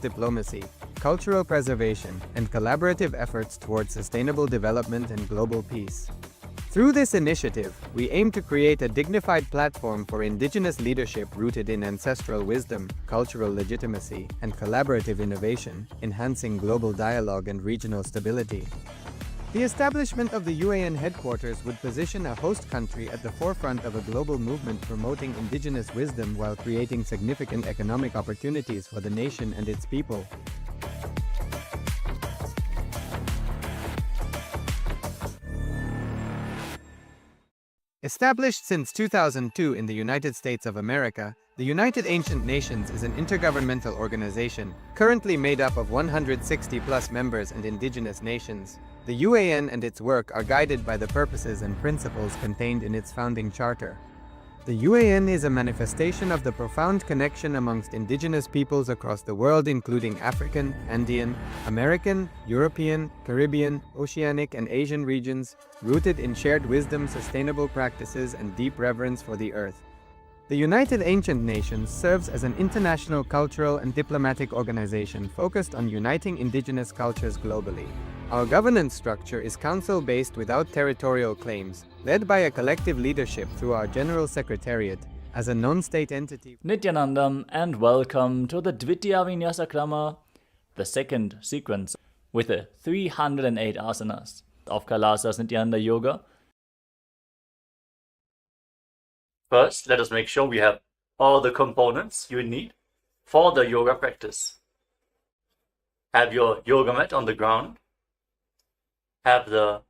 diplomacy, cultural preservation, and collaborative efforts towards sustainable development and global peace. Through this initiative, we aim to create a dignified platform for indigenous leadership rooted in ancestral wisdom, cultural legitimacy, and collaborative innovation, enhancing global dialogue and regional stability. The establishment of the UAN headquarters would position a host country at the forefront of a global movement promoting indigenous wisdom while creating significant economic opportunities for the nation and its people. Established since 2002 in the United States of America, the United Ancient Nations is an intergovernmental organization, currently made up of 160+ members and indigenous nations. The UAN and its work are guided by the purposes and principles contained in its founding charter. The UAN is a manifestation of the profound connection amongst indigenous peoples across the world, including African, Andean, American, European, Caribbean, Oceanic, and Asian regions, rooted in shared wisdom, sustainable practices, and deep reverence for the earth. The United Ancient Nations serves as an international cultural and diplomatic organization focused on uniting indigenous cultures globally. Our governance structure is council-based without territorial claims, led by a collective leadership through our General Secretariat, as a non-state entity. Nithyanandam, and welcome to the Dvitiya Vinyasa Krama, the second sequence with the 308 asanas of KAILASA's Nityananda Yoga. First, let us make sure we have all the components you need for the yoga practice. Have your yoga mat on the ground. Have your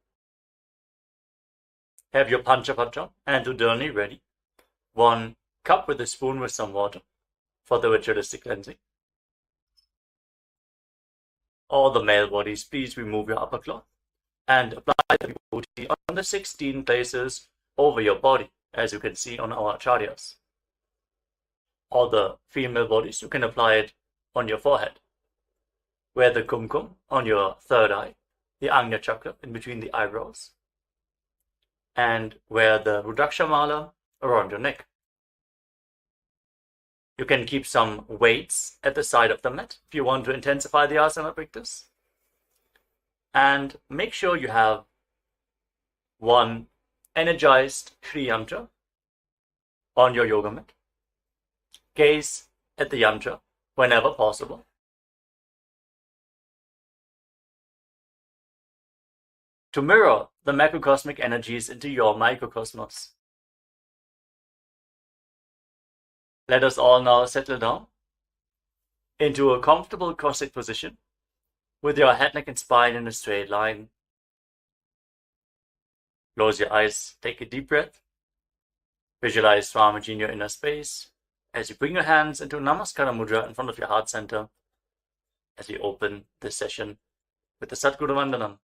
Panchapacha and Udani ready. 1 cup with a spoon with some water for the ritualistic cleansing. All the male bodies, please remove your upper cloth and apply the vibhuti on the 16 places over your body, as you can see on our acharyas. All the female bodies, you can apply it on your forehead. Wear the kumkum on your third eye, the Agnya chakra in between the eyebrows, and wear the Rudraksha mala around your neck. You can keep some weights at the side of the mat if you want to intensify the asana practice. And make sure you have 1 energized Shri Yantra on your yoga mat. Gaze at the yantra whenever possible. To mirror the macrocosmic energies into your microcosmos. Let us all now settle down into a comfortable cross-legged position with your head, neck, and spine in a straight line. Close your eyes, take a deep breath. Visualize Swamiji in your inner space as you bring your hands into Namaskara Mudra in front of your heart center as we open this session with the Satguru Vandanam.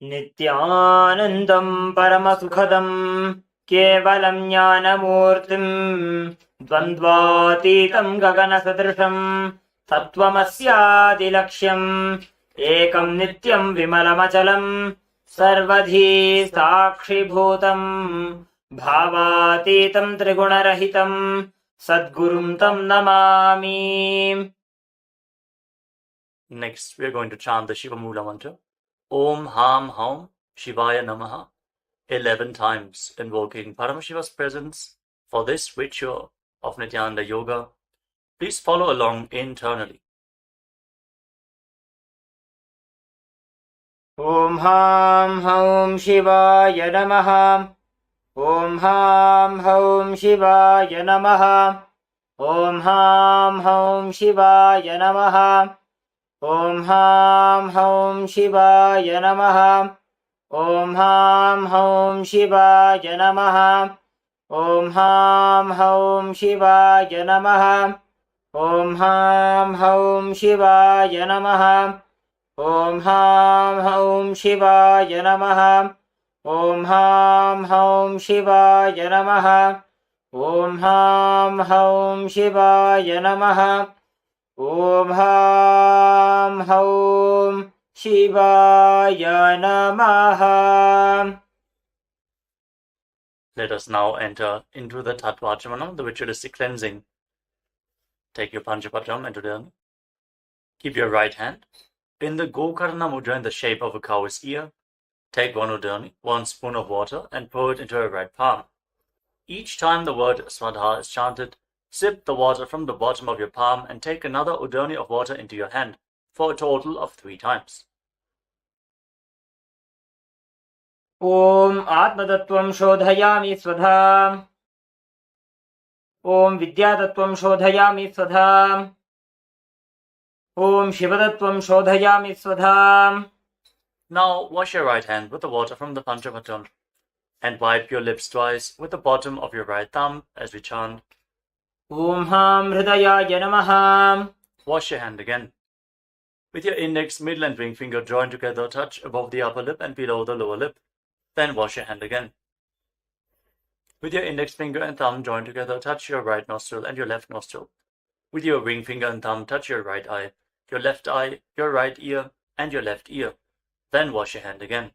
Nityanandam Paramasukhadam Kevalam Jnanamurtim Dvandvatitam Gagana Sadrisham Sattvamasya Laksham Ekam Nityam Vimalamachalam Sarvadhi Sakshi Bhutam Bhavatitam Trigunarahitam Sadgurum Tam Namami. Next, we are going to chant the Shiva Mula mantra. Om Ham Haum Shivaya Namaha 11 times, invoking Paramashiva's presence for this ritual of Nityananda Yoga. Please follow along internally. Om Ham Haum Shivaya Namaha. Om Ham Haum Shivaya Namaha. Om Ham Haum Shivaya Namaha. Om Ham Haum Shivaya Namaha. Om Ham Haum Shivaya Namaha. Om Ham Haum Shivaya Namaha. Om Ham Haum Shivaya Namaha. Om Ham Haum Shivaya Namaha. Om Ham Haum Shivaya Namaha. Om Ham Haum Shivaya Namaha. Om Ham Haum Shivaya Namaha. Let us now enter into the Tattvachamanam, the ritualistic cleansing. Take your Panchapatam and Udani. Keep your right hand in the Gokarna Mudra in the shape of a cow's ear. Take one Udani, 1 spoon of water, and pour it into your right palm. Each time the word Swadha is chanted, sip the water from the bottom of your palm and take another Udani of water into your hand for a total of 3 times. Om Atmatattvam Shodhayami Swadha. Om Vidyatattvam Shodhayami Swadha. Om Shivatattvam Shodhayami Swadha. Now wash your right hand with the water from the Panchapatam and wipe your lips twice with the bottom of your right thumb as we chant Om Ham Hridayaya Namaha. Wash your hand again. With your index, middle and ring finger joined together, touch above the upper lip and below the lower lip. Then wash your hand again. With your index finger and thumb joined together, touch your right nostril and your left nostril. With your ring finger and thumb, touch your right eye, your left eye, your right ear, and your left ear. Then wash your hand again.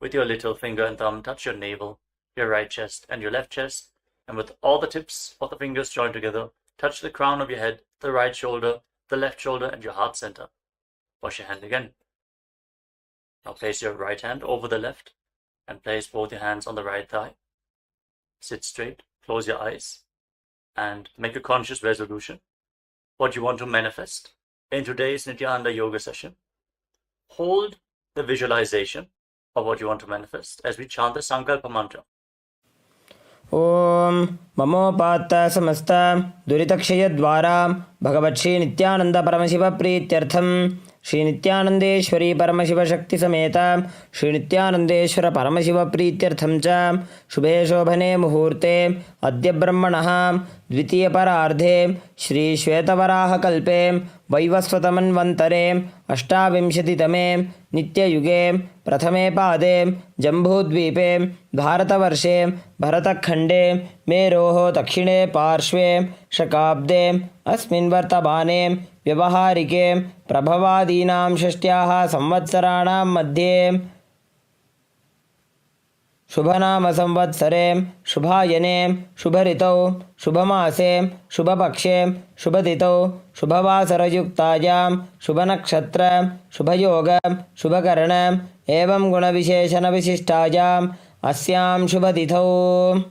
With your little finger and thumb, touch your navel, your right chest, and your left chest. And with all the tips of the fingers joined together, touch the crown of your head, the right shoulder, the left shoulder, and your heart center. Wash your hand again. Now place your right hand over the left and place both your hands on the right thigh. Sit straight, close your eyes, and make a conscious resolution. What you want to manifest in today's Nityananda Yoga session. Hold the visualization of what you want to manifest as we chant the Sankalpa mantra. Om Mamopatta Samasta Duritakshayadvara Bhagavat Sri Nithyananda Paramashiva Prityartham Sri Nithyanandeshwari Paramashiva Shakti Sameta Sri Nithyanandeshwara Paramashiva Prityartham Cha Shubhe Shobhane Muhurte Adya Brahmanaha Dvitiya Parardhe Shri Shvetavaraha Kalpe Vaivasvatamanvantare Ashtavimshatitame Nitya Yuge Prathame Pade Jambudvipe Bharatavarse Bharatakhande Meroho Dakshine Parshve Shakabde Asmin Vartabane Vyavaharike Prabhavadinam Shashtyaha Samvatsaranam Madhye Shubhanama Samvatsare Shubhayane Shubharitau Shubhamase Shubhapakshe Shubhaditau Shubhavasarayuktayam Shubhanakshatra Shubhayoga Shubhakarana Evam Gunavisheshana Vishishtayam Asyam Shubhadithau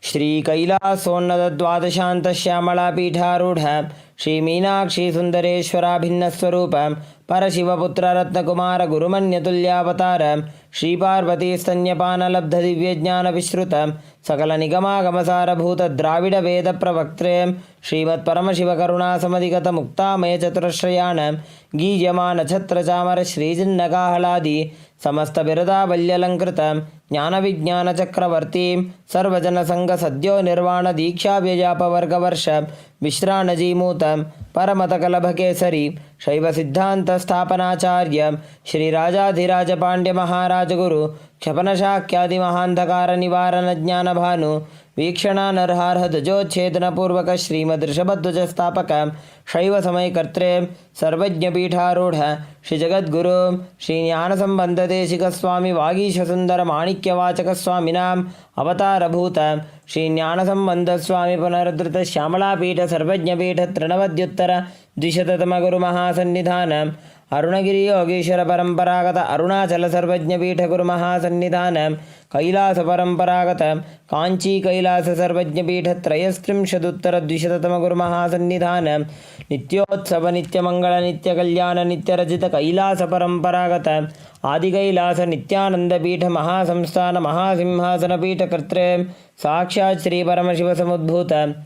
Shri Kailasonnada Dwadashanta Shyamala Pitharudha Shri Meenakshi Sundareshwara Bhinnaswarupam Parashivaputra Ratnakumara Gurumanyatulyavatar Shri Parvati Stanyapana Labdha Divyajnana Vishrutam Sakala Nigama Gamasara Bhuta Dravida Veda Pravaktre Srimad Paramashiva Karuna Samadhigata Mukta Maya Chaturashrayanam Gijamana Chatra Chamara Shri Jinnakahaladi Samasta Birada Valyalankrtam Jnana Vijnana Chakravarti Sarvajana Sangha Sadhyo Nirvana Diksha Vyajapa Varga Varsha Vishranaji Mutam Paramatakala Kesari Shaiva Siddhanta Sthapanacharya Shri Rajadhiraja Pandya Maharaja Guru Kshapana Shakyadi Mahandakara Nivarana Jnana Bhanu Vikshana Narharha Dajochetana Purvaka Srimad Rishabhadvaja Sthapaka Shaiva Samay Kartre Sarvajna Pitharudha Shri Jagat Guru Shri Jnana Sambandha Deshika Swami Vagisha Sundara Manikya Vachaka Swaminam Avatara Bhuta Shri Jnana Sambandha Swami Punaradrita Shyamala Pita Sarvajna Pita Trinavadyuttara Dvishatatama Guru Mahasannidhanam Arunagiri Yogeshwara Paramparagata Arunachala Sarvajna Pita Guru Mahasannidhanam Kailasa Paramparagata Kanchi Kailasa Sarvajna Pita Trayastrimshaduttara Dvishatatama Guru Mahasannidhanam Nityotsava Nitya Mangala Nitya Kalyana Nitya Rajita Kailasa Paramparagata Adi Kailasa Nityananda Pita Mahasamsthana Mahasimhasana Pita Kartre Sakshat Shri Paramashiva Samudbhuta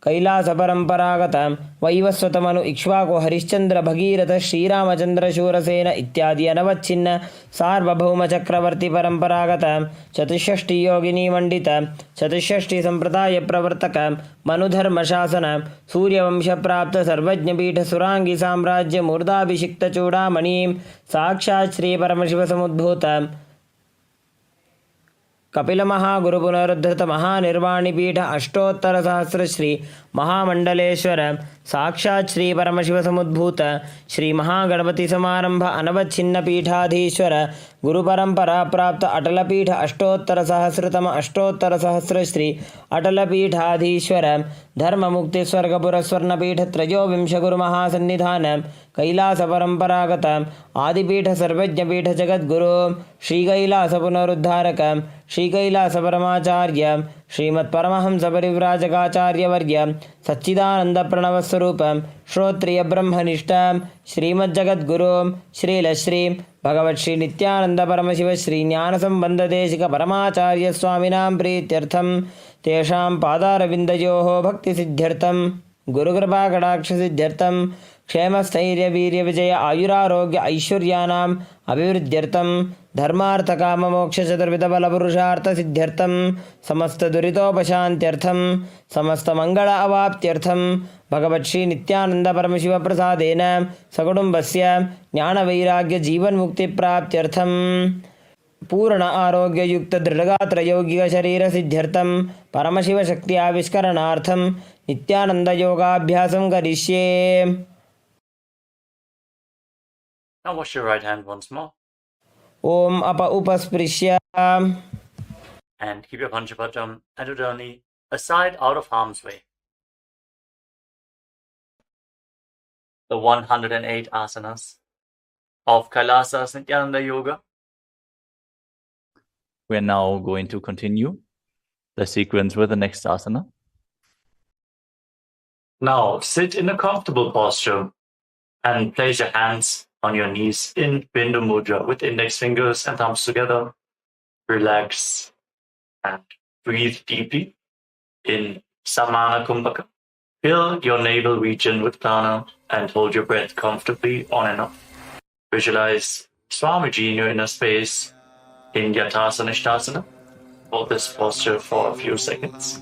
Kailash परंपरागत वैवस्वतमनु इक्ष्वाकु हरिश्चंद्र भगीरथ श्रीरामचंद्र शूरसेन इत्यादि अनवच्छिन्न सार्वभौम चक्रवर्ती परंपरागत चतुष्षष्टि योगिनी मंडित चतुष्षष्टि संप्रदाय प्रवर्तक मनुधर्म शासन सूर्यवंश प्राप्त सर्वज्ञ पीठ सुरांगी साम्राज्य मूर्धाभिषिक्त चूड़ामणि साक्षात् श्री परमशिव समुद्भूत कपिल महागुरु पुनरुद्धृत महानिर्वाणिपीठ अष्टोत्तर सहस्र श्री महामंडलेश्वर साक्षात् श्री परमशिव समुद्भूत श्री महागणपति समारंभ अनवच्छिन्न पीठाधीश्वर गुरु परंपरा प्राप्त अटल पीठ अष्टोत्तर सहस्रतम अष्टोत्तर सहस्र श्री अटल पीठाधीश्वर धर्म मुक्ति स्वर्गपुर स्वर्ण पीठ त्रयोविंश गुरु महासन्निधान कैलास परंपरागत आदिपीठ सर्वज्ञ पीठ जगद्गुरु श्री कैलास पुनरुद्धारक श्री कैलास परमाचार्य श्रीमत् परमहंस परिव्राजकाचार्य वर्य सच्चिदानंद प्रणव स्वरूप श्रोत्रिय ब्रह्मनिष्ठ श्रीमद् जगद्गुरु श्रीलश्री भगवत् श्री नित्यानंद परमशिव श्री ज्ञान संबंध देशिक परमाचार्य स्वामिनां प्रीत्यर्थं तेषां पादारविन्दयोः भक्ति सिद्ध्यर्थं गुरुकृपा कटाक्ष सिद्ध्यर्थं क्षेम स्थैर्य वीर्य विजय आयुरारोग्य ऐश्वर्यानाम् अभिवृद्ध्यर्थं धर्मार्थ काम मोक्ष चतुर्विध बल पुरुषार्थ सिद्ध्यर्थं समस्त दुरितोपशान्त्यर्थं समस्त मंगल अवाप्त्यर्थं भगवत् श्री नित्यानंद परमशिव प्रसादेन सकुटुम्बस्य ज्ञान वैराग्य जीवन मुक्ति प्राप्त्यर्थं पूर्ण आरोग्य युक्त दृढ़गात्र यौगिक शरीर सिद्ध्यर्थं परमशिव शक्ति आविष्करणार्थं नित्यानंद योगाभ्यासं करिष्ये. Now wash your right hand once more. Om apa upasprisya. And keep your Panchapatam and Udani aside out of harm's way. The 108 asanas of KAILASA Nithyananda Yoga. We're now going to continue the sequence with the next asana. Now sit in a comfortable posture and place your hands on your knees in Bindu Mudra with index fingers and thumbs together. Relax and breathe deeply in Samana Kumbhaka. Fill your navel region with prana and hold your breath comfortably on and off. Visualize Swamiji in your inner space in Yathasana Ishtasana. Hold this posture for a few seconds.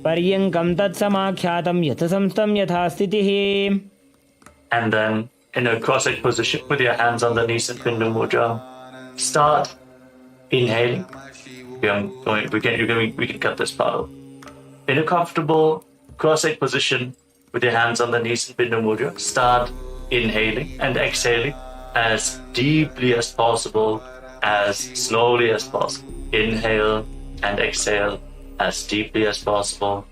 पर्यंकं तत्समाख्यातं यथसंस्थं यथा स्थितिः. And then in a cross-legged position with your hands on the knees in Bindu Mudra, start inhaling. We can cut this part out. In a comfortable cross-legged position with your hands on the knees in Bindu Mudra, start inhaling and exhaling as deeply as possible, as slowly as possible. Inhale and exhale as deeply as possible.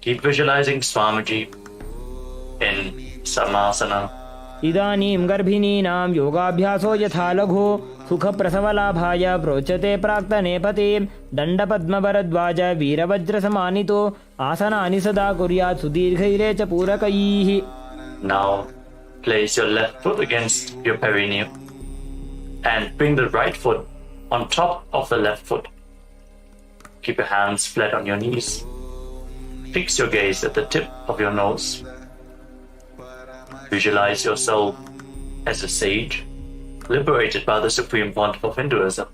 Keep visualizing Swamiji in Samasana. इदानीं गर्भिणीनां योगाभ्यासो यथा लघु सुखप्रसवलाभाय प्रोच्यते प्राक्तनेपति दण्डपद्मभरद्वाज वीरवज्रसमानितो आसनानि सदा कुर्यात् सुदीर्घैरे च पूरकैः. Now place your left foot against your perineum and bring the right foot on top of the left foot. Keep your hands flat on your knees. Fix your gaze at the tip of your nose. Visualize yourself as a sage, liberated by the Supreme Pontiff of Hinduism.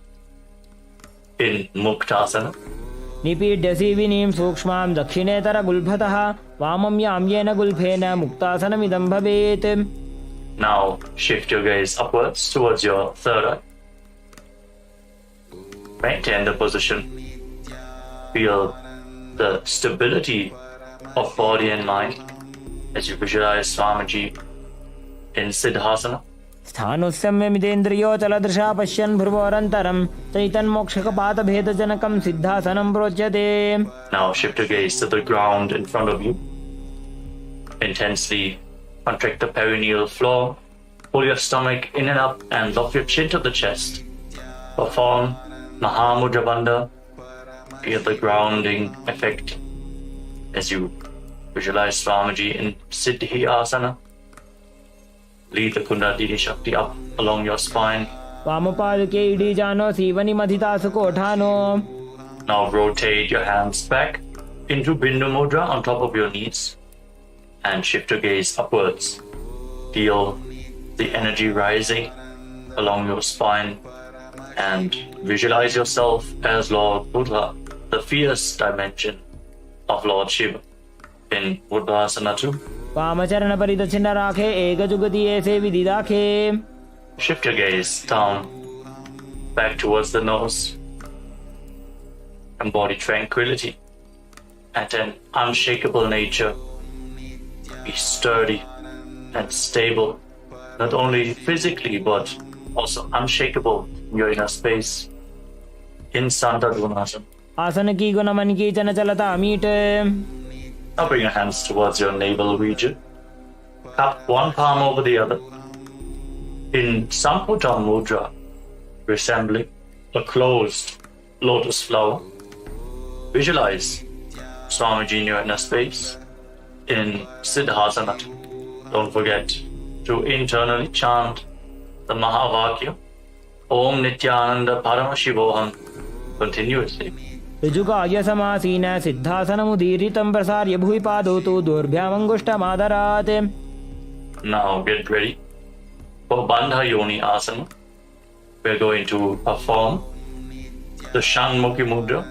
In Muktasana. निपीड्यसि विनीं सूक्ष्मां दक्षिणेतर गुल्भतः वामं याम्येन गुल्फेन मुक्तासनमिदं भवेत्. Now shift your gaze upwards towards your third eye. Maintain the position. Feel the stability of body and mind as you visualize Swamiji in Siddhasana. स्थानुस्यम्यमितेन्द्रियोचलदृशा पश्यन् भ्रुवोरन्तरं चैतन्मोक्षकपातभेदजनकं सिद्धासनं प्रोच्यते. Now shift your gaze to the ground in front of you. Intensely contract the perineal floor. Pull your stomach in and up and lock your chin to the chest. Perform Mahamudra Bandha. Feel the grounding effect as you visualize Swamiji in Siddhi Asana. Lead the Kundalini Shakti up along your spine. वामपादुके इडीजानो सीवनिमधितासु कोठानो. Now rotate your hands back into Bindu Mudra on top of your knees and shift your gaze upwards. Feel the energy rising along your spine and visualize yourself as Lord Buddha, the fierce dimension of Lord Shiva in Buddhasana 2. वामचरण परिदक्षिण राखे एकजुगति ऐसे विधि राखे. Shift your gaze down, back towards the nose. embody tranquility and an unshakable nature. Be sturdy and stable, not only physically but also unshakable in your inner space. In Sandadvanasana. आसन की गुण मन की चन चलता meet. Now bring your hands towards your navel region. Cup one palm over the other. In Samputa Mudra, resembling a closed lotus flower. Visualize Swamiji in your inner space. In Siddhasana, don't forget to internally chant the Mahavakya, Om Nityananda Paramashivoham, continuously. ऋजुकाय समासीन सिद्धासनमुदीरितं प्रसार्य भुवि पादौ तु दोर्भ्यामङ्गुष्ठमादरात्. Now get ready for Bandha Yoni Asana. We're going to perform the Shanmukhi Mudra,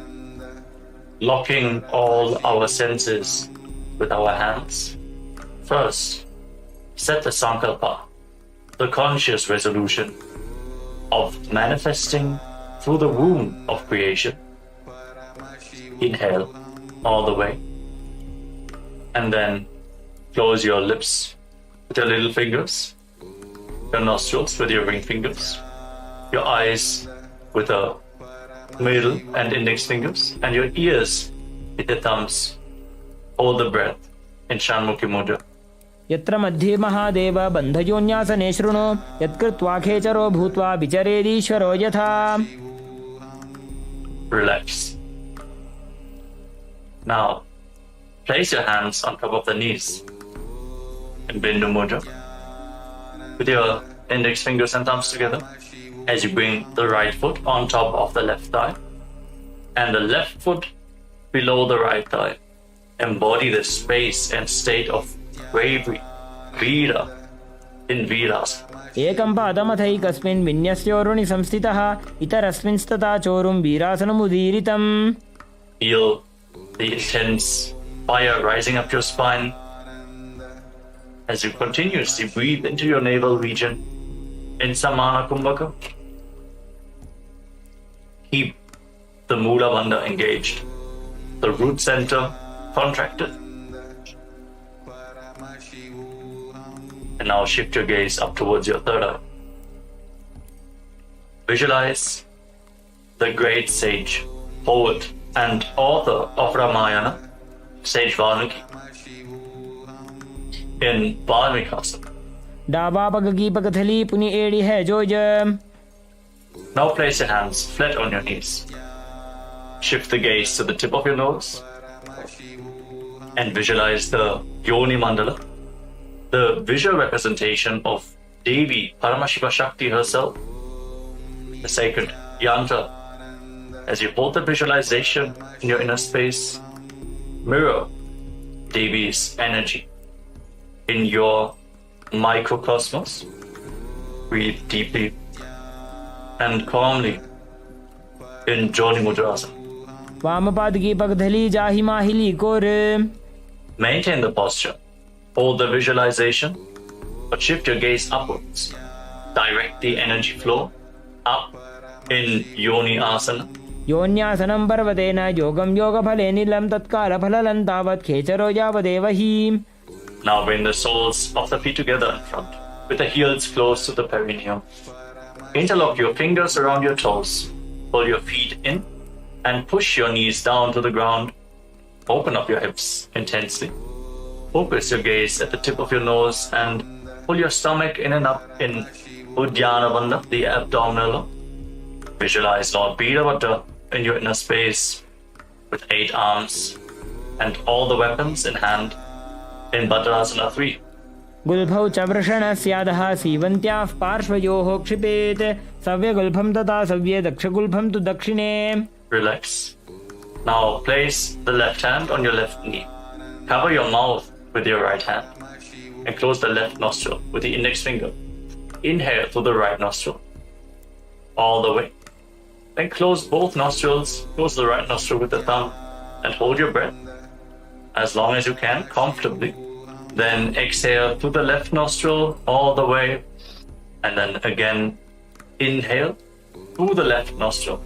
locking all our senses with our hands. First, set the Sankalpa, the conscious resolution of manifesting through the womb of creation. Inhale all the way, and then close your lips with your little fingers, your nostrils with your ring fingers, your eyes with the middle and index fingers, and your ears with your thumbs. Hold the breath in Shanmukhi Mudra. यत्र मध्ये महादेव बन्धयोन्यासने शृणु यत्कृत्वा खेचरो भूत्वा विचरेदीश्वरो यथा. Relax. Now, place your hands on top of the knees in Bindu Mudra with your index fingers and thumbs together as you bring the right foot on top of the left thigh and the left foot below the right thigh. Embody the space and state of bravery, Veera, in Veerasana. एकं पादमथैकस्मिन् विन्यस्योरुणि संस्थितः इतरस्मिंस्तथा चोरुं वीरासनमुदीरितम्. Feel the intense fire rising up your spine as you continuously breathe into your navel region in Samana Kumbhaka. Keep the Mula Bandha engaged, the root center contracted. And now shift your gaze up towards your third eye. Visualize the great sage, poet, and author of Ramayana, Sage Valmiki, in Valmikasana. डाबा पग की पगथली पुनि एड़ी है जोज. Now place your hands flat on your knees. Shift the gaze to the tip of your nose and visualize the Yoni Mandala, the visual representation of Devi Paramashiva Shakti herself, the sacred yantra. As you hold the visualization in your inner space, mirror Devi's energy in your microcosmos. Breathe deeply and calmly in Joni Mudrasana. वामपाद की पगथली जाहि माहिली core. Maintain the posture. Hold the visualization, but shift your gaze upwards. Direct the energy flow up in Yoni Asana. योन्यासनं पर्वतेन योगं योगफले नीलं तत्काल फललं तावत् खेचरो यावदेव हि. Now bring the soles of the feet together in front, with the heels close to the perineum. Interlock your fingers around your toes. Pull your feet in and push your knees down to the ground. Open up your hips intensely. Focus your gaze at the tip of your nose and pull your stomach in and up in Uddiyana Bandha, the abdominal. Visualize Lord Birabhadra in your inner space with 8 arms and all the weapons in hand in Bhadrasana 3. गुल्फौ च वृषणस्यादः सीवन्त्याः पार्श्वयोः क्षिपेत् सव्यगुल्फं तथा सव्ये दक्षगुल्फं तु दक्षिणे. Relax. Now place the left hand on your left knee. Cover your mouth with your right hand and close the left nostril with the index finger. Inhale through the right nostril all the way. Then close both nostrils, close the right nostril with the thumb and hold your breath as long as you can comfortably. Then exhale through the left nostril all the way and then again inhale through the left nostril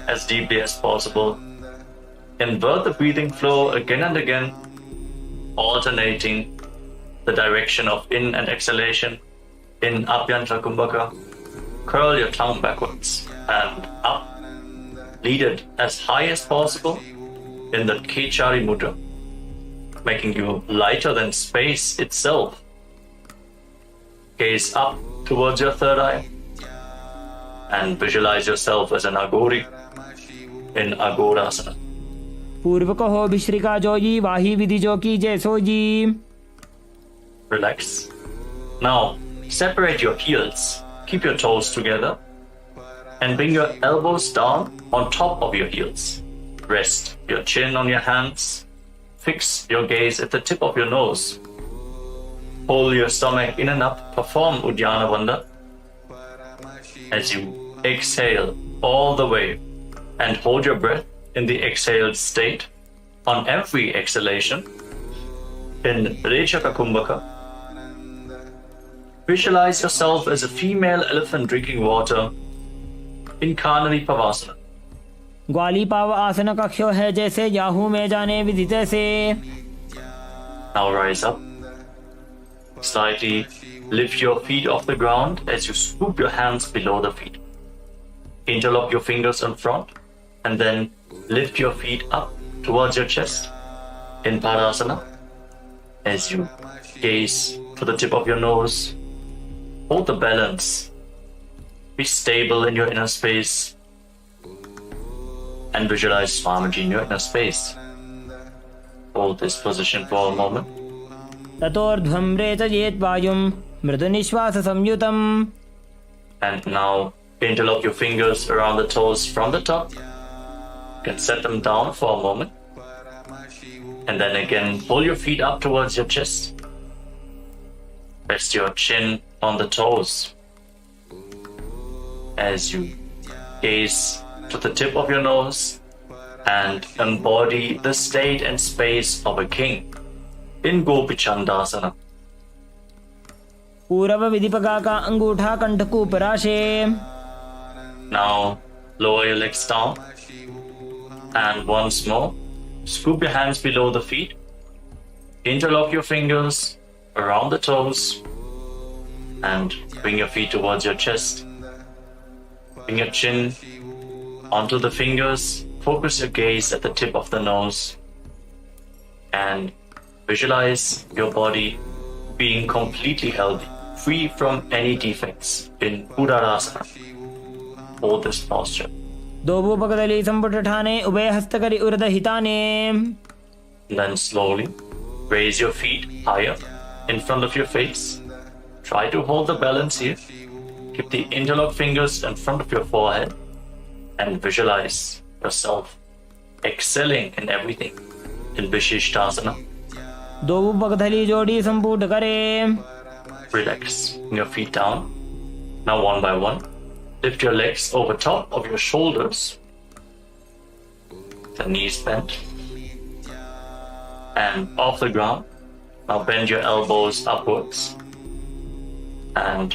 as deeply as possible. Invert the breathing flow again and again, alternating the direction of in and exhalation. In Abhyantara Kumbhaka, curl your tongue backwards and up. Lead it as high as possible in the Kechari Mudra, making you lighter than space itself. Gaze up towards your third eye and visualize yourself as an Agori in Agorasana. पूर्व को हो भिश्रिका जो जी वाही विधि जो की जैसो जी. Relax. Now, separate your heels. Keep your toes together and bring your elbows down on top of your heels. Rest your chin on your hands. Fix your gaze at the tip of your nose. Pull your stomach in and up. Perform Uddiyana Bandha as you exhale all the way and hold your breath in the exhaled state. On every exhalation, in Rechaka Kumbhaka, visualize yourself as a female elephant drinking water in Kanari Pavasana. ग्वाली पाव आसन कक्षो है जैसे Yahoo में जाने विधि तैसे. Now rise up. Slightly lift your feet off the ground as you scoop your hands below the feet. Interlock your fingers in front and then lift your feet up towards your chest in Padasana as you gaze to the tip of your nose. Hold the balance. Be stable in your inner space and visualize Swamiji in your inner space. Hold this position for a moment. ततोर्ध्वं रेचयेत् वायुं मृदुनिश्वास संयुतम्. And now interlock your fingers around the toes from the top. You can set them down for a moment. And then again, pull your feet up towards your chest. Rest your chin on the toes as you gaze to the tip of your nose and embody the state and space of a king in Gopichandasana. पूरव विधिपका का अंगूठा कंठ को पराशे. Now lower your legs down and once more scoop your hands below the feet. Interlock your fingers around the toes and bring your feet towards your chest. Bring your chin onto the fingers. Focus your gaze at the tip of the nose and visualize your body being completely healthy, free from any defects in Udarasana. Hold this posture. दोबो पगदली संपुट ठाने उभय हस्तकरी उर्द हिताने. Then slowly raise your feet higher in front of your face. Try to hold the balance here. Keep the interlocked fingers in front of your forehead and visualize yourself excelling in everything in Vishishtasana. दोबो पगदली जोड़ी संपुट करे. Relax. Bring your feet down. Now one by one, lift your legs over top of your shoulders. The knees bent. And off the ground. Now bend your elbows upwards. And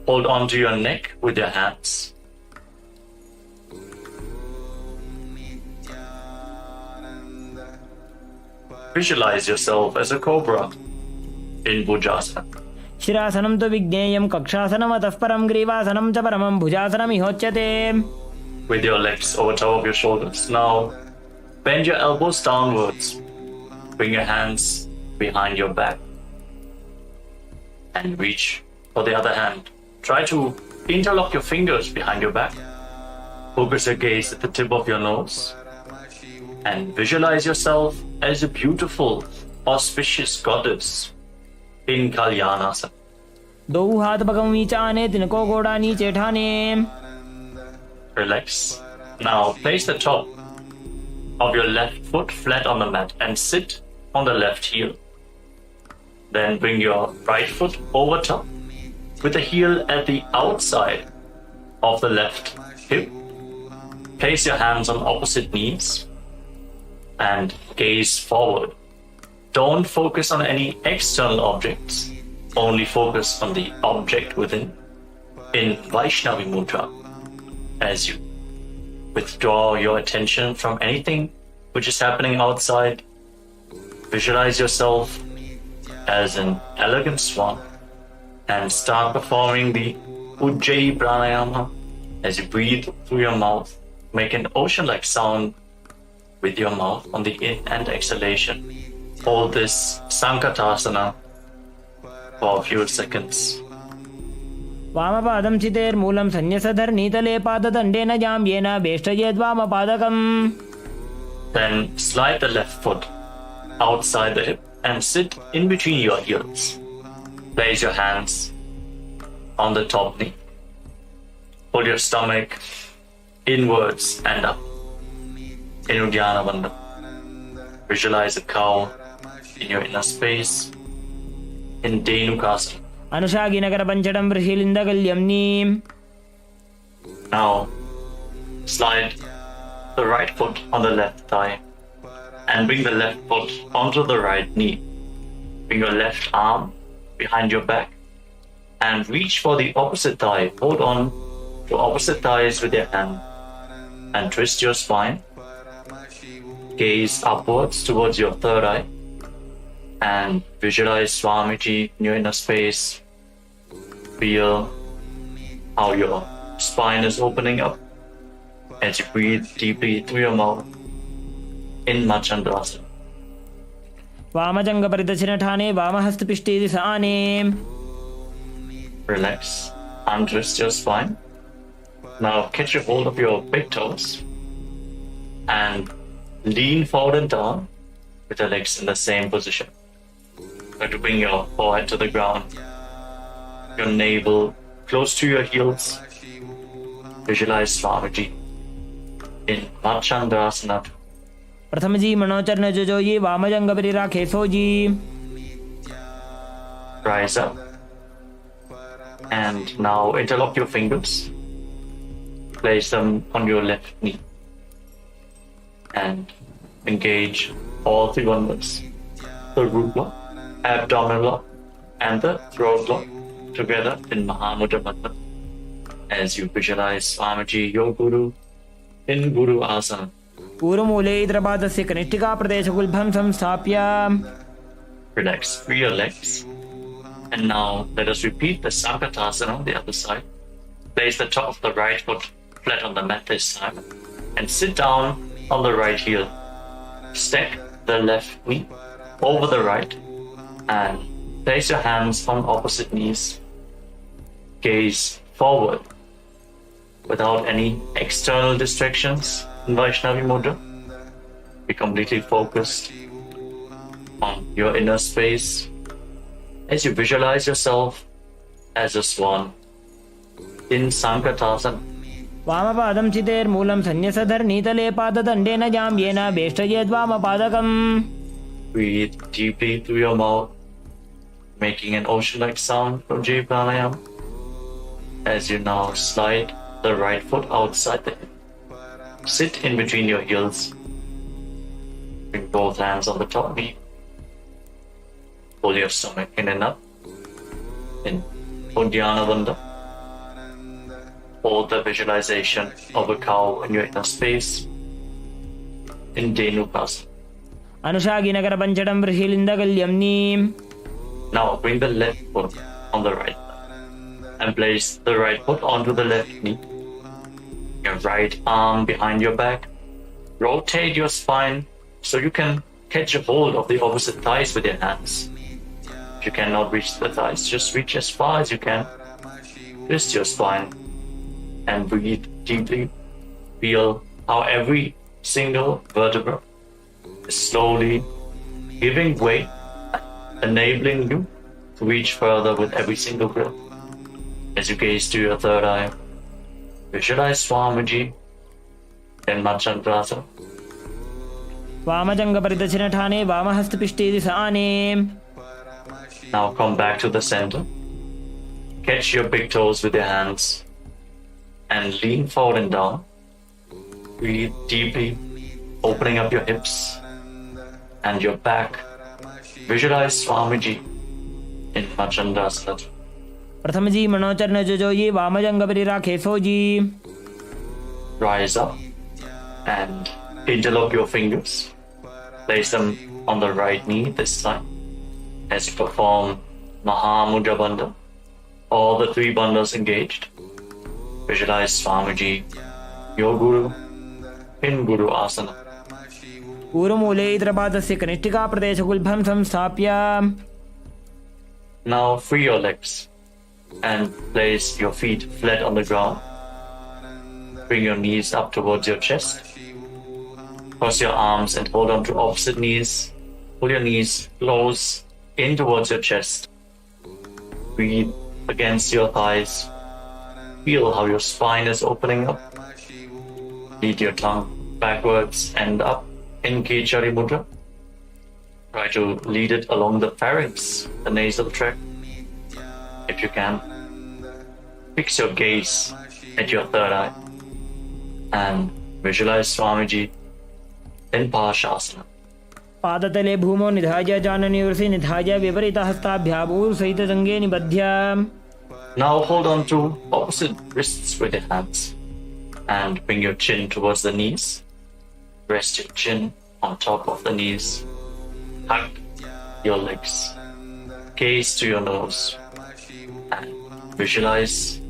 hold on to your neck with your hands. Visualize yourself as a cobra in Bhujasana. शिरासनं तु विज्ञेयं कक्षासनमतः परं ग्रीवासनं च परमं भुजासनमिहोच्यते. With your legs over top of your shoulders. Now bend your elbows downwards. Bring your hands behind your back and reach for the other hand. Try to interlock your fingers behind your back. Focus your gaze at the tip of your nose and visualize yourself as a beautiful, auspicious goddess in Kalyanasana. दो हाथ Burgman नीचाने तिनको गोड़ा नीचे ठाने. Relax. Now place the top of your left foot flat on the mat and sit on the left heel. Then bring your right foot over top with the heel at the outside of the left hip. Place your hands on opposite knees and gaze forward. Don't focus on any external objects. Only focus on the object within in Vaishnavi Mudra as you withdraw your attention from anything which is happening outside. Visualize yourself as an elegant swan and start performing the Ujjayi Pranayama as you breathe through your mouth. Make an ocean-like sound with your mouth on the in and exhalation. Hold this Sankatasana for a few seconds. वामपादं चितेर्मूलं संन्यसधर्नीतले पाददण्डेन जाम्येन वेष्टयेद्वामपादकम्. Then slide the left foot outside the hip and sit in between your heels. Place your hands on the top knee. Pull your stomach inwards and up in Uddiyana Bandha. Visualize a cow in your inner space in Dhenukasana. अनुषागिनगरपञ्चडं बृहिलिन्दगल्यम्नीम्. Now slide the right foot on the left thigh and bring the left foot onto the right knee. Bring your left arm behind your back and reach for the opposite thigh. Hold on to opposite thighs with your hand and twist your spine. Gaze upwards towards your third eye and visualize Swamiji in your inner space. Feel how your spine is opening up as you breathe deeply through your mouth in Machandrasana. वामजङ्गपरिदर्शनठाने वामहस्तपिष्ठे दिशाने. Relax, untwist your spine. Now catch a hold of your big toes and lean forward and down with your legs in the same position. Try to bring your forehead to the ground, your navel close to your heels. Visualize Swamiji in Machandrasana. प्रथमजी मनोचरण जोजोयी वामजङ्गपरिराखे sooji. Rise up and now interlock your fingers. Place them on your left knee and engage all three wonders, the root block, abdominal block, and the throat block together in Mahamudra Bandha as you visualize Swamiji, your Guru, in Guru Asana. पूर्वमूले इन्द्रपादस्य कनिष्ठिकाप्रदेशगुल्भं संस्थाप्य. Relax, free your legs. And now let us repeat the Sankatasana on the other side. Place the top of the right foot flat on the mat this time and sit down on the right heel. Stack the left knee over the right and place your hands on opposite knees. Gaze forward without any external distractions in Vaishnavi Mudra. Be completely focused on your inner space as you visualize yourself as a swan in Sankatasana. वामपादं चितेर्मूलं संन्यसधर्नीतले पाददण्डेन जाम्येन वेष्टयेद्वामपादकम्. Breathe deeply through your mouth, making an ocean-like sound from Ujjayi Pranayama as you now slide the right foot outside the hip. Sit in between your heels. Bring both hands on the top knee. Pull your stomach in and up in Uddiyana Bandha. Hold the visualization of a cow in your inner space in Dhenukasana. अनुषागिनगरपञ्चडं बृहिलिन्दगल्यम्नीम्. Now bring the left foot on the right and place the right foot onto the left knee. Your right arm behind your back. Rotate your spine so you can catch a hold of the opposite thighs with your hands. If you cannot reach the thighs, just reach as far as you can. Twist your spine and breathe deeply. Feel how every single vertebra is slowly giving way, enabling you to reach further with every single breath. As you gaze to your third eye, visualize Swamiji in Machandrasana. वामजङ्गपरिदर्शनठाने वामहस्तपिष्ठे दिशाने. Now come back to the center. Catch your big toes with your hands and lean forward and down. Breathe deeply, opening up your hips and your back. Visualize Swamiji in Machandrasana. प्रथमजी मनोचरण जोजोयी वामजङ्गपरिराखे sooji. Rise up And interlock your fingers. Place them on the right knee this time as you perform Mahamudra Bandha. All the three bandhas engaged. Visualize Swamiji, your Guru, in Guru Asana. पूर्वमूले इतरपादस्य कनिष्ठिकाप्रदेशगुल्भं संस्थाप्य Now free your legs and place your feet flat on the ground. Bring your knees up towards your chest. Cross your arms and hold on to opposite knees. Pull your knees close in towards your chest. Breathe against your thighs. Feel how your spine is opening up. Lead your tongue backwards and up in Kechari Mudra. Try to lead it along the pharynx, the nasal tract, if you can. Fix your gaze at your third eye and visualize Swamiji in Parashasana. पादतले भूमौ निधाय जानन्यूर्षि निधाय विपरीतहस्ताभ्याभूर्सहितजङ्गे निबध्य. Now hold on to opposite wrists with your hands and bring your chin towards the knees. Rest your chin on top of the knees. Hug your legs. Gaze to your nose and visualize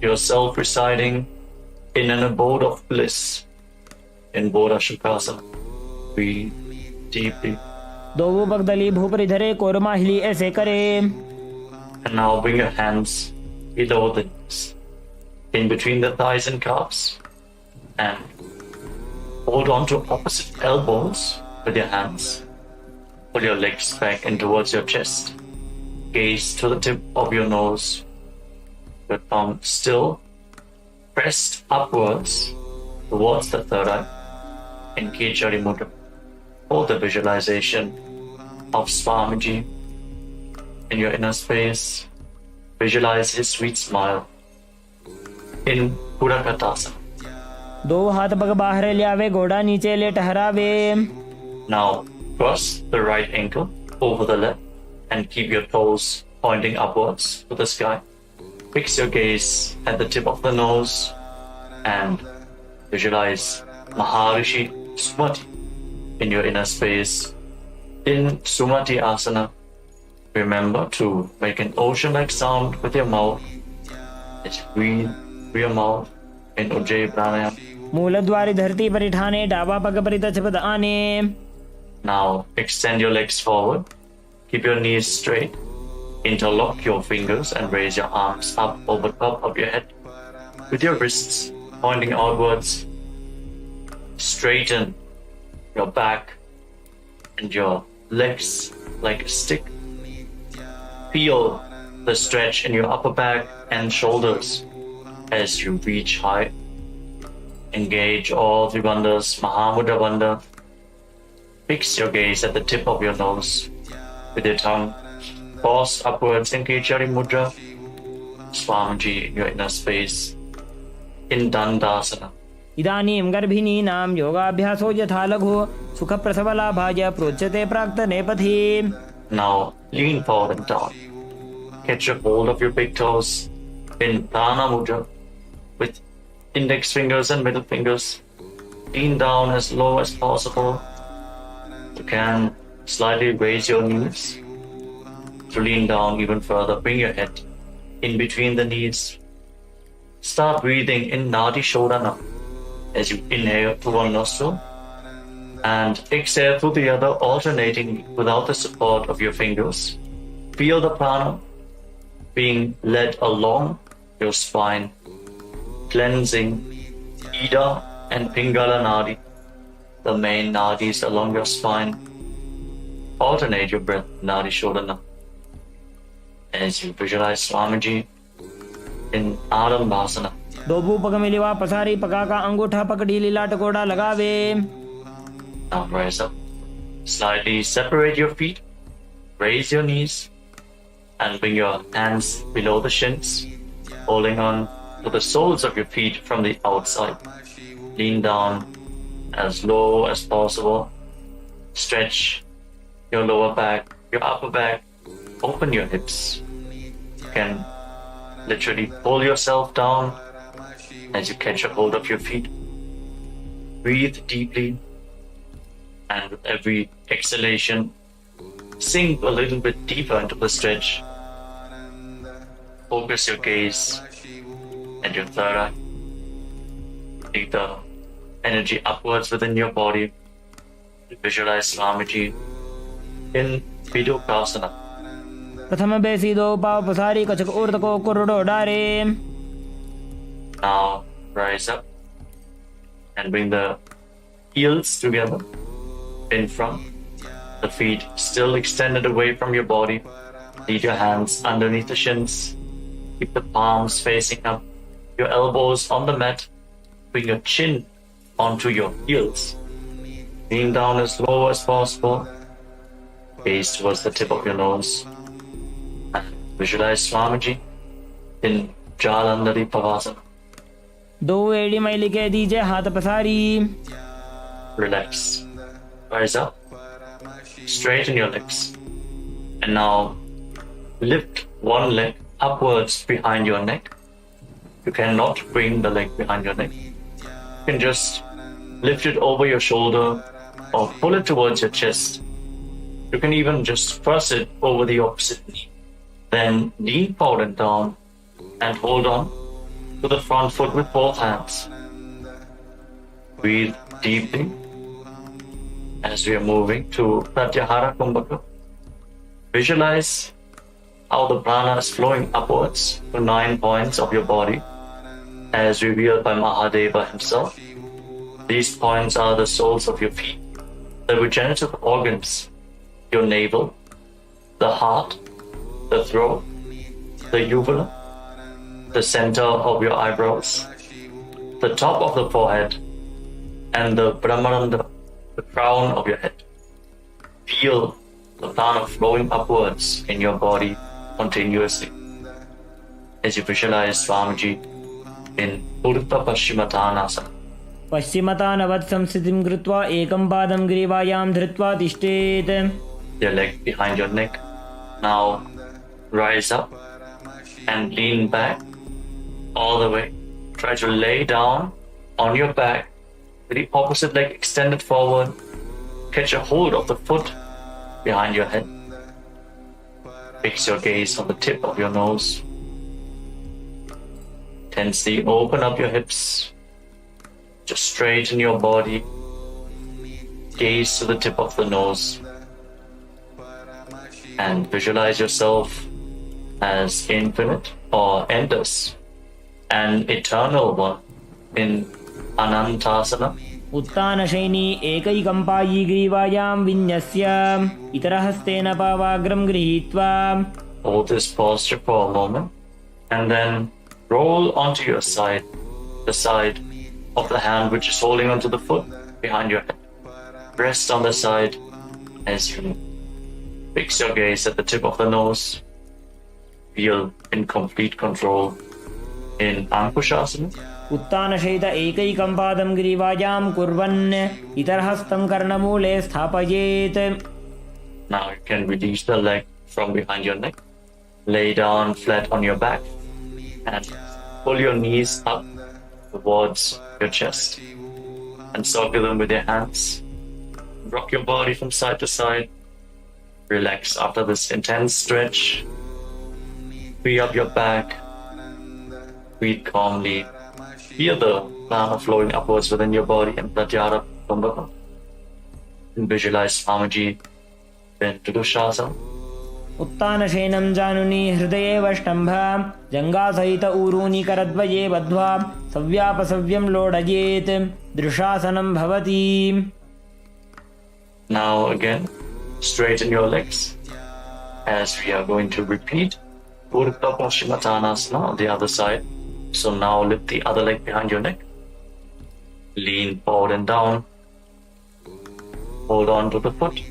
yourself residing in an abode of bliss in Bodha Shukasana. Breathe deeply. दो पगदली भूपरि धरे कोरमा हिली ऐसे करे. And now bring your hands below the knees, in between the thighs and calves, and hold on to opposite elbows with your hands. Pull your legs back in towards your chest. Gaze to the tip of your nose. Your tongue still pressed upwards towards the third eye in Kechari Mudra. Hold the visualization of Swamiji in your inner space. Visualize his sweet smile in Purakatasana. दो हाथ पग बाहर ले आवे घोड़ा नीचे ले ठहरावे. Now cross the right ankle over the left and keep your toes pointing upwards to the sky. Fix your gaze at the tip of the nose and visualize Maharishi Sumati in your inner space. In Sumati Asana, remember to make an ocean-like sound with your mouth as you breathe through your mouth in Ujjayi Pranayama. मूलद्वारि धरती परिठाने डाबा पग परितछपद आने. Now extend your legs forward. Keep your knees straight. Interlock your fingers and raise your arms up over top of your head with your wrists pointing outwards. Straighten your back and your legs like a stick. Feel the stretch in your upper back and shoulders as you reach high. Engage all three bandhas, Mahamudra Bandha. Fix your gaze at the tip of your nose with your tongue. Pause upwards in Kechari Mudra. Swamiji in your inner space in Dandasana. इदानीं गर्भिणीनां योगाभ्यासो यथा लघु सुखप्रसवलाभाय प्रोच्यते प्राक्तने पथि. Now lean forward and down. Catch a hold of your big toes in Prana Mudra with index fingers and middle fingers. Lean down as low as possible. You can slightly raise your knees to lean down even further. Bring your head in between the knees. Start breathing in Nadi Shodhana as you inhale through one nostril and exhale through the other, alternating without the support of your fingers. Feel the prana being led along your spine, cleansing Ida and Pingala Nadi, the main nadis along your spine. Alternate your breath, Nadi Shodhana, as you visualize Swamiji in Adambhasana. दो पग मिलिवा पसारी पका का अंगूठा पकड़ी लीला टकोड़ा लगावे. Now rise up. Slightly separate your feet. Raise your knees and bring your hands below the shins, holding on to the soles of your feet from the outside. Lean down as low as possible. Stretch your lower back, your upper back. Open your hips. You can literally pull yourself down as you catch a hold of your feet. breathe deeply, and with every exhalation, sink a little bit deeper into the stretch. Focus your gaze at your third eye. Take the energy upwards within your body. Visualize Swamiji in Vidukasana. प्रथम बेसीदो पाव पसारी कचक ऊर्तको कुरुडो डारे. Now rise up and bring the heels together in front. The feet still extended away from your body. Lead your hands underneath the shins. Keep the palms facing up. Your elbows on the mat. Bring your chin onto your heels. Lean down as low as possible. Gaze towards the tip of your nose. And visualize Swamiji in Jalandhari Pavasana. दो एड़ी मैली के दीजिए हाथ पसारी. Relax. Rise up. Straighten your legs. And now lift one leg upwards behind your neck. You cannot bring the leg behind your neck. You can just lift it over your shoulder or pull it towards your chest. You can even just press it over the opposite knee. Then lean forward and down and hold on to the front foot with both hands. Breathe deeply as we are moving to Pratyahara Kumbhaka. Visualize how the prana is flowing upwards to 9 points of your body as revealed by Mahadeva himself. These points are the soles of your feet, the regenerative organs, your navel, the heart, the throat, the uvula, the center of your eyebrows, the top of the forehead, and the Brahmaranda, the crown of your head. Feel the prana flowing upwards in your body continuously as you visualize Swamiji in Urdhva Paschimottanasana. पश्चिमतानवत् संस्थितिं कृत्वा एकं पादं ग्रीवायां धृत्वा तिष्ठेत्. Your leg behind your neck. Now rise up and lean back all the way. Try to lay down on your back with the opposite leg extended forward. Catch a hold of the foot behind your head. Fix your gaze on the tip of your nose. Tensely open up your hips. Just straighten your body. Gaze to the tip of the nose. And visualize yourself as infinite or endless, an eternal one in Anantasana. उत्तानशयनी एकैकम्पायी ग्रीवायां विन्यस्य इतरहस्तेन पावाग्रं गृहीत्वा. Hold this posture for a moment and then roll onto your side, the side of the hand which is holding onto the foot behind your head. Rest on the side as you fix your gaze at the tip of the nose. Feel in complete control in Ankushasana. उत्तानशयित एकैकं पादं ग्रीवायां कुर्वन् इतरहस्तं कर्णमूले स्थापयेत्. Now you can release the leg from behind your neck. Lay down flat on your back and pull your knees up towards your chest and circle them with your hands. Rock your body from side to side. Relax after this intense stretch. Free up your back. Breathe calmly. Feel the prana flowing upwards within your body and Pratyahara Kumbhaka. And visualize Swamiji in Tridushasana. उत्तानशयनं जानुनी हृदये वष्टम्भ जङ्घासहित ऊरूनि करद्वये बद्ध्वा सव्यापसव्यं लोडयेत्. दृशासनं भवति. Now again, straighten your legs as we are going to repeat Urdhva Paschimottanasana on the other side. So now lift the other leg behind your neck. Lean forward and down. Hold on to the foot.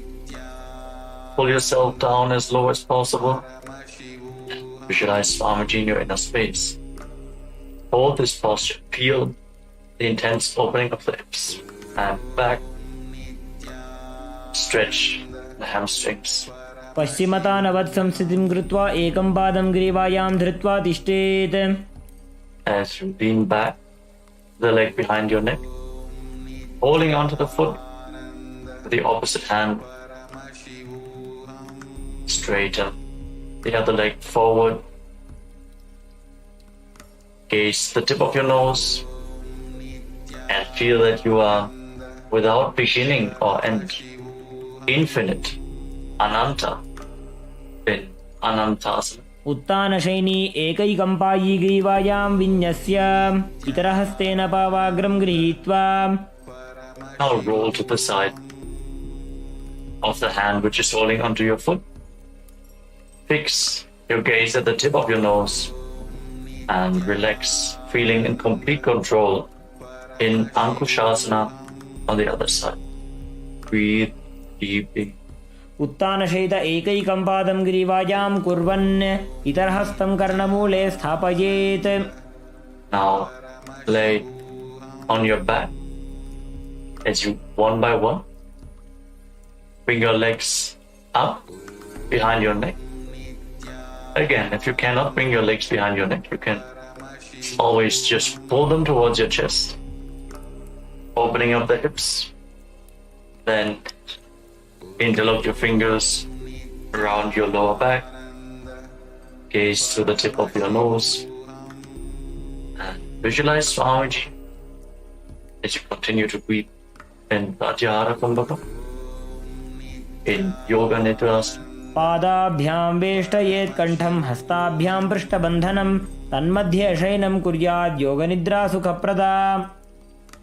Pull yourself down as low as possible. Visualize Swamiji in your inner space. Hold this posture. Feel the intense opening of the hips and back. Stretch the hamstrings. पश्चिमतानवत् संस्थितिं कृत्वा एकं पादं ग्रीवायां धृत्वा तिष्ठेत्. As you lean back, the leg behind your neck. holding onto the foot with the opposite hand. Straighten the other leg forward. Gaze the tip of your nose and feel that you are without beginning or end, infinite, ananta, in anantasana. उत्तानशयनी एकैकम्पायी ग्रीवायां विन्यस्य इतरहस्तेन पावाग्रं गृहीत्वा. Now roll to the side of the hand which is holding onto your foot. Fix your gaze at the tip of your nose and relax, feeling in complete control in Ankushasana on the other side. Breathe deeply. उत्तानशयित एकैकम्पादं ग्रीवायां कुर्वन् इतरहस्तं कर्णमूले स्थापयेत्. Now lay on your back as you one by one bring your legs up behind your neck. Again, if you cannot bring your legs behind your neck, you can always just pull them towards your chest, opening up the hips. Then interlock your fingers around your lower back, gaze to the tip of your nose, and visualize Swamiji as you continue to breathe in Pratyahara Kumbhaka, in Yoga Nidra. पादाभ्यां वेष्टयेत् कण्ठं हस्ताभ्यां पृष्ठबन्धनं तन्मध्ये शयनं कुर्यात् योगनिद्रा सुखप्रदा.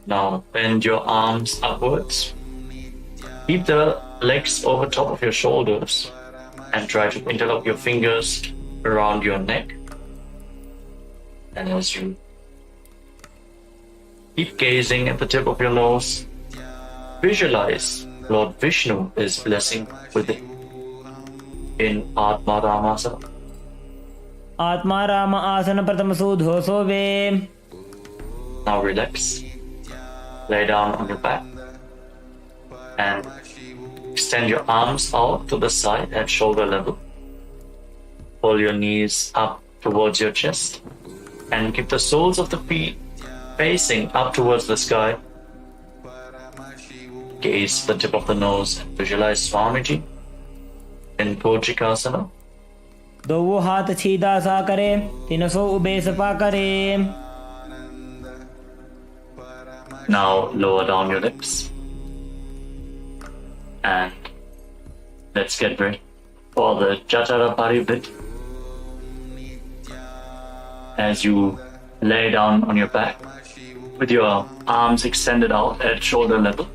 Now bend your arms upwards. Keep the legs over top of your shoulders and try to interlock your fingers around your neck. And as you keep gazing at the tip of your nose, visualize Lord Vishnu is blessing with it in Atma Ramasana. आत्मा राम आसन प्रथमसोऽधोऽसो वे. Now relax. Lay down on your back and extend your arms out to the side at shoulder level. Pull your knees up towards your chest and keep the soles of the feet facing up towards the sky. Gaze the tip of the nose and visualize Swamiji in Kochikasana. दो हाथ छीदा सा करे तिनसो ube Sapa करे. Now lower down your lips and let's get ready for the Jatara Parivrit. As you lay down on your back with your arms extended out at shoulder level,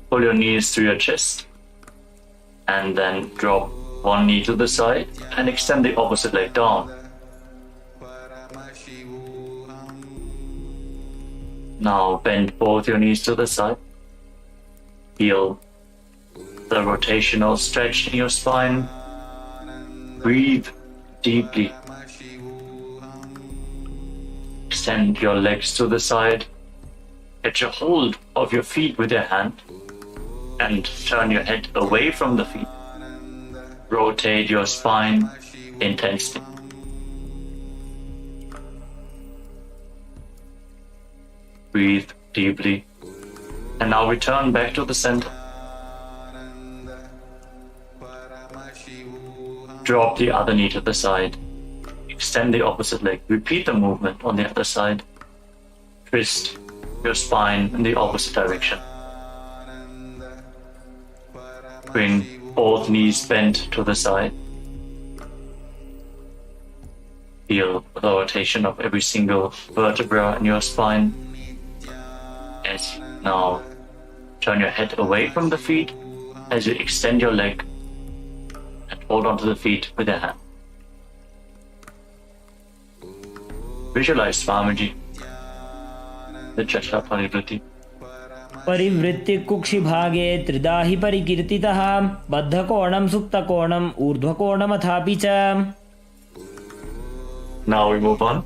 pull your knees to your chest and then drop one knee to the side and extend the opposite leg down. Now bend both your knees to the side. Feel the rotational stretch in your spine. Breathe deeply. Extend your legs to the side. Get your hold of your feet with your hand and turn your head away from the feet. Rotate your spine intensely. Breathe deeply. And now return back to the center. Drop the other knee to the side. Extend the opposite leg. Repeat the movement on the other side. Twist your spine in the opposite direction. Bring both knees bent to the side. Feel the rotation of every single vertebra in your spine. As you now turn your head away from the feet as you extend your leg and hold onto the feet with your hand. Visualize Swamiji, the Jatara Parivriti. परिवृत्ति कुक्षिभागे त्रिदाहि परिकीर्तितः बद्धकोणं सुप्तकोणं ऊर्ध्वकोणमथापि च. Now we move on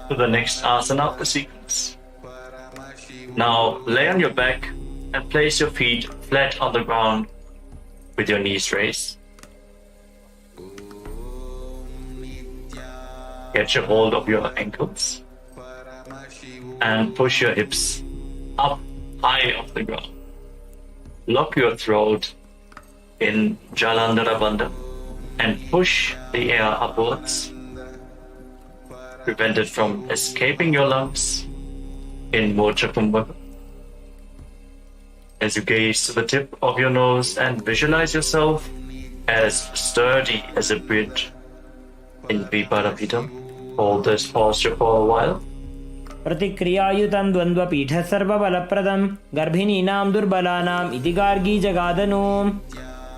to the next asana of the sequence. Now lay on your back and place your feet flat on the ground with your knees raised. Get your hold of your ankles and push your hips up high off the ground. Lock your throat in Jalandhara Bandha and push the air upwards. Prevent it from escaping your lungs in Mocha Kumbhaka. As you gaze to the tip of your nose and visualize yourself as sturdy as a bridge in Viparapita, hold this posture for a while. प्रतिक्रियायुतं द्वन्द्वपीठः सर्वबलप्रदं गर्भिणीनां दुर्बलानाम् इति Gargi जगादनु.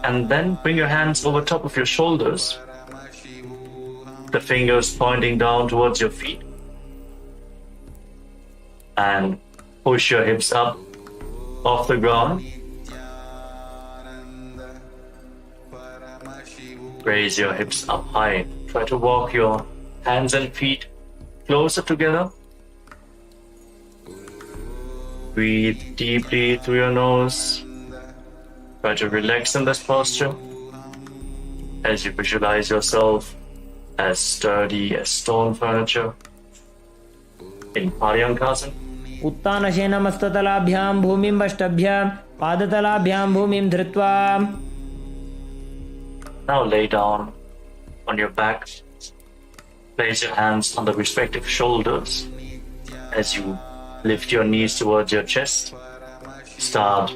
And then bring your hands over top of your shoulders, the fingers pointing down towards your feet, and push your hips up off the ground. Raise your hips up high. Try to walk your hands and feet closer together. Breathe deeply through your nose. Try to relax in this posture as you visualize yourself as sturdy as stone furniture in Paryankasana. उत्तानशेन मस्ततलाभ्यां भूमिं वष्टभ्यां पादतलाभ्यां भूमिं धृत्वा. Now lay down on your back. Place your hands on the respective shoulders as you lift your knees towards your chest. Start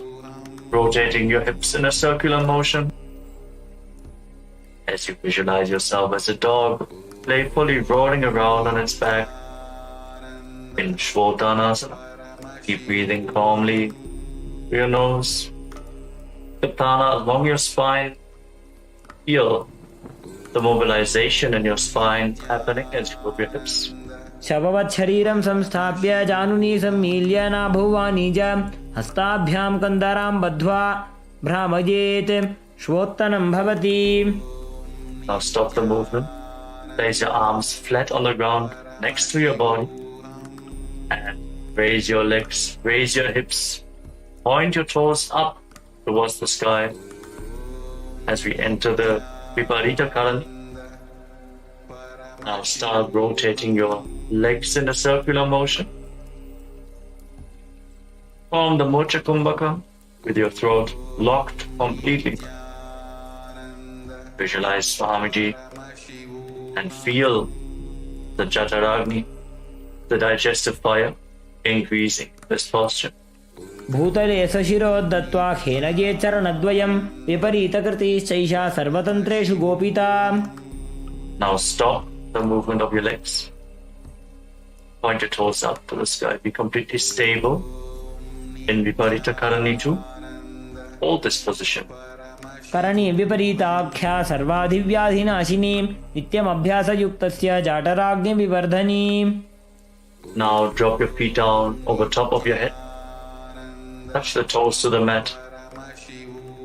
rotating your hips in a circular motion as you visualize yourself as a dog playfully rolling around on its back in Shvotanasana. Keep breathing calmly through your nose. Katana along your spine. Feel the mobilization in your spine happening as you move your hips. शववत् शरीरं संस्थाप्य जानुनी सम्मील्य नाभुवानी च हस्ताभ्यां कन्दरां बद्ध्वा भ्रामयेत् श्वोत्तनं भवति. Now stop the movement. Place your arms flat on the ground next to your body and raise your legs, raise your hips, point your toes up towards the sky as we enter the Viparita Karani. Now start rotating your legs in a circular motion. Form the Mocha Kumbhaka with your throat locked completely. Visualize Swamiji and feel the Jataragni, the digestive fire, increasing this posture. भूतले सशिरोद्धत्वा खेनगे चरणद्वयं विपरीतकृतिश्चैषा सर्वतन्त्रेषु गोपिता. Now stop the movement of your legs. Point your toes up to the sky. Be completely stable in Viparita Karani 2. Hold this position. Karni विपरीताख्या सर्वाधिव्याधिनाशिनी नित्यमभ्यासयुक्तस्य जाटराग्निविवर्धनी. Now drop your feet down over top of your head. Touch the toes to the mat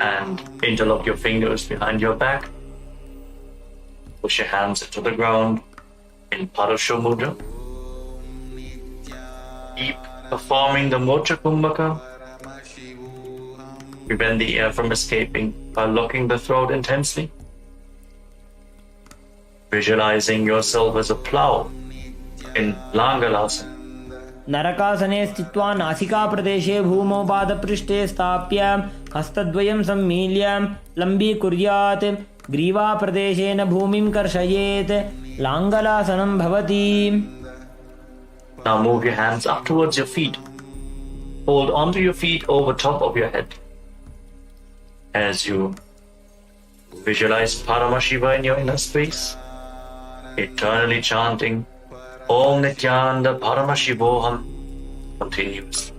and interlock your fingers behind your back. Push your hands into the ground in Parasho Mudra. Keep performing the Mocha Kumbhaka. Prevent the air from escaping by locking the throat intensely. Visualizing yourself as a plow in Langalasana. नरकासने स्थित्वा नासिकाप्रदेशे भूमौ पादपृष्ठे स्थाप्य हस्तद्वयं सम्मील्य लम्बीकुर्यात् ग्रीवाप्रदेशेन भूमिं कर्षयेत् लाङ्गलासनं भवति. Now move your hands up towards your feet. Hold onto your feet over top of your head. As you visualize Paramashiva in your inner space, eternally chanting Om Nityananda Paramashivoham continues.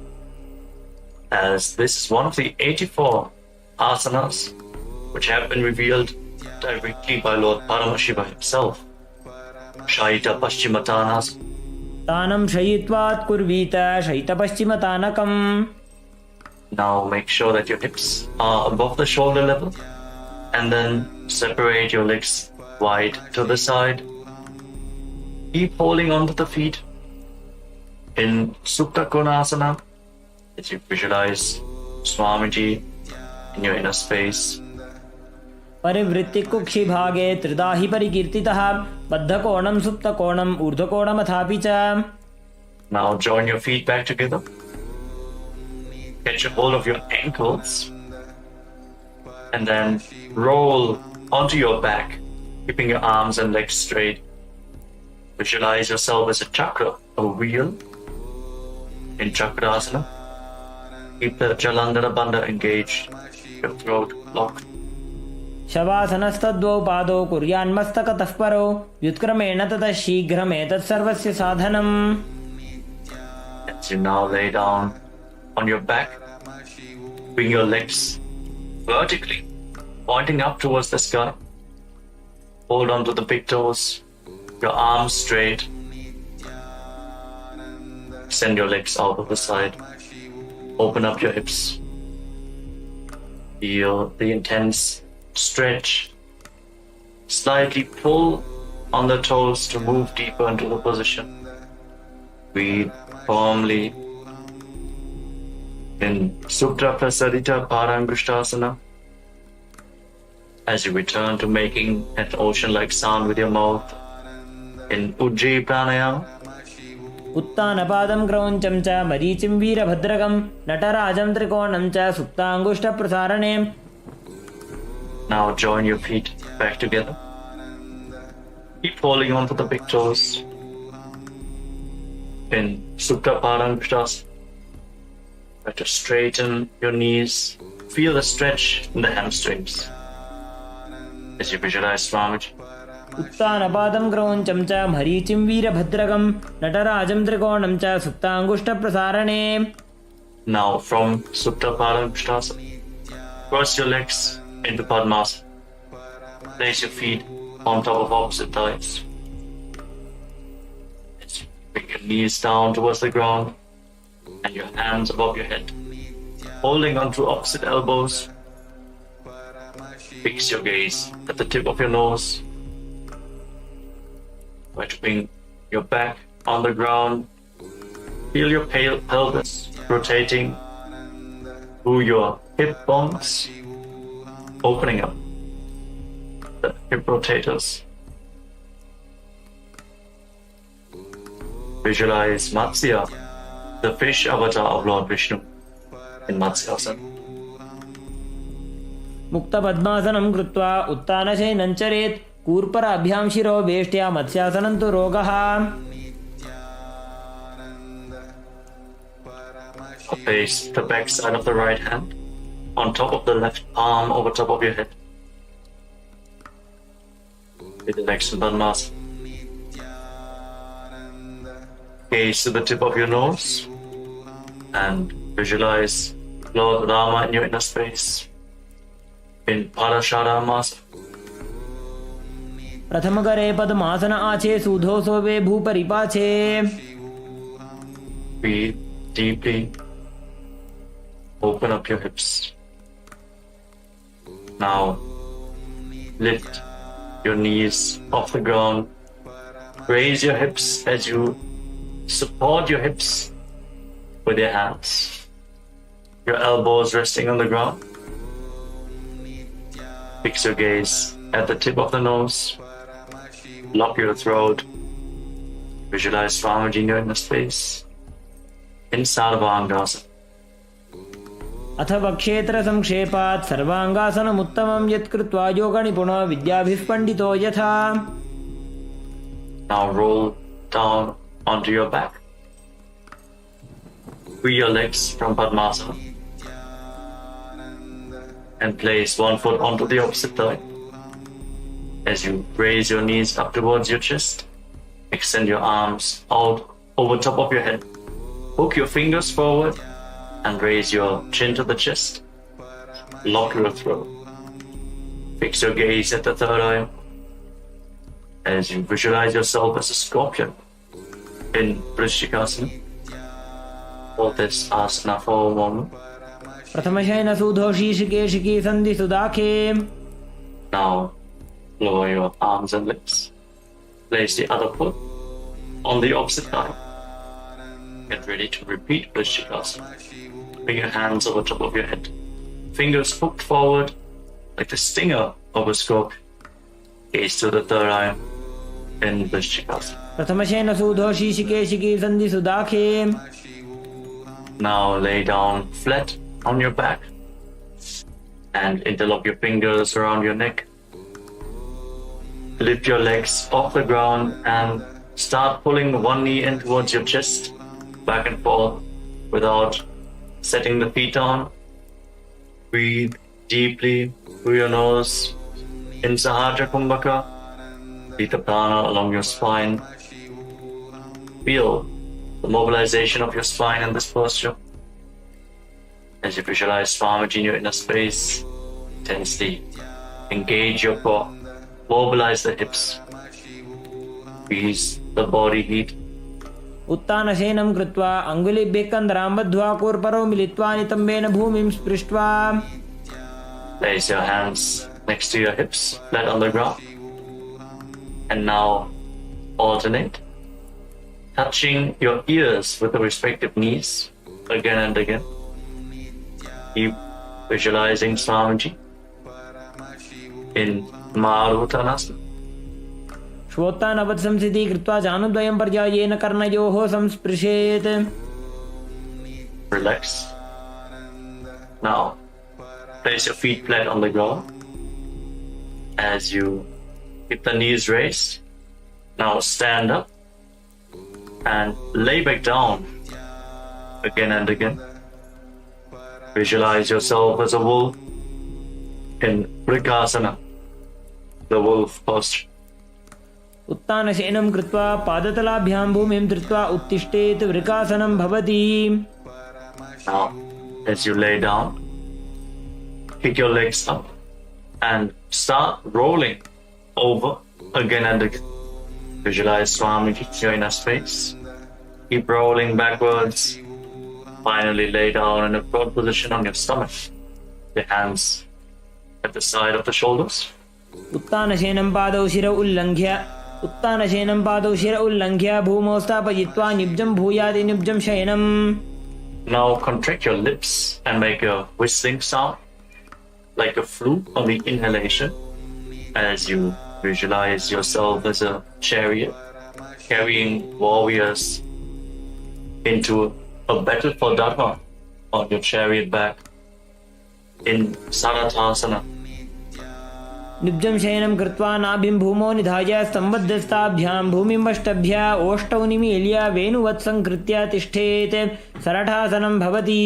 As this is one of the 84 asanas which have been revealed directly by Lord Paramashiva himself. Shaita Paschimatanas. तानं शयित्वात् कुर्वीत शयितपश्चिमतानकम्. Now make sure that your hips are above the shoulder level and then separate your legs wide to the side. Keep holding onto the feet in Supta Konasana as you visualize Swamiji in your inner space. परिवृत्ति कुक्षि भागे त्रिदाहि परिकीर्तितः बद्धकोणं सुप्तकोणं ऊर्ध्वकोणमथापि च. Now join your feet back together. Catch a hold of your ankles and then roll onto your back, keeping your arms and legs straight. Visualize yourself as a chakra, a wheel in Chakrasana. Keep the Jalandhara Bandha engaged, your throat locked. शवासनस्तद्वौ पादौ कुर्यान्मस्तकतः परो व्युत्क्रमेण ततः शीघ्रमेतत् सर्वस्य साधनम्. As you now lay down on your back, bring your legs vertically, pointing up towards the sky. Hold on to the big toes, your arms straight. Send your legs out of the side. Open up your hips. Feel the intense stretch. Slightly pull on the toes to move deeper into the position. Breathe firmly in Supta Prasadita Parangushtasana. As you return to making an ocean-like sound with your mouth in Ujjayi Pranayama. उत्तानपादं क्रौञ्चं च मरीचिं वीरभद्रकं नटराजं त्रिकोणं च सुप्ताङ्गुष्ठप्रसारणे. Now join your feet back together. Keep holding on to the big toes in Supta Parangushtasana. Try to straighten your knees. Feel the stretch in the hamstrings. As you visualize Swamiji. उत्तानपादं क्रौञ्चं च मरीचिं वीरभद्रकं नटराजं त्रिकोणं च सुप्ताङ्गुष्ठप्रसारणे. Now from Supta Parangushtasana, cross your legs into Padmasana. Place your feet on top of opposite thighs. Bring your knees down towards the ground and your hands above your head. Holding onto opposite elbows. Fix your gaze at the tip of your nose. Try to bring your back on the ground. Feel your pelvis rotating through your hip bones, opening up the hip rotators. Visualize Matsya, the fish avatar of Lord Vishnu in Matsyasana. मुक्तपद्मासनं कृत्वा उत्तानशयनं चरेत् कूर्पराभ्यां शिरो वेष्ट्या मत्स्यासनं तु रोगः. Place the back side of the right hand on top of the left palm over top of your head. With the legs in Padmasana. Gaze to the tip of your nose and visualize Lord Rama in your inner space in Parasharamasana. प्रथमकरे पद्मासन आचे सुधोसो वे भूपरिपाचे. Breathe deeply. Open up your hips. Now lift your knees off the ground. Raise your hips as you support your hips with your hands. Your elbows resting on the ground. Fix your gaze at the tip of the nose. Lock your throat. Visualize Swamiji in your inner space. In Sarvangasana. अथ वक्षेत्र संक्षेपात् सर्वांगासनमुत्तमं यत्कृत्वा योगनिपुणो विद्याभिः पण्डितो यथा. Now roll down onto your back. Free your legs from Padmasana. And place one foot onto the opposite thigh. As you raise your knees up towards your chest, extend your arms out over top of your head. Hook your fingers forward and raise your chin to the chest. Lock your throat. Fix your gaze at the third eye as you visualize yourself as a scorpion in Vrishchikasana. Hold this asana for a moment. प्रथमशयन सुधोषीशिकेशिकी सन्धि सुदाखे. Now lower your arms and legs. Place the other foot on the opposite thigh. Get ready to repeat Vrishchikasana. Bring your hands over top of your head. Fingers hooked forward like the stinger of a scorpion. Gaze to the third eye in Vrishchikasana. प्रथमशयन सुधोषीशिकेशिकी सन्धि सुदाखे. Now lay down flat on your back and interlock your fingers around your neck. Lift your legs off the ground and start pulling one knee in towards your chest, back and forth without setting the feet down. Breathe deeply through your nose in Sahasrara Kumbhaka. Breathe the prana along your spine. Feel the mobilization of your spine in this posture. As you visualize Swamiji in your inner space, intensely engage your core, mobilize the hips, release the body heat. उत्तानशयनं कृत्वा अङ्गुलिभ्यः कन्धरां बद्ध्वा कोर्परौ मिलित्वा नितम्बेन भूमिं स्पृष्ट्वा. Place your hands next to your hips, flat on the ground. And now alternate, touching your ears with the respective knees again and again. Keep visualizing Swamiji in Maruttanasana. श्वोत्तानवत्संसिद्धि कृत्वा जानुद्वयं पर्यायेन कर्णयोः संस्पृशेत्. Relax. Now, place your feet flat on the ground. As you keep the knees raised, now stand up and lay back down again and again. Visualize yourself as a wolf in Vrikasana, the wolf posture. उत्तानशयनं कृत्वा पादतलाभ्यां भूमिं धृत्वा उत्तिष्ठेत् वृकासनं भवति. Now, as you lay down, kick your legs up and start rolling over again and again. Visualize Swamiji in your inner space. Keep rolling backwards. Finally lay down in a prone position on your stomach. Your hands at the side of the shoulders. उत्तानशयनं पादौ शिरौ उल्लङ्घ्य भूमौ स्थापयित्वा निब्जं भूयादि निब्जं शयनम्. Now contract your lips and make a whistling sound like a flute on the inhalation as you visualize yourself as a chariot carrying warriors into a battle for Dharma on your chariot back in Sarathasana. निब्जं शयनं कृत्वा नाभिं भूमौ निधाय स्तम्भध्यस्ताभ्यां भूमिमष्टभ्य ओष्ठौ निमील्य वेणुवत् संकृत्य तिष्ठेत् सरठासनं भवति.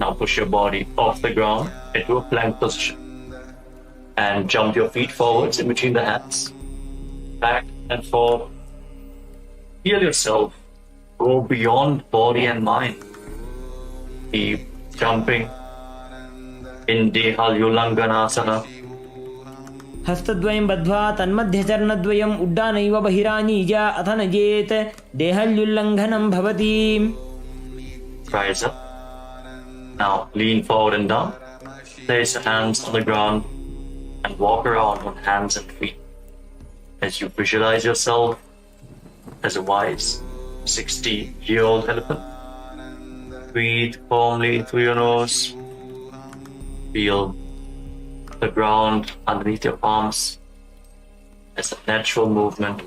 Now push your body off the ground into a plank position and jump your feet forwards in between the hands, back and forth. Feel yourself go beyond body and mind. Keep jumping in Dehalyulanganasana. हस्तद्वयं बद्ध्वा तन्मध्यचरणद्वयम् उड्डानैव बहिरानीय अथ नयेत् देहल्युल्लङ्घनं भवति. Rise up. Now lean forward and down. Place your hands on the ground and walk around on hands and feet as you visualize yourself as a wise 60-year-old elephant. Breathe firmly through your nose. Feel the ground underneath your palms as a natural movement.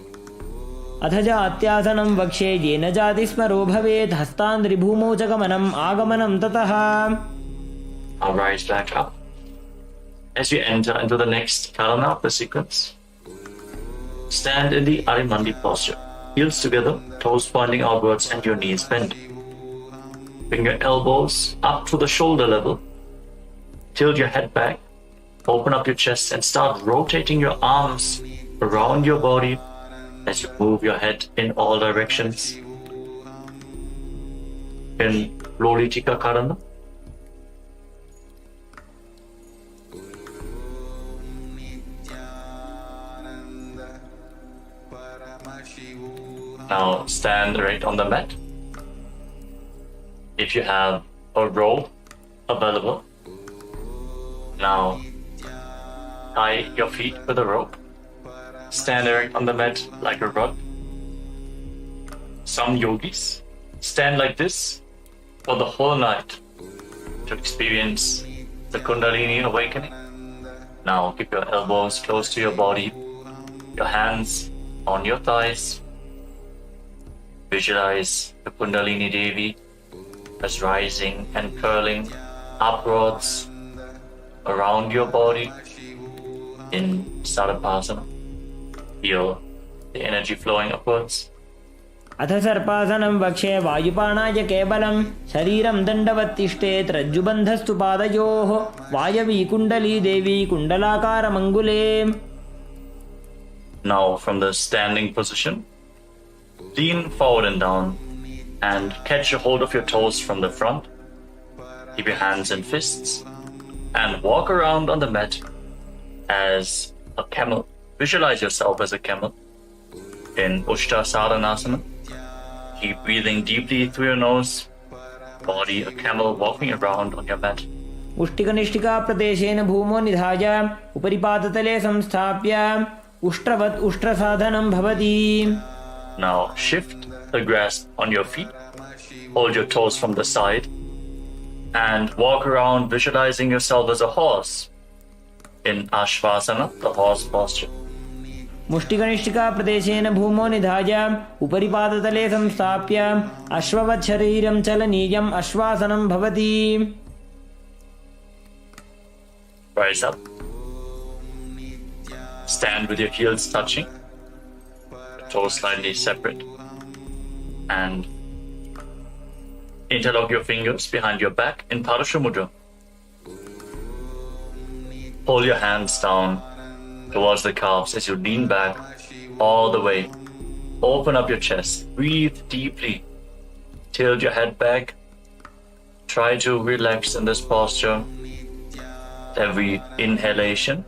अथ जात्यासनं वक्षे येन जाति स्मरो भवेत् हस्तान्द्रिभूमौ च गमनम् आगमनं ततः. Now rise back up. As you enter into the next kalana of the sequence, stand in the Arimandi posture. Heels together, toes pointing outwards and your knees bent. Bring your elbows up to the shoulder level. Tilt your head back. Open up your chest and start rotating your arms around your body as you move your head in all directions. In Lolitika Karana. Now stand right on the mat. If you have a rope available, now tie your feet with a rope. Stand erect on the mat like a rug. Some yogis stand like this for the whole night to experience the Kundalini awakening. Now keep your elbows close to your body, your hands on your thighs. Visualize the Kundalini Devi as rising and curling upwards around your body in Sarvasana. Feel the energy flowing upwards. अथ सर्पासनं वक्षे वायुपाणाय केवलं शरीरं दण्डवत्तिष्ठेत् रज्जुबन्धस्तु पादयोः वायवी कुण्डली देवी कुण्डलाकारमङ्गुले. Now from the standing position, lean forward and down and catch a hold of your toes from the front. Keep your hands in fists and walk around on the mat as a camel. Visualize yourself as a camel in Ushtrasadhanasana. Keep breathing deeply through your nose. Body a camel walking around on your mat. उष्टिकनिष्ठिका प्रदेशेन भूमो निधाय उपरिपादतले संस्थाप्य उष्ट्रवत् उष्ट्रसाधनं भवति. Now shift the grasp on your feet. Hold your toes from the side and walk around visualizing yourself as a horse in Ashvasana, the horse posture. मुष्टिकनिष्ठिका प्रदेशेन भूमो निधाय उपरिपादतले संस्थाप्य अश्ववत् शरीरं चलनीयम् अश्वासनं भवति. Rise up. Stand with your heels touching, toes slightly separate, and interlock your fingers behind your back in Parashamudra. Pull your hands down towards the calves as you lean back all the way. Open up your chest. Breathe deeply. Tilt your head back. Try to relax in this posture. Every inhalation,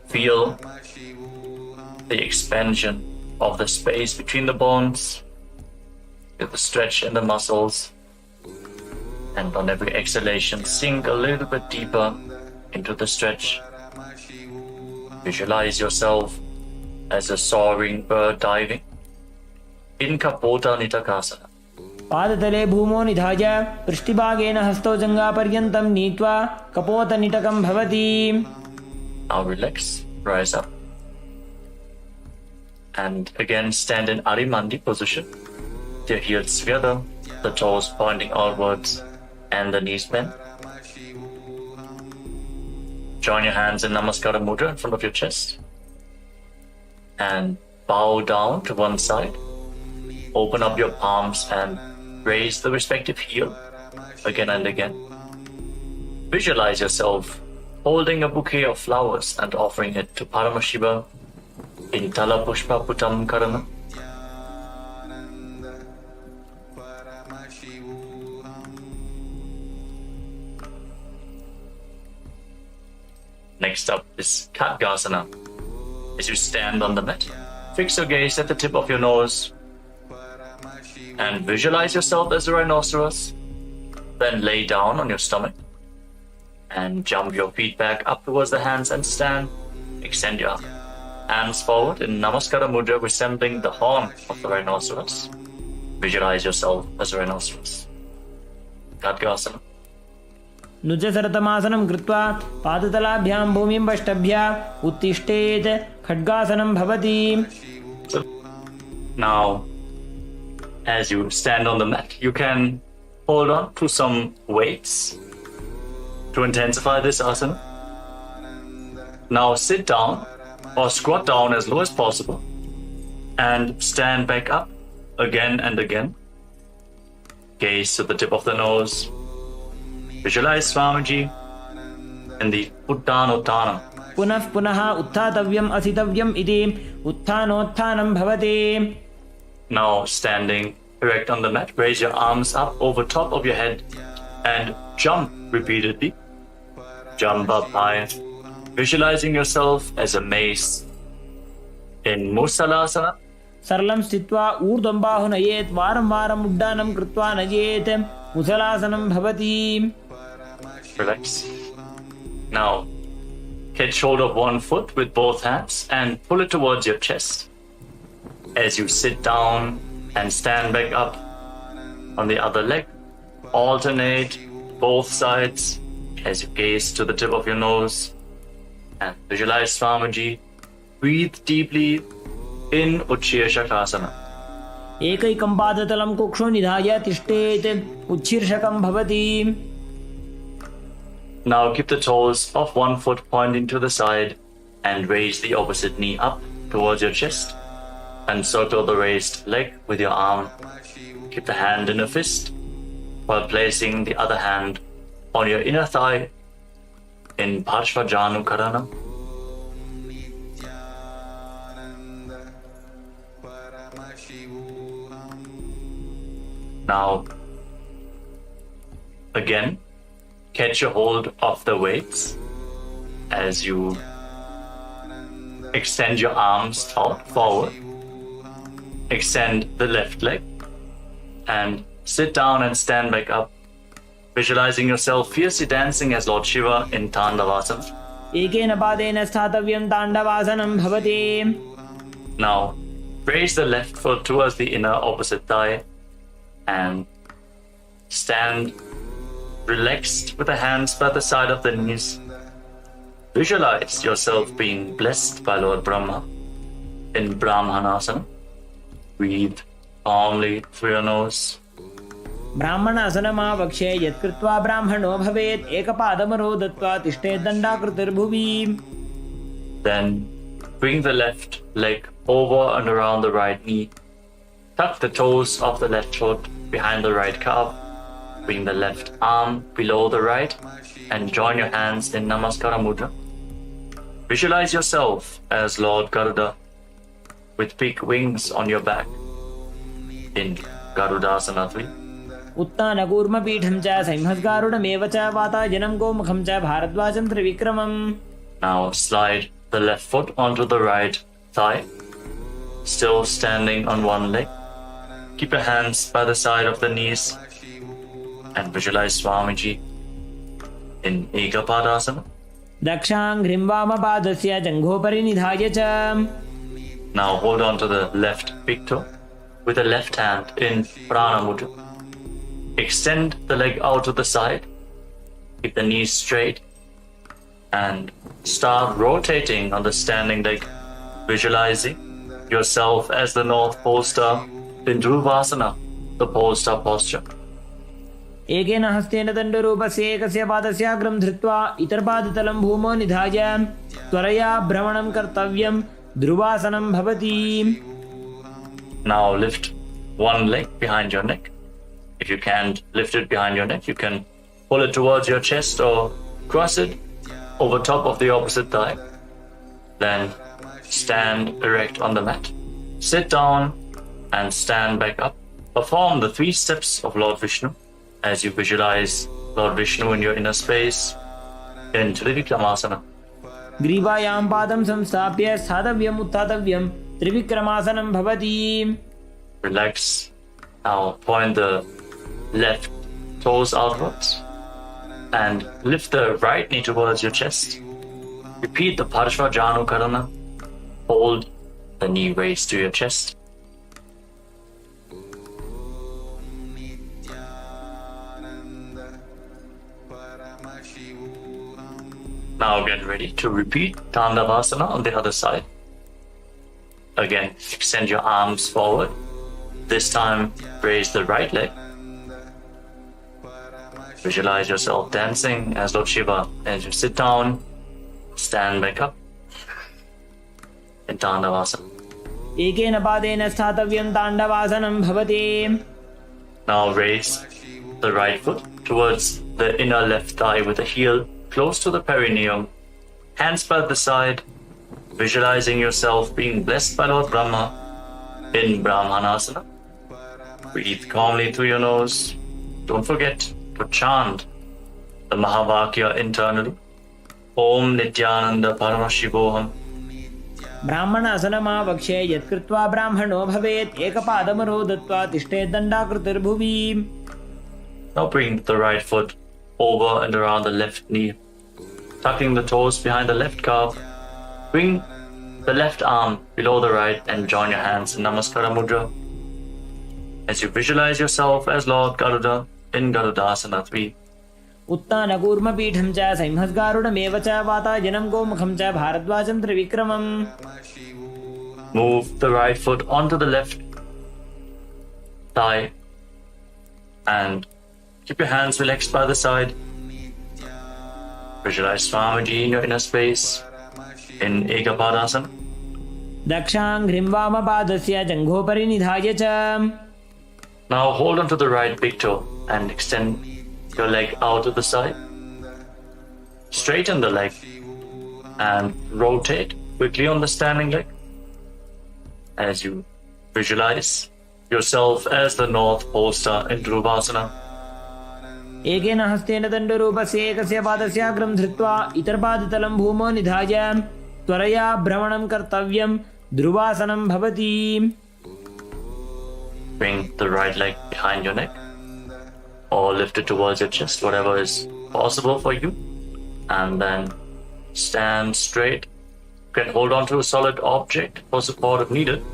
feel the expansion of the space between the bones, with the stretch in the muscles, and on every exhalation, sink a little bit deeper into the stretch. Visualize yourself as a soaring bird diving in Kapota Nitakasana. पादतले भूमो निधाय पृष्ठभागेन हस्तौ जङ्घापर्यन्तं नीत्वा कपोतनिटकं भवति. Now relax, rise up. And again stand in Arimandi position. Your heels together, the toes pointing outwards and the knees bent. Join your hands in Namaskara Mudra in front of your chest. And bow down to one side. Open up your palms and raise the respective heel again and again. Visualize yourself holding a bouquet of flowers and offering it to Paramashiva in Tala Pushpa Putam Karana. Next up is Khadgasana. As you stand on the mat, fix your gaze at the tip of your nose and visualize yourself as a rhinoceros. Then lay down on your stomach and jump your feet back up towards the hands and stand. Extend your hands forward in Namaskara Mudra, resembling the horn of the rhinoceros. Visualize yourself as a rhinoceros. Khadgasana. नुजसरतमासनं कृत्वा पादतलाभ्यां भूमिं वष्टभ्य उत्तिष्ठेत् खड्गासनं भवति. Now, as you stand on the mat, you can hold on to some weights to intensify this asana. Now sit down or squat down as low as possible and stand back up again and again. Gaze to the tip of the nose. Visualize Swamiji in the Uttanottanam. पुनः पुनः उत्थातव्यम् असितव्यम् इति उत्थानोत्थानं भवति. Now standing erect on the mat, raise your arms up over top of your head and jump repeatedly. Jump up high, visualizing yourself as a mace in Musalasana. सरलं स्थित्वा ऊर्ध्वं बाहु नयेत् वारं वारम् उड्डानं कृत्वा नयेत् मुसलासनं भवति. Relax. Now, catch hold of one foot with both hands and pull it towards your chest. As you sit down and stand back up on the other leg, alternate both sides as you gaze to the tip of your nose and visualize Swamiji. Breathe deeply in Uchchaya Shakasana. एकैकं पादतलं कुक्षो निधाय तिष्ठेत् उच्छीर्षकं भवति. Now keep the toes of one foot pointing to the side and raise the opposite knee up towards your chest and circle the raised leg with your arm. Keep the hand in a fist while placing the other hand on your inner thigh in Parshvajanu Karana. Now, again, catch a hold of the weights as you extend your arms out forward. Extend the left leg and sit down and stand back up, visualizing yourself fiercely dancing as Lord Shiva in Tandavasana. एकेन पादेन स्थातव्यं ताण्डवासनं भवति. Now, raise the left foot towards the inner opposite thigh and stand relaxed with the hands by the side of the knees. Visualize yourself being blessed by Lord Brahma in Brahmanasana. Breathe calmly through your nose. ब्राह्मणासनमावक्ष्ये यत्कृत्वा ब्राह्मणो भवेत् एकपादमरो दत्त्वा तिष्ठेत् दण्डाकृतिर्भुवि. Then bring the left leg over and around the right knee. Tuck the toes of the left foot behind the right calf. Bring the left arm below the right and join your hands in Namaskara Mudra. Visualize yourself as Lord Garuda with big wings on your back in Garudasana 3. उत्तानकूर्मपीठं च संहस्गारुडमेव च वातायनं गोमुखं च भारद्वाजं त्रिविक्रमम्. Now slide the left foot onto the right thigh, still standing on one leg. Keep your hands by the side of the knees and visualize Swamiji in Ekapadasana. दक्षाङ्घ्रिं वामपादस्य जङ्घोपरि निधाय च. Now hold on to the left big toe with the left hand in Prana Mudra. Extend the leg out to the side. Keep the knees straight and start rotating on the standing leg, visualizing yourself as the North Pole Star in Dhruvasana, the Pole Star posture. एकेन हस्तेन दण्डरूपस्य एकस्य पादस्याग्रं धृत्वा इतरपादतलं भूमौ निधाय त्वरया भ्रमणं कर्तव्यं ध्रुवासनं भवति. Now lift one leg behind your neck. If you can't lift it behind your neck, you can pull it towards your chest or cross it over top of the opposite thigh. Then stand erect on the mat. Sit down and stand back up. Perform the 3 steps of Lord Vishnu as you visualize Lord Vishnu in your inner space in Trivikramasana. ग्रीवायां पादं संस्थाप्य स्थातव्यम् उत्थातव्यं त्रिविक्रमासनं भवति. Relax. Now point the left toes outwards and lift the right knee towards your chest. Repeat the Parshvajanu Karana. Hold the knee raised to your chest. Now get ready to repeat Tandavasana on the other side. Again, extend your arms forward. This time, raise the right leg. Visualize yourself dancing as Lord Shiva. As you sit down, stand back up in Tandavasana. एकेन पादेन स्थातव्यं ताण्डवासनं भवति. Now raise the right foot towards the inner left thigh with the heel close to the perineum. Hands by the side, visualizing yourself being blessed by Lord Brahma in Brahmanasana. Breathe calmly through your nose. Don't forget to chant the Mahavakya internally. Om Nithyananda Paramashivoham. ब्राह्मणासनमावक्ष्ये यत्कृत्वा ब्राह्मणो भवेत् एकपादमरो दत्त्वा तिष्ठेत् दण्डाकृतिर्भुवि. Now bring the right foot over and around the left knee, tucking the toes behind the left calf. Bring the left arm below the right and join your hands in Namaskara Mudra as you visualize yourself as Lord Garuda in Garudasana 3. उत्तानकूर्मपीठं च संहस्गारुडमेव च वातायनं गोमुखं च भारद्वाजं त्रिविक्रमम्. Move the right foot onto the left thigh, and keep your hands relaxed by the side. Visualize Swamiji in your inner space in Ekapadasana. दक्षाङ्घ्रिं वामपादस्य जङ्घोपरि निधाय च Now hold on to the right big toe and extend your leg out to the side. Straighten the leg and rotate quickly on the standing leg as you visualize yourself as the North Pole Star in Dhruvasana. एकेन हस्तेन दण्डरूपस्य एकस्य पादस्याग्रं धृत्वा इतरपादतलं भूमौ निधाय त्वरया भ्रमणं कर्तव्यं ध्रुवासनं भवति. Bring the right leg behind your neck or lift it towards your chest, whatever is possible for you, and then stand straight. You can hold on to a solid object for support if needed.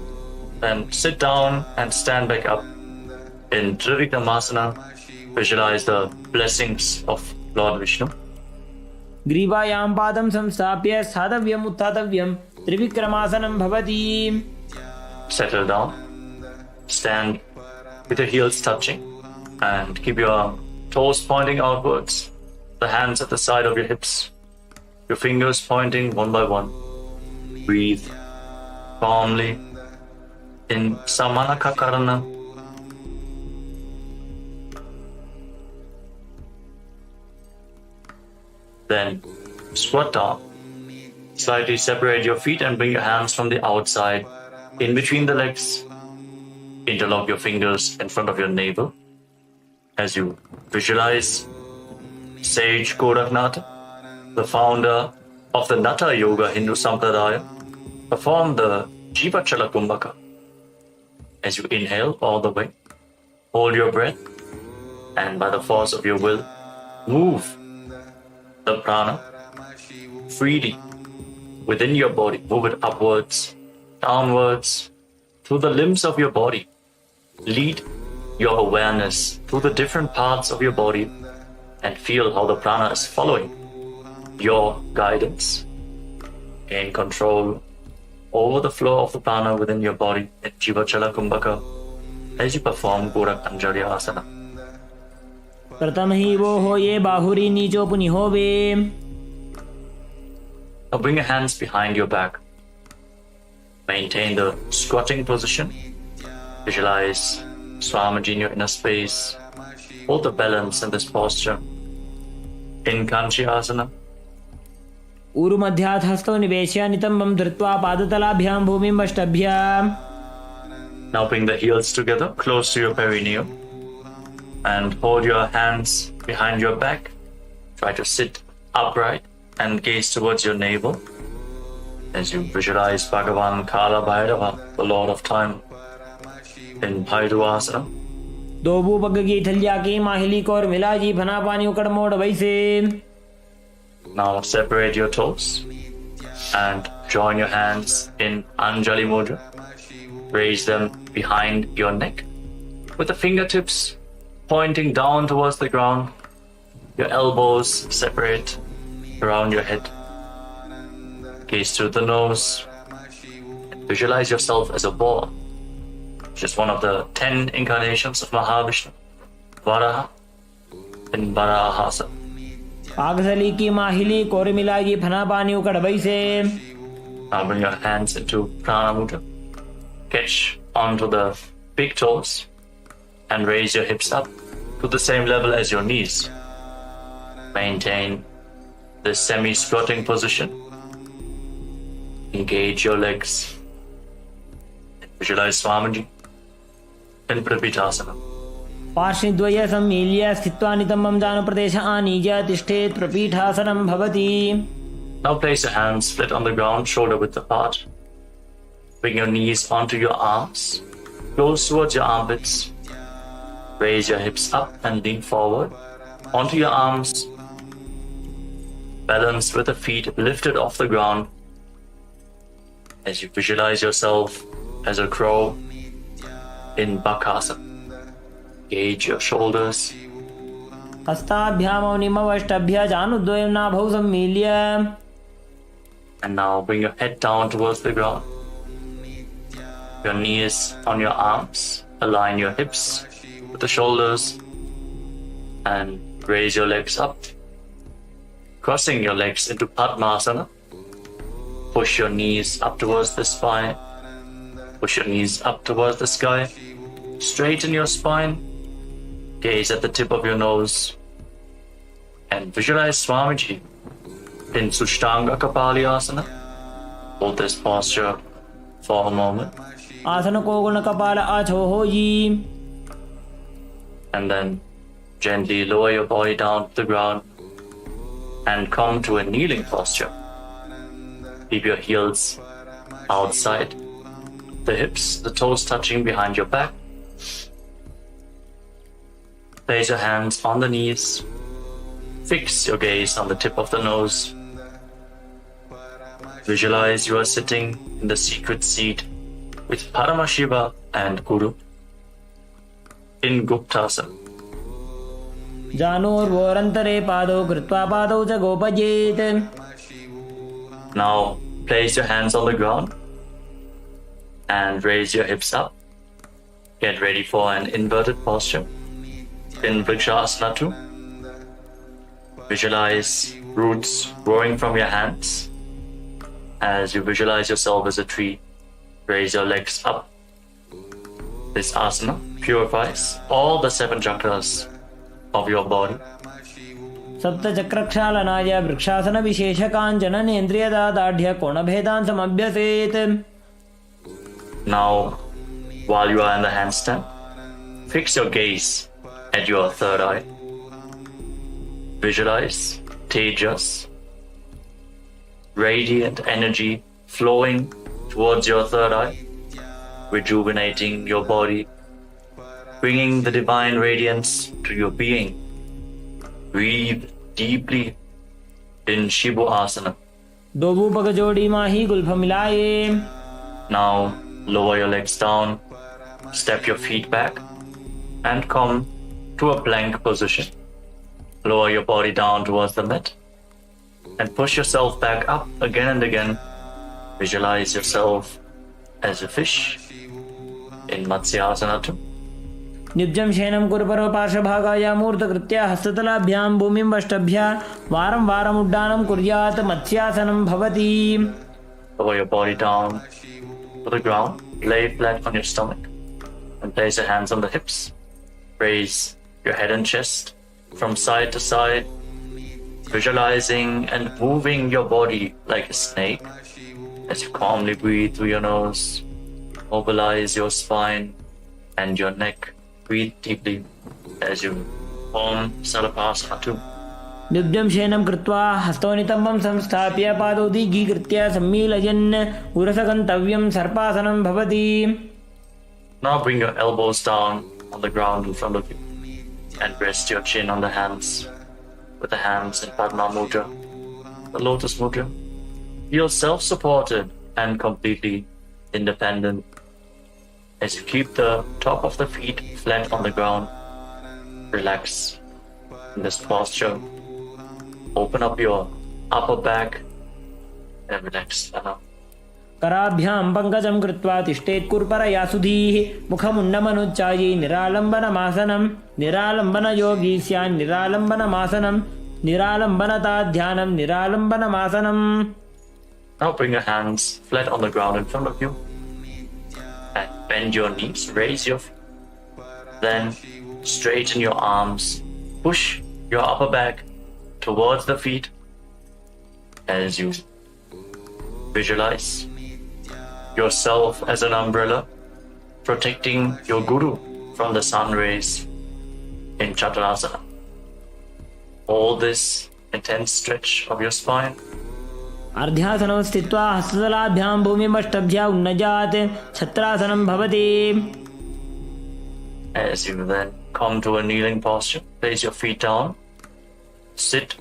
Then sit down and stand back up. In Trivikramasana, visualize the blessings of Lord Vishnu. ग्रीवायां पादं संस्थाप्य स्थातव्यम् उत्थातव्यं त्रिविक्रमासनं भवति. Settle down. Stand with your heels touching and keep your toes pointing outwards, the hands at the side of your hips, your fingers pointing one by one. Breathe calmly in Samanakakarana. Then squat down. Slightly separate your feet and bring your hands from the outside in between the legs. Interlock your fingers in front of your navel as you visualize Sage Goraknath, the founder of the Natha Yoga Hindu Sampradaya, perform the Jiva Chala Kumbhaka. As you inhale all the way, hold your breath, and by the force of your will, move the prana freely within your body. Move it upwards, downwards, through the limbs of your body. Lead your awareness through the different parts of your body and feel how the prana is following your guidance. Gain control over the flow of the prana within your body in Jiva Chala Kumbhaka as you perform Gorak Anjali Asana. प्रथम ही वो हो ये बाहुरी नीचो पुनि होवे. Now bring your hands behind your back. Maintain the squatting position. Visualize Swamiji in your inner space. Hold the balance in this posture. In Kanchi Asana. ऊरुमध्यात् हस्तौ निवेश्य नितम्बं धृत्वा पादतलाभ्यां भूमिं वष्टभ्य. Now bring the heels together close to your perineum and hold your hands behind your back. Try to sit upright and gaze towards your navel as you visualize Bhagavan Kala Bhairava, the Lord of Time, in Bhairuvasana. दोबू पग की थलिया की माहिली core मिला जी फना पानी उकड़ मोड़ वैसे. Now separate your toes and join your hands in Anjali Mudra. Raise them behind your neck with the fingertips pointing down towards the ground. Your elbows separate around your head. Gaze through the nose. Visualize yourself as a ball, which is one of the 10 incarnations of Mahavishnu, Varaha, in Varahasa. पागथली की माहिली core मिला जी फना पानी उकड़ वैसे. Now bring your hands into Prana Mudra. Catch onto the big toes and raise your hips up to the same level as your knees. Maintain this semi-squatting position. Engage your legs. Visualize Swamiji in Prapitasana. पार्श्वद्वय सम्मील्य स्थित्वा नितम्बं जानप्रदेश आनीय तिष्ठेत् प्रपीठासनं भवति. Now place your hands split on the ground, shoulder width apart. Bring your knees onto your arms, close towards your armpits. Raise your hips up and lean forward onto your arms. Balance with the feet lifted off the ground as you visualize yourself as a crow in Bakasana. Gauge your shoulders. हस्ताभ्यामौ निमवष्टभ्य जानुद्वयं नाभौ सम्मील्य. And now bring your head down towards the ground. Your knees on your arms align your hips with the shoulders and raise your legs up, crossing your legs into Padmasana. Push your knees up towards the spine, push your knees up towards the sky, straighten your spine, gaze at the tip of your nose, and visualize Swamiji in Sushtanga Kapalayasana. Hold this posture for a moment. आसन को गुण कपाल आछो हो जी. And then gently lower your body down to the ground and come to a kneeling posture. Keep your heels outside the hips, the toes touching behind your back. Place your hands on the knees. Fix your gaze on the tip of the nose. Visualize you are sitting in the secret seat with Paramashiva and Guru in Guptasana. जानोर्वोरन्तरे पादौ कृत्वा पादौ च गोपयेत्. Now place your hands on the ground and raise your hips up. Get ready for an inverted posture in Vrikshasana 2. Visualize roots growing from your hands. As you visualize yourself as a tree, raise your legs up. This asana purifies all the 7 chakras of your body. सप्तचक्रक्षालनाय vrikshasana विशेषकाञ्चन नेन्द्रियदादाढ्य कोणभेदान् समभ्यसेत्. Now, while you are in the handstand, fix your gaze at your third eye. Visualize Tejas, radiant energy flowing towards your third eye, rejuvenating your body, bringing the divine radiance to your being. Breathe deeply in Shiva Asana. दोबू पग जोड़ी माही Gulf मिलाए. Now lower your legs down, step your feet back, and come to a plank position. Lower your body down towards the mat and push yourself back up again and again. Visualize yourself as a fish in Matsyasana 2. नित्यं शयनं कुरु पार्श्वभागाय मूर्तकृत्य हस्ततलाभ्यां भूमिं वष्टभ्या वारं वारम् उड्डानं कुर्यात् मत्स्यासनं भवति. Lower your body down to the ground, lay flat on your stomach, and place your hands on the hips. Raise your head and chest from side to side, visualizing and moving your body like a snake as you calmly breathe through your nose. Mobilize your spine and your neck. Breathe deeply as you form Sarapasana 2. नित्यं शयनं कृत्वा हस्तौ नितम्बं संस्थाप्य पादौ दीर्घीकृत्य सम्मीलयन् उरसगन्तव्यं सर्पासनं भवति. Now bring your elbows down on the ground in front of you and rest your chin on the hands with the hands in Padma Mudra, the Lotus Mudra. Feel self-supported and completely independent as you keep the top of the feet flat on the ground. Relax in this posture. Open up your upper back and relax. कराभ्यां पङ्कजं कृत्वा तिष्ठेत् कुर्परया सुधीः मुखमुण्डमनुच्चायि निरालम्बनमासनं निरालम्बनयोगी स्यान् निरालम्बनमासनं निरालम्बनताध्यानं निरालम्बनमासनं. Now bring your hands flat on the ground in front of you and bend your knees, raise your feet. Then straighten your arms, push your upper back towards the feet as you visualize yourself as an umbrella protecting your guru from the sun rays in Chaturasana. All this intense stretch of your spine. अर्ध्यासनं स्थित्वा हस्ततलाभ्यां भूमिमष्टभ्या उन्नजात् छत्रासनं भवति. As you then come to a kneeling posture, place your feet down, sit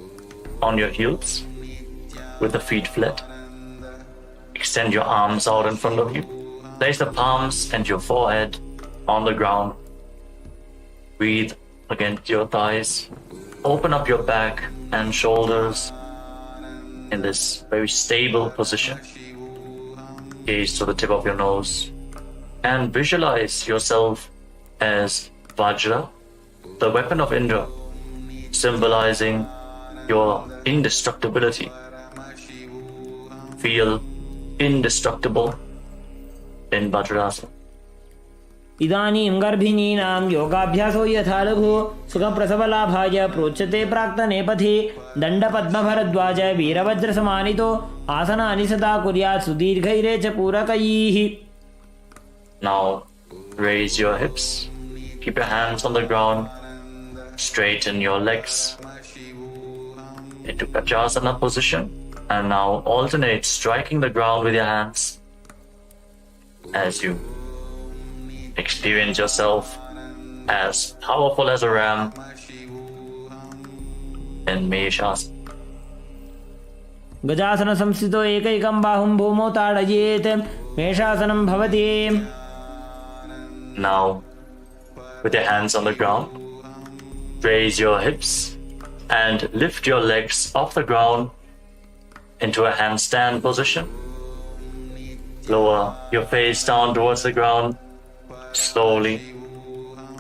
on your heels with the feet flat. Extend your arms out in front of you. Place the palms and your forehead on the ground. Breathe against your thighs. Open up your back and shoulders in this very stable position. Gaze to the tip of your nose and visualize yourself as Vajra, the weapon of Indra, symbolizing your indestructibility. Feel indestructible in Vajrasana. इदानीं गर्भिणीनां योगाभ्यासो यथा लघु सुखप्रसवलाभाय प्रोच्यते प्राक्तनेपथि दण्डपद्मभरद्वाज वीरवज्रसमानितो आसनानि सदा कुर्यात् सुदीर्घैरे च पूरकैः. Now raise your hips, keep your hands on the ground, straighten your legs into Kajasana position, and now alternate striking the ground with your hands as you experience yourself as powerful as a ram in Meshasana. गजासन संस्थितो एकैकं बाहुं भूमौ ताडयेत् मेषासनं भवति. Now, with your hands on the ground, raise your hips and lift your legs off the ground into a handstand position. Lower your face down towards the ground slowly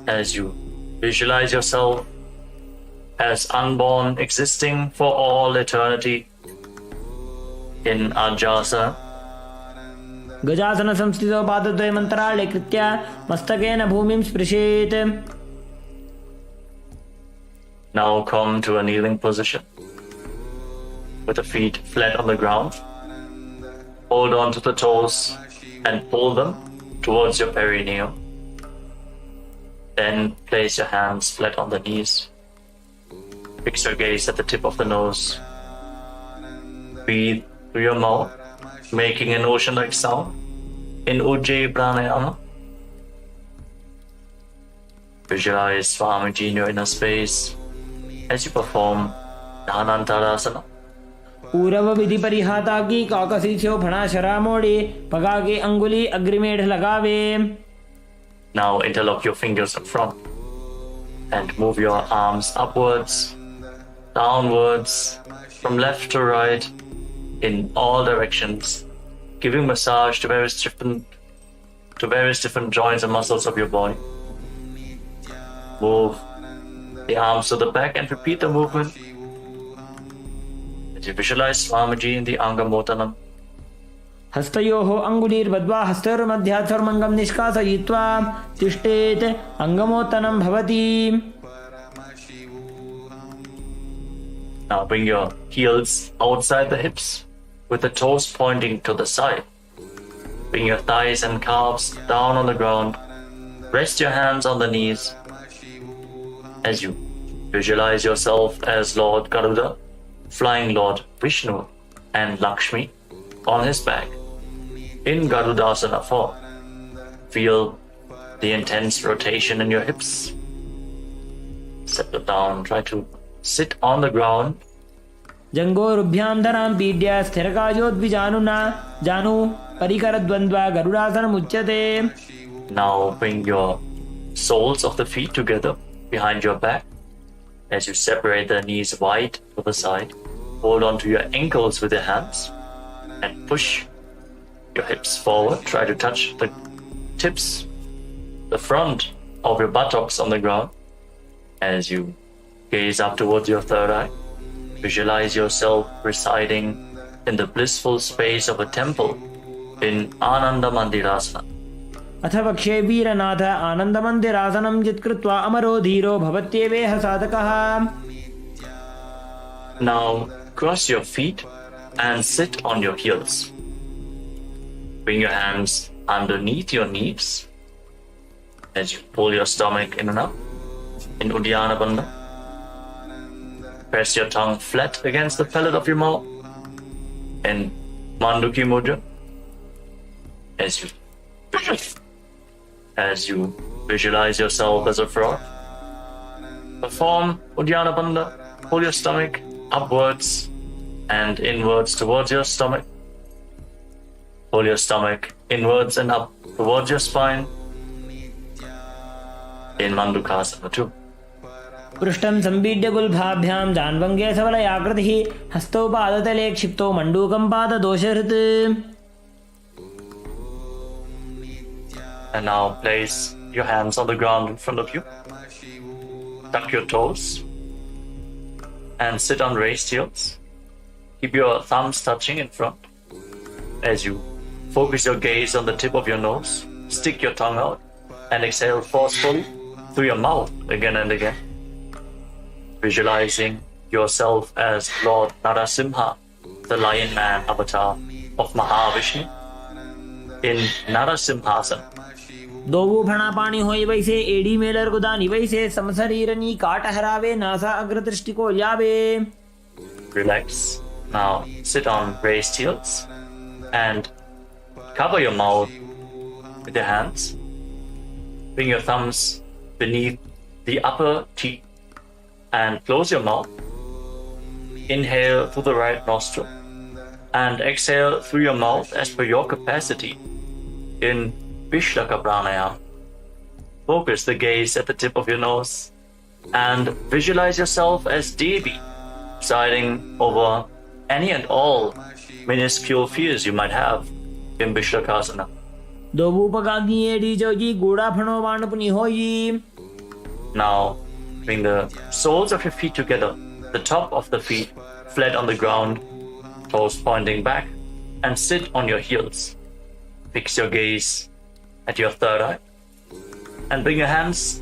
as you visualize yourself as unborn, existing for all eternity in Ajasana. गजासन संस्थितो पादद्वयम् अन्तराळे कृत्य मस्तकेन भूमिं स्पृशेत्. Now come to a kneeling position with the feet flat on the ground. Hold on to the toes and pull them towards your perineum. Then place your hands flat on the knees. Fix your gaze at the tip of the nose. Breathe through your mouth, making an ocean-like sound in Ujjayi Pranayama. Visualize Swamiji in your inner space as you perform Dhanantarasana. पूरव विधि परिहाता की काकसी छो फणा शरा मोड़े पगा के अंगुली अग्रिमेढ़ लगावे. Now interlock your fingers in front and move your arms upwards, downwards, from left to right, in all directions, giving massage to various different joints and muscles of your body. Move the arms to the back and repeat the movement as you visualize Swamiji in the Angamotanam. हस्तयोः अंगुलीर्बद्ध्वा हस्तयोर्मध्यात् सर्वमङ्गं निष्कासयित्वा तिष्ठेत् अंगमोत्तनं भवति. Now bring your heels outside the hips with the toes pointing to the side. Bring your thighs and calves down on the ground. Rest your hands on the knees as you visualize yourself as Lord Garuda, flying Lord Vishnu and Lakshmi on his back in Garudasana form. Feel the intense rotation in your hips. Settle down, try to sit on the ground. जंगोरुभ्यां धरां पीड्य स्थिरकायोद्विजानुना जानु परिकरद्वन्द्वा गरुडासनमुच्यते. Now bring your soles of the feet together behind your back as you separate the knees wide to the side. Hold on to your ankles with your hands and push your hips forward. Try to touch the tips, the front of your buttocks on the ground as you gaze up towards your third eye. Visualize yourself residing in the blissful space of a temple in Ananda Mandirasana. अथ वक्षे वीरनाथ आनन्दमन्दिरासनं यत्कृत्वा अमरो धीरो भवत्येवेह साधकः. Now cross your feet and sit on your heels. Bring your hands underneath your knees as you pull your stomach in and up in Uddiyana Bandha. Press your tongue flat against the palate of your mouth in Manduki Mudra as you visualize yourself as a frog. Perform Uddiyana Bandha. Pull your stomach upwards and inwards towards your stomach. Pull your stomach inwards and up towards your spine in Mandukasana 2. पृष्ठं संपीड्य गुल्भाभ्यां जान्वङ्गे सबलयाकृतिः हस्तौ पादतले क्षिप्तो मण्डूकं पाददोषहृत्. And now place your hands on the ground in front of you. Tuck your toes and sit on raised heels. Keep your thumbs touching in front. As you focus your gaze on the tip of your nose, stick your tongue out and exhale forcefully through your mouth again and again. Visualizing yourself as Lord Narasimha, the Lion Man avatar of Mahavishnu, in Narasimhasana. दोबू फणा पानी होई वैसे AD Mailer गुदानी वैसे समशरीरनी काट हरावे NASA अग्रदृष्टि को ल्यावे. Relax. Now sit on raised heels and cover your mouth with your hands. Bring your thumbs beneath the upper teeth and close your mouth. Inhale through the right nostril and exhale through your mouth as per your capacity in Vishlaka Pranayama. Focus the gaze at the tip of your nose and visualize yourself as Devi, presiding over any and all minuscule fears you might have in Vishlakasana. दोबू पगागी एडी जोगी गोड़ा फणो वाण पुनी होई. Now bring the soles of your feet together, the top of the feet flat on the ground, toes pointing back, and sit on your heels. Fix your gaze at your third eye and bring your hands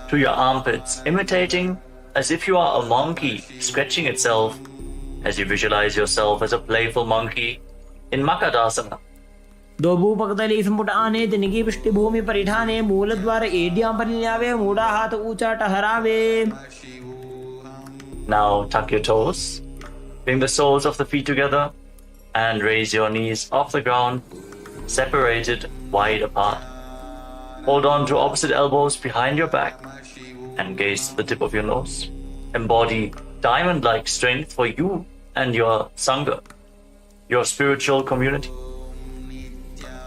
to your armpits, imitating as if you are a monkey scratching itself as you visualize yourself as a playful monkey in Makadasana. दोबू पकतली संपुट आने तिनकी पृष्ठभूमि परिठाने मूल द्वार एडियां पर ल्यावे मूड़ा हाथ ऊंचा टहरावे. Now tuck your toes, bring the soles of the feet together and raise your knees off the ground, separated wide apart. Hold on to opposite elbows behind your back and gaze to the tip of your nose. Embody diamond-like strength for you and your Sangha, your spiritual community,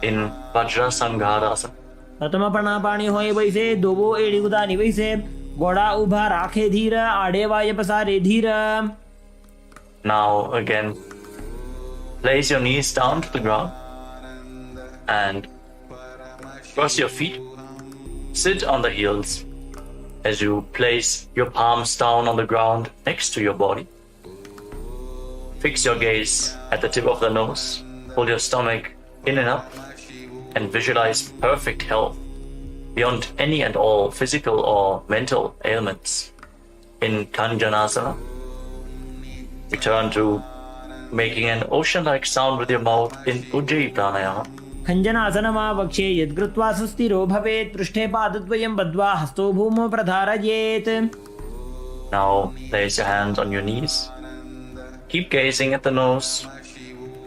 in Vajra Sangharasana. प्रथम पणा पाणी होई वैसे दोबो AD गुदानी वैसे गोड़ा उभा राखे धीर आड़े वाय पसारे धीर. Now again, place your knees down to the ground and cross your feet. Sit on the heels as you place your palms down on the ground next to your body. Fix your gaze at the tip of the nose. Pull your stomach in and up and visualize perfect health beyond any and all physical or mental ailments. In Kanjanasana, return to making an ocean-like sound with your mouth in Ujjayi Pranayama. खञ्जनासनमा वक्षे यद्कृत्वा सुस्थिरो भवेत् पृष्ठे पादद्वयं बद्ध्वा हस्तो भूमौ प्रधारयेत्. Now place your hands on your knees. Keep gazing at the nose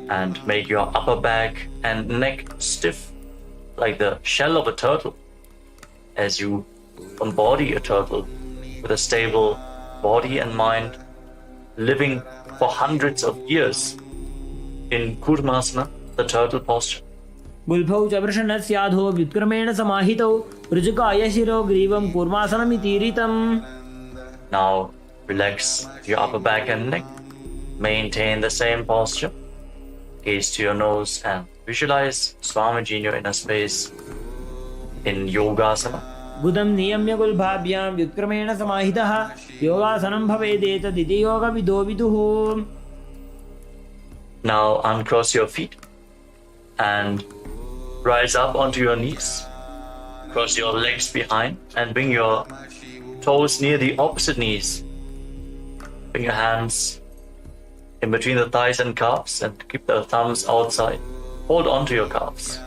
and make your upper back and neck stiff like the shell of a turtle as you embody a turtle with a stable body and mind, living for hundreds of years in Kurmasana, the turtle posture. गुल्फौ च वृषणस्याधो विक्रमेण समाहितौ ऋजुकाय शिरो ग्रीवं कूर्मासनमितीरितम्. Now relax your upper back and neck. Maintain the same posture. Gaze to your nose and visualize Swamiji in your inner space in Yogasana. बुधं नियम्य गुल्फाभ्यां विक्रमेण समाहितः योगासनं भवेदेतदिति योगविदो विदुः. Now uncross your feet and rise up onto your knees. Cross your legs behind and bring your toes near the opposite knees. Bring your hands in between the thighs and calves and keep the thumbs outside. Hold on to your calves.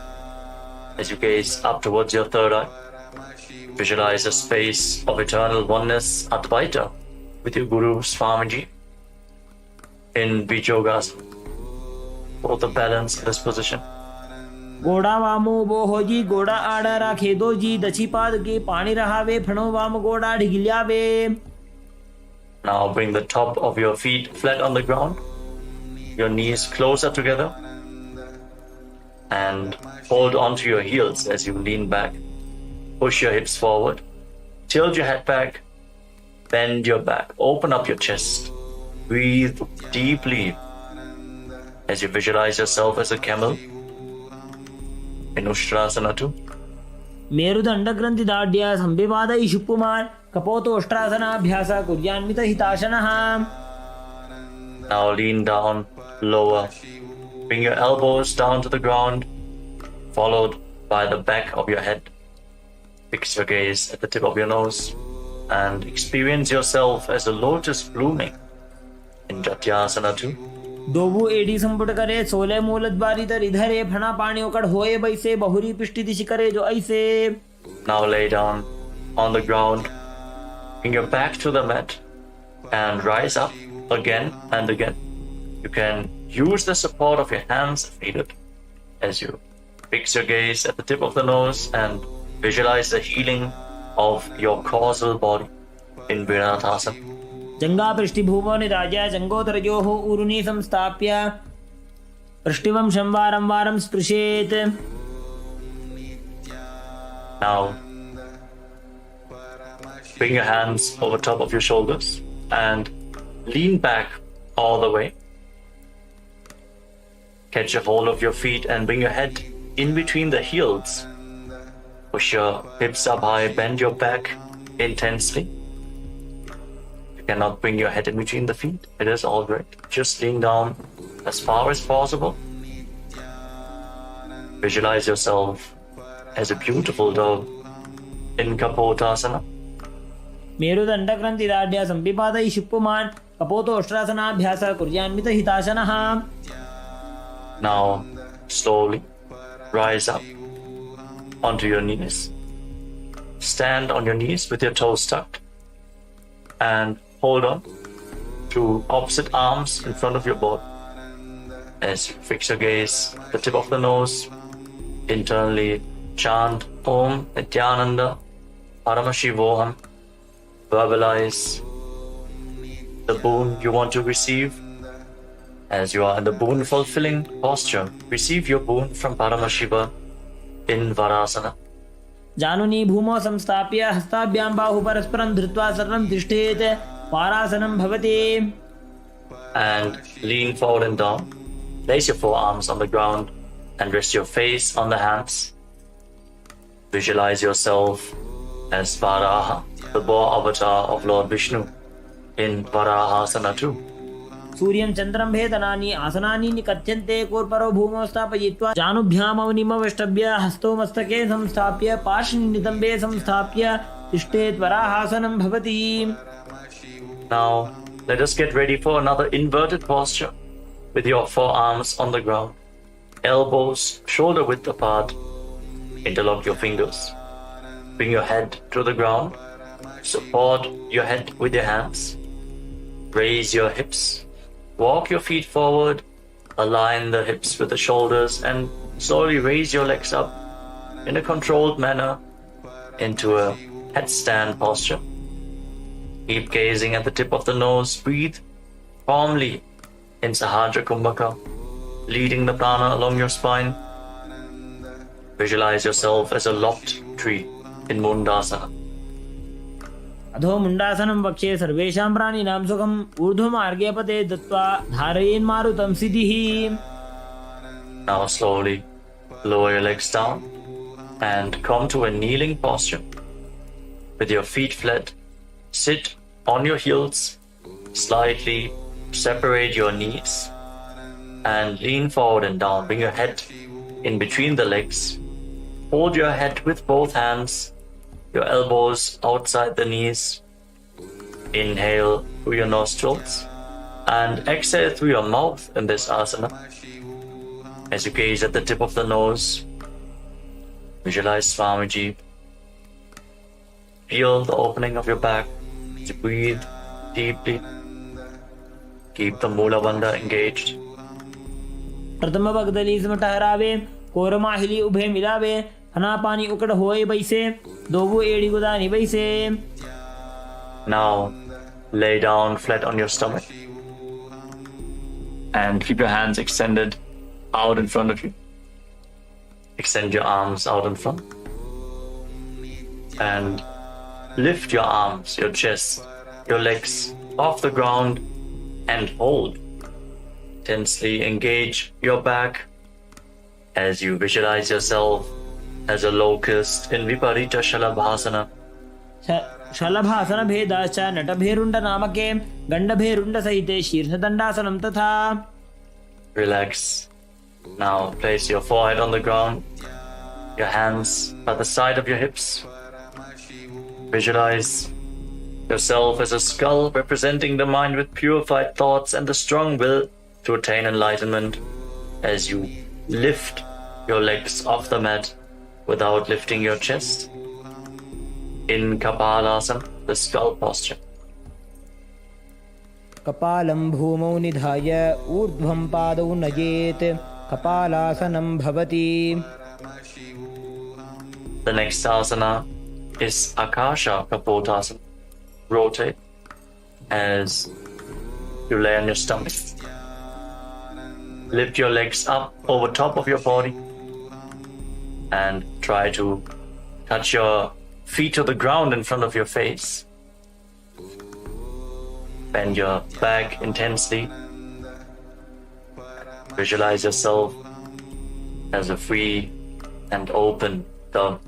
As you gaze up towards your third eye, visualize a space of eternal oneness, Advaita, with your Guru Swamiji in Vijogasana. Hold the balance in this position. गोड़ा वामो वो हो जी गोड़ा आड़ा राखे दो जी दक्षी पाद के पानी रहावे फणो वाम गोड़ा ढिगल्यावे. Now bring the top of your feet flat on the ground, your knees closer together, and hold onto your heels as you lean back. Push your hips forward, tilt your head back, bend your back, open up your chest. Breathe deeply as you visualize yourself as a camel in Ustrasana 2. मेरुदण्डग्रन्थिदाढ्य संविवादैषु पुमान् कपोतोष्ट्रासनाभ्यास कुर्यान्वितहिताशनः. Now lean down, lower. Bring your elbows down to the ground, followed by the back of your head. Fix your gaze at the tip of your nose and experience yourself as a lotus blooming in Jatyasana 2. दोबू AD संपुट करे, सोले मूलद्वारी तर इधरे, फणा पानी उकड़ होए बैसे, बहुरी पिष्टि दिशि करे जो ऐसे. Now lay down on the ground, bring your back to the mat and rise up again and again. You can use the support of your hands if needed as you fix your gaze at the tip of the nose and visualize the healing of your causal body in Viranathasana. जंगा पृष्ठिभूमो निराज्य जंगोदरयोः ऊरुनी संस्थाप्य पृष्ठिवंशं वारं वारं स्पृशेत्. Now bring your hands over top of your shoulders and lean back all the way. Catch a hold of your feet and bring your head in between the heels. Push your hips up high, bend your back intensely. You cannot bring your head in between the feet. It is all right. Just lean down as far as possible. Visualize yourself as a beautiful dove in Kapotasana. मेरुदण्डग्रन्थिदाढ्य संविपादैषु पुमान् कपोतोष्ट्रासनाभ्यास कुर्यान्वितहिताशनः. Now slowly rise up onto your knees. Stand on your knees with your toes tucked and hold on to opposite arms in front of your body. As you fix your gaze at the tip of the nose, internally chant Om Nithyananda Paramashivoham. Verbalize the boon you want to receive. As you are in the boon fulfilling posture, receive your boon from Paramashiva in Varasana. जानुनी भूमौ संस्थाप्य हस्ताभ्यां बाहु परस्परं धृत्वा सर्वं तिष्ठेत्, वारासनं भवति. And lean forward and down. Place your forearms on the ground and rest your face on the hands. Visualize yourself as Varaha, the boar avatar of Lord Vishnu in Varahasana 2. सूर्यं चन्द्रं भेदनानि आसनानि निकथ्यन्ते. कोर्परो भूमौ स्थापयित्वा जानुभ्याम् अवनिमवष्टभ्य हस्तौ मस्तके संस्थाप्य पार्श्वनितम्बे संस्थाप्य तिष्ठेत्, वराहासनं भवति. Now let us get ready for another inverted posture with your forearms on the ground, elbows shoulder width apart. Interlock your fingers. Bring your head to the ground. Support your head with your hands. Raise your hips. Walk your feet forward. Align the hips with the shoulders and slowly raise your legs up in a controlled manner into a headstand posture. Keep gazing at the tip of the nose. Breathe calmly in Sahajra Kumbhaka, leading the prana along your spine. Visualize yourself as a lopped tree in Mundasana. अधो मुण्डासनं वक्षे सर्वेषां प्राणिनां सुखम्, ऊर्ध्वमार्गे पते दत्त्वा धारयेन्मारुतं सिद्धिः. Now slowly lower your legs down and come to a kneeling posture. With your feet flat, sit on your heels, slightly separate your knees and lean forward and down. Bring your head in between the legs. Hold your head with both hands, your elbows outside the knees. Inhale through your nostrils and exhale through your mouth in this asana. As you gaze at the tip of the nose, visualize Swamiji. Feel the opening of your back. As you breathe deeply, keep the Mula Bandha engaged. प्रथम भगदली सम ठहरावे, कोरमाहिली उभे मिलावे, हना पानी उकड़ होए बैसे, दोबू एड़ी गुदानी बैसे. Now lay down flat on your stomach and keep your hands extended out in front of you. Extend your arms out in front and lift your arms, your chest, your legs off the ground and hold. Tensely engage your back as you visualize yourself as a locust in Viparita Shalabhasana. शलभासन भेदाश्च नटभेरुण्ड नामके गण्डभेरुण्ड सहिते शीर्षदण्डासनं तथा. Relax. Now place your forehead on the ground, your hands by the side of your hips. Visualize yourself as a skull representing the mind with purified thoughts and the strong will to attain enlightenment as you lift your legs off the mat without lifting your chest. In KAILASA, the skull posture. कपालं भूमौ निधाय ऊर्ध्वं पादौ नयेत् कपालासनं भवति. The next asana is Akasha Kapotasana. Rotate as you lay on your stomach. Lift your legs up over top of your body and try to touch your feet to the ground in front of your face. Bend your back intensely. Visualize yourself as a free and open dove.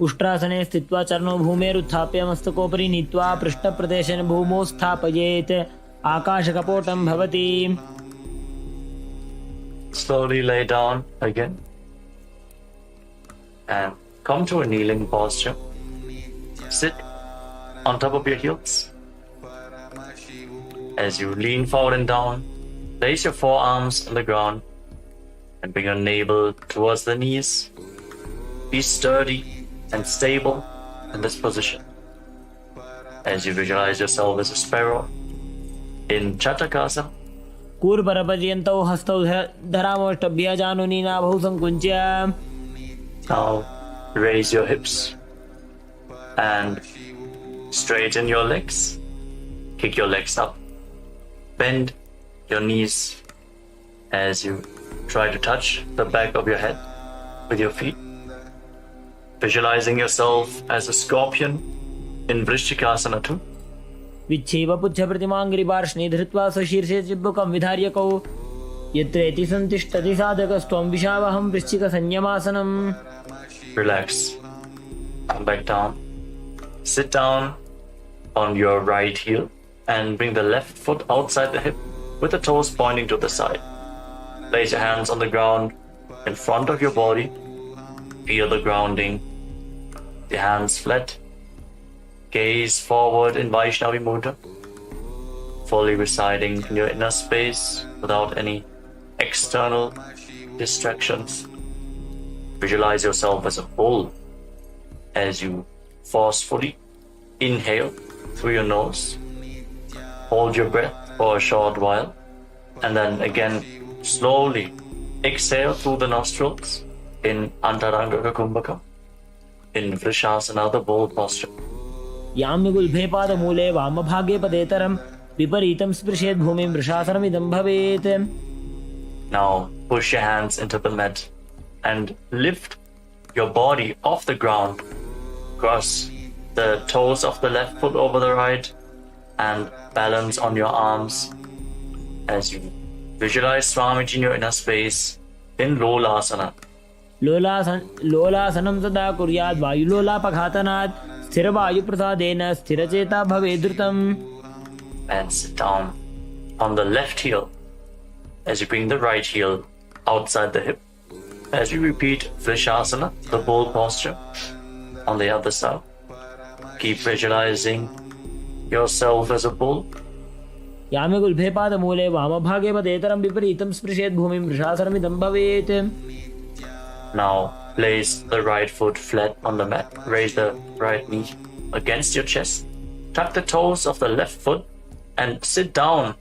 उष्ट्रासने स्थित्वा चरणौ भूमेरुत्थाप्य मस्तकोपरि नीत्वा पृष्ठप्रदेशेन भूमौ स्थापयेत् आकाशकपोटं भवति. Slowly lay down again and come to a kneeling posture. Sit on top of your heels. As you lean forward and down, place your forearms on the ground and bring your navel towards the knees. Be sturdy and stable in this position. As you visualize yourself as a sparrow in Chatakasana. कूर्परपर्यन्तौ हस्तौ धरामोष्टभ्य जानुनी नाभौ संकुच्य. Now raise your hips and straighten your legs. Kick your legs up. Bend your knees as you try to touch the back of your head with your feet. Visualizing yourself as a scorpion in Vrishchikasana too. विच्छेव पुच्छ प्रतिमाङ्घ्रिपार्ष्णे धृत्वा स्वशीर्षे चिब्बुकं विधार्यकौ यत्रेति सन्तिष्ठति साधकस्त्वं विशावहं वृश्चिकसंयमासनम्. Relax. Come back down. Sit down on your right heel and bring the left foot outside the hip with the toes pointing to the side. Place your hands on the ground in front of your body. Feel the grounding. The hands flat. Gaze forward in Vaishnavi Mudra. Fully residing in your inner space without any external distractions. Visualize yourself as a bull as you forcefully inhale through your nose. Hold your breath for a short while and then again slowly exhale through the nostrils in Antaranga Kumbhaka, in Vrishasana, the bull posture. याम्यगुल्भे पादमूले वामभागे पदेतरं विपरीतं स्पृशेत् भूमिं वृषासनमिदं भवेत्. Now push your hands into the mat and lift your body off the ground. Cross the toes of the left foot over the right and balance on your arms as you visualize Swamiji in your inner space in Lolasana. लोलासनं सदा कुर्यात् वायुलोलापघातनात् स्थिरवायुप्रसादेन स्थिरचेता भवेत् द्रुतम्. And sit down on the left heel as you bring the right heel outside the hip. As you repeat Vrishasana, the bull posture, on the other side. Keep visualizing yourself as a bull. याम्यगुल्भे पादमूले वामभागे पदेतरं विपरीतं स्पृशेत् भूमिं वृषासनमिदं भवेत्. Now place the right foot flat on the mat. Raise the right knee against your chest. Tuck the toes of the left foot and sit down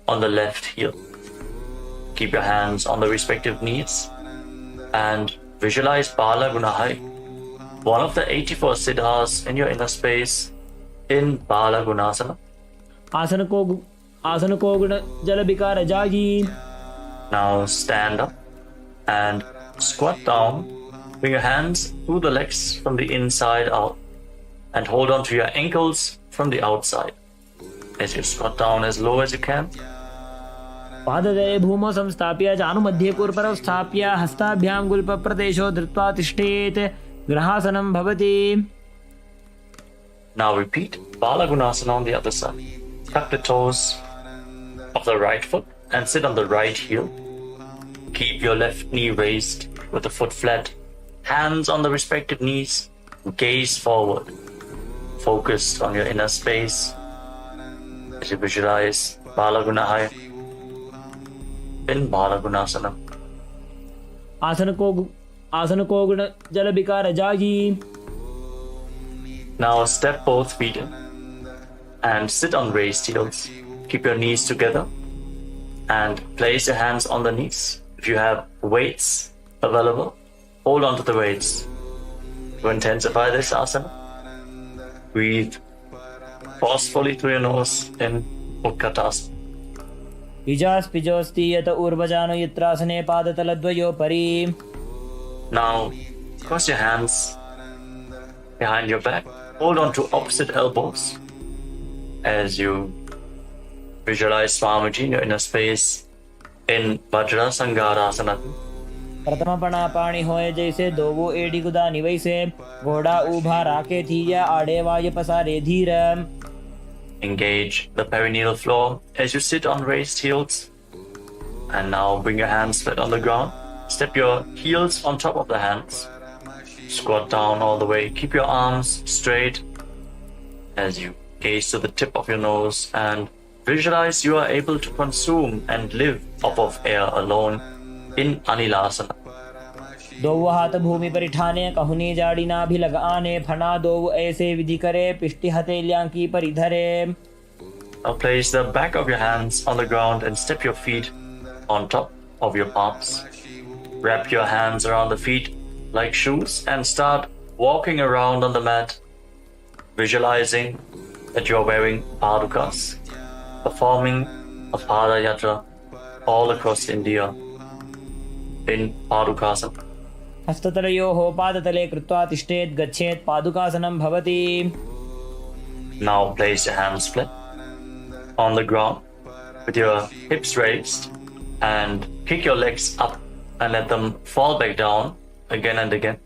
on the left heel. Keep your hands on the respective knees and visualize Bala Gunahari, one of the 84 siddhas in your inner space in Bala Gunasana. आसन को गुण जल विकार जागी. Now stand up and squat down. Bring your hands through the legs from the inside out and hold on to your ankles from the outside. As you squat down as low as you can, पादतले भूमौ संस्थाप्य जानुमध्ये कूर्परौ स्थाप्य हस्ताभ्यां गुल्पप्रदेशो धृत्वा तिष्ठेत् ग्रहासनं भवति. Now repeat Balagunasana on the other side. Tuck the toes of the right foot and sit on the right heel. Keep your left knee raised with the foot flat. Hands on the respective knees. Gaze forward. Focused on your inner space. As you visualize Balagunahaya in Balagunasana. आसन को गुण जल विकार जागी. Now step both feet in and sit on raised heels. Keep your knees together and place your hands on the knees. If you have weights available, hold on to the weights. To intensify this asana, breathe forcefully through your nose in Utkatasana. इजास् पिजोस्ति यत ऊर्वजानो यत्रासने पादतलद्वयो परि. Now cross your hands behind your back. Hold on to opposite elbows as you visualize Swamiji in your inner space in Vajrasangarasana. प्रथम पणा पाणी होए जैसे दोवो AD गुदा निवैसे. घोड़ा ऊभा राके थीया आड़े वाय पसारे धीर. Engage the perineal floor as you sit on raised heels. And now bring your hands flat on the ground. Step your heels on top of the hands. Squat down all the way. Keep your arms straight as you gaze to the tip of your nose and visualize you are able to consume and live off of air alone in Anilasana. दोव हाथ भूमि पर ठाने कहुनी जाड़ी ना भी लगाने. फना दोव ऐसे विधि करे पिष्टि हथेलियां की पर धरे. Now place the back of your hands on the ground and step your feet on top of your palms. Wrap your hands around the feet like shoes and start walking around on the mat, visualizing that you are wearing padukas, performing a pada yatra all across India in padukasana. हस्ततलयोः पादतले कृत्वा तिष्ठेत् गच्छेत् पादुकासनं भवति. Now place your hands flat on the ground with your hips raised and kick your legs up and let them fall back down again and again.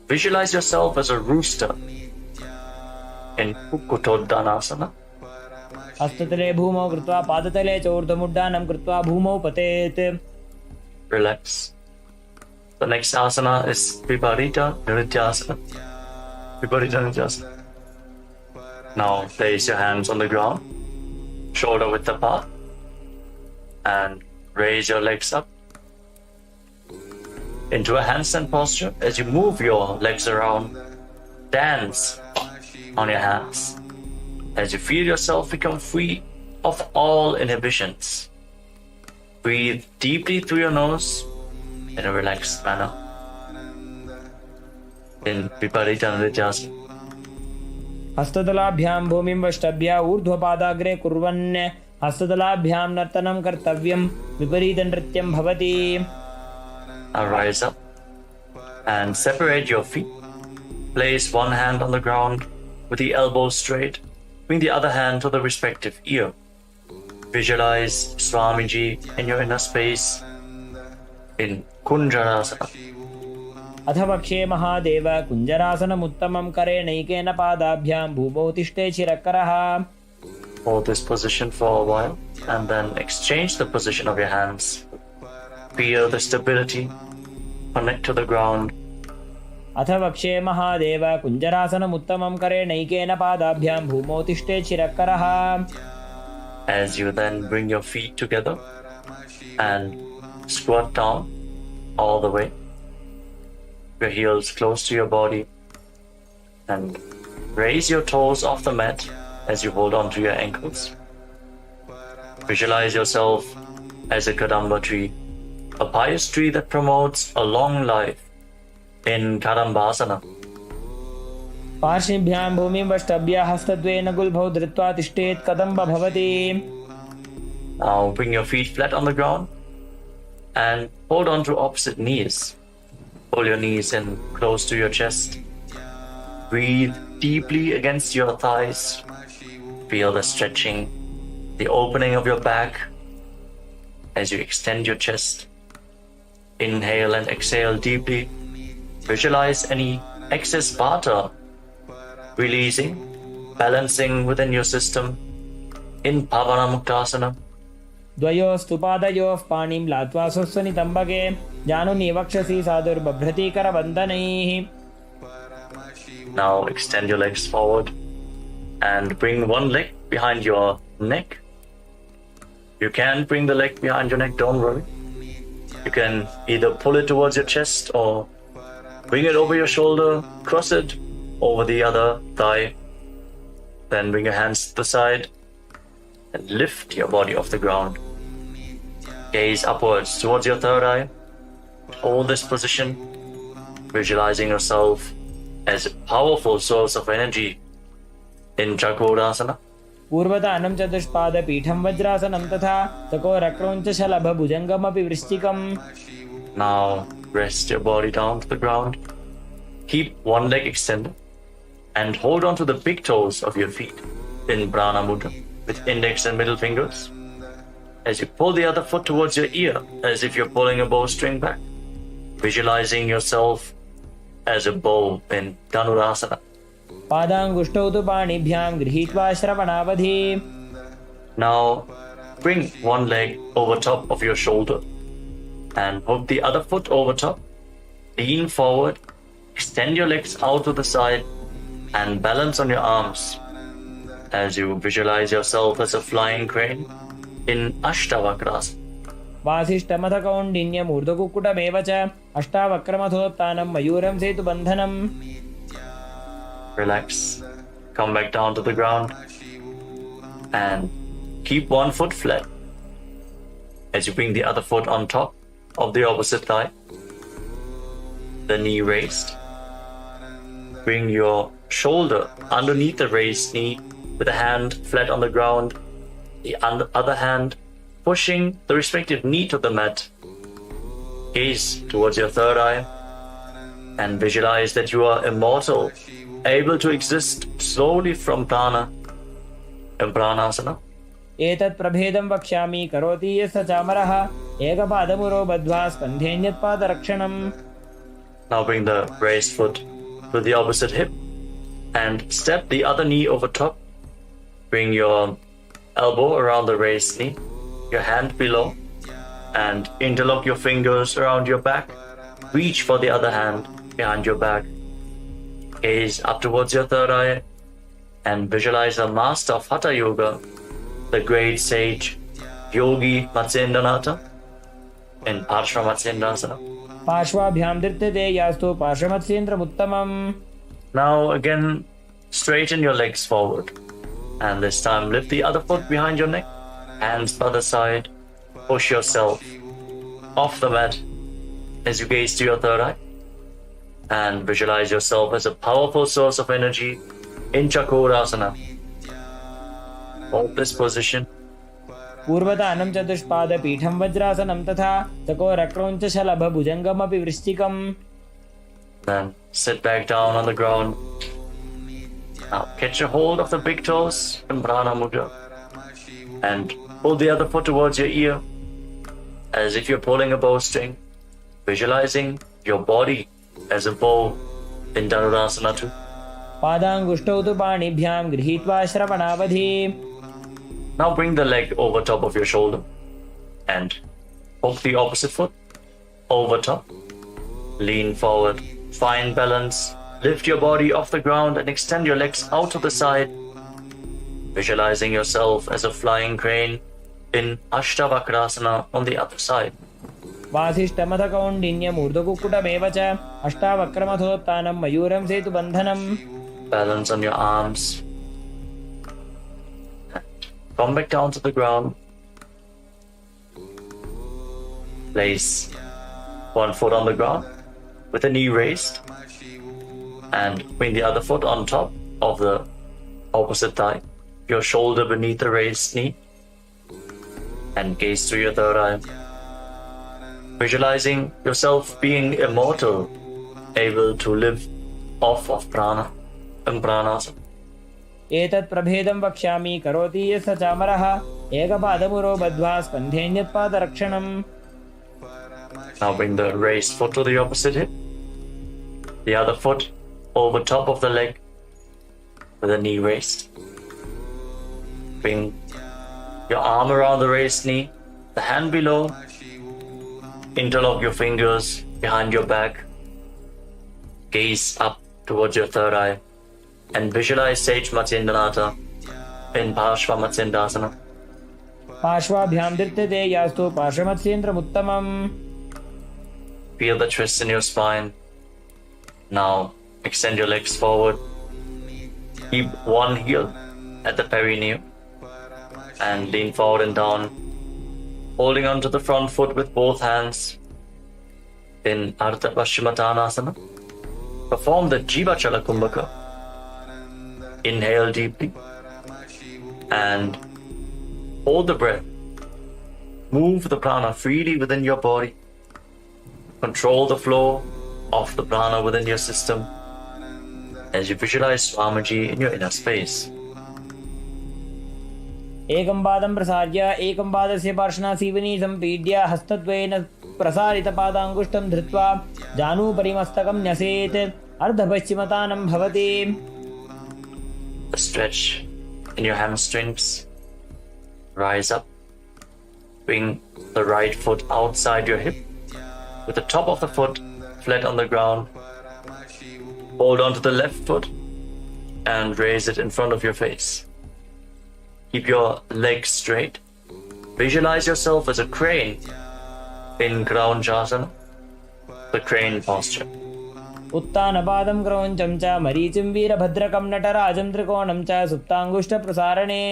Visualize yourself as a rooster in Kukutoddanasana. हस्ततले भूमौ कृत्वा पादतले च ऊर्ध्वमुड्डानं कृत्वा भूमौ पतेत्. Relax. The next asana is Viparita Nrityasana. Viparita Nrityasana. Now place your hands on the ground, shoulder width apart, and raise your legs up into a handstand posture as you move your legs around. Dance on your hands as you feel yourself become free of all inhibitions. Breathe deeply through your nose in a relaxed manner in Viparita Nrityasana. हस्ततलाभ्यां भूमिं वष्टभ्य ऊर्ध्वपादाग्रे कुर्वन्. हस्ततलाभ्यां नर्तनं कर्तव्यं. विपरीतनृत्यं भवति. Now rise up and separate your feet. Place one hand on the ground with the elbows straight. Bring the other hand to the respective ear. Visualize Swamiji in your inner space in Kunjarasana. अथ पक्षे महादेव कुञ्जरासनमुत्तमं करेणैकेन पादाभ्यां भूमौ तिष्ठे चिरकरः. Hold this position for a while and then exchange the position of your hands. Feel the stability. Connect to the ground. अथ पक्षे महादेव कुञ्जरासनमुत्तमं करेणैकेन पादाभ्यां भूमौ तिष्ठे चिरकरः. As you then bring your feet together and squat down all the way. Your heels close to your body and raise your toes off the mat as you hold on to your ankles. Visualize yourself as a Kadamba tree, a pious tree that promotes a long life in Kadambasana. पार्श्वभ्यां भूमिं वष्टभ्य हस्तद्वयेन गुल्भौ धृत्वा तिष्ठेत् कदम्ब भवति. Now bring your feet flat on the ground and hold on to opposite knees. Pull your knees in close to your chest. Breathe deeply against your thighs. Feel the stretching, the opening of your back as you extend your chest. Inhale and exhale deeply. Visualize any excess vata releasing, balancing within your system in Pavanamuktasana. द्वयोस्तु पादयोः पाणिं लात्वा स्वस्वनितम्बके जानुनि वक्षसि साधुर्बभ्रतीकरबन्धनैः. Now extend your legs forward and bring one leg behind your neck. You can bring the leg behind your neck, don't worry. You can either pull it towards your chest or bring it over your shoulder, cross it over the other thigh. Then bring your hands to the side and lift your body off the ground. Gaze upwards towards your third eye. Hold this position, visualizing yourself as a powerful source of energy in Chakrasana. पूर्वतानं चतुष्पादपीठं वज्रासनं तथा चकोरक्रोञ्चशलभभुजङ्गमपि वृश्चिकम्. Now rest your body down to the ground. Keep one leg extended and hold on to the big toes of your feet in Prana Mudra with index and middle fingers. As you pull the other foot towards your ear, as if you're pulling a bowstring back, visualizing yourself as a bow in Dhanurasana. पादाङ्गुष्ठौ तु पाणिभ्यां गृहीत्वा श्रवणावधि. Now bring one leg over top of your shoulder and hook the other foot over top. Lean forward, extend your legs out to the side and balance on your arms as you visualize yourself as a flying crane in Ashtavakrasana. वासिष्ठमथ कौण्डिन्यमूर्धकुक्कुटमेव च अष्टावक्रमथोत्थानं मयूरं सेतुबन्धनम्. Relax, come back down to the ground and keep one foot flat as you bring the other foot on top of the opposite thigh, the knee raised. Bring your shoulder underneath the raised knee with a hand flat on the ground, the other hand pushing the respective knee to the mat. Gaze towards your third eye and visualize that you are immortal, able to exist slowly from prana in pranasana. एतत् प्रभेदं वक्ष्यामि करोति यस्य चामरः एकपादमुरो बद्ध्वा स्कन्धेऽन्यत्पादरक्षणम्. Now bring the raised foot to the opposite hip and step the other knee over top. Bring your elbow around the raised knee, your hand below, and interlock your fingers around your back. Reach for the other hand behind your back. Gaze up towards your third eye and visualize the master of Hatha Yoga, the great sage Yogi Matsyendranath in Parshvamatsendrasana. पार्श्वाभ्यां धृत्यते यास्तु पार्श्वमत्स्येन्द्रमुत्तमम्. Now again, straighten your legs forward and this time lift the other foot behind your neck, hands by the side, push yourself off the mat as you gaze to your third eye and visualize yourself as a powerful source of energy in Chakrasana. Hold this position. पूर्वतानं चतुष्पादपीठं वज्रासनं तथा चकोरक्रोञ्चशलभभुजङ्गमपि वृश्चिकम्. Then sit back down on the ground. Now catch a hold of the big toes in Prana Mudra and pull the other foot towards your ear as if you're pulling a bowstring, visualizing your body as a bow in Dhanurasana too. पादाङ्गुष्ठौ तु पाणिभ्यां गृहीत्वा श्रवणावधि. Now bring the leg over top of your shoulder and hook the opposite foot over top. Lean forward, find balance, lift your body off the ground and extend your legs out to the side, visualizing yourself as a flying crane in Ashtavakrasana on the other side. वासिष्ठमथ कौण्डिन्यमूर्धकुक्कुटमेव च अष्टावक्रमथोत्थानं मयूरं सेतुबन्धनम्. Balance on your arms. Come back down to the ground. Place one foot on the ground with the knee raised and bring the other foot on top of the opposite thigh, your shoulder beneath the raised knee, and gaze through your third eye. Visualizing yourself being immortal, able to live off of prana and pranasana. एतत् प्रभेदं वक्ष्यामि करोति यस्य चामरः एकपादमुरो बद्ध्वा स्कन्धेऽन्यत्पादरक्षणम्. Now bring the raised foot to the opposite hip. The other foot over top of the leg with the knee raised. Bring your arm around the raised knee, the hand below. Interlock your fingers behind your back. Gaze up towards your third eye and visualize Sage Matsyendranath in Parshva Matsyendasana. पार्श्वाभ्यां धृत्यते यास्तु पार्श्वमत्स्येन्द्रमुत्तमम्. Feel the twist in your spine. Now extend your legs forward. Keep one heel at the perineum and lean forward and down, holding onto the front foot with both hands in Ardha Paschimottanasana. Perform the Jiva Chala Kumbhaka. Inhale deeply and hold the breath. Move the prana freely within your body. Control the flow of the prana within your system as you visualize Swamiji in your inner space. एकं पादं प्रसार्य एकं पादस्य पार्श्वनासीवनी सम्पीड्य हस्तद्वयेन प्रसारितपादाङ्गुष्ठं धृत्वा जानुभरिमस्तकं न्यसेत् अर्धपश्चिमतानं भवति. A stretch in your hamstrings. Rise up. Bring the right foot outside your hip with the top of the foot flat on the ground. Hold on to the left foot and raise it in front of your face. Keep your legs straight. Visualize yourself as a crane in Kraunchasana, the crane posture. उत्तानपादं क्रौञ्चं च मरीचिं वीरभद्रकं नटराजं त्रिकोणं च सुप्ताङ्गुष्ठप्रसारणे.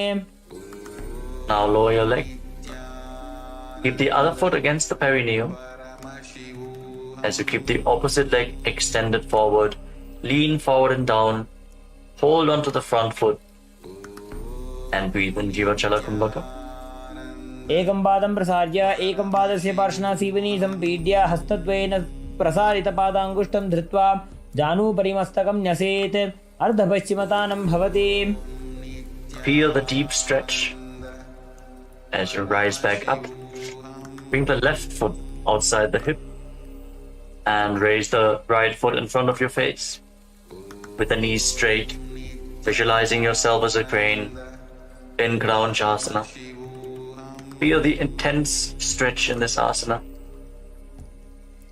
Now lower your leg. Keep the other foot against the perineum as you keep the opposite leg extended forward. Lean forward and down. Hold onto the front foot and breathe in Jiva Chala Kumbhaka. एकं पादं प्रसार्य एकं पादस्य पार्श्वनासीवनी सम्पीड्य हस्तद्वयेन प्रसारितपादाङ्गुष्ठं धृत्वा जानुभरिमस्तकं न्यसेत् अर्धपश्चिमतानं भवति. Feel the deep stretch as you rise back up. Bring the left foot outside the hip and raise the right foot in front of your face with the knees straight, visualizing yourself as a crane in Kraunchasana. Feel the intense stretch in this asana.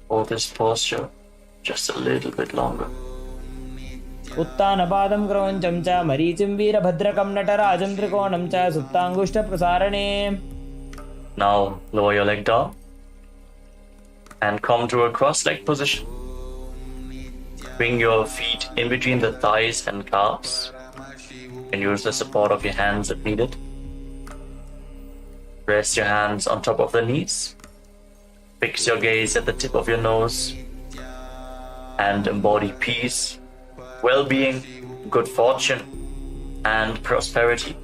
Hold this posture just a little bit longer. उत्तानपादं क्रौञ्चं च मरीचिं वीरभद्रकं नटराजं त्रिकोणं च सुप्ताङ्गुष्ठप्रसारणे. Now lower your leg down and come to a cross-legged position. Bring your feet in between the thighs and calves and use the support of your hands if needed. Rest your hands on top of the knees. Fix your gaze at the tip of your nose and embody peace, well-being, good fortune, and prosperity.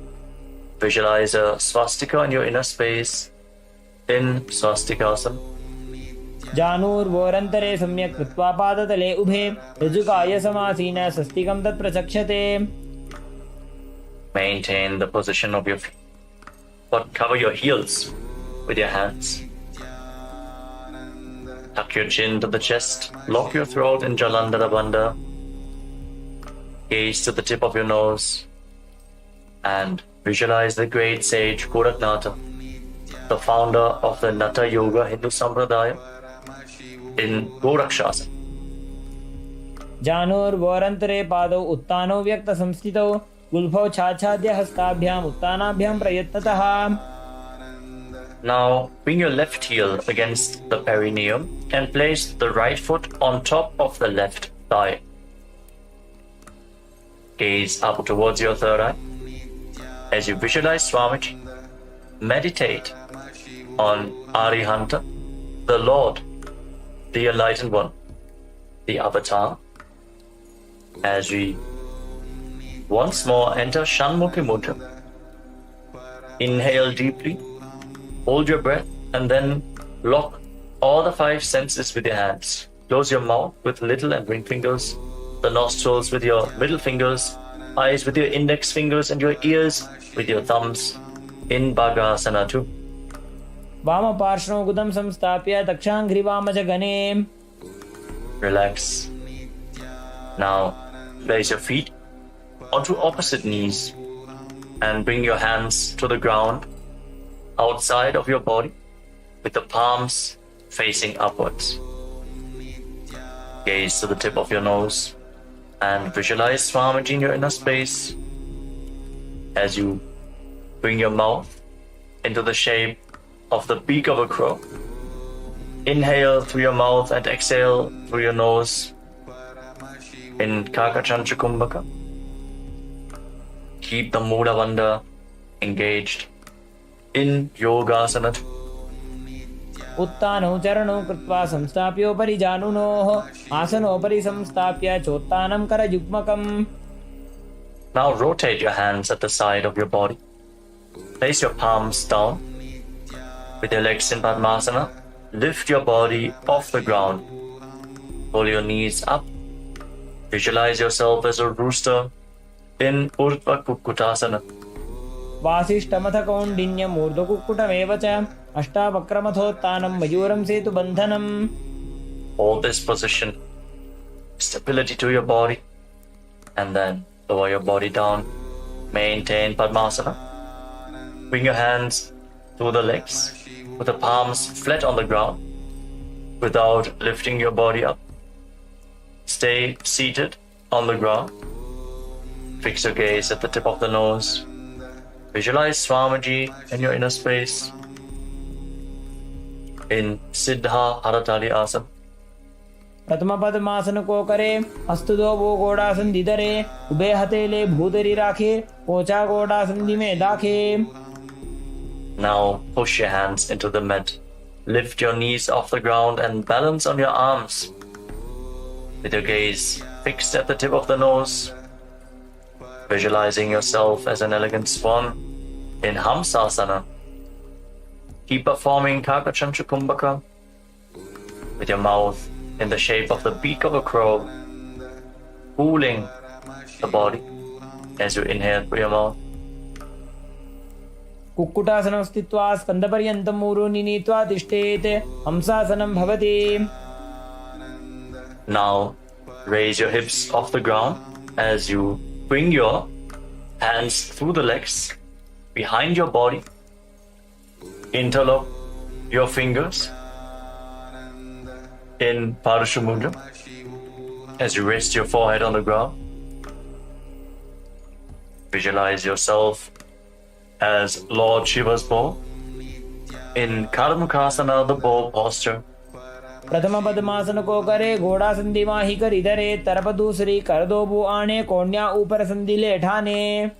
Visualize a swastika in your inner space in swastikasana. जानुर्वोरन्तरे सम्यक् कृत्वा पादतले उभे ऋजुकाय समासीन स्वस्तिकं तत् प्रचक्षते. Maintain the position of your feet, but cover your heels with your hands. Tuck your chin to the chest, lock your throat in Jalandhara Bandha. Gaze to the tip of your nose and visualize the great sage Goraknatha, the founder of the Natha Yoga Hindu Sampradaya in Gorakshasana. जानुर्वोरन्तरे पादौ उत्तानौ व्यक्तसंस्थितौ गुल्फौ छाछाद्य हस्ताभ्याम् उत्तानाभ्यां प्रयत्नतः. Now bring your left heel against the perineum and place the right foot on top of the left thigh. Gaze up towards your third eye. As you visualize Swamiji, meditate on Arihanta, the Lord, the Enlightened One, the Avatar. As we once more enter Shanmukhi Mudra. Inhale deeply, hold your breath, and then lock all the five senses with your hands. Close your mouth with little and ring fingers, the nostrils with your middle fingers, eyes with your index fingers, and your ears with your thumbs. in Bhagasana 2. वामपार्श्वं गुदं संस्थाप्य दक्षाङ्घ्रिवामजगणे. Relax. Now place your feet onto opposite knees and bring your hands to the ground outside of your body with the palms facing upwards. Gaze to the tip of your nose and visualize Swamiji in your inner space as you bring your mouth into the shape of the beak of a crow. Inhale through your mouth and exhale through your nose in Kakachantra Kumbhaka. Keep the Mula Bandha engaged in Yogasana. उत्तानौ चरणौ कृत्वा संस्थाप्योपरि जानुनोः आसनोपरि संस्थाप्य चोत्तानं करयुग्मकम्. Now rotate your hands at the side of your body. Place your palms down. With your legs in Padmasana, lift your body off the ground. Pull your knees up. Visualize yourself as a rooster in Urdhva Kukkutasana. वासिष्ठमथ कौण्डिन्यम् ऊर्ध्वकुक्कुटमेव च अष्टावक्रमथोत्तानं मयूरं सेतुबन्धनम्. Hold this position. Stability to your body. And then lower your body down. Maintain Padmasana. Bring your hands through the legs with the palms flat on the ground without lifting your body up. Stay seated on the ground. Fix your gaze at the tip of the nose. Visualize Swamiji in your inner space in Siddha Haratali Asana. प्रथम पद्मासन को करे हस्तुदो वो गोड़ासन दिदरे ube हथेले भूतरी राखे पोचा गोड़ासन दी में दाखे. Now push your hands into the mat. Lift your knees off the ground and balance on your arms. With your gaze fixed at the tip of the nose, visualizing yourself as an elegant swan in Hamsasana. Keep performing Kakachantra Kumbhaka with your mouth in the shape of the beak of a crow, cooling the body as you inhale through your mouth. कुक्कुटासनं स्थित्वा स्कन्धपर्यन्तं ऊरोनि नीत्वा तिष्ठेत् हंसासनं भवति. Now raise your hips off the ground as you bring your hands through the legs behind your body. Interlock your fingers in Parashamudra as you rest your forehead on the ground. Visualize yourself as Lord Shiva's bow in Karmukasana, the bow posture. प्रथम पद्मासन को करे घोड़ा संधि माही कर इधरे तरफ दूसरी कर दो बु आने कोन्या ऊपर संधि ले ठाने.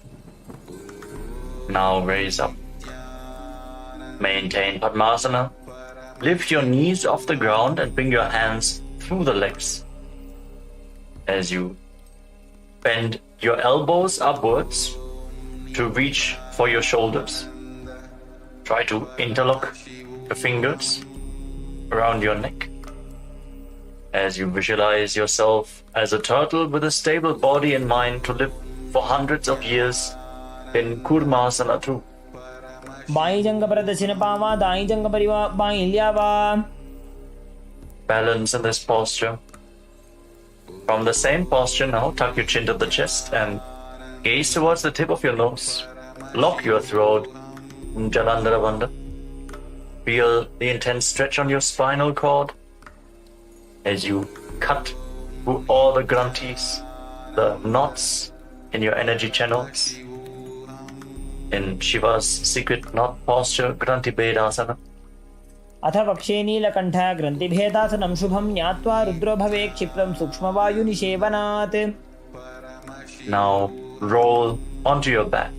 Now raise up. Maintain Padmasana. Lift your knees off the ground and bring your hands through the legs. As you bend your elbows upwards to reach for your shoulders. Try to interlock the fingers around your neck. As you visualize yourself as a turtle with a stable body and mind to live for hundreds of years in Kurmasana too. By जंग पर दक्षिण पावा दाई जंग परिवा by लियावा. Balance in this posture. From the same posture now, tuck your chin to the chest and gaze towards the tip of your nose. Lock your throat. Jalandhara Bandha. Feel the intense stretch on your spinal cord as you cut through all the granthis, the knots in your energy channels. In Shiva's secret knot posture, Granthi Bedasana. अथ वक्षे नीलकण्ठ ग्रन्थिभेदासनं शुभं ज्ञात्वा रुद्रो भवे क्षिप्रं सूक्ष्मवायुनिषेवनात्. Now roll onto your back.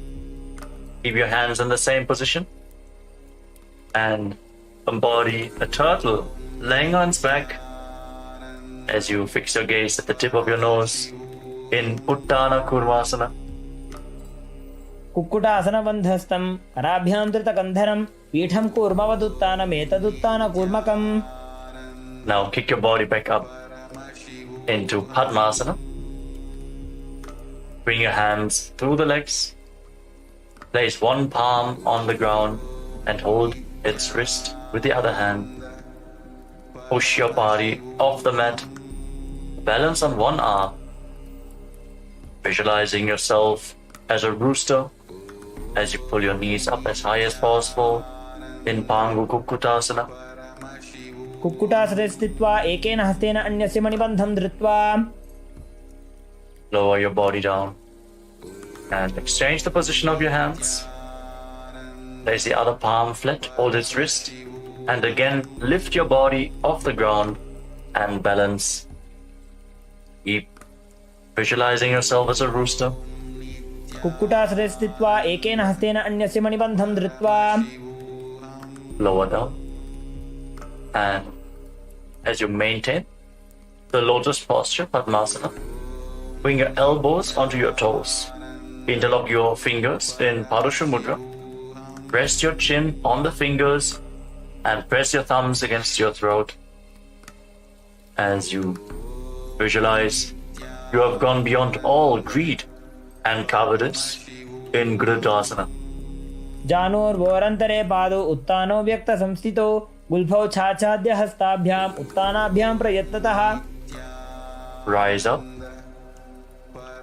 Keep your hands in the same position and embody a turtle laying on its back as you fix your gaze at the tip of your nose in Uttana Kurvasana. कुक्कुटासनबन्धस्थं कराभ्यान्तृतकन्धरं पीठं कूर्मवदुत्तानमेतदुत्तानकूर्मकम्. Now kick your body back up into Padmasana. Bring your hands through the legs. Place one palm on the ground and hold its wrist with the other hand. Push your body off the mat. Balance on one arm. Visualizing yourself as a rooster as you pull your knees up as high as possible in Pangu Kukkutasana. कुक्कुटासने स्थित्वा एकेन हस्तेन अन्यस्य मणिबन्धं धृत्वा Lower your body down and exchange the position of your hands. Place the other palm flat, hold its wrist, and again lift your body off the ground and balance. Keep visualizing yourself as a rooster. कुक्कुटासने स्थित्वा एकेन हस्तेन अन्यस्य मणिबन्धं धृत्वा Lower down. And as you maintain the lotus posture, Padmasana, bring your elbows onto your toes. Interlock your fingers in Padusha Mudra. Rest your chin on the fingers and press your thumbs against your throat. As you visualize, you have gone beyond all greed and cowardice in Grudasana. जानोर्वोरन्तरे पादौ उत्तानो व्यक्तसंस्थितौ गुल्फौ छाछाद्य हस्ताभ्याम् उत्तानाभ्यां प्रयत्नतः. Rise up.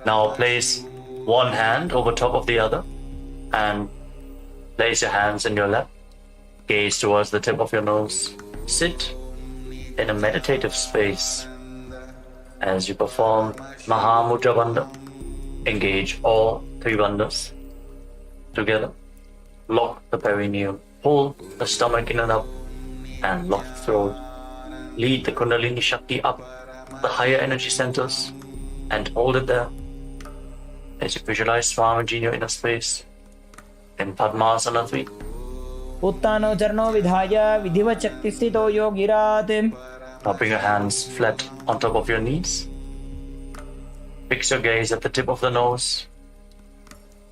Now place one hand over top of the other and place your hands in your lap. Gaze towards the tip of your nose. Sit in a meditative space as you perform Mahamudra Bandha. Engage all three bandhas together. Lock the perineum. Pull the stomach in and up and lock the throat. Lead the Kundalini Shakti up the higher energy centers and hold it there as you visualize Swamiji in your inner space in Padmasana 3. उत्तानो चरणो विधाय विधिवत् शक्तिस्थितो योगिरात्. Now bring your hands flat on top of your knees. Fix your gaze at the tip of the nose.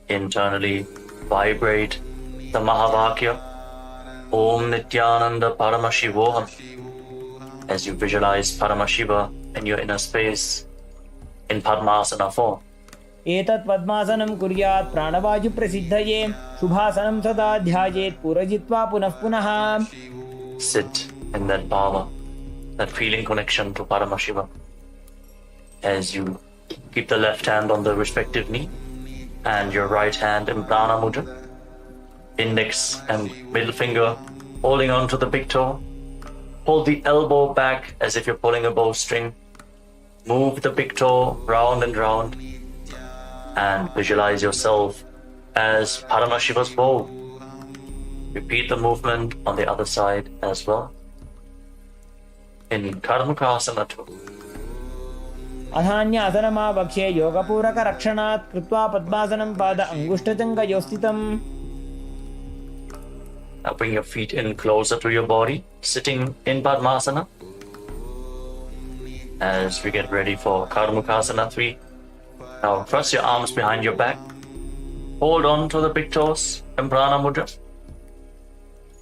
Internally vibrate the Mahavakya Om Nithyananda Paramashivoham as you visualize Paramashiva in your inner space in Padmasana 4. एतत् पद्मासनं कुर्यात् प्राणवायु प्रसिद्धये शुभासनं सदा ध्यायेत् पुरजित्वा पुनः पुनः. Sit in that bhava, that feeling connection to Paramashiva as you keep the left hand on the respective knee and your right hand in Prana Mudra. Index and middle finger holding on to the big toe. Hold the elbow back as if you're pulling a bowstring. Move the big toe round and round and visualize yourself as Paramashiva's bow. Repeat the movement on the other side as well. In Karmukasana 2. अधान्यासनमावक्ष्ये योगपूरकरक्षणात् कृत्वा पद्मासनं पाद अङ्गुष्ठचङ्गयोस्थितम्. Now bring your feet in closer to your body, sitting in Padmasana. As we get ready for Karmukasana 3. Now cross your arms behind your back. Hold on to the big toes in Prana Mudra.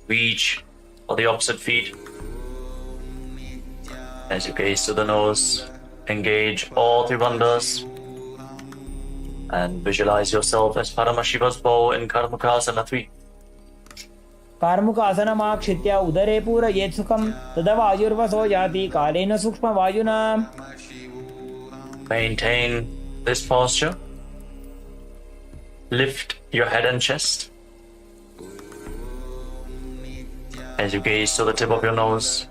Reach for the opposite feet. As you gaze to the nose, engage all three bandhas. And visualize yourself as Paramashiva's bow in Karmukasana 3. कार्मुकासनमाक्षित्य उदरे पूरयेत् सुखं तदा वायुर्वसो याति कालेन सूक्ष्मवायुना. Maintain this posture. Lift your head and chest. As you gaze to the tip of your nose,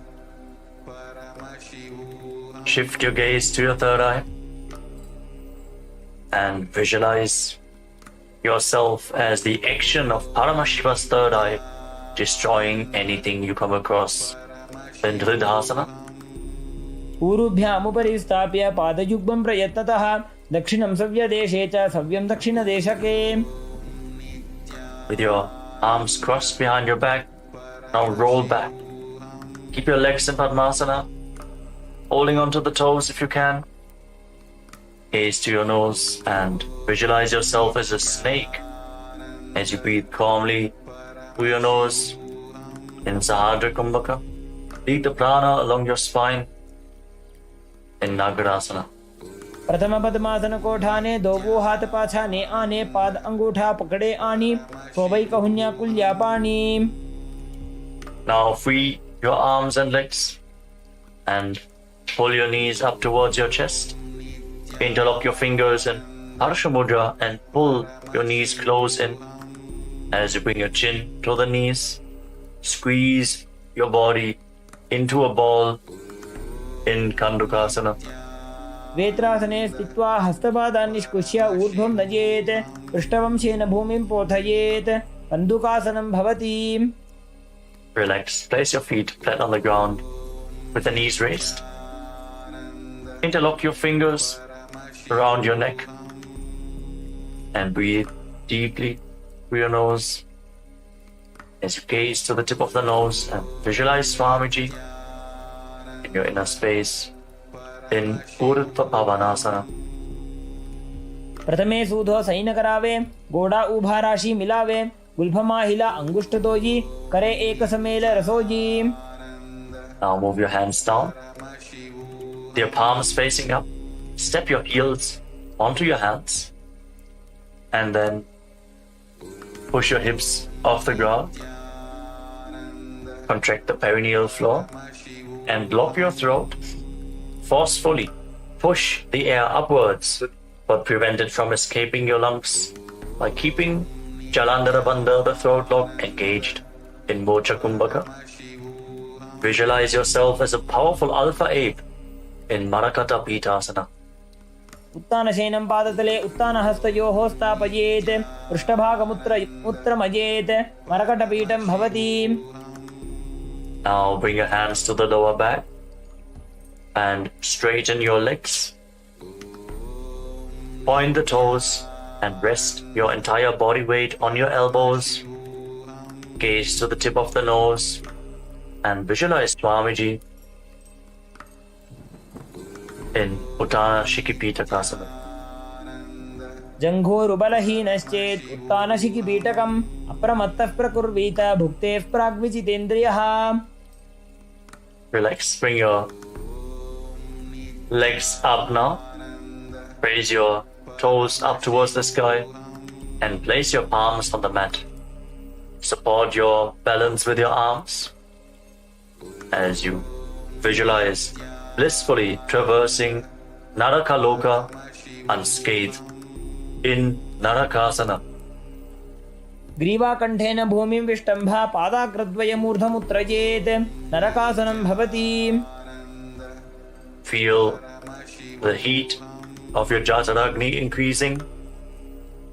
shift your gaze to your third eye and visualize yourself as the action of Paramashiva's third eye, destroying anything you come across in Dridhasana. ऊरुभ्यामुपरि स्थाप्य पादयुग्मं प्रयत्नतः दक्षिणं सव्यदेशे च सव्यं दक्षिणदेशके. With your arms crossed behind your back, now roll back. Keep your legs in Padmasana, holding onto the toes if you can. Gaze to your nose and visualize yourself as a snake as you breathe calmly through your nose in Sahadra Kumbhaka. Lead the prana along your spine in Nagarasana. प्रथम पद्मासन को ठाने, दो वो हाथ पाछाने आने, पाद अंगूठा पकड़े आनी, सोबई कहुन्या कुल्या पानी. Now free your arms and legs and pull your knees up towards your chest. Interlock your fingers in Harsha Mudra and pull your knees close in as you bring your chin to the knees. Squeeze your body into a ball in Kandukasana. वेत्रासने स्थित्वा हस्तपादान् निष्कुष्य ऊर्ध्वं नयेत्, पृष्ठवंशेन भूमिं पोथयेत्, कन्दुकासनं भवति. Relax. Place your feet flat on the ground with the knees raised. Interlock your fingers around your neck and breathe deeply through your nose as you gaze to the tip of the nose and visualize Swamiji in your inner space in Urdhva Pavanasana. प्रथमे सूधो San करावे, गोड़ा उभा राशि मिलावे, गुल्फमा हिला अंगुष्ठ doji, करे एक समेल रसोजी. Now move your hands down, your palms facing up. Step your heels onto your hands and then push your hips off the ground. Contract the perineal floor and block your throat. Forcefully push the air upwards, but prevent it from escaping your lungs by keeping Jalandhara Bandha, the throat lock, engaged in Mocha Kumbhaka. Visualize yourself as a powerful alpha ape in Marakata Pitasana. उत्तानशयनं पादतले उत्तानहस्तयोः स्थापयेत्, पृष्ठभागमुत्रमजेत्, मरकटपीठं भवति. Now bring your hands to the lower back and straighten your legs. Point the toes and rest your entire body weight on your elbows. Gaze to the tip of the nose and visualize Swamiji in Uttana Shikipitakasana. जङ्घोरुबलहीनश्चेत् उत्तानशिखिपीठकम् अप्रमत्तः प्रकुर्वीत भुक्तेः प्राग्विजितेन्द्रियः. Relax. Bring your legs up now. Raise your toes up towards the sky and place your palms on the mat. Support your balance with your arms as you visualize blissfully traversing Narakaloka unscathed in Narakasana. ग्रीवाकण्ठेन भूमिं विष्टम्भा पादाग्रद्वयमूर्धमुत्रयेत्, नरकासनं भवति. Feel the heat of your Jataragni increasing,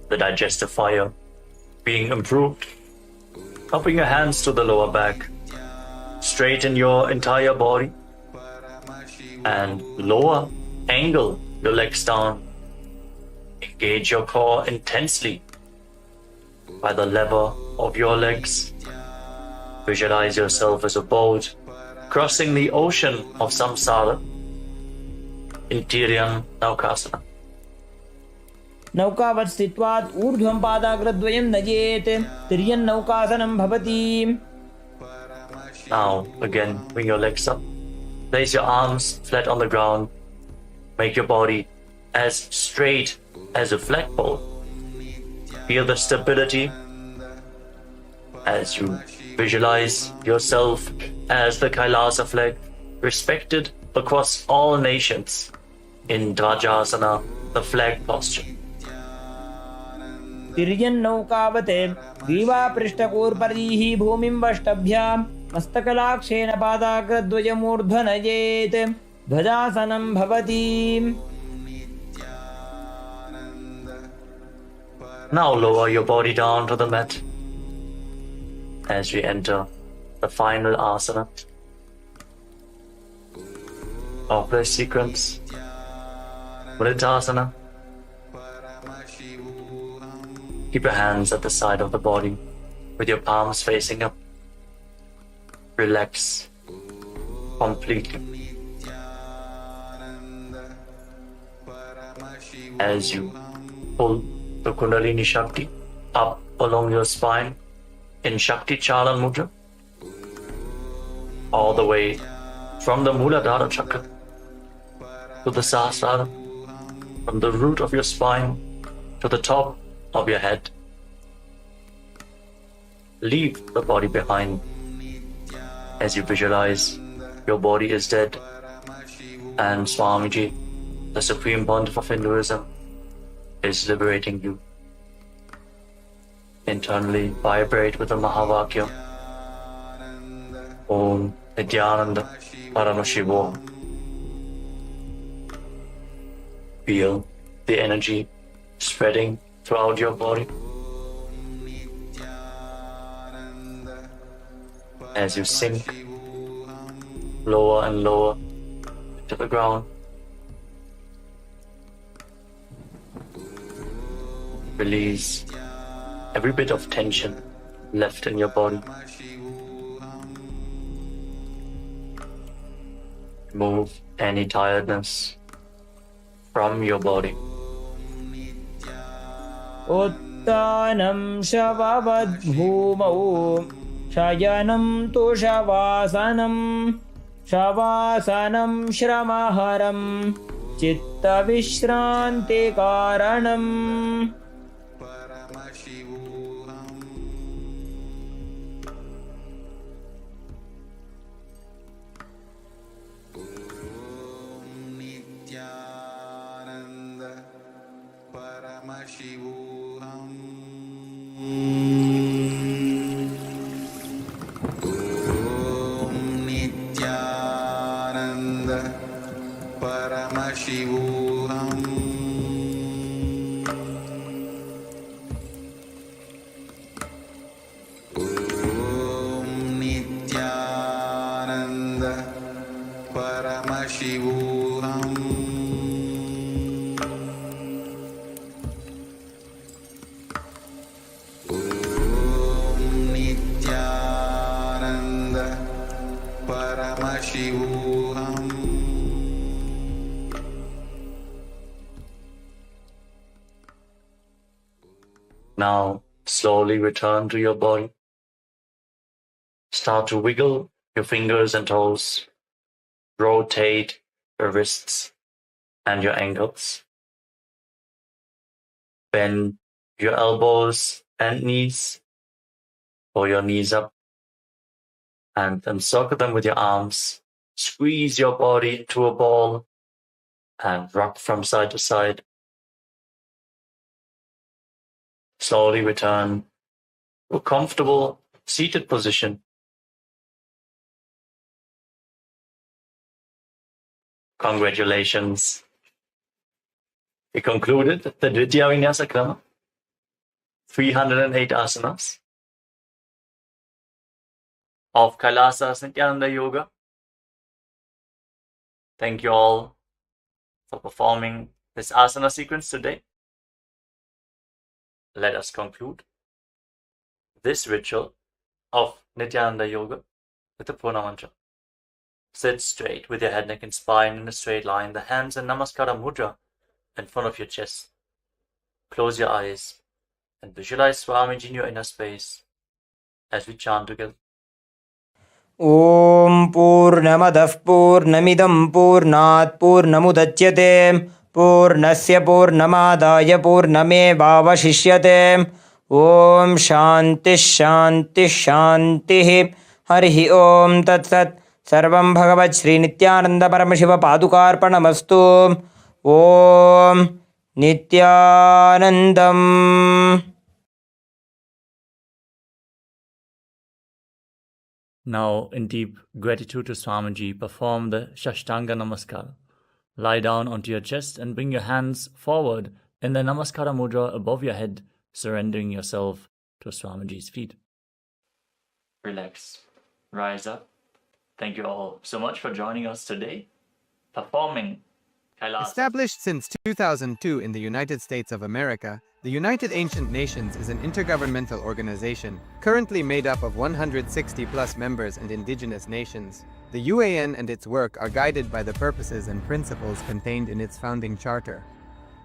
the digestive fire being improved. Now bring your hands to the lower back. Straighten your entire body and lower angle your legs down. Engage your core intensely by the lever of your legs. Visualize yourself as a boat crossing the ocean of samsara in Tiryan Naukasana. नौकावत् स्थित्वात् ऊर्ध्वं पादाग्रद्वयं नयेत्, तिर्यन्नौकासनं भवति. Now again bring your legs up. Place your arms flat on the ground. Make your body as straight as a flagpole. Feel the stability as you visualize yourself as the Kailasa flag, respected across all nations in Dvajasana, the flag posture. तिर्यन्नौकावते ग्रीवापृष्ठकूर्परीः भूमिं वष्टभ्यां, मस्तकलाक्षेण पादाग्रद्वयमूर्ध्वनयेत्, ध्वजासनं भवति. Now lower your body down to the mat as we enter the final asana of this sequence, Vriddhasana. Keep your hands at the side of the body with your palms facing up. Relax completely as you pull the Kundalini Shakti up along your spine in Shakti Chalan Mudra, all the way from the Muladhara Chakra to the Sahasrara, from the root of your spine to the top of your head. Leave the body behind as you visualize your body is dead, and Swamiji, the Supreme Pontiff of Hinduism, is liberating you. Internally vibrate with the Mahavakya Om Nithyananda Paramashivoham. Feel the energy spreading throughout your body as you sink lower and lower to the ground. Release every bit of tension left in your body. Remove any tiredness from your body. Uttanam shavavad bhumau shayanam tu shavasanam shavasanam shramaharam chitta vishranti karanam. Paramashivoham. Om Nithyananda Paramashivoham. Om Nithyananda Paramashivoham. Paramashivoham. Now slowly return to your body. Start to wiggle your fingers and toes. Rotate your wrists and your ankles. Bend your elbows and knees. Pull your knees up and encircle them with your arms. Squeeze your body into a ball and rock from side to side. Slowly return to a comfortable seated position. Congratulations. We concluded the Dvitiya Vinyasa Krama, 308 asanas of KAILASA Nithyananda Yoga. Thank you all for performing this asana sequence today. Let us conclude this ritual of Nithyananda Yoga with the Purna Mantra. Sit straight with your head, neck and spine in a straight line, the hands in Namaskara Mudra in front of your chest. Close your eyes and visualize Swamiji in your inner space as we chant together. Om Purnamadah Purnamidam Purnat Purnamudachyate Purnasya Purnamadaya Purnamevavashishyate. Om Shanti Shanti Shanti. Harihi Om Tat Sat. Sarvam Bhagavat Sri Nithyananda Paramashiva Padukarpanamastu. Om Nithyanandam. Now, in deep gratitude to Swamiji, perform the Shashtanga Namaskar. Lie down onto your chest and bring your hands forward in the Namaskara Mudra above your head, surrendering yourself to Swamiji's feet. Relax. Rise up. Thank you all so much for joining us today, performing KAILASA. Established since 2002 in the United States of America, the United Ancient Nations is an intergovernmental organization, currently made up of 160 plus members and indigenous nations. The UAN and its work are guided by the purposes and principles contained in its founding charter.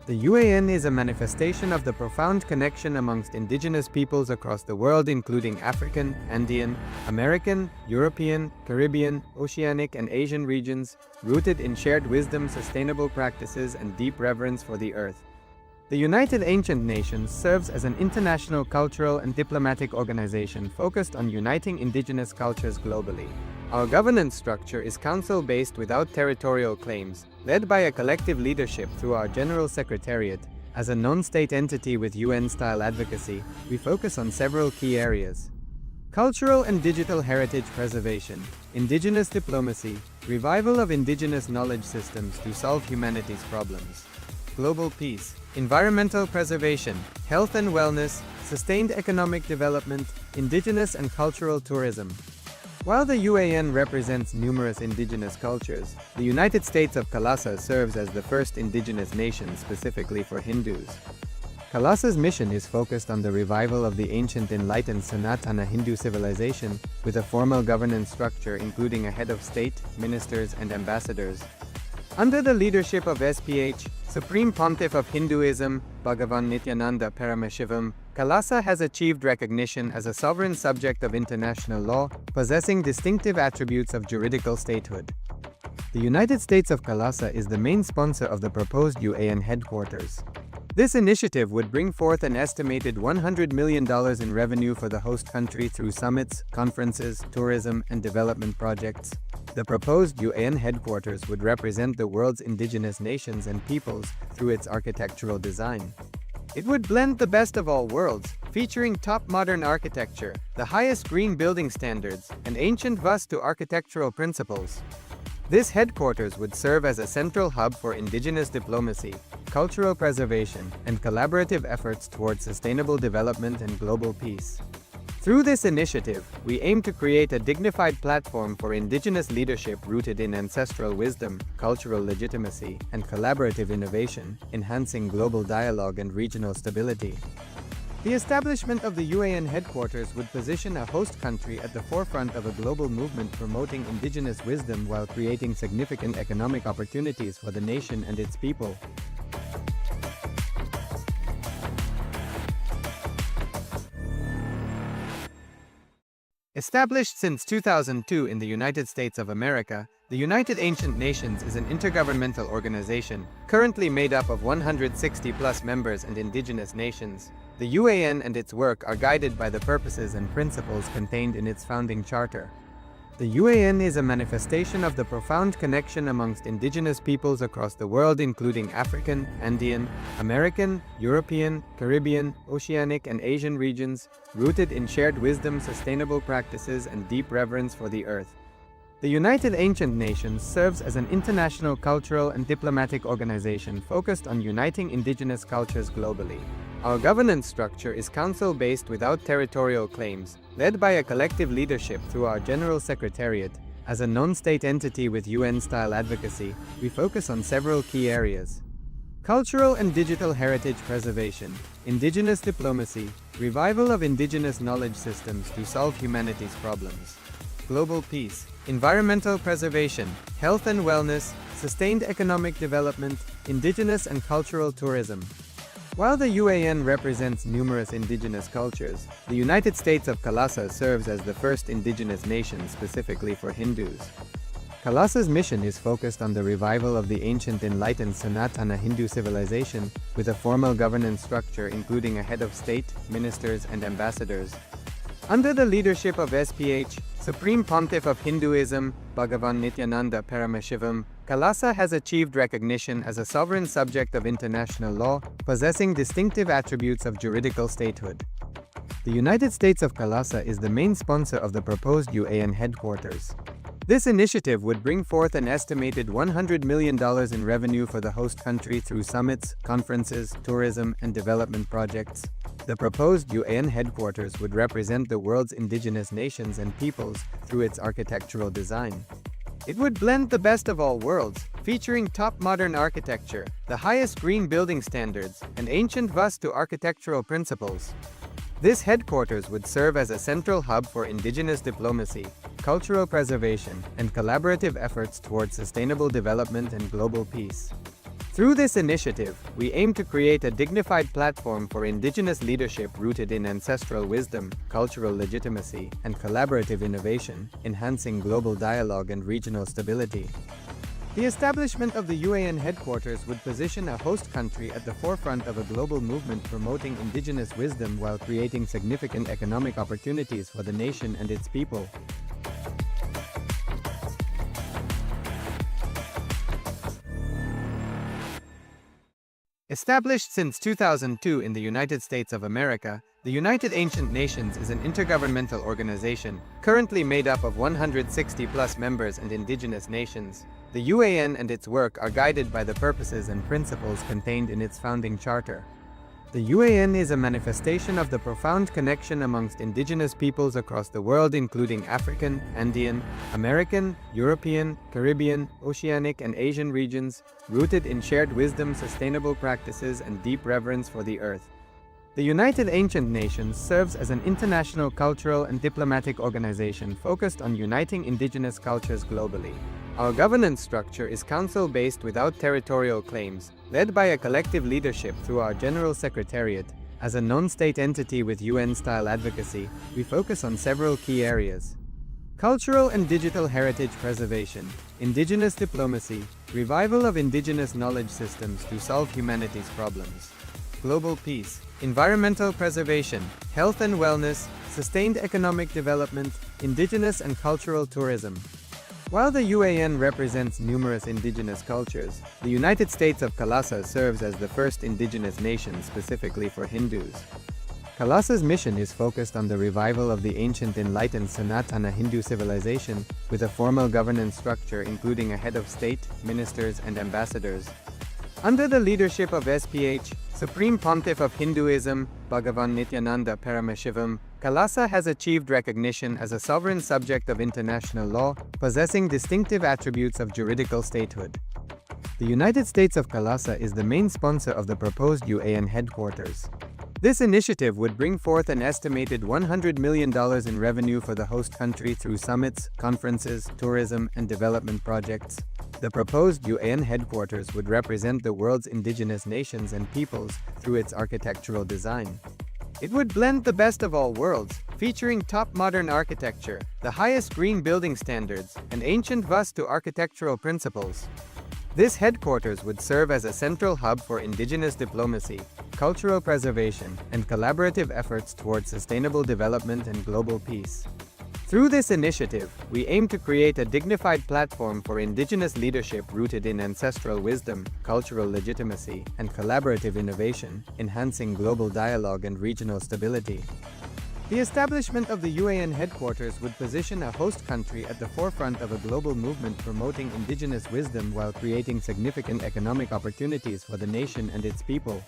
The UAN is a manifestation of the profound connection amongst indigenous peoples across the world, including African, Andean, American, European, Caribbean, Oceanic, and Asian regions, rooted in shared wisdom, sustainable practices, and deep reverence for the earth. The United Ancient Nations serves as an international cultural and diplomatic organization focused on uniting indigenous cultures globally. Our governance structure is council-based without territorial claims, led by a collective leadership through our General Secretariat. As a non-state entity with UN-style advocacy, we focus on several key areas: cultural and digital heritage preservation, indigenous diplomacy, revival of indigenous knowledge systems to solve humanity's problems, global peace, environmental preservation, health and wellness, sustained economic development, indigenous and cultural tourism. While the UAN represents numerous indigenous cultures, the United States of KAILASA serves as the first indigenous nation specifically for Hindus. KAILASA's mission is focused on the revival of the ancient enlightened Sanatana Hindu civilization, with a formal governance structure including a head of state, ministers, and ambassadors. Under the leadership of SPH, Supreme Pontiff of Hinduism, BHAGAVAN Nityananda Paramashivam, KAILASA has achieved recognition as a sovereign subject of international law, possessing distinctive attributes of juridical statehood. The United States of KAILASA is the main sponsor of the proposed UAN headquarters. This initiative would bring forth an estimated $100 million in revenue for the host country through summits, conferences, tourism, and development projects. The proposed UAN headquarters would represent the world's indigenous nations and peoples through its architectural design. It would blend the best of all worlds, featuring top modern architecture, the highest green building standards, and ancient Vastu architectural principles. This headquarters would serve as a central hub for indigenous diplomacy, cultural preservation, and collaborative efforts towards sustainable development and global peace. Through this initiative, we aim to create a dignified platform for indigenous leadership rooted in ancestral wisdom, cultural legitimacy, and collaborative innovation, enhancing global dialogue and regional stability. The establishment of the UAN headquarters would position a host country at the forefront of a global movement promoting indigenous wisdom while creating significant economic opportunities for the nation and its people. Established since 2002 in the United States of America, the United Ancient Nations is an intergovernmental organization, currently made up of 160+ members and indigenous nations. The UAN and its work are guided by the purposes and principles contained in its founding charter. The UAN is a manifestation of the profound connection amongst indigenous peoples across the world, including African, Andean, American, European, Caribbean, Oceanic, and Asian regions, rooted in shared wisdom, sustainable practices, and deep reverence for the earth. The United Ancient Nations serves as an international cultural and diplomatic organization focused on uniting indigenous cultures globally. Our governance structure is council-based without territorial claims, led by a collective leadership through our General Secretariat. As a non-state entity with UN-style advocacy, we focus on several key areas: cultural and digital heritage preservation, indigenous diplomacy, revival of indigenous knowledge systems to solve humanity's problems, global peace, environmental preservation, health and wellness, sustained economic development, indigenous and cultural tourism. While the UAN represents numerous indigenous cultures, the United States of KAILASA serves as the first indigenous nation specifically for Hindus. KAILASA's mission is focused on the revival of the ancient enlightened Sanatana Hindu civilization, with a formal governance structure including a head of state, ministers, and ambassadors. Under the leadership of SPH, Supreme Pontiff of Hinduism, BHAGAVAN Nityananda Paramashivam, KAILASA has achieved recognition as a sovereign subject of international law, possessing distinctive attributes of juridical statehood. The United States of KAILASA is the main sponsor of the proposed UAN headquarters. This initiative would bring forth an estimated $100 million in revenue for the host country through summits, conferences, tourism, and development projects. The proposed UAN headquarters would represent the world's indigenous nations and peoples through its architectural design. It would blend the best of all worlds, featuring top modern architecture, the highest green building standards, and ancient Vastu architectural principles. This headquarters would serve as a central hub for indigenous diplomacy, cultural preservation, and collaborative efforts towards sustainable development and global peace. Through this initiative, we aim to create a dignified platform for indigenous leadership rooted in ancestral wisdom, cultural legitimacy, and collaborative innovation, enhancing global dialogue and regional stability. The establishment of the UAN headquarters would position a host country at the forefront of a global movement promoting indigenous wisdom while creating significant economic opportunities for the nation and its people. Established since 2002 in the United States of America, the United Ancient Nations is an intergovernmental organization, currently made up of 160+ members and indigenous nations. The UAN and its work are guided by the purposes and principles contained in its founding charter. The UAN is a manifestation of the profound connection amongst indigenous peoples across the world, including African, Andean, American, European, Caribbean, Oceanic, and Asian regions, rooted in shared wisdom, sustainable practices, and deep reverence for the earth. The United Ancient Nations serves as an international cultural and diplomatic organization focused on uniting indigenous cultures globally. Our governance structure is council-based without territorial claims, led by a collective leadership through our General Secretariat. As a non-state entity with UN-style advocacy, we focus on several key areas: cultural and digital heritage preservation, indigenous diplomacy, revival of indigenous knowledge systems to solve humanity's problems, global peace, environmental preservation, health and wellness, sustained economic development, indigenous and cultural tourism. While the UAN represents numerous indigenous cultures, the United States of KAILASA serves as the first indigenous nation specifically for Hindus. KAILASA's mission is focused on the revival of the ancient enlightened Sanatana Hindu civilization, with a formal governance structure including a head of state, ministers, and ambassadors. Under the leadership of SPH, Supreme Pontiff of Hinduism, BHAGAVAN Nithyananda Paramashivam, KAILASA has achieved recognition as a sovereign subject of international law, possessing distinctive attributes of juridical statehood. The United States of KAILASA is the main sponsor of the proposed UAN headquarters. This initiative would bring forth an estimated $100 million in revenue for the host country through summits, conferences, tourism, and development projects. The proposed UAN headquarters would represent the world's indigenous nations and peoples through its architectural design. It would blend the best of all worlds, featuring top modern architecture, the highest green building standards, and ancient Vastu architectural principles. This headquarters would serve as a central hub for indigenous diplomacy, cultural preservation, and collaborative efforts towards sustainable development and global peace. Through this initiative, we aim to create a dignified platform for indigenous leadership rooted in ancestral wisdom, cultural legitimacy, and collaborative innovation, enhancing global dialogue and regional stability. The establishment of the UAN headquarters would position a host country at the forefront of a global movement promoting indigenous wisdom while creating significant economic opportunities for the nation and its people.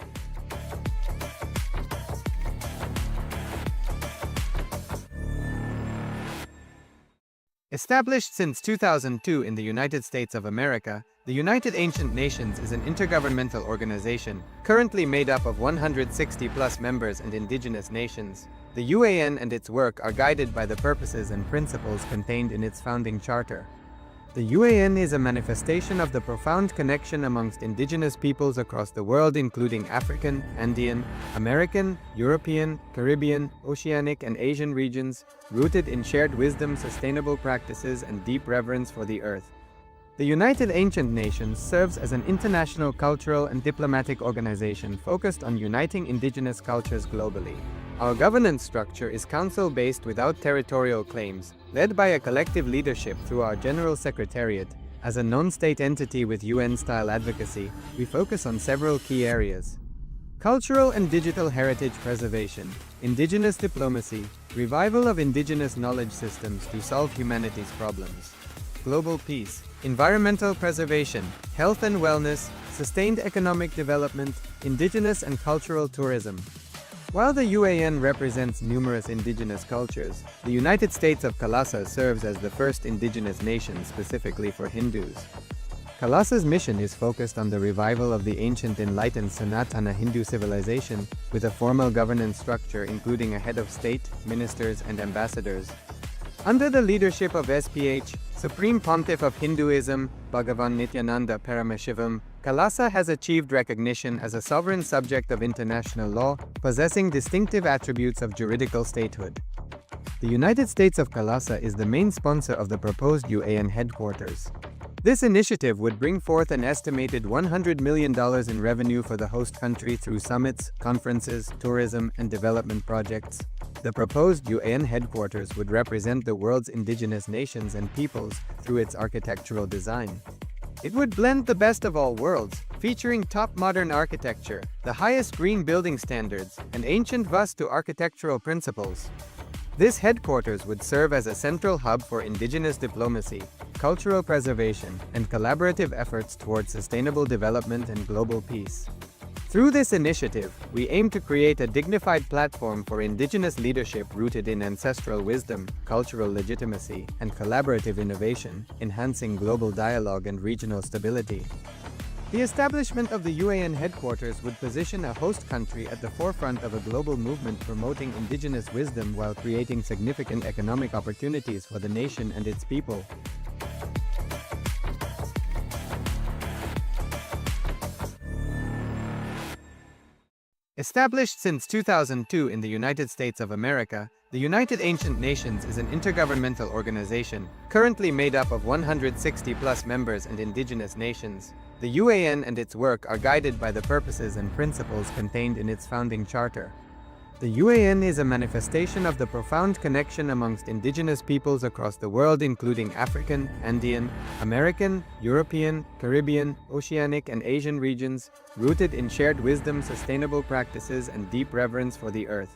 Established since 2002 in the United States of America, the United Ancient Nations is an intergovernmental organization, currently made up of 160+ members and indigenous nations. The UAN and its work are guided by the purposes and principles contained in its founding charter. The UAN is a manifestation of the profound connection amongst indigenous peoples across the world, including African, Andean, American, European, Caribbean, Oceanic, and Asian regions, rooted in shared wisdom, sustainable practices, and deep reverence for the earth. The United Ancient Nations serves as an international cultural and diplomatic organization focused on uniting indigenous cultures globally. Our governance structure is council-based without territorial claims, led by a collective leadership through our General Secretariat. As a non-state entity with UN-style advocacy, we focus on several key areas: cultural and digital heritage preservation, indigenous diplomacy, revival of indigenous knowledge systems to solve humanity's problems, global peace, environmental preservation, health and wellness, sustained economic development, indigenous and cultural tourism. While the UAN represents numerous indigenous cultures, the United States of KAILASA serves as the first indigenous nation specifically for Hindus. KAILASA's mission is focused on the revival of the ancient enlightened Sanatana Hindu civilization, with a formal governance structure including a head of state, ministers, and ambassadors. Under the leadership of SPH, Supreme Pontiff of Hinduism, BHAGAVAN Nithyananda Paramashivam, KAILASA has achieved recognition as a sovereign subject of international law, possessing distinctive attributes of juridical statehood. The United States of KAILASA is the main sponsor of the proposed UAN headquarters. This initiative would bring forth an estimated $100 million in revenue for the host country through summits, conferences, tourism, and development projects. The proposed UAN headquarters would represent the world's indigenous nations and peoples through its architectural design. It would blend the best of all worlds, featuring top modern architecture, the highest green building standards, and ancient Vastu architectural principles. This headquarters would serve as a central hub for indigenous diplomacy, cultural preservation, and collaborative efforts towards sustainable development and global peace. Through this initiative, we aim to create a dignified platform for indigenous leadership rooted in ancestral wisdom, cultural legitimacy, and collaborative innovation, enhancing global dialogue and regional stability. The establishment of the UAN headquarters would position a host country at the forefront of a global movement promoting indigenous wisdom while creating significant economic opportunities for the nation and its people. Established since 2002 in the United States of America, the United Ancient Nations is an intergovernmental organization, currently made up of 160+ members and indigenous nations. The UAN and its work are guided by the purposes and principles contained in its founding charter. The UAN is a manifestation of the profound connection amongst indigenous peoples across the world, including African, Andean, American, European, Caribbean, Oceanic, and Asian regions, rooted in shared wisdom, sustainable practices, and deep reverence for the earth.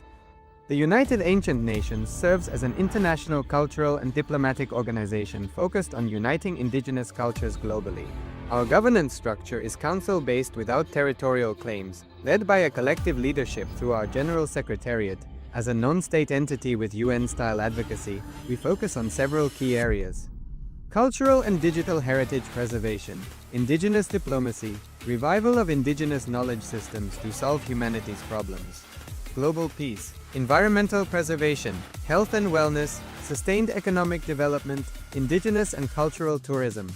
The United Ancient Nations serves as an international cultural and diplomatic organization focused on uniting indigenous cultures globally. Our governance structure is council-based without territorial claims, led by a collective leadership through our General Secretariat. As a non-state entity with UN-style advocacy, we focus on several key areas: cultural and digital heritage preservation, indigenous diplomacy, revival of indigenous knowledge systems to solve humanity's problems, global peace, environmental preservation, health and wellness, sustained economic development, indigenous and cultural tourism.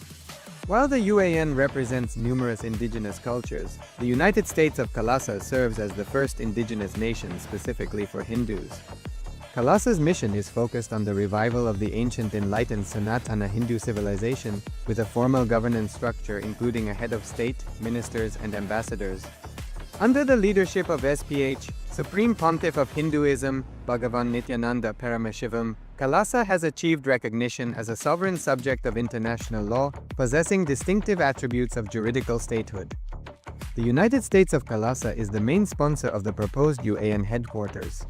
While the UAN represents numerous indigenous cultures, the United States of KAILASA serves as the first indigenous nation specifically for Hindus. KAILASA's mission is focused on the revival of the ancient enlightened Sanatana Hindu civilization, with a formal governance structure including a head of state, ministers, and ambassadors. Under the leadership of SPH, Supreme Pontiff of Hinduism, BHAGAVAN Nithyananda Paramashivham, KAILASA has achieved recognition as a sovereign subject of international law, possessing distinctive attributes of juridical statehood. The United States of KAILASA is the main sponsor of the proposed UAN headquarters.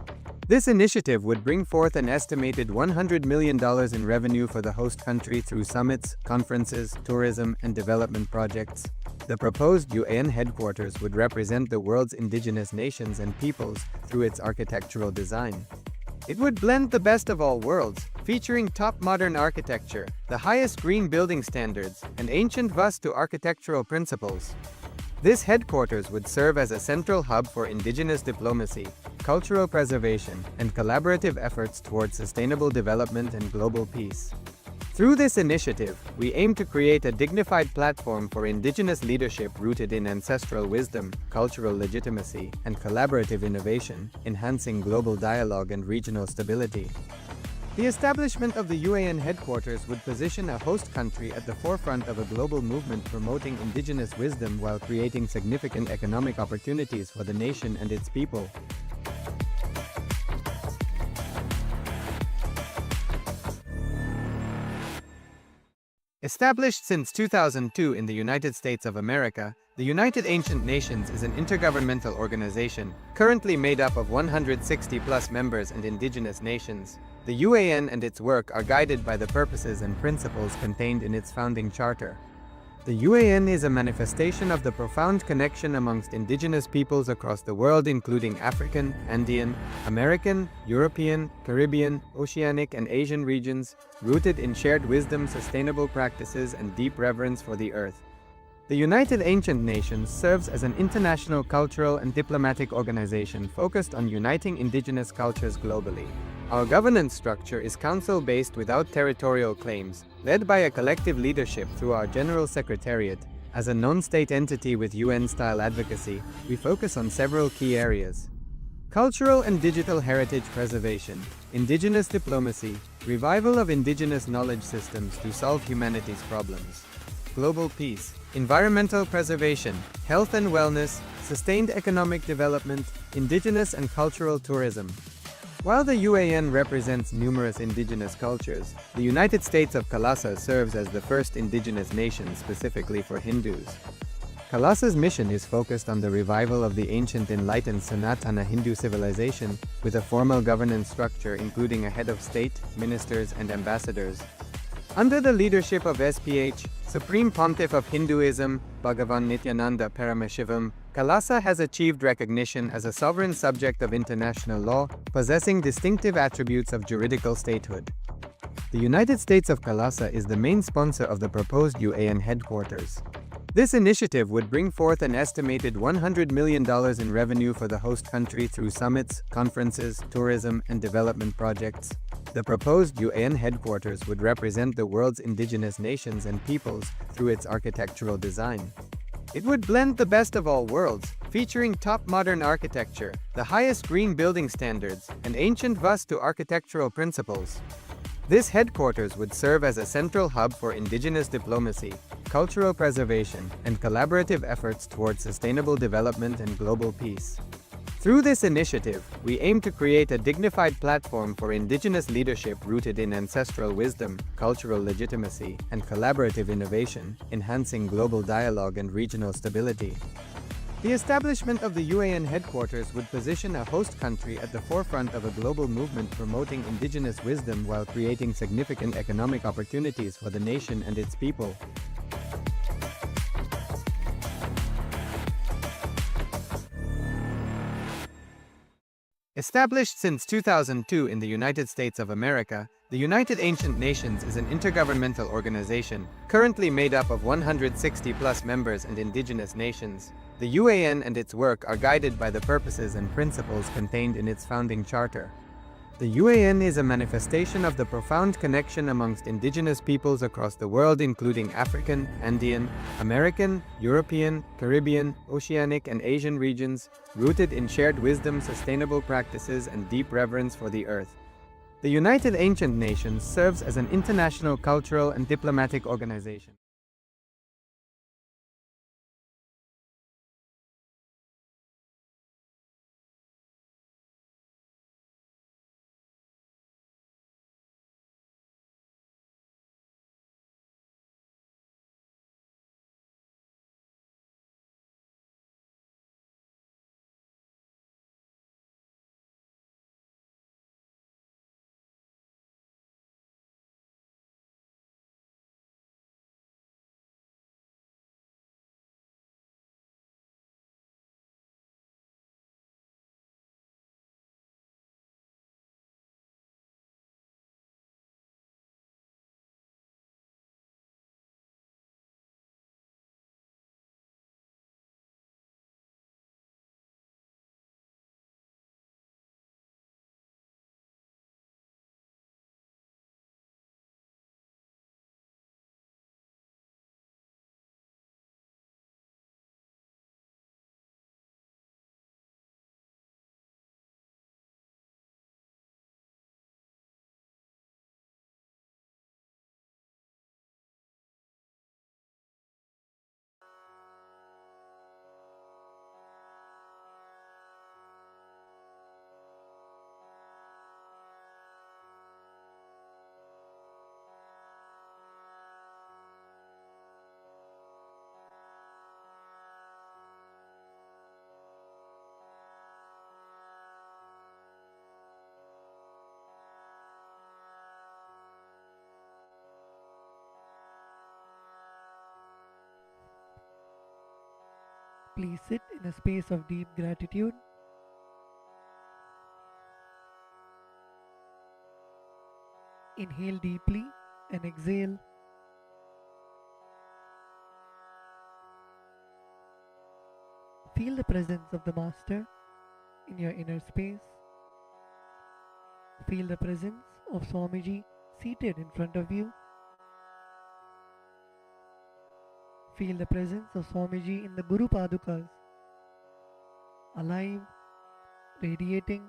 This initiative would bring forth an estimated $100 million in revenue for the host country through summits, conferences, tourism, and development projects. The proposed UAN headquarters would represent the world's indigenous nations and peoples through its architectural design. It would blend the best of all worlds, featuring top modern architecture, the highest green building standards, and ancient Vastu architectural principles. This headquarters would serve as a central hub for indigenous diplomacy, cultural preservation, and collaborative efforts towards sustainable development and global peace. Through this initiative, we aim to create a dignified platform for indigenous leadership rooted in ancestral wisdom, cultural legitimacy, and collaborative innovation, enhancing global dialogue and regional stability. The establishment of the UAN headquarters would position a host country at the forefront of a global movement promoting indigenous wisdom while creating significant economic opportunities for the nation and its people. Established since 2002 in the United States of America, the United Ancient Nations is an intergovernmental organization, currently made up of 160+ members and indigenous nations. The UAN and its work are guided by the purposes and principles contained in its founding charter. The UAN is a manifestation of the profound connection amongst indigenous peoples across the world, including African, Andean, American, European, Caribbean, Oceanic, and Asian regions, rooted in shared wisdom, sustainable practices, and deep reverence for the earth. The United Ancient Nations serves as an international cultural and diplomatic organization focused on uniting indigenous cultures globally. Our governance structure is council-based without territorial claims, led by a collective leadership through our General Secretariat. As a non-state entity with UN-style advocacy, we focus on several key areas: cultural and digital heritage preservation, indigenous diplomacy, revival of indigenous knowledge systems to solve humanity's problems, global peace, environmental preservation, health and wellness, sustained economic development, indigenous and cultural tourism. While the UAN represents numerous indigenous cultures, the United States of KAILASA serves as the first indigenous nation specifically for Hindus. KAILASA's mission is focused on the revival of the ancient enlightened Sanatana Hindu civilization, with a formal governance structure including a head of state, ministers, and ambassadors. Under the leadership of SPH, Supreme Pontiff of Hinduism, BHAGAVAN Nityananda Paramashhivam, KAILASA has achieved recognition as a sovereign subject of international law, possessing distinctive attributes of juridical statehood. The United States of KAILASA is the main sponsor of the proposed UAN headquarters. This initiative would bring forth an estimated $100 million in revenue for the host country through summits, conferences, tourism, and development projects. The proposed UAN headquarters would represent the world's indigenous nations and peoples through its architectural design. It would blend the best of all worlds, featuring top modern architecture, the highest green building standards, and ancient Vastu architectural principles. This headquarters would serve as a central hub for indigenous diplomacy, cultural preservation, and collaborative efforts towards sustainable development and global peace. Through this initiative, we aim to create a dignified platform for indigenous leadership rooted in ancestral wisdom, cultural legitimacy, and collaborative innovation, enhancing global dialogue and regional stability. The establishment of the UAN headquarters would position a host country at the forefront of a global movement promoting indigenous wisdom while creating significant economic opportunities for the nation and its people. Established since 2002 in the United States of America, the United Ancient Nations is an intergovernmental organization, currently made up of 160+ members and indigenous nations. The UAN and its work are guided by the purposes and principles contained in its founding charter. The UAN is a manifestation of the profound connection amongst indigenous peoples across the world, including African, Andean, American, European, Caribbean, Oceanic, and Asian regions, rooted in shared wisdom, sustainable practices, and deep reverence for the earth. The United Ancient Nations serves as an international cultural and diplomatic organization. Please sit in a space of deep gratitude. Inhale deeply and exhale. Feel the presence of the Master in your inner space. Feel the presence of Swamiji seated in front of you. Feel the presence of Swamiji in the Guru Padukas, alive, radiating.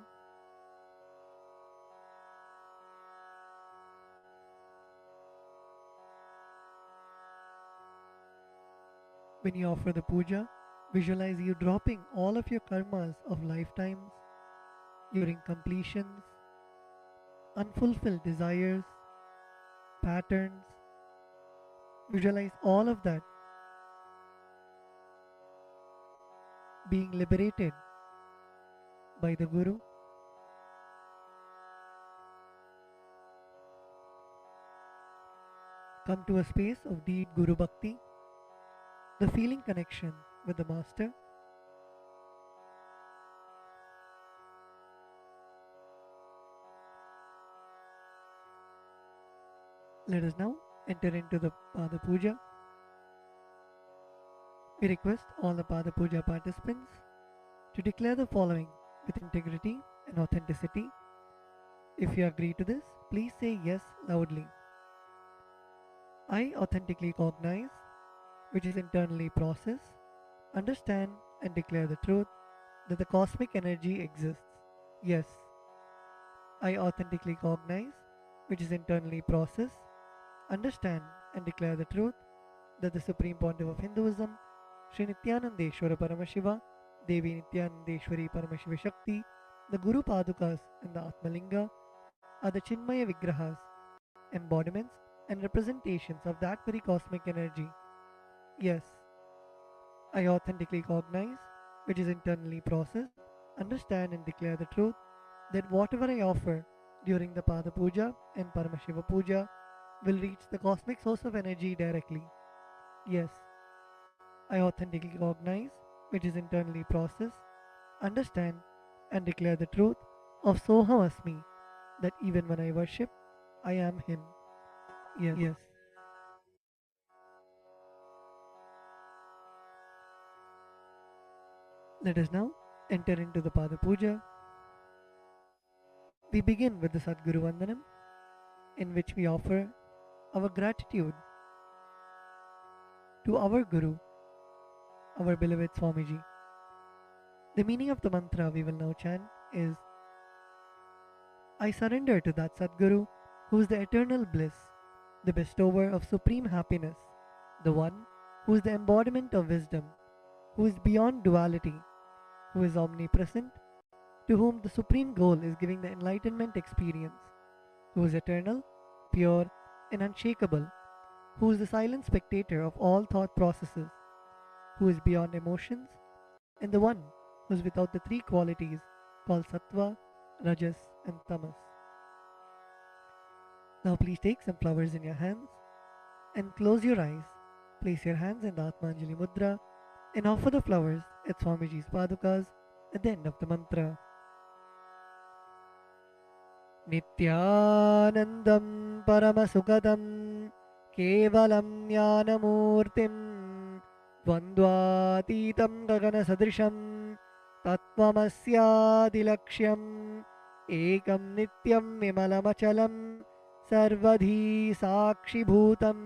When you offer the puja, visualize you dropping all of your karmas of lifetimes, your incompletions, unfulfilled desires, patterns. Visualize all of that being liberated by the Guru. Come to a space of deep Guru Bhakti, the feeling connection with the Master. Let us now enter into the Pada Puja. We request all the Pada Puja participants to declare the following with integrity and authenticity. If you agree to this, please say yes loudly. I authentically cognize, which is internally process, understand and declare the truth that the cosmic energy exists. Yes. I authentically cognize, which is internally process, understand and declare the truth that the Supreme Pontiff of Hinduism, Sri Nithyanandeshwara Paramashiva, Devi Nithyanandeshwari Paramashiva Shakti, the Guru Padukas and the Atmalinga are the Chinmaya Vigrahas, embodiments and representations of that very cosmic energy. Yes, I authentically cognize, which is internally process, understand and declare the truth that whatever I offer during the Pada Puja and Paramashiva Puja will reach the cosmic source of energy directly. Yes, I authentically cognize, which is internally process, understand and declare the truth of Soham Asmi, that even when I worship, I am Him. Yes. Let us now enter into the Pada Puja. We begin with the Sadguru Vandanam, in which we offer our gratitude to our Guru, our beloved Swamiji. The meaning of the mantra we will now chant is, I surrender to that Sadguru who is the eternal bliss, the bestower of supreme happiness, the one who is the embodiment of wisdom, who is beyond duality, who is omnipresent, to whom the supreme goal is giving the enlightenment experience, who is eternal, pure, and unshakable, who is the silent spectator of all thought processes, who is beyond emotions, and the one who is without the three qualities called Sattva, Rajas, and Tamas. Now please take some flowers in your hands and close your eyes. Place your hands in the Atmanjali Mudra and offer the flowers at Swamiji's Padukas at the end of the mantra. Nityanandam Paramasukadam Kevalam Jnanamurtim Dvandvatitam Gagana Sadrisham Tattvamasyaadilaksham Ekam Nityam Vimalamachalam Sarvadhi Sakshibhutam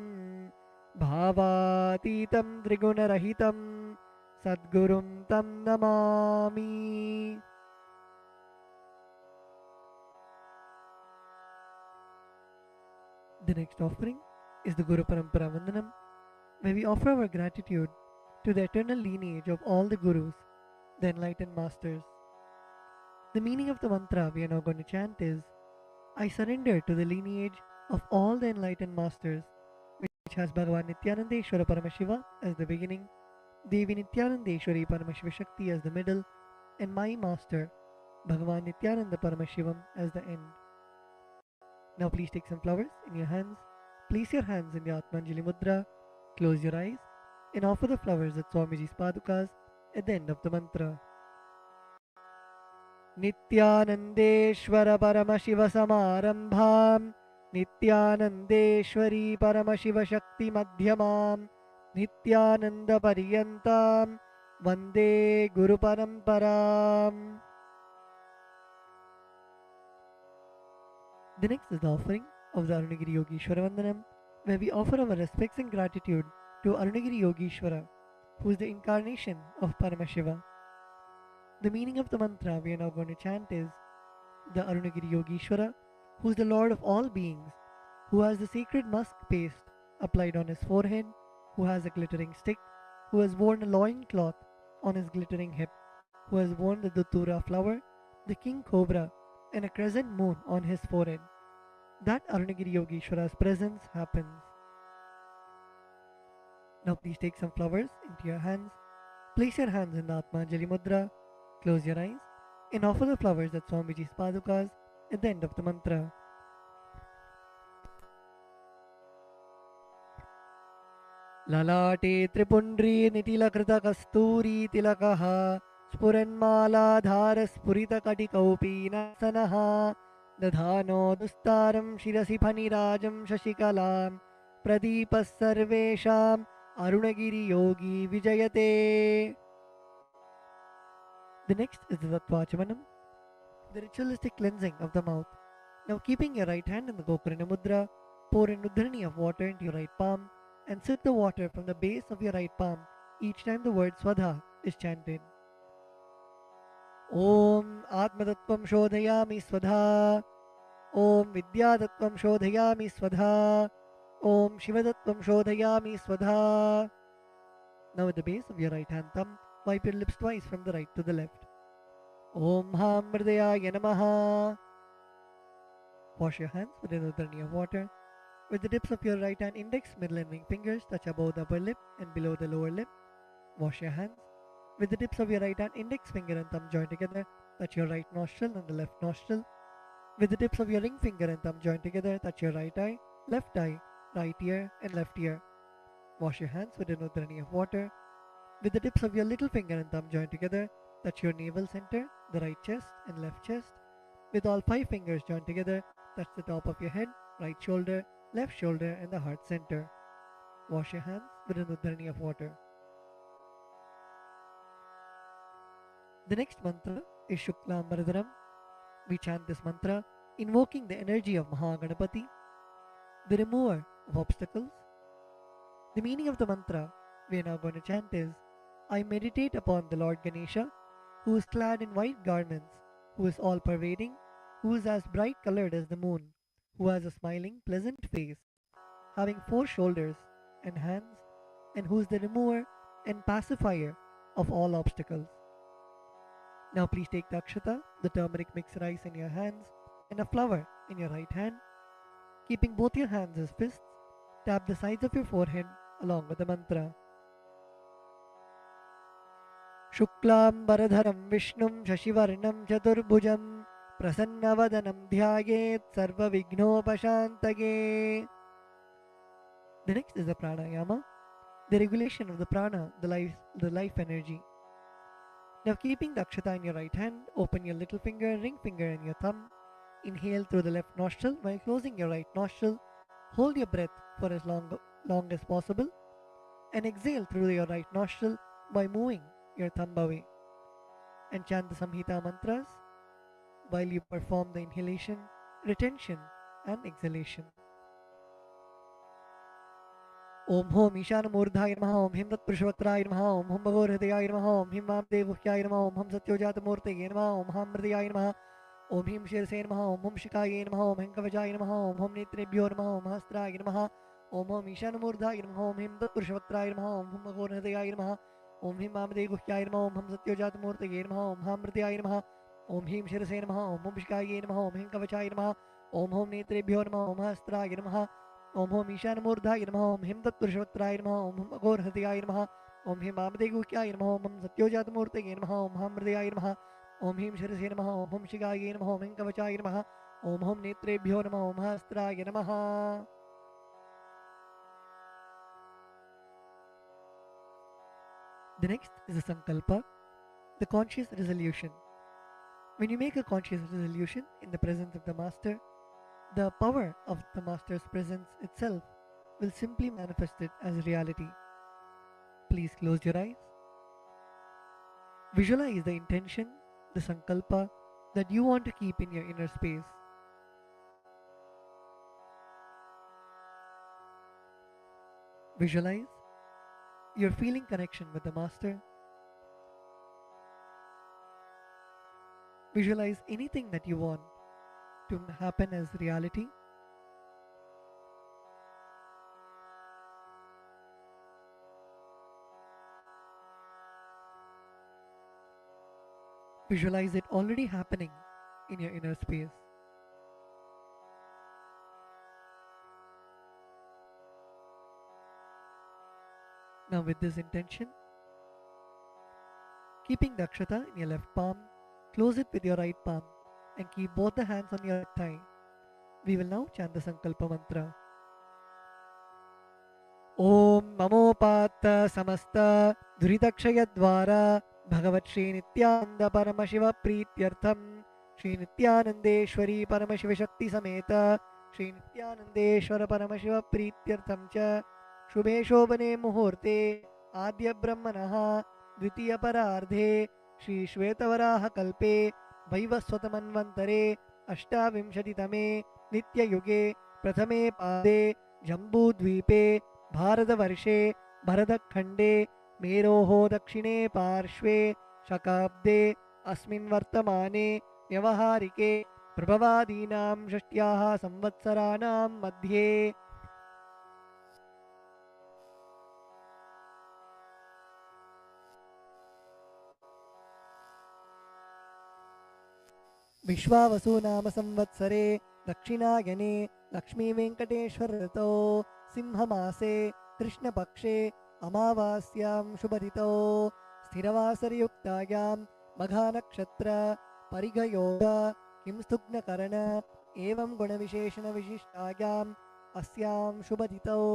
Bhavatitam Trigunarahitam Sadgurum Tam Namami. The next offering is the Guru Parampara Vandanam, where we offer our gratitude to the eternal lineage of all the Gurus, the enlightened masters. The meaning of the mantra we are now going to chant is, I surrender to the lineage of all the enlightened masters, which has Bhagavan Nithyanandeshwara Paramashiva as the beginning, Devi Nithyanandeshwari Paramashiva Shakti as the middle, and my master, Bhagavan Nithyananda Paramashivam as the end. Now please take some flowers in your hands, place your hands in the Atmanjali Mudra, close your eyes, and offer the flowers at Swamiji's Padukas at the end of the mantra. Nithyanandeshwara Paramashiva Samarambham Nithyanandeshwari Paramashiva Shakti Madhyamam Nithyananda Pariyantam Vande Guru Paramparam. The next is the offering of the Arunagiri Yogeshwara Vandanam, where we offer our respects and gratitude to Arunagiri Yogeshwara, who is the incarnation of Paramashiva. The meaning of the mantra we are now going to chant is the Arunagiri Yogeshwara, who is the Lord of all beings, who has the sacred musk paste applied on his forehead, who has a glittering stick, who has worn a loin cloth on his glittering hip, who has worn the Datura flower, the king cobra, and a crescent moon on his forehead. That Arunagiri Yogeshwara's presence happens. Now please take some flowers into your hands, place your hands in the Atmanjali Mudra, close your eyes, and offer the flowers at Swamiji's Padukas at the end of the mantra. ललाटे त्रिपुण्ड्री निटिलकृतकस्तूरी तिलकः स्फुरन्मालाधारस्फुरितकटिकौपीनसनः दधानो दुस्तारं शिरसि फणिराजं शशिकलां प्रदीपः सर्वेषाम् अरुणगिरियोगी विजयते. The next is the Tattvachamanam, the ritualistic cleansing of the mouth. Now keeping your right hand in the Gokarna Mudra, pour an udharani of water into your right palm and sip the water from the base of your right palm each time the word Swadha is chanted. Om Atmatattvam Shodhayami Swadha. Om Vidyatattvam Shodhayami Swadha. Om Shivatattvam Shodhayami Swadha. Now at the base of your right hand thumb, wipe your lips twice from the right to the left. Om Ham Mridayaya Namaha. Wash your hands with an udharani of water. With the tips of your right hand index, middle and ring fingers touch above the upper lip and below the lower lip. Wash your hands. With the tips of your right hand index finger and thumb join together, touch your right nostril and the left nostril. With the tips of your ring finger and thumb join together, touch your right eye, right ear and left ear. Wash your hands with an udharani of water. With the tips of your little finger and thumb join together, touch your navel center, the right chest and left chest. With all 5 fingers joined together, touch the top of your head, right shoulder, left shoulder and the heart center. Wash your hands with an udharani of water. The next mantra is Shuklam Bharadaram. We chant this mantra invoking the energy of Mahaganapati, the remover of obstacles. The meaning of the mantra we are now going to chant is I meditate upon the Lord Ganesha, who is clad in white garments, who is all pervading, who is as bright colored as the moon, who has a smiling, pleasant face, having 4 shoulders and hands, and who is the remover and pacifier of all obstacles. Now please take the akshata, the turmeric mixed rice in your hands, and a flower in your right hand. Keeping both your hands as fists, tap the sides of your forehead along with the mantra. Shuklam Bharadharam Vishnum Shashivarnam Chaturbhujam Prasannavadanam Dhyayet Sarva Vignopashantage. The next is the pranayama, the regulation of the prana, the life energy. Now keeping the akshata in your right hand, open your little finger, ring finger and your thumb. Inhale through the left nostril while closing your right nostril. Hold your breath for as long as possible and exhale through your right nostril by moving your thumb away. And chant the Samhita mantras while you perform the inhalation, retention and exhalation. Om Hom Ishana Murdhaya Namaha, Om Him Tat Purushavatraya Namaha, Om Hum Bhagor Hridayaya Namaha, Om Him Mamde Guhyaya Namaha, Om Hum Satyojata Murtaya Namaha, Om Ham Mridayaya Namaha, Om Him Shirase Namaha, Om Hum Shikaya Namaha, Om Him Kavachaya Namaha, Om Hum Netrebhyo Namaha, Om Hastraya Namaha, Om Hom Ishana Murdhaya Namaha, Om Him Tat Purushavatraya Namaha, Om Hum Bhagor Hridayaya Namaha, Om Him Mamde Guhyaya Namaha, Om Hum Satyojata Murtaya Namaha, Om Ham Mridayaya Namaha, Om Him Shirase Namaha, Om Hum Shikaya Namaha, Om Him Kavachaya Namaha, Om Hum Netrebhyo Namaha, Om Hastraya Namaha, Om Hom Ishana Murdhaya Namaha, Om Him Tat Purushavatraya Namaha, Om Hum Bhagor Hridayaya Namaha, Om Him Mamde Guhyaya Namaha, Om Hum Satyojata Murtaya Namaha, Om Ham Mridayaya Namaha, Om Him Shirase Namaha, Om Hum Shikaya Namaha, Om Him Kavachaya Namaha, Om Hum Netrebhyo Namaha, Om Hastraya Namaha. The next is the Sankalpa, the conscious resolution. When you make a conscious resolution in the presence of the Master, the power of the Master's presence itself will simply manifest it as reality. Please close your eyes. Visualize the intention, the Sankalpa that you want to keep in your inner space. Visualize you're feeling connection with the Master. Visualize anything that you want to happen as reality. Visualize it already happening in your inner space. Now with this intention, keeping the akshata in your left palm, close it with your right palm and keep both the hands on your thigh. We will now chant the Sankalpa mantra. Om Mamopatta Samasta Duritakshayadvara Bhagavat Sri Nityananda Paramashiva Prityartham Sri Nityanandeshwari Paramashiva Shakti Sameta Sri Nityanandeshwara Paramashiva Prityartham Cha Shubhe Shobhane Muhurte Adya Brahmanaha Dvitiya Parardhe Shri Shvetavaraha Kalpe Vaivaswatamanvantare Ashtavimshatitame Nitya Yuge Prathame Pade Jambudvipe भारतवर्षे भरतखण्डे मेरोः दक्षिणे पार्श्वे शकाब्दे अस्मिन् वर्तमाने व्यवहारिके प्रभवादीनां षष्ट्याः संवत्सराणां मध्ये विश्वावसु नाम संवत्सरे दक्षिणायने लक्ष्मीवेङ्कटेश्वर ऋतौ सिंहमासे कृष्णपक्षे अमावास्यां शुभदितौ स्थिरवासरयुक्तायां मघानक्षत्र परिघयोग किंस्तुग्नकरण एवं गुणविशेषणविशिष्टायाम् अस्यां शुभदितौ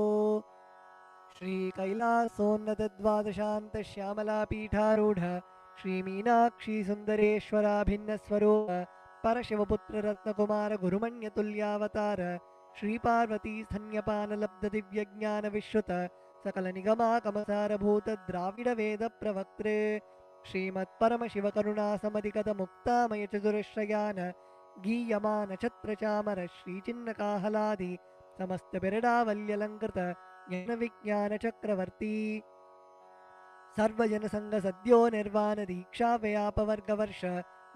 श्रीकैलासोन्नतद्वादशान्तश्यामलापीठारूढ श्रीमीनाक्षीसुन्दरेश्वराभिन्नस्वरूप परशिवपुत्ररत्नकुमारगुरुमण्यतुल्यावतार श्रीपार्वतीस्थन्यपानलब्धदिव्यज्ञानविश्रुत सकलनिगमाकमसारभूतद्राविडवेदप्रवक्त्रे श्रीमत्परमशिवकरुणासमधिगतमुक्तामयचतुरश्रयान् गीयमानछत्रचामर श्रीचिन्नकाहलादि समस्तबिरडावल्यलङ्कृत ज्ञानविज्ञानचक्रवर्ती सर्वजनसङ्गसद्यो निर्वाणदीक्षाव्यापवर्गवर्ष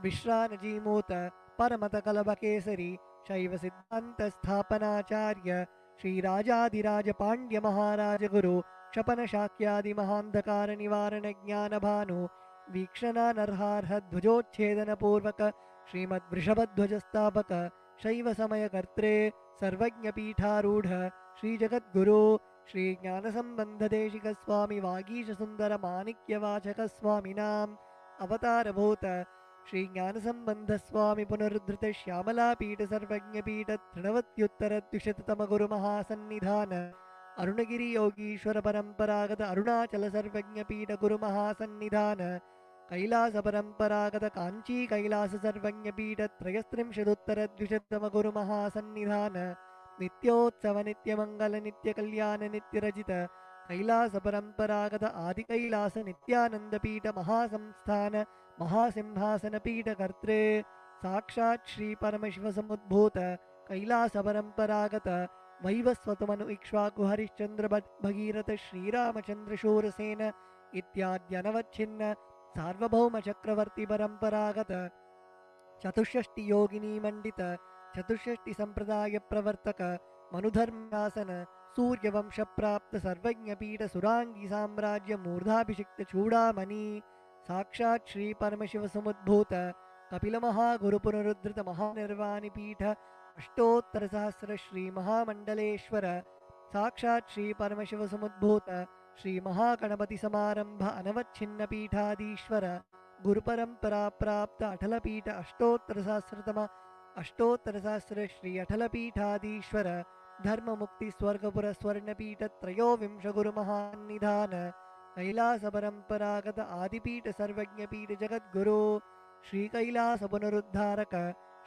विश्रानजीमूत परमतकलभकेसरी शैवसिद्धान्तस्थापनाचार्य श्रीराजाधिराजपाण्ड्यमहाराजगुरु क्षपनशाक्यादिमहान्धकारनिवारणज्ञानभानु वीक्षणानर्हार्हध्वजोच्छेदनपूर्वक श्रीमद्वृषभध्वजस्थापक शैवसमयकर्त्रे सर्वज्ञपीठारूढ श्रीजगद्गुरु श्रीज्ञानसम्बन्धदेशिकस्वामि वागीशसुन्दरमाणिक्यवाचकस्वामिनाम् अवतारभूत श्रीज्ञानसम्बन्धस्वामि पुनरुद्धृत श्यामलापीठ सर्वज्ञपीठ तृणवत्युत्तरद्विशततमगुरुमहासन्निधान अरुणगिरियोगीश्वर परम्परागत अरुणाचल सर्वज्ञपीठ गुरुमहासन्निधान कैलास परम्परागत काञ्ची कैलास सर्वज्ञपीठ त्रयस्त्रिंशदुत्तरद्विशततमगुरुमहासन्निधान नित्योत्सव नित्यमङ्गल नित्यकल्याण नित्यरजित कैलास परम्परागत आदिकैलास नित्यानन्दपीठ महासंस्थान महासिंहासनपीठकर्त्रे साक्षात् श्री परमशिवसमुद्भूत कैलास परम्परागत वैवस्वतमनु इक्ष्वाकु हरिश्चन्द्र भगीरथ श्रीरामचन्द्रशूरसेन इत्याद्यनवच्छिन्न सार्वभौम चक्रवर्ती परम्परागत चतुष्षष्टि योगिनी मंडित चतुष्षष्टि संप्रदाय प्रवर्तक मनुधर्मासन सूर्यवंश प्राप्त सर्वज्ञपीठ सुरांगी साम्राज्य मूर्धाभिषिक्त चूड़ामणि साक्षात् श्री परमशिव समुद्भूत कपिल महागुरु पुनरुद्धृत महानिर्वाणि पीठ अष्टोत्तर सहस्र श्री महामंडलेश्वर साक्षात् श्री परमशिव समुद्भूत श्री महागणपति समारंभ अनवच्छिन्न पीठाधीश्वर गुरुपरंपरा प्राप्त अटलपीठ अष्टोत्तर सहस्र श्री अटलपीठाधीश्वर धर्म मुक्ति स्वर्गपुर स्वर्णपीठ त्रयोविंश गुरुमहान्निधान कैलास परंपरागत आदिपीठ सर्वज्ञपीठ जगद्गुरु श्री कैलास पुनरुद्धारक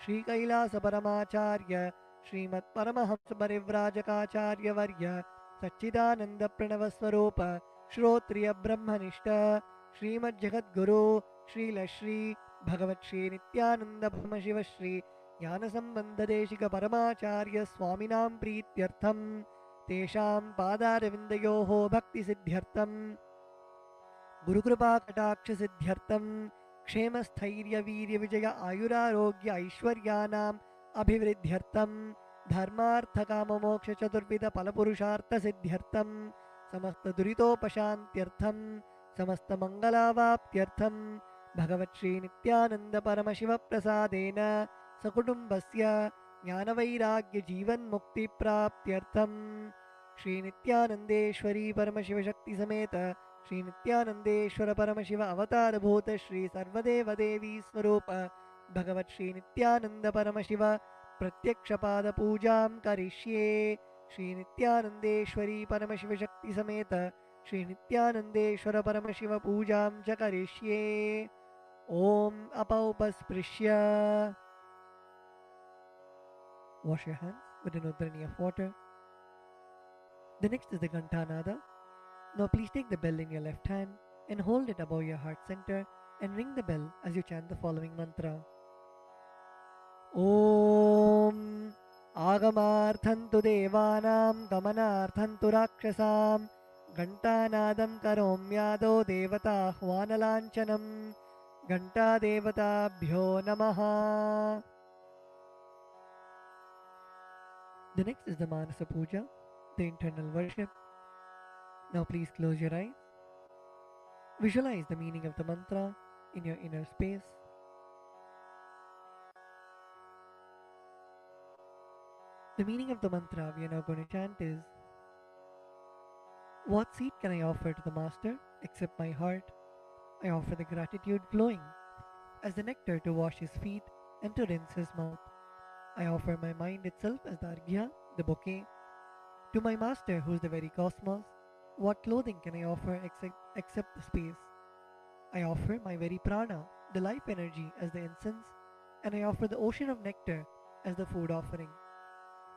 श्री कैलास परमाचार्य श्रीमत्परमहंस परिव्राजकाचार्य वर्य सच्चिदानंद प्रणव स्वरूप श्रोत्रिय ब्रह्मनिष्ठ श्रीमज्जगद्गुरु श्रीलश्री भगवत् श्री नित्यानंद परमशिव श्री ज्ञानसम्बन्धदेशिक परमाचार्य स्वामिनां प्रीत्यर्थं तेषां पादारविन्दयोः भक्तिसिद्ध्यर्थं गुरुकृपा कटाक्ष सिद्ध्यर्थम क्षेम स्थैर्य वीर्य विजय आयुरारोग्य ऐश्वर्यानाम अभिवृद्ध्यर्थम धर्मार्थ काम मोक्ष चतुर्विध फल पुरुषार्थ सिद्ध्यर्थम समस्त दुरितोपशान्त्यर्थम समस्त मंगलावाप्त्यर्थम भगवत् श्री नित्यानंद परमशिव प्रसादेन सकुटुम्बस्य ज्ञानवैराग्य जीवन मुक्ति प्राप्त्यर्थम श्री नित्यानंदेश्वरी परमशिव शक्ति समेत श्री नित्यानंदेश्वर परमशिव अवतार भूत श्री सर्वदेव देवी स्वरूप भगवत् श्री नित्यानंद परमशिव प्रत्यक्ष पाद पूजां करिष्ये। श्री नित्यानंदेश्वरी परमशिव शक्ति समेत श्री नित्यानंदेश्वर परमशिव पूजां च करिष्ये। ओम अपौपस्पृश्य wash your hands with an udrani of water. The next is the Ghantanada. Now please take the bell in your left hand and hold it above your heart center and ring the bell as you chant the following mantra. Om Agamarthantu Devanam Gamanarthantu Rakshasam Ghantanadam Karomyado Devata Hvanalanchanam Ghanta Devatabhyo Namaha. The next is the Manasa Puja, the internal worship. Now please close your eyes. Visualize the meaning of the mantra in your inner space. The meaning of the mantra we are now going to chant is: what seed can I offer to the Master except my heart? I offer the gratitude flowing as the nectar to wash his feet and to rinse his mouth. I offer my mind itself as the arghya, the bouquet. To my Master, who is the very cosmos, what clothing can I offer except the space? I offer my very prana, the life energy, as the incense, and I offer the ocean of nectar as the food offering.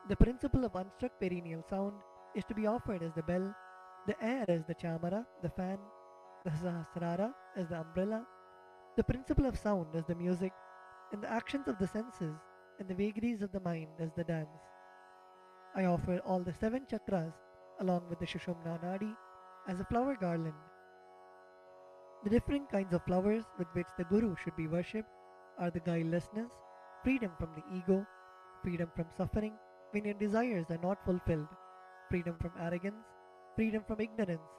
The principle of unstruck perennial sound is to be offered as the bell, the air as the chamara, the fan, the sahasrara as the umbrella, the principle of sound as the music, and the actions of the senses and the vagaries of the mind as the dance. I offer all the 7 chakras along with the Shushumna Nadi as a flower garland. The different kinds of flowers with which the Guru should be worshipped are the guilelessness, freedom from the ego, freedom from suffering when your desires are not fulfilled, freedom from arrogance, freedom from ignorance,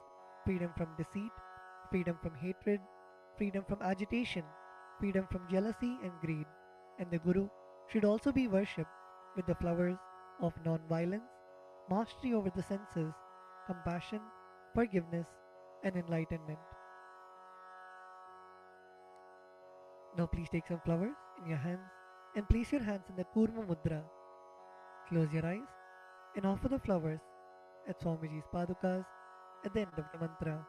freedom from deceit, freedom from hatred, freedom from agitation, freedom from jealousy and greed. And the Guru should also be worshipped with the flowers of non-violence, mastery over the senses, compassion, forgiveness, and enlightenment. Now please take some flowers in your hands and place your hands in the Kurma Mudra. Close your eyes and offer the flowers at Swamiji's Padukas at the end of the mantra.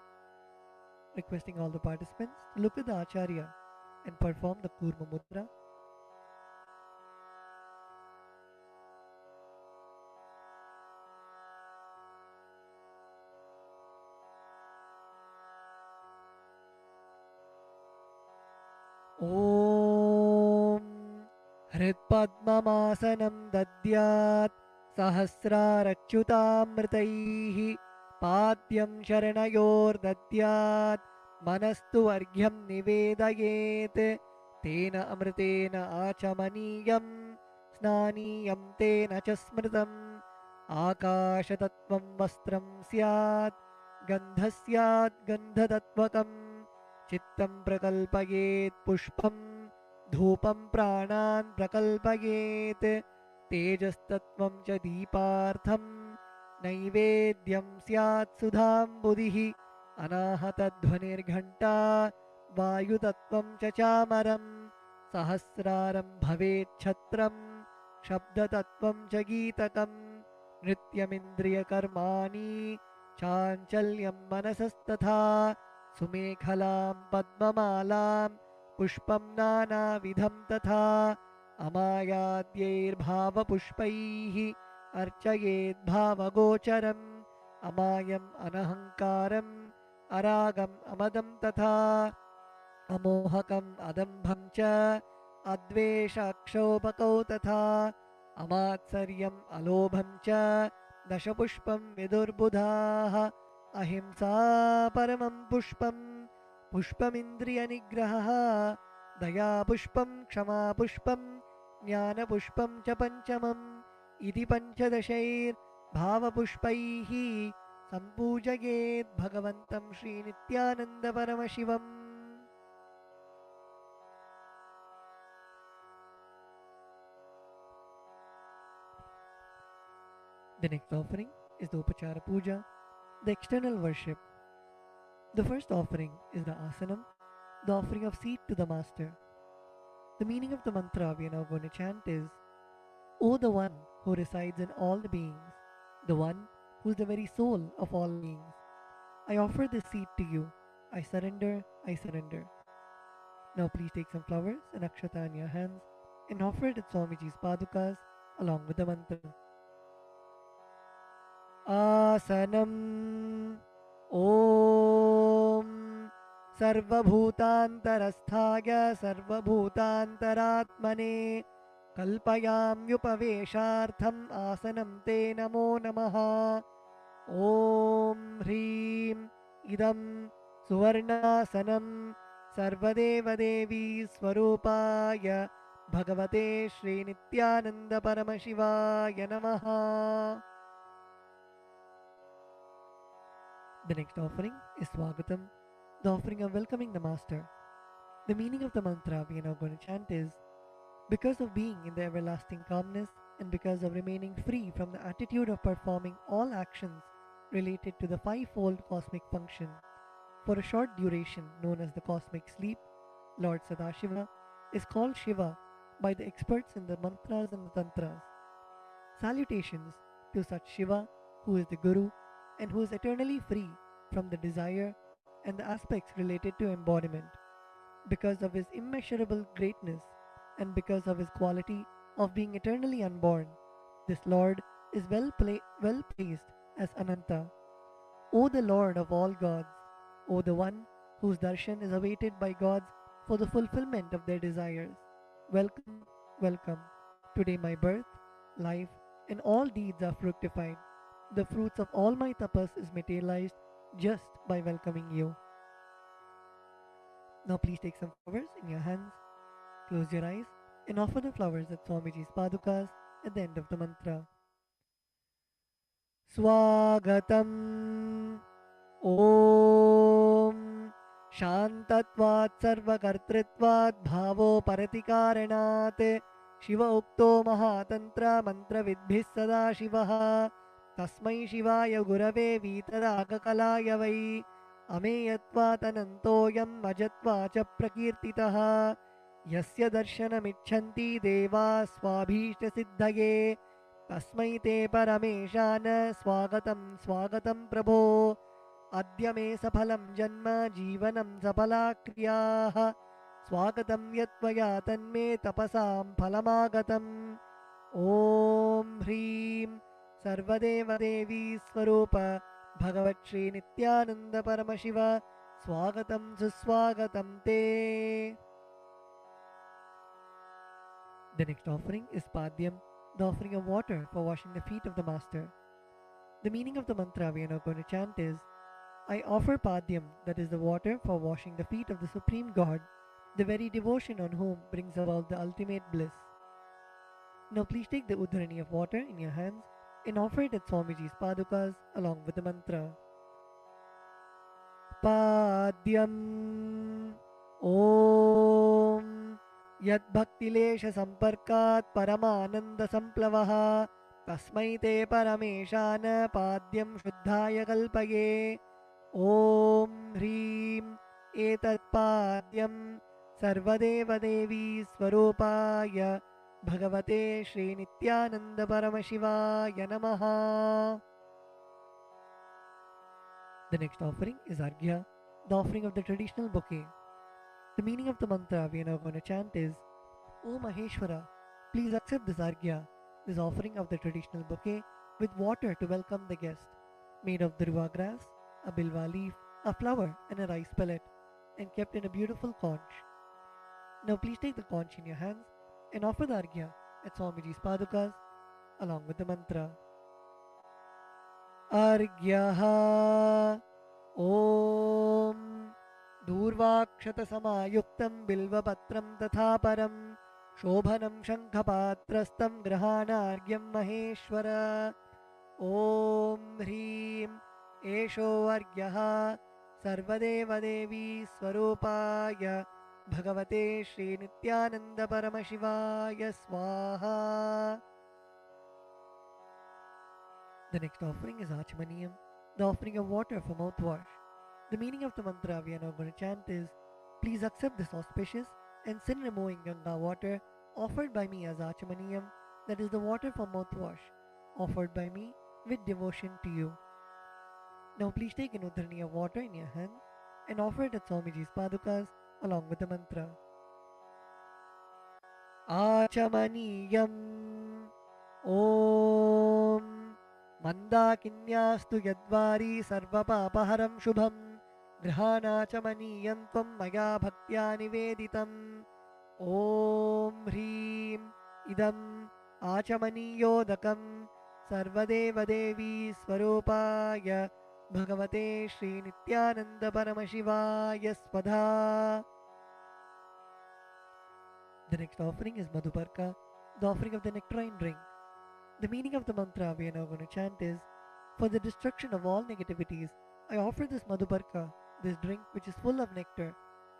Requesting all the participants to look at the Acharya and perform the Kurma Mudra. Om Hridpadmamasanam dadyat Sahasrarachyutamritaihi Padyam Sharanayor dadyat Manastu Argyam Nivedayet Tena Amritena Achamaniyam Snaniyam Tena Chasmritam Akashatattvam Vastram Syat Gandhasyat Gandhatatvakam Chittam prakalpayet pushpam dhupam pranan prakalpayet tejastattvam cha deepartham naivedyam syat sudham buddhihi anahatadhvanirghanta vayutattvam cha chamaram sahasraram bhavet chatram shabdatattvam cha geetakam nrityamindriya karmani chanchalyam manasastatha Sumekhalam Padmamalam Pushpam Nana Vidham Tatha Amayadyair Bhava Pushpaihi Archayed Bhava Gocharam Amayam Anahankaram Aragam Amadam Tatha Amohakam Adambham Cha Advesha Akshobakau Tatha Amatsaryam Alobham Cha Dashapushpam Vidurbudhaha Ahimsa Paramam Pushpam पुष्पमिन्द्रियनिग्रहः दयापुष्पं क्षमापुष्पं ज्ञानपुष्पं च पञ्चमम् इति पञ्चदशैर्भावपुष्पैः सम्पूजयेत् भगवन्तं श्रीनित्यानन्दपरमशिवम्. The next offering is the Upachara Puja, the external worship. The first offering is the Asanam, the offering of seat to the Master. The meaning of the mantra we are now going to chant is, O the one who resides in all the beings, the one who is the very soul of all beings, I offer this seat to you. I surrender, I surrender. Now please take some flowers and akshata in your hands and offer it at Swamiji's padukas along with the mantra. Asanam Om Sarvabhutantarasthaya Sarvabhutantaratmane Kalpayamyupaveshartham Asanam Te Namo Namaha. Om Hrim Idam Suvarnasanam Sarvadeva Devi Swarupaya Bhagavate Sri Nithyananda Paramashivaya Namaha. The next offering is Swagatam, the offering of welcoming the Master. The meaning of the mantra we are now going to chant is, because of being in the everlasting calmness and because of remaining free from the attitude of performing all actions related to the fivefold cosmic function, for a short duration known as the cosmic sleep, Lord Sadashiva is called Shiva by the experts in the mantras and the tantras. Salutations to such Shiva who is the Guru and who is eternally free from the desire and the aspects related to embodiment. Because of his immeasurable greatness and because of his quality of being eternally unborn, this Lord is well placed as Ananta. O the Lord of all gods, O the one whose darshan is awaited by gods for the fulfillment of their desires, welcome, welcome. Today my birth, life, and all deeds are fructified. The fruits of all my tapas is materialized just by welcoming you. Now please take some flowers in your hands, close your eyes, and offer the flowers at Swamiji's padukas at the end of the mantra. Swagatam Om Shantatvat Sarvakartritvat Bhavo Paratikaranat Shiva Ukto Mahatantra Mantra Vidbhis Sada Shivaha Tasmai Shivaya Gurave Vitaragakalaya Vai Ameyatvat Anantoyam Ajatva Cha Prakirtitaha Yasya Darshanamichanti Deva Swabhishta Siddhaye Tasmai Te Parameshana Swagatam Swagatam Prabho Adya Me Saphalam Janma Jivanam Saphala Kriyaha Swagatam Yatvaya Tanme Tapasam Phalamagatam. Om Hrim Sarvadeva Devi Swarupa Bhagavat Sri Nithyananda Paramashiva Swagatam Suswagatam Te. The next offering is Padyam, the offering of water for washing the feet of the Master. The meaning of the mantra we are now going to chant is, I offer Padyam, that is the water for washing the feet of the Supreme God, the very devotion on whom brings about the ultimate bliss. Now please take the udharani of water in your hands and offer it at Swamiji's padukas along with the mantra. Padyam Om Yad Bhaktilesha Samparkat Paramananda Samplavaha Tasmai Te Parameshana Padyam Shuddhaya Kalpaye. Om Hrim Etat Padyam Sarvadeva Devi Swarupaya Bhagavate Sri Nithyananda Paramashivaya Namaha. The next offering is Arghya, the offering of the traditional bouquet. The meaning of the mantra we are now going to chant is, O Maheshwara, please accept this Arghya, this offering of the traditional bouquet with water to welcome the guest, made of durva grass, a bilva leaf, a flower and a rice pellet, and kept in a beautiful conch. Now please take the conch in your hands and offer the Arghya at Swamiji's padukas along with the mantra. Arghyaha Om दूर्वाक्षतसमायुक्तं बिल्वपत्रं तथा परं शोभनं शङ्खपात्रस्तं गृहाणार्घ्यं महेश्वर ॐ ह्रीं एषो अर्घ्यः सर्वदेवदेवी स्वरूपाय भगवते श्रीनित्यानन्दपरमशिवाय स्वाहा. The next offering is Achamaniyam, the offering of water for mouthwash. The meaning of the mantra we are now going to chant is, please accept this auspicious and sin-removing Ganga water offered by me as Achamaniyam, that is the water for mouthwash, offered by me with devotion to you. Now please take an udhrani of water in your hand and offer it at Swamiji's padukas along with the mantra. Achamaniyam Om Mandakinyastu Yadvari Sarvapapaharam Shubham Grihanachamaniyam Tvam Maya Bhaktya Niveditam Om Hreem Idam AchamaniyodakamSarvadevadevi Swarupaya Bhagavate Sri Nithyananda Paramashivaya Swadha. The next offering is Madhuparka, the offering of the nectarine drink. The meaning of the mantra we are now going to chant is, for the destruction of all negativities, I offer this Madhuparka, this drink which is full of nectar.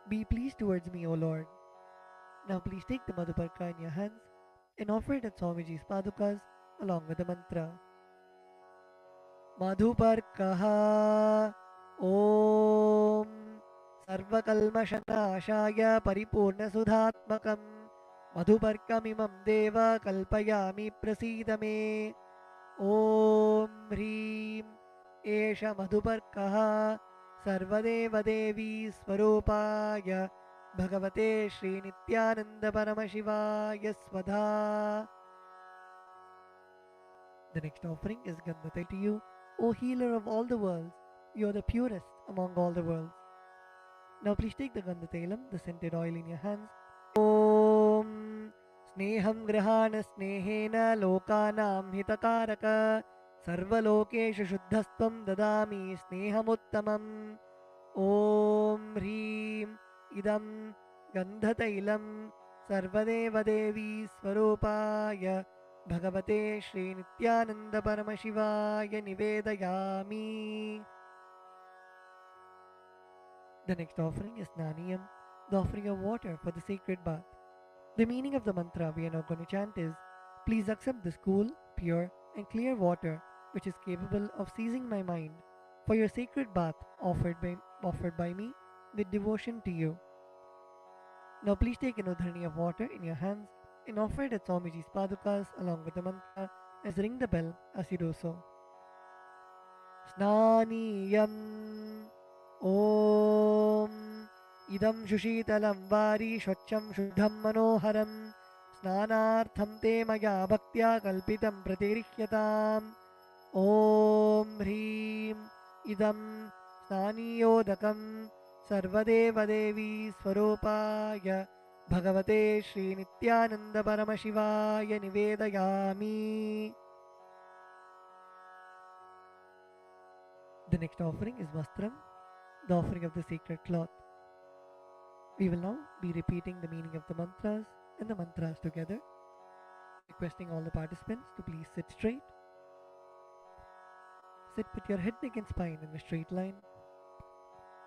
Be pleased towards me, O Lord. Now please take the Madhuparka in your hands and offer it at Swamiji's padukas along with the mantra. Madhuparkaha Om Sarvakalmashanashaya Paripurna Sudhatmakam Madhuparkamimam Deva Kalpayami Prasidame Om Hreem Esha Madhuparkaha Sarvadeva Devi Swarupaya Bhagavate Sri Nithyananda Paramashivaya Swadha. The next offering is Gandhate to you, O healer of all the worlds. You are the purest among all the worlds. Now please take the Gandhatailam, the scented oil in your hands. Om Sneham Grihana Snehena Lokanam Hitakaraka Sarvalokesha Shuddhastvam Dadami Snehamuttamam Om Hreem Idam Gandhatailam Sarvadeva Devi Swarupaya Bhagavate Sri Nithyananda Paramashivaya Nivedayami. The next offering is Naniyam, the offering of water for the sacred bath. The meaning of the mantra we are now going to chant is, please accept this cool, pure and clear water which is capable of seizing my mind for your sacred bath offered by me with devotion to you. Now please take an udhrani of water in your hands and offer it at Swamiji's padukas along with the mantra as ring the bell as you do so. Snaniyam Om Idam Shushitalam Vari Shvacham Shuddham Manoharam Snanartham Te Maya Bhaktya Kalpitam Pratirihyatam Om Hreem Idam Snaniyodakam Sarvadeva Devi Swarupaya Bhagavate Sri Nithyananda Paramashivaya Nivedayami. The next offering is Vastram, the offering of the sacred cloth. We will now be repeating the meaning of the mantras and the mantras together, requesting all the participants to please sit straight. Sit with your head, neck and spine in a straight line.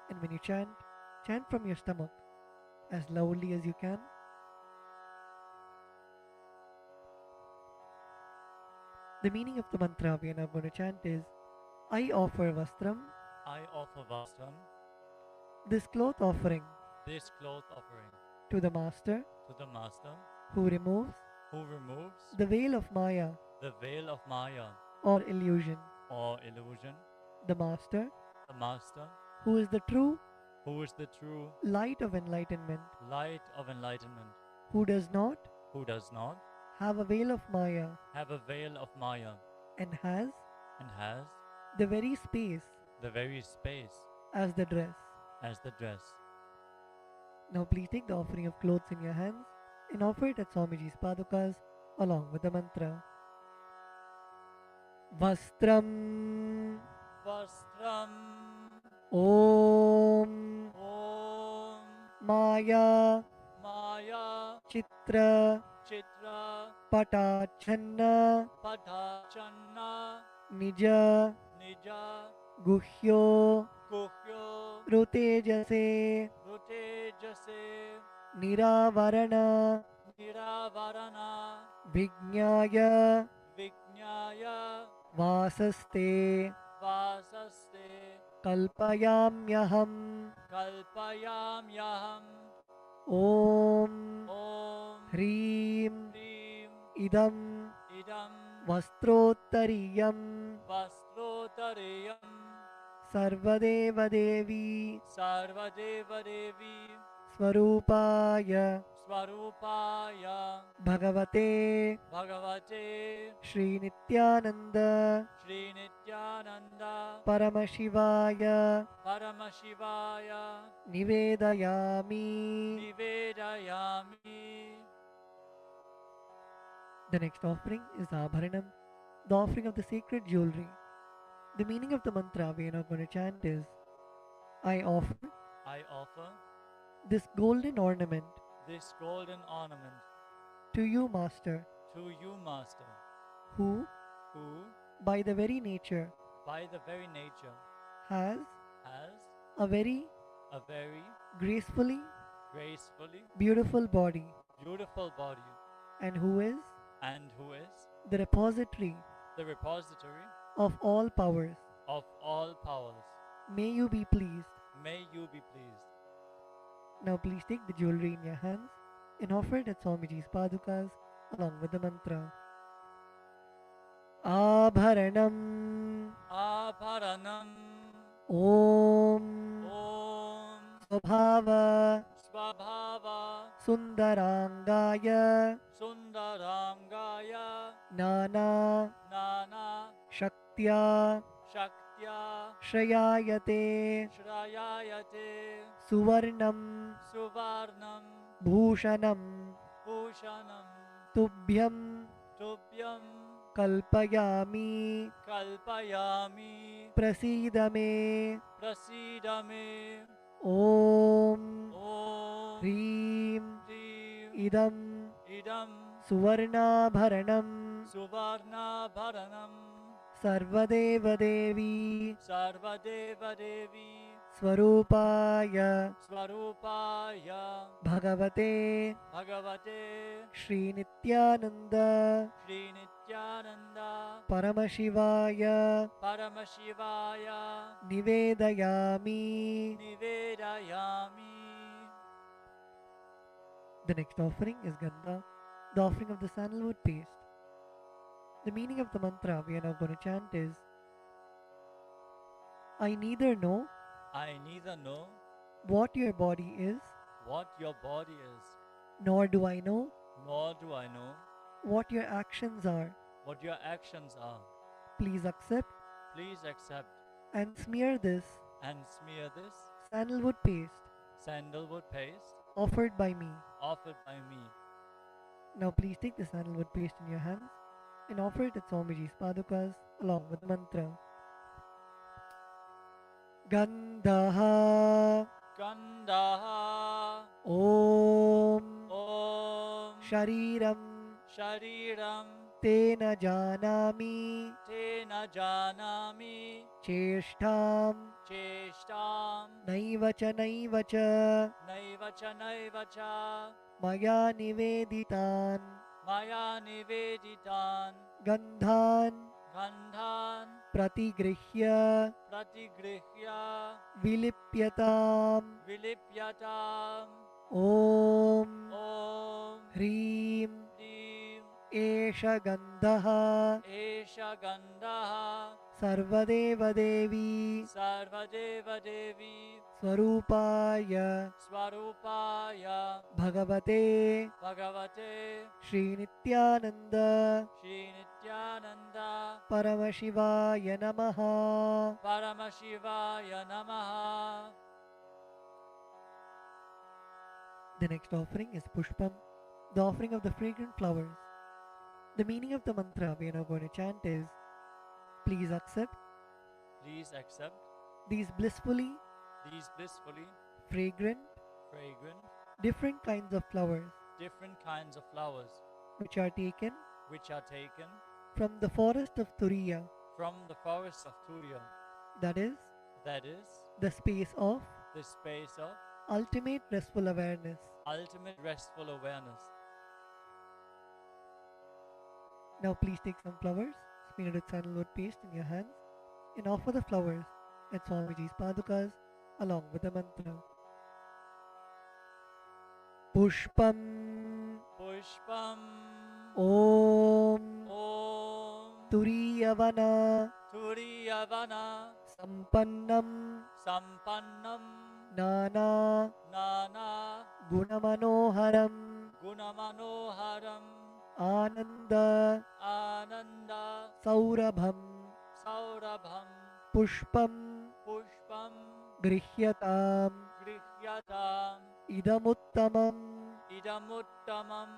And when you chant, chant from your stomach as loudly as you can. The meaning of the mantra we are now going to chant is, I offer Vastram, I offer Vastram, this cloth offering, this cloth offering, to the Master to the Master who removes who removes the veil of Maya the veil of Maya or illusion, or illusion, the Master the Master who is the true who is the true light of enlightenment, light of enlightenment, who does not have a veil of Maya a veil of Maya and has has the very space the very space as the dress. as the dress. Now please take the offering of clothes in your hands and offer it at Swamiji's padukas along with the mantra. Vastram Vastram Om Om Maya Maya Chitra Chitra Patachanna Padachanna Nija Nija Guhyo Guhyo Rutejase Rutejase Niravarana Niravarana Vijnaya Vijnaya Vasaste Vasaste Kalpayamyaham Kalpayamyaham Om Om Hrim Hrim Idam Idam Vastrottariyam Vastrotarayam Sarvadeva Devi Sarvadeva Devi Swarupaya Swarupaya Bhagavate Bhagavate Sri Nityananda Sri Nityananda Paramashivaya Paramashivaya Nivedayami. Nivedayami. The next offering is Abharanam, the offering of the sacred jewelry. The meaning of the mantra we are now going to chant is I offer I offer this golden ornament this golden ornament to you, Master, to you, Master, who, who, by the very nature, by the very nature, has has a very a very gracefully gracefully beautiful body, beautiful body, and who is and who is the repository the repository of all powers. of all powers. May you be pleased. May you be pleased. Now please take the jewelry in your hands and offer it at Swamiji's padukas along with the mantra. Abharanam Abharanam Om Om Swabhava Swabhava Sundarangaya Sundarangaya Nana Nana Shaktya Shaktya Shrayayate Shrayayate Suvarnam Suvarnam Bhushanam Bhushanam Tubhyam Tubhyam Kalpayami Kalpayami Prasidame Prasidame Om Om Hrim Hrim Idam Idam Suvarnabharanam Suvarnabharanam Sarvadeva Devi Sarvadeva Devi Swarupaya Swarupaya Bhagavate Bhagavate Sri Nityananda Sri Nityananda Paramashivaya Paramashivaya Nivedayami. Nivedayami. The next offering is Gandha, the offering of the sandalwood paste. The meaning of the mantra we are now going to chant is I neither know I neither know what your body is, what your body is, nor do I know nor do I know what your actions are. what your actions are. Please accept Please accept and smear this and smear this sandalwood paste sandalwood paste offered by me. offered by me. Now please take the sandalwood paste in your hands and offer it at Swamiji's padukas along with the mantra. Gandhaha Gandaha Om Om Shariram Shariram Tena Janami Tena Janami Cheshtam Cheshtam Naivacha Naivacha Naivacha Naivacha Maya Niveditan Maya Niveditan Gandhan Gandhan Pratigrihya Pratigrihya Vilipyatam Vilipyatam Om Om Hrim Hrim Esha Gandhaha Esha Gandaha Sarvadeva Devi Sarvadeva Devi Swarupaya Swarupaya Bhagavate Bhagavate Sri Nityananda Sri Nityananda Paramashivaya Namaha. Paramashivaya Namaha. The next offering is Pushpam, the offering of the fragrant flowers. The meaning of the mantra we are now going to chant is please accept Please accept these blissfully these blissfully fragrant fragrant different kinds of flowers different kinds of flowers which are taken which are taken from the forest of Turiya, from the forests of Turiya, that is, that is, the space of the space of ultimate restful awareness. ultimate restful awareness. Now please take some flowers, smeared with sandalwood paste in your hands, and offer the flowers at Swamiji's padukas along with the mantra. Pushpam Pushpam Om Om Turiyavana Turiyavana Sampannam Sampannam Nana Nana Gunamanoharam Gunamanoharam Ananda Ananda Saurabham Saurabham Pushpam Pushpam Grihyatam Grihyatam Idamuttamam Idamuttamam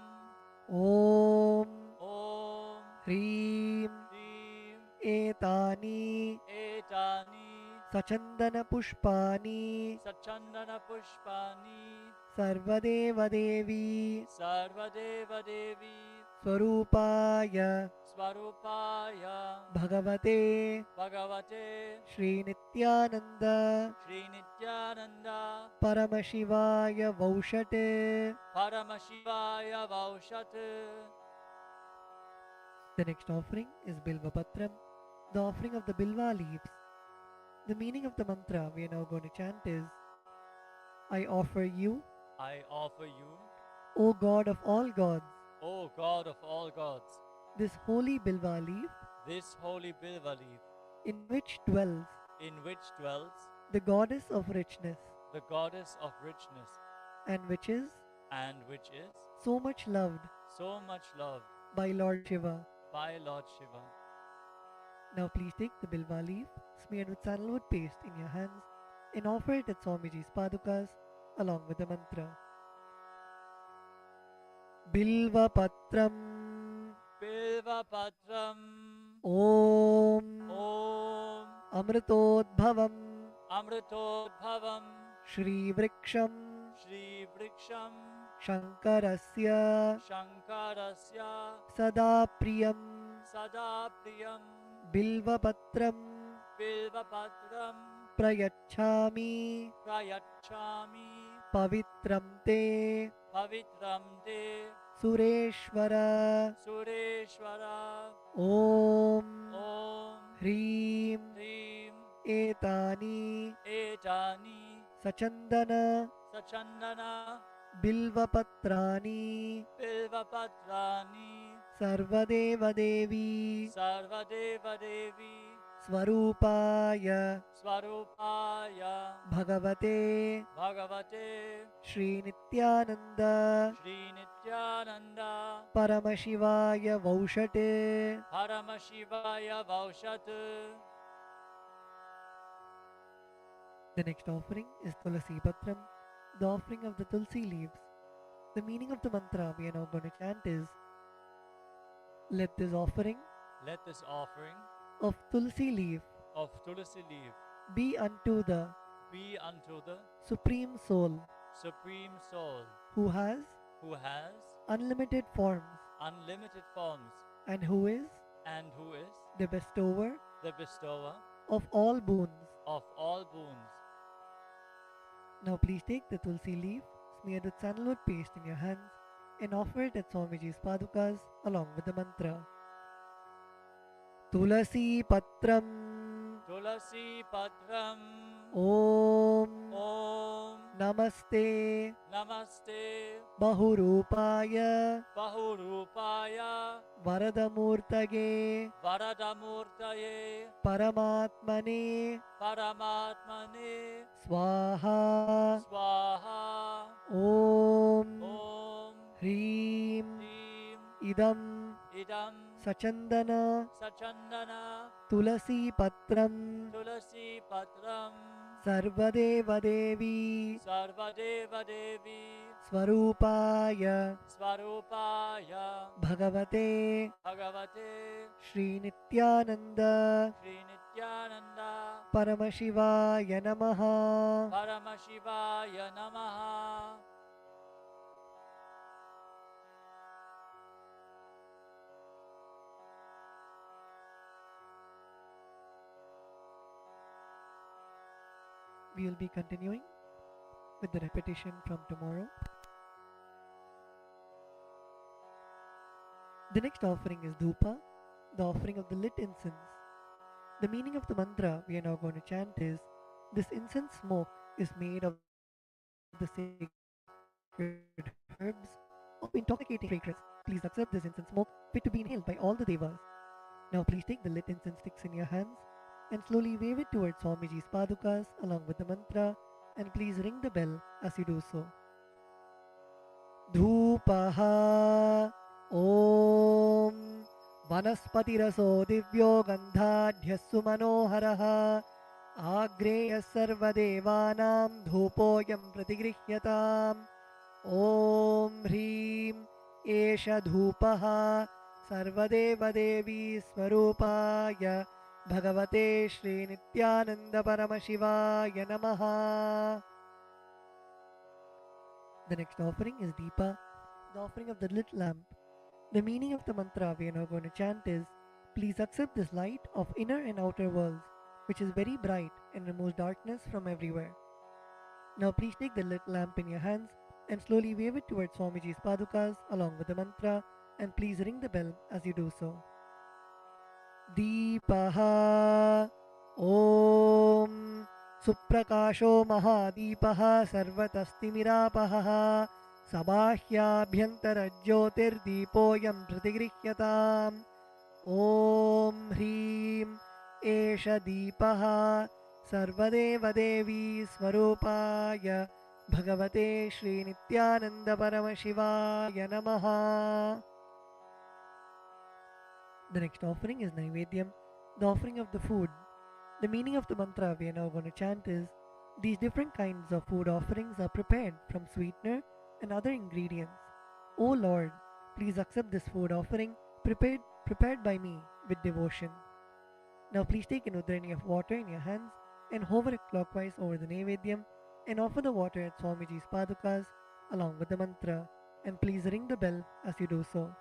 Om Om Hreem Hrim Etani Etani Sachandana Pushpani Sachandana Pushpani Sarvadeva Devi Sarvadeva Devi Swarupaya Swarupaya Bhagavate Bhagavate Sri Nityananda Sri Nityananda Paramashivaya Vaushate. Paramashivaya Vaushat. The next offering is Bilva Patram, the offering of the Bilva leaves. The meaning of the mantra we are now going to chant is, I offer you, I offer you, O God of all gods, O God of all gods, this holy Bilva leaf this holy Bilva leaf, in which dwells in which dwells the goddess of richness the goddess of richness, and which is and which is so much loved so much loved by Lord Shiva. by Lord Shiva. Now please take the Bilva leaf smeared with sandalwood paste in your hands and offer it at Swamiji's padukas along with the mantra. Bilva Patram Bilva Patram Om Om Amritodbhavam Amritodbhavam Shri Vriksham Shri Vriksham Shankarasya Shankarasya Sada Priyam Sada Priyam Bilva Patram Bilva Patram Prayachami Prayachami Pavitram Te Pavitram Te Sureshwara Sureshwara Om Om Hreem Hrim Etani Etani Sachandana Sachandana Bilvapatrani Bilvapatrani Sarvadeva Devi Sarvadeva Devi Swarupaya Swarupaya Bhagavate Bhagavate Sri Nityananda Sri Nityananda Paramashivaya Vaushate. Paramashivaya Vaushat. The next offering is Tulasi Patram, the offering of the Tulsi leaves. The meaning of the mantra we are now going to chant is, let this offering Let this offering of Tulsi leaf of Tulasi leaf be unto the be unto the Supreme Soul Supreme Soul who has has unlimited forms unlimited forms and who is and who is the bestower the bestower of all boons. of all boons. Now please take the Tulsi leaf smeared with sandalwood paste in your hands and offer it at Swamiji's padukas along with the mantra. Tulasi Patram Tulasi Patram Om Om Namaste Namaste Bahurupaya Bahurupaya Varadamurtage Varadamurtaye Paramatmane Paramatmane Swaha Swaha Om Om Hreem Hrim Idam Idam Sachandana Sachandana Tulasi Patram Tulasi Patram Sarvadeva Devi Sarvadeva Devi Swarupaya Swarupaya Bhagavate Bhagavate Sri Nityananda Sri Nityananda Paramashivaya Namaha. Paramashivaya Namaha. We will be continuing with the repetition from tomorrow. The next offering is Dhupa, the offering of the lit incense. The meaning of the mantra we are now going to chant is, this incense smoke is made of the sacred herbs of intoxicating fragrance. Please accept this incense smoke fit to be inhaled by all the devas. Now please take the lit incense sticks in your hands and slowly wave it towards Swamiji's padukas along with the mantra, and please ring the bell as you do so. Dhupaha Om Vanaspatiraso Divyo Gandhadhyassu Manoharaha Agreyas Sarvadevanam Dhupoyam Pratigrihyatam Om Hrim Esha Dhupaha Sarvadeva Devi Swarupaya Bhagavate Shri Nityananda Paramashivaya Namaha. The next offering is Deepa, the offering of the lit lamp. The meaning of the mantra we are now going to chant is, please accept this light of inner and outer worlds, which is very bright and removes darkness from everywhere. Now please take the lit lamp in your hands and slowly wave it towards Swamiji's padukas along with the mantra, and please ring the bell as you do so. Deepaha Om Suprakasho Mahadeepaha Sarvatastimiراpaha Sabāhyābhyantara Jyotirdeepoyam Pratigrihyatam Om Hrim Esha Deepaha Sarvadeva Devi Swarupaya Bhagavate Shri Nityananda Paramashivaya Namaha. The next offering is Naivedyam, the offering of the food. The meaning of the mantra we are now going to chant is, these different kinds of food offerings are prepared from sweetener and other ingredients. O Lord, please accept this food offering prepared by me with devotion. Now please take an udrani of water in your hands and hover it clockwise over the Naivedyam and offer the water at Swamiji's padukas along with the mantra, and please ring the bell as you do so.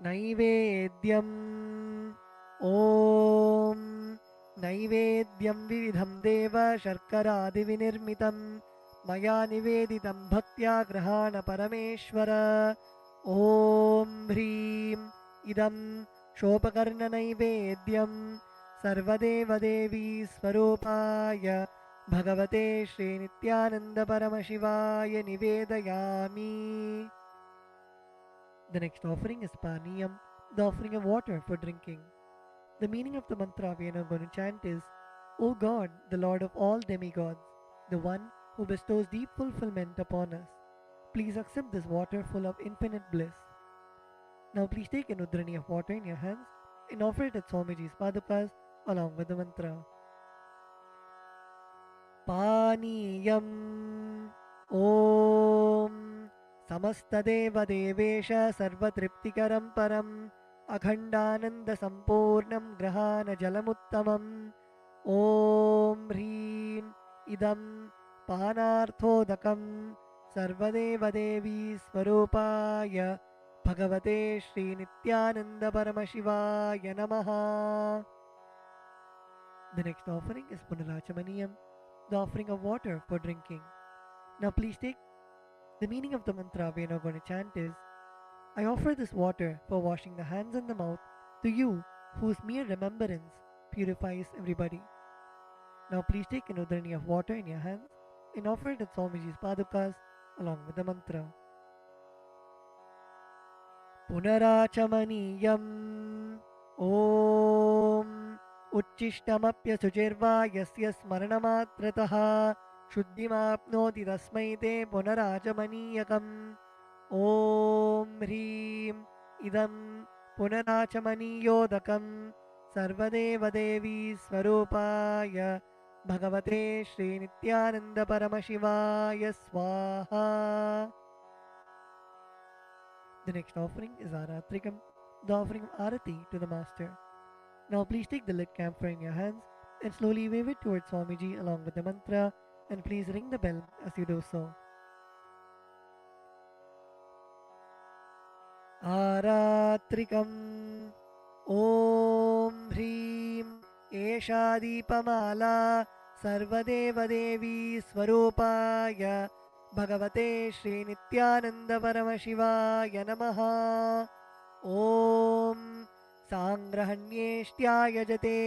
Naivedyam Om Naivedyam Vividham Deva Sharkaradi Vinirmitam Maya Niveditam Bhaktya Grahana Parameshwara Om Hrim Idam Shopakarna Naivedyam Sarvadeva Devi Swarupaya Bhagavate Shri Nityananda Paramashivaya Nivedayami. The next offering is Paniyam, the offering of water for drinking. The meaning of the mantra we are now going to chant is, O God, the Lord of all demigods, the one who bestows deep fulfillment upon us, please accept this water full of infinite bliss. Now please take an udrani of water in your hands and offer it at Swamiji's padukas along with the mantra. Paniyam Om Samastadeva Devesha Sarvatriptikaram Param Akhandananda Sampurnam Grahana Jalamuttamam Om Hrim Idam Panarthodakam Sarvadeva Devi Swarupaya Bhagavate Shri Nityananda Paramashivaya Namaha. The next offering is Punarachamaniyam, the offering of water for drinking. Now please take the meaning of the mantra we are now going to chant is, I offer this water for washing the hands and the mouth to you, whose mere remembrance purifies everybody. Now please take an udrani of water in your hands and offer it at Swamiji's padukas along with the mantra. Punarachamaniyam Om Uchishtamapya Sujirva Yasya Smaranamatrataha Shuddhimapnoti Tasmai Te Punarachamaniyakam Om Hrim Idam Punarachamaniyodakam Sarvadeva Devi Swarupaya Bhagavate Shri Nityananda Paramashivaya Swaha. The next offering is Aratrikam, the offering of Arati to the Master. Now please take the lit camphor in your hands and slowly wave it towards Swamiji along with the mantra, and please ring the bell as you do so. Aratrikam Om Hrim Esha Deepamala सर्वदेवदेवी स्वरूपाय भगवते श्रीनित्यानन्द परमशिवाय नमः। ॐ साङ्ग्रहण्येष्ट्याय जते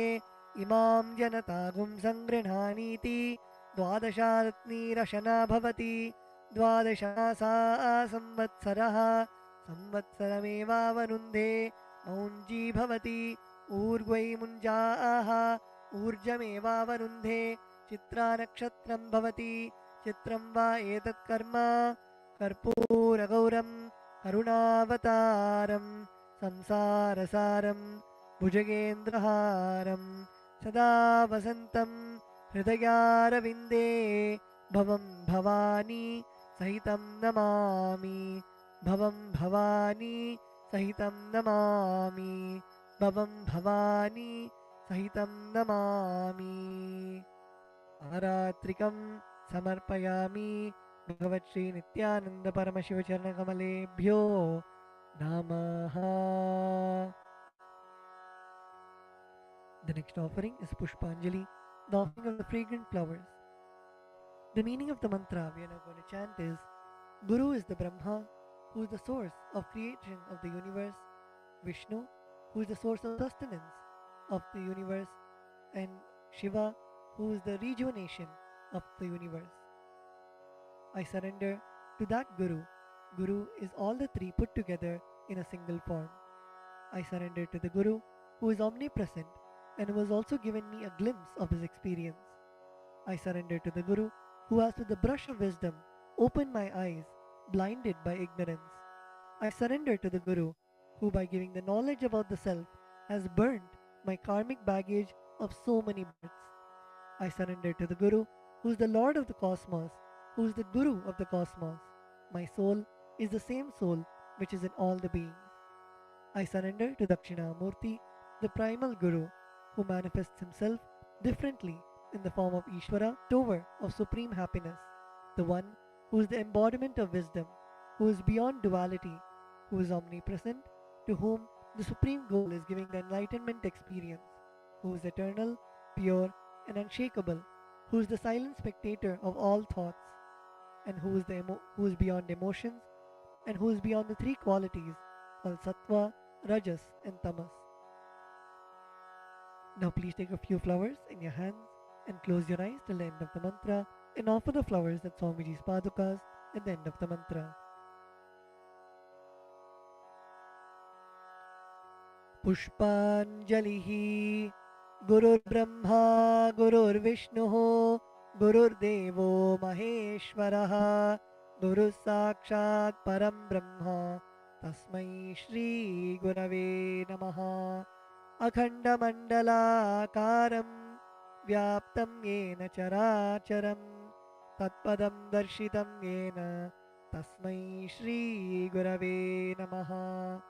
इमां जनतागुं सङ्गृह्णानीति द्वादशारत्नीरशना भवति। द्वादशमासा संवत्सरः संवत्सरमेवावरुन्धे मौञ्जी भवति। ऊर्ध्वै मुञ्जाः ऊर्जमेवावरुन्धे चित्रानक्षत्रं भवति। चित्रं वा एतत् कर्म कर्पूरगौरं करुणावतारं संसारसारं भुजगेन्द्रहारं सदा वसन्तं हृदयारविन्दे भवं भवानी सहितं नमामि। भवं भवानी सहितं नमामि। भवं भवानी सहितं नमामि। आरात्रिकं समर्पयामि भगवत् श्री नित्यानंद परमशिव चरणकमलेभ्यो नमः। The next offering is Pushpanjali, the offering of the fragrant flowers. The meaning of the mantra we are now going to chant is: Guru is the Brahma, who is the source of creation of the universe, Vishnu, who is the source of sustenance of the universe, and Shiva, who is the rejuvenation of the universe. I surrender to that Guru. Guru is all the three put together in a single form. I surrender to the Guru, who is omnipresent and who has also given me a glimpse of his experience. I surrender to the Guru, who has with the brush of wisdom opened my eyes, blinded by ignorance. I surrender to the Guru, who by giving the knowledge about the self has burnt my karmic baggage of so many births. I surrender to the Guru, who is the Lord of the cosmos, who is the Guru of the cosmos. My soul is the same soul which is in all the beings. I surrender to Dakshinamurti, the primal Guru, who manifests himself differently in the form of Ishvara, Tower of supreme happiness, the one who is the embodiment of wisdom, who is beyond duality, who is omnipresent, to whom the supreme goal is giving the enlightenment experience, who is eternal, pure, and unshakable, who is the silent spectator of all thoughts, and who is beyond emotions, and who is beyond the three qualities called Sattva, Rajas, and Tamas. Now please take a few flowers in your hands and close your eyes till the end of the mantra and offer the flowers at Swamiji's Padukas at the end of the mantra. Pushpanjalihi Gurur Brahma Gurur Vishnuho Gurur Devo Maheshwaraha Guru Sakshat Param Brahma Tasmai Shri Gurave Namaha. Akhanda Mandalakaram Vyaptam Yena Characharam Tatpadam Darshitam Yena Tasmai Shri Gurave Namaha.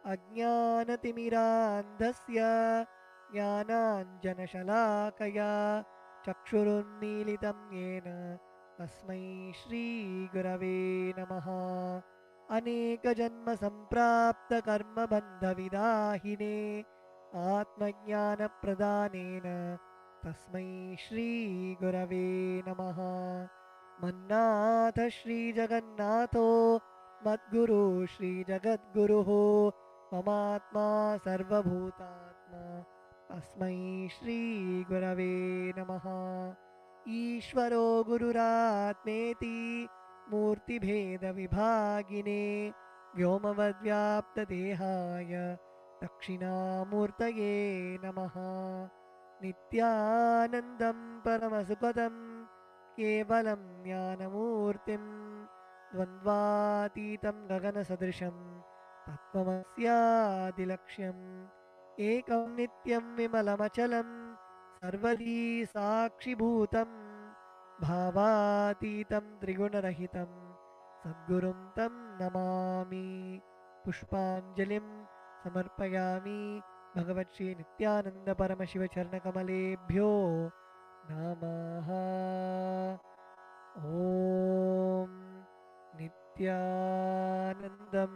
Ajnanatimirandhasya Jnananjanashalakaya Chakshurunmilitam Yena Tasmai Shri Gurave Namaha. Aneka Janma Samprapta Karma Bandha Vidahine Atmajnana Pradhanena Tasmai Shri Gurave Namaha. Mannatha Shri Jagannatho Madguru Shri Jagadguruho Mamatma Sarvabhutatma Tasmai Shri Gurave Namaha. Ishvaro Gururatmeti Murti Bheda Vibhagine Vyomavadvyapta Dehaya Dakshinamurtaye Namaha. Nityanandam Paramasukadam Kevalam Jnanamurtim Dvandvatitam Gaganasadrisham Tattvamasyaadilaksham Ekam Nityam Vimalamachalam Sarvadi Sakshibhutam Bhavatitam Trigunarahitam Sadgurum Tam Namami. Pushpanjalim Samarpayami Bhagavat Shri Nityananda Paramashiva Charanakamaleebhyo Namaha. Om Nityanandam.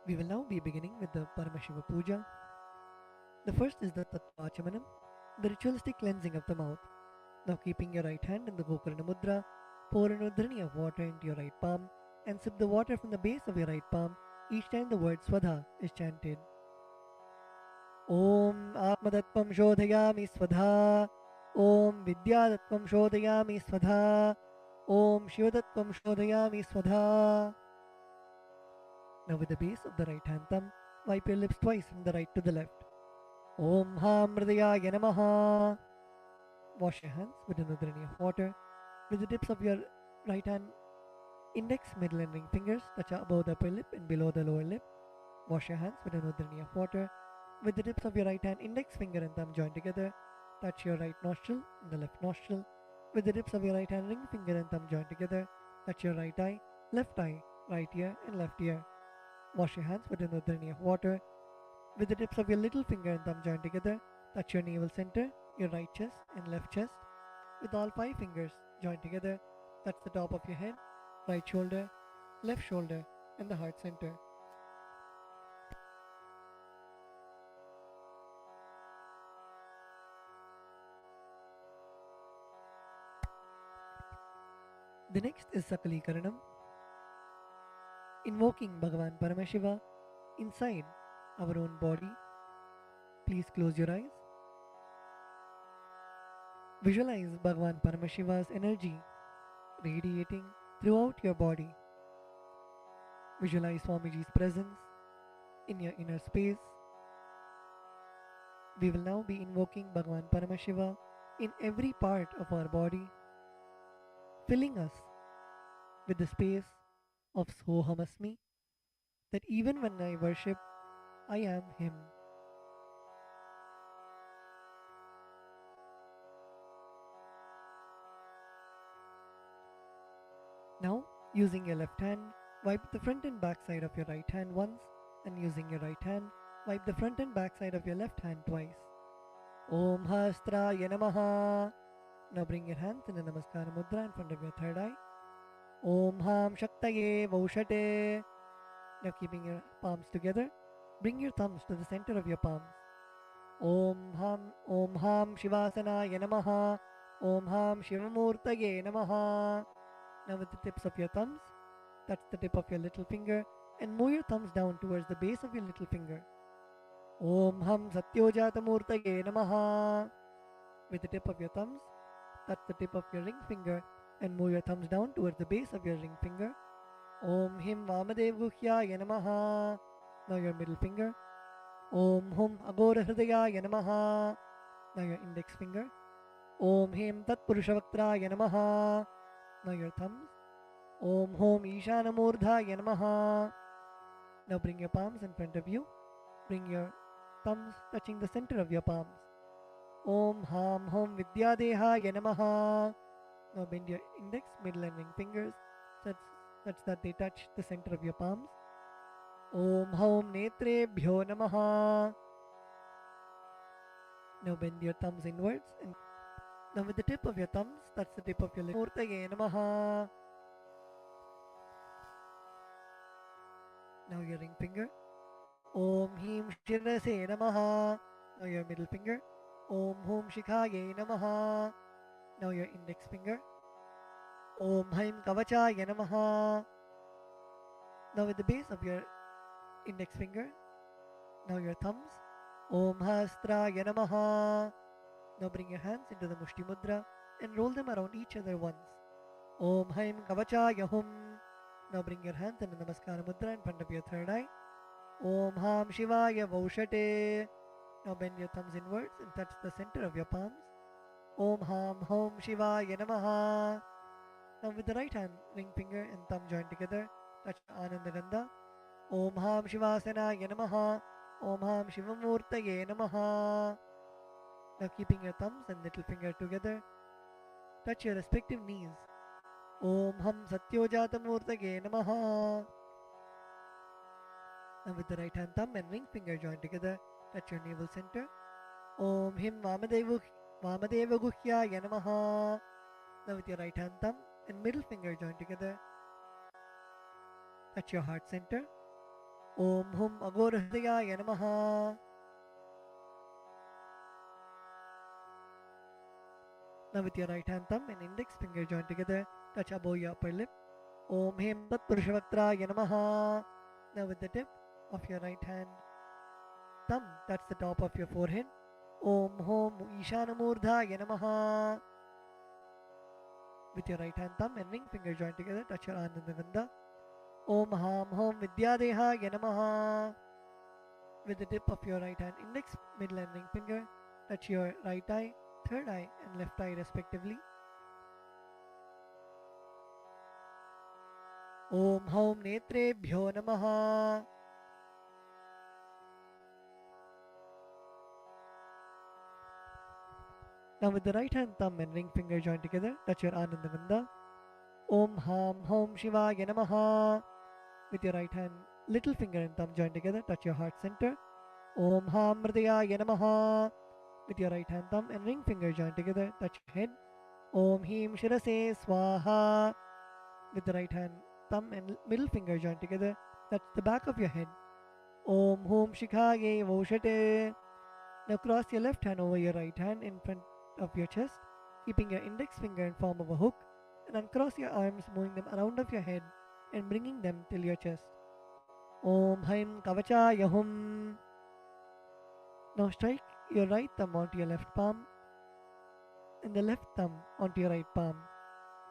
We will now be beginning with the Paramashiva Puja. The first is the Tattvachamanam, the ritualistic cleansing of the mouth. Now keeping your right hand in the Gokarna Mudra, pour an udhrani of water into your right palm and sip the water from the base of your right palm each time the word Swadha is chanted. Om Atmadattvam Shodhayami Swadha. Om Vidyadattvam Shodhayami Swadha. Om Shivadattvam Shodhayami Swadha. Now with the base of the right hand thumb, wipe your lips twice from the right to the left. Om Ham Hridayaya Namaha. Wash your hands with an udhrani of water. With the tips of your right hand index, middle and ring fingers touch above the upper lip and below the lower lip. Wash your hands with an udhrani of water. With the tips of your right hand index finger and thumb joined together, touch your right nostril and the left nostril. With the tips of your right hand ring finger and thumb joined together, touch your right eye, right ear and left ear. Wash your hands with an udhrani of water. With the tips of your little finger and thumb joined together, touch your navel center, your right chest and left chest. With all 5 fingers joined together, touch the top of your head, right shoulder, left shoulder and the heart center. The next is Sakalikaranam, invoking Bhagavan Paramashiva inside our own body. Please close your eyes. Visualize Bhagavan Paramashiva's energy radiating throughout your body. Visualize Swamiji's presence in your inner space. We will now be invoking Bhagavan Paramashiva in every part of our body, filling us with the space of Sohamasmi, that even when I worship, I am Him. Now, using your left hand, wipe the front and back side of your right hand once, and using your right hand, wipe the front and back side of your left hand twice. Om Hastraya Namaha. Now bring your hands in a Namaskara Mudra in front of your third eye. Om Ham Shaktaye Vaushate. Now keeping your palms together, bring your thumbs to the center of your palms. Om Ham Shivasanaye Namaha. Om Ham Shivamurtaye Namaha. Now with the tips of your thumbs, touch the tip of your little finger and move your thumbs down towards the base of your little finger. Om Ham Satyojatamurtaye Namaha. With the tip of your thumbs, touch the tip of your ring finger and move your thumbs down towards the base of your ring finger. Om Him Vamadevuhyaya Namaha. Now your middle finger. Om Hum Agora Hridayaya Namaha. Now your index finger. Om Him Tatpurushavaktraya Namaha. Now your thumbs. Om Hom Ishanamurdhaya Namaha. Now bring your palms in front of you. Bring your thumbs touching the center of your palms. Om Ham Hom Vidyadehaya Namaha. Now bend your index, middle and ring fingers such that they touch the center of your palms. Om Hom Netrebhyo Namaha. Now bend your thumbs inwards and now with the tip of your thumbs, touch the tip of your lip. Murtaye Namaha. Now your ring finger. Om Him Shirase Namaha. Now your middle finger. Om Hum Shikhaye Namaha. Now your index finger. Om Haim Kavachaya Namaha. Now with the base of your index finger. Now your thumbs. Om Hastraya Namaha. Now bring your hands into the Mushti Mudra and roll them around each other once. Om Haim Kavachaya Hum. Now bring your hands in the Namaskara Mudra in front of your third eye. Om Ham Shivaya Vaushate. Now bend your thumbs inwards and touch the center of your palms. Om Ham Hom Shivaya Namaha. Now with the right hand, ring finger and thumb joined together, touch Ananda Gandha. Om Ham Shivasanaya Namaha. Om Ham Shivamurtaye Namaha. Now keeping your thumbs and little finger together, touch your respective knees. Om Ham Satyojatamurtaye Namaha. Now with the right hand thumb and ring finger joined together, touch your navel center. Om Him Vamadevaguhyaya Namaha. Now with your right hand thumb and middle finger joined together, touch your heart center. Om Hum Agorahridaya Namaha. Now with your right hand thumb and index finger joined together, touch above your upper lip. Om Hem Tat Purushavaktraya Namaha. Now with the tip of your right hand thumb, touch the top of your forehead. Om Hom Ishanamurdhaya Namaha. With your right hand thumb and ring finger joined together, touch your Anandagandha. Om Ham Hom Vidyadehaya Namaha. With the tip of your right hand index, middle and ring finger, touch your right eye, third eye and left eye respectively. Om Hom Netrebhyo Namaha. Now with the right hand thumb and ring finger joined together, touch your Anandagandha. Om Ham Hom Shivaya Namaha. With your right hand little finger and thumb joined together, touch your heart center. Om Ham Hridayaya Namaha. With your right hand thumb and ring finger joined together, touch your head. Om Him Shirase Swaha. With the right hand thumb and middle finger joined together, touch the back of your head. Om Hum Shikhaye Voshate. Now cross your left hand over your right hand in front of your chest, keeping your index finger in form of a hook, and uncross your arms, moving them around of your head and bringing them till your chest. Om Haim Kavachaya Hum. Now strike your right thumb onto your left palm and the left thumb onto your right palm.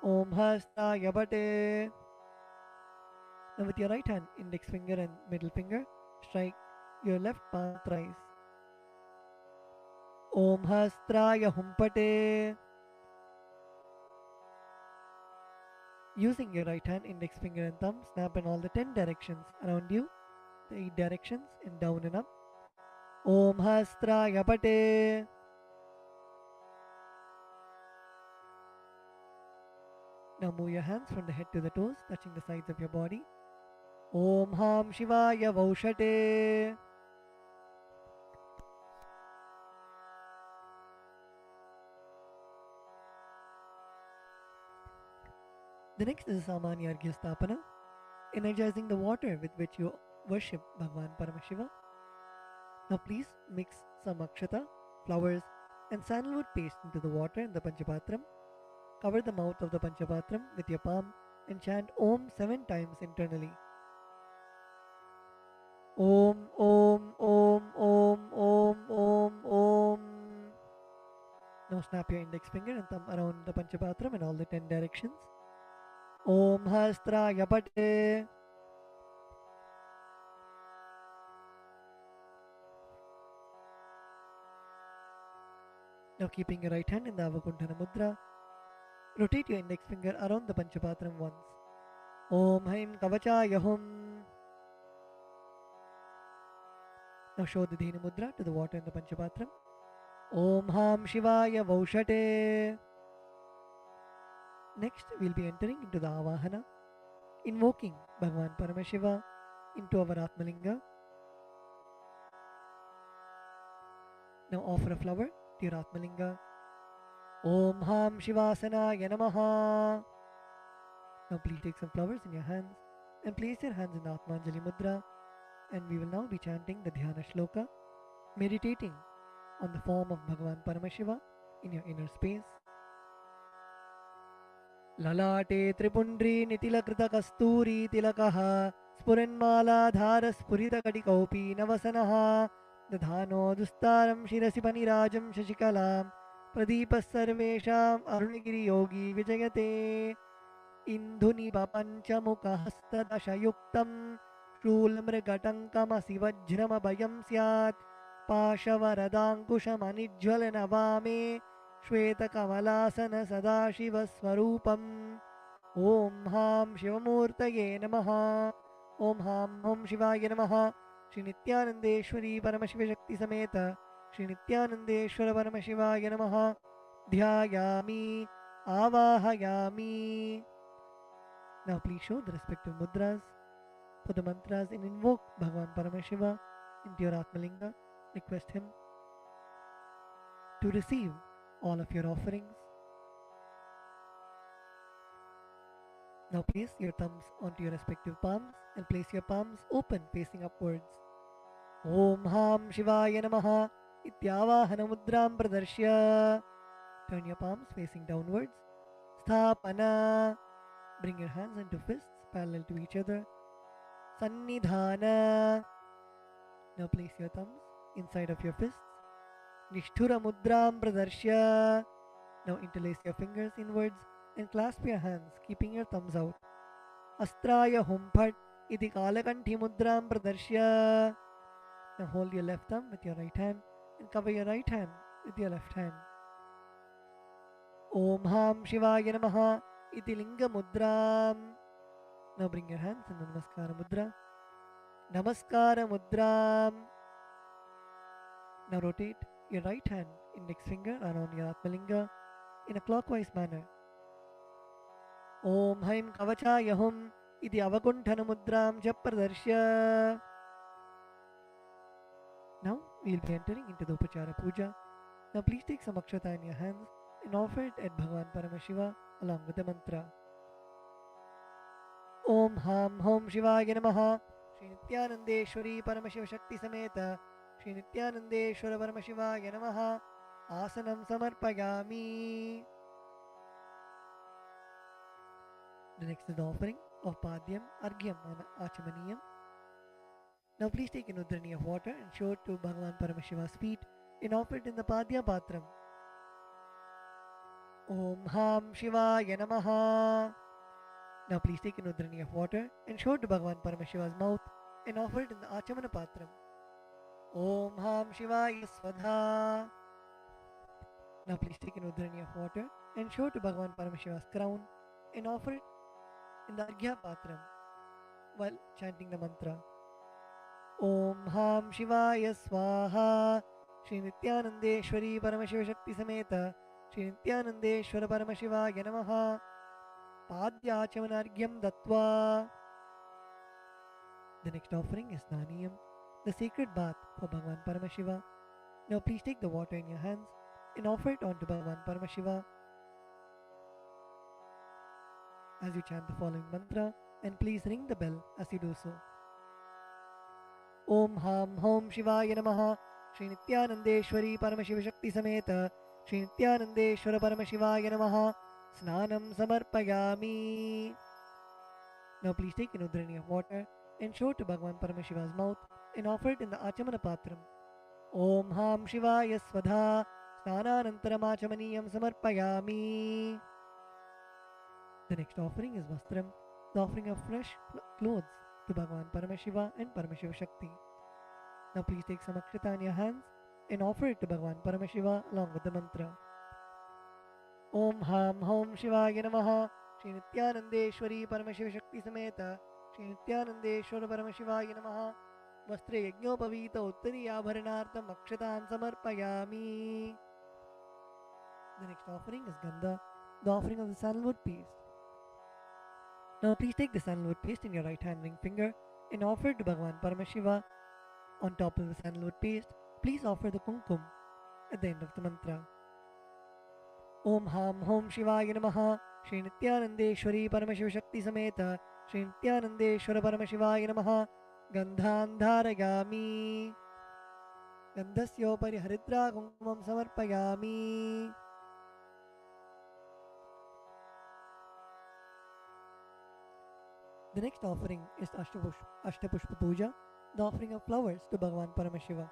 Om Hastaya Bate. Now with your right hand, index finger and middle finger, strike your left palm thrice. Om Hastraya Humpate. Using your right hand, index finger and thumb, snap in all the 10 directions around you, the 8 directions and down and up. Om Hastraya Pate. Now move your hands from the head to the toes, touching the sides of your body. Om Ham Shivaya Vaushate. The next is Samanya Arghya Stapana, energizing the water with which you worship Bhagavan Paramashiva. Now please mix some akshata, flowers and sandalwood paste into the water in the Panchapatram. Cover the mouth of the Panchapatram with your palm and chant Om 7 times internally. Om Om Om Om Om Om Om. Now snap your index finger and thumb around the Panchapatram in all the 10 directions. Om Hastraya Pate. Now keeping your right hand in the Avakuntana Mudra, rotate your index finger around the Panchapatram once. Om Haim Kavachaya Hum. Now show the Dhenu Mudra to the water in the Panchapatram. Om Ham Shivaya Vaushate. Next, we'll be entering into the Avahana, invoking Bhagavan Paramashiva into our Atmalinga. Now offer a flower to your Atmalinga. Om Ham Shivasanaya Namaha. Now please take some flowers in your hands and place your hands in the Atmanjali Mudra, and we will now be chanting the Dhyana Shloka, meditating on the form of Bhagavan Paramashiva in your inner space. Lalate Tripundri Nitilakrita Kasturi Tilakaha Spuranmala Spurita Kadikopi Navasanaha Dadhano Dustaram Shirasi Panirajam Shashikalam Pradipas Sarvesham Arunagiri Yogi Vijayate Indhuni Papanchamuka Hastadashayuktam Shulamrigatankama Sivajrama Bayam Syat Pashavaradangkushamanijwalana Vame Shweta Kamalasana Sadashiva Swarupam. Om Ham Shivamurtaye Namaha. Om Ham Om Shivaya Namaha. Shri Nithyanandeshwari Paramashiva Shakti Sameta Shri Nithyanandeshwara Paramashivaya Namaha. Dhyayami Avahayami. Now please show the respective mudras for the mantras and invoke Bhagavan Paramashiva into your Atmalinga. Request him to receive all of your offerings. Now place your thumbs onto your respective palms and place your palms open facing upwards. Om Ham Shivaya Namaha Ityavahana Mudram Pradarshya. Turn your palms facing downwards. Sthapana. Bring your hands into fists parallel to each other. Sannidhana. Now place your thumbs inside of your fists. Nishthura Mudram Pradarshya. Now interlace your fingers inwards and clasp your hands, keeping your thumbs out. Astraya Humphat Iti Kalakanthi Mudram Pradarshya. Now hold your left thumb with your right hand and cover your right hand with your left hand. Om Ham Shivaya Namaha Iti Linga Mudram. Now bring your hands in the Namaskara Mudra. Namaskara Mudram. Now rotate your right hand, index finger around your Atmalinga in a clockwise manner. Om Haim Kavachaya Hum Iti Avakunthana Mudram Japradarshya. Now we will be entering into the Upachara Puja. Now please take some akshata in your hands and offer it at Bhagavan Paramashiva along with the mantra. Om Ham Hom Shivaya Namaha Shri Nityanandeshwari Paramashiva Shakti Sameta Shri Nityanandeshwara Paramashivaya Namaha Asanam Samarpayami. The next is the offering of Padyam, Argyam and Achamaniyam. Now please take an udrani of water and show it to Bhagavan Paramashiva's feet and offer it in the Padya Patram. Om Ham Shivaya Namaha. Now please take an udrani of water and show it to Bhagavan Paramashiva's mouth and offer it in the Achamana Patram. Om Ham Shivaya Swadha. Now please take an udrani of water and show it to Bhagavan Paramashiva's crown and offer it in the Arghya Patram while chanting the mantra. Om Ham Shivaya Swaha Shri Nityanandeshwari Paramashiva Shakti Sameta Shri Nityanandeshwara Paramashivaya Namaha Padyachamanargyam Dattva. The next offering is Naniyam, the sacred bath for Bhagavan Paramashiva. Now please take the water in your hands and offer it onto Bhagavan Paramashiva as you chant the following mantra, and please ring the bell as you do so. Om Ham Hom Shivaya Namaha Shri Nityanandeshwari Paramashiva Shakti Sameta Shri Nityanandeshwara Paramashivaya Namaha Snanam Samarpayami. Now please take an udrani of water and show it to Bhagavan Paramashiva's mouth and offer it in the Achamana Patram. Om Ham Shivaya Swadha Snananantaram Achamaniyam Samarpayami. The next offering is Vastram, the offering of fresh clothes to Bhagavan Paramashiva and Paramashiva Shakti. Now please take some akshata in your hands and offer it to Bhagavan Paramashiva along with the mantra. Om Ham Hom Shivaya Namaha Shri Nityanandeshwari Paramashiva Shakti Sameta Shri Nityanandeshwara Paramashivaya Namaha Vastre Yagnopavita Uttari Abharanartam Akshatan Samarpayami. The next offering is Gandha, the offering of the sandalwood paste. Now please take the sandalwood paste in your right hand ring finger and offer it to Bhagavan Paramashiva. On top of the sandalwood paste, please offer the kumkum at the end of the mantra. Om Ham Hom Shivaya Namaha Shri Nityanandeshwari Paramashiva Shakti Sameta Shri Nityanandeshwara Paramashivaya Namaha Gandhan Dharayami. Gandhasyopari Haridra Kumkumam Samarpayami. The next offering is Ashtapushpa Puja, the offering of flowers to Bhagavan Paramashiva.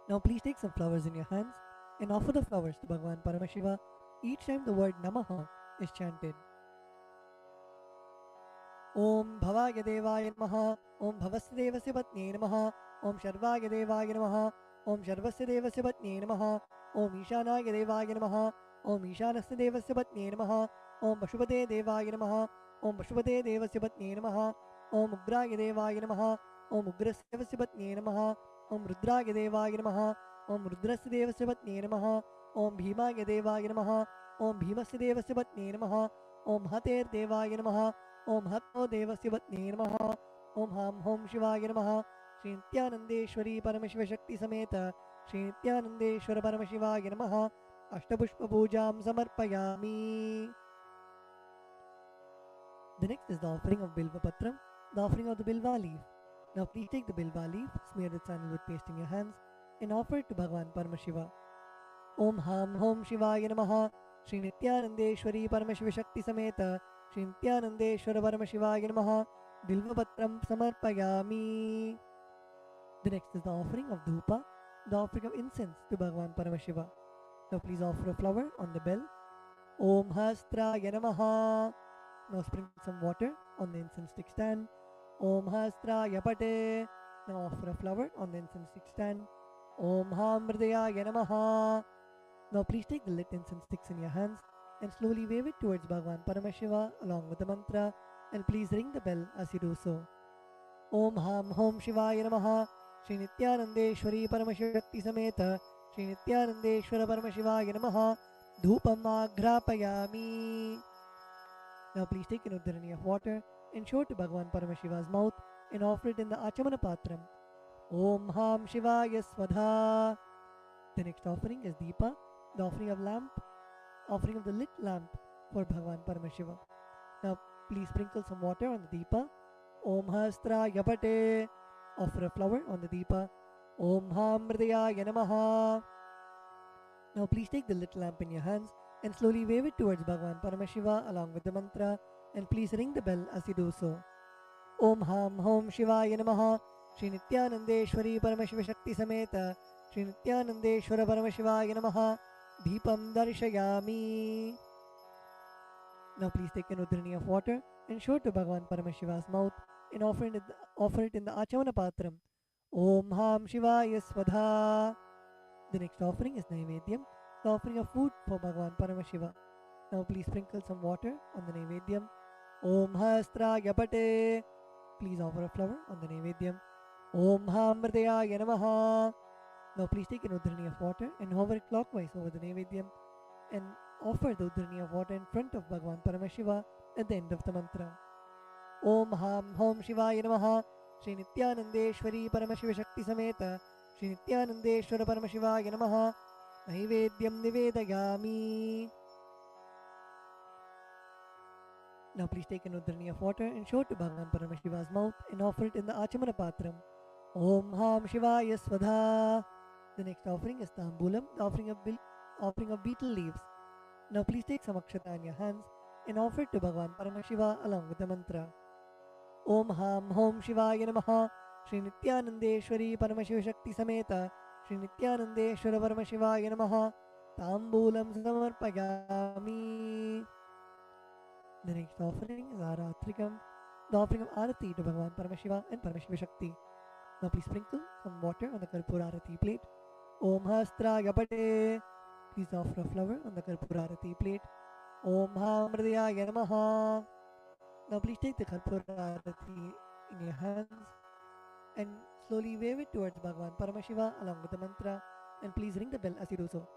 Now please take some flowers in your hands and offer the flowers to Bhagavan Paramashiva each time the word Namaha is chanted. Om Bhavaya Devaya Namaha Om Bhavasya Devasya Patne Namaha Om Sharvaya Devaya Namaha Om Sharvasya Devasya Patne Namaha Om Ishanaya Devaya Namaha Om Ishanasya Devasya Patne Namaha Om Pashupate Devaya Namaha Om Pashupate Devasya Patne Namaha Om Ugraya Devaya Namaha Om Ugrasya Devasya Patne Namaha Om Rudraya Devaya Namaha Om Rudrasya Devasya Patne Namaha Om Bhimaya Devaya Namaha Om Bhimasya Devasya Patne Namaha Om Hater Devaya Namaha Om Hatto Devasya Patne Namaha Om Ham Hom Shivaya Namaha Shri Nityanandeshwari Paramashiva Shakti Sameta Shri Nityanandeshwara Paramashivaya Namaha Ashtapushpa samarpayami. The next is the offering of Bilva Patram, the offering of the Bilva leaf. Now please take the Bilva leaf, smear the sandalwood paste in your hands, and offer it to Bhagavan Paramashiva. Om Ham Hom Shivaya Namaha, Shri Nityanandeshwari Paramashiva Shakti Sameta, Shri Nityanandeshwara Paramashivaya Namaha, Bilva Patram Samarpayami. The next is the offering of Dhupa, the offering of incense to Bhagavan Paramashiva. Now please offer a flower on the bell. Om Hastraya Namaha. Now sprinkle some water on the incense stick stand. Om Hastraya Pate. Now offer a flower on the incense stick stand. Om Hamrdayaya Namaha. Now please take the lit incense sticks in your hands and slowly wave it towards Bhagavan Paramashiva along with the mantra, and please ring the bell as you do so. Om Ham Hom Shivaya Namaha, Shri Nityanandeshwari Paramashiva Shakti Sameta, Shri Nityanandeshwara Paramashivaya Namaha, Dhupam Agrapayami. Now please take an uddarani of water and show it to Bhagavan Paramashiva's mouth and offer it in the Achamana Patram. Om Ham Shivaya Swadha. The next offering is Deepa, the offering of the lit lamp for Bhagavan Paramashiva. Now please sprinkle some water on the Deepa. Om Hastraya Pate. Offer a flower on the Deepa. Om Hamrdayaya Namaha. Now please take the lit lamp in your hands and slowly wave it towards Bhagavan Paramashiva along with the mantra, and please ring the bell as you do so. Om Ham Hom Shivaya Namaha, Shri Nityanandeshwari Paramashiva Shakti Sameta, Shri Nityanandeshwara Paramashivaya Namaha, Deepam Darshayami. Now please take an uddarani of water and show it to Bhagavan Paramashiva's mouth and offer it in the Achamana Patram. Om Ham Shivaya Swadha. The next offering is Naivedyam, the offering of food for Bhagavan Paramashiva. Now please sprinkle some water on the Naivedyam. Om Hastraya Pate. Please offer a flower on the Naivedyam. Om Hamrdayaya Namaha. Now please take an uddarani of water and hover it clockwise over the Naivedyam and offer the uddarani of water in front of Bhagavan Paramashiva at the end of the mantra. Om Ham Hom Shivaya Namaha, Shri Nityanandeshwari Paramashiva Shakti Sameta, Shri Nityanandeshwara Paramashivaya Namaha, Naivedyam Nivedayami. Now please take an uddarani of water and show it to Bhagavan Paramashiva's mouth and offer it in the Achamana Patram. Om Ham Shivaya Swadha. The next offering is Tambulam, the offering of beetle leaves. Now please take some akshata in your hands and offer it to Bhagavan Paramashiva along with the mantra. Om Ham Hom Shivaya Namaha, Shri Nityanandeshwari Paramashiva Shakti Sameta, Shri Nityanandeshwara Paramashivaya Namaha, Tambulam Samarpayami. The next offering is Aratrikam, the offering of Arati to Bhagavan Paramashiva and Paramashiva Shakti. Now please sprinkle some water on the Karpura Arati plate. Om Hastraya Pate. Please offer a flower on the Karpura Arati plate. Om Hamrdayaya Namaha. Now please take the Karpura Arati in your hands and slowly wave it towards Bhagavan Paramashiva along with the mantra, and please ring the bell as you do so.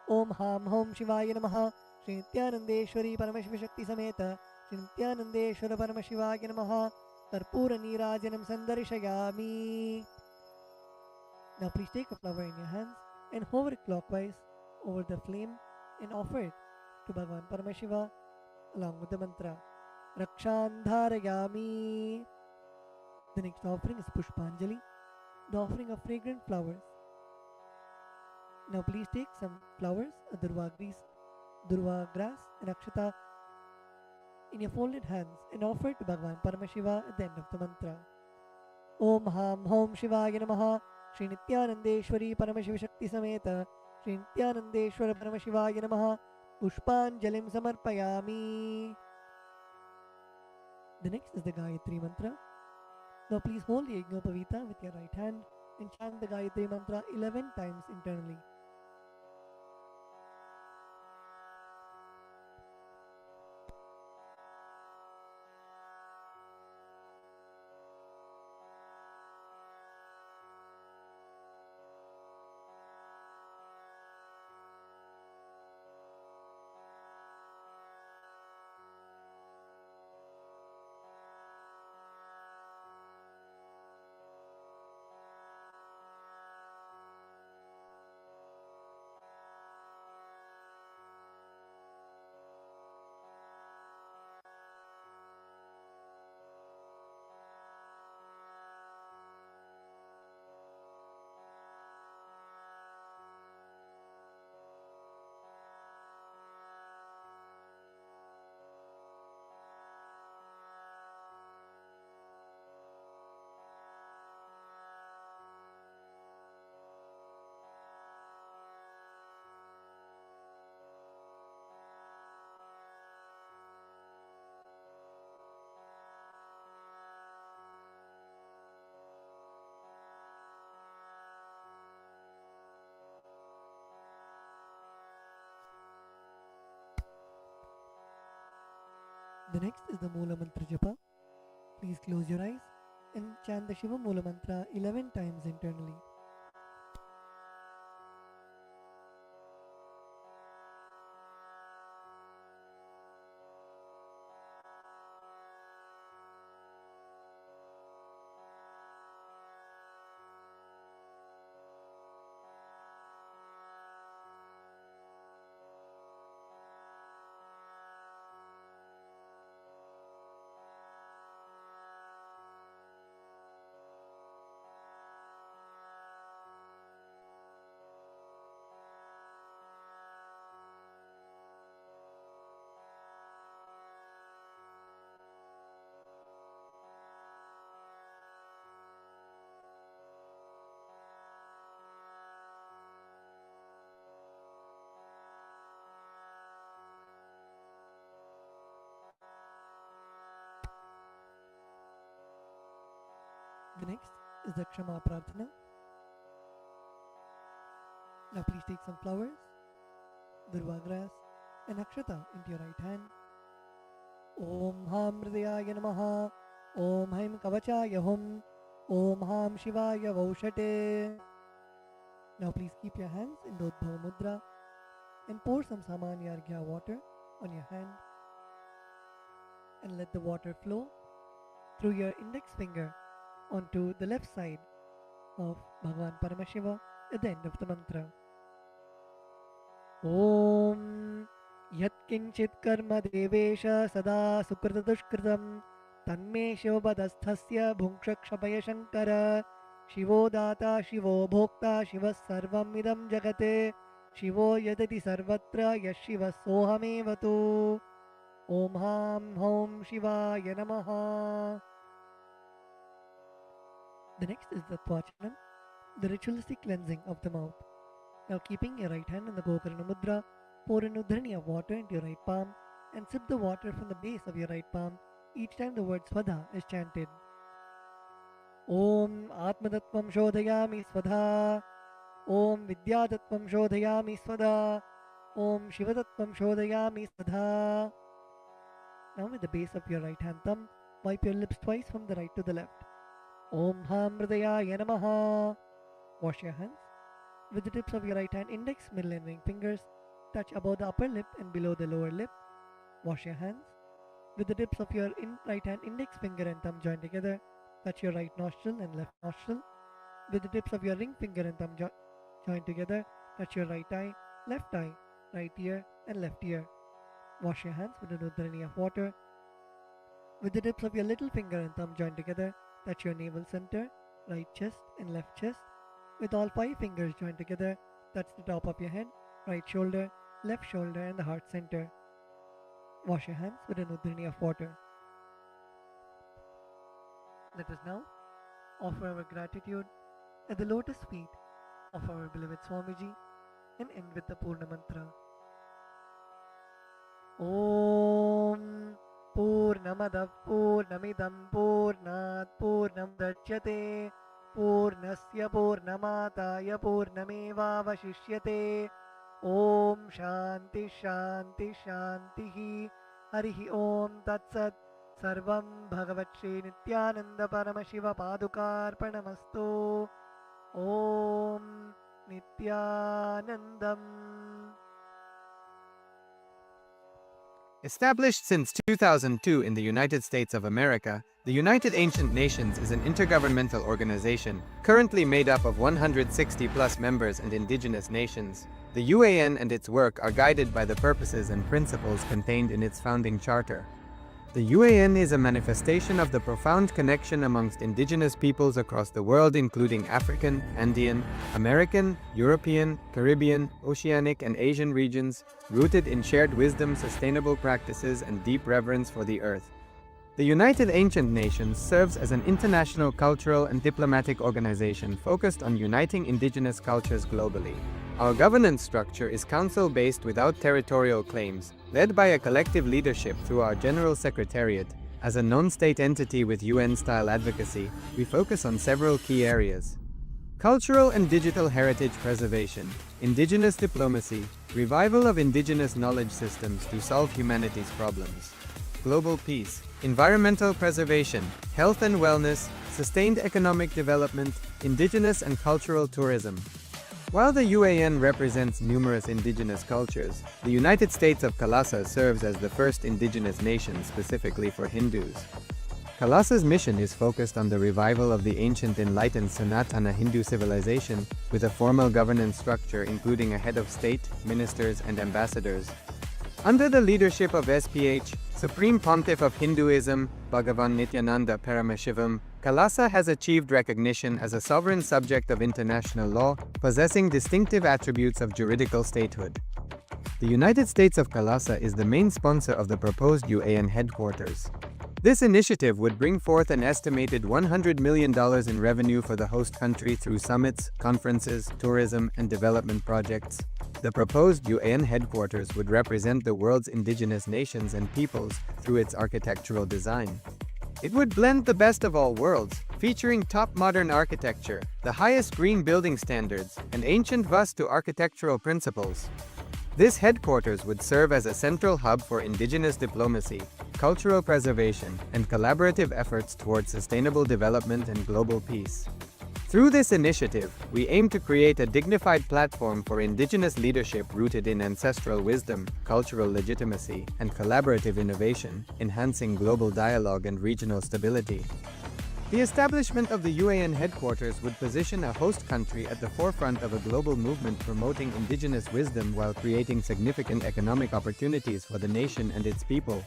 Om Ham Hom Shivaya Namaha, Shri Nityanandeshwari Paramashiva Shakti Sameta, Shri Nityanandeshwara Paramashivaya Namaha, Karpura Nirajanam Sandarshayami. Now please take a flower in your hands and hover it clockwise over the flame and offer it to Bhagavan Paramashiva along with the mantra Rakshandharayami. The next offering is Pushpanjali, the offering of fragrant flowers. Now please take some flowers, a durva grass and akshata in your folded hands and offer it to Bhagavan Paramashiva at the end of the mantra. Om Ham Hom Shivaya Namaha, Shri Nityanandeshwari Paramashiva Shakti Sameta, Shri Nityanandeshwara Paramashivaya Namaha, Pushpanjalim Samarpayami. The next is the Gayatri Mantra. Now please hold the Yajnopavita with your right hand and chant the Gayatri Mantra 11 times internally. The next is the Mula Mantra Japa. Please close your eyes and chant the Shiva Mula Mantra 11 times internally. The next is the Kshama Prarthana. Now please take some flowers, durva grass and akshata into your right hand. Om Ham Hridayaya Namaha. Om Haim Kavachaya Hum. Om Ham Shivaya Vaushate. Now please keep your hands in the Udbhava Mudra and pour some Samanya Arghya water on your hand and let the water flow through your index finger onto the left side of Bhagavan Paramashiva at the end of the mantra. Om Yat Kinchit Karma Devesha Sada Sukrita Dushkritam Tanme Shivabadasthasya Bhunkshakshabaya Shankara Shivo Data Shivo Bhokta Shiva Sarvam Idam Jagate Shivo Yadati Sarvatra Yashiva Sohamevatu. Om Ham Hom Shivaya Namaha. The next is the Tvachanam, the ritualistic cleansing of the mouth. Now keeping your right hand in the Gokarna Mudra, pour an Udharani of water into your right palm and sip the water from the base of your right palm each time the word Svadha is chanted. Om Atmadattvam Shodhayami Svadha. Om Vidyadattvam Shodhayami Svadha. Om Shivadattvam Shodhayami Svadha. Now with the base of your right hand thumb, wipe your lips twice from the right to the left. Om Ham Hridayaya Namaha. Wash your hands. With the tips of your right hand index, middle and ring fingers, touch above the upper lip and below the lower lip. Wash your hands. With the tips of your right hand index finger and thumb join together, touch your right nostril and left nostril. With the tips of your ring finger and thumb join together, touch your right eye, right ear and left ear. Wash your hands with an Udharani of water. With the tips of your little finger and thumb join together, touch your navel center, right chest and left chest. With all 5 fingers joined together, touch the top of your head, right shoulder, left shoulder and the heart center. Wash your hands with an Udharani of water. Let us now offer our gratitude at the lotus feet of our beloved Swamiji and end with the Purna Mantra. Om Purnamadav Purnamidam Purnat Purnam Dachyate Purnasya Purnamataya Purnamevavashishyate. Om Shanti Shanti Shantihi. Harihi Om Tatsat. Sarvam Bhagavat Sri Nithyananda Paramashiva Padukarpanamastu. Om Nithyanandam. Established since 2002 in the United States of America, the United Ancient Nations is an intergovernmental organization, currently made up of 160+ members and indigenous nations. The UAN and its work are guided by the purposes and principles contained in its founding charter. The UAN is a manifestation of the profound connection amongst indigenous peoples across the world, including African, Andean, American, European, Caribbean, Oceanic, and Asian regions, rooted in shared wisdom, sustainable practices, and deep reverence for the earth. The United Ancient Nations serves as an international cultural and diplomatic organization focused on uniting indigenous cultures globally. Our governance structure is council-based without territorial claims, led by a collective leadership through our General Secretariat. As a non-state entity with UN-style advocacy, we focus on several key areas: cultural and digital heritage preservation, indigenous diplomacy, revival of indigenous knowledge systems to solve humanity's problems, global peace, environmental preservation, health and wellness, sustained economic development, indigenous and cultural tourism. While the UAN represents numerous indigenous cultures, the United States of KAILASA serves as the first indigenous nation specifically for Hindus. KAILASA's mission is focused on the revival of the ancient enlightened Sanatana Hindu civilization with a formal governance structure including a head of state, ministers, and ambassadors. Under the leadership of SPH, Supreme Pontiff of Hinduism, BHAGAVAN Nityananda Paramashivham, KAILASA has achieved recognition as a sovereign subject of international law, possessing distinctive attributes of juridical statehood. The United States of KAILASA is the main sponsor of the proposed UAN headquarters. This initiative would bring forth an estimated $100 million in revenue for the host country through summits, conferences, tourism, and development projects. The proposed UAN headquarters would represent the world's indigenous nations and peoples through its architectural design. It would blend the best of all worlds, featuring top modern architecture, the highest green building standards, and ancient Vastu architectural principles. This headquarters would serve as a central hub for indigenous diplomacy, cultural preservation, and collaborative efforts towards sustainable development and global peace. Through this initiative, we aim to create a dignified platform for indigenous leadership rooted in ancestral wisdom, cultural legitimacy, and collaborative innovation, enhancing global dialogue and regional stability. The establishment of the UAN headquarters would position a host country at the forefront of a global movement promoting indigenous wisdom while creating significant economic opportunities for the nation and its people.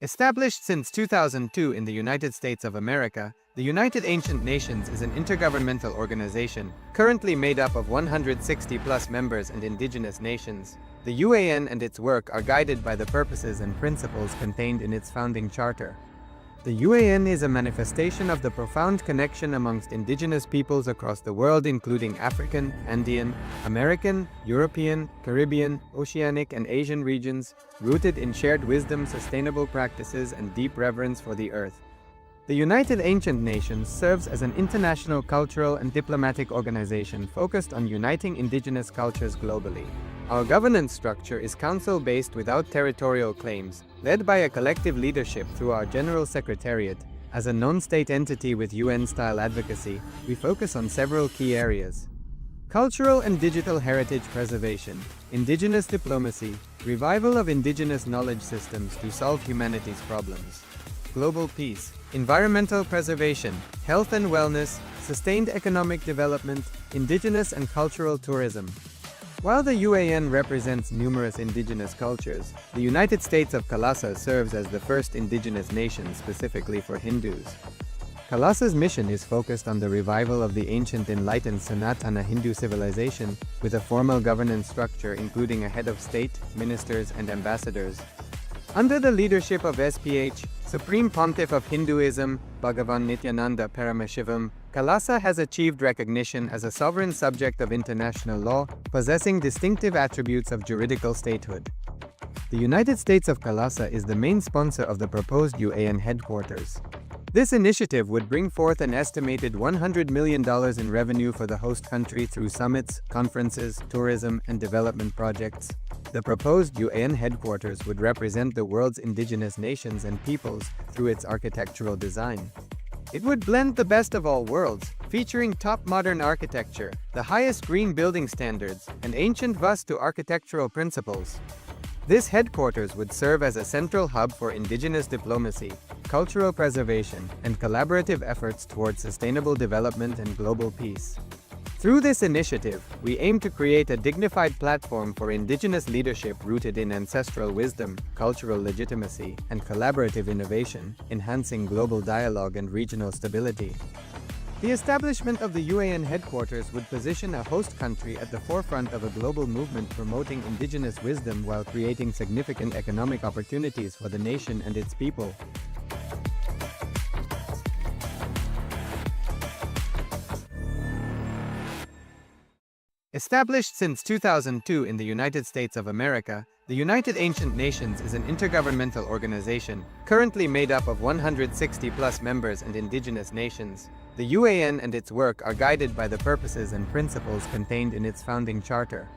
Established since 2002 in the United States of America, the United Ancient Nations is an intergovernmental organization, currently made up of 160+ members and indigenous nations. The UAN and its work are guided by the purposes and principles contained in its founding charter. The UAN is a manifestation of the profound connection amongst indigenous peoples across the world, including African, Andean, American, European, Caribbean, Oceanic, and Asian regions, rooted in shared wisdom, sustainable practices, and deep reverence for the earth. The United Ancient Nations serves as an international cultural and diplomatic organization focused on uniting indigenous cultures globally. Our governance structure is council-based without territorial claims, led by a collective leadership through our General Secretariat. As a non-state entity with UN-style advocacy, we focus on several key areas: cultural and digital heritage preservation, indigenous diplomacy, revival of indigenous knowledge systems to solve humanity's problems, global peace, environmental preservation, health and wellness, sustained economic development, indigenous and cultural tourism. While the UAN represents numerous indigenous cultures, the United States of KAILASA serves as the first indigenous nation specifically for Hindus. KAILASA's mission is focused on the revival of the ancient enlightened Sanatana Hindu civilization with a formal governance structure including a head of state, ministers, and ambassadors. Under the leadership of SPH, Supreme Pontiff of Hinduism, BHAGAVAN Nityananda Paramashivham, KAILASA has achieved recognition as a sovereign subject of international law, possessing distinctive attributes of juridical statehood. The United States of KAILASA is the main sponsor of the proposed UAN headquarters. This initiative would bring forth an estimated $100 million in revenue for the host country through summits, conferences, tourism, and development projects. The proposed UAN headquarters would represent the world's indigenous nations and peoples through its architectural design. It would blend the best of all worlds, featuring top modern architecture, the highest green building standards, and ancient Vastu architectural principles. This headquarters would serve as a central hub for indigenous diplomacy, cultural preservation, and collaborative efforts towards sustainable development and global peace. Through this initiative, we aim to create a dignified platform for indigenous leadership rooted in ancestral wisdom, cultural legitimacy, and collaborative innovation, enhancing global dialogue and regional stability. The establishment of the UAN headquarters would position a host country at the forefront of a global movement promoting indigenous wisdom while creating significant economic opportunities for the nation and its people. Established since 2002 in the United States of America, the United Ancient Nations is an intergovernmental organization, currently made up of 160+ members and indigenous nations. The UAN and its work are guided by the purposes and principles contained in its founding charter.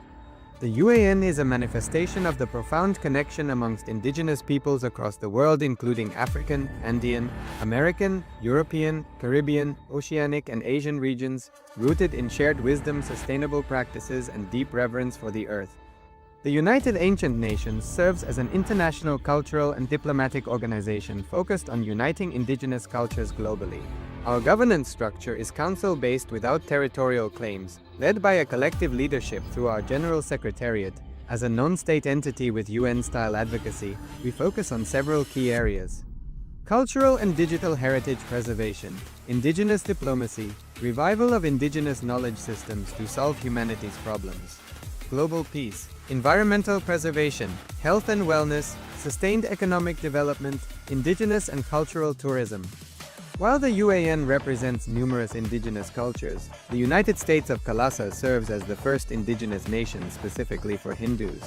The UAN is a manifestation of the profound connection amongst indigenous peoples across the world, including African, Andean, American, European, Caribbean, Oceanic, and Asian regions, rooted in shared wisdom, sustainable practices, and deep reverence for the earth. The United Ancient Nations serves as an international cultural and diplomatic organization focused on uniting indigenous cultures globally. Our governance structure is council-based without territorial claims, led by a collective leadership through our General Secretariat. As a non-state entity with UN-style advocacy, we focus on several key areas: cultural and digital heritage preservation, indigenous diplomacy, revival of indigenous knowledge systems to solve humanity's problems, global peace, environmental preservation, health and wellness, sustained economic development, indigenous and cultural tourism. While the UAN represents numerous indigenous cultures, the United States of KAILASA serves as the first indigenous nation specifically for Hindus.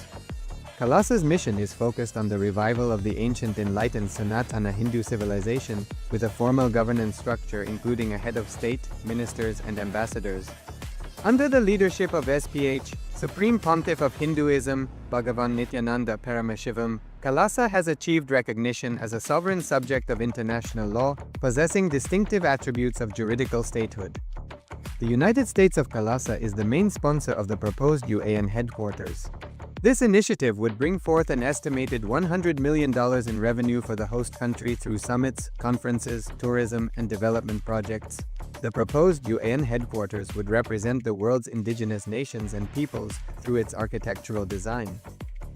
KAILASA's mission is focused on the revival of the ancient enlightened Sanatana Hindu civilization, with a formal governance structure including a head of state, ministers, and ambassadors. Under the leadership of SPH, Supreme Pontiff of Hinduism, BHAGAVAN Nithyananda Paramashivham, KAILASA has achieved recognition as a sovereign subject of international law, possessing distinctive attributes of juridical statehood. The United States of KAILASA is the main sponsor of the proposed UAN headquarters. This initiative would bring forth an estimated $100 million in revenue for the host country through summits, conferences, tourism, and development projects. The proposed UAN headquarters would represent the world's indigenous nations and peoples through its architectural design.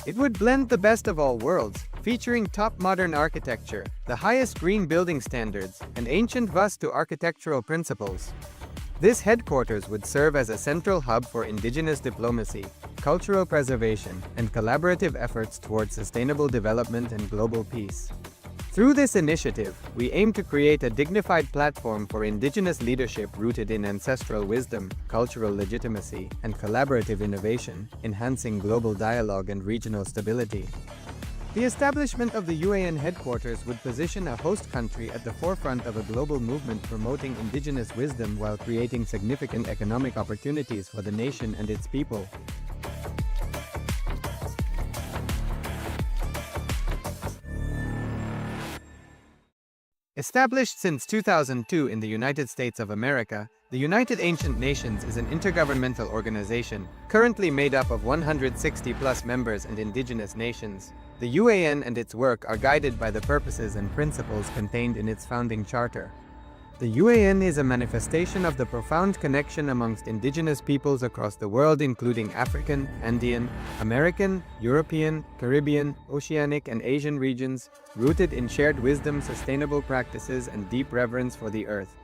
It would blend the best of all worlds, featuring top modern architecture, the highest green building standards, and ancient Vastu architectural principles. This headquarters would serve as a central hub for indigenous diplomacy, cultural preservation, and collaborative efforts towards sustainable development and global peace. Through this initiative, we aim to create a dignified platform for indigenous leadership rooted in ancestral wisdom, cultural legitimacy, and collaborative innovation, enhancing global dialogue and regional stability. The establishment of the UAN headquarters would position a host country at the forefront of a global movement promoting indigenous wisdom while creating significant economic opportunities for the nation and its people. Established since 2002 in the United States of America, the United Ancient Nations is an intergovernmental organization, currently made up of 160+ members and indigenous nations. The UAN and its work are guided by the purposes and principles contained in its founding charter. The UAN is a manifestation of the profound connection amongst indigenous peoples across the world, including African, Andean, American, European, Caribbean, Oceanic, and Asian regions, rooted in shared wisdom, sustainable practices, and deep reverence for the earth.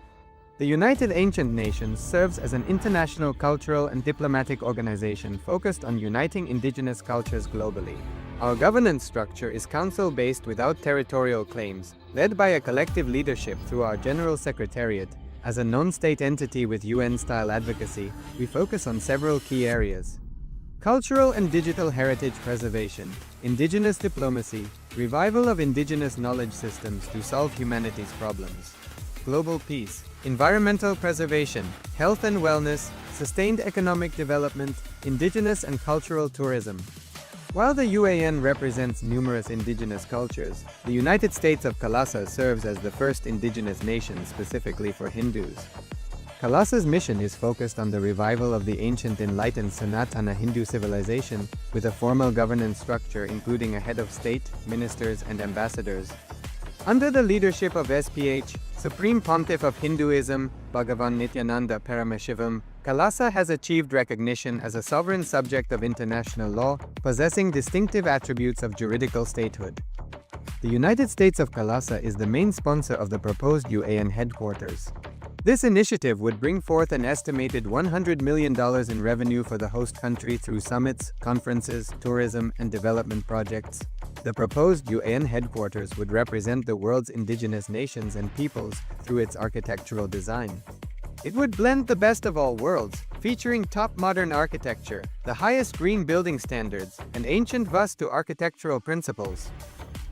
The United Ancient Nations serves as an international cultural and diplomatic organization focused on uniting indigenous cultures globally. Our governance structure is council-based without territorial claims, led by a collective leadership through our General Secretariat. As a non-state entity with UN-style advocacy, we focus on several key areas: cultural and digital heritage preservation, indigenous diplomacy, revival of indigenous knowledge systems to solve humanity's problems, global peace, environmental preservation, health and wellness, sustained economic development, indigenous and cultural tourism. While the UAN represents numerous indigenous cultures, the United States of KAILASA serves as the first indigenous nation specifically for Hindus. KAILASA's mission is focused on the revival of the ancient enlightened Sanatana Hindu civilization, with a formal governance structure including a head of state, ministers, and ambassadors. Under the leadership of SPH, Supreme Pontiff of Hinduism, BHAGAVAN Nithyananda Paramashivham, KAILASA has achieved recognition as a sovereign subject of international law, possessing distinctive attributes of juridical statehood. The United States of KAILASA is the main sponsor of the proposed UAN headquarters. This initiative would bring forth an estimated $100 million in revenue for the host country through summits, conferences, tourism, and development projects. The proposed UAN headquarters would represent the world's indigenous nations and peoples through its architectural design. It would blend the best of all worlds, featuring top modern architecture, the highest green building standards, and ancient Vastu architectural principles.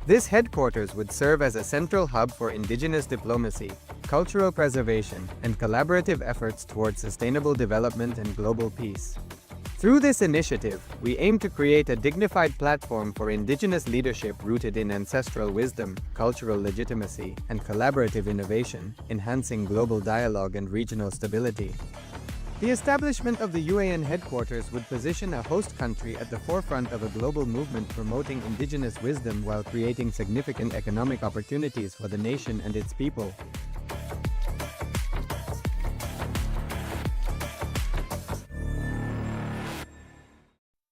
This headquarters would serve as a central hub for indigenous diplomacy, cultural preservation, and collaborative efforts towards sustainable development and global peace. Through this initiative, we aim to create a dignified platform for indigenous leadership rooted in ancestral wisdom, cultural legitimacy, and collaborative innovation, enhancing global dialogue and regional stability. The establishment of the UAN headquarters would position a host country at the forefront of a global movement promoting indigenous wisdom while creating significant economic opportunities for the nation and its people.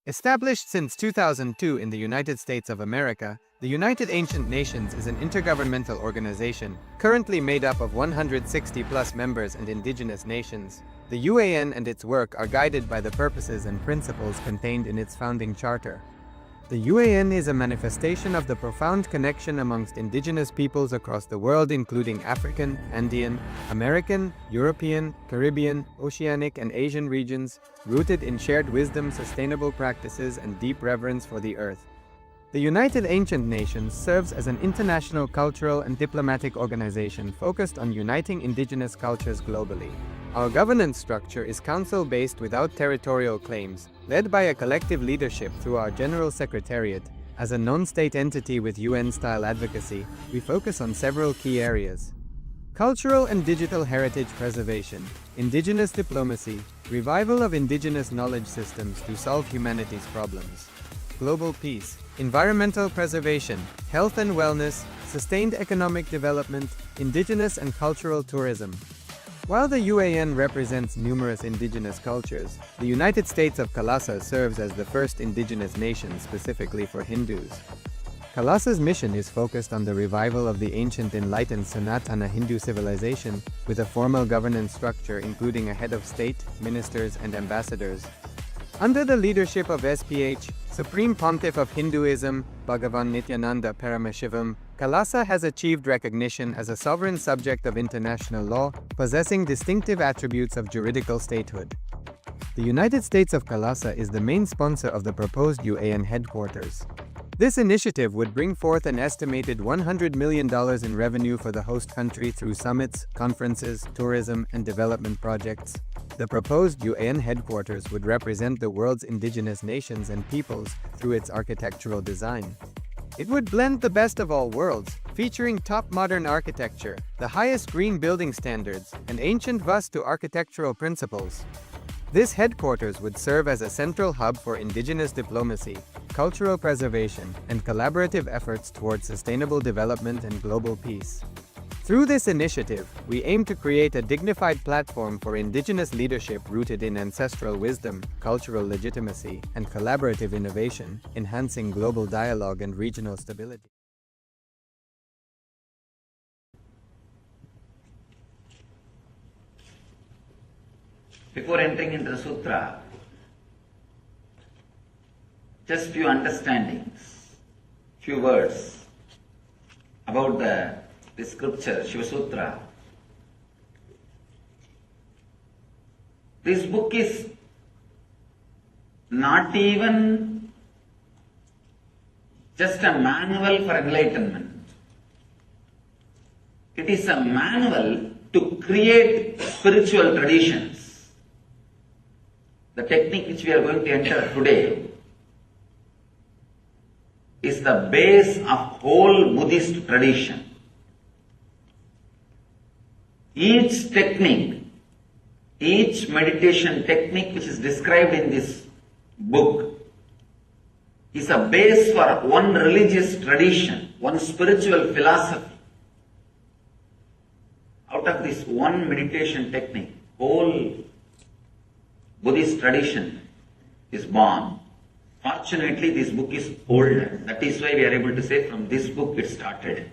Established since 2002 in the United States of America, the United Ancient Nations is an intergovernmental organization, currently made up of 160+ members and indigenous nations. The UAN and its work are guided by the purposes and principles contained in its founding charter. The UAN is a manifestation of the profound connection amongst indigenous peoples across the world, including African, Andean, American, European, Caribbean, Oceanic, and Asian regions, rooted in shared wisdom, sustainable practices, and deep reverence for the earth. The United Ancient Nations serves as an international cultural and diplomatic organization focused on uniting indigenous cultures globally. Our governance structure is council-based without territorial claims, led by a collective leadership through our General Secretariat. As a non-state entity with UN-style advocacy, we focus on several key areas: cultural and digital heritage preservation, indigenous diplomacy, revival of indigenous knowledge systems to solve humanity's problems, global peace, environmental preservation, health and wellness, sustained economic development, indigenous and cultural tourism. While the UAN represents numerous indigenous cultures, the United States of KAILASA serves as the first indigenous nation specifically for Hindus. KAILASA's mission is focused on the revival of the ancient enlightened Sanatana Hindu civilization, with a formal governance structure including a head of state, ministers, and ambassadors. Under the leadership of SPH, Supreme Pontiff of Hinduism, BHAGAVAN Nithyananda Paramashivam, KAILASA has achieved recognition as a sovereign subject of international law, possessing distinctive attributes of juridical statehood. The United States of KAILASA is the main sponsor of the proposed UAN headquarters. This initiative would bring forth an estimated $100 million in revenue for the host country through summits, conferences, tourism, and development projects. The proposed UAN headquarters would represent the world's indigenous nations and peoples through its architectural design. It would blend the best of all worlds, featuring top modern architecture, the highest green building standards, and ancient Vastu architectural principles. This headquarters would serve as a central hub for indigenous diplomacy, cultural preservation, and collaborative efforts towards sustainable development and global peace. Through this initiative, we aim to create a dignified platform for indigenous leadership rooted in ancestral wisdom, cultural legitimacy, and collaborative innovation, enhancing global dialogue and regional stability. Before entering into the sutra, just few understandings, few words about the scripture, Shiva Sutra. This book is not even just a manual for enlightenment. It is a manual to create spiritual traditions. The technique which we are going to enter today is the base of whole Buddhist tradition. Each technique, each meditation technique which is described in this book is a base for one religious tradition, one spiritual philosophy. Out of this one meditation technique, whole Buddhist tradition is born. Fortunately, this book is older. That is why we are able to say from this book it started.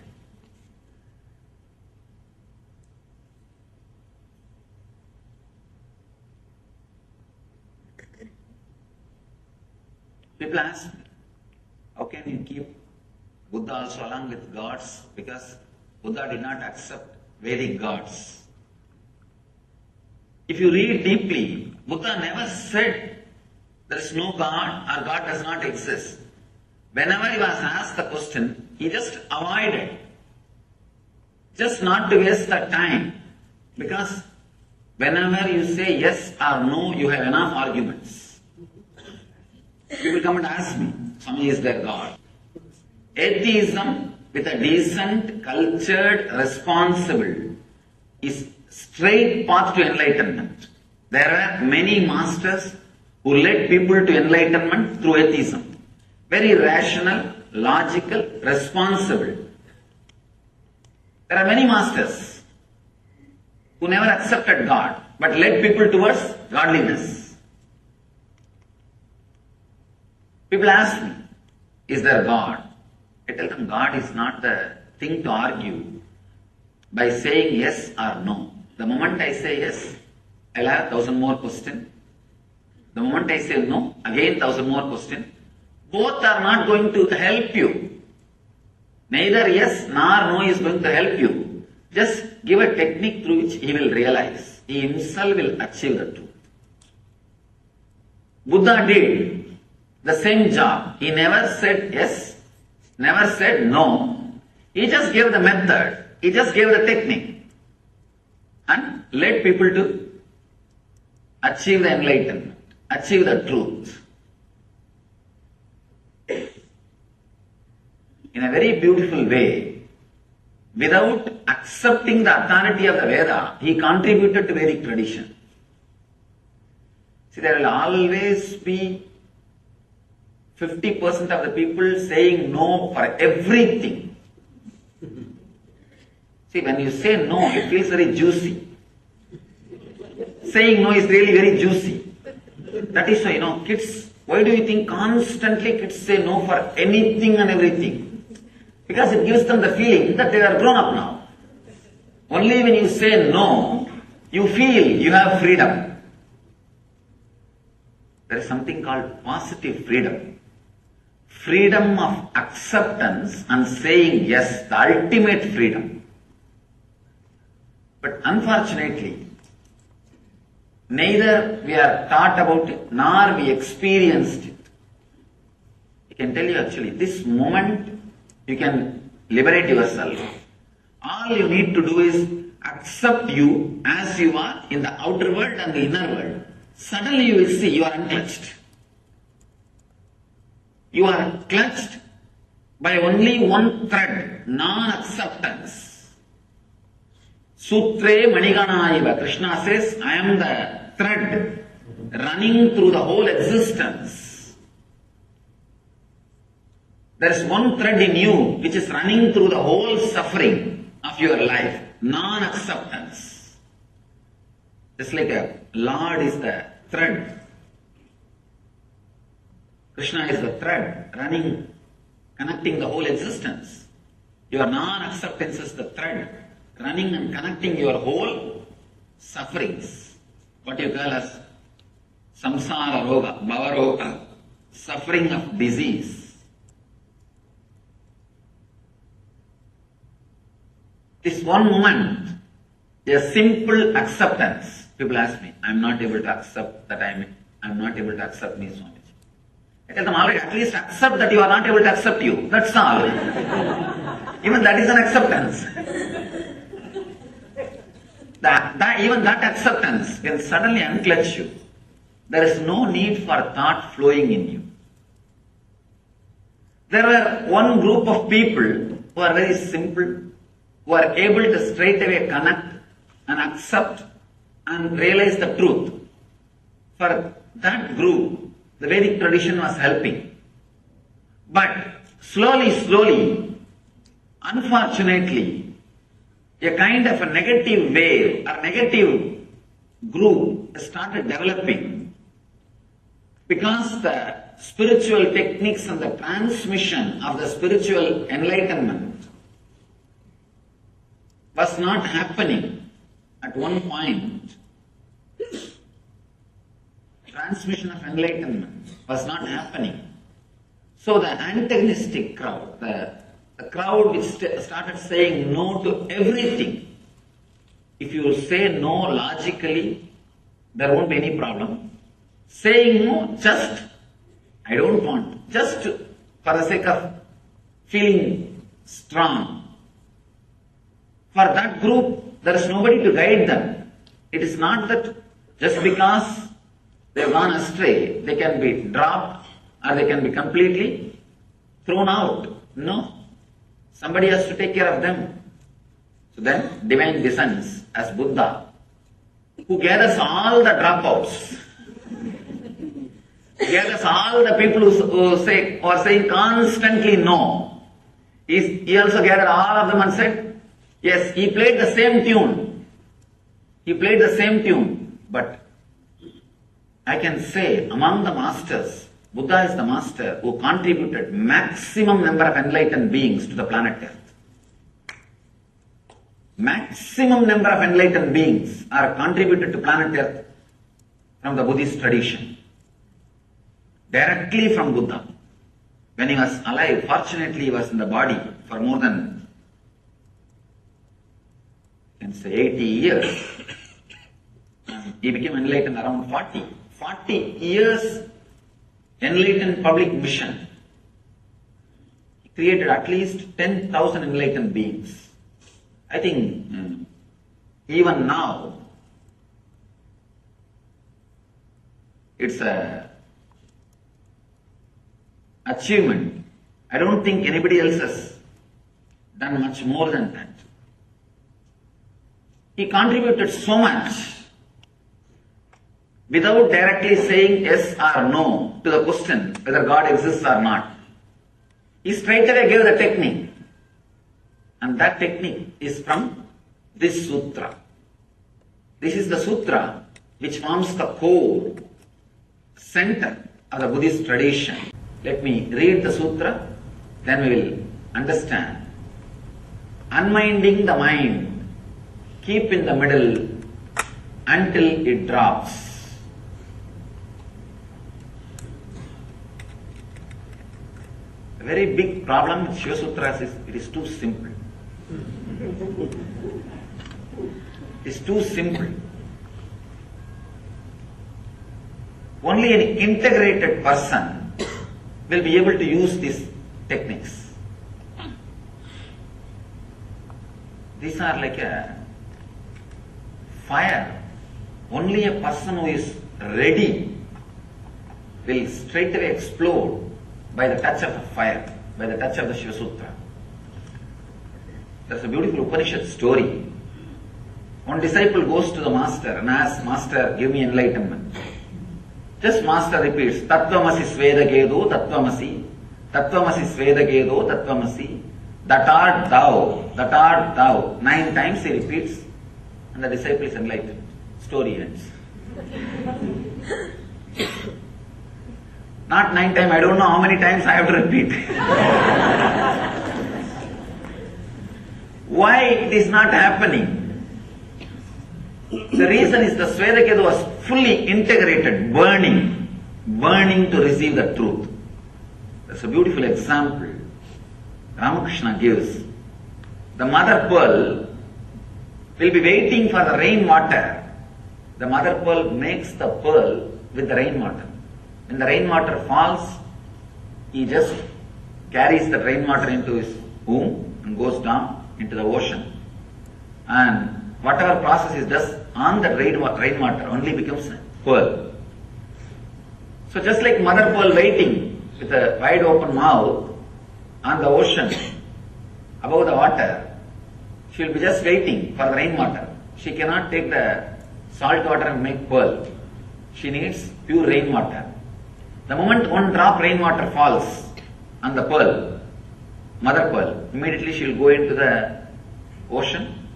People ask, how can you keep Buddha also along with gods? Because Buddha did not accept Vedic gods. If you read deeply, Buddha never said there is no God or God does not exist. Whenever he was asked the question, he just avoided. Just not to waste the time. Because whenever you say yes or no, you have enough arguments. People come and ask me, Swami, is there God? Atheism with a decent, cultured, responsible is straight path to enlightenment. There are many masters who led people to enlightenment through atheism. Very rational, logical, responsible. There are many masters who never accepted God but led people towards godliness. People ask me, is there God? I tell them God is not the thing to argue by saying yes or no. The moment I say yes, I'll have 1,000 more questions. The moment I say no, again 1,000 more questions. Both are not going to help you. Neither yes nor no is going to help you. Just give a technique through which he will realize. He himself will achieve the truth. Buddha did the same job. He never said yes, never said no. He just gave the method. He just gave the technique. And led people to achieve the enlightenment, achieve the truth. In a very beautiful way, without accepting the authority of the Veda, he contributed to Vedic tradition. See, there will always be 50% of the people saying no for everything. See, when you say no, it feels very juicy. Saying no is really very juicy. That is why, kids, why do you think constantly kids say no for anything and everything? Because it gives them the feeling that they are grown up now. Only when you say no, you feel you have freedom. There is something called positive freedom. Freedom of acceptance and saying yes, the ultimate freedom. But unfortunately, neither we are taught about it, nor we experienced it. I can tell you actually, this moment you can liberate yourself. All you need to do is accept you as you are in the outer world and the inner world. Suddenly you will see you are unclutched. You are clutched by only one thread, non-acceptance. Sutre Maniganaiva, Krishna says, I am the thread running through the whole existence. There is one thread in you which is running through the whole suffering of your life, non-acceptance. Just like a Lord is the thread. Krishna is the thread running, connecting the whole existence. Your non-acceptance is the thread running and connecting your whole sufferings. What you call as samsara roga, bhava roga, suffering of disease. This one moment, a simple acceptance. People ask me, I am not able to accept that I am not able to accept me, Swamiji. I tell them already, at least accept that you are not able to accept you. That's all. Even that is an acceptance. Even that acceptance can suddenly unclutch you. There is no need for thought flowing in you. There were one group of people who are very simple, who are able to straight away connect and accept and realize the truth. For that group, the Vedic tradition was helping. But slowly, unfortunately, a kind of a negative wave or negative group started developing because the spiritual techniques and the transmission of the spiritual enlightenment was not happening at one point. Transmission of enlightenment was not happening. So the antagonistic crowd, the crowd which started saying no to everything. If you say no logically, there won't be any problem. Saying no, just, I don't want, just for the sake of feeling strong. For that group, there is nobody to guide them. It is not that just because they have gone astray, they can be dropped or they can be completely thrown out. No. Somebody has to take care of them. So then, divine descends as Buddha, who gathers all the dropouts, gathers all the people who are saying constantly no. He also gathered all of them and said, yes, he played the same tune. He played the same tune. But I can say among the masters, Buddha is the master who contributed maximum number of enlightened beings to the planet Earth. Maximum number of enlightened beings are contributed to planet Earth from the Buddhist tradition. Directly from Buddha. When he was alive, fortunately he was in the body for more than, you can say, 80 years. He became enlightened around 40. 40 years enlightened public mission. He created at least 10,000 enlightened beings. I think even now, it's a achievement. I don't think anybody else has done much more than that. He contributed so much without directly saying yes or no to the question whether God exists or not. He straightaway gave the technique. And that technique is from this sutra. This is the sutra which forms the core, center of the Buddhist tradition. Let me read the sutra, then we will understand. Unminding the mind, keep in the middle until it drops. A very big problem with Shiva Sutras is it is too simple. It's too simple. Only an integrated person will be able to use these techniques. These are like a fire. Only a person who is ready will straightaway explode by the touch of the fire, by the touch of the Shiva Sutra. There's a beautiful Upanishad story. One disciple goes to the master and asks, Master, give me enlightenment. Just master repeats, Tattvamasi Svedagedo Tattvamasi, Tattvamasi Svedagedo Tattvamasi, that art thou, that art thou. 9 times he repeats and the disciple is enlightened. Story ends. Not 9 times, I don't know how many times I have to repeat. Why it is not happening? The reason is the Svedaketu was fully integrated, burning to receive the truth. That's a beautiful example Ramakrishna gives. The mother pearl will be waiting for the rainwater. The mother pearl makes the pearl with the rainwater. When the rainwater falls, he just carries the rainwater into his womb and goes down into the ocean. And whatever process he does on the rainwater only becomes pearl. So just like mother pearl waiting with a wide open mouth on the ocean above the water, she will be just waiting for the rainwater. She cannot take the salt water and make pearl. She needs pure rainwater. The moment one drop rainwater falls on the pearl, mother pearl, immediately she will go into the ocean,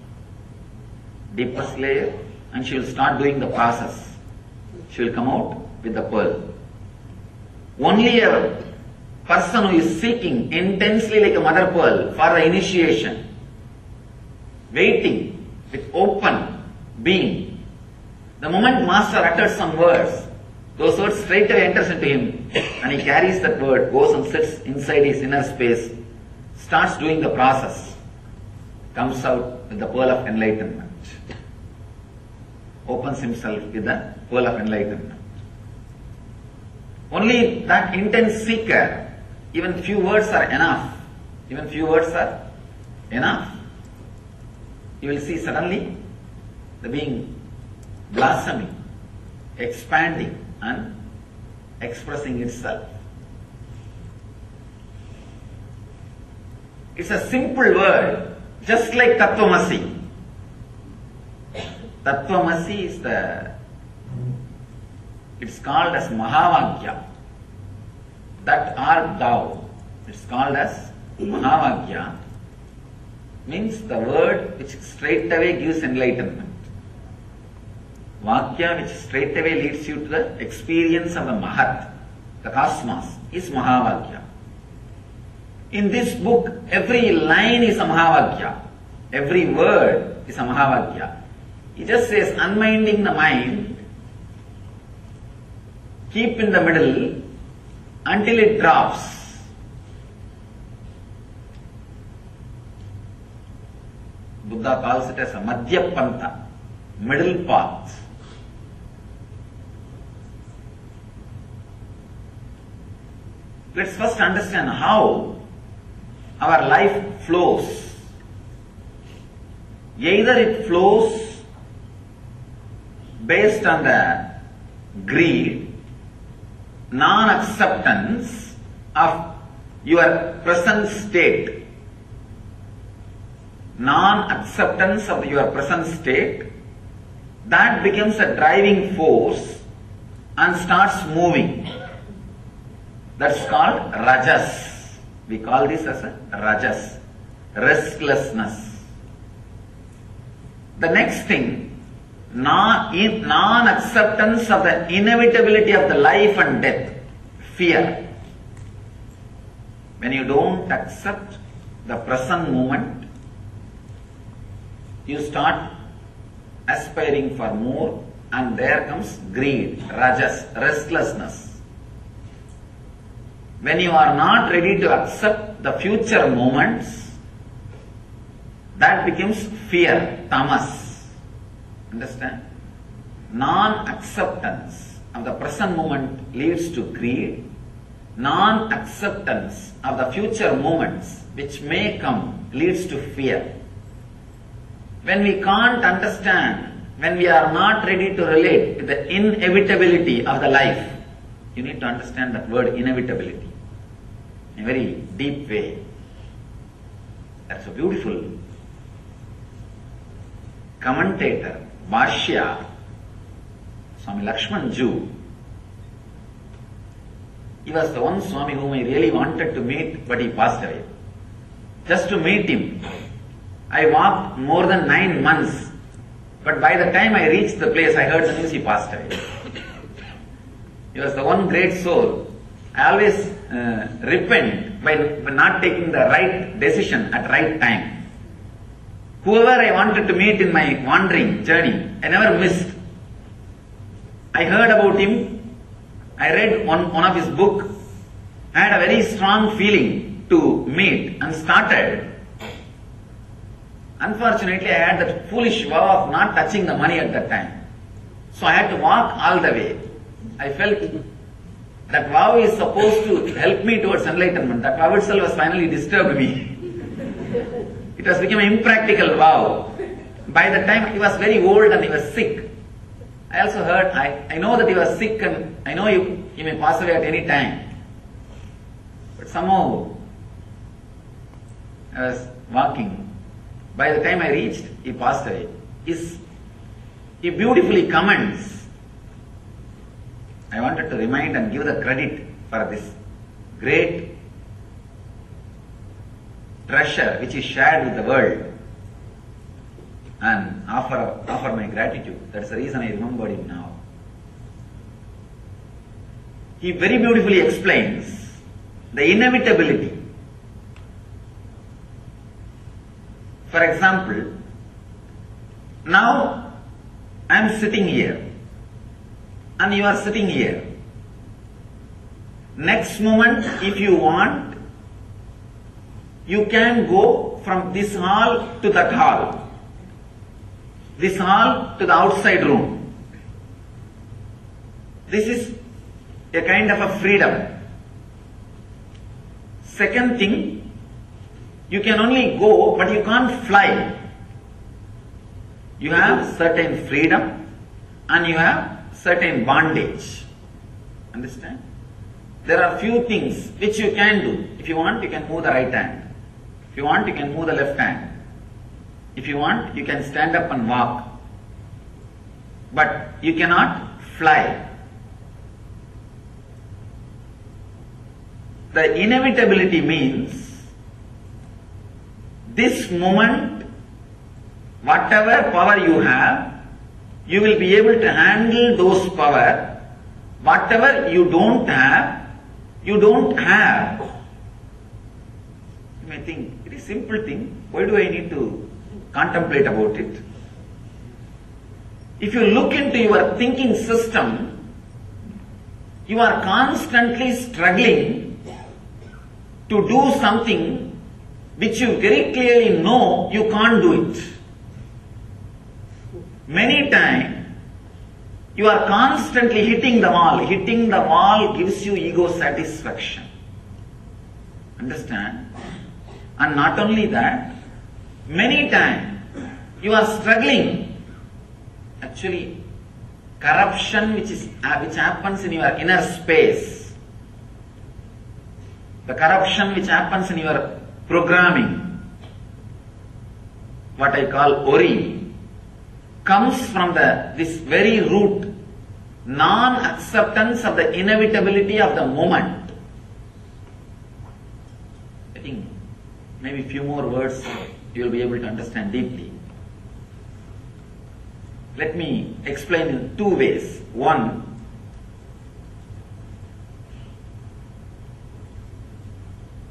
deepest layer, and she will start doing the process. She will come out with the pearl. Only a person who is seeking intensely like a mother pearl for the initiation, waiting with open being. The moment master utters some words, those words straight away enters into him and he carries that word, goes and sits inside his inner space, starts doing the process, comes out with the pearl of enlightenment, opens himself with the pearl of enlightenment. Only that intense seeker, even few words are enough. Even few words are enough. you will see suddenly the being blossoming, expanding and expressing itself. It's a simple word, just like Tattvamasi. Tattvamasi is it's called as Mahavagya. That art thou, it's called as Mahavagya, means the word which straight away gives enlightenment. Vakya which straight away leads you to the experience of the Mahat, the cosmos, is Mahavagya. In this book, every line is a Mahavagya. Every word is a Mahavagya. He just says, unminding the mind, keep in the middle until it drops. Buddha calls it as a Madhyapanta, middle path. Let's first understand how our life flows. Either it flows based on the greed, non-acceptance of your present state, non-acceptance of your present state, that becomes a driving force and starts moving. That's called rajas. We call this as a rajas, restlessness. The next thing, non-acceptance of the inevitability of the life and death, fear. When you don't accept the present moment, you start aspiring for more, and there comes greed, rajas, restlessness. When you are not ready to accept the future moments, that becomes fear, tamas. Understand? Non-acceptance of the present moment leads to greed. Non-acceptance of the future moments which may come leads to fear. When we can't understand, when we are not ready to relate to the inevitability of the life, you need to understand that word inevitability in a very deep way. That's a beautiful commentator, Bhashya, Swami Lakshman Ju. He was the one Swami whom I really wanted to meet, but he passed away. Just to meet him, I walked more than 9 months, but by the time I reached the place, I heard the news he passed away. He was the one great soul. I always repent by not taking the right decision at right time. Whoever I wanted to meet in my wandering journey, I never missed. I heard about him, I read one of his book, I had a very strong feeling to meet and started. Unfortunately, I had that foolish vow of not touching the money at that time. So I had to walk all the way. I felt that vow is supposed to help me towards enlightenment. That vow itself was finally disturbed me. It has become an impractical vow. By the time he was very old and he was sick, I also heard, I know that he was sick and I know he may pass away at any time. But somehow, I was walking. By the time I reached, he passed away. He beautifully comments. I wanted to remind and give the credit for this great treasure which is shared with the world, and offer my gratitude. That's the reason I remembered him now. He very beautifully explains the inevitability. For example, now I am sitting here and you are sitting here. Next moment, if you want, you can go from this hall to that hall, this hall to the outside room. This is a kind of a freedom. Second thing, you can only go, but you can't fly. You have certain freedom and you have certain bondage. Understand? There are few things which you can do. If you want, you can move the right hand. If you want, you can move the left hand. If you want, you can stand up and walk. But you cannot fly. The inevitability means this moment, whatever power you have, you will be able to handle those power. Whatever you don't have, you don't have. You may think, it is a simple thing. Why do I need to contemplate about it? If you look into your thinking system, you are constantly struggling to do something which you very clearly know you can't do it. Many times, you are constantly hitting the wall. Hitting the wall gives you ego satisfaction. Understand? And not only that, many times you are struggling. Actually, corruption which happens in your inner space, the corruption which happens in your programming, what I call ori, comes from this very root, non-acceptance of the inevitability of the moment. I think maybe few more words you will be able to understand deeply. Let me explain in two ways. One,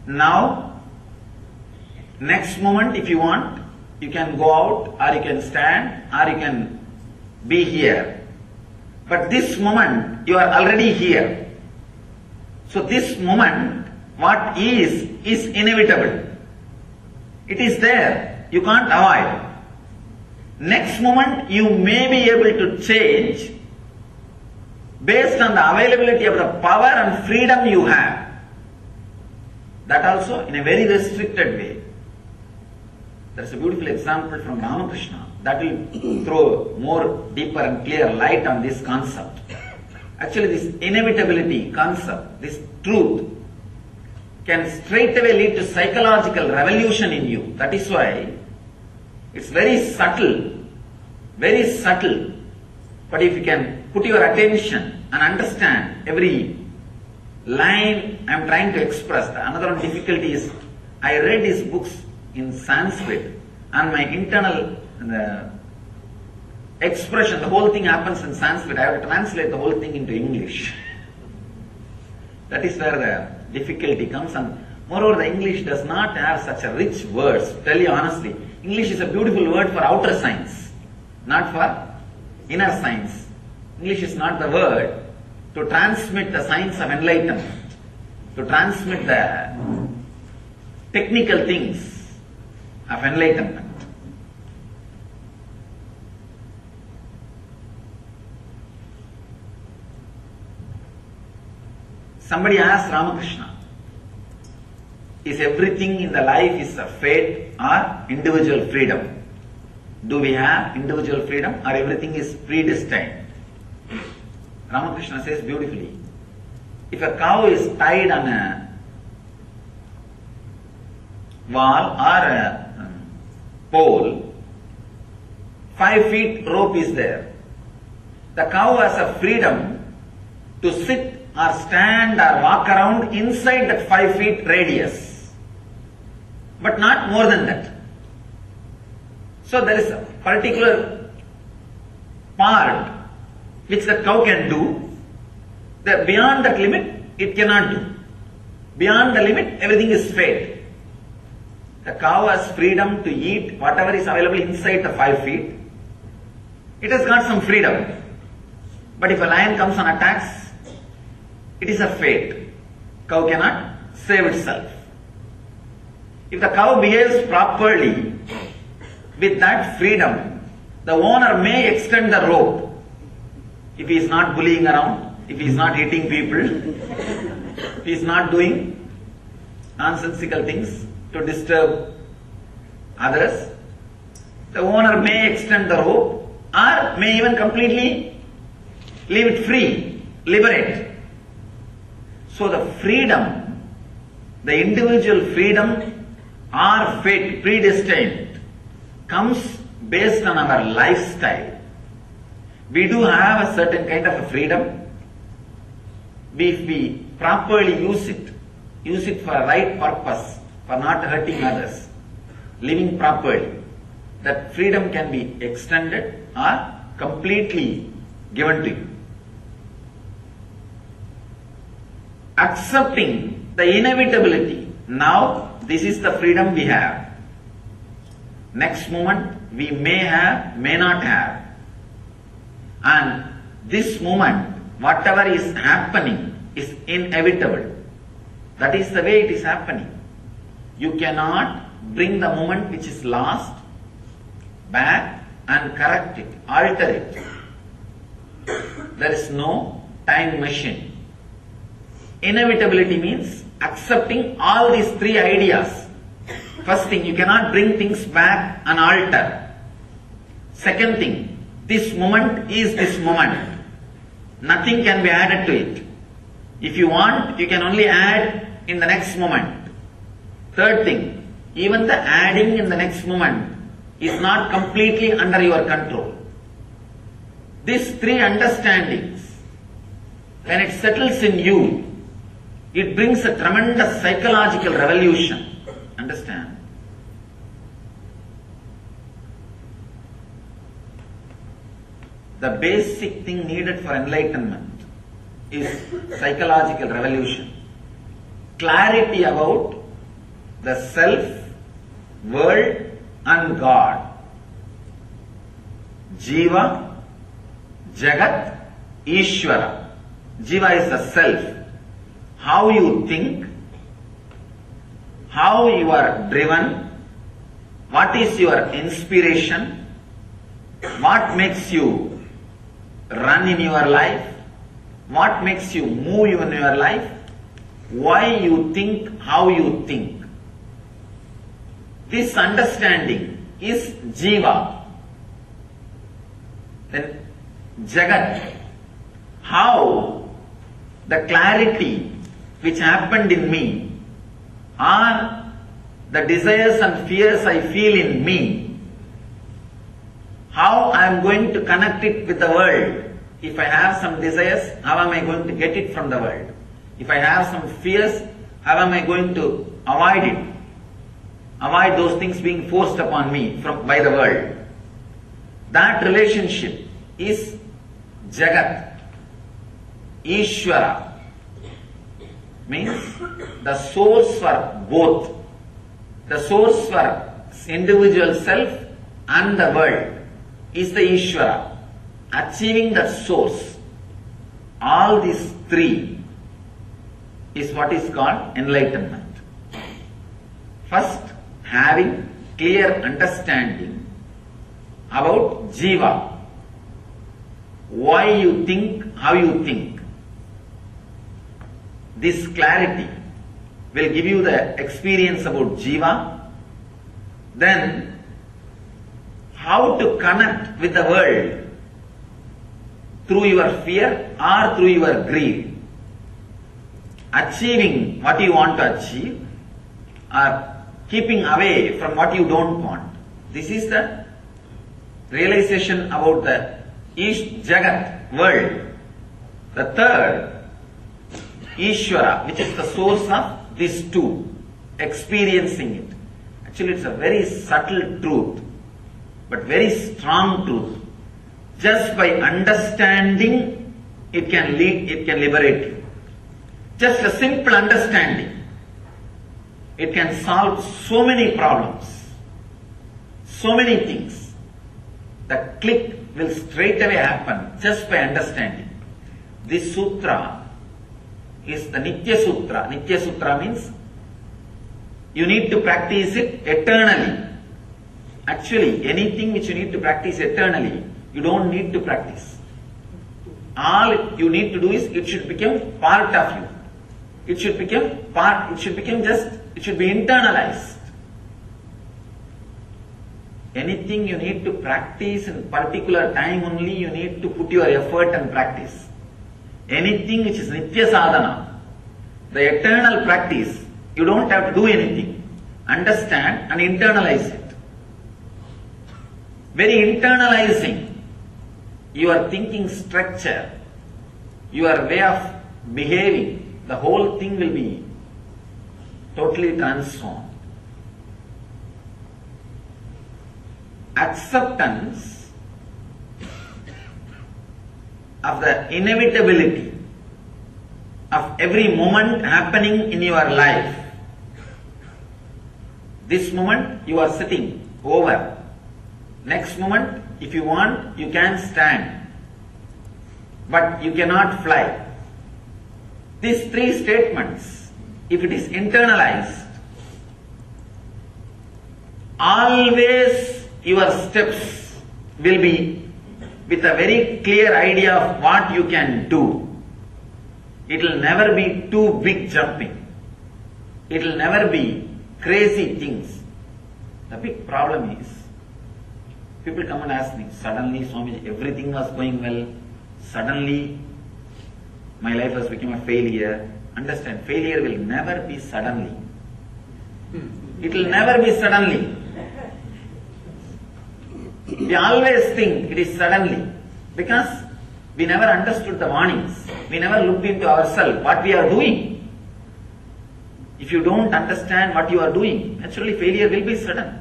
now, next moment if you want, you can go out or you can stand or you can be here. But this moment, you are already here. So this moment, what is inevitable. It is there. You can't avoid. Next moment, you may be able to change based on the availability of the power and freedom you have. That also in a very restricted way. There is a beautiful example from Ramakrishna that will throw more deeper and clear light on this concept. Actually, this inevitability concept, this truth, can straightaway lead to psychological revolution in you. That is why it's very subtle, very subtle. But if you can put your attention and understand every line I am trying to express, another difficulty is I read his books in Sanskrit and my internal expression, the whole thing happens in Sanskrit. I have to translate the whole thing into English. That is where the difficulty comes, and moreover the English does not have such a rich words. To tell you honestly, English is a beautiful word for outer science, not for inner science. English is not the word to transmit the science of enlightenment, to transmit the technical things of enlightenment. Somebody asked Ramakrishna, is everything in the life is a fate or individual freedom? Do we have individual freedom or everything is predestined? Ramakrishna says beautifully, if a cow is tied on a wall or a pole, 5 feet rope is there. The cow has a freedom to sit or stand or walk around inside that 5 feet radius, but not more than that. So there is a particular part which the cow can do. That beyond that limit, it cannot do. Beyond the limit, everything is fate. The cow has freedom to eat whatever is available inside the 5 feet. It has got some freedom. But if a lion comes and attacks, it is a fate. Cow cannot save itself. If the cow behaves properly, with that freedom, the owner may extend the rope. If he is not bullying around, if he is not hitting people, if he is not doing nonsensical things to disturb others, The owner may extend the rope or may even completely leave it free, liberate. So the freedom, the individual freedom or fate, predestined, comes based on our lifestyle. We do have a certain kind of a freedom if we properly use it for a right purpose, for not hurting others, living properly. That freedom can be extended or completely given to you. Accepting the inevitability. Now, this is the freedom we have. Next moment, we may have, may not have. And this moment, whatever is happening is inevitable. That is the way it is happening. You cannot bring the moment which is lost back and correct it, alter it. There is no time machine. Inevitability means accepting all these three ideas. First thing, you cannot bring things back and alter. Second thing, this moment is this moment. Nothing can be added to it. If you want, you can only add in the next moment. Third thing, even the adding in the next moment is not completely under your control. These three understandings, when it settles in you, it brings a tremendous psychological revolution. Understand? The basic thing needed for enlightenment is psychological revolution. Clarity about the self, world and God. Jiva, Jagat, Ishvara. Jiva is the self. How you think, how you are driven, what is your inspiration, what makes you run in your life, what makes you move in your life, why you think, how you think. This understanding is Jiva. Then Jagat, how the clarity which happened in me or the desires and fears I feel in me, how I am going to connect it with the world. If I have some desires, how am I going to get it from the world? If I have some fears, how am I going to avoid it? Avoid those things being forced upon me by the world. That relationship is Jagat. Ishvara means the source for both. The source for individual self and the world is the Ishvara. Achieving that source, all these three is what is called enlightenment. First, having clear understanding about Jiva. Why you think, how you think. This clarity will give you the experience about Jiva. Then, how to connect with the world through your fear or through your greed. Achieving what you want to achieve or keeping away from what you don't want. This is the realization about the Jagat, world. The third, Ishvara, which is the source of these two, experiencing it. Actually, it's a very subtle truth, but very strong truth. Just by understanding, it can liberate you. Just a simple understanding, it can solve so many problems, so many things. The click will straight away happen just by understanding. This sutra is the Nitya Sutra. Nitya Sutra means you need to practice it eternally. Actually, anything which you need to practice eternally, you don't need to practice. All you need to do is it should become part of you. It should be internalized. Anything you need to practice in particular time only, you need to put your effort and practice. Anything which is Nitya Sadhana, the eternal practice, you don't have to do anything. Understand and internalize it. Very internalizing your thinking structure, your way of behaving, the whole thing will be totally transformed. Acceptance of the inevitability of every moment happening in your life. This moment you are sitting over. Next moment, if you want, you can stand. But you cannot fly. These three statements, if it is internalized, always your steps will be with a very clear idea of what you can do. It will never be too big jumping. It will never be crazy things. The big problem is, people come and ask me, suddenly Swamiji, everything was going well, suddenly my life has become a failure. Understand, failure will never be suddenly. It will never be suddenly. We always think it is suddenly because we never understood the warnings. We never looked into ourselves, what we are doing. If you don't understand what you are doing, naturally failure will be sudden.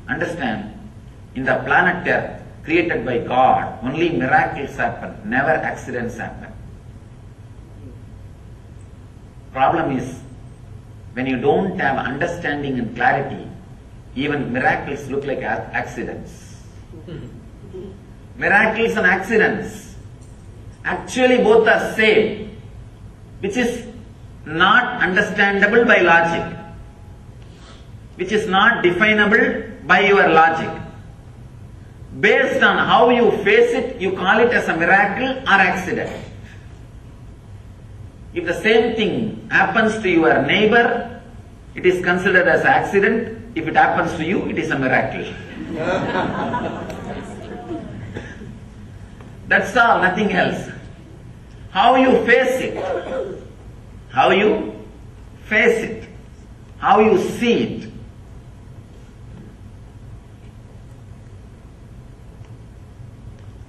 Understand, in the planet Earth, created by God, only miracles happen, never accidents happen. Problem is, when you don't have understanding and clarity, even miracles look like accidents. Miracles and accidents, actually both are same, which is not understandable by logic, which is not definable by your logic. Based on how you face it, you call it as a miracle or accident. If the same thing happens to your neighbor, it is considered as accident. If it happens to you, it is a miracle. That's all, nothing else. How you face it, how you face it, how you see it.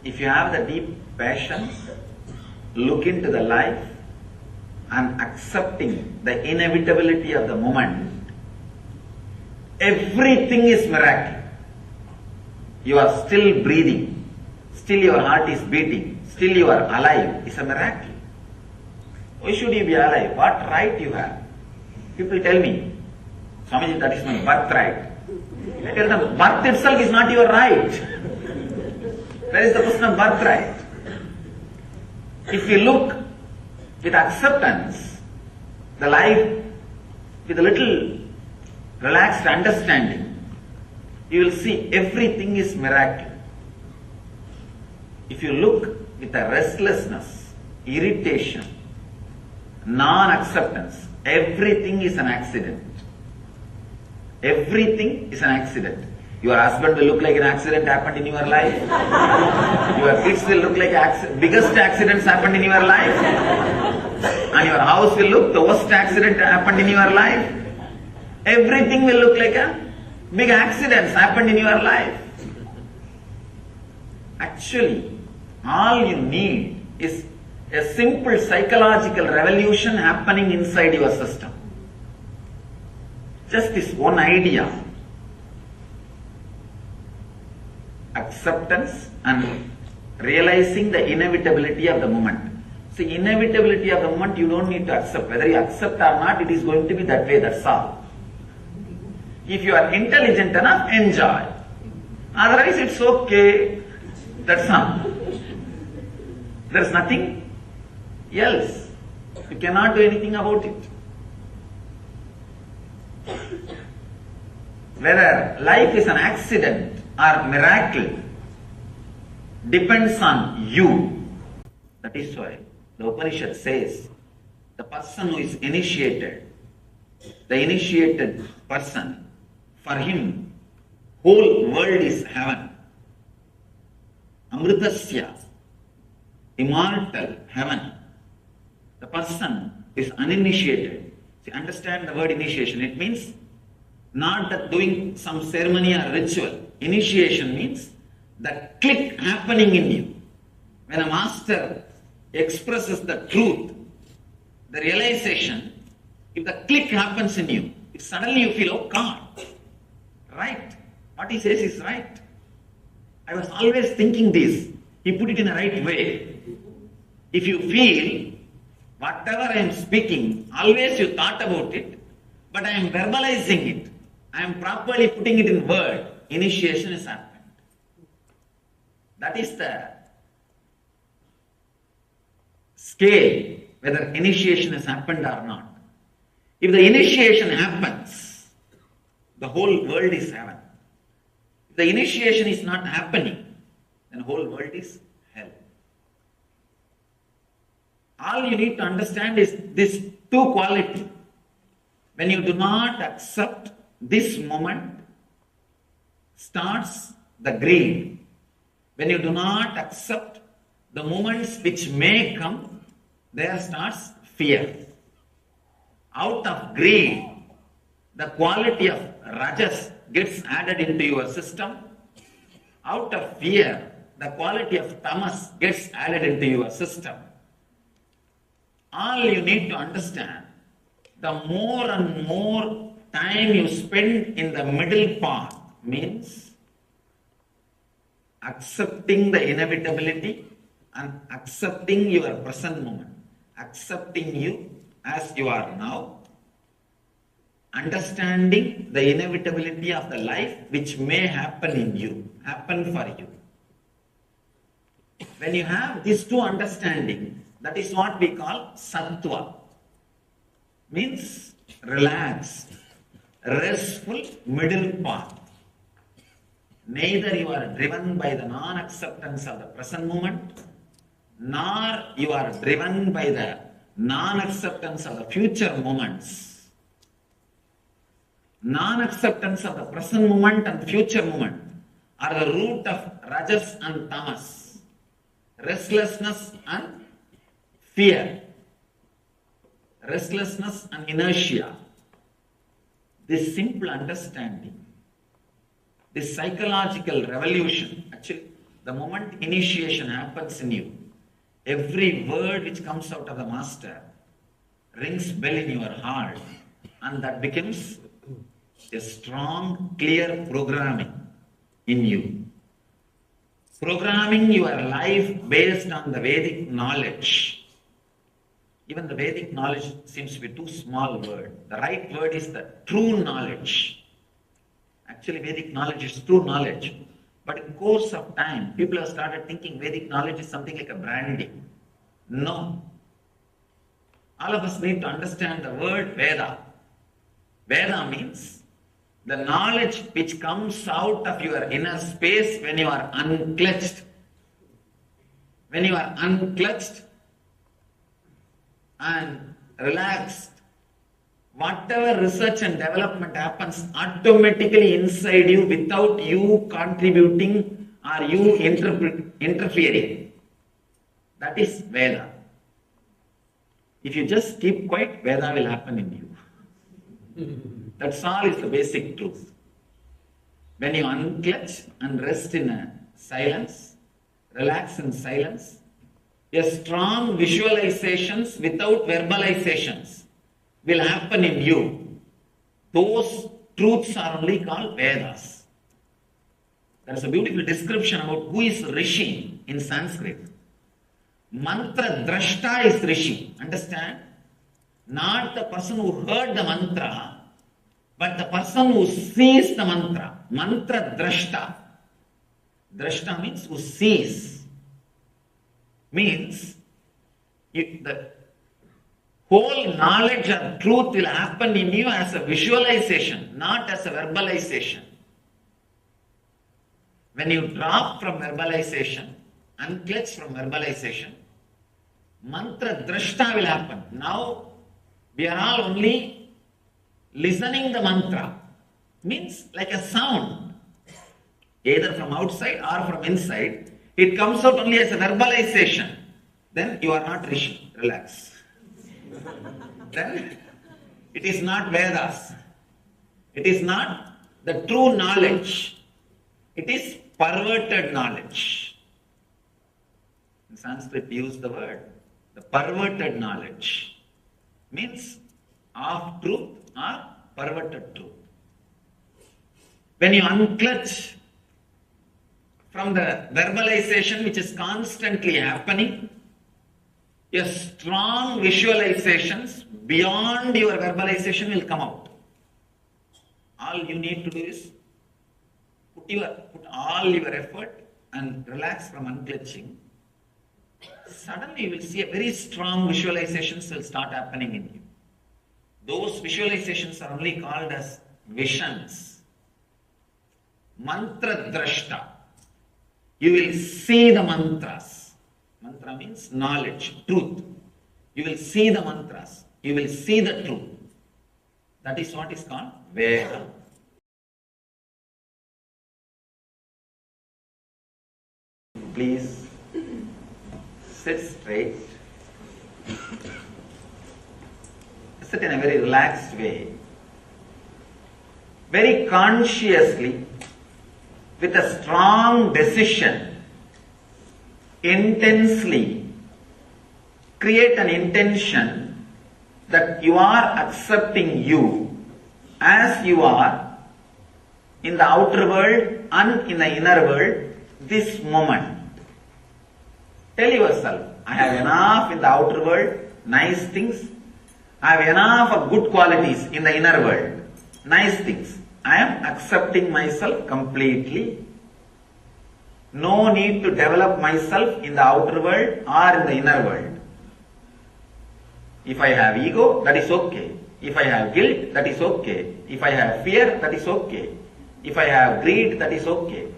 If you have the deep passion, look into the life and accepting the inevitability of the moment, everything is miracle. You are still breathing, still your heart is beating, still you are alive. It's a miracle. Why should you be alive? What right you have? People tell me, Swamiji, that is my birthright. I tell them, birth itself is not your right. Where is the question of birthright? If you look with acceptance, the life with a little relaxed understanding, you will see everything is miracle. If you look with a restlessness, irritation, non-acceptance, everything is an accident. Everything is an accident. Your husband will look like an accident happened in your life. Your kids will look like biggest accidents happened in your life. And your house will look the worst accident happened in your life. Everything will look like a big accidents happened in your life. Actually, all you need is a simple psychological revolution happening inside your system. Just this one idea. Acceptance and realizing the inevitability of the moment. See, inevitability of the moment you don't need to accept. Whether you accept or not, it is going to be that way, that's all. If you are intelligent enough, enjoy. Otherwise it's okay, that's all. There's nothing else. You cannot do anything about it. Whether life is an accident or miracle depends on you. That is why the Upanishad says the person who is initiated, the initiated person, for him whole world is heaven. Amritasya, immortal heaven. The person is uninitiated. See, understand the word initiation. It means not that doing some ceremony or ritual. Initiation means the click happening in you. When a master expresses the truth, the realization, if the click happens in you, if suddenly you feel, oh God, right, what he says is right. I was always thinking this. He put it in the right way. If you feel, whatever I am speaking, always you thought about it, but I am verbalizing it. I am properly putting it in word. Initiation is happened. That is the scale, whether initiation has happened or not. If the initiation happens, the whole world is heaven. If the initiation is not happening, then the whole world is hell. All you need to understand is this two quality. When you do not accept this moment, starts the greed. When you do not accept the moments which may come, there starts fear. Out of greed, the quality of rajas gets added into your system. Out of fear, the quality of tamas gets added into your system. All you need to understand, the more and more time you spend in the middle path means accepting the inevitability and accepting your present moment, accepting you as you are now, understanding the inevitability of the life which may happen in you, happen for you. When you have these two understanding, that is what we call sattva, means relaxed, restful middle path. Neither you are driven by the non-acceptance of the present moment, nor you are driven by the non-acceptance of the future moments. Non-acceptance of the present moment and future moment are the root of rajas and tamas, restlessness and fear, restlessness and inertia. This simple understanding, this psychological revolution, actually, the moment initiation happens in you, every word which comes out of the master rings bell in your heart, and that becomes a strong, clear programming in you. Programming your life based on the Vedic knowledge. Even the Vedic knowledge seems to be too small word. The right word is the true knowledge. Actually, Vedic knowledge is true knowledge. But in course of time, people have started thinking Vedic knowledge is something like a branding. No. All of us need to understand the word Veda. Veda means the knowledge which comes out of your inner space when you are unclutched. When you are unclutched and relaxed, whatever research and development happens automatically inside you without you contributing or you interfering. That is Veda. If you just keep quiet, Veda will happen in you. That's all is the basic truth. When you unclutch and rest in a silence, relax in silence, a strong visualizations without verbalizations will happen in you. Those truths are only called Vedas. There is a beautiful description about who is Rishi in Sanskrit. Mantra drashta is Rishi. Understand? Not the person who heard the mantra, but the person who sees the mantra. Mantra drashta. Drashta means who sees. Means the whole knowledge and truth will happen in you as a visualization, not as a verbalization. When you drop from verbalization, unclutch from verbalization, mantra drashta will happen. Now we are all only listening the mantra. Means like a sound. either from outside or from inside, it comes out only as a verbalization, then you are not Rishi. Relax. Then it is not Vedas. It is not the true knowledge. It is perverted knowledge. In Sanskrit, we use the word. The perverted knowledge means half truth or perverted truth. When you unclutch from the verbalization which is constantly happening, your strong visualizations beyond your verbalization will come out. All you need to do is put all your effort and relax from unclutching. Suddenly you will see a very strong visualizations will start happening in you. Those visualizations are only called as visions. Mantra drashta. You will see the mantras. Mantra means knowledge, truth. You will see the mantras. You will see the truth. That is what is called Veda. Please sit straight. Sit in a very relaxed way. Very consciously, with a strong decision, intensely create an intention that you are accepting you as you are in the outer world and in the inner world this moment. Tell yourself, I have enough in the outer world, nice things. I have enough of good qualities in the inner world, nice things. I am accepting myself completely. No need to develop myself in the outer world or in the inner world. If I have ego, that is okay. If I have guilt, that is okay. If I have fear, that is okay. If I have greed, that is okay.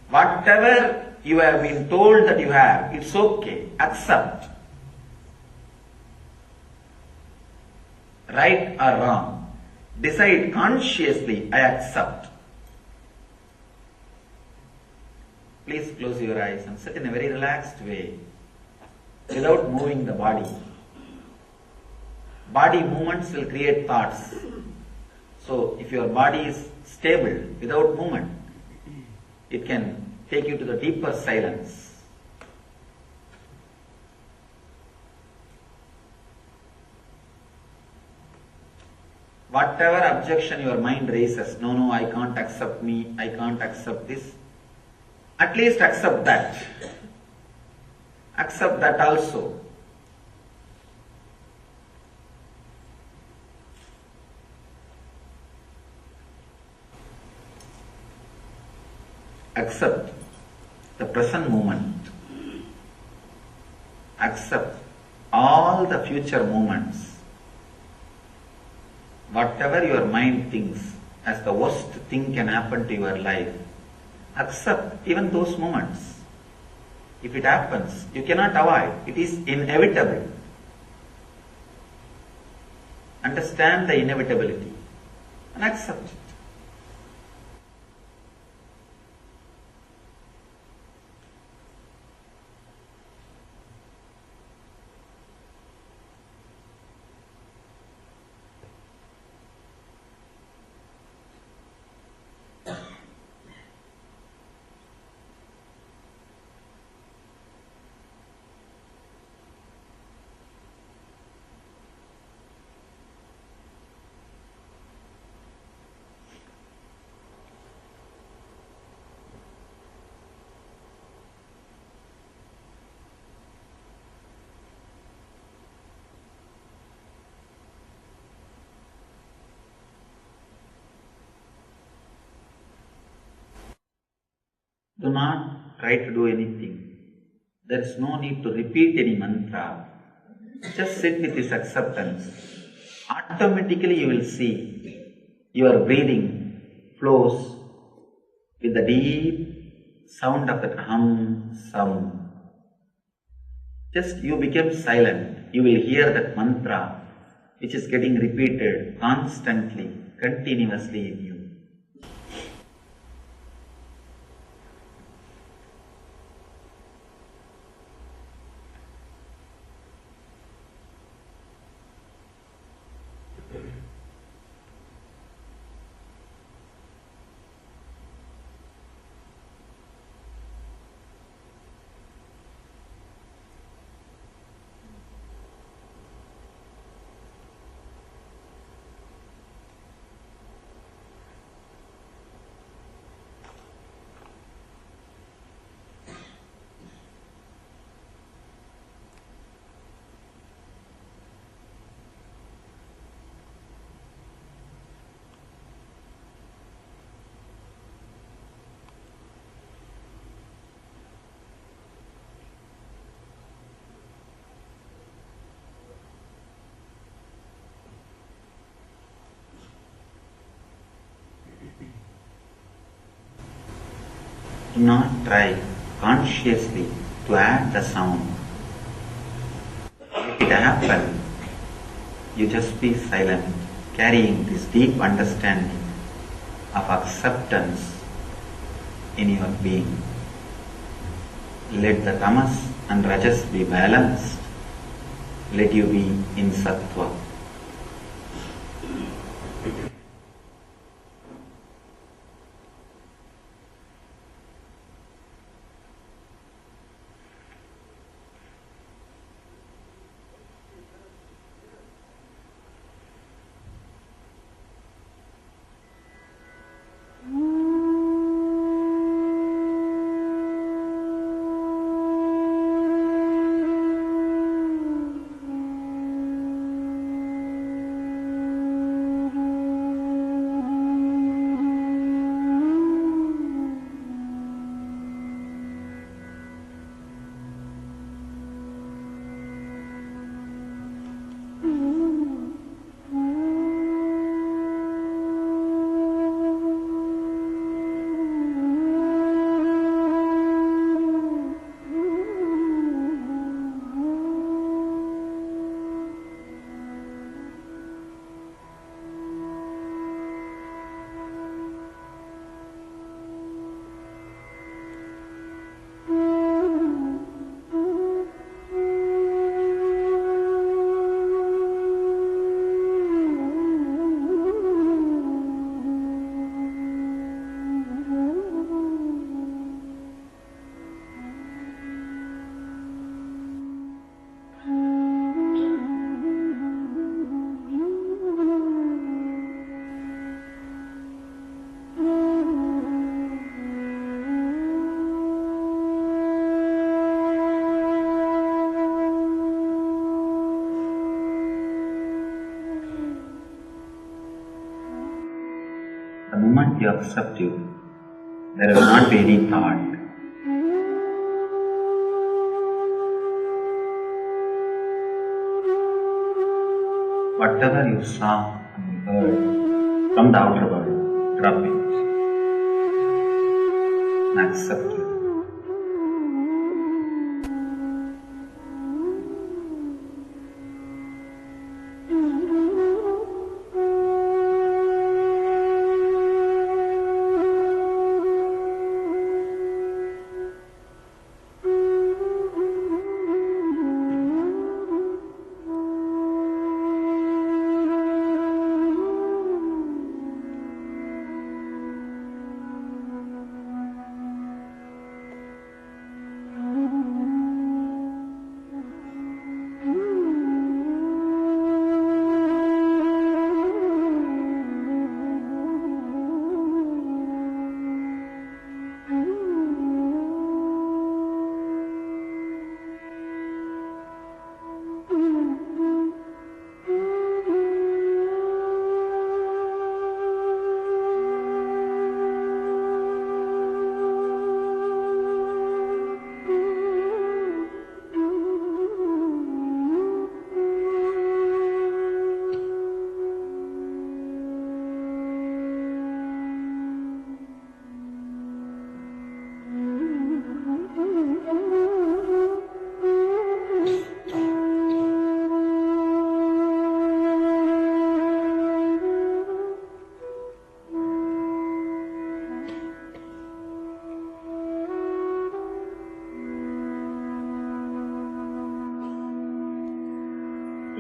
Whatever you have been told that you have, it's okay. Accept. Right or wrong. Decide consciously, I accept. Please close your eyes and sit in a very relaxed way without moving the body. Body movements will create thoughts. So if your body is stable without movement, it can take you to the deeper silence. Whatever objection your mind raises, no, I can't accept me, I can't accept this, at least accept that. Accept that also. Accept the present moment. Accept all the future moments. Whatever your mind thinks as the worst thing can happen to your life, accept even those moments. If it happens, you cannot avoid. It is inevitable. Understand the inevitability and accept it. Do not try to do anything. There is no need to repeat any mantra. Just sit with this acceptance. Automatically you will see your breathing flows with the deep sound of that hum sound. Just you become silent. You will hear that mantra which is getting repeated constantly, continuously in you. Do not try consciously to add the sound. If it happens, you just be silent, carrying this deep understanding of acceptance in your being. Let the tamas and rajas be balanced. Let you be in sattva. The moment you accept you, there will not be any thought. Whatever you saw and heard from the outer world, drop it and accept it.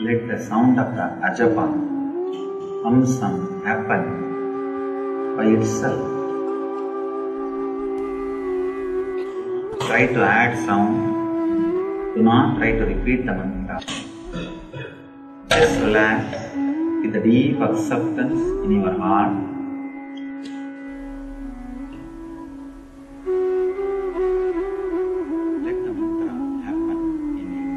Let the sound of the ajapa amsam happen by itself. Try to add sound. Do not try to repeat the mantra. Just relax with the deep acceptance in your heart. Let the mantra happen in you.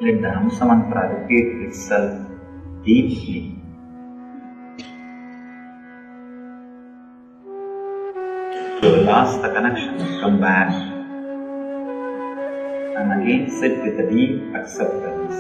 Let the Hamsa mantra repeat itself deeply. You will lost the connection, come back and again sit with a deep acceptance.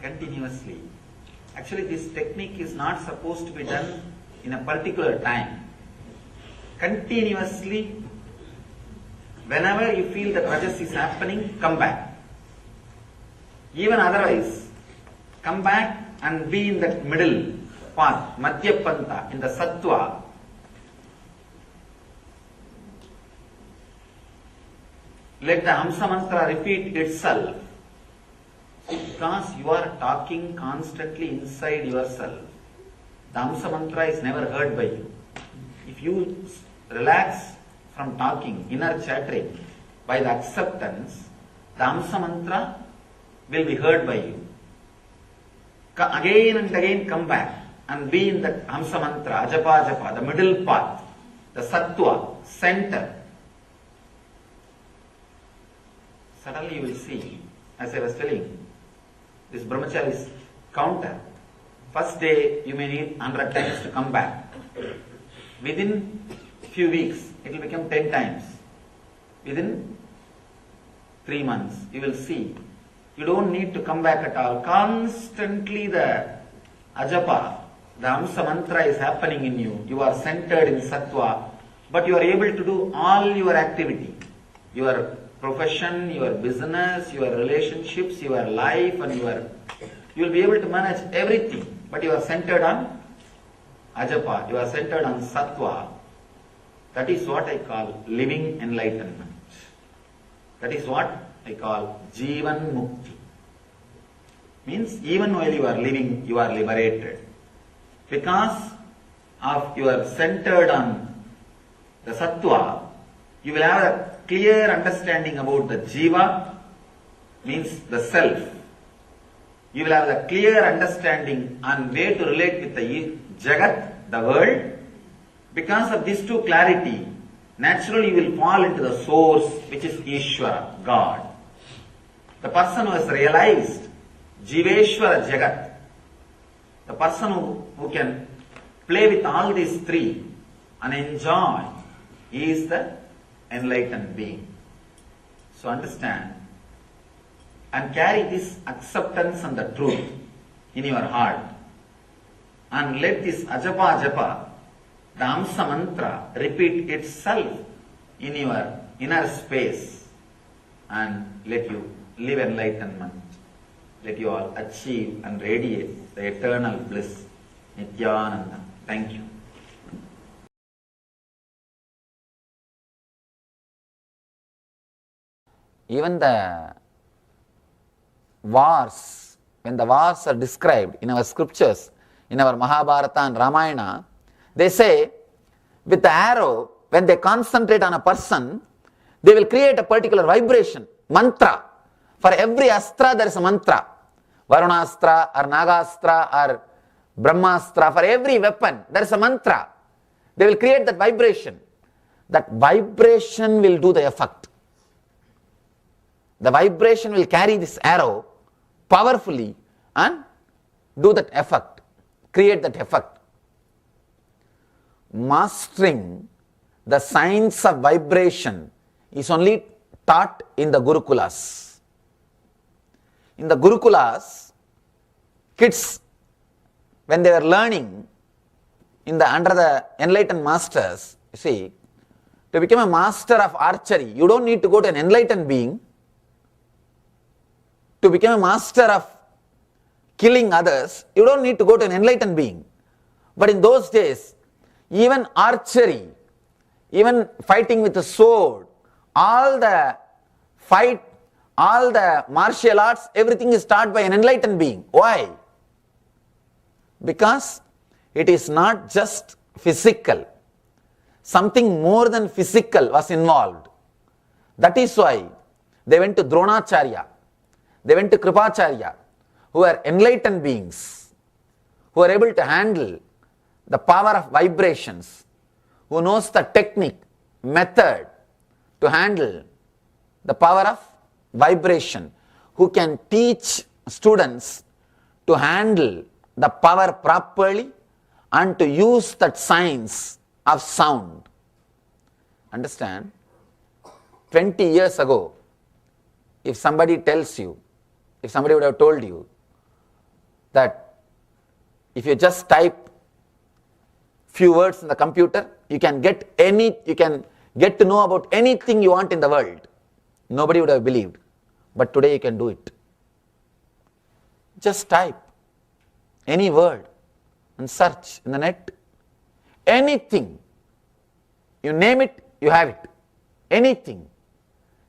continuously. Actually, this technique is not supposed to be done in a particular time. Continuously, whenever you feel that rajas is happening, come back. Even otherwise, come back and be in that middle path, madhyapanta, in the sattva. Let the Hamsa mantra repeat itself. Because you are talking constantly inside yourself, the Hamsa mantra is never heard by you. If you relax from talking, inner chattering, by the acceptance, the Hamsa mantra will be heard by you. Again and again come back and be in the Hamsa mantra, ajapa japa, the middle path, the sattva, center. Suddenly you will see, as I was telling, this brahmachari's counter. First day you may need 100 times to come back. Within few weeks it will become 10 times. Within 3 months you will see. You don't need to come back at all. Constantly the ajapa, the Hamsa mantra is happening in you. You are centered in sattva, but you are able to do all your activity. Your profession, your business, your relationships, your life, and you will be able to manage everything, but you are centered on ajapa, you are centered on sattva. That is what I call living enlightenment. That is what I call jivan mukti. Means even while you are living, you are liberated. Because of you are centered on the sattva, you will have a clear understanding about the jiva, means the self. You will have a clear understanding on way to relate with the jagat, the world. Because of these two clarity, naturally you will fall into the source, which is Ishvara, God. The person who has realized Jiveshvara Jagat, the person who can play with all these three and enjoy, he is the enlightened being. So understand and carry this acceptance and the truth in your heart, and let this ajapa japa, the Hamsa mantra, repeat itself in your inner space, and let you live enlightenment. Let you all achieve and radiate the eternal bliss, Nithyananda. Thank you. Even the wars, when the wars are described in our scriptures, in our Mahabharata and Ramayana, they say with the arrow, when they concentrate on a person, they will create a particular vibration, mantra. For every astra there is a mantra. Varunastra or Nagastra or Brahmastra, for every weapon there is a mantra. They will create that vibration. That vibration will do the effect. The vibration will carry this arrow powerfully and do that effect, create that effect. Mastering the science of vibration is only taught in the Gurukulas. In the Gurukulas, kids, when they were learning under the enlightened masters, you see, to become a master of archery, you don't need to go to an enlightened being. To become a master of killing others, you don't need to go to an enlightened being. But in those days, even archery, even fighting with a sword, all the martial arts, everything is taught by an enlightened being. Why? Because it is not just physical. Something more than physical was involved. That is why they went to Dronacharya. They went to Kripacharya, who are enlightened beings, who are able to handle the power of vibrations, who knows the technique, method to handle the power of vibration, who can teach students to handle the power properly and to use that science of sound. Understand? 20 years ago, if somebody would have told you that if you just type few words in the computer, you can get to know about anything you want in the world. Nobody would have believed. But today you can do it. Just type any word and search in the net. Anything. You name it, you have it. Anything.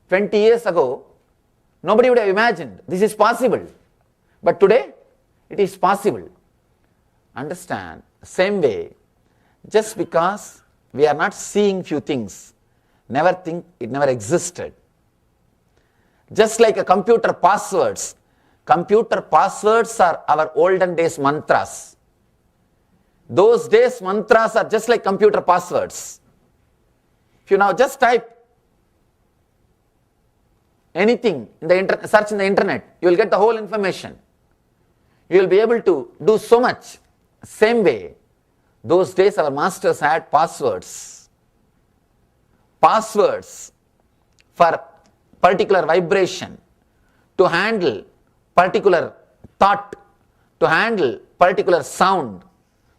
20 years ago, nobody would have imagined this is possible. But today, it is possible. Understand? Same way, just because we are not seeing few things, never think it never existed. Just like a computer passwords are our olden days mantras. Those days mantras are just like computer passwords. If you now just type anything in the search in the internet, you will get the whole information. You will be able to do so much. Same way, those days our masters had passwords. Passwords for particular vibration, to handle particular thought, to handle particular sound.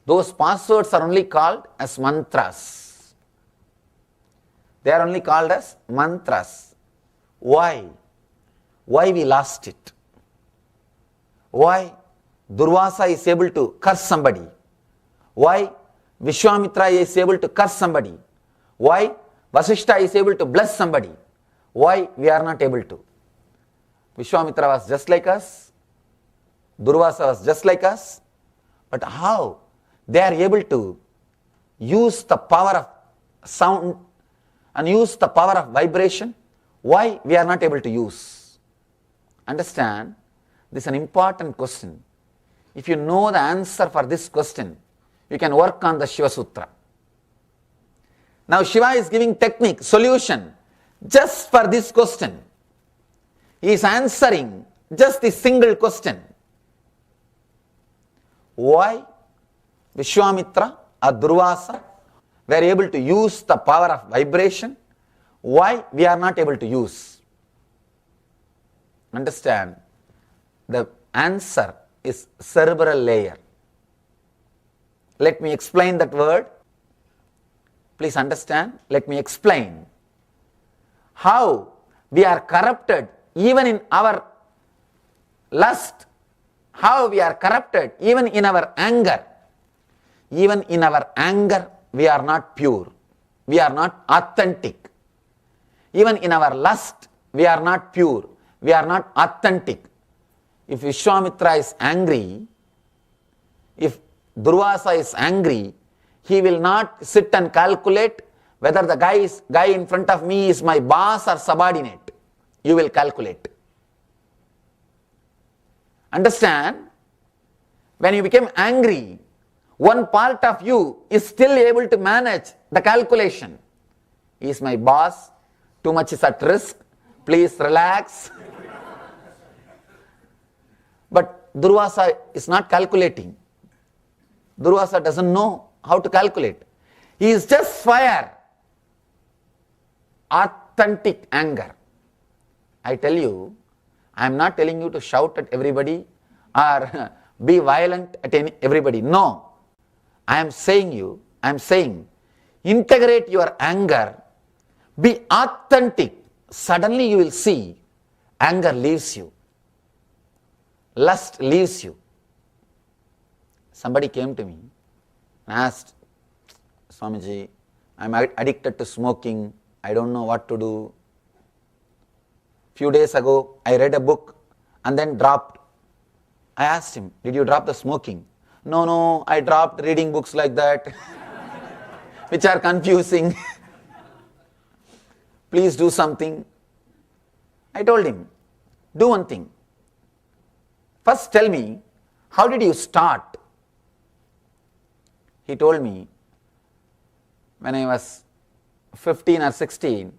Those passwords are only called as mantras. They are only called as mantras. Why? Why we lost it? Why Durvasa is able to curse somebody? Why Vishwamitra is able to curse somebody? Why Vasishta is able to bless somebody? Why we are not able to? Vishwamitra was just like us. Durvasa was just like us. But how they are able to use the power of sound and use the power of vibration? Why we are not able to use? Understand? This is an important question. If you know the answer for this question, you can work on the Shiva Sutra. Now Shiva is giving technique, solution, just for this question. He is answering just this single question. Why Vishwamitra or Durvasa were able to use the power of vibration? Why we are not able to use? Understand? The answer is cerebral layer. Let me explain that word. Please understand. Let me explain how we are corrupted even in our lust, how we are corrupted even in our anger. Even in our anger, we are not pure. We are not authentic. Even in our lust, we are not pure. We are not authentic. If Vishwamitra is angry, if Durvasa is angry, he will not sit and calculate whether the guy in front of me is my boss or subordinate. You will calculate. Understand? When you become angry, one part of you is still able to manage the calculation. He is my boss, too much is at risk, please relax. But Durvasa is not calculating. Durvasa doesn't know how to calculate. He is just fire. Authentic anger. I tell you, I am not telling you to shout at everybody or be violent at everybody. No. I am saying, integrate your anger, be authentic. Suddenly you will see anger leaves you. Lust leaves you. Somebody came to me and asked, Swamiji, I am addicted to smoking. I don't know what to do. Few days ago, I read a book and then dropped. I asked him, did you drop the smoking? No, I dropped reading books like that, which are confusing. Please do something. I told him, do one thing. First tell me, how did you start? He told me, when I was 15 or 16,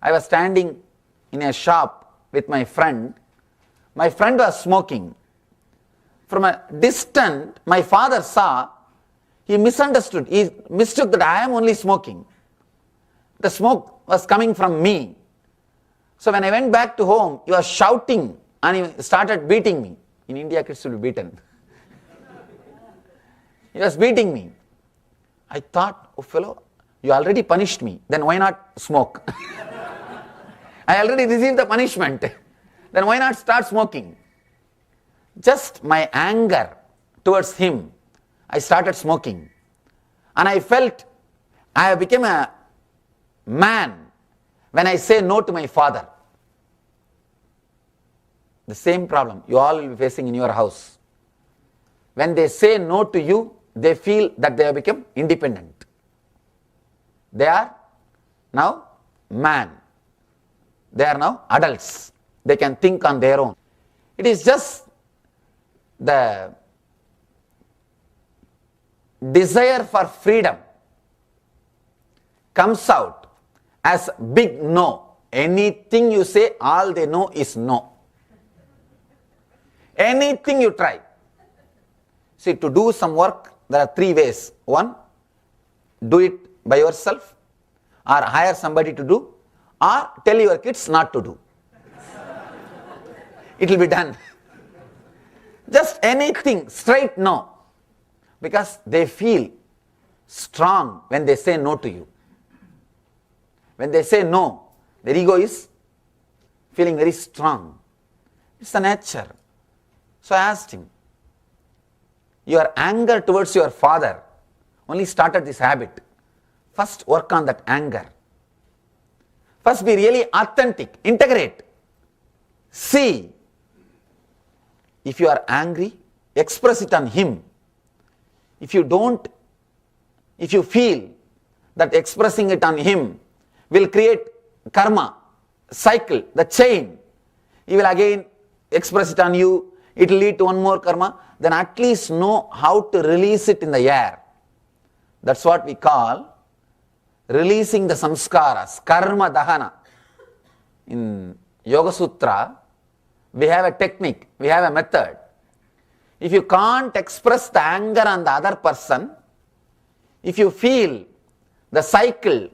I was standing in a shop with my friend. My friend was smoking. From a distance, my father saw, he misunderstood. He mistook that I am only smoking. The smoke was coming from me. So when I went back to home, he was shouting and he started beating me. In India, kids will be beaten. He was beating me. I thought, oh fellow, you already punished me, then why not smoke? I already received the punishment, then why not start smoking? Just my anger towards him, I started smoking. And I felt I have become a man when I say no to my father. The same problem you all will be facing in your house. When they say no to you, they feel that they have become independent. They are now man. They are now adults. They can think on their own. It is just the desire for freedom comes out as big no. Anything you say, all they know is no. Anything you try. See, to do some work, there are three ways. One, do it by yourself, or hire somebody to do, or tell your kids not to do. It will be done. Just anything, straight no. Because they feel strong when they say no to you. When they say no, their ego is feeling very strong. It's the nature. So I asked him, your anger towards your father only started this habit. First work on that anger. First be really authentic, integrate. See, if you are angry, express it on him. If you don't, if you feel that expressing it on him will create karma, cycle, the chain, he will again express it on you, it will lead to one more karma, then at least know how to release it in the air. That's what we call releasing the samskaras, karma dahana. In Yoga Sutra, we have a technique, we have a method. If you can't express the anger on the other person, if you feel the cycle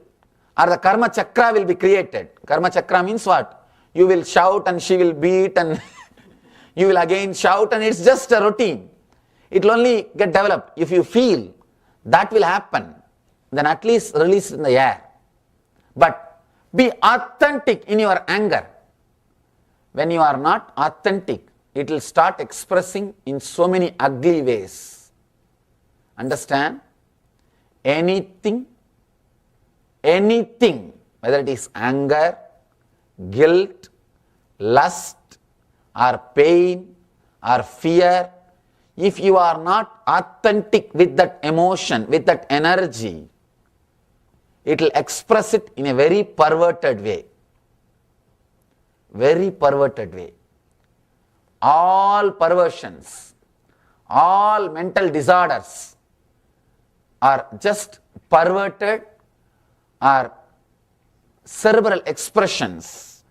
or the karma chakra will be created. Karma chakra means what? You will shout and she will beat and you will again shout, and it's just a routine. It will only get developed. If you feel that will happen, then at least release it in the air. But be authentic in your anger. When you are not authentic, it will start expressing in so many ugly ways. Understand? Anything, whether it is anger, guilt, lust, or pain, or fear, if you are not authentic with that emotion, with that energy, it will express it in a very perverted way. Very perverted way. All perversions, all mental disorders are just perverted or cerebral expressions,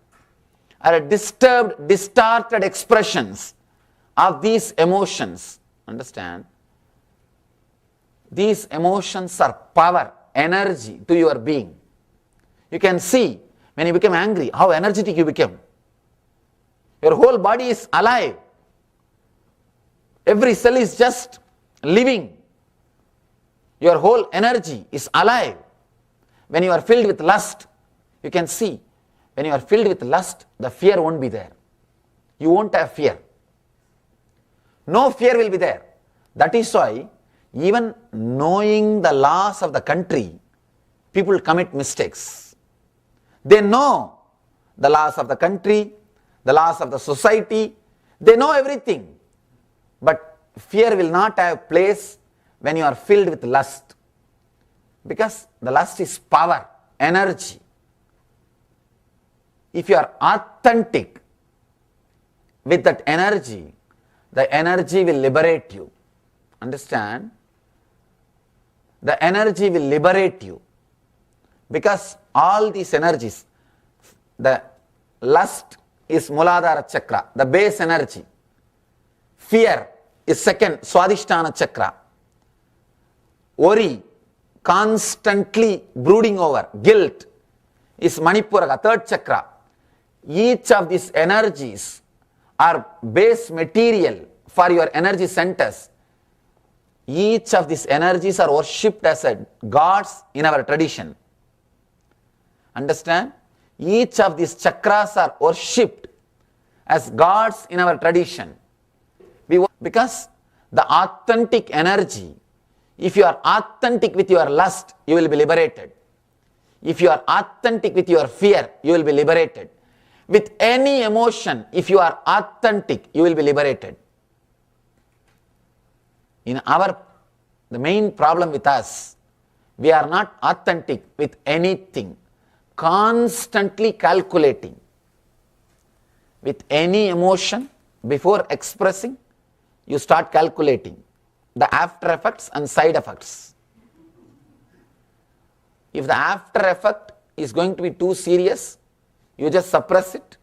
are disturbed, distorted expressions of these emotions. Understand? These emotions are power, energy to your being. You can see when you become angry, how energetic you become. Your whole body is alive. Every cell is just living. Your whole energy is alive. When you are filled with lust, you can see, when you are filled with lust, the fear won't be there. You won't have fear. No fear will be there. That is why, even knowing the laws of the country, people commit mistakes. They know the laws of the country, the laws of the society, they know everything. But fear will not have place when you are filled with lust. Because the lust is power, energy. If you are authentic with that energy, the energy will liberate you. Understand? The energy will liberate you. Because all these energies, the lust is Muladhara chakra, the base energy. Fear is second, Swadhisthana chakra. Worry, constantly brooding over, guilt is Manipura, third chakra. Each of these energies are base material for your energy centers. Each of these energies are worshipped as gods in our tradition. Understand? Each of these chakras are worshipped as gods in our tradition. Because the authentic energy, if you are authentic with your lust, you will be liberated. If you are authentic with your fear, you will be liberated. With any emotion, if you are authentic, you will be liberated. The main problem with us, we are not authentic with anything, constantly calculating. With any emotion, before expressing, you start calculating the after effects and side effects. If the after effect is going to be too serious, you just suppress it.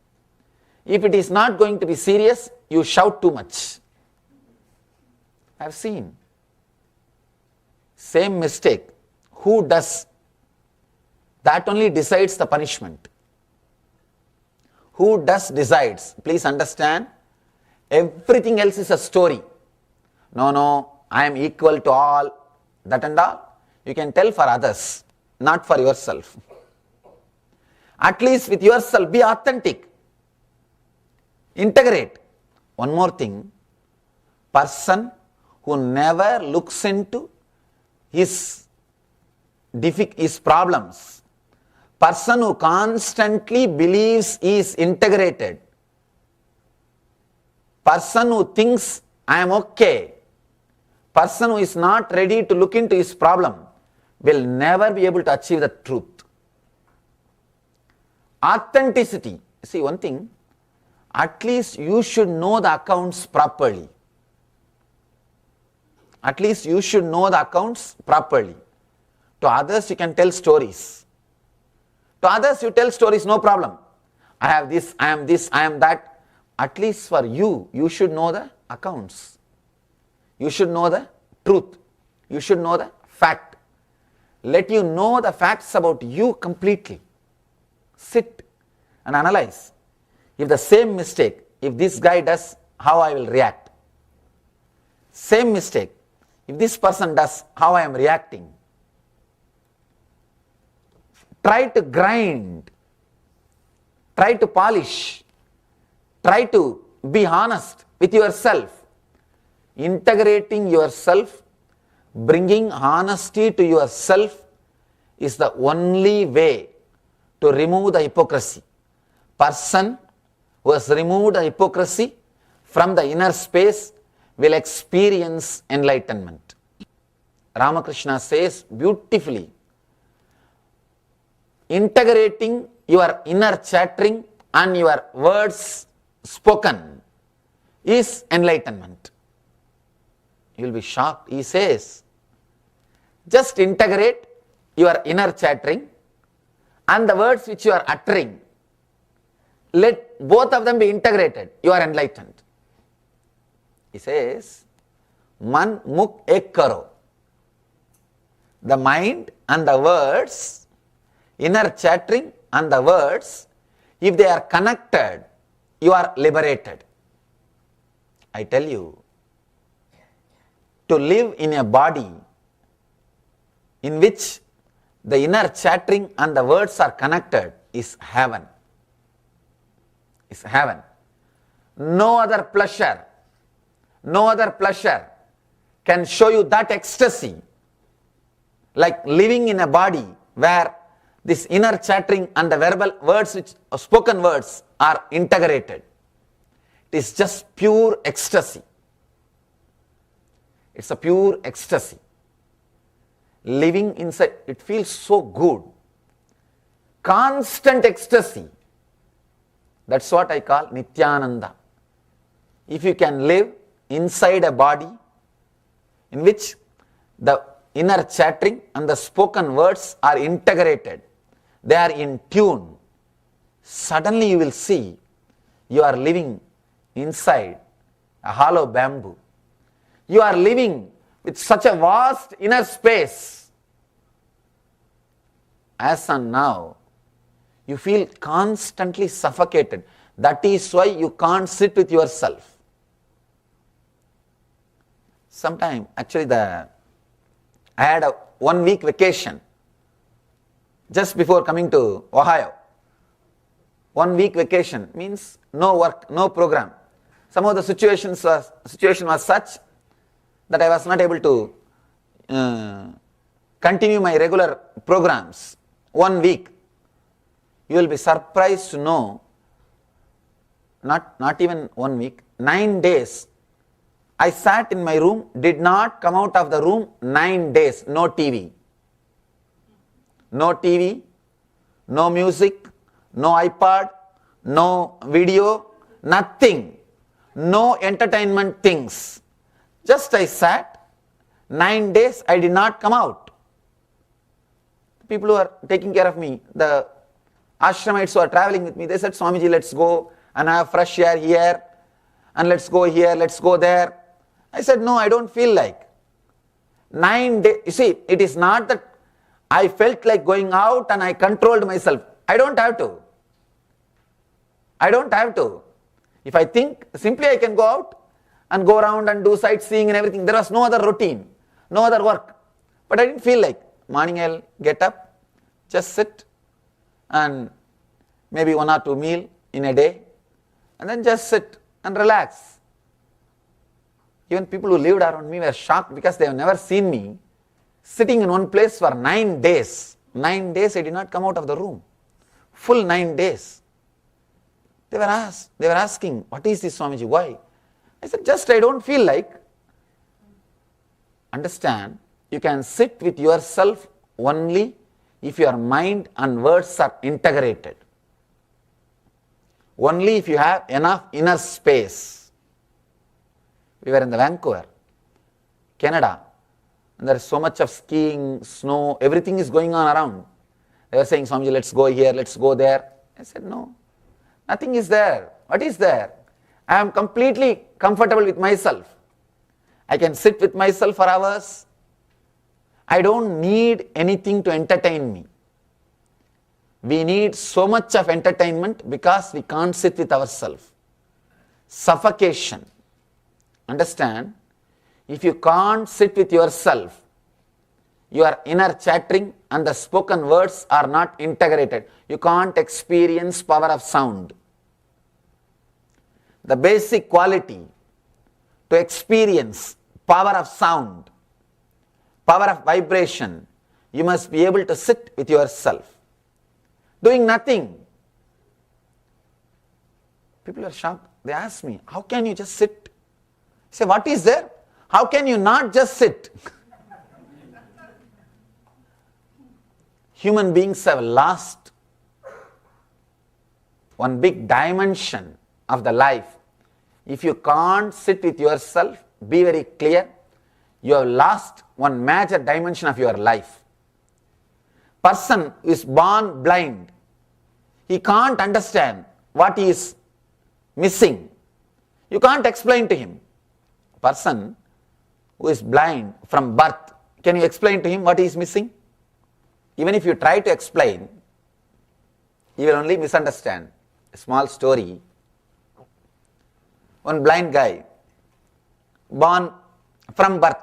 If it is not going to be serious, you shout too much. I have seen. Same mistake. Who does? That only decides the punishment. Who does decides. Please understand, everything else is a story. No, I am equal to all, that and all. You can tell for others, not for yourself. At least with yourself, be authentic. Integrate. One more thing, person who never looks into his problems, person who constantly believes he is integrated, person who thinks I am okay, person who is not ready to look into his problem will never be able to achieve the truth. Authenticity. See one thing, at least you should know the accounts properly. At least you should know the accounts properly. To others you can tell stories. To others you tell stories, no problem. I have this, I am that. At least for you, you should know the accounts. You should know the truth. You should know the fact. Let you know the facts about you completely. Sit and analyze. If the same mistake, if this guy does, how I will react. Same mistake, if this person does, how I am reacting. Try to grind. Try to polish. Try to be honest with yourself. Integrating yourself, bringing honesty to yourself is the only way to remove the hypocrisy. Person who has removed the hypocrisy from the inner space will experience enlightenment. Ramakrishna says beautifully, integrating your inner chattering and your words spoken is enlightenment. You will be shocked. He says, just integrate your inner chattering and the words which you are uttering. Let both of them be integrated. You are enlightened. He says, Man muk ek karo. The mind and the words, inner chattering and the words, if they are connected, you are liberated. I tell you, to live in a body in which the inner chattering and the words are connected is heaven. Is heaven. No other pleasure can show you that ecstasy like living in a body where this inner chattering and the verbal words, which spoken words, are integrated. It is just pure ecstasy. It's a pure ecstasy. Living inside, it feels so good. Constant ecstasy. That's what I call Nithyananda. If you can live inside a body in which the inner chattering and the spoken words are integrated, they are in tune, suddenly you will see you are living inside a hollow bamboo. You are living with such a vast inner space. As and now, you feel constantly suffocated. That is why you can't sit with yourself. sometime, actually I had a 1 week vacation just before coming to Ohio. 1 week vacation means no work, no program. Somehow the situation was such that I was not able to continue my regular programs. 1 week. You will be surprised to know, not even 1 week, 9 days. I sat in my room, did not come out of the room 9 days. No TV. No TV, no music, no iPad, no video, nothing. No entertainment things. Just I sat, 9 days I did not come out. The people who are taking care of me, the ashramites who are traveling with me, they said, Swamiji, let's go and have fresh air here, and let's go here, let's go there. I said, no, I don't feel like. 9 days, you see, it is not that I felt like going out and I controlled myself. I don't have to. I don't have to. If I think, simply I can go out and go around and do sightseeing and everything. There was no other routine, no other work. But I didn't feel like. Morning I'll get up, just sit, and maybe 1 or 2 meals in a day, and then just sit and relax. Even people who lived around me were shocked because they have never seen me sitting in one place for 9 days. 9 days I did not come out of the room. Full 9 days. They were asking, what is this, Swamiji, why? I said, just I don't feel like. Understand, you can sit with yourself only if your mind and words are integrated. Only if you have enough inner space. We were in the Vancouver, Canada, and there is so much of skiing, snow, everything is going on around. They were saying, Swamiji, let's go here, let's go there. I said, no, nothing is there. What is there? I am completely comfortable with myself. I can sit with myself for hours. I don't need anything to entertain me. We need so much of entertainment because we can't sit with ourselves. Suffocation. Understand? If you can't sit with yourself, your inner chattering and the spoken words are not integrated. You can't experience power of sound. The basic quality to experience power of sound, power of vibration, you must be able to sit with yourself. Doing nothing. People are shocked. They ask me, how can you just sit? I say, what is there? How can you not just sit? Human beings have lost one big dimension of the life. If you can't sit with yourself, be very clear, you have lost one major dimension of your life. Person who is born blind, he can't understand what he is missing. You can't explain to him. Person who is blind from birth, can you explain to him what he is missing? Even if you try to explain, he will only misunderstand. A small story. One blind guy, born from birth,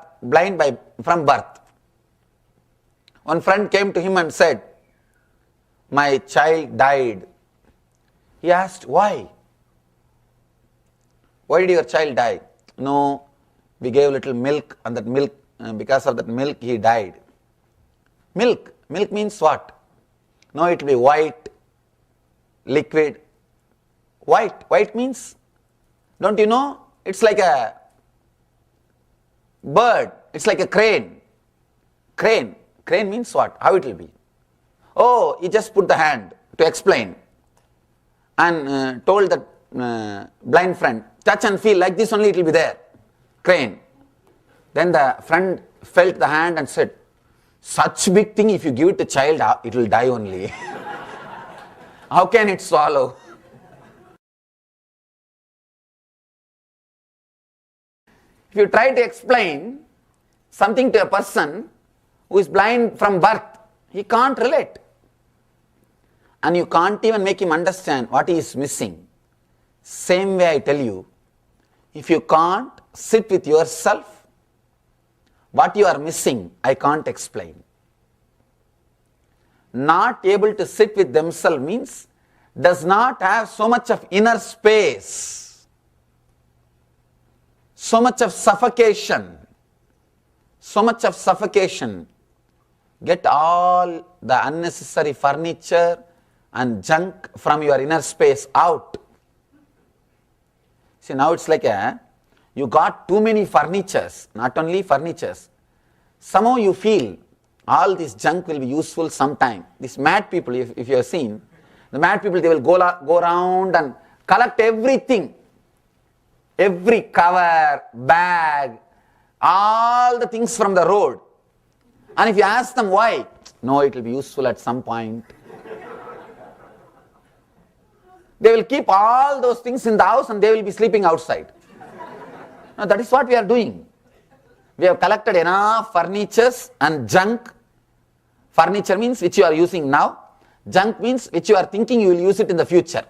from birth. One friend came to him and said, my child died. He asked, why? Why did your child die? No, we gave little milk, and that milk, because of that milk he died. Milk means what? No, it will be white, liquid. White means, don't you know? It's like a bird, it's like a crane. Crane means what? How it will be? Oh, he just put the hand to explain and told that blind friend, touch and feel, like this only it will be there. Crane. Then the friend felt the hand and said, such big thing, if you give it to child, it will die only. How can it swallow? If you try to explain something to a person who is blind from birth, he can't relate. And you can't even make him understand what he is missing. Same way I tell you, if you can't sit with yourself, What you are missing, I can't explain. Not able to sit with themselves means does not have so much of inner space, so much of suffocation, Get all the unnecessary furniture and junk from your inner space out. See, now it's like you got too many furnitures, not only furnitures. Somehow you feel all this junk will be useful sometime. These mad people, if you have seen, the mad people, they will go around and collect everything. Every cover, bag, all the things from the road. And if you ask them why, no, it will be useful at some point. They will keep all those things in the house and they will be sleeping outside. Now that is what we are doing. We have collected enough furnitures and junk. Furniture means which you are using now. Junk means which you are thinking you will use it in the future.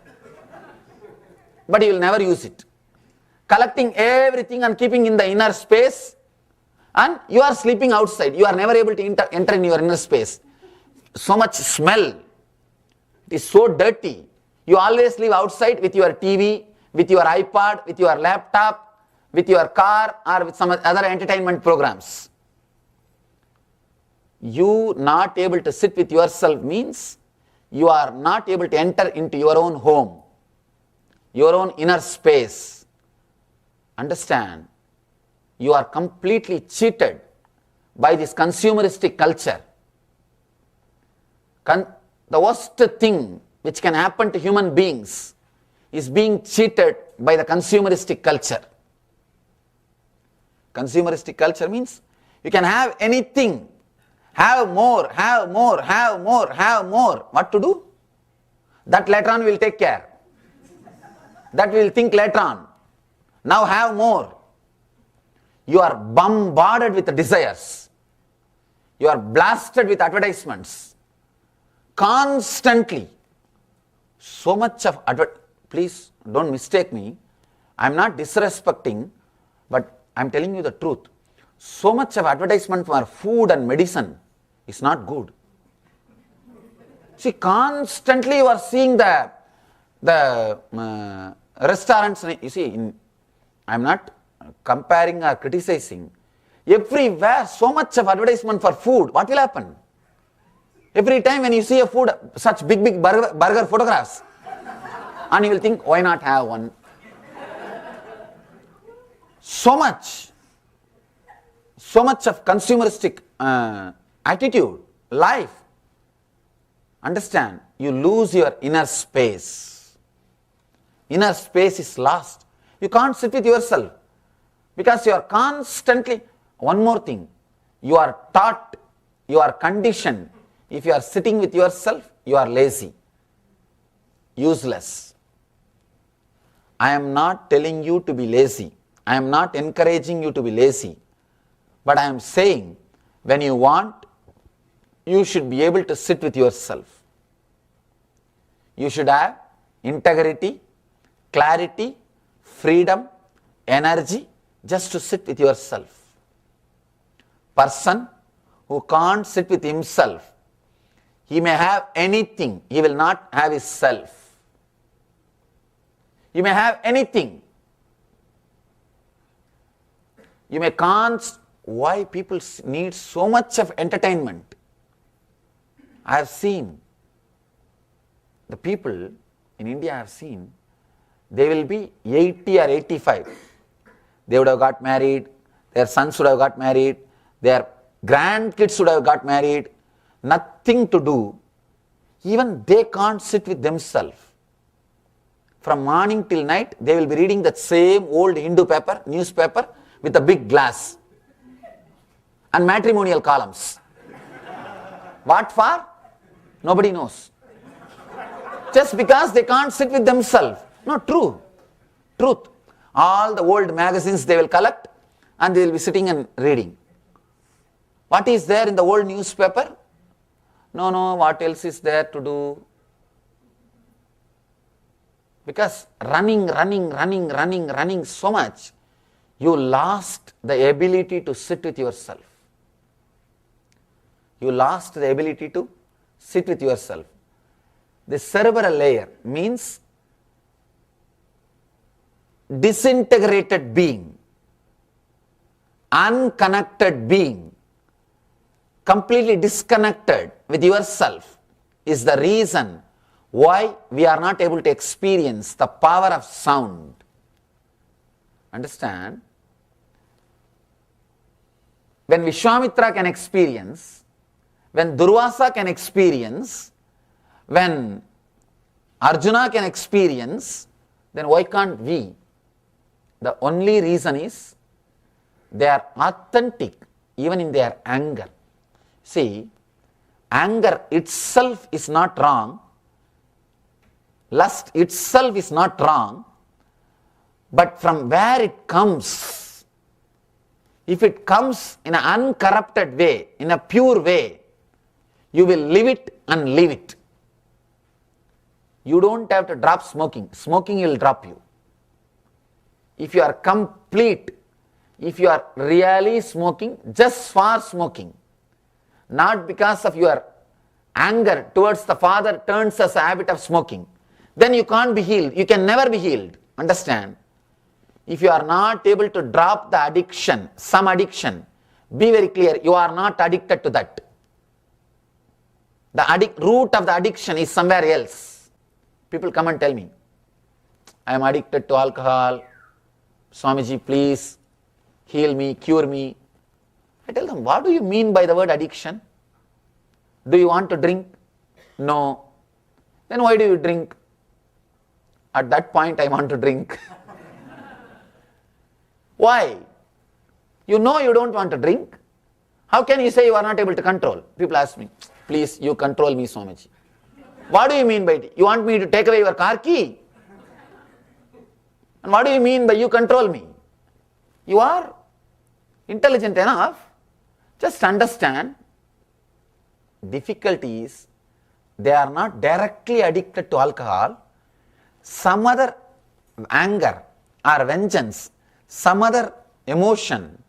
But you will never use it. Collecting everything and keeping in the inner space, and you are sleeping outside. You are never able to enter in your inner space. So much smell. It is so dirty. You always live outside with your TV, with your iPad, with your laptop, with your car, or with some other entertainment programs. You not able to sit with yourself means you are not able to enter into your own home, your own inner space. Understand? You are completely cheated by this consumeristic culture. The worst thing which can happen to human beings is being cheated by the consumeristic culture. Consumeristic culture means you can have anything, have more. What to do? That later on will take care. That will think later on. Now have more. You are bombarded with desires. You are blasted with advertisements. Constantly. So much of please don't mistake me. I am not disrespecting, but I am telling you the truth. So much of advertisement for food and medicine is not good. See, constantly you are seeing the restaurants. You see, I am not comparing or criticizing. Everywhere, so much of advertisement for food. What will happen? Every time when you see a food, such big burger photographs, and you will think, why not have one? So much of consumeristic attitude, life. Understand, you lose your inner space. Inner space is lost. You can't sit with yourself because you are constantly, one more thing, you are taught, you are conditioned. If you are sitting with yourself, you are lazy, useless. I am not telling you to be lazy. I am not encouraging you to be lazy. But I am saying, when you want, you should be able to sit with yourself. You should have integrity, clarity, freedom, energy, just to sit with yourself. Person who can't sit with himself, he may have anything, he will not have his self. You may have anything. You may can't. Why people need so much of entertainment? I have seen the people in India, I have seen, they will be 80 or 85. They would have got married, their sons would have got married, their grandkids would have got married, nothing to do. Even they can't sit with themselves. From morning till night, they will be reading that same old Hindu newspaper with a big glass and matrimonial columns. What for? Nobody knows. Just because they can't sit with themselves. No, truth. All the old magazines they will collect and they will be sitting and reading. What is there in the old newspaper? No, what else is there to do? Because running so much, you lost the ability to sit with yourself. You lost the ability to sit with yourself. The cerebral layer means disintegrated being, unconnected being, completely disconnected with yourself is the reason why we are not able to experience the power of sound. Understand? When Vishwamitra can experience, when Durvasa can experience, when Arjuna can experience, then why can't we? The only reason is they are authentic even in their anger. See, anger itself is not wrong, lust itself is not wrong, but from where it comes, if it comes in an uncorrupted way, in a pure way, you will live it and live it. You don't have to drop smoking. Smoking will drop you. If you are complete, if you are really smoking, just for smoking, not because of your anger towards the father turns as a habit of smoking, then you can't be healed. You can never be healed. Understand? If you are not able to drop the addiction, some addiction, be very clear, you are not addicted to that. The root of the addiction is somewhere else. People come and tell me, I am addicted to alcohol. Swamiji, please heal me, cure me. I tell them, what do you mean by the word addiction? Do you want to drink? No. Then why do you drink? At that point, I want to drink. Why? You know you don't want to drink. How can you say you are not able to control? People ask me, please, you control me, Swamiji. What do you mean by it? You want me to take away your car key? And what do you mean by you control me? You are intelligent enough. Just understand, difficulty is they are not directly addicted to alcohol. Some other anger or vengeance, some other emotion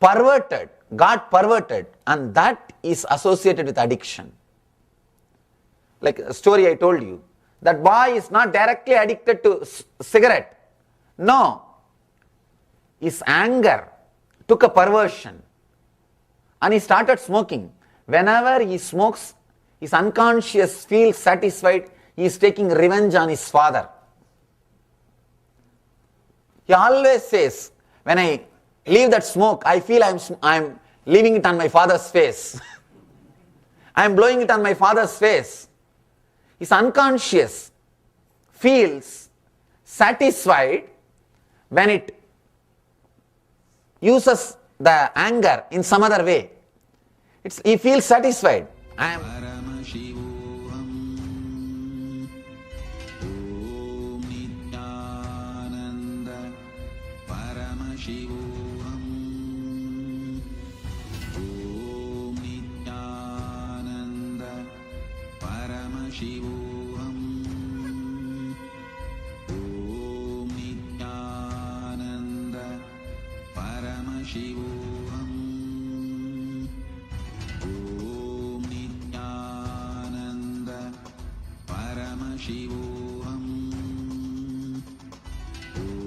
got perverted, and that is associated with addiction. Like a story I told you, that boy is not directly addicted to cigarette. No. His anger took a perversion and he started smoking. Whenever he smokes, his unconscious feels satisfied. He is taking revenge on his father. He always says, when I leave that smoke, I feel I am leaving it on my father's face. I am blowing it on my father's face. His unconscious feels satisfied when it uses the anger in some other way. He feels satisfied. I am Paramashivoham Om Nityananda Paramashivoham Om Nityananda Paramashivoham Om Nityananda Paramashivoham Om Nityananda Paramashivoham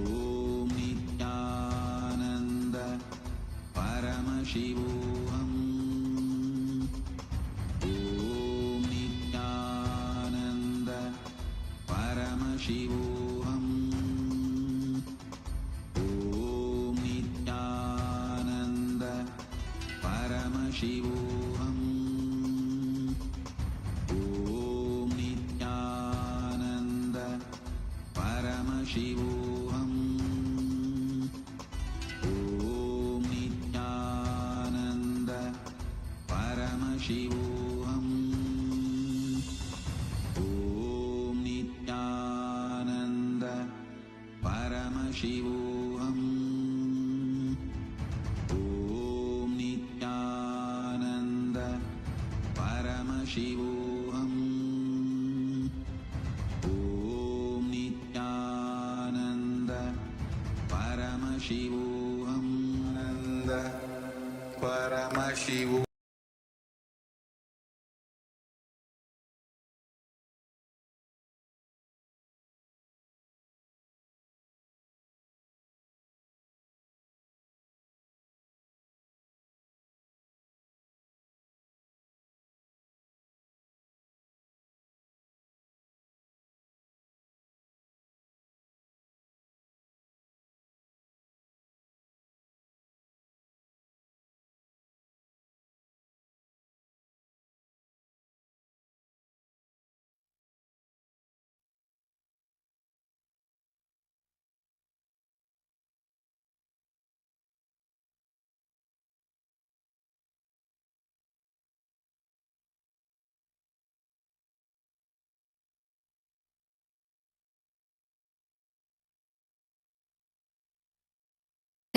Om Nityananda Paramashivoham Om Nityananda Paramashivoham Om Nityananda Paramashivoham Om Nityananda Paramashivoham Om Nityananda Paramashivoham Om Nityananda Paramashivoham Om Nityananda Paramashivoham Om Nityananda Paramashivoham Paramashivoham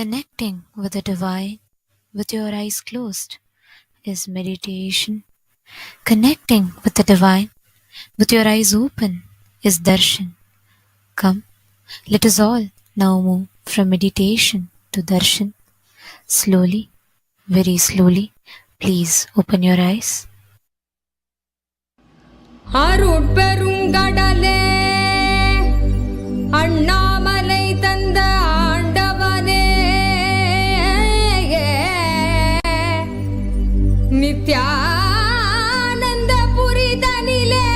Connecting with the divine with your eyes closed is meditation. Connecting with the divine with your eyes open is darshan. Come, let us all now move from meditation to darshan. Slowly, very slowly, please open your eyes. அருட்பெருங்கடலே Annamalai தந்த ஆண்டவனே நித்யானந்த புரிதனிலே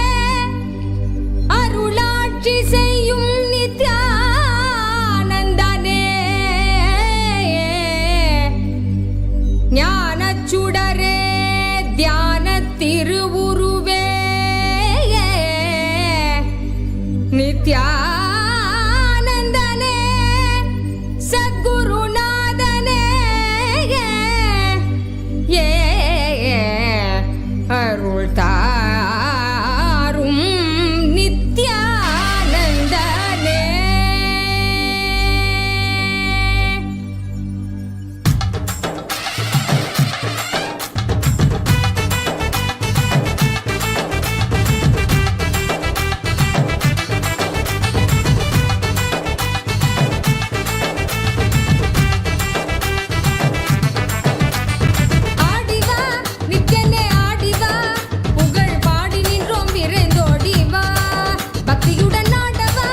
அருளாட்சி செய்யும் நித்யானந்தனே ஞானச்சுடரே தியான திருவுருவே நித்யானந்தனே சத்குருநாதனே அருள் தாரும் நித்யானந்தனே. ஆடிவா நித்யனே ஆடிவா புகழ் பாடி நின்றோம் விரைந்தோடிவா பக்தியுடன் நாடவா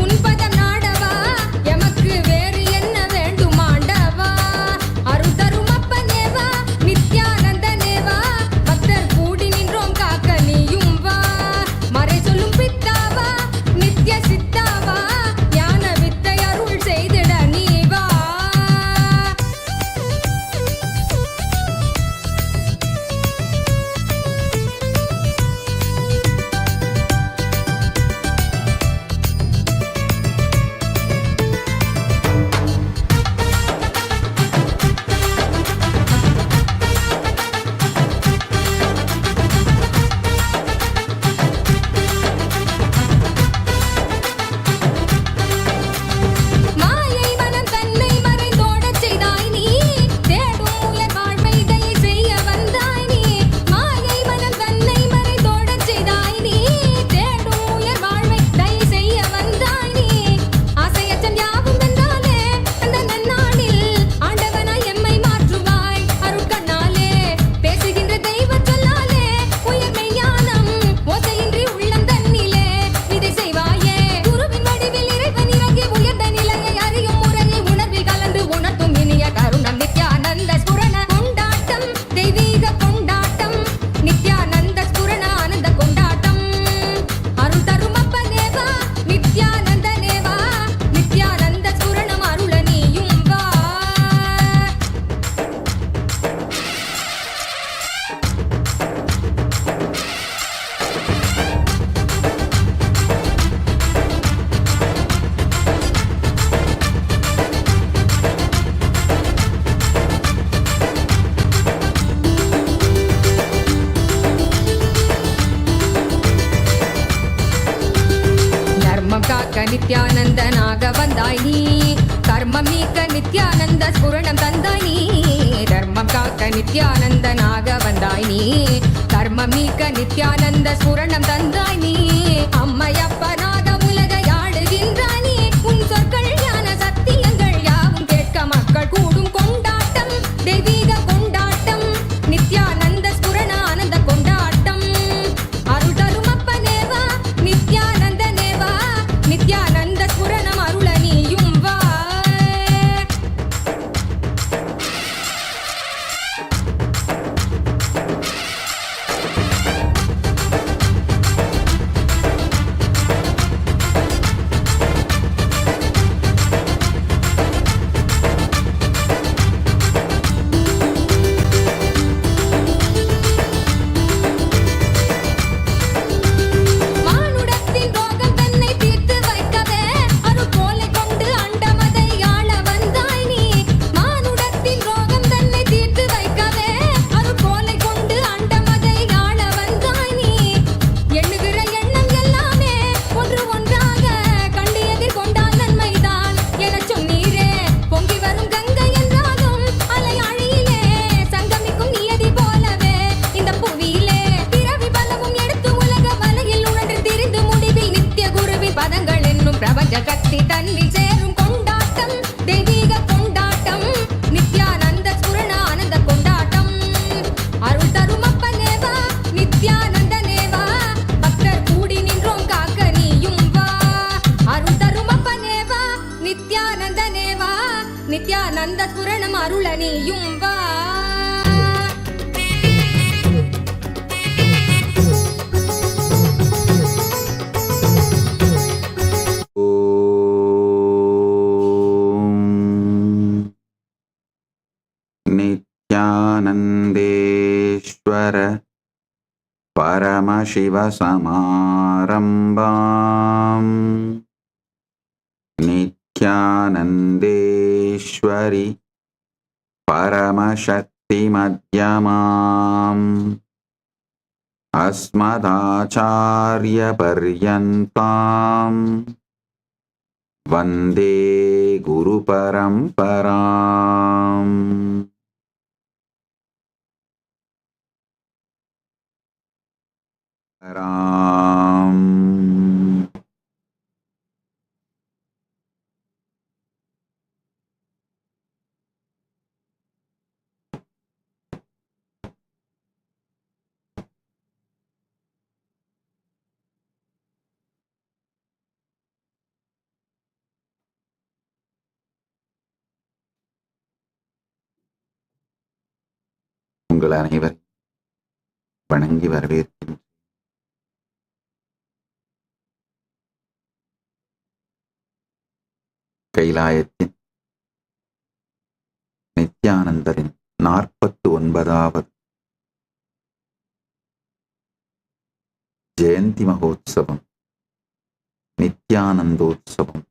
உன் பதம் நாடவா எமக்கு வேறு என்ன வேண்டும் ஆண்டவா அருள் தரும் அப்பனேவா நித்யானந்தனேவா பக்தர் கூடி நின்றோம் காக்க நீயும் வா மறை சொல்லும் பித்தாவா நித்ய சித்தாவா ஞான வித்தை அருள் செய்திட நீ வா. மாயை மனம் தன்னை மறைந்தோடச் செய்தாய் நீ தேடும் உயர் வாழ்வை தயை செய்ய வந்தாய் நீ மாயை மனம் தன்னை மறைந்தோடச் செய்தாய் நீ தேடும் உயர் வாழ்வை தயை செய்ய வந்தாய் நீ ஆசையச்சம் யாவும் வென்றாலே அந்த நன்னாளில் ஆண்டவனாய் எம்மை மாற்றுவாய் அருட்கண்ணாலே பேசுகின்ற தெய்வச் சொல்லாலே உயர்மை ஞானம் ஓசையின்றி உள்ளம் தன்னிலே இதை செய்வாயே குருவின் வடிவில் இறைவன் இறங்கி உயர்ந்த நிலையை அறியும் முறையை உணர்வில் கலந்து உணர்த்தும் இனிய கருணம் நித்யானந்த ஸ்புரண கொண்டாட்டம் தெய்வீக கொண்டாட்டம் நித்யானந்த ஸ்புரண ஆனந்த கொண்டாட்டம் அருள் தரும் அப்பனேவா நித்யானந்தனேவா நித்யானந்த ஸ்புரணம் அருள நீயும் வா. தர்மம் காக்க நித்யானந்தனாக வந்தாய் நீ கர்மம் நீக்க நித்யானந்த ஸ்புரணம் தந்தாய் நீ தர்மம் காக்க நித்யானந்தனாக வந்தாய் நீ கர்மம் நீக்க நித்யானந்த ஸ்புரணம் தந்தாய் நீ அம்மையப்பனாக உலகை ஆளுகின்றாய் நீ உன் சொற்கள் ஞான சத்தியங்கள் யாவும் கேட்க மக்கள் கூடும் கொண்டாட்டம் தெய்வீக கொண்டாட்டம் நித்யானந்த ஸ்புரண ஆனந்த கொண்டாட்டம் அருள் தரும் அப்பனேவா நித்யானந்தனேவா நித்யானந்த ஸ்புரணம் அருள நீயும் வா. नित्यानन्देश्वर परमशिवसमारम्भाम् नित्यानन्देश्वरि परमशक्तिमध्यमाम् अस्मदाचार्यपर्यन्ताम् वन्दे गुरुपरम्पराम्. உங்கள் அனைவர் வணங்கி வரவேற்கிறேன். கைலாயத்தின் நித்யானந்தரின் 49வது ஜெயந்தி மகோத்சவம், நித்யானந்தோத்சவம்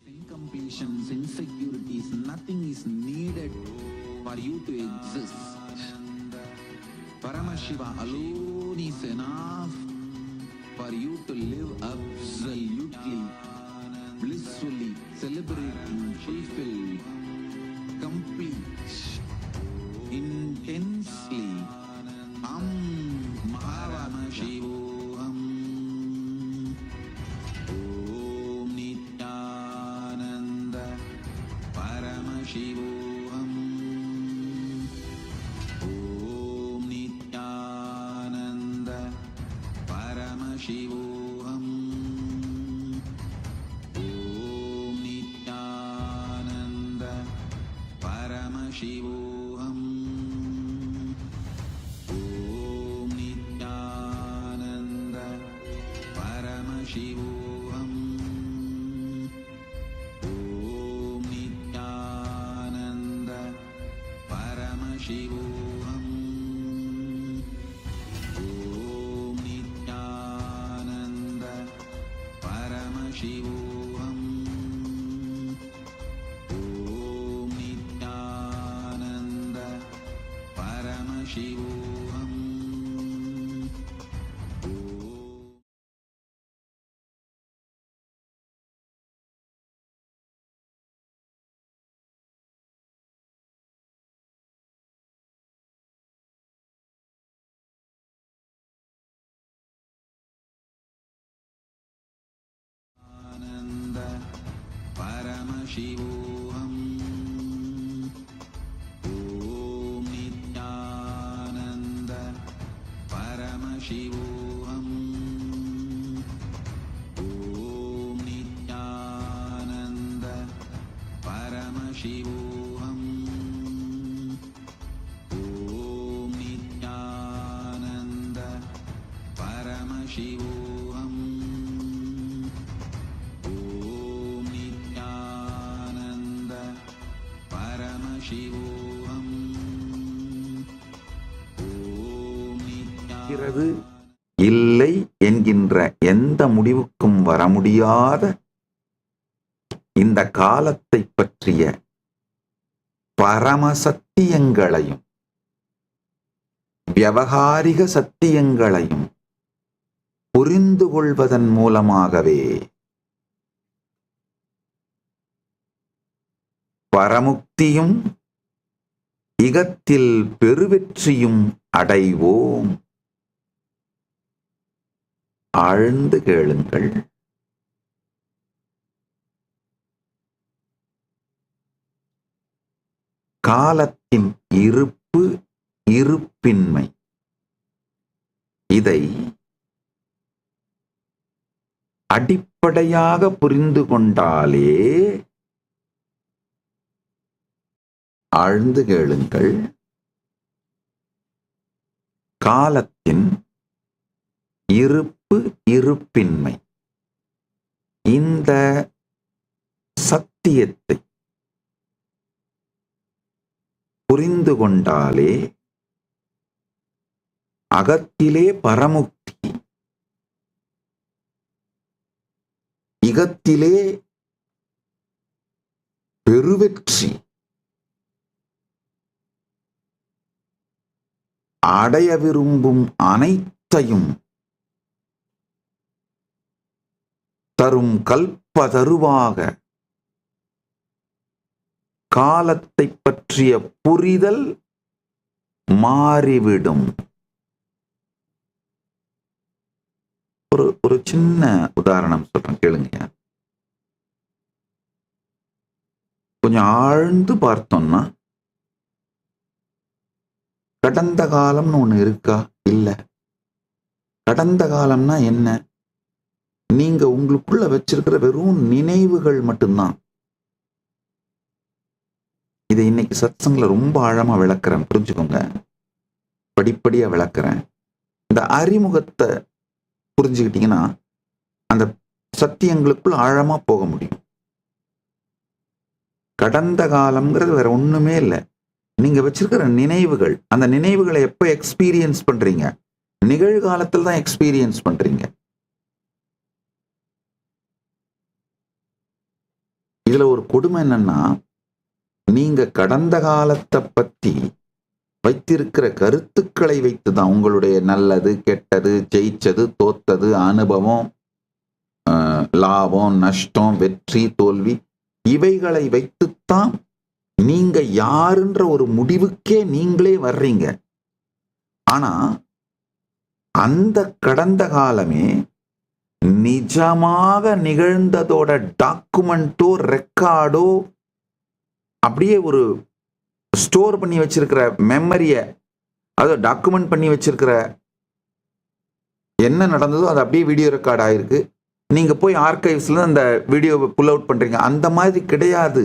incompletions, insecurities, nothing is needed for you to exist. Paramashiva alone is enough for you to live absolutely, blissfully, celebrating, fulfilled, complete, intensely. Paramashivoham Paramashivoham. Om Nityananda Paramashivoham. Om Nityananda Paramashivoham. Om Nityananda Paramashivoham. Om Nityananda Paramashivoham. Om Nityananda Paramashivoham. Ananda Paramashivoham. Om Nityananda Paramashivoham. Om Nityananda Paramashivoham. Om Nityananda Paramashivoham. Om Nityananda Paramashivoham. Om இருக்கிறது இல்லை என்கின்ற எந்த முடிவுக்கும் வர முடியாத இந்த காலத்தை பற்றிய பரம சத்தியங்களையும் வியவகாரிக சத்தியங்களையும் புரிந்து கொள்வதன் மூலமாகவே பரமுக்தியும் இகத்தில் பெருவெற்றியும் அடைவோம். ஆழ்ந்து கேளுங்கள். காலத்தின் இருப்பு இருப்பின்மை இதை அடிப்படையாக புரிந்து கொண்டாலே ஆழ்ந்து கேளுங்கள். காலத்தின் இருப்பு இருப்பின்மை இந்த சத்தியத்தை புரிந்து கொண்டாலே அகத்திலே பரமுக்தி, இகத்திலே பெருவெற்றி அடைய விரும்பும் அனைத்தையும் தரும் கல்பதருவாக காலத்தை பற்றிய புரிதல் மாறிவிடும். ஒரு சின்ன உதாரணம் சொல்றேன், கேளுங்க. கொஞ்சம் ஆழ்ந்து பார்த்தோம்னா கடந்த காலம்னு ஒண்ணு இருக்கா? இல்ல. கடந்த காலம்னா என்ன? நீங்க உங்களுக்குள்ள வச்சிருக்கிற வெறும் நினைவுகள் மட்டும்தான். இதை இன்னைக்கு சத்சங்ல ரொம்ப ஆழமா விளக்குறேன், புரிஞ்சுக்கோங்க. படிப்படியா விளக்குறேன். இந்த அறிமுகத்தை புரிஞ்சுக்கிட்டீங்கன்னா அந்த சத்தியங்களுக்குள்ள ஆழமா போக முடியும். கடந்த காலம்ங்கிறது வேற ஒண்ணுமே இல்லை. நீங்க வச்சிருக்கிற நினைவுகள், அந்த நினைவுகளை எப்ப எக்ஸ்பீரியன்ஸ் பண்றீங்க? நிகழ்காலத்தில் தான் எக்ஸ்பீரியன்ஸ் பண்றீங்க. இதுல ஒரு கொடுமை என்னன்னா, நீங்க கடந்த காலத்தை பத்தி வைத்திருக்கிற கருத்துக்களை வைத்துதான் உங்களுடைய நல்லது கெட்டது, ஜெயிச்சது தோத்தது, அனுபவம், லாபம் நஷ்டம், வெற்றி தோல்வி, இவைகளை வைத்துத்தான் நீங்க யாருன்ற ஒரு முடிவுக்கே நீங்களே வர்றீங்க. ஆனா அந்த கடந்த காலமே நிஜமாக நிகழ்ந்ததோட டாக்குமெண்டோ ரெக்கார்டோ அப்படியே ஒரு ஸ்டோர் பண்ணி வச்சிருக்கிற மெமரிய, அதை டாக்குமெண்ட் பண்ணி வச்சிருக்கிற என்ன நடந்ததோ அது அப்படியே வீடியோ ரெக்கார்ட் ஆயிருக்கு. நீங்க போய் ஆர்கைவ்ஸ்ல அந்த வீடியோவை புல் அவுட் பண்றீங்க. அந்த மாதிரி கிடையாது.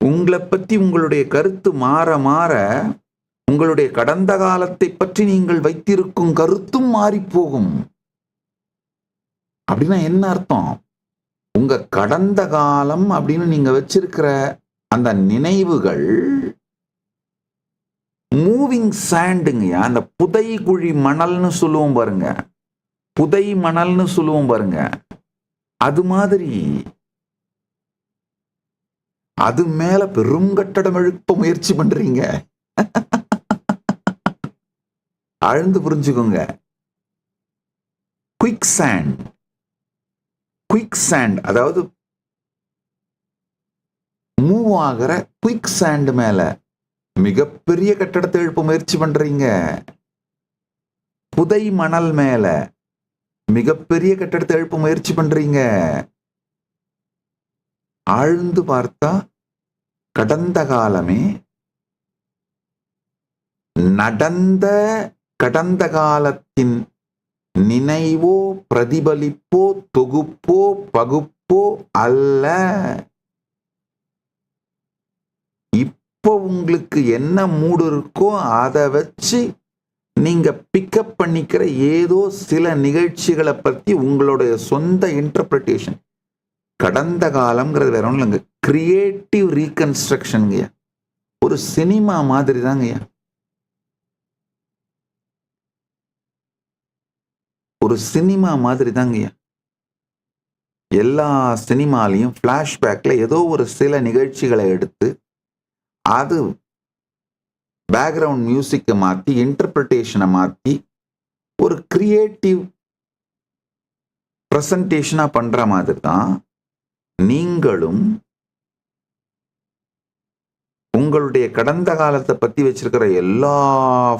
உங்களை பத்தி உங்களுடைய கருத்து மாற மாற உங்களுடைய கடந்த காலத்தை பற்றி நீங்கள் வைத்திருக்கும் கருத்தும் மாறி போகும். அப்படின்னா என்ன அர்த்தம்? உங்க கடந்த காலம் அப்படின்னு நீங்க வச்சிருக்கிற அந்த நினைவுகள் மூவிங் சாண்டுங்கய்யா. அந்த புதை குழி மணல்னு சொல்லுவோம் பாருங்க, புதை மணல்னு சொல்லுவோம் பாருங்க, அது மாதிரி அது மேல பெரும் கட்டடம் எழுப்ப முயற்சி பண்றீங்க. ஆழ்ந்து புரிஞ்சுக்கோங்க. குயிக் சாண்ட், குயிக் சாண்ட் அதாவது மூவ் ஆகிற குயிக் சாண்ட் மேல மிகப்பெரிய கட்டடத்தை எழுப்ப முயற்சி பண்றீங்க. புதை மணல் மேல மிகப்பெரிய கட்டடத்தை எழுப்ப முயற்சி பண்றீங்க. ஆழ்ந்து பார்த்தா கடந்த காலமே நடந்த கடந்த காலத்தின் நினைவோ பிரதிபலிப்போ தொகுப்போ பகுப்போ அல்ல. இப்போ உங்களுக்கு என்ன மூடு இருக்கோ அதை வச்சு நீங்க பிக்கப் பண்ணிக்கிற ஏதோ சில நிகழ்ச்சிகளை பத்தி உங்களுடைய சொந்த இன்டர்பிரிட்டேஷன். கடந்த காலம்ங்கிறது வேற ஒன்றும் இல்லைங்க, கிரியேட்டிவ் ரீகன்ஸ்ட்ரக்ஷனுங்கய்யா. ஒரு சினிமா மாதிரி தாங்கய்யா. ஒரு சினிமா மாதிரி தாங்கய்யா. எல்லா சினிமாலையும் பிளாஷ்பேக்ல ஏதோ ஒரு சில நிகழ்ச்சிகளை எடுத்து அது பேக்ரவுண்ட் மியூசிக்கை மாற்றி இன்டர்பிரிட்டேஷனை மாற்றி ஒரு கிரியேட்டிவ் பிரசன்டேஷனா பண்ற மாதிரி தான் நீங்களும் உங்களுடைய கடந்த காலத்தை பத்தி வச்சிருக்கிற எல்லா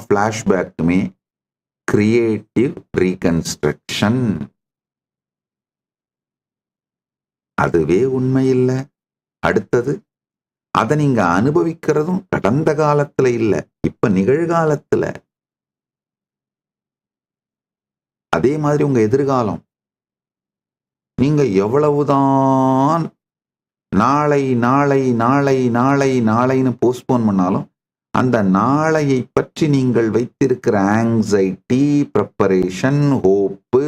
பிளாஷ்பேக்குமே கிரியேட்டிவ் ரீகன்ஸ்ட்ரக்ஷன். அதுவே உண்மை இல்லை. அடுத்தது அதை நீங்க அனுபவிக்கிறதும் கடந்த காலத்துல இல்ல, இப்ப நிகழ்காலத்துல. அதே மாதிரி உங்க எதிர்காலம். நீங்க எவ்வளவுதான் நாளை நாளை நாளை நாளை நாளைன்னு போஸ்ட்போன் பண்ணாலும் அந்த நாளையை பற்றி நீங்கள் வைத்திருக்கிற anxiety, preparation, hope,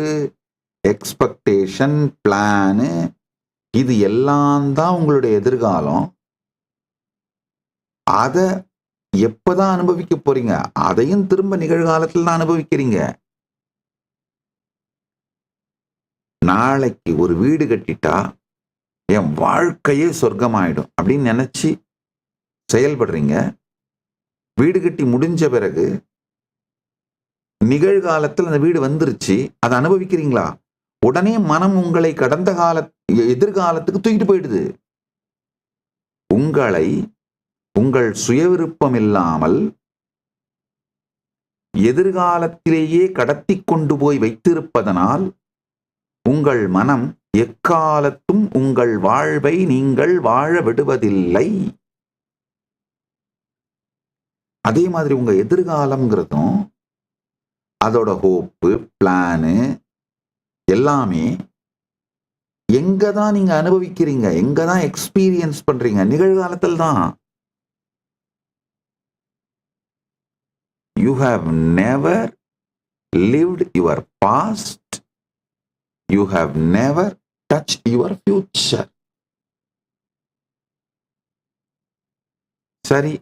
expectation, plan, இது எல்லாம் தான் உங்களுடைய எதிர்காலம். அதை எப்பதான் அனுபவிக்க போறீங்க? அதையும் திரும்ப நிகழ்காலத்தில் தான் அனுபவிக்கிறீங்க. நாளைக்கு ஒரு வீடு கட்டிட்டா என் வாழ்க்கையே சொர்க்கமாயிடும் அப்படின்னு நினைச்சு செயல்படுறீங்க. வீடு கட்டி முடிஞ்ச பிறகு நிகழ்காலத்தில் அந்த வீடு வந்துருச்சு, அதை அனுபவிக்கிறீங்களா? உடனே மனம் உங்களை கடந்த கால எதிர்காலத்துக்கு தூக்கிட்டு போயிடுது. உங்களை உங்கள் சுயவிருப்பம் இல்லாமல் எதிர்காலத்திலேயே கடத்தி கொண்டு போய் வைத்திருப்பதனால் உங்கள் மனம் எக்காலத்தும் உங்கள் வாழ்வை நீங்கள் வாழ விடுவதில்லை. அதே மாதிரி உங்க எதிர்காலம்ங்கிறதும் அதோட ஹோப்பு, பிளானு எல்லாமே எங்கதான் நீங்க அனுபவிக்கிறீங்க, எங்கதான் எக்ஸ்பீரியன்ஸ் பண்றீங்க? நிகழ்காலத்தில் தான். You have never lived your past. You have never touched your future. சரி,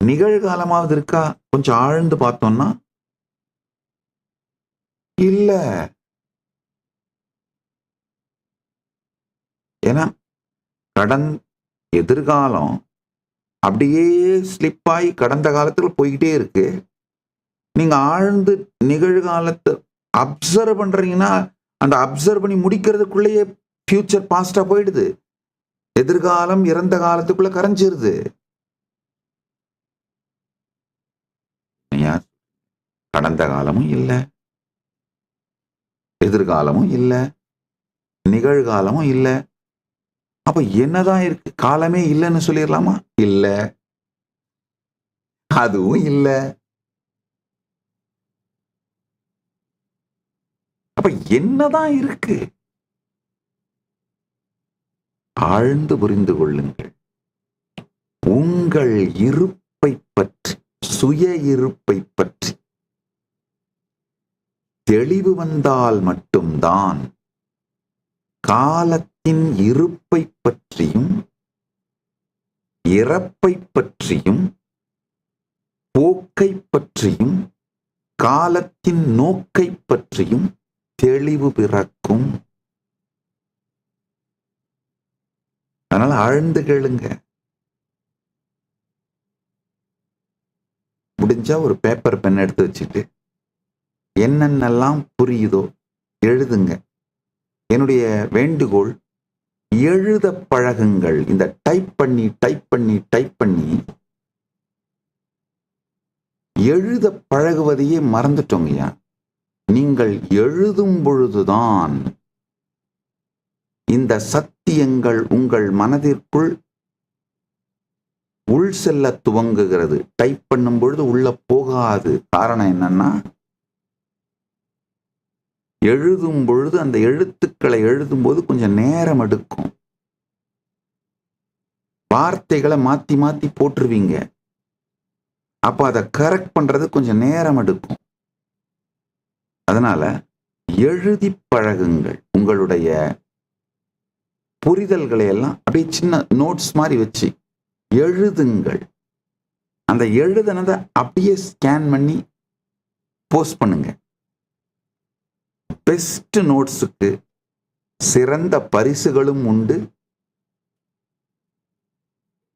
நிகழ்காலமாவது இருக்கா? கொஞ்சம் ஆழ்ந்து பார்த்தோம்னா இல்ல. ஏன்னா எதிர்காலம் அப்படியே ஸ்லிப் ஆகி கடந்த காலத்துல போய்கிட்டே இருக்கு. நீங்க ஆழ்ந்து நிகழ்காலத்தை அப்சர்வ் பண்றீங்கன்னா அந்த அப்சர்வ் பண்ணி முடிக்கிறதுக்குள்ளேயே ஃபியூச்சர் பாஸ்டா போயிடுது. எதிர்காலம் இறந்த காலத்துக்குள்ள கரைஞ்சிருது. கடந்த காலமும் இல்லை, எதிர்காலமும் இல்லை, நிகழ்காலமும் இல்லை. அப்ப என்னதான் இருக்கு? காலமே இல்லைன்னு சொல்லிடலாமா? இல்ல, அதுவும் இல்லை. அப்ப என்னதான் இருக்கு? ஆழ்ந்து புரிந்து கொள்ளுங்கள். உங்கள் இருப்பை பற்றி, சுய இருப்பை பற்றி தெளிவு வந்தால் மட்டும்தான் காலத்தின் இருப்பை பற்றியும் இறப்பை பற்றியும் போக்கை பற்றியும் காலத்தின் நோக்கை பற்றியும் தெளிவு பிறக்கும். அதனால ஆழ்ந்து கேளுங்க. முடிஞ்சா ஒரு பேப்பர் பென் எடுத்து வச்சுட்டு என்னென்னலாம் புரியுதோ எழுதுங்க. என்னுடைய வேண்டுகோள், எழுத பழகுங்கள். இந்த டைப் பண்ணி எழுத பழகுவதையே மறந்துட்டோங்கய்யா. நீங்கள் எழுதும் பொழுதுதான் இந்த சத்தியங்கள் உங்கள் மனதிற்குள் உள் செல்ல துவங்குகிறது. டைப் பண்ணும் பொழுது உள்ள போகாது. காரணம் என்னன்னா, எழுதும் பொழுது அந்த எழுத்துக்களை எழுதும் போது கொஞ்சம் நேரம் எடுக்கும். வார்த்தைகளை மாத்தி மாத்தி போட்டுருவீங்க. அப்ப அதை கரெக்ட் பண்றது கொஞ்சம் நேரம் எடுக்கும். அதனால எழுதி பழகுங்கள். உங்களுடைய புரிதல்களை எல்லாம் அப்படியே சின்ன நோட்ஸ் மாதிரி வச்சு எழுதுங்கள். அந்த எழுதுனதை அப்படியே ஸ்கேன் பண்ணி போஸ்ட் பண்ணுங்க. பெஸ்ட் நோட்ஸுக்கு சிறந்த பரிசுகளும் உண்டு.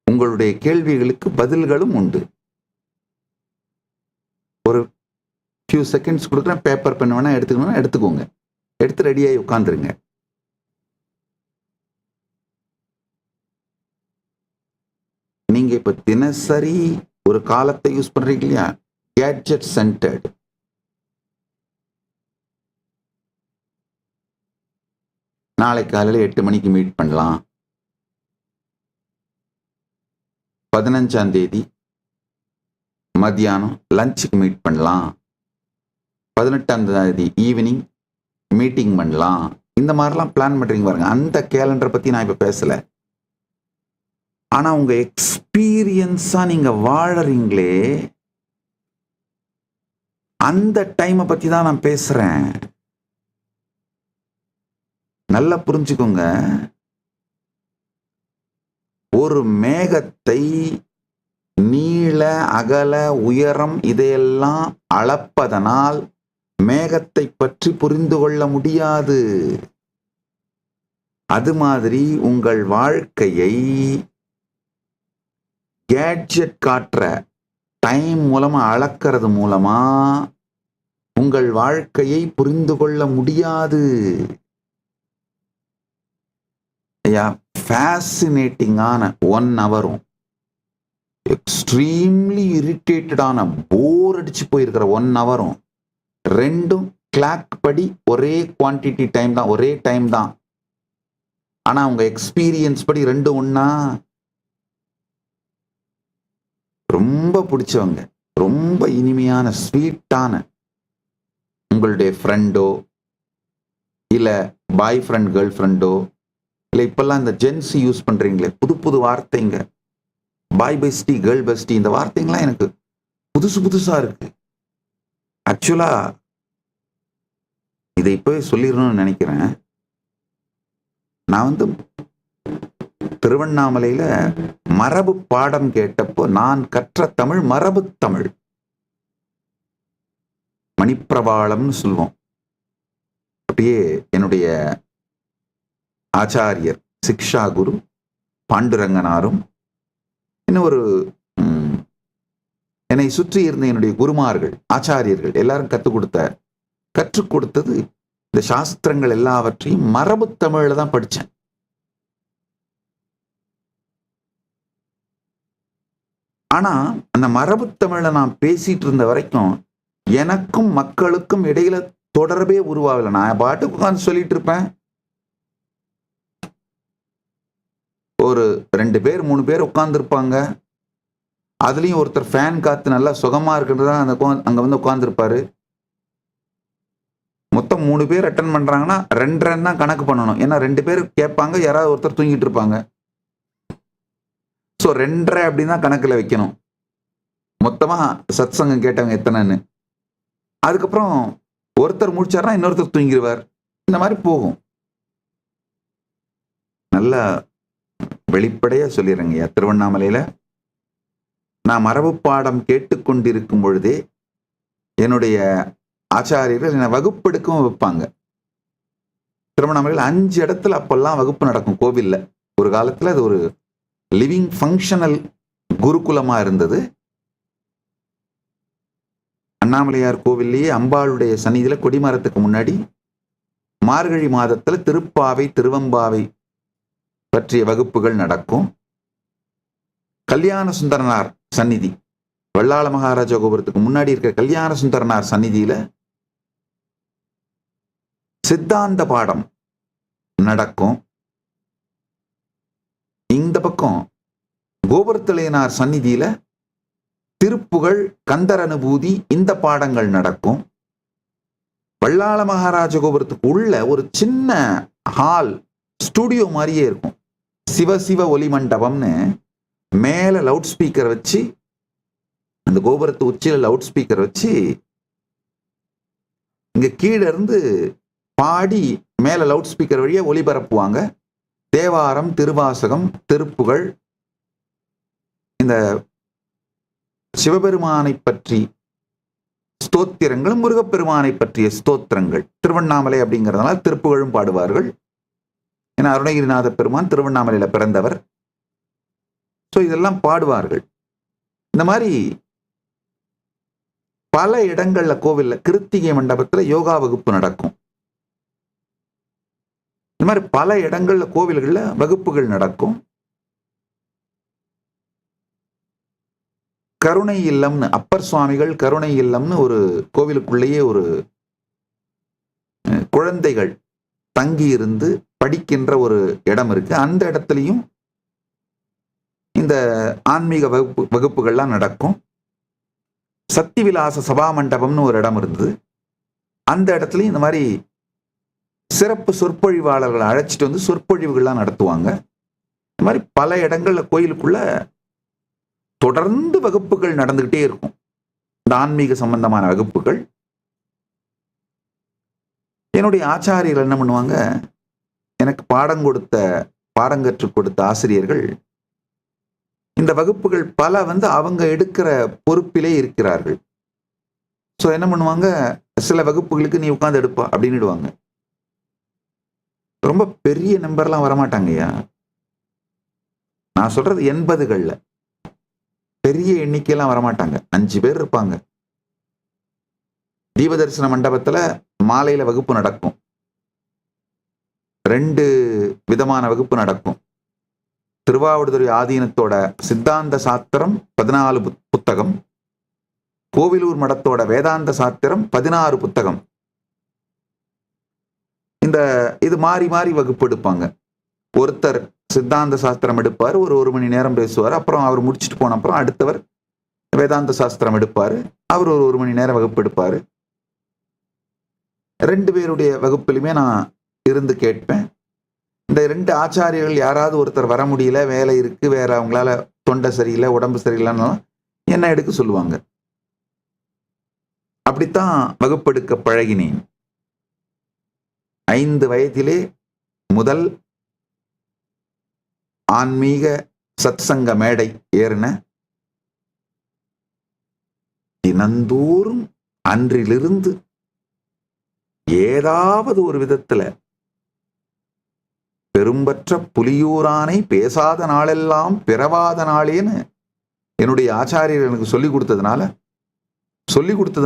உங்களுடைய கேள்விகளுக்கு பதில்களும் உண்டு. ஒரு ஃபியூ செகண்ட்ஸ் கொடுக்குறேன். பேப்பர் பென் வேணா எடுத்துக்கணும்னா எடுத்துக்கோங்க. எடுத்து ரெடியாகி உட்காந்துருங்க. நீங்க இப்ப தினசரி ஒரு காலத்தை யூஸ் பண்றீங்க இல்லையா, கேட்ஜெட் சென்டர்டு. நாளை காலையில் 8 மணிக்கு மீட் பண்ணலாம். 15ஆம் தேதி மத்தியானம் லஞ்சுக்கு மீட் பண்ணலாம். 18ஆம் தேதி ஈவினிங் மீட்டிங் பண்ணலாம். இந்த மாதிரிலாம் பிளான் பண்றீங்க பாருங்க. அந்த கேலண்டரை பத்தி நான் இப்ப பேசல. ஆனா உங்க எக்ஸ்பீரியன்ஸா நீங்க வாழறீங்களே, அந்த டைமை பத்தி தான் நான் பேசுறேன். நல்லா புரிஞ்சுக்கோங்க. ஒரு மேகத்தை நீள அகல உயரம் இதையெல்லாம் அளப்பதனால் மேகத்தை பற்றி புரிந்து கொள்ள முடியாது. அது மாதிரி உங்கள் வாழ்க்கையை கேட்ஜெட் காட்டுற டைம் மூலமா அளக்கிறது மூலமா உங்கள் வாழ்க்கையை புரிந்து கொள்ள முடியாது. ஃபேசினேட்டிங்கான 1 ஹவரும் எக்ஸ்ட்ரீம்லி இரிட்டேட்டடான போர் அடிச்சு போயிருக்கிற 1 ஹவரும் ரெண்டும் கிளாக் படி ஒரே குவான்டிட்டி டைம் தான், ஒரே டைம் தான். ஆனா உங்க எக்ஸ்பீரியன்ஸ் படி ரெண்டும் ஒண்ணா? ரொம்ப பிடிச்சவங்க, ரொம்ப இனிமையான ஸ்வீட்டான உங்களுடைய ஃப்ரெண்டோ இல்ல பாய் ஃப்ரெண்ட் கேர்ள் ஃப்ரெண்டோ, இல்லை இப்பெல்லாம் இந்த ஜென்சி யூஸ் பண்றீங்களே புது புது வார்த்தைங்க, பாய் பெஸ்டி கேர்ள் பெஸ்டி, இந்த வார்த்தைங்களாம் எனக்கு புதுசு புதுசா இருக்கு. ஆக்சுவலா இதை இப்பவே சொல்லிடணும்னு நினைக்கிறேன். நான் திருவண்ணாமலையில மரபு பாடம் கேட்டப்போ நான் கற்ற தமிழ் மரபு தமிழ், மணிப்பிரபாளம்னு சொல்லுவோம். அப்படியே என்னுடைய ஆச்சாரியர் சிக்ஷா குரு பாண்டுரங்கனாரும் இன்னும் ஒரு என்னை சுற்றி இருந்த என்னுடைய குருமார்கள் ஆச்சாரியர்கள் எல்லாரும் கற்றுக் கொடுத்தது இந்த சாஸ்திரங்கள் எல்லாவற்றையும் மரபு தமிழ்ல தான் படித்தேன். ஆனா அந்த மரபு தமிழ்ல நான் பேசிட்டு இருந்த வரைக்கும் எனக்கும் மக்களுக்கும் இடையில தொடர்பே உருவாகல. நான் பாட்டுக்கு உட்கார்ந்து சொல்லிட்டு இருப்பேன். ஒரு 2 பேர் 3 பேர் உட்கார்ந்து இருப்பாங்க. அதுலயும் ஒருத்தர் ஃபேன் காத்து நல்லா சுகமா இருக்குன்றதா அங்க உட்கார்ந்து இருப்பாரு. மொத்தம் 3 பேர் அட்டன் பண்றாங்கன்னா 2 தான் கணக்கு பண்ணணும். ஏன்னா 2 பேர் கேட்பாங்க, யாராவது ஒருத்தர் தூங்கிட்டு இருப்பாங்க. ஸோ 2.5 அப்படின்னு தான் கணக்கில் வைக்கணும். மொத்தமா சத் சங்கம் கேட்டவங்க எத்தனைன்னு. அதுக்கப்புறம் ஒருத்தர் முடிச்சாருன்னா இன்னொருத்தர் தூங்கிடுவார். இந்த மாதிரி போகும். நல்லா வெளிப்படையா சொல்லிடுறேங்க. திருவண்ணாமலையில நான் மரபு பாடம் கேட்டுக்கொண்டிருக்கும் பொழுதே என்னுடைய ஆச்சாரியர்கள் என்னை வகுப்பெடுக்கவும் வைப்பாங்க. திருவண்ணாமலையில் 5 இடத்துல அப்பெல்லாம் வகுப்பு நடக்கும் கோவில்ல. ஒரு காலத்துல அது ஒரு லிவிங் ஃபங்க்ஷனல் குருகுலமா இருந்தது. அண்ணாமலையார் கோவில்லையே அம்பாளுடைய சந்நிதியில கொடிமரத்துக்கு முன்னாடி மார்கழி மாதத்துல திருப்பாவை திருவம்பாவை பற்றிய வகுப்புகள் நடக்கும். கல்யாண சுந்தரனார் சந்நிதி, வல்லாள மகாராஜா கோபுரத்துக்கு முன்னாடி இருக்க கல்யாண சுந்தரனார் சந்நிதியில சித்தாந்த பாடம் நடக்கும். இந்த பக்கம் கோபுரத்திலேனார் சந்நிதியில திருப்புகழ், கந்தர் அனுபூதி இந்த பாடங்கள் நடக்கும். வல்லாள மகாராஜ கோபுரத்துக்கு உள்ள ஒரு சின்ன ஹால், ஸ்டுடியோ மாதிரியே இருக்கும். சிவ ஒலி மண்டபம்னு மேல லவுட் ஸ்பீக்கர் வச்சு, அந்த கோபுரத்து உச்சியில லவுட் ஸ்பீக்கர் வச்சு இங்க கீழே இருந்து பாடி மேல லவுட் ஸ்பீக்கர் வழியா ஒளிபரப்புவாங்க. தேவாரம், திருவாசகம், திருப்புகழ், இந்த சிவபெருமானை பற்றி ஸ்தோத்திரங்கள், முருகப்பெருமானை பற்றிய ஸ்தோத்திரங்கள். திருவண்ணாமலை அப்படிங்கிறதுனால திருப்புகழும் பாடுவார்கள். ஏன்னா அருணகிரிநாத பெருமான் திருவண்ணாமலையில பிறந்தவர். ஸோ இதெல்லாம் பாடுவார்கள். இந்த மாதிரி பல இடங்கள்ல கோவில்ல கிருத்திகை மண்டபத்துல யோகா வகுப்பு நடக்கும். இந்த மாதிரி பல இடங்கள்ல கோவில்கள்ல வகுப்புகள் நடக்கும். கருணை இல்லம்னு, அப்பர் சுவாமிகள் கருணை இல்லம்னு ஒரு கோவிலுக்குள்ளேயே ஒரு குழந்தைகள் தங்கி இருந்து படிக்கின்ற ஒரு இடம் இருக்கு. அந்த இடத்துலையும் இந்த ஆன்மீக வகுப்புகள்லாம் நடக்கும். சக்தி விலாச சபா மண்டபம்னு ஒரு இடம் இருந்தது. அந்த இடத்துலையும் இந்த மாதிரி சிறப்பு சொற்பொழிவாளர்களை அழைச்சிட்டு வந்து சொற்பொழிவுகள்லாம் நடத்துவாங்க. இந்த மாதிரி பல இடங்கள்ல கோயிலுக்குள்ள தொடர்ந்து வகுப்புகள் நடந்துகிட்டே இருக்கும். இந்த ஆன்மீக சம்பந்தமான வகுப்புகள். என்னுடைய ஆச்சாரியர்கள் என்ன பண்ணுவாங்க, எனக்கு பாடம் கற்றுக் கொடுத்த ஆசிரியர்கள் இந்த வகுப்புகள் பல அவங்க எடுக்கிற பொறுப்பிலே இருக்கிறார்கள். ஸோ என்ன பண்ணுவாங்க, சில வகுப்புகளுக்கு நீ உட்கார்ந்து எடுப்பா அப்படின்னுடுவாங்க. ரொம்ப பெரிய நம்பர்லாம் வரமாட்டாங்கய்யா. நான் சொல்றது 80களில் பெரிய எண்ணிக்கையெல்லாம் வரமாட்டாங்க. 5 பேர் இருப்பாங்க. தீபதரிசன மண்டபத்துல மாலையில வகுப்பு நடக்கும். 2 விதமான வகுப்பு நடக்கும். திருவாவடுதுறை ஆதீனத்தோட சித்தாந்த சாத்திரம் 14 புத்தகம், கோவிலூர் மடத்தோட வேதாந்த சாத்திரம் 16 புத்தகம். இது மாறி மாறி வகுப்பு எடுப்பாங்க. ஒருத்தர் சித்தாந்த சாஸ்திரம் எடுப்பார், ஒரு மணி நேரம் பேசுவார். அப்புறம் அவர் முடிச்சுட்டு போன அப்புறம் அடுத்தவர் வேதாந்த சாஸ்திரம் எடுப்பாரு, அவர் ஒரு மணி நேரம் வகுப்பு எடுப்பாரு. 2 பேருடைய வகுப்பிலுமே நான் இருந்து கேட்பேன். இந்த 2 ஆச்சாரியர்கள் யாராவது ஒருத்தர் வர முடியல, வேலை இருக்கு, வேற அவங்களால தொண்டை சரியில்லை, உடம்பு சரியில்லைன்னா என்ன எடுக்க சொல்லுவாங்க. அப்படித்தான் வகுப்பெடுக்க பழகினேன். 5 வயதிலே முதல் ஆன்மீக சத்சங்க மேடை ஏறின. தினந்தோறும் அன்றிலிருந்து ஏதாவது ஒரு விதத்துல பெரும்பற்ற புலியூரானை பேசாத நாளெல்லாம் பிறவாத நாளேன்னு என்னுடைய ஆச்சாரியர் எனக்கு சொல்லிக் கொடுத்தது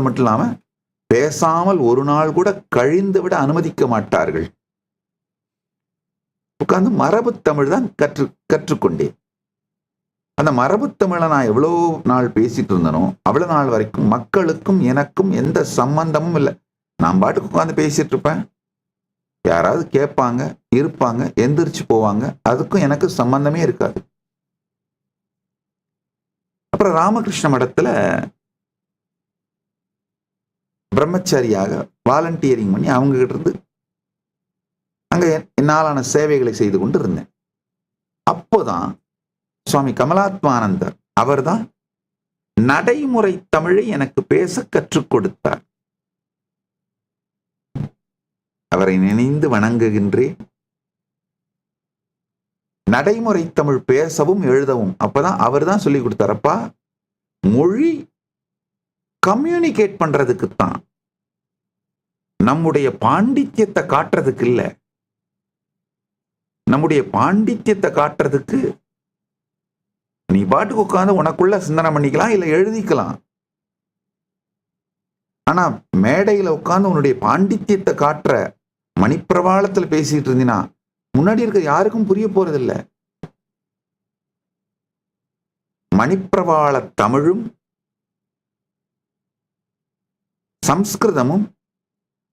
மட்டும் இல்லாம பேசாமல் ஒரு நாள் கூட கழிந்து விட அனுமதிக்க மாட்டார்கள். உட்கார்ந்து மரபு தமிழ் தான் கற்றுக்கொண்டேன். அந்த மரபு தமிழை நான் எவ்வளவு நாள் பேசிட்டு இருந்தனோ அவ்வளவு நாள் வரைக்கும் மக்களுக்கும் எனக்கும் எந்த சம்பந்தமும் இல்லை. நான் பாட்டுக்கு உட்கார்ந்து பேசிட்டு இருப்பேன். யாராவது கேட்பாங்க, இருப்பாங்க, எந்திரிச்சு போவாங்க. அதுக்கும் எனக்கு சம்பந்தமே இருக்காது. அப்புறம் ராமகிருஷ்ண மடத்துல பிரம்மச்சாரியாக வாலண்டியரிங் பண்ணி அவங்க கிட்ட இருந்து அங்க என்னாலான சேவைகளை செய்து கொண்டு இருந்தேன். அப்போதான் சுவாமி கமலாத்மானந்தர் அவர்தான் நடைமுறை தமிழை எனக்கு பேச கற்றுக் கொடுத்தார். அவரை நினைந்து வணங்குகின்றேன். நடைமுறை தமிழ் பேசவும் எழுதவும் அப்பதான் அவர் தான் சொல்லி கொடுத்தாரப்பா, மொழி கம்யூனிகேட் பண்றதுக்குத்தான், நம்முடைய பாண்டித்யத்தை காட்டுறதுக்கு இல்ல. நம்முடைய பாண்டித்யத்தை காட்டுறதுக்கு நீ பாட்டுக்கு உட்காந்து உனக்குள்ள சிந்தனை பண்ணிக்கலாம், இல்ல எழுதிக்கலாம். ஆனா மேடையில உட்கார்ந்து உன்னுடைய பாண்டித்யத்தை காட்டுற மணிப்பிரவாளத்துல பேசிட்டு இருந்தீனா முன்னாடி இருக்க யாருக்கும் புரிய போறதில்ல. மணிப்பிரவாள தமிழும் சம்ஸ்கிருதமும்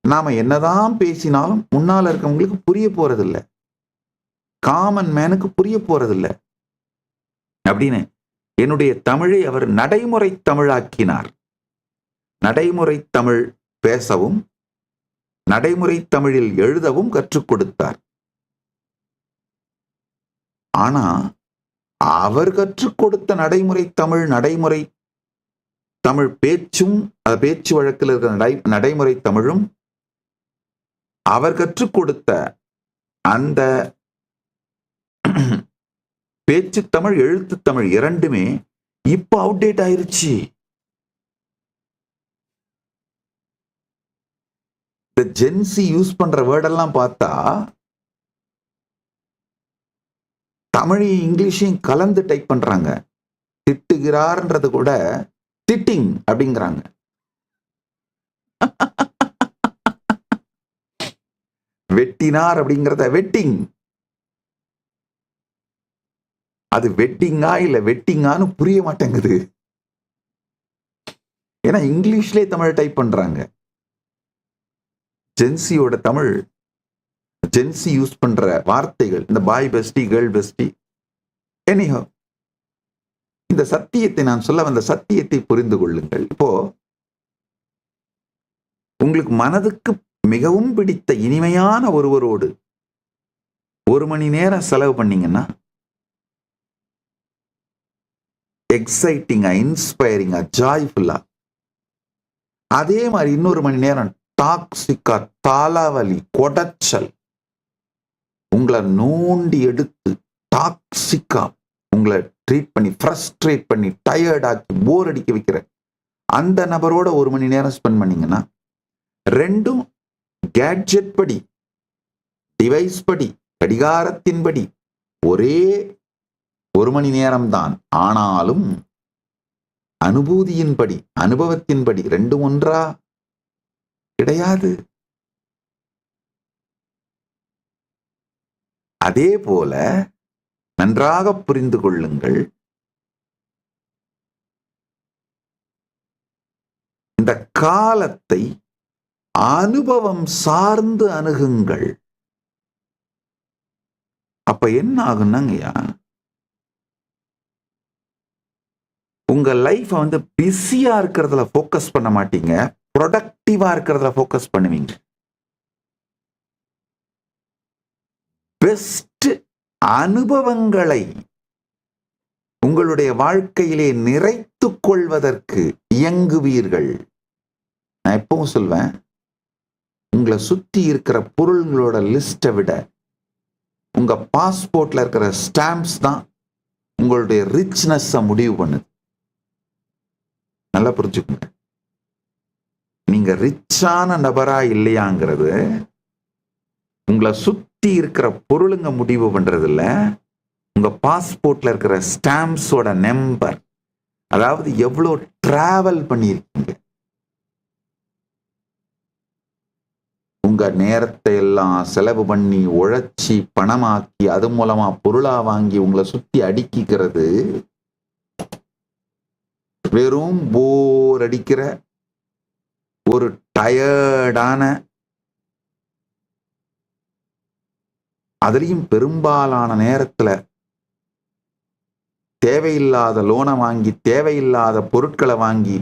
நாம என்னதான் பேசினாலும் முன்னால இருக்கவங்களுக்கு புரிய போறதில்லை, காமன் மேனுக்கு புரிய போறதில்லை. அப்படின்னு என்னுடைய தமிழை அவர் நடைமுறை தமிழாக்கினார். நடைமுறை தமிழ் பேசவும் நடைமுறை தமிழில் எழுதவும் கற்றுக் கொடுத்தார். ஆனா அவர் கற்றுக் கொடுத்த நடைமுறை தமிழ் பேச்சும் பேச்சு வழக்கில் இருக்கிற நடைமுறை தமிழும் அவர் கற்றுக் கொடுத்த அந்த பேச்சு தமிழ் எழுத்து தமிழ் இரண்டுமே இப்ப அவுடேட் ஆயிருச்சு. இந்த ஜென்சி யூஸ் பண்ற வேர்டெல்லாம் பார்த்தா தமிழையும் இங்கிலீஷையும் கலந்து டைப் பண்றாங்க. திட்டுகிறார்ன்றது கூட திட்டிங் அப்படிங்கிறாங்க. வெட்டினார் அப்படிங்கிறத வெட்டிங். அது வெட்டிங்கா இல்ல வெட்டிங்கான்னு புரிய மாட்டேங்குது. ஏன்னா இங்கிலீஷ்லயே தமிழ் டைப் பண்றாங்க. ஜென்சியோட தமிழ், ஜென்சி யூஸ் பண்ற வார்த்தைகள், இந்த boy bestie girl bestie. Anyhow, இந்த சத்தியத்தை நான் சொல்ல வந்த சத்தியத்தை புரிந்து கொள்ளுங்கள். இப்போ உங்களுக்கு மனதுக்கு மிகவும் பிடித்த இனிமையான ஒருவரோடு 1 மணி நேரம் செலவு பண்ணீங்கன்னா எக்ஸைட்டிங்கா, இன்ஸ்பைரிங்கா, ஜாய்ஃபுல்லா, அதே மாதிரி இன்னொரு மணி நேரம் டாக்ஸிக்கா, தலைவலி, கொடைச்சல், உங்களை நோண்டி எடுத்து டாக்ஸிக்கா உங்களை ட்ரீட் பண்ணி ஃப்ரஸ்ட்ரேட் பண்ணி டயர்ட் ஆக்கி போர் அடிக்க வைக்கிற அந்த நபரோட 1 மணி நேரம் ஸ்பெண்ட் பண்ணீங்கன்னா ரெண்டும் கேட்ஜெட் படி, டிவைஸ் படி, கடிகாரத்தின்படி ஒரே 1 மணி நேரம் தான். ஆனாலும் அனுபூதியின்படி, அனுபவத்தின்படி ரெண்டும் ஒன்றா கிடையாது. அதே போல நன்றாக புரிந்து கொள்ளுங்கள், இந்த காலத்தை அனுபவம் சார்ந்து அணுகுங்கள். அப்ப என்ன ஆகுன்னாங்கய்யா, உங்க லைஃப் வந்து பிஸியா இருக்கிறதுல போக்கஸ் பண்ண மாட்டீங்க, ப்ரொடக்டிவா இருக்கிறதுல போக்கஸ் பண்ணுவீங்க. பெஸ்ட் அனுபவங்களை உங்களுடைய வாழ்க்கையிலே நிறைத்துக் கொள்வதற்கு இயங்குவீர்கள். நான் எப்பவும் சொல்வேன், உங்களை சுத்தி இருக்கிற பொருள்களோட லிஸ்ட்டை விட உங்க பாஸ்போர்ட்ல இருக்கிற ஸ்டாம்ப்ஸ் தான் உங்களுடைய ரிச்னஸ் முடிவு பண்ணுது. நல்லா புரிஞ்சுக்கோங்க. நீங்க ரிச்சான நபரா இல்லையாங்கிறது உங்களை சுத்தி இருக்கிற பொருளுங்க முடிவு பண்றது இல்ல, உங்க பாஸ்போர்ட்ல இருக்கிற ஸ்டாம்ப்ஸோட நம்பர், அதாவது எவ்வளவு டிராவல் பண்ணியிருக்கீங்க, உங்க நேரத்தை எல்லாம் செலவு பண்ணி உழைச்சி பணமாக்கி அது மூலமா பொருளா வாங்கி உங்களை சுத்தி அடிக்கிறது வெறும் போர் அடிக்கிற ஒரு டயர்டான, அதுலயும் பெரும்பாலான நேரத்துல தேவையில்லாத லோனை வாங்கி தேவையில்லாத பொருட்களை வாங்கி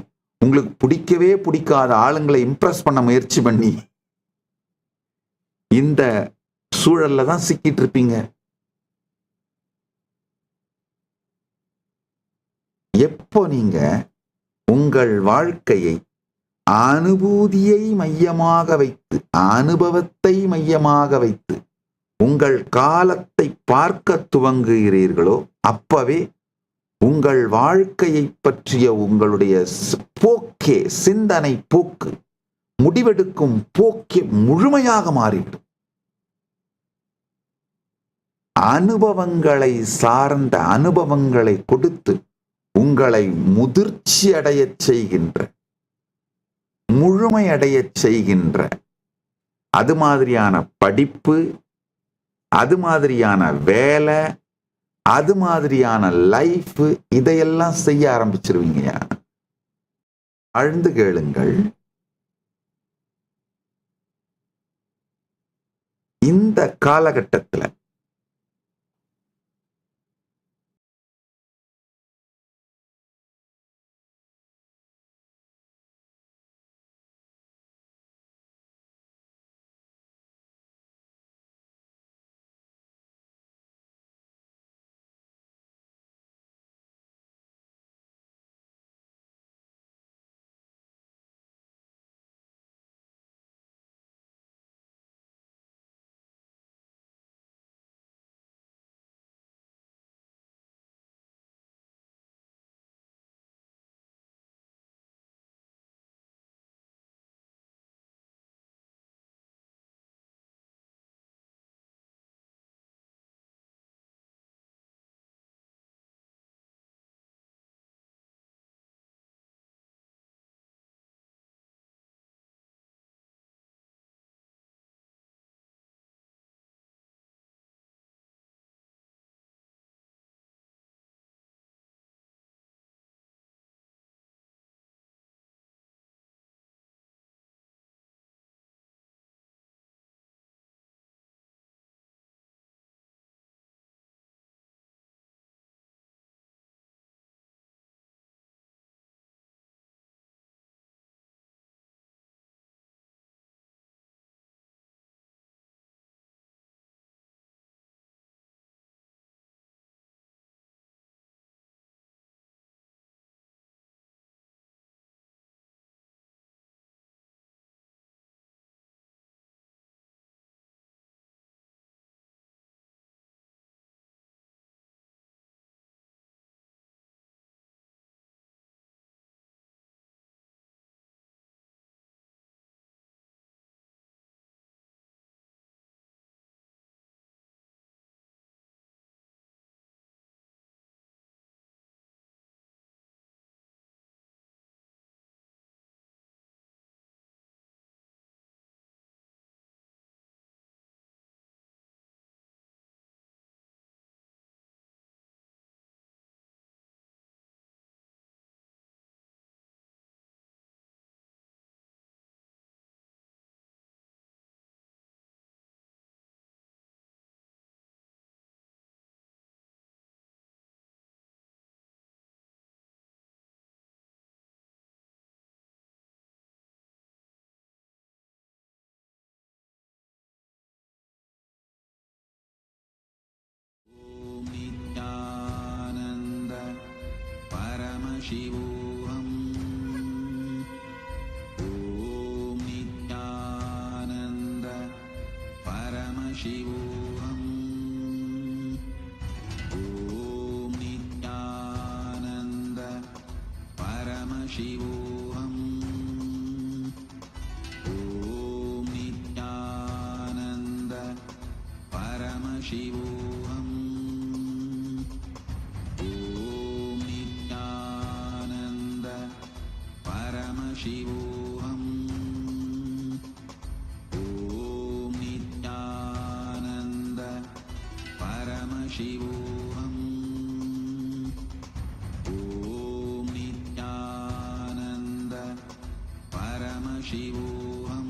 உங்களுக்கு பிடிக்கவே பிடிக்காத ஆளுங்களை இம்ப்ரெஸ் பண்ண முயற்சி பண்ணி இந்த சூழல்ல தான் சிக்கிட்டு இருப்பீங்க. எப்போ நீங்க உங்கள் வாழ்க்கையை அனுபூதியை மையமாக வைத்து, அனுபவத்தை மையமாக வைத்து உங்கள் காலத்தை பார்க்க துவங்குகிறீர்களோ அப்பவே உங்கள் வாழ்க்கையை பற்றிய உங்களுடைய போக்கே, சிந்தனை போக்கு, முடிவெடுக்கும் போக்கே முழுமையாக மாறிவிடும். அனுபவங்களை சார்ந்த, அனுபவங்களை கொடுத்து உங்களை முதிர்ச்சி அடையச் செய்கின்ற, முழுமையடையச் செய்கின்ற அது மாதிரியான படிப்பு, அது மாதிரியான வேலை, அது மாதிரியான லைஃப், இதையெல்லாம் செய்ய ஆரம்பிச்சிருவீங்க. ஆழ்ந்து கேளுங்கள். இந்த காலகட்டத்தில் Paramashivoham. Om Nityananda Paramashivoham. Om Nityananda Paramashivoham. Om Nityananda Paramashivoham. Paramashivoham. Om Nityananda Paramashivoham. Om Nityananda Paramashivoham.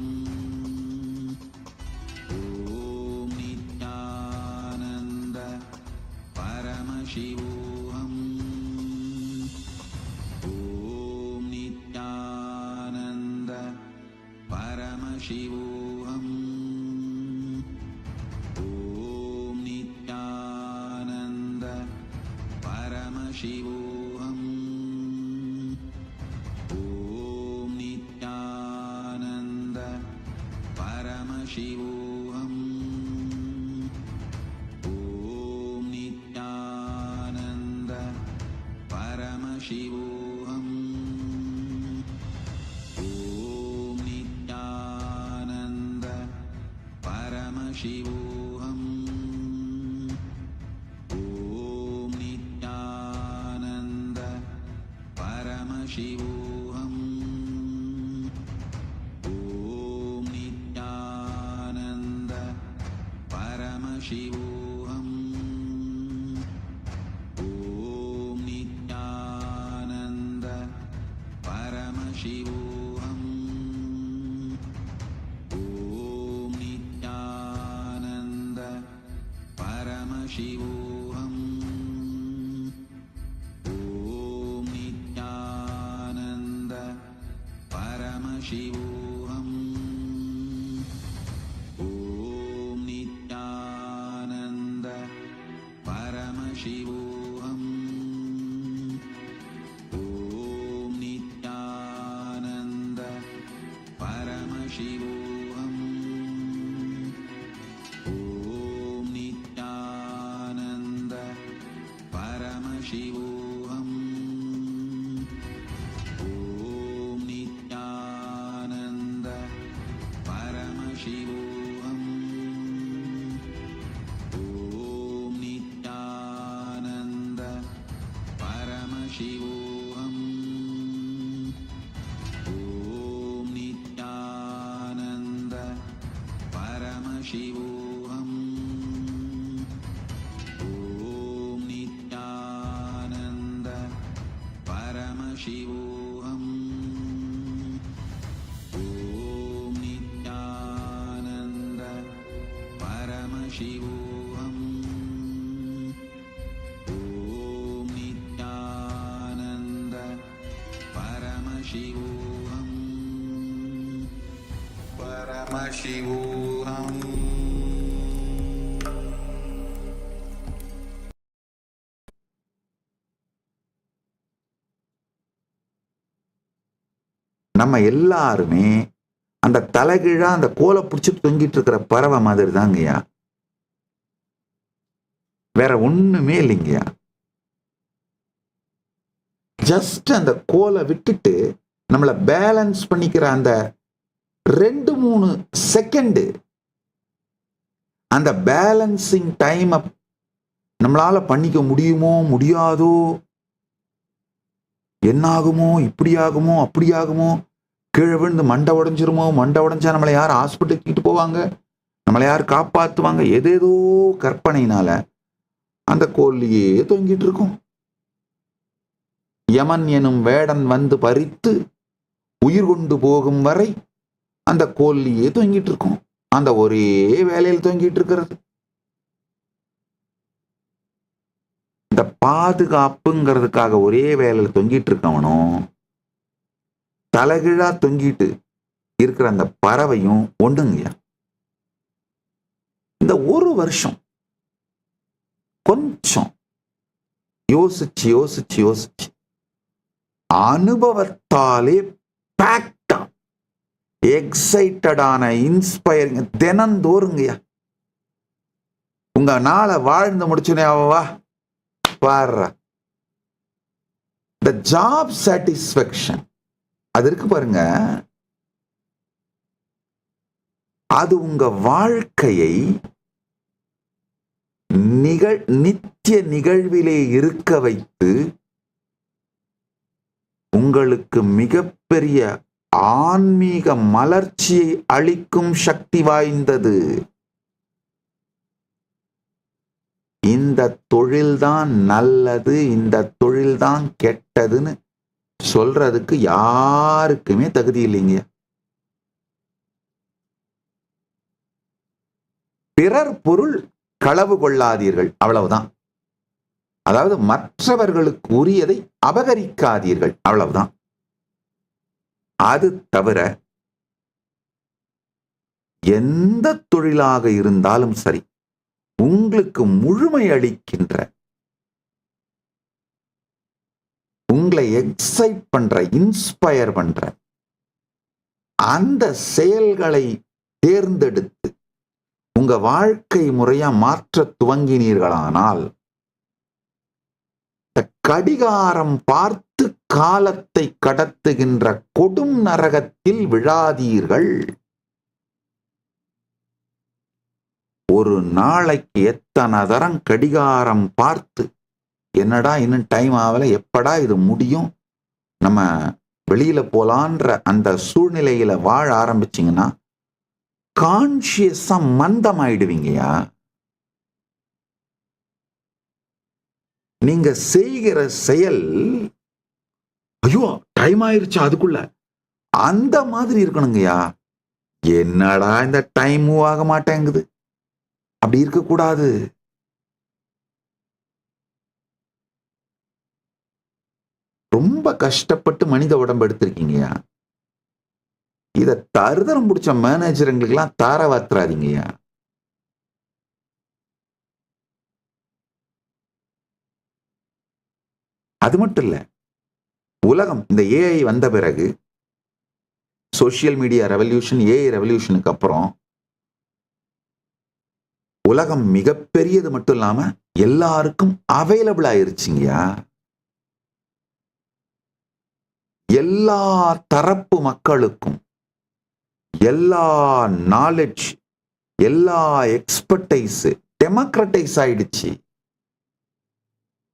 Om Nityananda Paramashivoham. Om Nityananda Paramashivoham. Om Nityananda Paramashivoham. Om Nityananda Paramashivoham. Om Nityananda Paramashivoham. Om Nityananda Paramashivoham. Om Nityananda Paramashivoham. Om Nityananda Paramashivoham. Om Nityananda Paramashivoham. Om Nityananda Paramashivoham. Om Nityananda Paramashivoham. Om Nityananda Paramashivoham. Om Nityananda Paramashivoham. Om Nityananda Paramashivoham. Om Nityananda Paramashivoham. Om Nityananda Paramashivoham. Om Nityananda Paramashivoham. Om Nityananda Paramashivoham. Om Nityananda Paramashivoham. Paramashivoham. நம்ம எல்லாருமே அந்த தலைகீழா அந்த கோலை பிடிச்சி தொங்கிட்டு இருக்கிற பறவை மாதிரி தாங்கய்யா. வேற ஒண்ணுமே இல்லைங்கய்யா. ஜஸ்ட் அந்த கோலை விட்டுட்டு நம்மளை பேலன்ஸ் பண்ணிக்கிற அந்த 2-3 செகண்டு, அந்த பேலன்சிங் டைம் நம்மளால பண்ணிக்க முடியுமோ முடியாதோ, என்னாகுமோ இப்படி ஆகுமோ அப்படி ஆகுமோ, கீழே விழுந்து மண்டை உடைஞ்சிருமோ, மண்டை உடைஞ்சா நம்மளை யார் ஹாஸ்பிட்டலுக்கு கூட்டிட்டு போவாங்க, நம்மளை யார் காப்பாற்றுவாங்க, ஏதேதோ கற்பனையினால அந்த கோல்லையே தொங்கிட்டு இருக்கும். யமன் எனும் வேடன் வந்து பறித்து உயிர் கொண்டு போகும் வரை அந்த கோல்லையே தொங்கிட்டு இருக்கும். அந்த ஒரே வேலையில் தொங்கிட்டு இருக்கிறது. இந்த பாதுகாப்புங்கிறதுக்காக ஒரே வேலையில் தொங்கிட்டு இருக்கவனும் தலைகீழா தொங்கிட்டு இருக்கிற அந்த பறவையும் ஒண்ணுங்கய்யா. இந்த ஒரு வருஷம் கொஞ்சம் யோசிச்சு யோசிச்சு யோசிச்சு அனுபவத்தாலே பேக்டா எக்ஸைட்டடான இன்ஸ்பயரிங் தினந்தோறுங்கய்யா. உங்க நாளை வாழ்ந்து முடிச்சுனே அவவா பாரு. இந்த ஜாப் சாட்டிஸ்ஃபேக்ஷன் அது இருக்கு பாருங்க, அது உங்க வாழ்க்கையை நித்திய நிகழ்விலே இருக்க வைத்து உங்களுக்கு மிகப்பெரிய ஆன்மீக மலர்ச்சியை அளிக்கும் சக்தி வாய்ந்தது. இந்த தொழில்தான் நல்லது, இந்த தொழில்தான் கெட்டதுன்னு சொல்றதுக்கு யாருக்குமே தகுதி இல்லைங்க. பிறர் பொருள் களவு கொள்ளாதீர்கள், அவ்வளவுதான். அதாவது மற்றவர்களுக்கு உரியதை அபகரிக்காதீர்கள், அவ்வளவுதான். அது தவிர எந்த தொழிலாக இருந்தாலும் சரி, உங்களுக்கு முழுமை அளிக்கின்ற உங்களை எக்ஸைட் பண்ற, இன்ஸ்பயர் பண்ற அந்த செயல்களை தேர்ந்தெடுத்து உங்க வாழ்க்கை முறையா மாற்ற துவங்கினீர்களானால் கடிகாரம் பார்த்து காலத்தை கடத்துகின்ற கொடும் நரகத்தில் விழாதீர்கள். ஒரு நாளைக்கு எத்தனை தரம் கடிகாரம் பார்த்து என்னடா இன்னும் டைம் ஆகல, எப்படா இது முடியும், நம்ம வெளியில போலான்ற அந்த சூழ்நிலையில வாழ ஆரம்பிச்சிங்கன்னா கான்சியஸா மந்தமாயிடுவீங்கயா. நீங்க செய்கிற செயல் ஐயோ டைம் ஆயிருச்சு அதுக்குள்ள அந்த மாதிரி இருக்கணுங்கய்யா. என்னடா இந்த டைம் மூவ் ஆக மாட்டேங்குது, அப்படி இருக்கக்கூடாது. ரொம்ப கஷ்டப்பட்டு மனித உடம்பு எடுத்திருக்கீங்கய்யா. இத தருதரம் பிடிச்ச மேனேஜருங்களுக்கெல்லாம் தார வாத்துறாதீங்கய்யா. அது மட்டும் இல்ல, உலகம் இந்த ஏஐ வந்த பிறகு, சோசியல் மீடியா ரெவல்யூஷன், ஏஐ ரெவல்யூஷனுக்கு அப்புறம் உலகம் மிகப்பெரியது மட்டும் இல்லாம எல்லாருக்கும் அவைலபிள் ஆயிருச்சுங்கயா. எல்லா தரப்பு மக்களுக்கும் எல்லா நாலேஜ், எல்லா எக்ஸ்பர்டைஸ் டெமோக்ரட்டைஸ் ஆயிடுச்சு.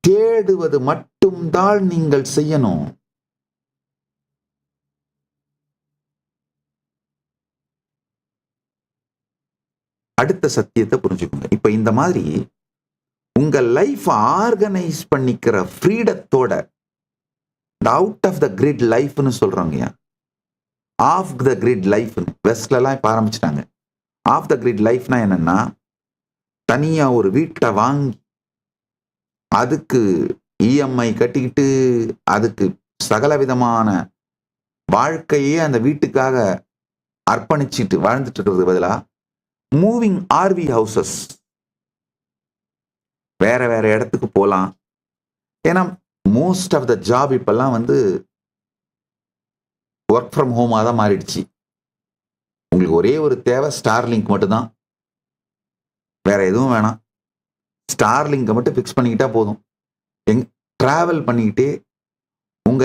தேடுவது மட்டும்தான் நீங்கள் செய்யணும். அடுத்த சத்தியத்தை புரிஞ்சுக்கோங்க. இப்ப இந்த மாதிரி உங்க லைஃப் ஆர்கனைஸ் பண்ணிக்கிற ஃப்ரீடத்தோட அவுட் ஆஃப் த கிரிட் லைஃப்னு சொல்றாங்க. ஆஃப் த கிரிட் லைஃப்னு வெஸ்ட்லாம் இப்ப ஆரம்பிச்சிட்டாங்க. ஆஃப் த கிரிட் லைஃப்னா என்னன்னா, தனியா ஒரு வீட்டை வாங்கி அதுக்கு இஎம்ஐ கட்டிக்கிட்டு அதுக்கு சகல விதமான வாழ்க்கையே அந்த வீட்டுக்காக அர்ப்பணிச்சுட்டு வாழ்ந்துட்டு இருக்கிறது பதிலா மூவிங் ஆர்வி ஹவுசஸ், வேற வேற இடத்துக்கு போகலாம். ஏன்னா மோஸ்ட் ஆஃப் த ஜாப் இப்பெல்லாம் ஒர்க் ஃப்ரம் ஹோமாக தான் மாறிடுச்சு. உங்களுக்கு ஒரே ஒரு தேவை, ஸ்டார்லிங்க் மட்டும்தான், வேற எதுவும் வேணாம். ஸ்டார்லிங்கை மட்டும் ஃபிக்ஸ் பண்ணிக்கிட்டா போதும். டிராவல் பண்ணிக்கிட்டே உங்க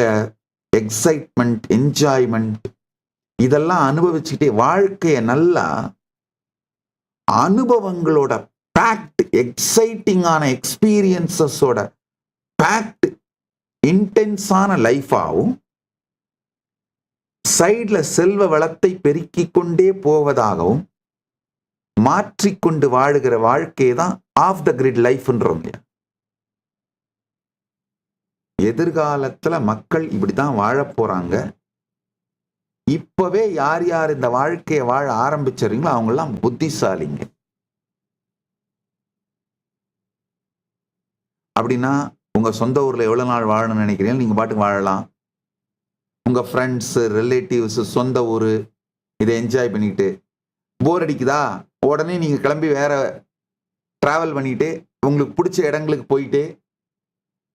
எக்ஸைட்மெண்ட், என்ஜாய்மெண்ட் இதெல்லாம் அனுபவிச்சுக்கிட்டே வாழ்க்கையை நல்லா அனுபவங்களோட பேக்ட், எக்ஸைட்டிங்கான எக்ஸ்பீரியன்சஸோட பேக்ட் இன்டென்ஸான லைஃபாகவும் சைட்ல செல்வ வளத்தை பெருக்கிக் கொண்டே போவதாகவும் மாற்றிக்கொண்டு வாழுகிற வாழ்க்கையை தான் ஆஃப் த கிரிட் லைஃப்ன்றோம். எதிர்காலத்துல மக்கள் இப்படிதான் வாழ போறாங்க. இப்பவே யார் யார் இந்த வாழ்க்கையை வாழ ஆரம்பிச்சிருங்களோ அவங்கெல்லாம் புத்திசாலிங்க. அப்படின்னா உங்க சொந்த ஊர்ல எவ்வளவு நாள் வாழணும்னு நினைக்கிறீங்க, நீங்க பாட்டுக்கு வாழலாம். உங்க ஃப்ரெண்ட்ஸ், ரிலேட்டிவ்ஸ், சொந்த ஊரு இதை என்ஜாய் பண்ணிட்டு, போர் அடிக்குதா உடனே நீங்க கிளம்பி வேற டிராவல் பண்ணிட்டு உங்களுக்கு பிடிச்ச இடங்களுக்கு போயிட்டு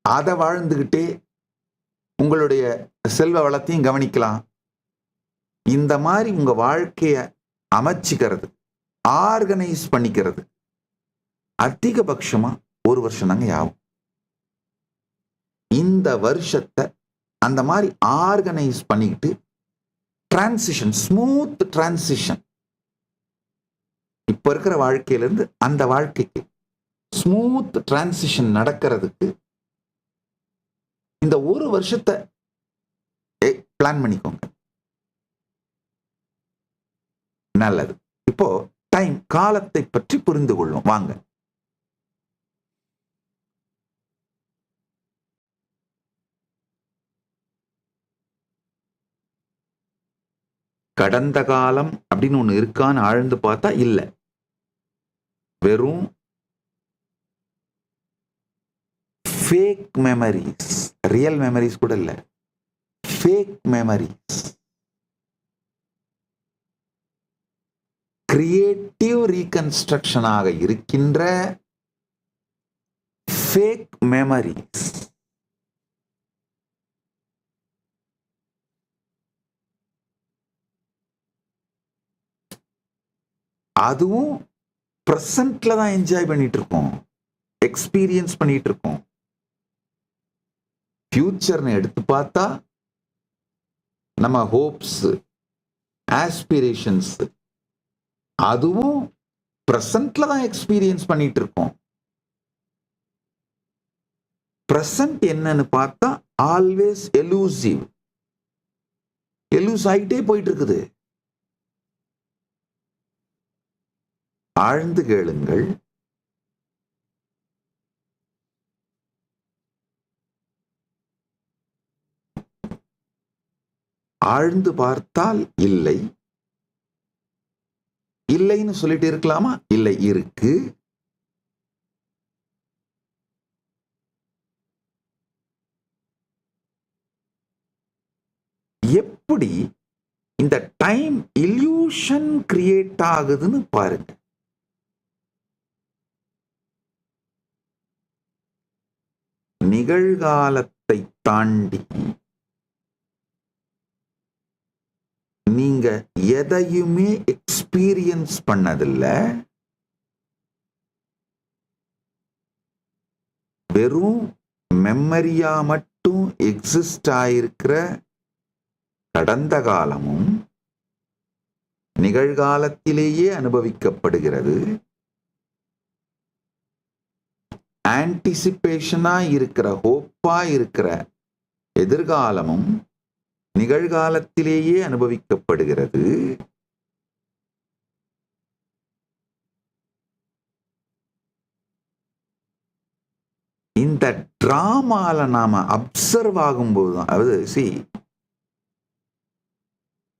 அதை வாழ்ந்துகிட்டே உங்களுடைய செல்வ வளத்தையும் கவனிக்கலாம். இந்த மாதிரி உங்க வாழ்க்கைய அமைச்சுக்கிறது, ஆர்கனைஸ் பண்ணிக்கிறது அதிகபட்சமா 1 வருஷம் தாங்க ஆகும். இந்த வருஷத்தை அந்த மாதிரி ஆர்கனைஸ் பண்ணிக்கிட்டு டிரான்சிஷன், ஸ்மூத் டிரான்சிஷன், இப்ப இருக்கிற வாழ்க்கையிலிருந்து அந்த வாழ்க்கைக்கு ஸ்மூத் டிரான்சிஷன் நடக்கிறதுக்கு இந்த 1 வருஷத்தை பிளான் பண்ணிக்கோங்க. நல்லது. இப்போ டைம், காலத்தை பற்றி புரிந்து கொள்ளும் வாங்க. கடந்த காலம் அப்படின்னு ஒண்ணு இருக்கான்னு ஆழ்ந்து பார்த்தா இல்ல. வெறும் ஃபேக் மெமரிஸ், ரியல் மெமரிஸ் கூட இல்ல, ஃபேக் மெமரிஸ். கிரியேட்டிவ் ரீகன்ஸ்ட்ரக்ஷனாக இருக்கின்ற ஃபேக் மெமரிஸ். அதுவும் ப்ரெசன்ட்ல தான் என்ஜாய் பண்ணிட்டு இருக்கோம், எக்ஸ்பீரியன்ஸ் பண்ணிட்டு இருக்கோம். ஃபியூச்சர்னு எடுத்து பார்த்தா நம்ம ஹோப்ஸ், ஆஸ்பிரேஷன்ஸ் அதுவும் ப்ரெசன்ட்ல தான் எக்ஸ்பீரியன்ஸ் பண்ணிட்டு இருக்கோம். ப்ரெசன்ட் என்னன்னு பார்த்தா ஆல்வேஸ் எலூசிவ், எலூஸ் ஆகிட்டே போயிட்டு இருக்குது. ஆழ்ந்து கேளுங்கள். ஆழ்ந்து பார்த்தால் இல்லை, இல்லைன்னு சொல்லிட்டு இருக்கலாமா? இல்லை, இருக்கு. எப்படி இந்த டைம் இல்யூஷன் கிரியேட் ஆகுதுன்னு பாருங்க. நிகழ்காலத்தை தாண்டி நீங்க எதையுமே எக்ஸ்பீரியன்ஸ் பண்ணதில்லை, வெறும் மெமரியா மட்டும் எக்ஸிஸ்ட் ஆயிருக்கிற கடந்த காலமும் நிகழ்காலத்திலேயே அனுபவிக்கப்படுகிறது. ஆன்டிசிபேஷனா இருக்கிற, ஹோப்பா இருக்கிற எதிர்காலமும் நிகழ்காலத்திலேயே அனுபவிக்கப்படுகிறது. இந்த டிராமால நாம அப்சர்வ் ஆகும்போது தான், அதாவது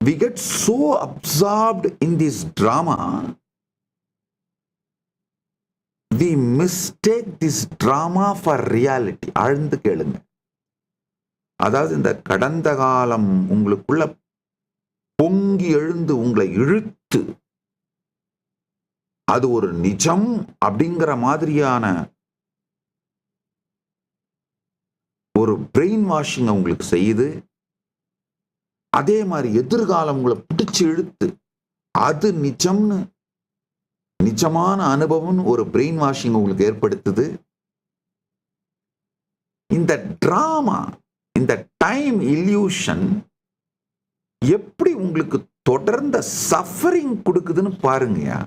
we get so absorbed in this drama, we mistake this drama for reality. ஆழ்ந்து கேளுங்க. அதாவது இந்த கடந்த காலம் உங்களுக்குள்ள பொங்கி எழுந்து உங்களை இழுத்து அது ஒரு நிஜம் அப்படிங்கிற மாதிரியான ஒரு பிரெயின் வாஷிங் உங்களுக்கு செய்யுது. அதே மாதிரி எதிர்காலம் உங்களை பிடிச்சு இழுத்து அது நிஜம்னு, நிஜமான அனுபவம் ஒரு பிரெயின் வாஷிங் உங்களுக்கு ஏற்படுத்துது. இந்த டிராமா, இந்த டைம் இல்யூஷன் எப்படி உங்களுக்கு தொடர்ந்த சஃபரிங் கொடுக்குதுன்னு பாருங்கயா.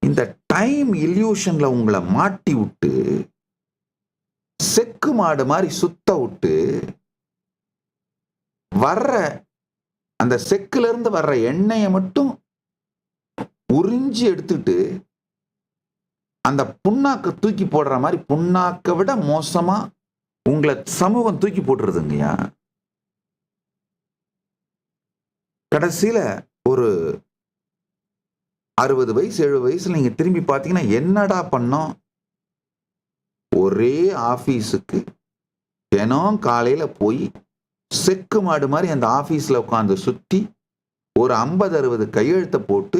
இந்த டைம் இல்யூஷன்ல உங்களை மாட்டி விட்டு செக்கு மாடு மாதிரி சுத்த விட்டு வர்ற அந்த செக்குல இருந்து வர்ற எண்ணெயை மட்டும் உறிஞ்சி எடுத்துட்டு அந்த புண்ணாக்க தூக்கி போடுற மாதிரி, புண்ணாக்க விட மோசமா உங்களை சமூகம் தூக்கி போட்டுருதுங்கய்யா. கடைசியில ஒரு 60 வயசு 70 வயசுல நீங்க திரும்பி பார்த்தீங்கன்னா என்னடா பண்ணோம்? ஒரே ஆபீஸுக்கு தினம் காலையில போய் செக்கு மாடு மாதிரி அந்த ஆபீஸ்ல உட்காந்து சுத்தி ஒரு 50-60 கையெழுத்தை போட்டு,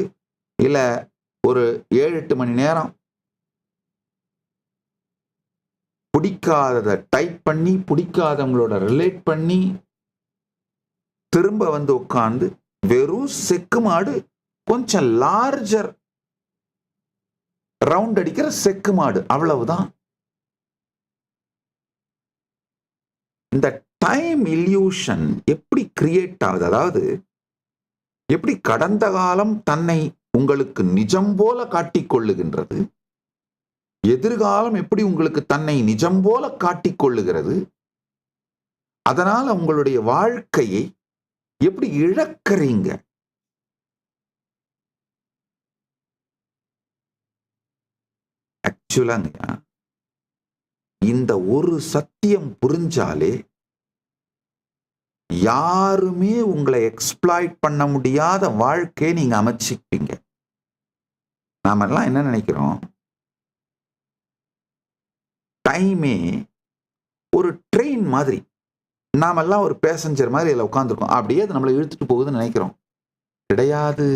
இல்ல ஒரு 7-8 மணி நேரம் பிடிக்காததை டைப் பண்ணி, பிடிக்காதவங்களோட ரிலேட் பண்ணி, திரும்ப வந்து உட்கார்ந்து வெறும் செக்கு மாடு, கொஞ்சம் லார்ஜர் ரவுண்ட் அடிக்கிற செக்கு மாடு, அவ்வளவுதான். இந்த டைம் இல்யூஷன் எப்படி கிரியேட் ஆகுது? அதாவது எப்படி கடந்த காலம் தன்னை உங்களுக்கு நிஜம் போல காட்டிக் கொள்ளுகின்றது, எதிர்காலம் எப்படி உங்களுக்கு தன்னை நிஜம் போல காட்டிக் கொள்ளுகிறது, அதனால உங்களுடைய வாழ்க்கையை எப்படி இழக்கிறீங்க. ஆக்சுவலாங்க இந்த ஒரு சத்தியம் புரிஞ்சாலே யாருமே உங்களை எக்ஸ்ப்ளாய்ட் பண்ண முடியாத வாழ்க்கையை நீங்க அமைச்சிப்பீங்க. நாமெல்லாம் என்ன நினைக்கிறோம்? டைமே ஒரு ட்ரெயின் மாதிரி, நாமெல்லாம் ஒரு பேசஞ்சர் மாதிரி அதில் உட்காந்துருக்கோம், அப்படியே அது நம்மளை இழுத்துட்டு போகுதுன்னு நினைக்கிறோம். கிடையாது.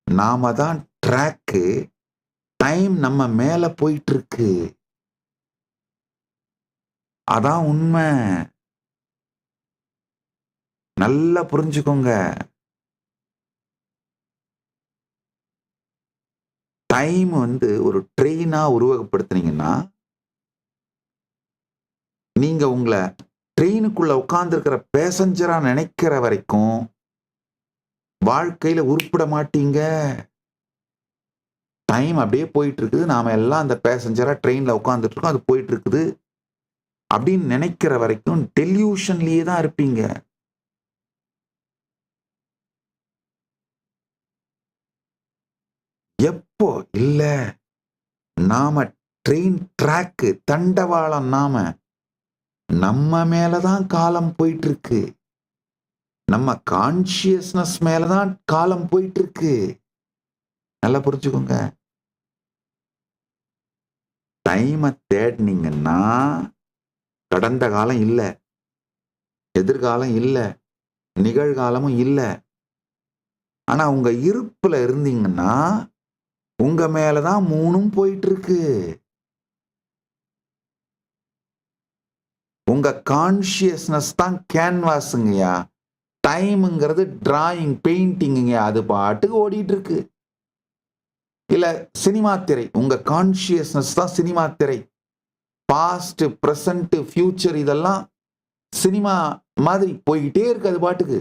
நாம தான் ட்ராக்கு, டைம் நம்ம மேல போயிட்டு இருக்கு. அதான் உண்மை. நல்லா புரிஞ்சுக்கோங்க. டைம் ஒரு ட்ரெயினா உருவகப்படுத்துனீங்கன்னா, நீங்க உங்களை ட்ரெயினுக்குள்ள உட்கார்ந்துருக்கிற பேசஞ்சரா நினைக்கிற வரைக்கும் வாழ்க்கையில உருப்பிட மாட்டீங்க. டைம் அப்படியே போயிட்டு இருக்குது, நாம எல்லாம் அந்த பேசஞ்சரா ட்ரெயின்ல உட்கார்ந்துட்டு இருக்கோம், அது போயிட்டு இருக்குது அப்படின்னு நினைக்கிற வரைக்கும் டெல்யூஷன்லயே தான் இருப்பீங்க. எப்போ இல்ல நாம ட்ரெயின் ட்ராக்கு தண்டவாளம், நம்ம மேலதான் காலம் போயிட்டு இருக்கு, நம்ம கான்சியஸ்னஸ் மேலதான் காலம் போயிட்டு இருக்கு. நல்லா புரிஞ்சுக்கோங்க. டைமை தேடினீங்கன்னா கடந்த காலம் இல்ல, எதிர்காலம் இல்ல, நிகழ்காலமும் இல்ல. ஆனா உங்க இருப்புல இருந்தீங்கன்னா உங்க மேலதான் மூணும் போயிட்டு இருக்கு. உங்க கான்சியஸ்னஸ் தான் கேன்வாஸுங்கய்யா. டைம்ங்கிறது டிராயிங், பெயிண்டிங்க, அது பாட்டுக்கு ஓடிட்டு இருக்கு. இல்ல சினிமா திரை, உங்க கான்சியஸ்னஸ் தான் சினிமா திரை. பாஸ்ட், பிரசன்ட், ஃபியூச்சர் இதெல்லாம் சினிமா மாதிரி போய்கிட்டே இருக்கு அது பாட்டுக்கு.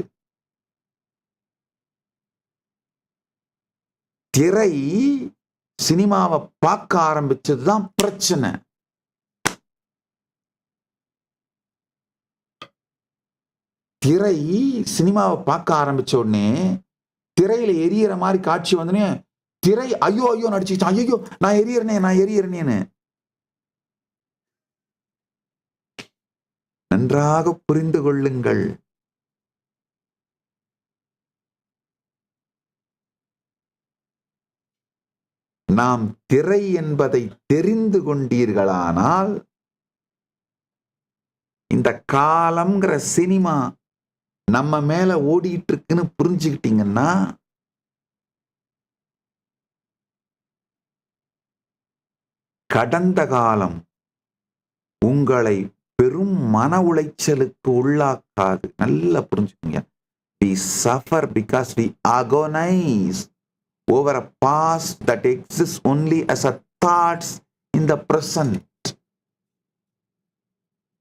திரை சினிமாவை பார்க்க ஆரம்பிச்சதுதான் பிரச்சனை. திரை சினிமாவை பார்க்க ஆரம்பிச்ச உடனே திரையில எரியற மாதிரி காட்சி வந்தனே திரை ஐயோ ஐயோ நடிச்சுக்கிட்டான், ஐயோ நான் எரியறேனேன்னு. நன்றாக புரிந்து கொள்ளுங்கள். நாம் திரை என்பதை தெரிந்து கொண்டீர்களானால், இந்த காலம்ங்கிற சினிமா நம்ம மேல ஓடிட்டு இருக்குன்னு புரிஞ்சுக்கிட்டீங்கன்னா, கடந்த காலம் உங்களை பெரும் மன உளைச்சலுக்கு உள்ளாக்காது. நல்லா புரிஞ்சுக்கோங்க. We suffer because we agonize over a past that exists only as a thoughts in the present.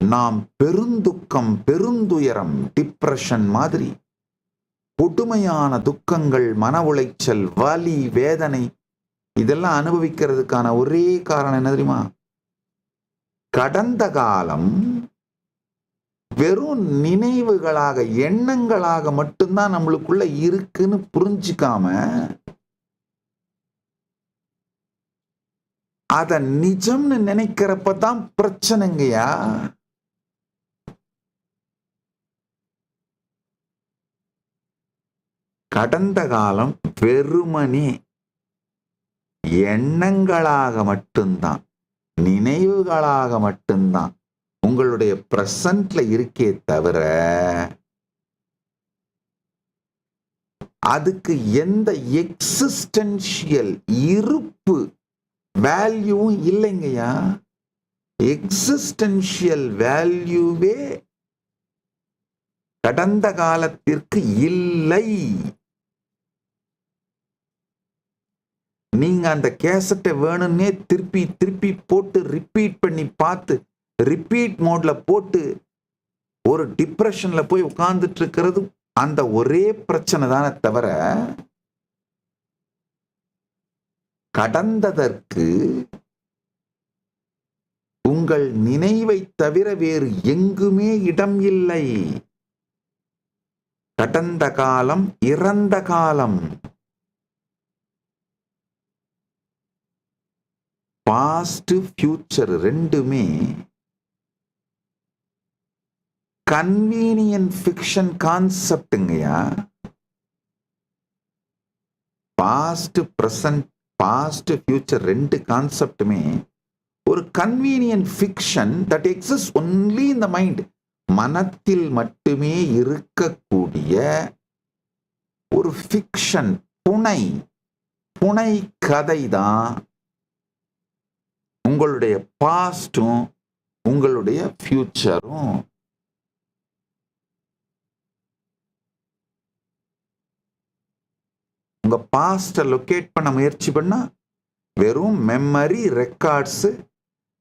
நாம் பெருந்துக்கம், பெருந்துயரம், டிப்ரெஷன் மாதிரி கொடுமையான துக்கங்கள், மன உளைச்சல், வலி, வேதனை இதெல்லாம் அனுபவிக்கிறதுக்கான ஒரே காரணம் என்ன தெரியுமா? கடந்த காலம் வெறும் நினைவுகளாக, எண்ணங்களாக மட்டும்தான் நம்மளுக்குள்ள இருக்குன்னு புரிஞ்சுக்காம அத நிஜம்னு நினைக்கிறப்பதான் பிரச்சனைங்கய்யா. கடந்த காலம் வெறுமனே எண்ணங்களாக மட்டும்தான், நினைவுகளாக மட்டும்தான் உங்களுடைய பிரசன்ட்ல இருக்கே தவிர அதுக்கு எந்த எக்ஸிஸ்டென்ஷியல் இருப்பு வேல்யூவும் இல்லைங்கய்யா. எக்ஸிஸ்டென்ஷியல் வேல்யூவே கடந்த காலத்திற்கு இல்லை. நீங்க அந்த கேசட்டை வேணும்னே திருப்பி திருப்பி போட்டு ரிப்பீட் பண்ணி பார்த்து, ரிப்பீட் மோட்ல போட்டு ஒரு டிப்ரெஷன்ல போய் உட்கார்ந்துட்டு இருக்கிறது அந்த ஒரே பிரச்சனை தானே தவிர கடந்ததற்கு உங்கள் நினைவை தவிர வேறு எங்குமே இடம் இல்லை. கடந்த காலம் இறந்த காலம். பாஸ்ட், ஃபியூச்சர் ரெண்டுமே கன்வீனியன்ட் ஃபிக்ஷன் கான்செப்டுங்கய்யா. பாஸ்ட், பிரசன்ட், பாஸ்ட், ஃபியூச்சர் ரெண்டு கான்செப்டுமே ஒரு convenient fiction that exist only in the mind. மனத்தில் மட்டுமே இருக்கக்கூடிய ஒரு ஃபிக்ஷன், புனை கதை தான் உங்களுடைய பாஸ்டும் உங்களுடைய ஃபியூச்சரும். உங்க பாஸ்ட லொக்கேட் பண்ண முயற்சி பண்ணா வெறும் மெமரி ரெக்கார்ட்ஸ்,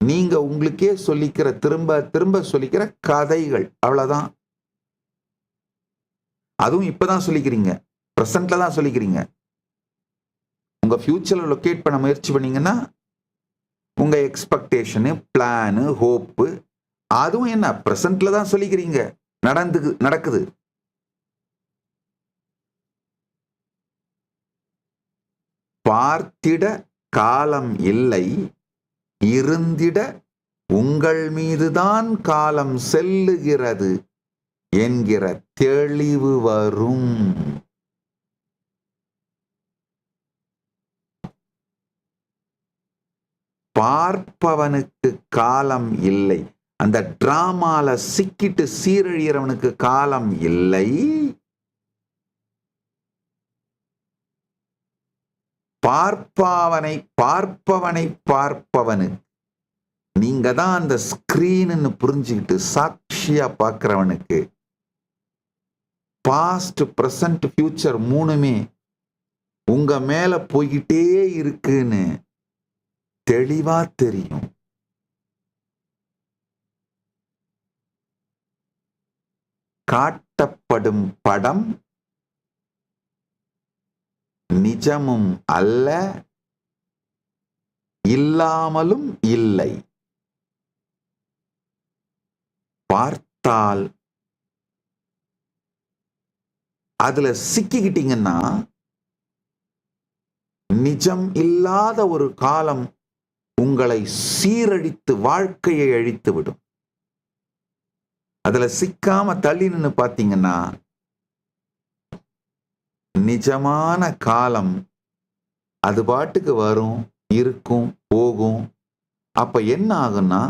நீங்க உங்களுக்கே சொல்லிக்கிற திரும்ப திரும்ப சொல்லிக்கிற கதைகள், அவ்வளவுதான். அதுவும் இப்பதான் சொல்லிக்கிறீங்க, பிரசன்ட்ல தான் சொல்லிக்கிறீங்க. உங்க ஃபியூச்சர்ல லொக்கேட் பண்ண முயற்சி பண்ணீங்கன்னா உங்க எக்ஸ்பெக்டேஷனு, பிளானு, ஹோப்பு, அதுவும் என்ன பிரசன்ட்ல தான் சொல்லிக்கிறீங்க, நடக்குது. பார்த்திட காலம் இல்லை, இருந்திட உங்கள் மீதுதான் காலம் செல்லுகிறது என்கிற தெளிவு வரும். பார்ப்பவனுக்கு காலம் இல்லை, அந்த டிராமால சிக்கிட்டு சீரழியறவனுக்கு காலம் இல்லை. பார்ப்பவனை பார்ப்பவனுக்கு, நீங்க தான் அந்த ஸ்கிரீன்னு புரிஞ்சுக்கிட்டு சாட்சியா பார்க்கிறவனுக்கு பாஸ்ட், பிரசன்ட், ஃபியூச்சர் மூணுமே உங்க மேல போய்கிட்டே இருக்குன்னு தெளிவா தெரியும். காட்டப்படும் படம் நிஜமும் அல்ல, இல்லாமலும் இல்லை. பார்த்தால் அதுல சிக்கிக்கிட்டீங்கன்னா நிஜம் இல்லாத ஒரு காலம் உங்களை சீரழித்து வாழ்க்கையை அழித்து விடும். அதுல சிக்காம தள்ளி நின்னு பார்த்தீங்கன்னா நிஜமான காலம் அது பாட்டுக்கு வரும், இருக்கும், போகும். அப்ப என்ன ஆகும்னா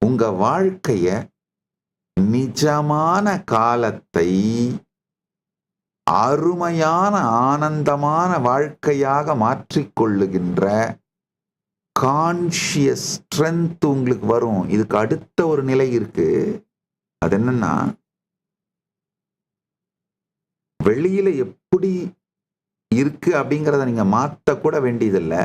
உங்க வாழ்க்கைய நிஜமான காலத்தை அருமையான ஆனந்தமான வாழ்க்கையாக மாற்றிக்கொள்ளுகின்ற கான்ஷியஸ் ஸ்ட்ரென்த் உங்களுக்கு வரும். இதுக்கு அடுத்த ஒரு நிலை இருக்கு. அது என்னன்னா, வெளியில எப்படி இருக்கு அப்படிங்கிறத நீங்க மாத்த கூட வேண்டியதில்லை.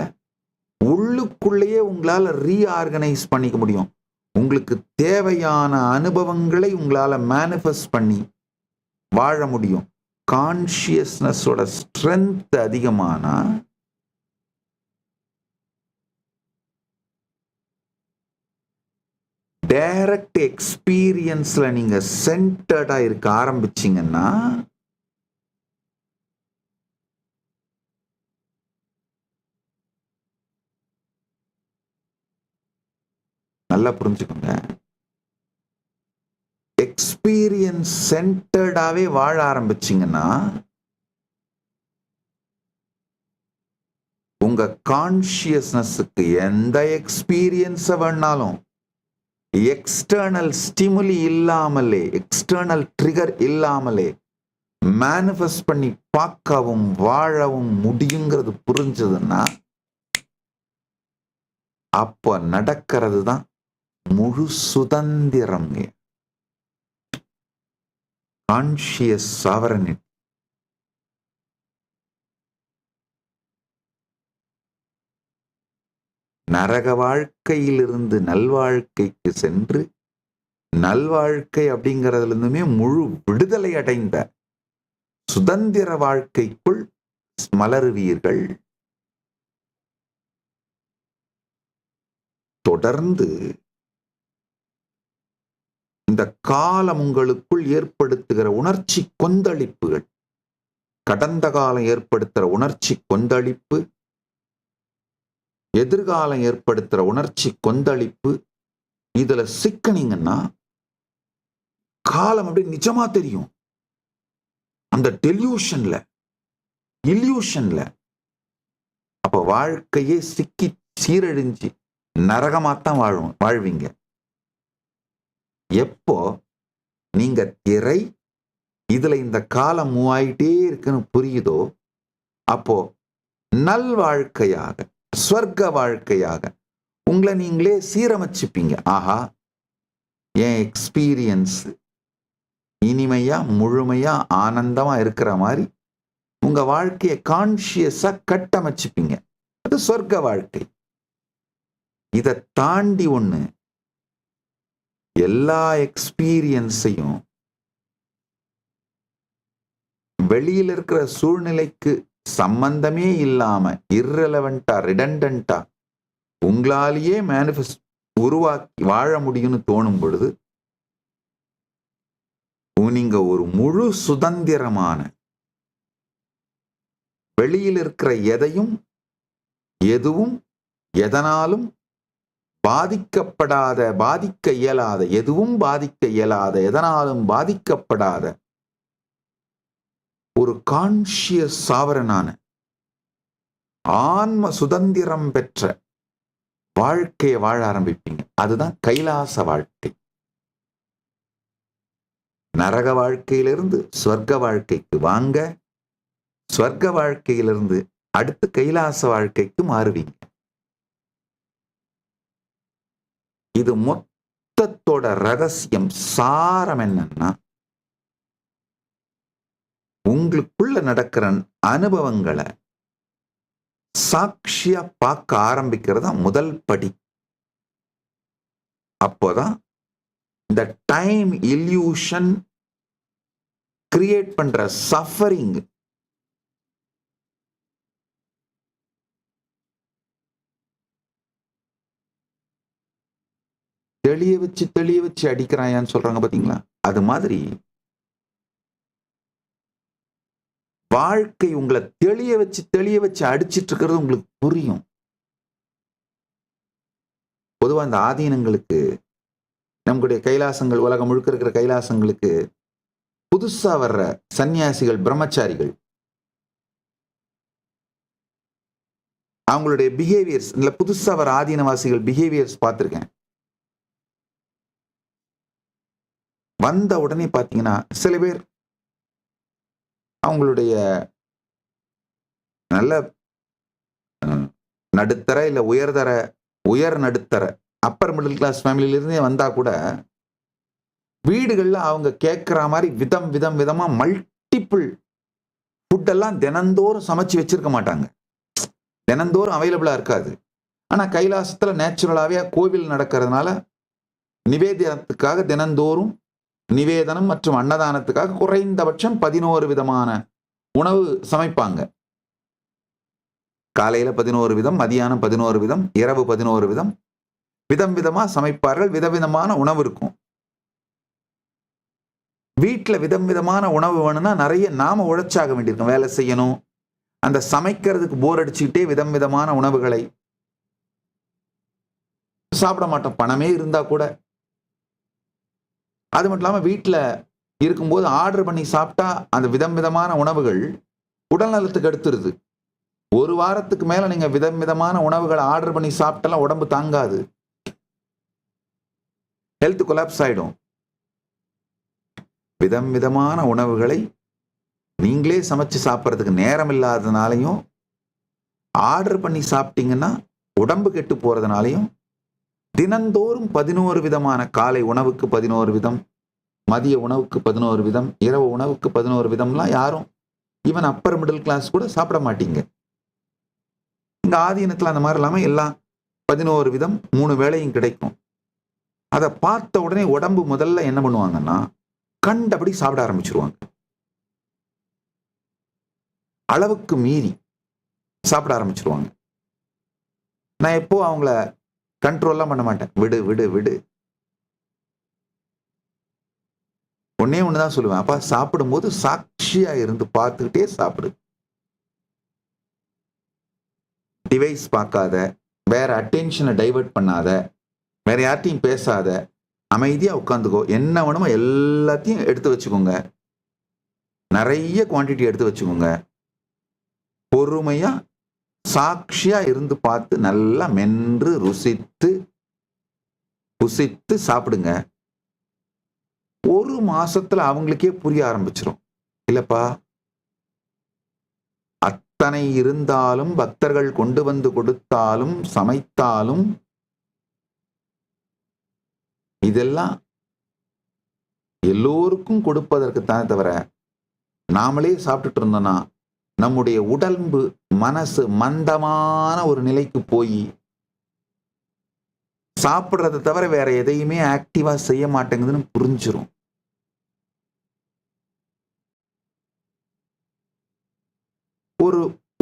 உள்ளுக்குள்ளேயே உங்களால ரீஆர்கனைஸ் பண்ணிக்க முடியும். உங்களுக்கு தேவையான அனுபவங்களை உங்களால மேனிஃபெஸ்ட் பண்ணி வாழ முடியும். கான்ஷியஸ்னஸோட ஸ்ட்ரென்த் அதிகமானா டைரக்ட் எக்ஸ்பீரியன்ஸ்ல நீங்க சென்டர்டா இருக்க ஆரம்பிச்சீங்கன்னா நல்லா புரிஞ்சுக்கோங்க, எக்ஸ்பீரியன்ஸ் சென்டர்டாவே வாழ ஆரம்பிச்சீங்கன்னா உங்க கான்ஷியஸ்னஸுக்கு எந்த எக்ஸ்பீரியன்ஸ் வேணாலும் எக்ஸ்டர்னல் ஸ்டிமுலி இல்லாமலே, எக்ஸ்டர்னல் ட்ரிகர் இல்லாமலே மேனிஃபெஸ்ட் பண்ணி பார்க்கவும் வாழவும் முடியுங்கிறது புரிஞ்சதுன்னா அப்ப நடக்கிறது தான் முழு சுதந்திரம். Conscious sovereignty. நரக வாழ்க்கையிலிருந்து நல்வாழ்க்கைக்கு சென்று நல்வாழ்க்கை அப்படிங்கிறதுல இருந்துமே முழு விடுதலை அடைந்த சுதந்திர வாழ்க்கைக்குள் மலருவீர்கள். தொடர்ந்து இந்த காலம் உங்களுக்குள் ஏற்படுத்துகிற உணர்ச்சி கொந்தளிப்புகள், கடந்த காலம் ஏற்படுத்துகிற உணர்ச்சி கொந்தளிப்பு, எதிர்காலம் ஏற்படுத்துற உணர்ச்சி கொந்தளிப்பு, இதுல சிக்கனீங்கன்னா காலம் அப்படியே நிஜமா தெரியும். அந்த டெல்யூஷன்ல, இல்யூஷன்ல அப்ப வாழ்க்கையே சிக்கி சீரழிஞ்சு நரகமாத்தான் வாழ்வீங்க. எப்போ நீங்க திரை இதுல இந்த காலம் மூவாயிட்டே இருக்குன்னு புரியுதோ அப்போ நல் வாழ்க்கையாக, ஸ்வர்க்க வாழ்க்கையாக உங்களை நீங்களே சீரமைச்சுப்பீங்க. ஆஹா, என் எக்ஸ்பீரியன்ஸ் இனிமையா முழுமையா ஆனந்தமா இருக்கிற மாதிரி உங்க வாழ்க்கையை கான்சியஸா கட்டமைச்சுப்பீங்க. அது சொர்க்க வாழ்க்கை. இதை தாண்டி ஒண்ணு, எல்லா எக்ஸ்பீரியன்ஸையும் வெளியில இருக்கிற சூழ்நிலைக்கு சம்பந்தமே இல்லாம irrelevant-ஆ ரிடண்டன்ட்டா உங்களாலேயே மேனிஃபெஸ்ட் உருவாக்கி வாழ முடியும்னு தோணும் பொழுது நீங்க ஒரு முழு சுதந்திரமான, வெளியில் இருக்கிற எதுவும் எதனாலும் பாதிக்கப்படாத, பாதிக்க இயலாத, எதுவும் பாதிக்க இயலாத, எதனாலும் பாதிக்கப்படாத ஒரு கான்ஷியஸ் சாவரனான ஆன்ம சுதந்திரம் பெற்ற வாழ்க்கையை வாழ ஆரம்பிப்பீங்க. அதுதான் கைலாச வாழ்க்கை. நரக வாழ்க்கையிலிருந்து சொர்க்க வாழ்க்கைக்கு வாங்க, சொர்க்க வாழ்க்கையிலிருந்து அடுத்து கைலாச வாழ்க்கைக்கு மாறுவீங்க. இது மொத்தத்தோட ரகசியம், சாரம் என்னன்னா, உங்களுக்குள்ள நடக்கிற அனுபவங்களை சாட்சியா பார்க்க ஆரம்பிக்கிறதா முதல் படி. அப்போதான் இந்த டைம் இல்யூஷன் கிரியேட் பண்ற சஃபரிங் தெளிய வச்சு அடிக்கிறாயான்னு சொல்றாங்க பாத்தீங்களா? அது மாதிரி வாழ்க்கை உங்களை தெளிய வச்சு அடிச்சிட்டு இருக்கிறது உங்களுக்கு புரியும். பொதுவா இந்த ஆதீனங்களுக்கு, நம்முடைய கைலாசங்கள், உலகம் முழுக்க இருக்கிற கைலாசங்களுக்கு புதுசா வர்ற சன்னியாசிகள், பிரம்மச்சாரிகள், அவங்களுடைய பிஹேவியர்ஸ், இல்ல புதுசா வர ஆதீனவாசிகள் பிஹேவியர்ஸ் பார்த்திருக்கேன். வந்த உடனே பாத்தீங்கன்னா சில பேர் அவங்களுடைய நல்ல நடுத்தர இல்ல உயர் நடுத்தர அப்பர் மிடில் கிளாஸ் ஃபேமிலியிலிருந்தே வந்தா கூட வீடுகள்ல அவங்க கேட்கிற மாதிரி விதமா மல்டிபிள் ஃபுட் எல்லாம் தினந்தோறும் சமைச்சு வச்சிருக்க மாட்டாங்க. தினந்தோறும் அவைலபிளா இருக்காது. ஆனா கைலாசத்துல நேச்சுரலாவே கோவில் நடக்கிறதுனால நிவேதனத்துக்காக தினந்தோறும் நிவேதனம் மற்றும் அன்னதானத்துக்காக குறைந்தபட்சம் 11 விதமான உணவு சமைப்பாங்க. காலையில 11 விதம், மதியானம் 11 விதம், இரவு 11 விதம், விதமா சமைப்பார்கள். விதவிதமான உணவு இருக்கும். வீட்டுல விதமான உணவு வேணும்னா நிறைய நாம உழைச்சாக வேண்டியிருக்கும், வேலை செய்யணும். அந்த சமைக்கிறதுக்கு போர் அடிச்சுக்கிட்டே விதமான உணவுகளை சாப்பிட மாட்டோம், பணமே இருந்தா கூட. அது மட்டும் இல்லாம வீட்டுல இருக்கும்போது ஆர்டர் பண்ணி சாப்பிட்டா அந்த விதமான உணவுகள் உடல் நலத்துக்கு எடுத்துருது. ஒரு வாரத்துக்கு மேல நீங்க விதமான உணவுகளை ஆர்டர் பண்ணி சாப்பிட்டலாம் உடம்பு தாங்காது, ஹெல்த் கொலாப்ஸ் ஆயிடும். விதமான உணவுகளை நீங்களே சமைச்சு சாப்பிட்றதுக்கு நேரம் இல்லாததுனாலையும், ஆர்டர் பண்ணி சாப்பிட்டீங்கன்னா உடம்பு கெட்டு போறதுனாலையும், தினந்தோறும் 11 விதமான, காலை உணவுக்கு 11 விதம், மதிய உணவுக்கு 11 விதம், இரவு உணவுக்கு 11 விதம்லாம் யாரும் ஈவன் அப்பர் மிடில் கிளாஸ் கூட சாப்பிட மாட்டீங்க. இந்த ஆதீனத்துல அந்த மாதிரி இல்லாம எல்லாம் 11 விதம் 3 வேளையும் கிடைக்கும். அதை பார்த்த உடனே உடம்பு முதல்ல என்ன பண்ணுவாங்கன்னா கண்டபடி சாப்பிட ஆரம்பிச்சிருவாங்க. அளவுக்கு மீறி சாப்பிட ஆரம்பிச்சிருவாங்க. நான் எப்போ அவங்கள கண்ட்ரோல்லாம் பண்ண மாட்டேன். விடு ஒன்னே ஒண்ணுதான் சொல்லுவேன், அப்பா சாப்பிடும் போது சாட்சியா இருந்து பார்த்துக்கிட்டே சாப்பிடு. டிவைஸ் பார்க்காத, வேற அட்டென்ஷனை டைவர்ட் பண்ணாத, வேற யார்ட்டையும் பேசாத, அமைதியா உட்காந்துக்கோ. என்ன வேணுமோ எல்லாத்தையும் எடுத்து வச்சுக்கோங்க, நிறைய குவான்டிட்டி எடுத்து வச்சுக்கோங்க. பொறுமையா சாட்சியா இருந்து பார்த்து நல்லா மென்று ருசித்து புசித்து சாப்பிடுங்க. ஒரு மாசத்துல அவங்களுக்கே புரிய ஆரம்பிச்சிடும், இல்லப்பா அத்தனை இருந்தாலும், பக்தர்கள் கொண்டு வந்து கொடுத்தாலும் சமைத்தாலும் இதெல்லாம் எல்லோருக்கும் கொடுப்பதற்குத்தானே தவிர நாமளே சாப்பிட்டுட்டு இருந்தோம்னா நம்முடைய உடம்பு மனசு மந்தமான ஒரு நிலைக்கு போய் சாப்பிட்றதை தவிர வேற எதையுமே ஆக்டிவா செய்ய மாட்டேங்குதுன்னு புரிஞ்சிரும்.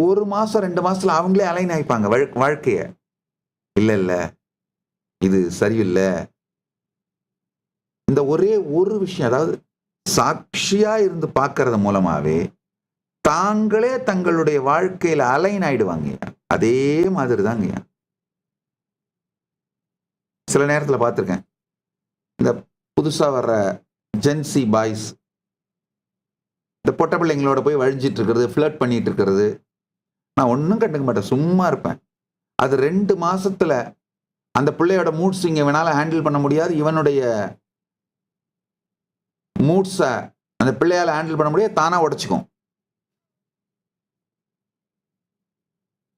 ஒரு மாசம் 2 மாசத்துல அவங்களே அலைன் ஆயிப்பாங்க வாழ்க்கைய. இல்ல இது சரியில்லை. இந்த ஒரே ஒரு விஷயம், அதாவது சாட்சியா இருந்து பார்க்கறது மூலமாவே தாங்களே தங்களுடைய வாழ்க்கையில அலைன் ஆயிடுவாங்க. அதே மாதிரி தாங்க. சில நேரத்துல பார்த்திருக்கேன், இந்த புதுசா வர்ற ஜென்சி பாய்ஸ் இந்த பொட்ட பிள்ளைங்களோட போய் வழிஞ்சிட்டு இருக்கிறது, ஃபிளர்ட் பண்ணிட்டு இருக்கிறது, நான் ஒன்றும் கண்டுக்க மாட்டேன், சும்மா இருப்பேன். அது 2 மாசத்துல அந்த பிள்ளையோட மூட் ஸ்விங் இவனால ஹேண்டில் பண்ண முடியாது, இவனுடைய மூட்ஸை அந்த பிள்ளையால ஹேண்டில் பண்ண முடியாது, தானா உடைச்சிக்கும்.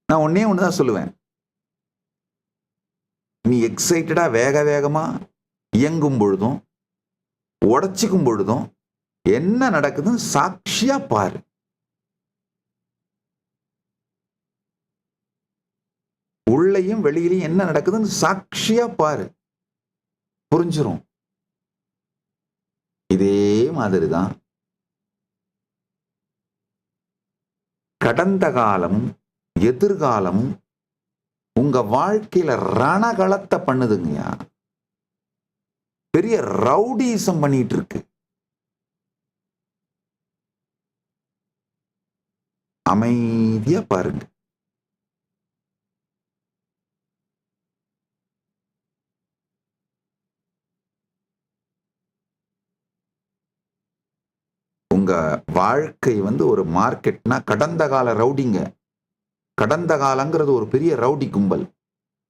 நான் ஒண்ணு தான் சொல்லுவேன், நீ எக்ஸைட்டடா வேக வேகமா இயங்கும் பொழுதும் உடைச்சிக்கும் பொழுதும் என்ன நடக்குதுன்னு சாட்சியா பாரு. உள்ளேயும் வெளியிலையும் என்ன நடக்குதுன்னு சாட்சியா பாரு, புரிஞ்சிரும். இதே மாதிரிதான் கடந்த காலமும் எதிர்காலமும் உங்க வாழ்க்கையில ரணகளத்தை பண்ணுதுங்கய்யா. பெரிய ரவுடிசம் பண்ணிட்டு இருக்கு. அமைதியா பாருங்க. உங்க வாழ்க்கை ஒரு மார்க்கெட்னா கடந்த கால ரவுடிங்க. கடந்த காலங்கிறது ஒரு பெரிய ரவுடி கும்பல்.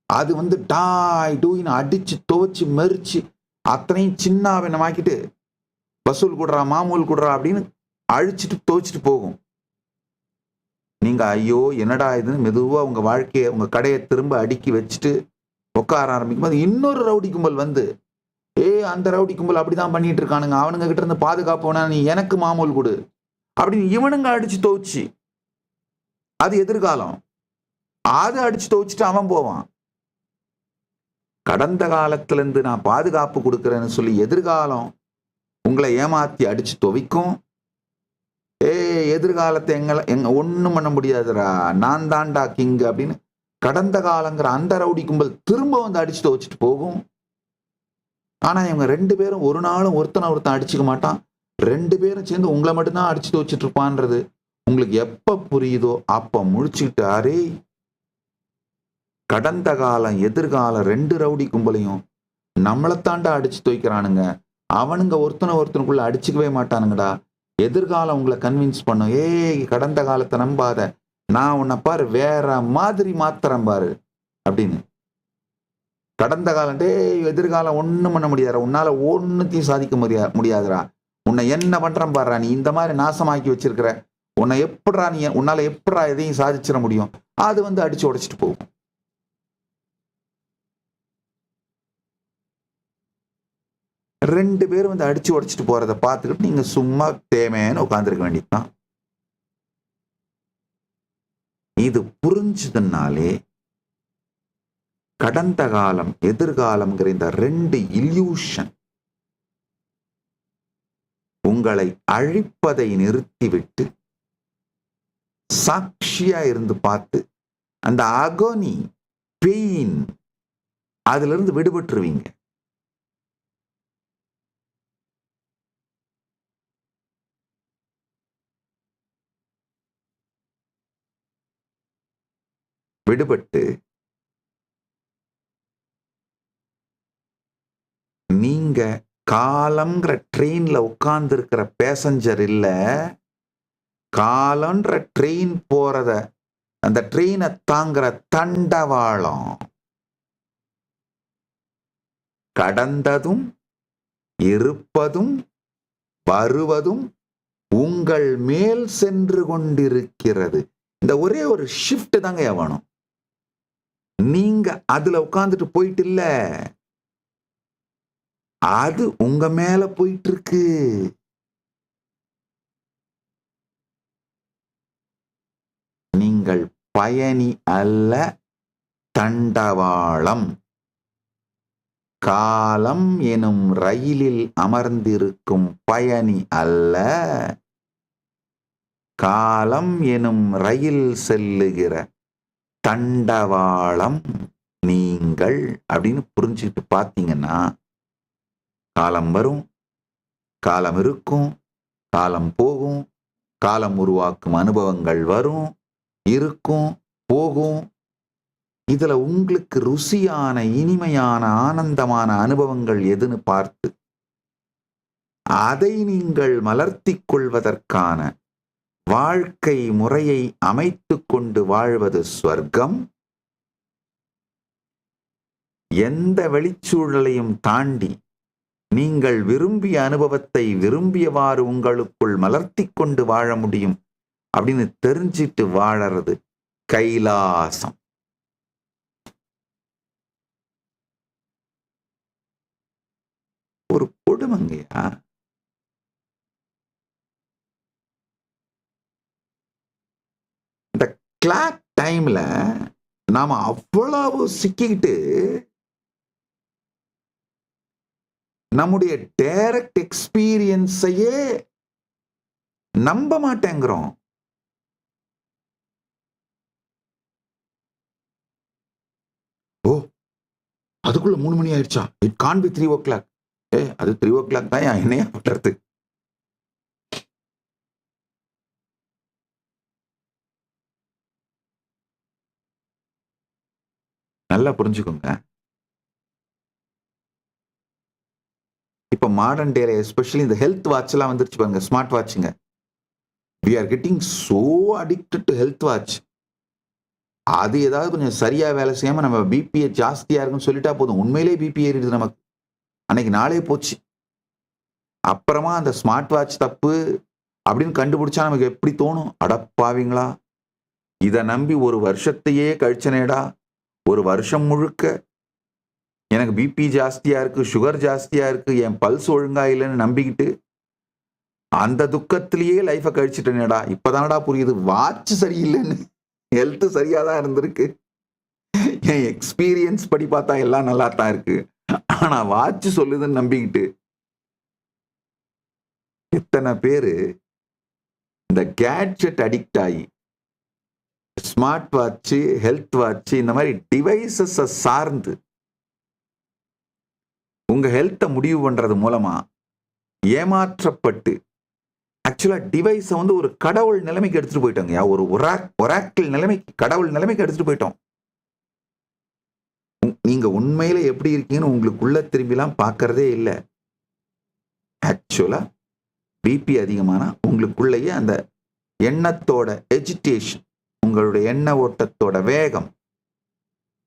அது டாய் டூயின்னு அடிச்சு துவச்சு மெரிச்சு அத்தனையும் சின்ன பின்னமாக்கிட்டு வசூல் குடுறா மாமூல் குடுறா அப்படின்னு அழிச்சிட்டு துவச்சிட்டு போகும். நீங்க ஐயோ என்னடா இதுன்னு மெதுவா உங்க வாழ்க்கையை உங்க கடையை திரும்ப அடுக்கி வச்சுட்டு உட்கார ஆரம்பிக்கும் போது இன்னொரு ரவுடி கும்பல் அந்த ரவுடி கும்பல் அப்படிதான் பண்ணிட்டு இருக்கானுங்க, அவனுங்க கிட்ட இருந்து பாதுகாப்புனா நீ எனக்கு மாமூல் கொடு அப்படின்னு இவனுங்க அடிச்சு துவச்சு, அது எதிர்காலம். அது அடிச்சு துவச்சிட்டு அவன் போவான். கடந்த காலத்துல இருந்து நான் பாதுகாப்பு கொடுக்கறேன்னு சொல்லி எதிர்காலம் உங்களை ஏமாத்தி அடிச்சு துவைக்கும். எதிர்காலத்தை எங்க ஒண்ணும் பண்ண முடியாதுடா, நான் தான்டா கிங் அப்படின்னு கடந்த காலங்கிற அந்த ரவுடி கும்பல் திரும்ப அடிச்சு துவச்சிட்டு போகும். ஆனா இவங்க 2 பேரும் ஒரு நாளும் ஒருத்தன் அடிச்சுக்க மாட்டான். 2 பேரும் சேர்ந்து உங்களை மட்டும்தான் அடிச்சு துவச்சிட்டு இருப்பான்றது உங்களுக்கு எப்ப புரியுதோ அப்ப முழிச்சுக்கிட்டாரே. கடந்த காலம் எதிர்காலம் 2 ரவுடி கும்பலையும் நம்மளைத்தாண்டா அடிச்சு துவைக்கிறானுங்க. அவனுங்க ஒருத்தனுக்குள்ள அடிச்சுக்கவே மாட்டானுங்கடா. எதிர்காலம் உங்களை கன்வின்ஸ் பண்ணும், கடந்த காலத்தை நம்பாத, நான் உன்னை பாரு வேற மாதிரி மாத்திரம் பாரு அப்படின்னு. கடந்த காலம் எதிர்காலம் ஒண்ணும் பண்ண முடியாதுடா, உன்னால ஒன்னுத்தையும் சாதிக்க முடியாதுடா, உன்னை என்ன பண்றேன் பாடுறா, நீ இந்த மாதிரி நாசமாக்கி வச்சிருக்கிற, உன்னை எப்படா உன்னால எப்படா எதையும் சாதிச்சிட முடியும், அது அடிச்சு உடைச்சிட்டு போகும். ரெண்டு பேரும் அடிச்சு உடைச்சிட்டு போறதை பார்த்துக்கிட்டு நீங்க சும்மா தேமேன்னு உட்காந்துருக்க வேண்டியதுதான். இது புரிஞ்சுதுனாலே கடந்த காலம் எதிர்காலம்ங்கிற இந்த 2 இல்யூஷன் உங்களை அழிப்பதை நிறுத்திவிட்டு சாட்சியா இருந்து பார்த்து அந்த அகோனி பெயின் அதுல இருந்து விடுபட்டுருவீங்க. விடுபட்டு நீங்க காலம்ங்கிற ட்ரெயின்ல உட்கார்ந்து இருக்கிற பேசஞ்சர் இல்ல, காலம்ன்ற ட்ரெயின் போறத அந்த ட்ரெயினை தாங்குற தண்டவாளம். கடந்ததும் இருப்பதும் வருவதும் உங்கள் மேல் சென்று கொண்டிருக்கிறது. இந்த ஒரே ஒரு ஷிஃப்ட் தாங்க வேணும். நீங்க அதுல உட்கார்ந்துட்டு போயிட்டு இல்ல, அது உங்க மேல போயிட்டு இருக்கு. நீங்கள் பயணி அல்ல, தண்டவாளம். காலம் எனும் ரயிலில் அமர்ந்திருக்கும் பயணி அல்ல, காலம் எனும் ரயில் செல்லுகிற தண்டவாளம் நீங்கள் அப்படின்னு புரிஞ்சுக்கிட்டு பார்த்தீங்கன்னா, காலம் வரும், காலம் இருக்கும், காலம் போகும், காலம் உருவாக்கும் அனுபவங்கள் வரும், இருக்கும், போகும். இதுல உங்களுக்கு ருசியான, இனிமையான, ஆனந்தமான அனுபவங்கள் எதுன்னு பார்த்து அதை நீங்கள் மலர்த்திக் கொள்வதற்கான வாழ்க்கை முறையை அமைத்துக் கொண்டு வாழ்வது ஸ்வர்க்கம். எந்த வெளிச்சூழலையும் தாண்டி நீங்கள் விரும்பிய அனுபவத்தை விரும்பியவாறு உங்களுக்குள் மலர்த்திக் கொண்டு வாழ முடியும் அப்படின்னு தெரிஞ்சிட்டு வாழறது கைலாசம். ஒரு கொடுமைங்கயா. இந்த கிளாக் டைம்ல நாம அவ்வளவு சிக்கிக்கிட்டு நம்முடைய டைரக்ட் எக்ஸ்பீரியன்ஸையே நம்ப மாட்டேங்கிறோம். ஓ, அதுக்குள்ள 3 மணி ஆயிடுச்சா? It can be 3 o'clock. அது 3 o'clock தான், என்னையா பண்றது? நல்லா புரிஞ்சுக்கோங்க. இப்ப மாடர்ன் டேல எஸ்பெஷலி இந்த ஹெல்த் வாட்ச் எல்லாம் வந்துருச்சு பாருங்க, smart வாட்சுங்க. we are getting so addicted to health watch. அது ஏதாவது கொஞ்சம் சரியா வேலை செய்யாம நம்ம பிபிஏ ஜாஸ்தியா இருக்குன்னு சொல்லிட்டா போதும், உண்மையிலேயே பிபி ஏறிடுது நமக்கு, அன்னைக்கு நாளே போச்சு. அப்புறமா அந்த ஸ்மார்ட் வாட்ச் தப்பு அப்படின்னு கண்டுபிடிச்சா நமக்கு எப்படி தோணும்? அடப்பாவீங்களா, இதை நம்பி ஒரு வருஷத்தையே கழிச்சனேடா, ஒரு வருஷம் முழுக்க எனக்கு பிபி ஜாஸ்தியா இருக்கு, சுகர் ஜாஸ்தியா இருக்கு, என் பல்ஸ் ஒழுங்கா இல்லைன்னு நம்பிக்கிட்டு அந்த துக்கத்திலேயே லைஃபை கழிச்சிட்டேனேடா. இப்பதானடா புரியுது வாட்ச் சரியில்லைன்னு. ஹெல்த் சரியாதான் இருந்திருக்கு, என் எக்ஸ்பீரியன்ஸ் படி பார்த்தா எல்லாம் நல்லா தான் இருக்கு, ஆனா வாட்ச் சொல்லுதுன்னு நம்பிக்கிட்டு எத்தனை பேரு இந்த கேட்ஜெட் அடிக்ட் ஆகி ஸ்மார்ட் வாட்ச், ஹெல்த் வாட்ச், இந்த மாதிரி டிவைசஸ் சார்ந்து உங்க ஹெல்த்தை முடிவு பண்றது மூலமா ஏமாற்றப்பட்டு ஆக்சுவலா டிவைஸை வந்து ஒரு கடவுள் நிலைமைக்கு எடுத்துட்டு போயிட்டோங்க. ஒரு ஒராக்கிள் நிலைமைக்கு, கடவுள் நிலைமைக்கு எடுத்துட்டு போயிட்டோம். நீங்க உண்மையில எப்படி இருக்கீங்கன்னு உங்களுக்குள்ள திரும்பிலாம் பார்க்கறதே இல்லை. ஆக்சுவலா பிபி அதிகமானா உங்களுக்குள்ளேயே அந்த எண்ணத்தோட எஜிடேஷன், உங்களுடைய எண்ண ஓட்டத்தோட வேகம்,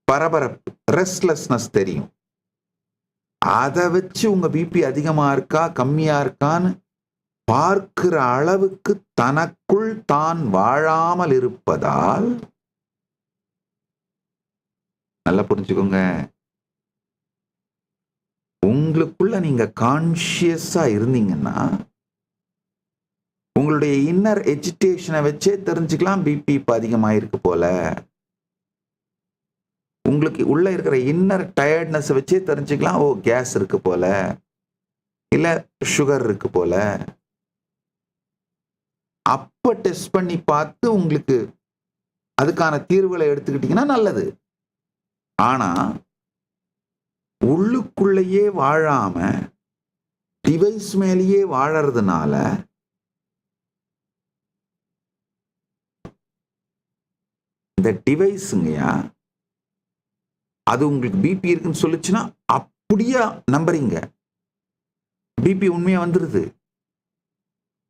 பரபரப்பு, ரெஸ்ட்லெஸ்னஸ் தெரியும். அதை வச்சு உங்க பிபி அதிகமா இருக்கா கம்மியா இருக்கான்னு பார்க்கிற அளவுக்கு தனக்குள் தான் வாழாமல் இருப்பதால், நல்லா புரிஞ்சுக்கோங்க, உங்களுக்குள்ள நீங்க கான்சியஸா இருந்தீங்கன்னா உங்களுடைய இன்னர் எஜிடேஷனை வச்சே தெரிஞ்சுக்கலாம் பிபி இப்ப அதிகமாயிருக்கு போல. உங்களுக்கு உள்ள இருக்கிற இன்னர் டயர்ட்னஸ் வச்சே தெரிஞ்சுக்கலாம், ஓ கேஸ் இருக்கு போல, இல்ல சுகர் இருக்கு போல. அப்ப டெஸ்ட் பண்ணி பார்த்து உங்களுக்கு அதுக்கான தீர்வுகளை எடுத்துக்கிட்டீங்கன்னா நல்லது. ஆனா உள்ளுக்குள்ளேயே வாழாம டிவைஸ் மேலேயே வாழறதுனால இந்த டிவைஸுங்கயா, அது உங்களுக்கு பிபி இருக்குன்னு சொல்லுச்சுன்னா அப்படியே நம்புறீங்க, பிபி உண்மையா வந்துருது.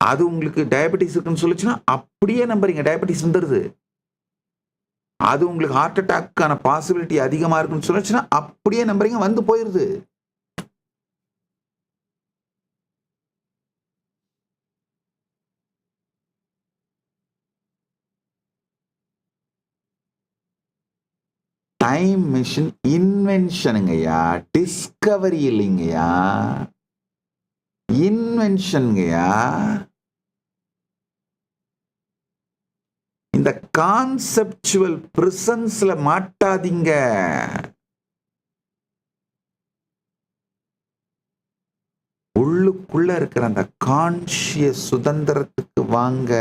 அது உங்களுக்கு டயபெட்டிஸ் இருக்குன்னு சொல்லுச்சுன்னா அப்படியே நம்புறீங்க, டயபெட்டிஸ் வந்துருது. அது உங்களுக்கு ஹார்ட் அட்டாக்கான பாசிபிலிட்டி அதிகமா இருக்குன்னு சொல்லுச்சுன்னா அப்படியே நம்புறீங்க, வந்து போயிருது. டைம் மிஷின் இன்வென்ஷனுங்கய்யா, டிஸ்கவரி இல்லைங்கய்யா, இன்வென்ஷனுங்கய்யா. இந்த கான்செப்சுவல் பிரசன்ஸ்ல மாட்டாதீங்க. உள்ளுக்குள்ள இருக்கிற அந்த கான்ஷியஸ் சுதந்திரத்துக்கு வாங்க.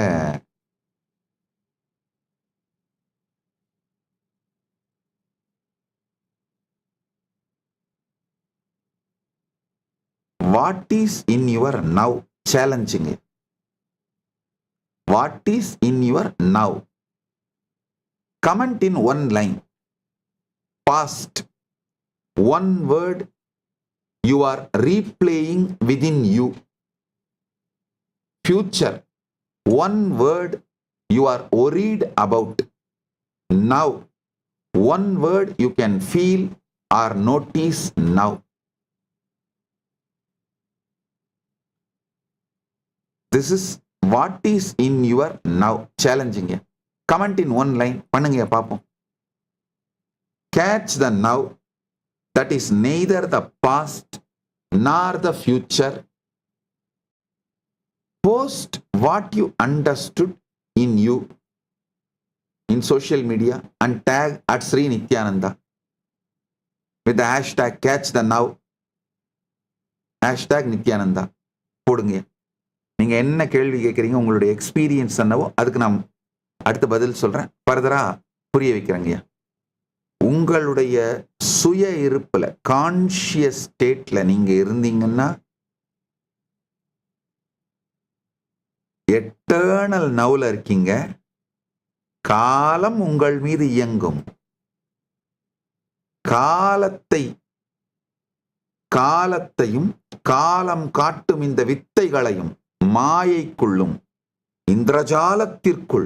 What is in your now? Challenging it. What is in your now? Comment in one line. Past. One word you are replaying within you. Future. One word you are worried about. Now. One word you can feel or notice now. This is what is in your now. Challenging. Comment in one line. பண்ணுங்க பாப்போம். Catch the now. That is neither the past nor the future. Post what you understood in you in social media and tag at Sri Nithyananda with the hashtag catch the now. Hashtag Nithyananda. போடுங்க. நீங்க என்ன கேள்வி கேட்குறீங்க, உங்களுடைய experience என்னவோ அதுக்கு நான் அடுத்த பதில் சொல்றேன். ஃபர்தரா புரிய வைக்கிறேங்க. உங்களுடைய சுய இருப்புல கான்ஷியஸ் ஸ்டேட்ல நீங்க இருந்தீங்கன்னா எட்டர்னல் நவுல இருக்கீங்க. காலம் உங்கள் மீது இயங்கும். காலத்தையும் காலம் காட்டும் இந்த வித்தைகளையும் மாயைக்குள்ளும் இந்திரஜாலத்திற்குள்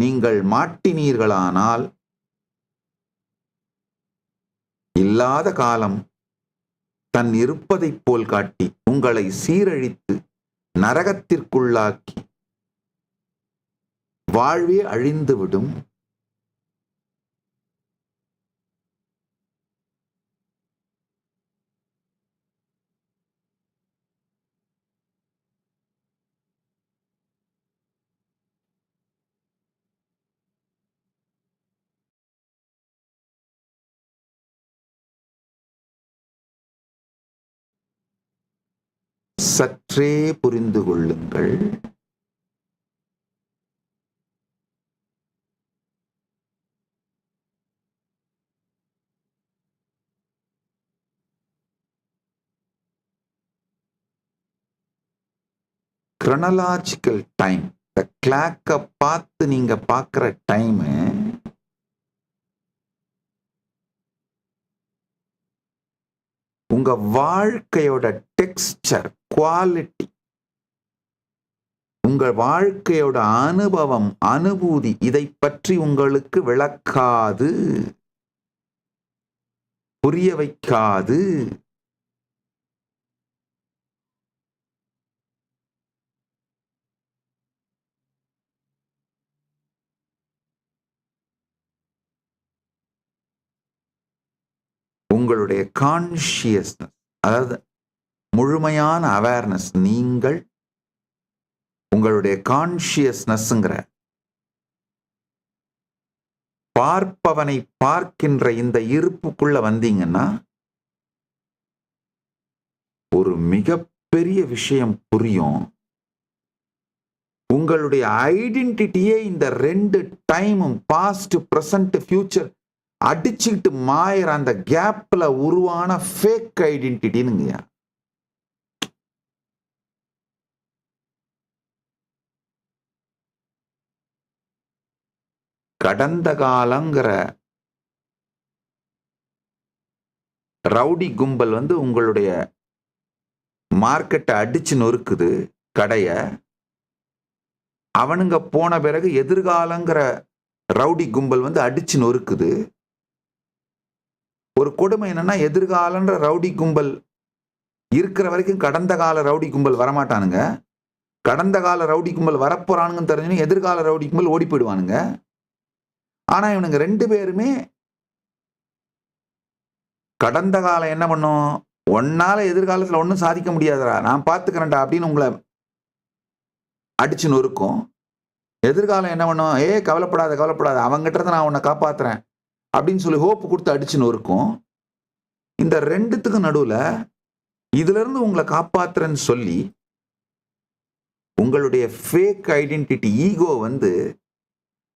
நீங்கள் மாட்டினீர்களானால் இல்லாத காலம் தன் இருப்பதைப் போல் காட்டி உங்களை சீரழித்து நரகத்திற்குள்ளாக்கி வாழ்வே அழிந்துவிடும். சற்றே புரிந்து கொள்ளுங்கள். chronological டைம், இந்த கிளாக்க பார்த்து நீங்க பார்க்கிற டைம் உங்க வாழ்க்கையோட டெக்ஸ்சர், குவாலிட்டி, உங்கள் வாழ்க்கையோட அனுபவம், அனுபூதி இதை பற்றி உங்களுக்கு விளக்காது, புரிய வைக்காது. உங்களுடைய கான்ஷியஸ்னஸ், அதாவது முழுமையான அவேர்னஸ், நீங்கள் உங்களுடைய கான்ஷியஸ்னஸ்ங்கிற பார்ப்பவனை பார்க்கின்ற இந்த இருப்புக்குள்ள வந்தீங்கன்னா ஒரு மிகப்பெரிய விஷயம் புரியும். உங்களுடைய ஐடென்டிட்டியே இந்த ரெண்டு டைமும், பாஸ்ட், பிரசன்ட், ஃபியூச்சர் அடிச்சுக்கிட்டு மாயிற அந்த கேப்ல உருவான ஃபேக் ஐடென்டிட்டினுங்க. கடந்த காலங்கிற ரவுடி கும்பல் உங்களுடைய மார்க்கெட்டை அடிச்சு நொறுக்குது, கடைய. அவனுங்க போன பிறகு எதிர்காலங்கிற ரவுடி கும்பல் அடிச்சு நொறுக்குது. ஒரு கொடுமை என்னன்னா, எதிர்காலன்ற ரவுடி கும்பல் இருக்கிற வரைக்கும் கடந்த கால ரவுடி கும்பல் வரமாட்டானுங்க. கடந்த கால ரவுடி கும்பல் வரப்போறானுங்கன்னு தெரிஞ்சுன்னு எதிர்கால ரவுடி கும்பல் ஓடி போயிடுவானுங்க. ஆனா இவனுங்க ரெண்டு பேருமே கடந்த காலம் என்ன பண்ணும், ஒன்னால எதிர்காலத்துல ஒன்றும் சாதிக்க முடியாதுடா, நான் பார்த்துக்கிறேன்டா அப்படின்னு உங்களை அடிச்சு நொறுக்கும். எதிர்காலம் என்ன பண்ணும்? கவலைப்படாத கவலைப்படாத, அவங்ககிட்ட இருந்து நான் உன்னை காப்பாத்துறேன் அப்படின்னு சொல்லி ஹோப்பு கொடுத்து அடிச்சுன்னு இருக்கும். இந்த ரெண்டுத்துக்கும் நடுவில் இதுல இருந்து உங்களை காப்பாத்துறேன்னு சொல்லி உங்களுடைய ஃபேக் ஐடென்டிட்டி ஈகோ வந்து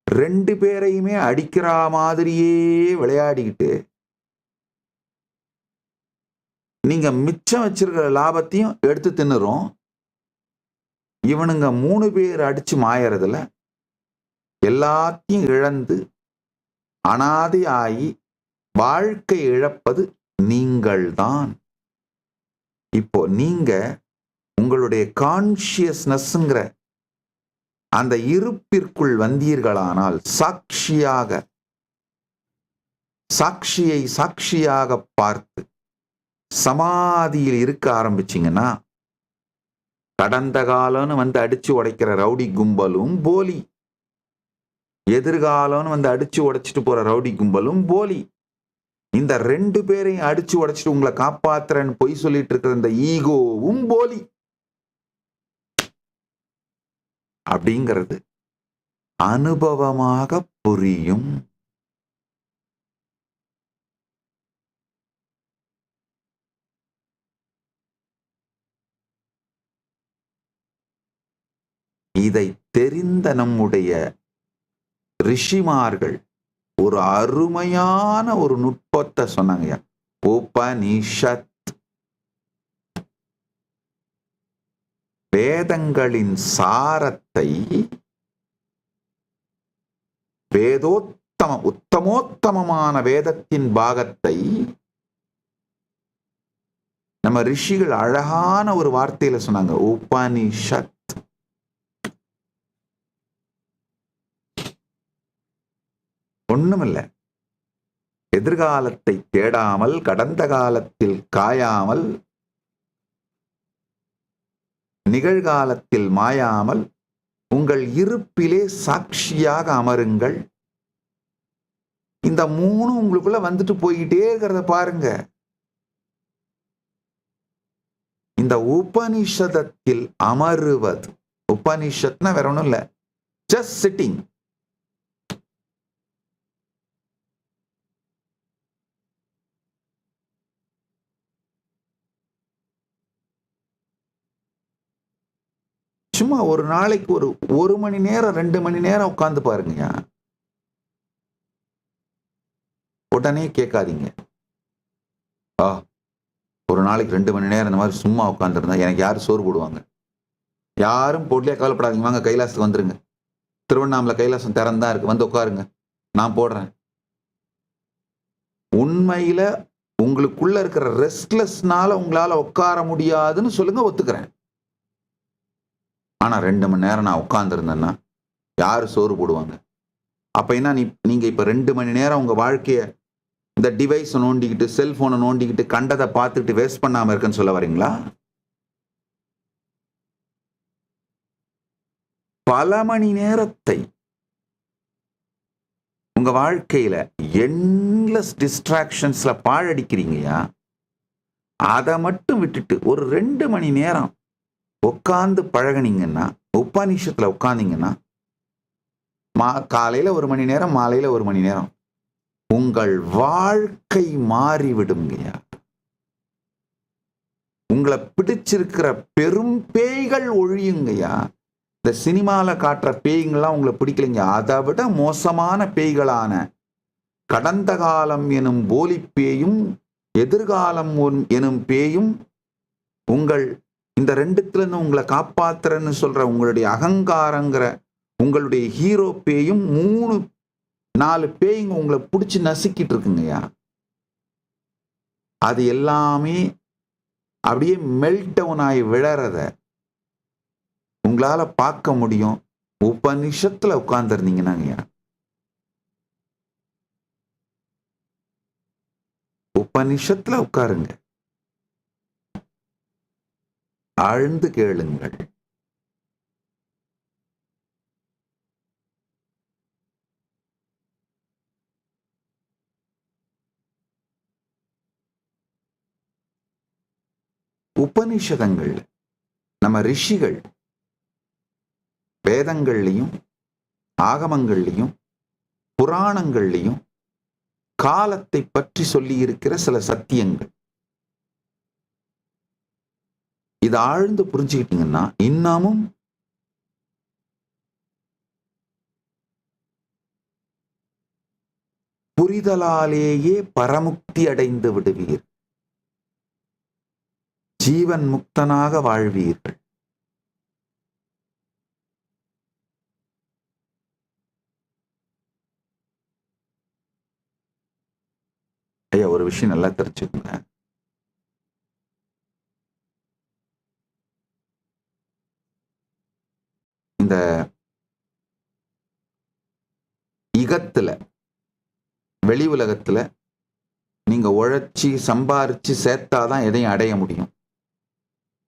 ரெண்டு பேரையுமே அடிக்கிற மாதிரியே விளையாடிக்கிட்டு நீங்க மிச்சம் வச்சிருக்கிற லாபத்தையும் எடுத்து தின்னுறோம். இவனுங்க 3 பேர் அடிச்சு மாயறதுல எல்லாத்தையும் இழந்து அனாதை ஆகி வாழ்க்கை இழப்பது நீங்கள்தான். இப்போ நீங்க உங்களுடைய கான்சியஸ்னஸ்ங்கிற அந்த இருப்பிற்குள் வந்தீர்களானால், சாட்சியை சாட்சியாக பார்த்து சமாதியில் இருக்க ஆரம்பிச்சிங்கன்னா, கடந்த காலம்னு வந்து அடிச்சு உடைக்கிற ரவுடி கும்பலும் போலி, எதிர்காலம்னு வந்து அடிச்சு உடைச்சிட்டு போற ரவுடி கும்பலும் போலி. இந்த 2 பேரையும் அடிச்சு உடைச்சிட்டு உங்களை காப்பாத்துறேன்னு பொய் சொல்லிட்டு இருக்கிற இந்த ஈகோவும் போலி அப்படிங்கிறது அனுபவமாக புரியும். இதை தெரிந்த நம்முடைய ரிஷிமார்கள் ஒரு அருமையான ஒரு நுட்பத்தை சொன்னாங்க. உபனிஷத், வேதங்களின் சாரத்தை, உத்தமோத்தமமான வேதத்தின் பாகத்தை நம்ம ரிஷிகள் அழகான ஒரு வார்த்தையில சொன்னாங்க. உபனிஷத். ஒண்ணுமில்ல, எதிர்காலத்தை தேடாமல், கடந்த காலத்தில் காயாமல், நிகழ்காலத்தில் மாயாமல் உங்கள் இருப்பிலே சாட்சியாக அமருங்கள். இந்த 3 உங்களுக்குள்ள வந்துட்டு போய்கிட்டே இருக்கிறத பாருங்க. இந்த உபனிஷதத்தில் அமருவது, உபனிஷத்னா வேற ஒண்ணும் இல்ல, ஜஸ்ட் சிட்டிங். சும்மா ஒரு நாளைக்கு ஒரு மணி நேரம் 2 மணி நேரம் உட்கார்ந்து பாருங்க. உடனே கேட்காதீங்க, ஒரு நாளைக்கு 2 மணி நேரம் இந்த மாதிரி சும்மா உட்காந்துருந்தா எனக்கு யாரும் சோறு போடுவாங்க? யாரும் போடலையா? கவலைப்படாதீங்க, வாங்க கைலாசத்துக்கு வந்துருங்க. திருவண்ணாமலை கைலாசம் திறந்தா இருக்கு, வந்து உட்காருங்க, நான் போடுறேன். உண்மையில உங்களுக்குள்ள இருக்கிற ரெஸ்ட்லெஸ்னால உங்களால உட்கார முடியாதுன்னு சொல்லுங்க, ஒத்துக்கிறேன். ஆனா 2 மணி நேரம் நான் உட்கார்ந்து இருந்தேன்னா யாரு சோறு போடுவாங்க? அப்ப என்ன, நீங்க இப்ப 2 மணி நேரம் உங்க வாழ்க்கைய இந்த டிவைஸ் நோண்டிக்கிட்டு, செல்போனை நோண்டிக்கிட்டு, கண்டதை பார்த்துக்கிட்டு வேஸ்ட் பண்ணாம இருக்குன்னு சொல்ல வரீங்களா? பல மணி நேரத்தை உங்க வாழ்க்கையில எண்ட்லெஸ் டிஸ்ட்ராக்ஷன்ஸ்ல பாழடிக்கிறீங்கயா. அதை மட்டும் விட்டுட்டு ஒரு 2 மணி நேரம் உட்கார்ந்து பழகினீங்கன்னா, உபநிஷத்துல உட்கார்ந்தீங்கன்னா, காலையில 1 மணி நேரம், மாலையில 1 மணி நேரம், உங்கள் வாழ்க்கை மாறிவிடுங்கய்யா. உங்களை பிடிச்சிருக்கிற பெரும் பேய்கள் ஒழியுங்கய்யா. இந்த சினிமால காட்டுற பேய்கள்லாம் உங்களை பிடிக்கலைங்க. அதை விட மோசமான பேய்களான கடந்த காலம் எனும் போலி பேயும், எதிர்காலம் எனும் பேயும், உங்கள் இந்த 2த்துல இருந்து உங்களை காப்பாத்துறன்னு சொல்ற உங்களுடைய அகங்காரங்கிற உங்களுடைய ஹீரோ பேயும் 3-4 பேய்ங்க உங்களை பிடிச்சி நசுக்கிட்டு இருக்குங்கய்யா. அது எல்லாமே அப்படியே மெல்ட் டவுன் ஆகி விழறத உங்களால பார்க்க முடியும். உபநிஷத்துல உட்கார்ந்துருந்தீங்கன்னாங்கய்யா, உபநிஷத்துல உட்காருங்க, ஆழ்ந்து கேளுங்கள். உபனிஷதங்கள் நம்ம ரிஷிகள் வேதங்கள்லையும் ஆகமங்கள்லையும் புராணங்கள்லையும் காலத்தை பற்றி சொல்லி இருக்கிற சில சத்தியங்கள். இதை ஆழ்ந்து புரிஞ்சுக்கிட்டீங்கன்னா இன்னமும் புரிதலாலேயே பரமுக்தி அடைந்து விடுவீர், ஜீவன் முக்தனாக வாழ்வீர்கள். ஐயா, ஒரு விஷயம் நல்லா தெரிஞ்சுக்கோங்க. இந்த இகத்துல, வெளி உலகத்துல நீங்க உழைச்சி சம்பாரிச்சு சேர்த்தாதான் எதையும் அடைய முடியும்.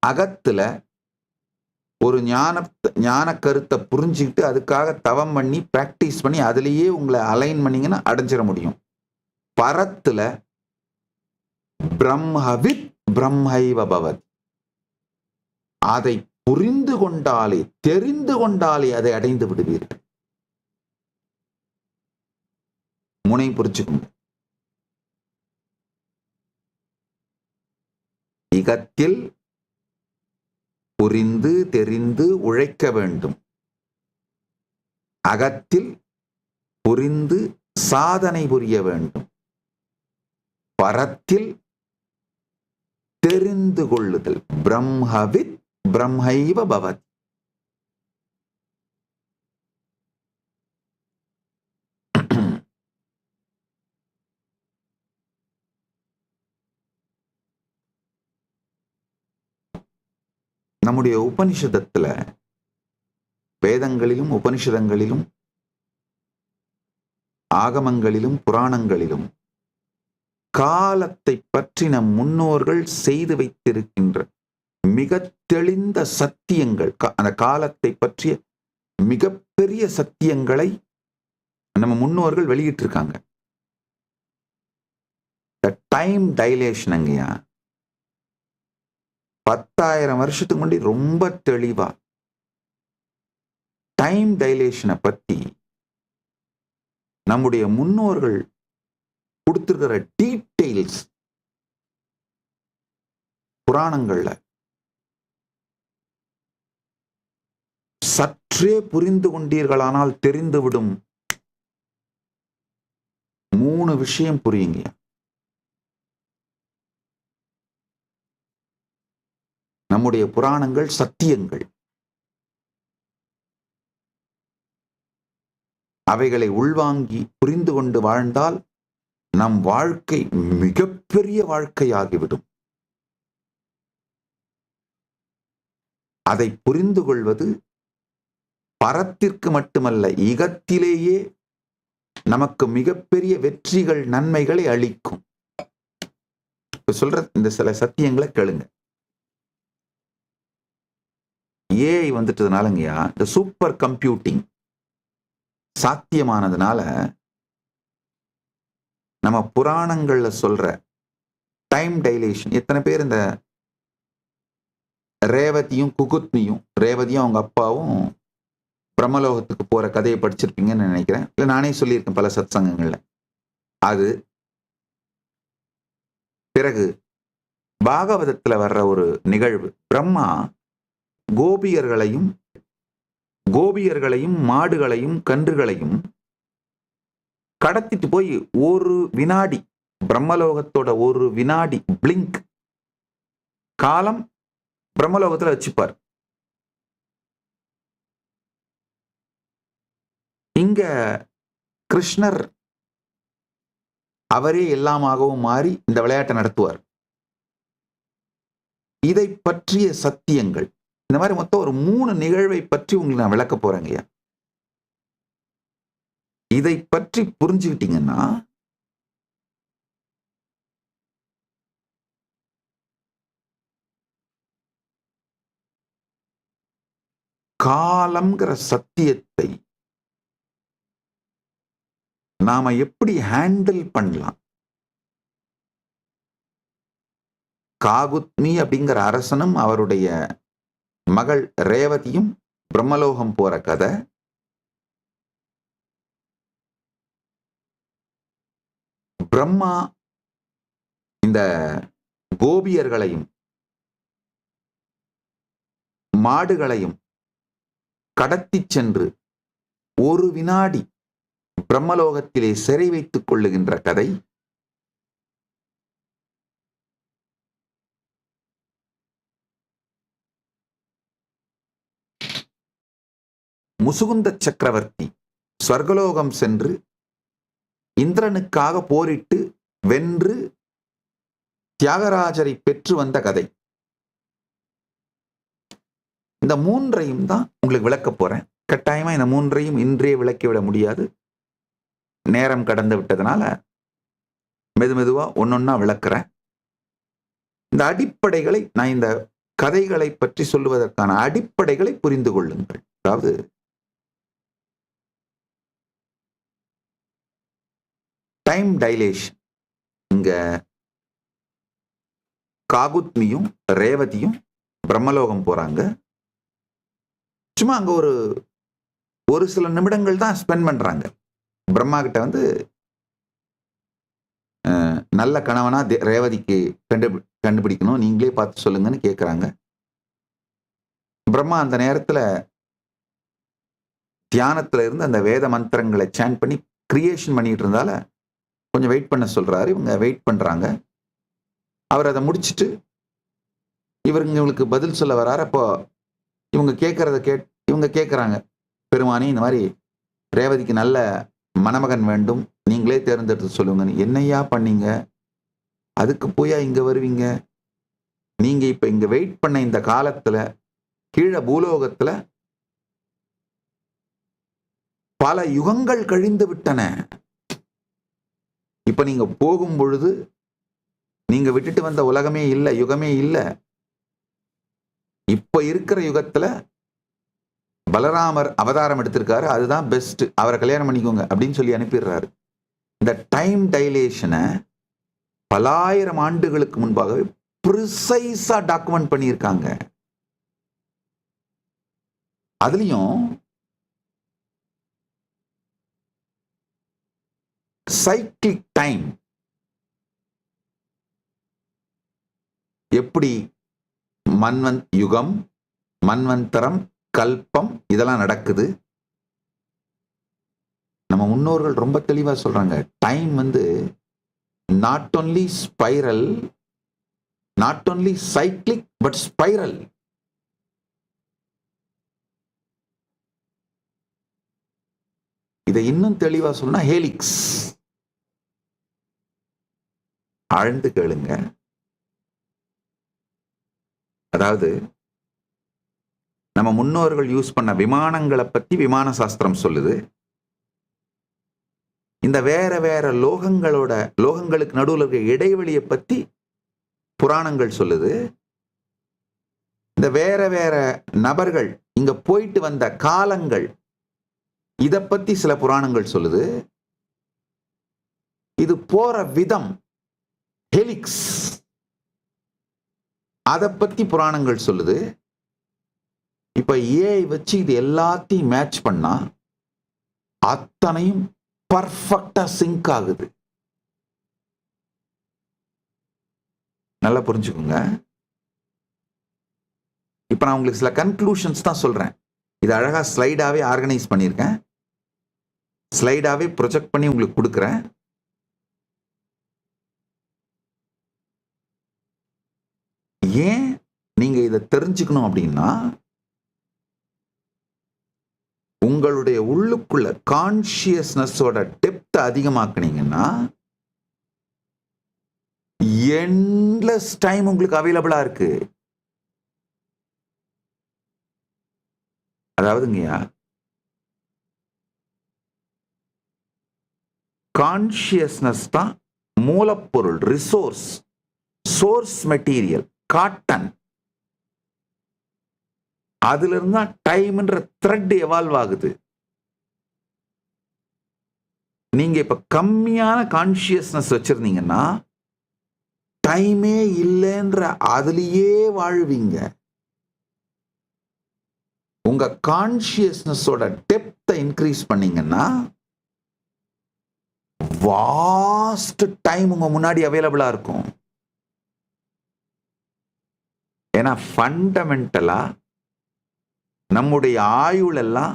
அகத்துல ஒரு ஞான கருத்தை புரிஞ்சுக்கிட்டு அதுக்காக தவம் பண்ணி பிராக்டிஸ் பண்ணி அதுலேயே உங்களை அலைன் பண்ணீங்கன்னா அடைஞ்சிட முடியும். பரத்துல பிரம்மவித் பிரம்மைவ பவத், அதை புரிந்து கொண்டாலே தெரிந்து கொண்டாலே அதை அடைந்து விடுவீர்கள். முனை புரிச்சுக்கோங்க. இகத்தில் புரிந்து தெரிந்து உழைக்க வேண்டும், அகத்தில் புரிந்து சாதனை புரிய வேண்டும், பரத்தில் தெரிந்து கொள்ளுதல். பிரம்மவித் பிரம்மைவ பவத். நம்முடைய உபனிஷதத்துல, வேதங்களிலும் உபனிஷதங்களிலும் ஆகமங்களிலும் புராணங்களிலும் காலத்தை பற்றி நம் முன்னோர்கள் செய்து வைத்திருக்கின்ற மிக தெளிந்த சத்தியங்கள், அந்த காலத்தை பற்றிய மிகப்பெரிய சத்தியங்களை நம்ம முன்னோர்கள் வெளியிட்டிருக்காங்க. டைம் டைலேஷன் அங்கயா 10,000 வருஷத்துக்கு முன்னாடி ரொம்ப தெளிவா டைம் டைலேஷனை பத்தி நம்முடைய முன்னோர்கள் கொடுத்திருக்கிற டீட்டெயில்ஸ் புராணங்கள்ல சற்றே புரிந்து கொண்டீர்களானால் தெரிந்துவிடும் 3 விஷயம் புரியுங்க. நம்முடைய புராணங்கள் சத்தியங்கள். அவைகளை உள்வாங்கி புரிந்து கொண்டு வாழ்ந்தால் நம் வாழ்க்கை மிகப்பெரிய வாழ்க்கையாகிவிடும். அதை புரிந்து கொள்வது பரத்திற்கு மட்டுமல்ல, இகத்திலேயே நமக்கு மிகப்பெரிய வெற்றிகள் நன்மைகளை அளிக்கும். இப்ப சொல்ற இந்த சில சத்தியங்களை கேளுங்க. ஏஐ வந்துட்டதுனாலங்கயா, இந்த சூப்பர் கம்ப்யூட்டிங் சாத்தியமானதுனால நம்ம புராணங்கள்ல சொல்ற டைம் டைலேஷன். எத்தனை பேர் இந்த ரேவதியும் குகுத்னியும், ரேவதியும் அவங்க அப்பாவும் பிரம்மலோகத்துக்கு போற கதையை படிச்சிருப்பீங்கன்னு நினைக்கிறேன். இல்லை நானே சொல்லியிருக்கேன் பல சத்சங்கங்கள்ல. அது பிறகு பாகவதத்துல வர்ற ஒரு நிகழ்வு. பிரம்மா கோபியர்களையும் மாடுகளையும் கன்றுகளையும் கடத்திட்டு போய் ஒரு வினாடி, பிரம்மலோகத்தோட ஒரு வினாடி பிளிங்க் காலம் பிரம்மலோகத்துல வச்சுப்பார். இங்க கிருஷ்ணர் அவரே எல்லாமாகவும் மாறி இந்த விளையாட்டை நடத்துவார். இதை பற்றிய சத்தியங்கள், இந்த மாதிரி மொத்தம் ஒரு 3 நிகழ்வை பற்றி உங்களுக்கு நான் விளக்க போறேங்க. இதை பற்றி புரிஞ்சுக்கிட்டீங்கன்னா காலம்ங்கிற சத்தியத்தை நாம எப்படி ஹேண்டில் பண்ணலாம். காகுத்மி அப்படிங்கிற அரசனும் அவருடைய மகள் ரேவதியும் பிரம்மலோகம் போற கதை. பிரம்மா இந்த கோபியர்களையும் மாடுகளையும் கடத்தி சென்று ஒரு வினாடி பிரம்மலோகத்திலே சிறை வைத்துக் கொள்ளுகின்ற கதை முசுகுந்த சக்கரவர்த்தி ஸ்வர்கலோகம் சென்று இந்திரனுக்காக போரிட்டு வென்று தியாகராஜரை பெற்று வந்த கதை. இந்த மூன்றையும் தான் உங்களுக்கு விளக்க போறேன். கட்டாயமா இந்த மூன்றையும் இன்றே விளக்கிவிட முடியாது, நேரம் கடந்து விட்டதுனால மெதுவா ஒன்னொன்னா விளக்குறேன். இந்த அடிப்படைகளை நான் இந்த கதைகளை பற்றி சொல்லுவதற்கான அடிப்படைகளை புரிந்து கொள்ளுங்கள். அதாவது டைம் டைலேஷன். இங்க காகுத்மியும் ரேவதியும் பிரம்மலோகம் போறாங்க. சும்மா அங்க ஒரு சில நிமிடங்கள் தான் ஸ்பெண்ட் பண்றாங்க. பிரம்மா கிட்ட வந்து நல்ல கணவனா ரேவதிக்கு கண்டுபிடிக்கணும், நீங்களே பார்த்து சொல்லுங்கன்னு கேட்குறாங்க. பிரம்மா அந்த நேரத்துல தியானத்துல இருந்து அந்த வேத மந்திரங்களை சாண்ட் பண்ணி கிரியேஷன் பண்ணிட்டு இருந்தால கொஞ்சம் வெயிட் பண்ண சொல்றாரு. இவங்க வெயிட் பண்றாங்க. அவர் அதை முடிச்சுட்டு இவங்களுக்கு பதில் சொல்ல வராரு. அப்போ இவங்க கேட்கறாங்க, பெருமானி இந்த மாதிரி ரேவதிக்கு நல்ல மணமகன் வேண்டும், நீங்களே தேர்ந்தெடுத்து சொல்லுங்க. என்னையா பண்ணீங்க, அதுக்கு போயா இங்க வருவீங்க? நீங்க இப்ப இங்க வெயிட் பண்ண இந்த காலத்துல கீழே பூலோகத்துல பல யுகங்கள் கழிந்து விட்டன. இப்ப நீங்க போகும் பொழுது நீங்க விட்டுட்டு வந்த உலகமே இல்லை, யுகமே இல்லை. இப்ப இருக்கிற யுகத்துல பலராமர் அவதாரம் எடுத்திருக்காரு, அதுதான் பெஸ்ட், அவரை கல்யாணம் பண்ணிக்கோங்க அப்படின்னு சொல்லி அனுப்பிடுறாரு. இந்த டைம் டைலேஷனை பலாயிரம் ஆண்டுகளுக்கு முன்பாகவே ப்ரிசைஸா டாக்குமெண்ட் பண்ணியிருக்காங்க. அதுலயும் சைக்கிளிக் டைம் எப்படி யுகம், மன்வந்தரம், கல்பம் இதெல்லாம் நடக்குது. நம்ம முன்னோர்கள் ரொம்ப தெளிவா சொல்றாங்க, டைம் வந்து not only spiral, not only cyclic but spiral. இதை இன்னும் தெளிவா சொன்னா ஹேலிக்ஸ். ஆழ்ந்து கேளுங்க. அதாவது நம்ம முன்னோர்கள் யூஸ் பண்ண விமானங்களை பத்தி விமான சாஸ்திரம் சொல்லுது. இந்த வேற வேற லோகங்களுக்கு நடுவில் இருக்க இடைவெளியை பத்தி புராணங்கள் சொல்லுது. இந்த வேற வேற நபர்கள் இங்க போயிட்டு வந்த காலங்கள் இத பத்தி சில புராணங்கள் சொல்லுது. இது போற விதம் ஹெலிக்ஸ், அதை பத்தி புராணங்கள் சொல்லுது. இப்ப ஏஐ வச்சு இது எல்லாத்தையும் மேட்ச் பண்ணா அத்தனையும் பர்ஃபெக்டா சிங்க் ஆகுது. நல்லா புரிஞ்சுக்கோங்க. இப்ப நான் உங்களுக்கு சில கன்க்ளூஷன்ஸ் தான் சொல்றேன். இது அழகா ஸ்லைடாவே ஆர்கனைஸ் பண்ணியிருக்கேன், ஸ்லைடாவே ப்ரொஜெக்ட் பண்ணி உங்களுக்கு கொடுக்குறேன். ஏன் நீங்க இதை தெரிஞ்சுக்கணும் அப்படின்னா, உங்களுடைய உள்ளுக்குள்ள கான்சியஸ்னஸோட டெப்த் அதிகமாக்குனீங்கன்னா எண்ட்லெஸ் டைம் உங்களுக்கு அவைலபிளா இருக்கு. அதாவதுங்கய்யா, கான்சியஸ்னஸ் தான் மூலப்பொருள், ரிசோர்ஸ், சோர்ஸ் மெட்டீரியல், காட்டன். அதுல இருந்தா டைம்ன்ற த்ரெட் எவால்வ் ஆகுது. நீங்க இப்ப கம்மியான கான்சியஸ்னஸ் வச்சிருந்தீங்கன்னா டைமே இல்லைன்ற அதுலயே வாழ்வீங்க. உங்க கான்சியஸ்னஸோட டெப்த்தை இன்க்ரீஸ் பண்ணீங்கன்னா வாஸ்ட் டைம் உங்க முன்னாடி அவைலபிளா இருக்கும். ஏன்னா ஃபண்டமெண்டலா நம்முடைய ஆயுள் எல்லாம்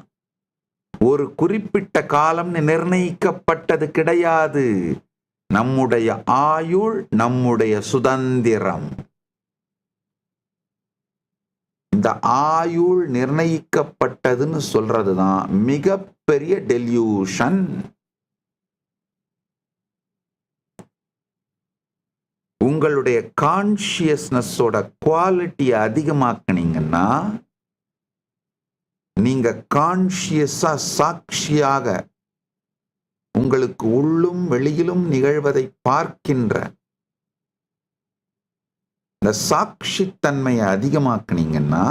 ஒரு குறிப்பிட்ட காலம்னு நிர்ணயிக்கப்பட்டது கிடையாது. நம்முடைய ஆயுள் நம்முடைய சுதந்திரம். இந்த ஆயுள் நிர்ணயிக்கப்பட்டதுன்னு சொல்றதுதான் மிகப்பெரிய டெல்யூஷன். உங்களுடைய கான்சியஸ்னஸோட குவாலிட்டியை அதிகமாக்குனீங்கன்னா நீங்க கான்சியஸா சாட்சியாக உங்களுக்கு உள்ளும் வெளியிலும் நிகழ்வதை பார்க்கின்ற இந்த சாட்சித்தன்மையை அதிகமாக்குனீங்கன்னா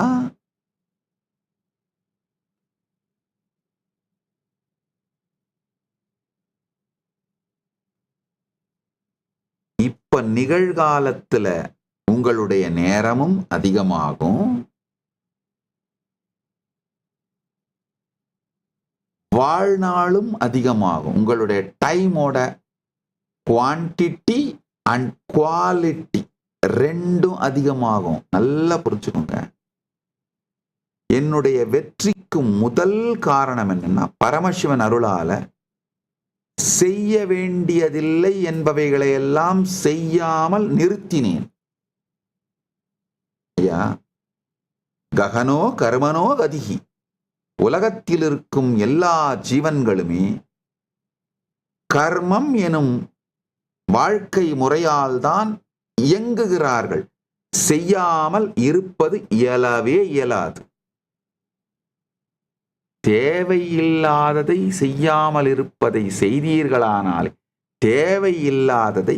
இப்ப நிகழ்காலத்துல உங்களுடைய நேரமும் அதிகமாகும், வாழ்நாளும் அதிகமாகும். உங்களுடைய டைமோட குவான்டிட்டி அண்ட் குவாலிட்டி ரெண்டும் அதிகமாகும். நல்லா புரிஞ்சுக்கோங்க. என்னுடைய வெற்றிக்கு முதல் காரணம் என்னன்னா, பரமசிவன் அருளால செய்ய வேண்டியதில்லை என்பவைகளை எல்லாம் செய்யாமல் நிறுத்தினேன். ஐயா, ககனோ கர்மனோ கதிகி, உலகத்தில் இருக்கும் எல்லா ஜீவன்களுமே கர்மம் எனும் வாழ்க்கை முறையால் தான் இயங்குகிறார்கள். செய்யாமல் இருப்பது இயலவே இயலாது. தேவையில்லாததை செய்யாமல் இருப்பதை செய்தீர்களானாலே, தேவையில்லாததை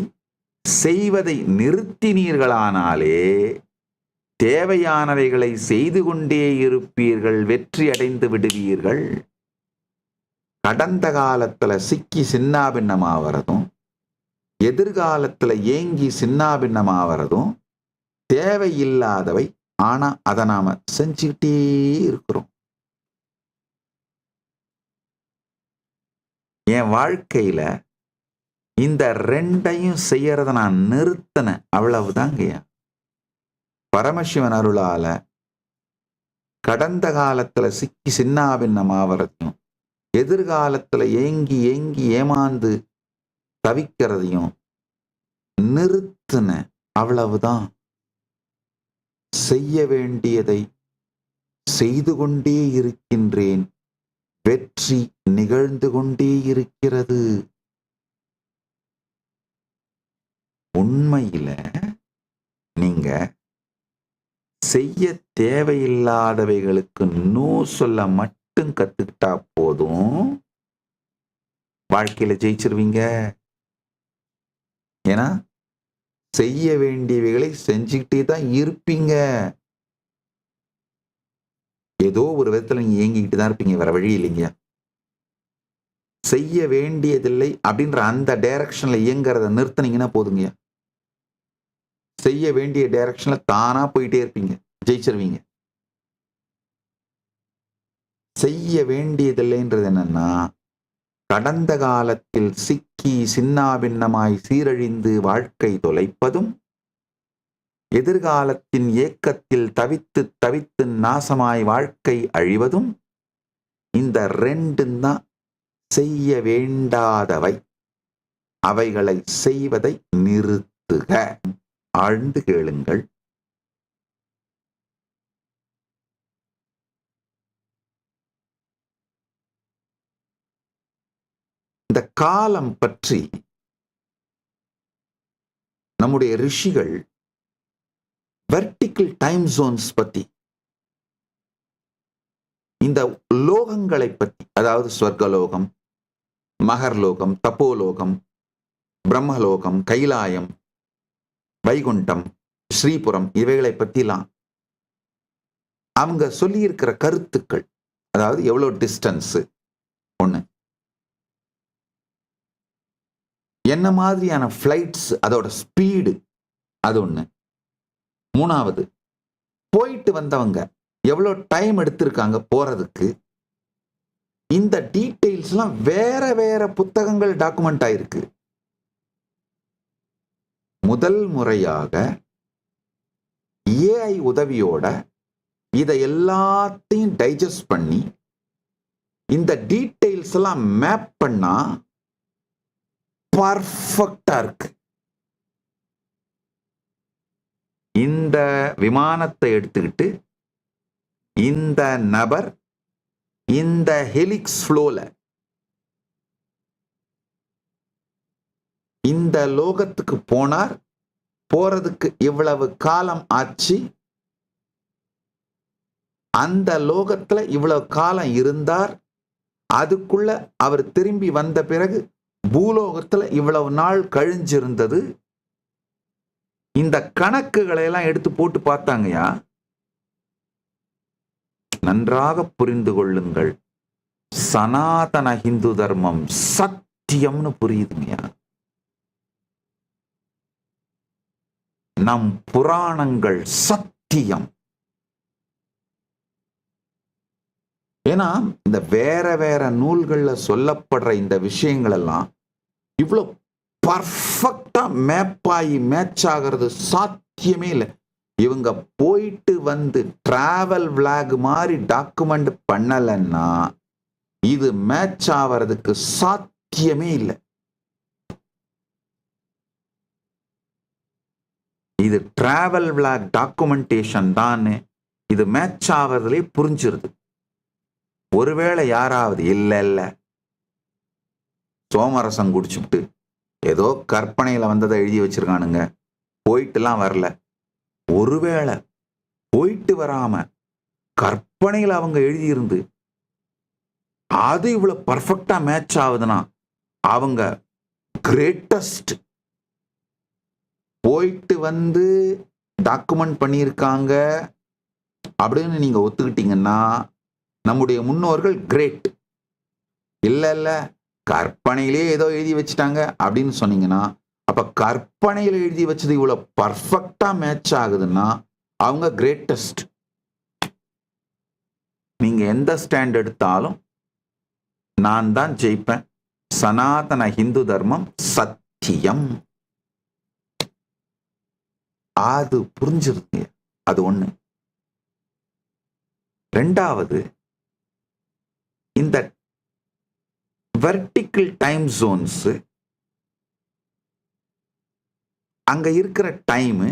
செய்வதை நிறுத்தினீர்களானாலே தேவையானவைகளை செய்து கொண்டே இருப்பீர்கள், வெற்றி அடைந்து விடுவீர்கள். கடந்த காலத்துல சிக்கி சின்னாபின்னமாவறதும் எதிர்காலத்துல ஏங்கி சின்னாபின்னமாவறதும் தேவையில்லாதவை. ஆனா அதை நாம செஞ்சுக்கிட்டே இருக்கிறோம். என் வாழ்க்கையில இந்த ரெண்டையும் செய்யறத நான் நிறுத்தினேன், அவ்வளவுதாங்கய்யா. பரமசிவன் அருளால கடந்த காலத்துல சிக்கி சின்னாபின்னமாவறதையும் எதிர்காலத்துல ஏங்கி ஏங்கி ஏமாந்து தவிக்கிறதையும் நிறுத்தின, அவ்வளவுதான். செய்ய வேண்டியதை செய்து கொண்டே இருக்கின்றேன், வெற்றி நிகழ்ந்து கொண்டே இருக்கிறது. உண்மையில நீங்க செய்ய தேவையில்லாதவைகளுக்கு நோ சொல்ல மட்டும் கத்துக்கிட்டா போதும், வாழ்க்கையில ஜெயிச்சிருவீங்க. ஏன்னா செய்ய வேண்டியவைகளை செஞ்சுக்கிட்டே தான் இருப்பீங்க. ஏதோ ஒரு விதத்துல நீங்க இயங்கிக்கிட்டு தான் இருப்பீங்க, வேற வழி இல்லைங்க. செய்ய வேண்டியதில்லை அப்படின்ற அந்த டைரக்ஷன்ல இயங்குறத நிறுத்தினீங்கன்னா போதுங்க. செய்ய வேண்டிய டைரக்ஷன்ல தானா போயிட்டே இருப்பீங்க, ஜெயிச்சிருவீங்க. செய்ய வேண்டியதில்லைன்றது என்னன்னா, கடந்த காலத்தில் சிக்கி சின்னாபின்னமாய் சீரழிந்து வாழ்க்கை தொலைப்பதும், எதிர்காலத்தின் ஏக்கத்தில் தவித்து தவித்து நாசமாய் வாழ்க்கை அழிவதும், இந்த ரெண்டும் தான் செய்ய வேண்டாதவை. அவைகளை செய்வதை நிறுத்துக. ஆழ்ந்து கேளுங்கள். இந்த காலம் பற்றி நம்முடைய ரிஷிகள் வெர்டிக்கல் டைம் ஜோன்ஸ் பத்தி, இந்த லோகங்களை பத்தி, அதாவது ஸ்வர்கலோகம், மகர்லோகம், தப்போலோகம், பிரம்மலோகம், கைலாயம், வைகுண்டம், ஸ்ரீபுரம், இவைகளை பத்திலாம் அவங்க சொல்லி இருக்கிற கருத்துக்கள், அதாவது எவ்வளவு டிஸ்டன்ஸ் ஒண்ணு, என்ன மாதிரியான ஃபிளைட்ஸ், அதோட ஸ்பீடு, அது ஒண்ணு. மூணாவது, போயிட்டு வந்தவங்க எவ்வளவு டைம் எடுத்திருக்காங்க போறதுக்கு, இந்த டீட்டெயில்ஸ்லாம் வேற வேற புத்தகங்கள் டாக்குமெண்ட் ஆயிருக்கு. முதல் முறையாக ஏஐ உதவியோட இதை எல்லாத்தையும் டைஜஸ்ட் பண்ணி இந்த டீட்டெயில்ஸ் எல்லாம் மேப் பண்ணா பர்ஃபெக்டா இருக்கு. இந்த விமானத்தை எடுத்துக்கிட்டு இந்த நபர் இந்த ஹெலிக்ஸ் ஃப்ளோல இந்த லோகத்துக்கு போனார், போறதுக்கு இவ்வளவு காலம் ஆச்சு, அந்த லோகத்துல இவ்வளவு காலம் இருந்தார், அதுக்குள்ள அவர் திரும்பி வந்த பிறகு பூலோகத்துல இவ்வளவு நாள் கழிஞ்சிருந்தது. இந்த கணக்குகளை எல்லாம் எடுத்து போட்டு பார்த்தாங்கயா. நன்றாக புரிந்து கொள்ளுங்கள், சனாதன ஹிந்து தர்மம் சத்தியம்னு புரியுதுங்கயா. நம் புராணங்கள் சத்தியம். ஏன்னா இந்த வேற வேற நூல்கள்ல சொல்லப்படுற இந்த விஷயங்கள் எல்லாம் இவ்வளவு பர்ஃபெக்டா மேப் ஆகி மேட்ச் ஆகிறது சாத்தியமே இல்லை. இவங்க போயிட்டு வந்து டிராவல் விளாக் மாதிரி டாக்குமெண்ட் பண்ணலன்னா இது மேட்ச் ஆவறதுக்கு சாத்தியமே இல்லை. இது டிராவல் விளாக் டாக்குமெண்டேஷன் தான், இது மேட்ச் ஆவறதுலே புரிஞ்சிருது. ஒருவேளை யாராவது இல்ல சோமரசம் குடிச்சுட்டு ஏதோ கற்பனையில வந்ததை எழுதி வச்சிருக்கானுங்க, போயிட்டுலாம் வரல, ஒருவேளை போயிட்டு வராம கற்பனையில அவங்க எழுதியிருந்து அது இவ்வளவு பர்ஃபெக்டா மேட்ச் ஆகுதுன்னா அவங்க கிரேட்டஸ்ட். போயிட்டு வந்து டாக்குமெண்ட் பண்ணியிருக்காங்க அப்படின்னு நீங்க ஒத்துக்கிட்டீங்கன்னா நம்முடைய முன்னோர்கள் கிரேட். இல்ல கற்பனையிலே ஏதோ எழுதி வச்சுட்டாங்க அப்படின்னு சொன்னீங்கன்னா அப்ப கற்பனையில எழுதி வச்சது இவ்வளவு பர்ஃபெக்டா மேட்ச் ஆகுதுன்னா அவங்க கிரேட்டஸ்ட். நீங்க எந்த ஸ்டாண்ட் எடுத்தாலும் நான் தான் ஜெயிப்பேன். சனாதன ஹிந்து தர்மம் சத்தியம். அது புரிஞ்சிருக்கு. அது ஒண்ணு. ரெண்டாவது, இந்த வெர்டிக்கல் டைம் ஜோன்ஸ், அங்க இருக்கிற டைம்,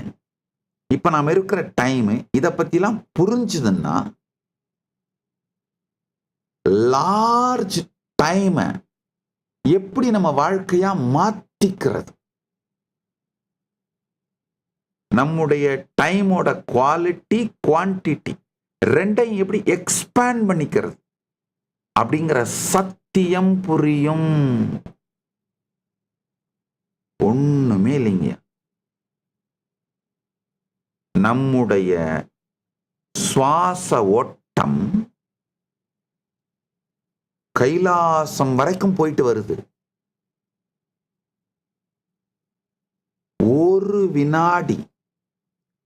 இப்ப நாம இருக்கிற டைம், இத பத்திலாம் புரிஞ்சுதுன்னா லார்ஜ் டைம் எப்படி நம்ம வாழ்க்கையா மாத்திக்கிறது, நம்முடைய டைமோட குவாலிட்டி குவான்டிட்டி ரெண்டையும் எப்படி எக்ஸ்பேண்ட் பண்ணிக்கிறது அப்படிங்கிற சத்தியம் புரியும். ஒண்ணுமே இல்லைங்க. நம்முடைய சுவாச ஓட்டம் கைலாசம் வரைக்கும் போயிட்டு வருது. ஒரு வினாடி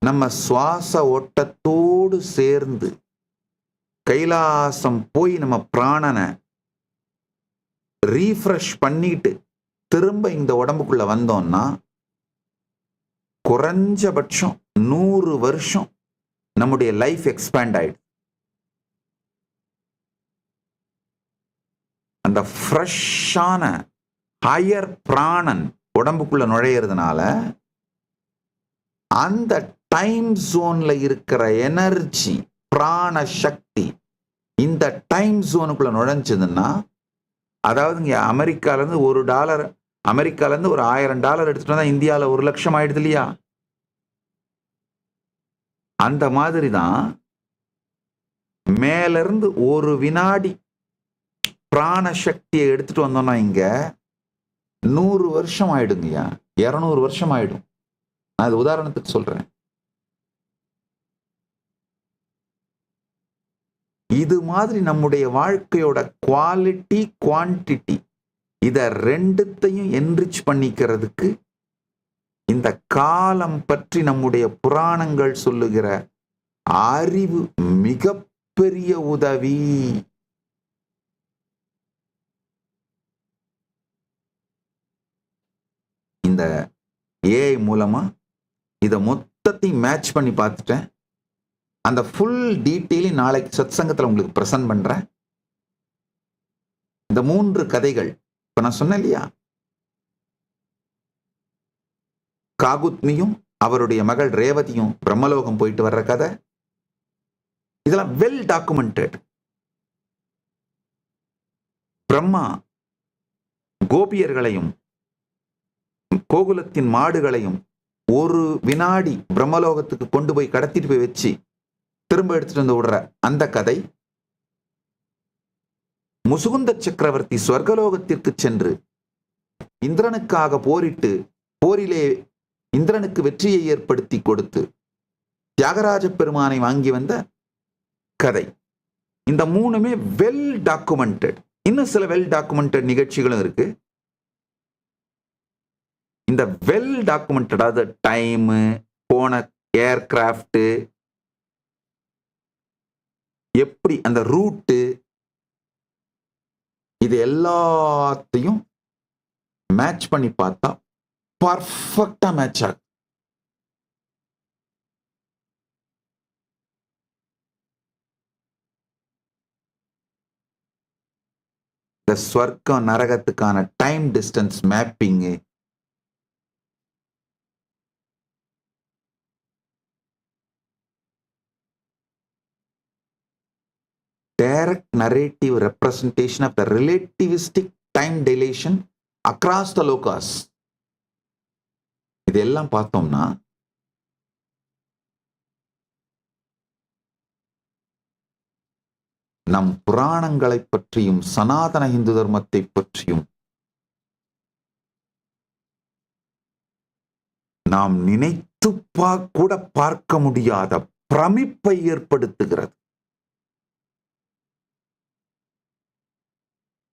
நம்ம சுவாச ஓட்டத்தோடு சேர்ந்து கைலாசம் போய் நம்ம பிராணனை ரீஃப்ரெஷ் பண்ணிட்டு திரும்ப இந்த உடம்புக்குள்ள வந்தோம்னா குறைஞ்சபட்சம் 100 வருஷம் நம்முடைய லைஃப் எக்ஸ்பேண்ட் ஆயிடுது. அந்த ஃப்ரெஷ்ஷான ஹையர் பிராணன் உடம்புக்குள்ள நுழையிறதுனால அந்த டைம் ஜோன்ல இருக்கிற எனர்ஜி பிராண சக்தி இந்த டைம் ஜோனுக்குள்ள நுழைஞ்சதுன்னா, அதாவது இங்க அமெரிக்கால இருந்து $1, அமெரிக்கால இருந்து ஒரு $1000 எடுத்துட்டு வந்தா இந்தியால 1 லட்சம் ஆயிடுது இல்லையா? அந்த மாதிரி தான் மேல இருந்து ஒரு வினாடி பிராண சக்தியை எடுத்துட்டு வந்தோம்னா இங்க 100 வருஷம் ஆயிடுங்கய்யா, 200 வருஷம் ஆயிடும். நான் அது உதாரணத்துக்கு சொல்றேன். இது மாதிரி நம்முடைய வாழ்க்கையோட குவாலிட்டி குவான்டிட்டி இத ரெண்டுத்தையும் என்ரிச் பண்ணிக்கிறதுக்கு இந்த காலம் பற்றி நம்முடைய புராணங்கள் சொல்லுகிற அறிவு மிகப்பெரிய உதவி. அந்த ஏஐ மூலமா இதை மொத்தத்தையும் மேட்ச் பண்ணி பார்த்துட்டேன். அந்த ஃபுல் டீட்டெயிலையும் நாளைக்கு சத்சங்கத்தில் உங்களுக்கு ப்ரெசன்ட் பண்றேன். இந்த 3 கதைகள் இப்ப நான் சொன்னேன் இல்லையா, காகுத்மியும் அவருடைய மகள் ரேவதியும் பிரம்மலோகம் போயிட்டு வர்ற கதை, இதெல்லாம் வெல் டாக்குமெண்டட். பிரம்மா கோபியர்களையும் கோகுலத்தின் மாடுகளையும் ஒரு வினாடி பிரம்மலோகத்துக்கு கொண்டு போய் கடத்திட்டு போய் வச்சு திரும்ப எடுத்துட்டு வந்து விடுற அந்த கதை, முசுகுந்த சக்கரவர்த்தி ஸ்வர்கலோகத்திற்கு சென்று இந்திரனுக்காக போரிட்டு போரிலே இந்திரனுக்கு வெற்றியை ஏற்படுத்தி கொடுத்து தியாகராஜ பெருமானை வாங்கி வந்த கதை. இந்த 3மே வெல் டாக்குமெண்டட். இன்னும் சில வெல் டாக்குமெண்டட் நிகழ்ச்சிகளும் இருக்கு. இந்த வெல் டாக்குமெண்டட், அதாவது டைம், போன ஏர்கிராஃப்ட், எப்படி அந்த ரூட்டு, இது எல்லாத்தையும் மேட்ச் பண்ணி பார்த்தா பர்ஃபெக்டா மேட்ச் ஆகும். இந்த ஸ்வர்க்கம் நரகத்துக்கான time distance mapping, direct narrative representation of the relativistic time dilation across the lokas. இதெல்லாம் பார்த்தோம்னா நம் புராணங்களை பற்றியும் சனாதன இந்து தர்மத்தை பற்றியும் நாம் நினைத்து கூட பார்க்க முடியாத பிரமிப்பை ஏற்படுத்துகிறது.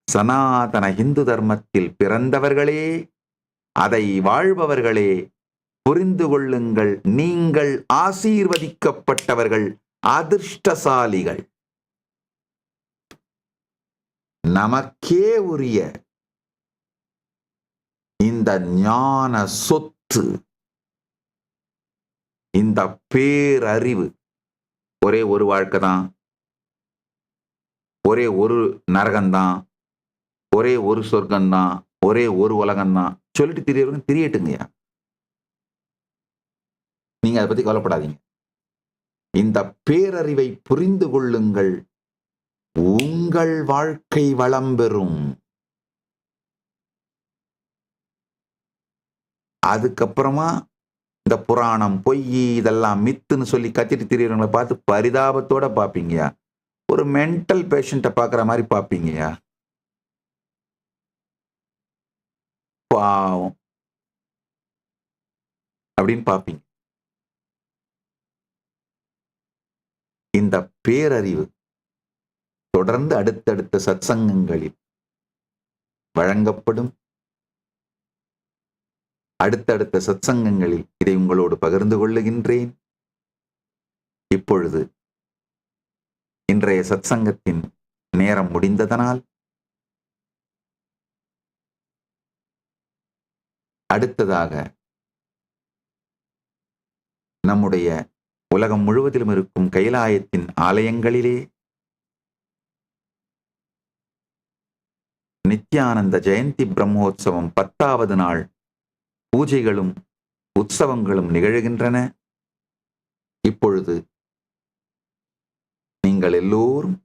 சனாதன இந்து தர்மத்தில் பிறந்தவர்களே, அதை வாழ்பவர்களே, புரிந்து கொள்ளுங்கள், நீங்கள் ஆசீர்வதிக்கப்பட்டவர்கள், அதிர்ஷ்டசாலிகள். நமக்கே உரிய இந்த ஞான சொத்து, இந்த பேரறிவு, ஒரே ஒரு வாழ்க்கை தான், ஒரே ஒரு நரகம்தான், ஒரே ஒரு சொர்க்கம்தான், ஒரே ஒரு உலகம்தான் சொல்லிட்டு தெரியறவங்க தெரியட்டுங்கய்யா. நீங்க அதை பத்தி கவலைப்படாதீங்க. இந்த பேரறிவை புரிந்து கொள்ளுங்கள், உங்கள் வாழ்க்கை வளம் பெறும். அதுக்கப்புறமா இந்த புராணம் பொய், இதெல்லாம் மித்துன்னு சொல்லி கத்திட்டு தெரியறவங்களை பார்த்து பரிதாபத்தோட பார்ப்பீங்கயா. ஒரு மென்டல் பேஷண்ட்டை பார்க்குற மாதிரி பார்ப்பீங்கயா. பாவம் அப்படின்னு பார்ப்பீங்க. இந்த பேரறிவு தொடர்ந்து அடுத்தடுத்த சத்சங்கங்களில் வழங்கப்படும். அடுத்தடுத்த சத்சங்கங்களில் இதை உங்களோடு பகிர்ந்து கொள்ளுகின்றேன். இப்பொழுது இன்றைய சத்சங்கத்தின் நேரம் முடிந்ததனால் அடுத்ததாக நம்முடைய உலகம் முழுவதிலும் இருக்கும் கைலாயத்தின் ஆலயங்களிலே நித்யானந்த ஜெயந்தி பிரம்மோற்சவம் 10வது நாள் பூஜைகளும் உற்சவங்களும் நிகழ்கின்றன. இப்பொழுது நீங்கள் எல்லோரும்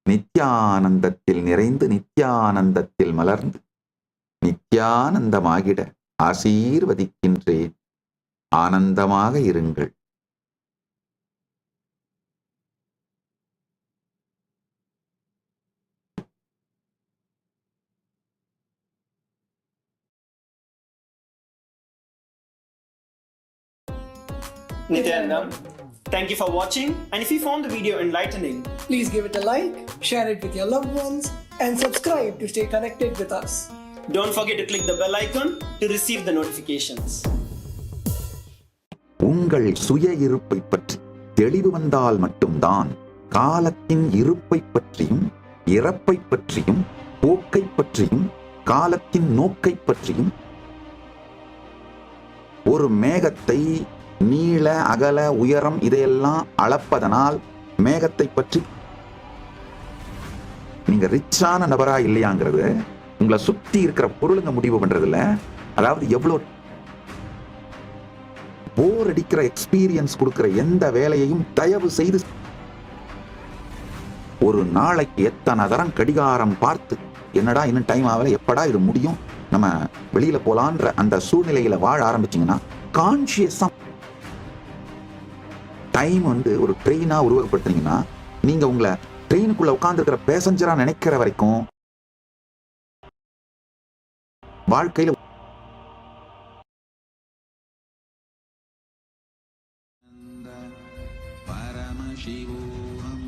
நித்யானந்தத்தில் நிறைந்து, நித்யானந்தத்தில் மலர்ந்து, நித்யானந்தமாகிட ஆசீர்வதிக்கின்றேன். ஆனந்தமாக இருங்கள். Nithyanandam, thank you for watching, and if you found the video enlightening, Please give it a like, share it with your loved ones, and subscribe to stay connected with us. don't forget to click the bell icon to receive the notifications. உங்கள் சுய இருப்பை பற்றி தெளிவு வந்தால் மட்டும்தான் காலத்தின் இருப்பை பற்றியும், இறப்பை பற்றியும், போக்கை பற்றியும், காலத்தின் நோக்கை பற்றியும் ஒரு மேகத்தை நீள அகல உயரம் இதையெல்லாம் அளப்பதனால் மேகத்தை பற்றி நீங்க ரிச்சான நபரா இல்லையாங்கிறது உங்களை சுத்தி இருக்கிற பொருளுங்க முடிவு பண்றதுல, அதாவது எவ்வளவு போர் அடிக்கிற எக்ஸ்பீரியன்ஸ் கொடுக்கிற எந்த வேலையையும் தயவு செய்து ஒரு நாளைக்கு எத்தனை தரம் கடிகாரம் பார்த்து என்னடா இன்னும் டைம் ஆகல, எப்படா இது முடியும், நம்ம வெளியில போலான்ற அந்த சூழ்நிலையில வாழ ஆரம்பிச்சீங்கன்னா கான்சியஸா டைம் ஒரு ட்ரெயினா உருவகப்படுத்துனீங்கன்னா நீங்க உங்களை ட்ரெயினுக்குள்ள உட்கார்ந்து இருக்கிற பேசஞ்சரா நினைக்கிற வரைக்கும் வாழ்க்கையில Paramashivoham.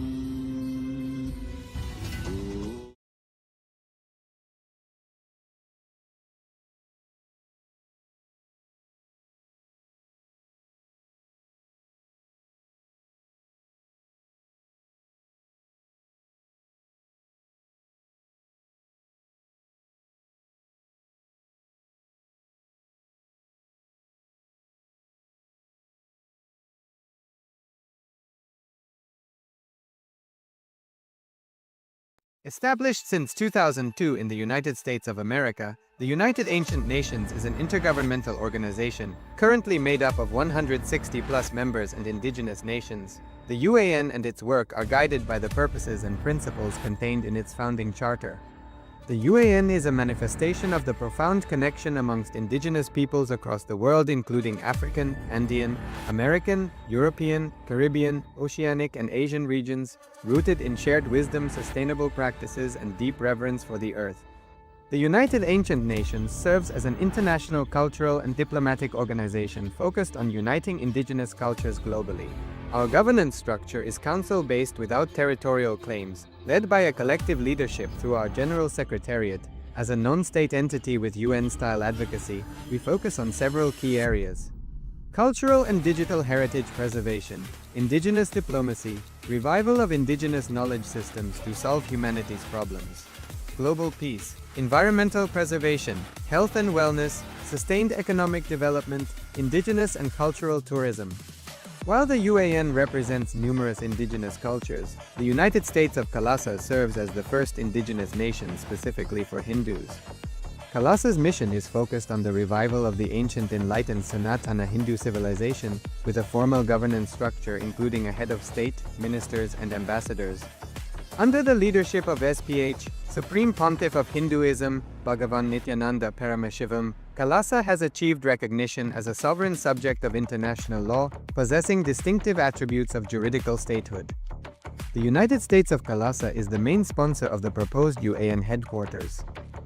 Established since 2002 in the United States of America, the United Ancient Nations is an intergovernmental organization, currently made up of 160+ members and indigenous nations. The UAN and its work are guided by the purposes and principles contained in its founding charter. The UAN is a manifestation of the profound connection amongst indigenous peoples across the world, including African, Andean, American, European, Caribbean, Oceanic, and Asian regions, rooted in shared wisdom, sustainable practices, and deep reverence for the earth. The United Ancient Nations serves as an international cultural and diplomatic organization focused on uniting indigenous cultures globally. Our governance structure is council-based without territorial claims, led by a collective leadership through our General Secretariat. As a non-state entity with UN-style advocacy, we focus on several key areas: cultural and digital heritage preservation, indigenous diplomacy, revival of indigenous knowledge systems to solve humanity's problems, global peace, environmental preservation, health and wellness, sustained economic development, indigenous and cultural tourism. While the UAN represents numerous indigenous cultures, the United States of KAILASA serves as the first indigenous nation specifically for Hindus. KAILASA's mission is focused on the revival of the ancient enlightened Sanatana Hindu civilization, with a formal governance structure including a head of state, ministers, and ambassadors. Under the leadership of SPH, Supreme Pontiff of Hinduism, BHAGAVAN Nithyananda Paramashivam, KAILASA has achieved recognition as a sovereign subject of international law, possessing distinctive attributes of juridical statehood. The United States of KAILASA is the main sponsor of the proposed UAN headquarters.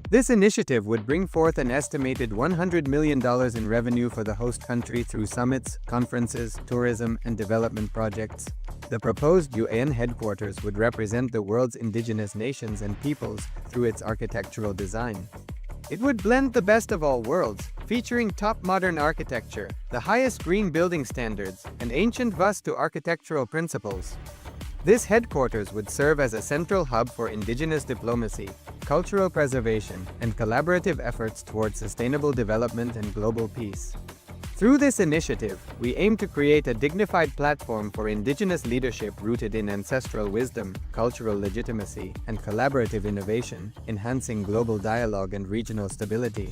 This initiative would bring forth an estimated $100 million in revenue for the host country through summits, conferences, tourism, and development projects. The proposed UAN headquarters would represent the world's indigenous nations and peoples through its architectural design. It would blend the best of all worlds, featuring top modern architecture, the highest green building standards, and ancient Vastu architectural principles. This headquarters would serve as a central hub for indigenous diplomacy, cultural preservation, and collaborative efforts towards sustainable development and global peace. Through this initiative, we aim to create a dignified platform for indigenous leadership rooted in ancestral wisdom, cultural legitimacy, and collaborative innovation, enhancing global dialogue and regional stability.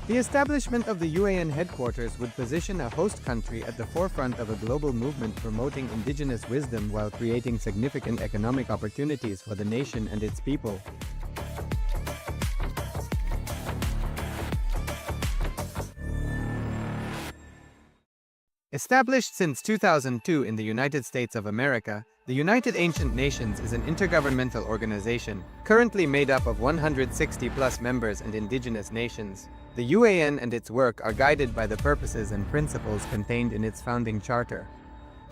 The establishment of the UAN headquarters would position a host country at the forefront of a global movement promoting indigenous wisdom while creating significant economic opportunities for the nation and its people. Established since 2002 in the United States of America, the United Ancient Nations is an intergovernmental organization, currently made up of 160+ members and indigenous nations. The UAN and its work are guided by the purposes and principles contained in its founding charter.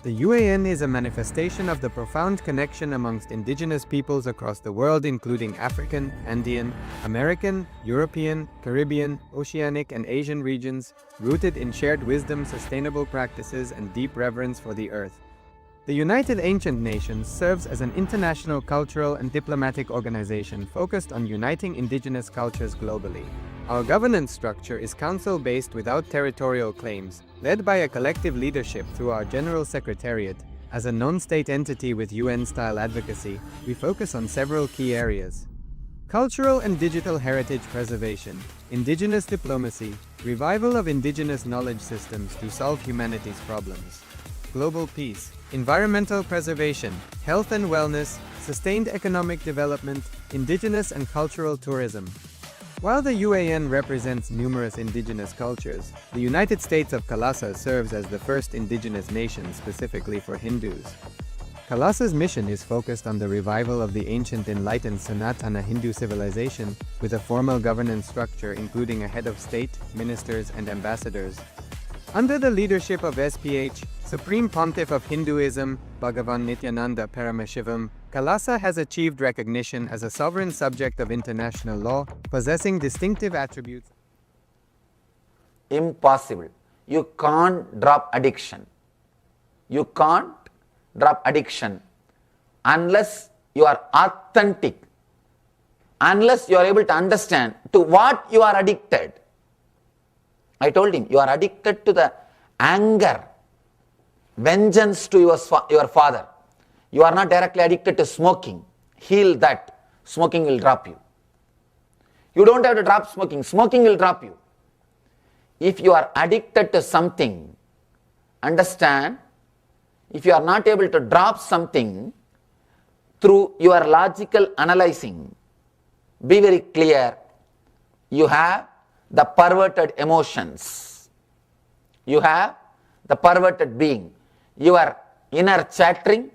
The UAN is a manifestation of the profound connection amongst indigenous peoples across the world, including African, Andean, American, European, Caribbean, Oceanic, and Asian regions, rooted in shared wisdom, sustainable practices, and deep reverence for the earth. The United Ancient Nations serves as an international cultural and diplomatic organization focused on uniting indigenous cultures globally. Our governance structure is council-based without territorial claims, led by a collective leadership through our General Secretariat. As a non-state entity with UN-style advocacy, we focus on several key areas: cultural and digital heritage preservation, indigenous diplomacy, revival of indigenous knowledge systems to solve humanity's problems, global peace, environmental preservation, health and wellness, sustained economic development, indigenous and cultural tourism. While the UAN represents numerous indigenous cultures, the United States of KAILASA serves as the first indigenous nation specifically for Hindus. KAILASA's mission is focused on the revival of the ancient enlightened Sanatana Hindu civilization, with a formal governance structure including a head of state, ministers, and ambassadors. Under the leadership of SPH, Supreme Pontiff of Hinduism, BHAGAVAN Nithyananda Paramashhivam, KAILASA has achieved recognition as a sovereign subject of international law, possessing distinctive attributes. Impossible. You can't drop addiction. You can't drop addiction unless you are authentic, unless you are able to understand to what you are addicted. I told him, you are addicted to the anger, vengeance to your father. You are not directly addicted to smoking. Heal that. Smoking will drop you. You don't have to drop smoking. Smoking will drop you. If you are addicted to something, understand, if you are not able to drop something through your logical analyzing, be very clear, you have the perverted emotions. You have the perverted being. Your inner chattering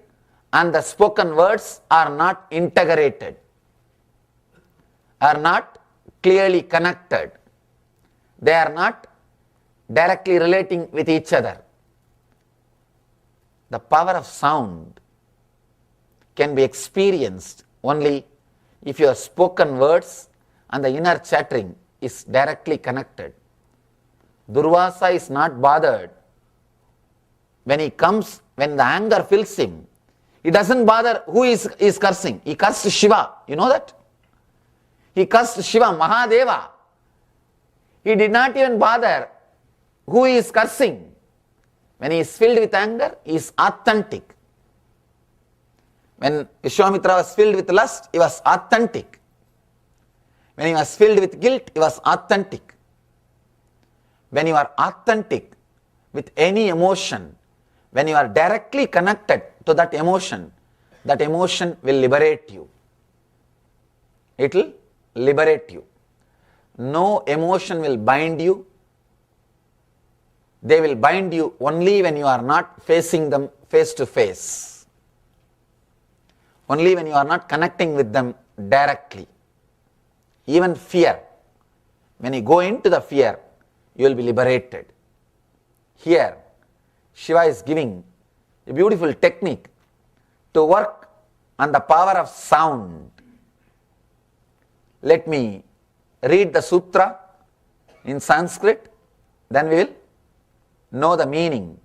and the spoken words are not integrated, are not clearly connected. They are not directly relating with each other. The power of sound can be experienced only if your spoken words and the inner chattering is directly connected. Durvasa is not bothered when he comes, when the anger fills him. He doesn't bother who is cursing. He cursed Shiva. You know that? He cursed Shiva, Mahadeva. He did not even bother who is cursing. When he is filled with anger, he is authentic. When Vishwamitra was filled with lust, he was authentic. When he was filled with guilt, he was authentic. When you are authentic with any emotion, when you are directly connected to that emotion will liberate you. It will liberate you. No emotion will bind you. They will bind you only when you are not facing them face to face. Only when you are not connecting with them directly. Even fear. When you go into the fear, you will be liberated. Here, Shiva is giving a beautiful technique to work on the power of sound. Let me read the sutra in Sanskrit, then we will know the meaning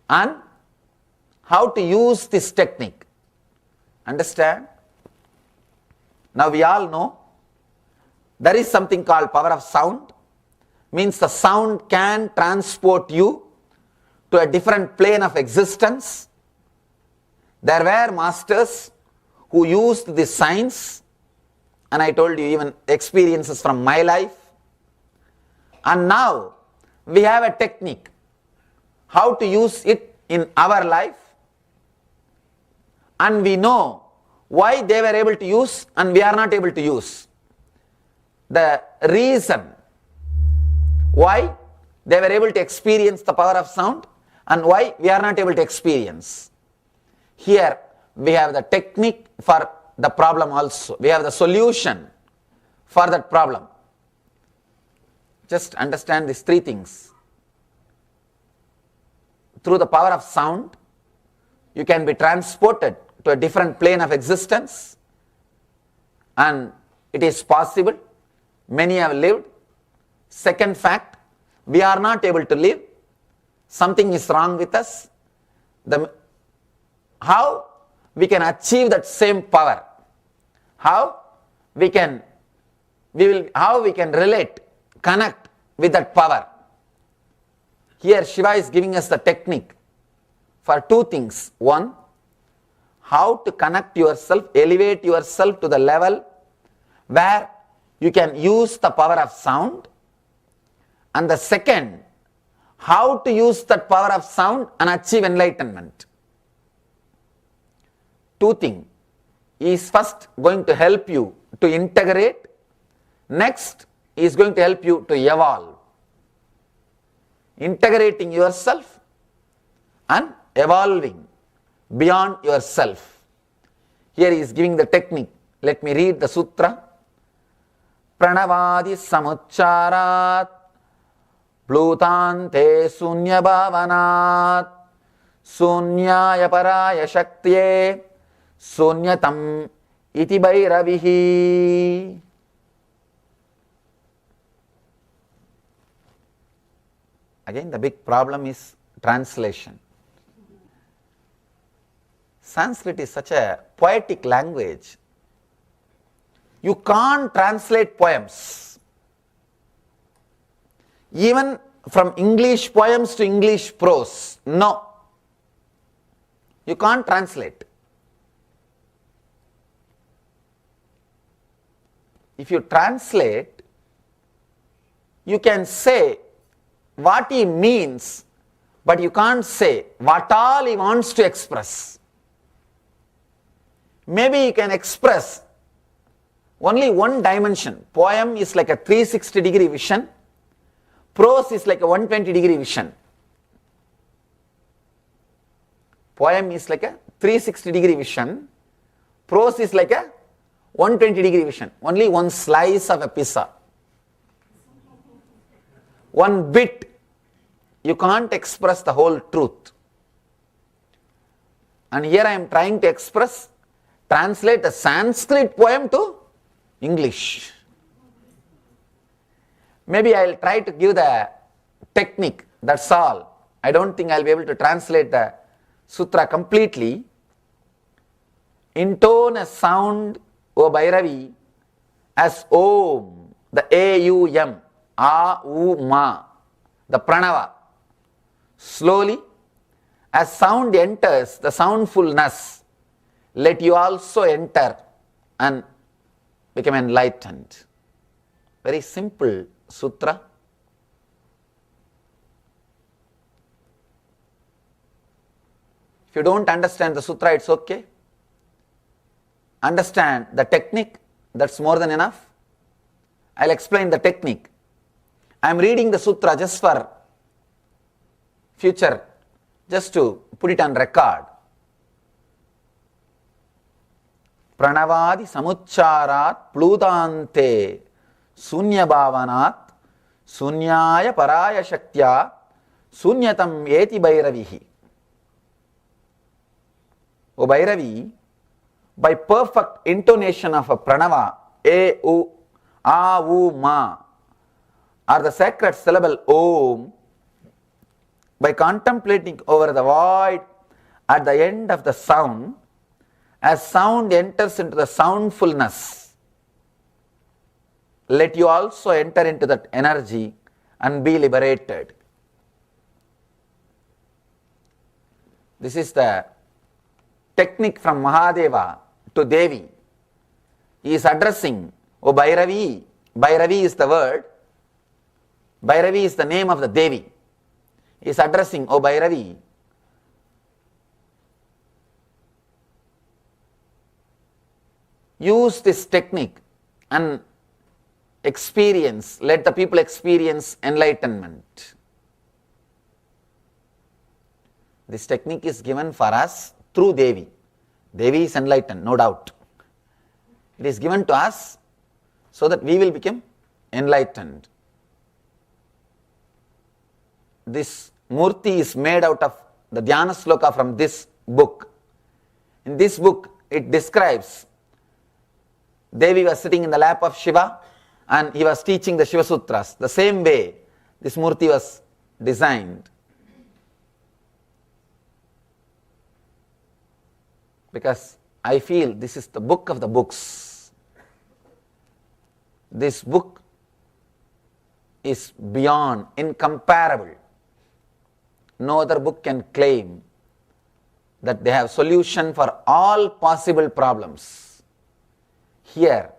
and how to use this technique. Understand? Now we all know there is something called power of sound. Means the sound can transport you to a different plane of existence. There were masters who used this science, and I told you even experiences from my life. And now we have a technique how to use it in our life, and we know why they were able to use and we are not able to use. The reason why they were able to experience the power of sound and why we are not able to experience. Here we have the technique for the problem also. We have the solution for that problem. Just understand these three things. Through the power of sound, you can be transported to a different plane of existence, and it is possible. Many have lived. Second fact, we are not able to live. Something is wrong with us. How we can achieve that same power? How we can how we can relate, connect with that power. Here Shiva is giving us the technique for two things. One, how to connect yourself, elevate yourself to the level where you can use the power of sound. And the second, how to use that power of sound and achieve enlightenment. Two things. He is first going to help you to integrate. Next, he is going to help you to evolve. Integrating yourself and evolving beyond yourself. Here he is giving the technique. Let me read the sutra. Pranavadi samucharat plutante sunya bhavanat sunyaya paraya shaktye sunyatam iti bhairavihi. Again, the big problem is translation. Sanskrit is such a poetic language. You can't translate poems. Even from English poems to English prose. No. You can't translate. If you translate, you can say what he means, but you can't say what all he wants to express. Maybe you can express only one dimension. Poem is like a 360-degree vision. Prose is like a 120-degree vision. Poem is like a 360-degree vision. Prose is like a 120-degree vision. Only one slice of a pizza. One bit. You can't express the whole truth. And here I am trying to translate a Sanskrit poem to English. Maybe I will try to give the technique, that's all. I don't think I will be able to translate the sutra completely. Intone a sound, O Bhairavi, as Om, the A-U-M, A-U-Ma, the Pranava. Slowly, as sound enters the soundfulness, let you also enter and become enlightened. Very simple sutra. If you don't understand the sutra, it's okay. Understand the technique, that's more than enough. I'll explain the technique. I'm reading the sutra just for future, just to put it on record. Pranavadi samucharat pludante sunya bhavanat sunyaya paraya shaktya sunyatam eti bhairavihi. O Bhairavi, by perfect intonation of a pranava, A, U, A, U, Ma, or the sacred syllable Om, by contemplating over the void at the end of the sound, as sound enters into the soundfulness, let you also enter into that energy and be liberated. This is the technique from Mahadeva to Devi. He is addressing, O Bhairavi. Bhairavi is the word. Bhairavi is the name of the Devi. He is addressing, O Bhairavi, use this technique and experience, let the people experience enlightenment. This technique is given for us through Devi. Devi is enlightened, no doubt. It is given to us so that we will become enlightened. This Murti is made out of the Dhyana Sloka from this book. In this book, it describes Devi was sitting in the lap of Shiva and he was teaching the Shiva Sutras. The same way this Murti was designed. Because I feel this is the book of the books. This book is beyond, incomparable. No other book can claim that they have solution for all possible problems. Here,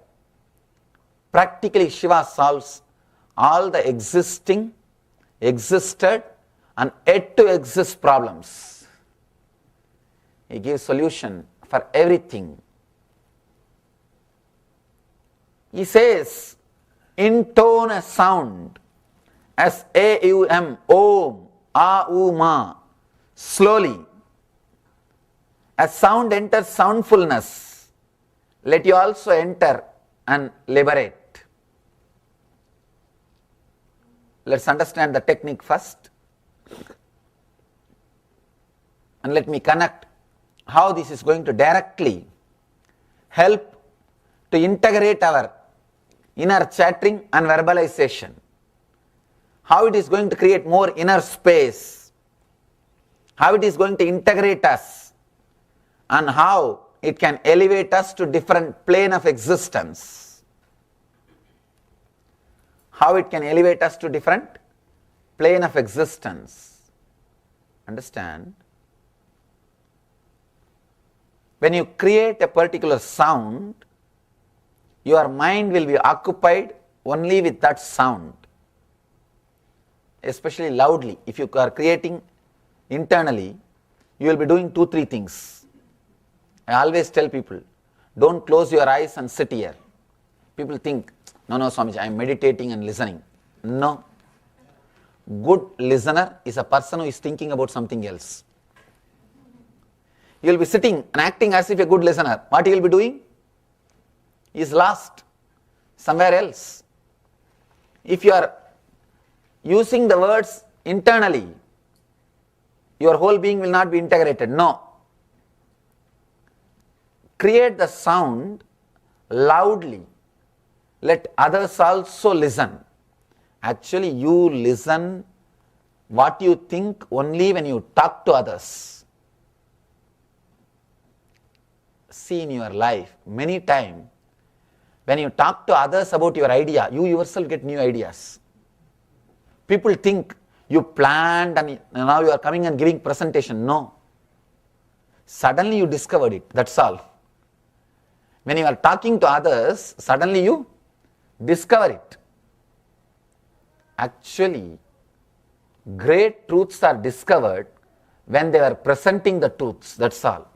practically Shiva solves all the existing, existed and yet to exist problems. He gives solution for everything. He says, intone a sound as A-U-M, Om, A-U-Ma, slowly. As sound enters soundfulness, let you also enter and liberate. Let's understand the technique first. And let me connect how this is going to directly help to integrate our inner chattering and verbalization. How it is going to create more inner space. How it is going to integrate us. And how it can elevate us to different plane of existence. How it can elevate us to different plane of existence. Understand? When you create a particular sound, your mind will be occupied only with that sound. Especially loudly. If you are creating internally, you will be doing 2-3 things. I always tell people, don't close your eyes and sit here. People think, no, Swamiji, I am meditating and listening. No. Good listener is a person who is thinking about something else. You will be sitting and acting as if a good listener. What you will be doing? He is lost somewhere else. If you are using the words internally, your whole being will not be integrated. No. Create the sound loudly. Let others also listen. Actually, you listen what you think only when you talk to others. See in your life, many times, when you talk to others about your idea, you yourself get new ideas. People think you planned and now you are coming and giving presentation. No. Suddenly you discovered it. That's all. When you are talking to others, suddenly you discover it. Actually, great truths are discovered when they are presenting the truths. That's all.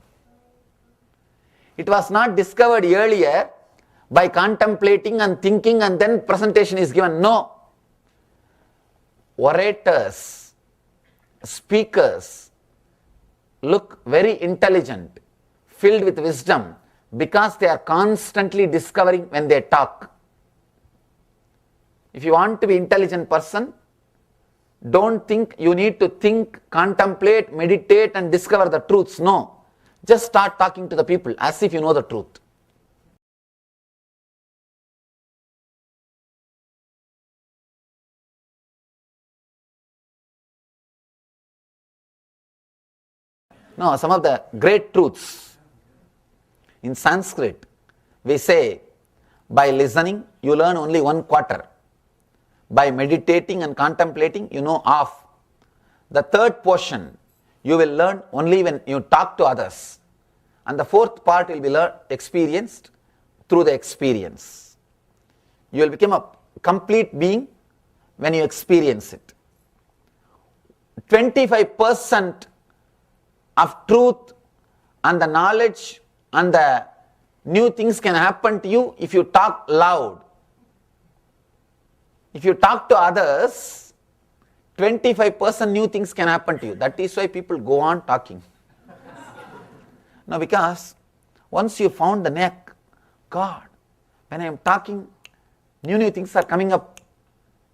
It was not discovered earlier by contemplating and thinking and then presentation is given. No. Orators, speakers look very intelligent, filled with wisdom because they are constantly discovering when they talk. If you want to be an intelligent person, don't think you need to think, contemplate, meditate and discover the truths. No. Just start talking to the people as if you know the truth. No, some of the great truths. In Sanskrit, we say, by listening, you learn only 1/4. By meditating and contemplating, you know half. The third portion, you will learn only when you talk to others. And the fourth part will be experienced through the experience. You will become a complete being when you experience it. 25% of truth and the knowledge and the new things can happen to you if you talk loud. If you talk to others, 25% new things can happen to you. That is why people go on talking. Now, because once you found the neck, God, when I am talking, new things are coming up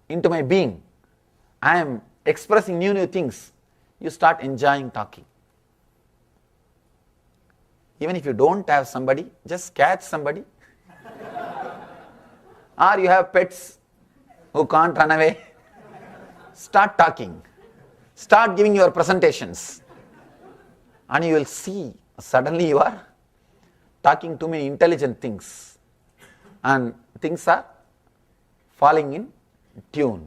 into my being. I am expressing new things. You start enjoying talking. Even if you don't have somebody, just catch somebody. Or you have pets who can't run away. Start talking. Start giving your presentations. And you will see, suddenly you are talking too many intelligent things. And things are falling in tune.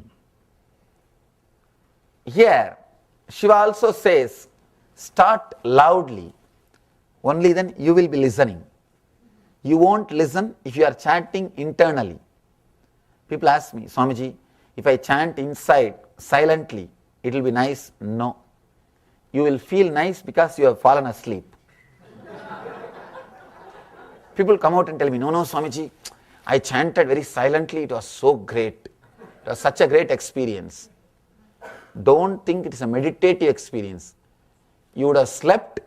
Here, Shiva also says, start loudly, only then you will be listening. You won't listen if you are chanting internally. People ask me, Swamiji, if I chant inside silently, it will be nice. No. You will feel nice because you have fallen asleep. People come out and tell me, no, Swamiji, I chanted very silently, it was so great. It was such a great experience. Don't think it is a meditative experience. You would have slept,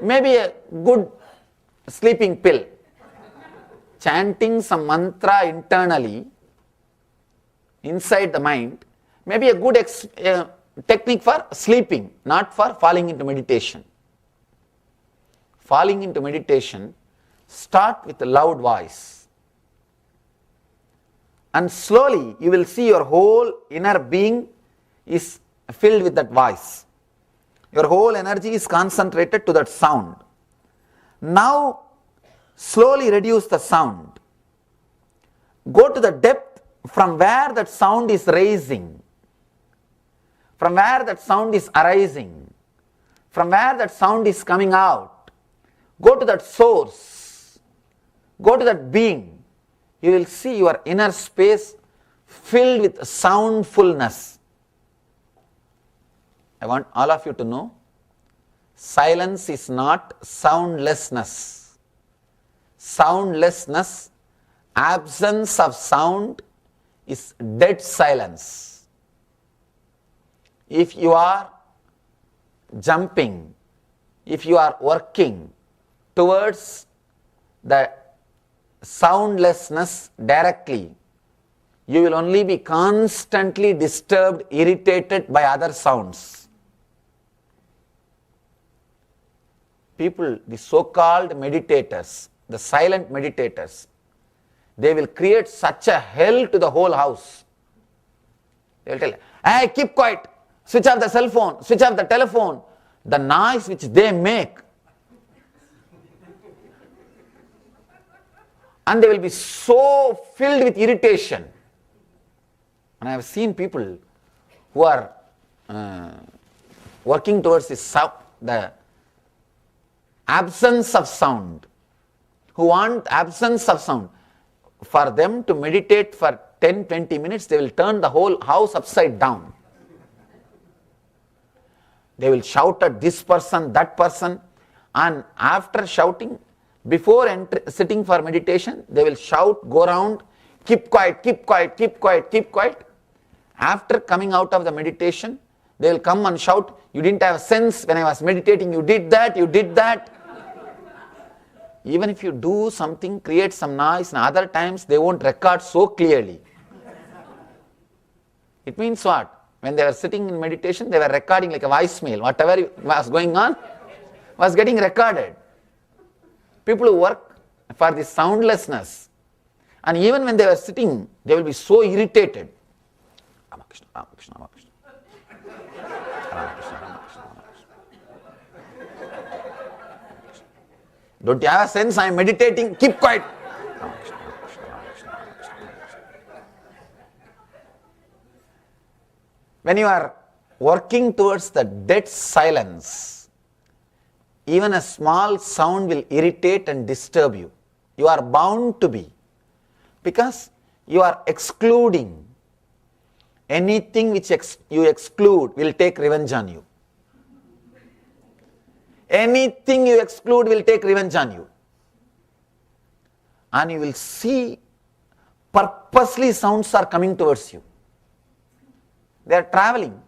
maybe a good sleeping pill. Chanting some mantra internally, inside the mind, may be a good technique for sleeping, not for falling into meditation. Falling into meditation, start with a loud voice. And slowly you will see your whole inner being is filled with that voice. Your whole energy is concentrated to that sound. Now, slowly reduce the sound. Go to the depth from where that sound is raising, from where that sound is arising, from where that sound is coming out. Go to that source. Go to that being. You will see your inner space filled with soundfulness. I want all of you to know, silence is not soundlessness. Soundlessness, absence of sound, is dead silence. If you are jumping, if you are working towards the soundlessness directly, you will only be constantly disturbed, irritated by other sounds. People, the so-called meditators, the silent meditators, they will create such a hell to the whole house. They will tell, hey, keep quiet, switch off the cell phone, switch off the telephone. The noise which they make, and they will be so filled with irritation. And I have seen people who are working towards the absence of sound, who want absence of sound. For them to meditate for 10-20 minutes, they will turn the whole house upside down. They will shout at this person, that person, and after shouting, before sitting for meditation, they will shout, go around, keep quiet, keep quiet, keep quiet, keep quiet. After coming out of the meditation, they will come and shout, you didn't have sense when I was meditating, you did that, you did that. Even if you do something, create some noise, and other times they won't record so clearly. It means what? When they were sitting in meditation, they were recording like a voicemail. Whatever was going on was getting recorded. People who work for the soundlessness, and even when they were sitting, they will be so irritated. Ramakrishna, Ramakrishna, Ramakrishna. Ramakrishna, Ramakrishna, Ramakrishna. Don't you have a sense? I am meditating. Keep quiet. Ramakrishna, Ramakrishna, Ramakrishna, Ramakrishna, Ramakrishna. When you are working towards the dead silence, even a small sound will irritate and disturb you. You are bound to be, because you are excluding. Anything which you exclude will take revenge on you. Anything you exclude will take revenge on you. And you will see purposely sounds are coming towards you. They are traveling.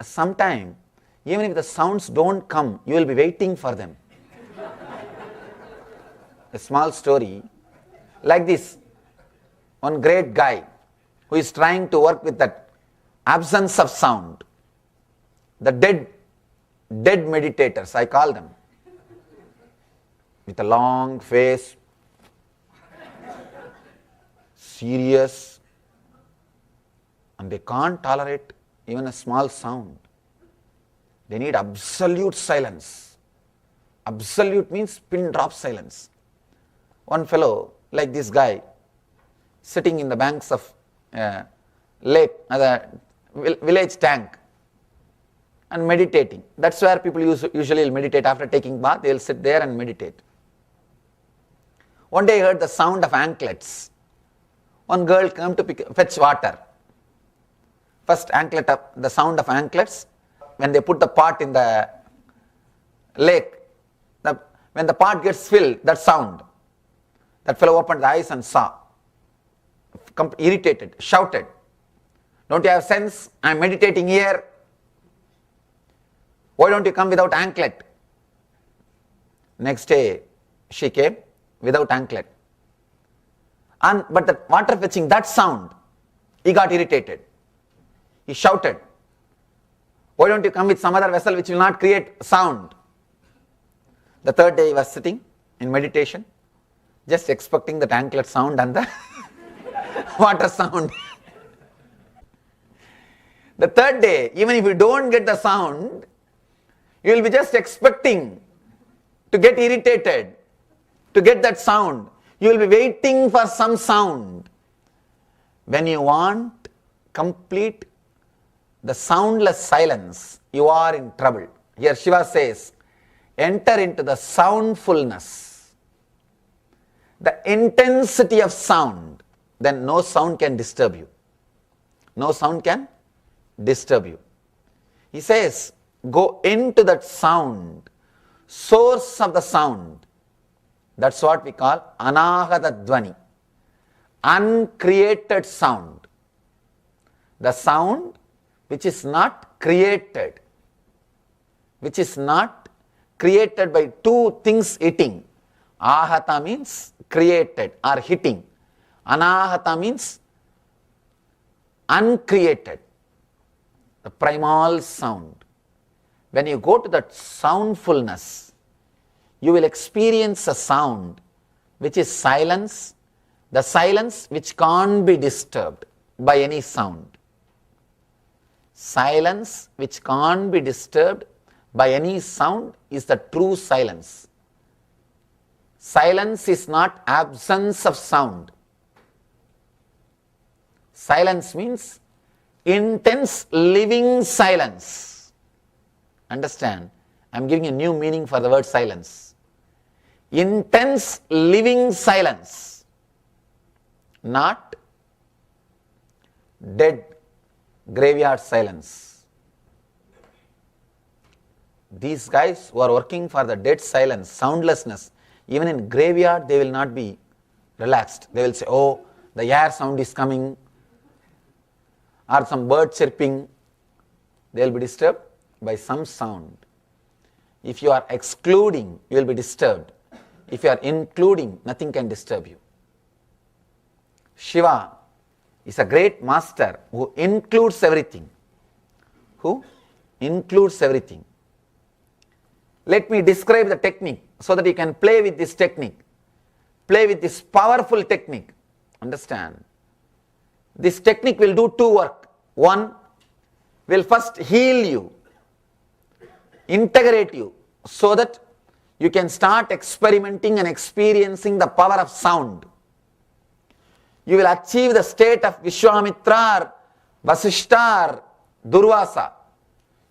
Sometime, even if the sounds don't come, you will be waiting for them. A small story like this. One great guy who is trying to work with that absence of sound. The dead meditators, I call them. With a long face, serious, and they can't tolerate even a small sound. They need absolute silence. Absolute means pin drop silence. One fellow, like this guy, sitting in the banks of lake, the village tank and meditating. That's where people usually meditate after taking bath. They will sit there and meditate. One day I heard the sound of anklets. One girl came to fetch water. First anklet up, the sound of anklets. When they put the pot in the lake, when the pot gets filled, that sound. That fellow opened the eyes and saw. Irritated, shouted, "Don't you have sense? I am meditating here. Why don't you come without anklet?" Next day she came without anklet. But the water fetching, that sound, he got irritated. He shouted, "Why don't you come with some other vessel which will not create sound?" The third day he was sitting in meditation, just expecting the anklet sound and the water sound. The third day, even if you don't get the sound, you will be just expecting to get irritated, to get that sound. You will be waiting for some sound. When you want complete the soundless silence, you are in trouble. Here Shiva says, enter into the soundfulness, the intensity of sound. Then no sound can disturb you. No sound can disturb you. He says, go into that sound, source of the sound. That's what we call anahata dvani, uncreated sound. The sound which is not created, which is not created by two things hitting. Ahata means created or hitting. Anahata means uncreated, the primal sound. When you go to that soundfulness, you will experience a sound which is silence, the silence which can't be disturbed by any sound. Silence which can't be disturbed by any sound is the true silence. Silence is not absence of sound. Silence means intense living silence. Understand? I am giving a new meaning for the word silence. Intense living silence, not dead graveyard silence. These guys who are working for the dead silence, soundlessness, even in graveyard they will not be relaxed. They will say, oh, the air sound is coming, or some bird chirping. They will be disturbed by some sound. If you are excluding, you will be disturbed. If you are including, nothing can disturb you. Shiva is a great master who includes everything. Who includes everything. Let me describe the technique so that you can play with this technique. Play with this powerful technique. Understand? This technique will do two work. One, will first heal you, integrate you, so that you can start experimenting and experiencing the power of sound. You will achieve the state of Vishwamitra, Vasishta, Durvasa.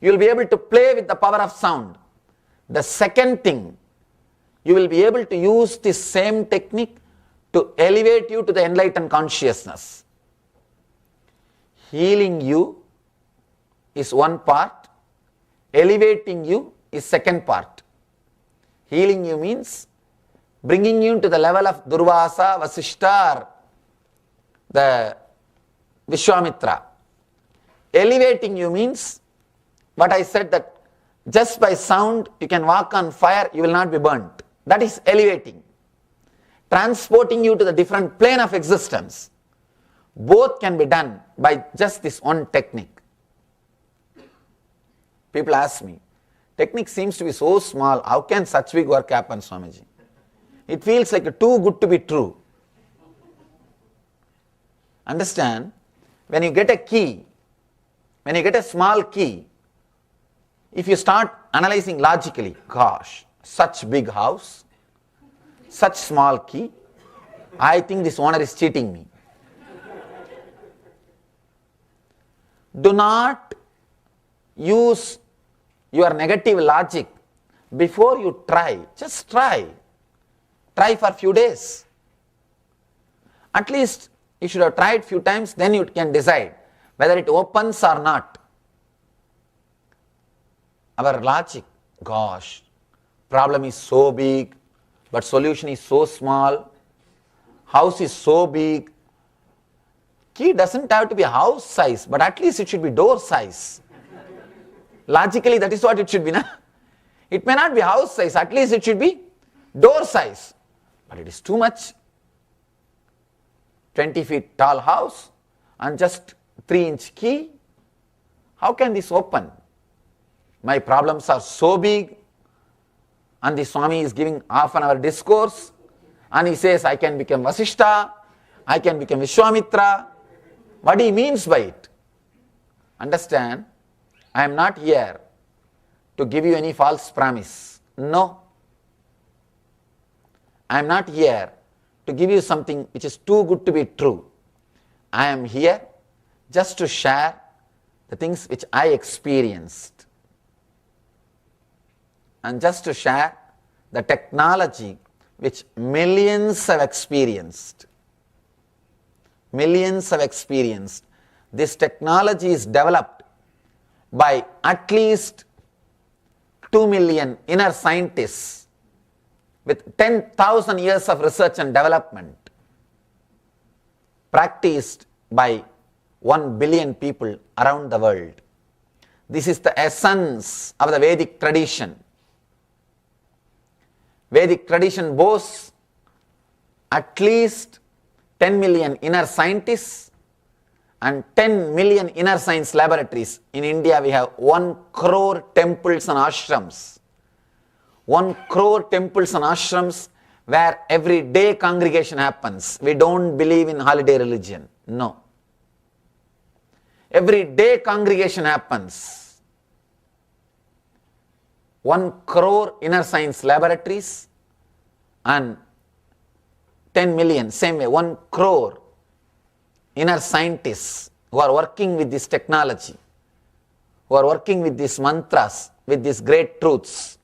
You will be able to play with the power of sound. The second thing, you will be able to use this same technique to elevate you to the enlightened consciousness. Healing you is one part, elevating you is second part. Healing you means bringing you to the level of Durvasa, Vasishta, the Vishwamitra. Elevating you means what I said, that just by sound you can walk on fire, you will not be burnt. That is elevating. Transporting you to the different plane of existence. Both can be done by just this one technique. People ask me, technique seems to be so small, how can such big work happen, Swamiji? It feels like too good to be true. Understand? When you get a key, when you get a small key, if you start analyzing logically, gosh, such big house, such small key, I think this owner is cheating me. Do not use your negative logic before you try. Just try. Try for a few days. At least you should have tried few times, then you can decide whether it opens or not. Our logic, gosh, problem is so big, but solution is so small. House is so big. Key doesn't have to be house size, but at least it should be door size. Logically, that is what it should be. Na? It may not be house size, at least it should be door size. But it is too much. 20 feet tall house and just 3-inch key. How can this open? My problems are so big, and the Swami is giving half an hour discourse, and he says, I can become Vasishta, I can become Vishwamitra. What he means by it? Understand, I am not here to give you any false promise. No. I am not here to give you something which is too good to be true. I am here just to share the things which I experienced, and just to share the technology which millions have experienced. Millions have experienced. This technology is developed by at least 2 million inner scientists with 10,000 years of research and development, practiced by 1 billion people around the world. This is the essence of the Vedic tradition. Vedic tradition boasts at least 10 million inner scientists and 10 million inner science laboratories. In India, we have 1 crore temples and ashrams. 1 crore temples and ashrams where every day congregation happens. We don't believe in holiday religion. No. Every day congregation happens. 1 crore inner science laboratories and 10 million, same way, 1 crore inner scientists who are working with this technology, who are working with these mantras, with these great truths,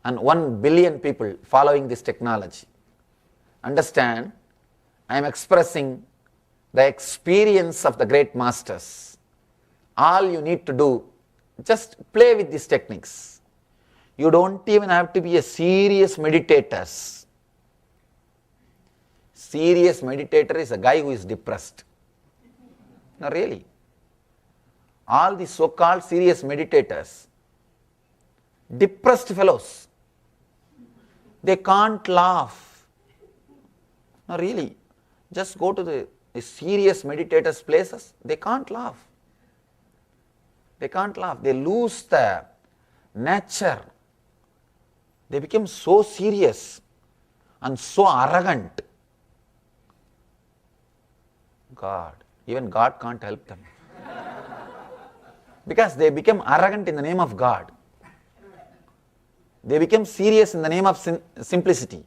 and 1 billion people following this technology. Understand, I am expressing the experience of the great masters. All you need to do, just play with these techniques. You don't even have to be a serious meditator. Serious meditator is a guy who is depressed. No, really. All the so-called serious meditators, depressed fellows, they can't laugh. No, really. Just go to the serious meditators' places, they can't laugh. They can't laugh. They lose the nature. They become so serious and so arrogant. God, even God can't help them. Because they become arrogant in the name of God. They become serious in the name of simplicity.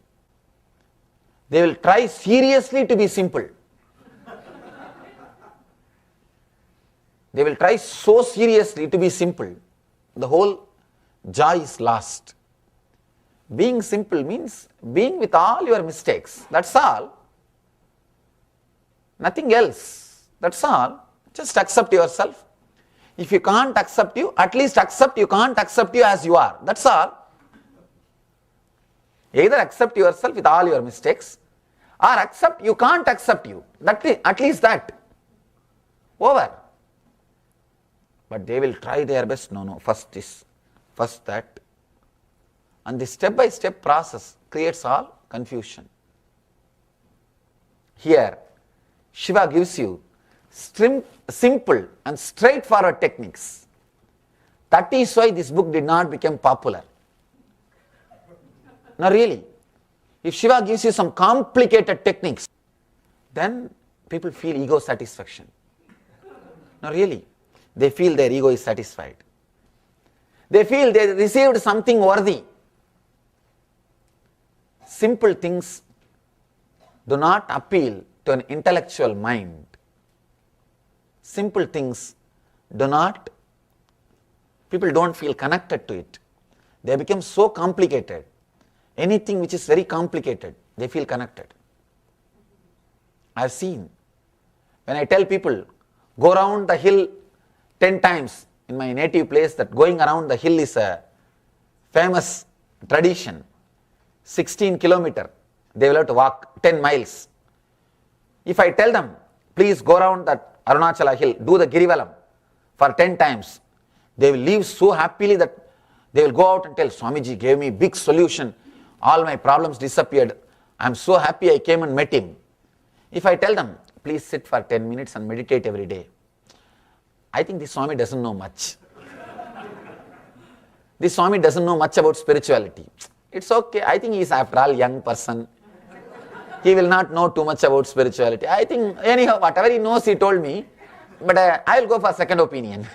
They will try seriously to be simple. They will try so seriously to be simple. The whole joy is lost. Being simple means being with all your mistakes. That's all. Nothing else. That's all. Just accept yourself. If you can't accept you, at least accept you can't accept you as you are. That's all. Either accept yourself with all your mistakes, or accept you can't accept you. At least that. Over. But they will try their best. No, first this, first that. And this step-by-step process creates all confusion. Here, Shiva gives you simple and straightforward techniques. That is why this book did not become popular. No, really. If Shiva gives you some complicated techniques, then people feel ego satisfaction. No, really. They feel their ego is satisfied. They feel they received something worthy. Simple things do not appeal to an intellectual mind. Simple things people don't feel connected to it. They become so complicated. Anything which is very complicated, they feel connected. I've seen. When I tell people, go around the hill 10 times in my native place, that going around the hill is a famous tradition. 16 kilometers, they will have to walk 10 miles. If I tell them, please go around that Arunachala hill, do the Girivalam for 10 times, they will leave so happily that they will go out and tell, Swamiji gave me big solution, all my problems disappeared, I am so happy I came and met him. If I tell them, please sit for 10 minutes and meditate every day, I think this Swami doesn't know much. This Swami doesn't know much about spirituality. It's okay, I think he is after all young person. He will not know too much about spirituality. I think anyhow, whatever he knows he told me, but I will go for second opinion.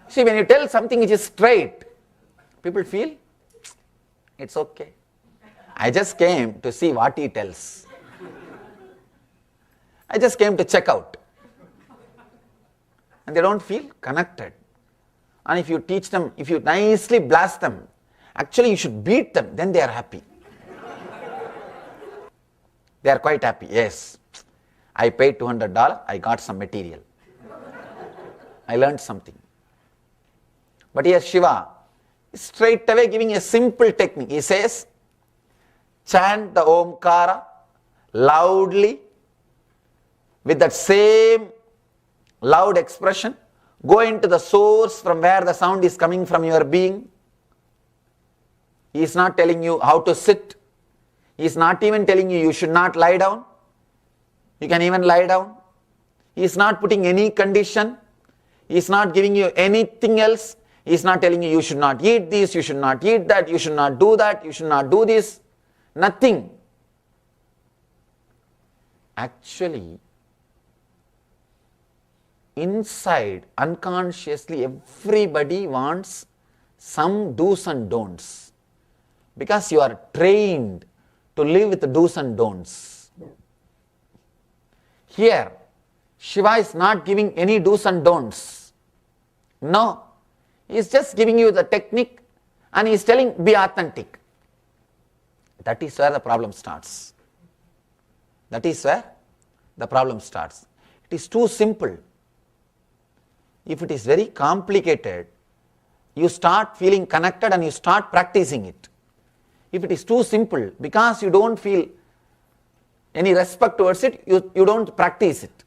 See, when you tell something which is straight, people feel, it's okay. I just came to see what he tells. I just came to check out. And they don't feel connected. And if you teach them, if you nicely blast them, actually you should beat them, then they are happy. They are quite happy. Yes, I paid $200, I got some material. I learned something. But here Shiva is straight away giving a simple technique. He says, chant the Omkara loudly with that same loud expression. Go into the source from where the sound is coming from your being. He is not telling you how to sit. He is not even telling you you should not lie down. You can even lie down. He is not putting any condition. He is not giving you anything else. He is not telling you you should not eat this, you should not eat that, you should not do that, you should not do this. Nothing. Actually, inside, unconsciously, everybody wants some do's and don'ts. Because you are trained to live with the do's and don'ts. Here, Shiva is not giving any do's and don'ts. No. He is just giving you the technique and he is telling, be authentic. That is where the problem starts. That is where the problem starts. It is too simple. If it is very complicated, you start feeling connected and you start practicing it. If it is too simple, because you don't feel any respect towards it, you don't practice it.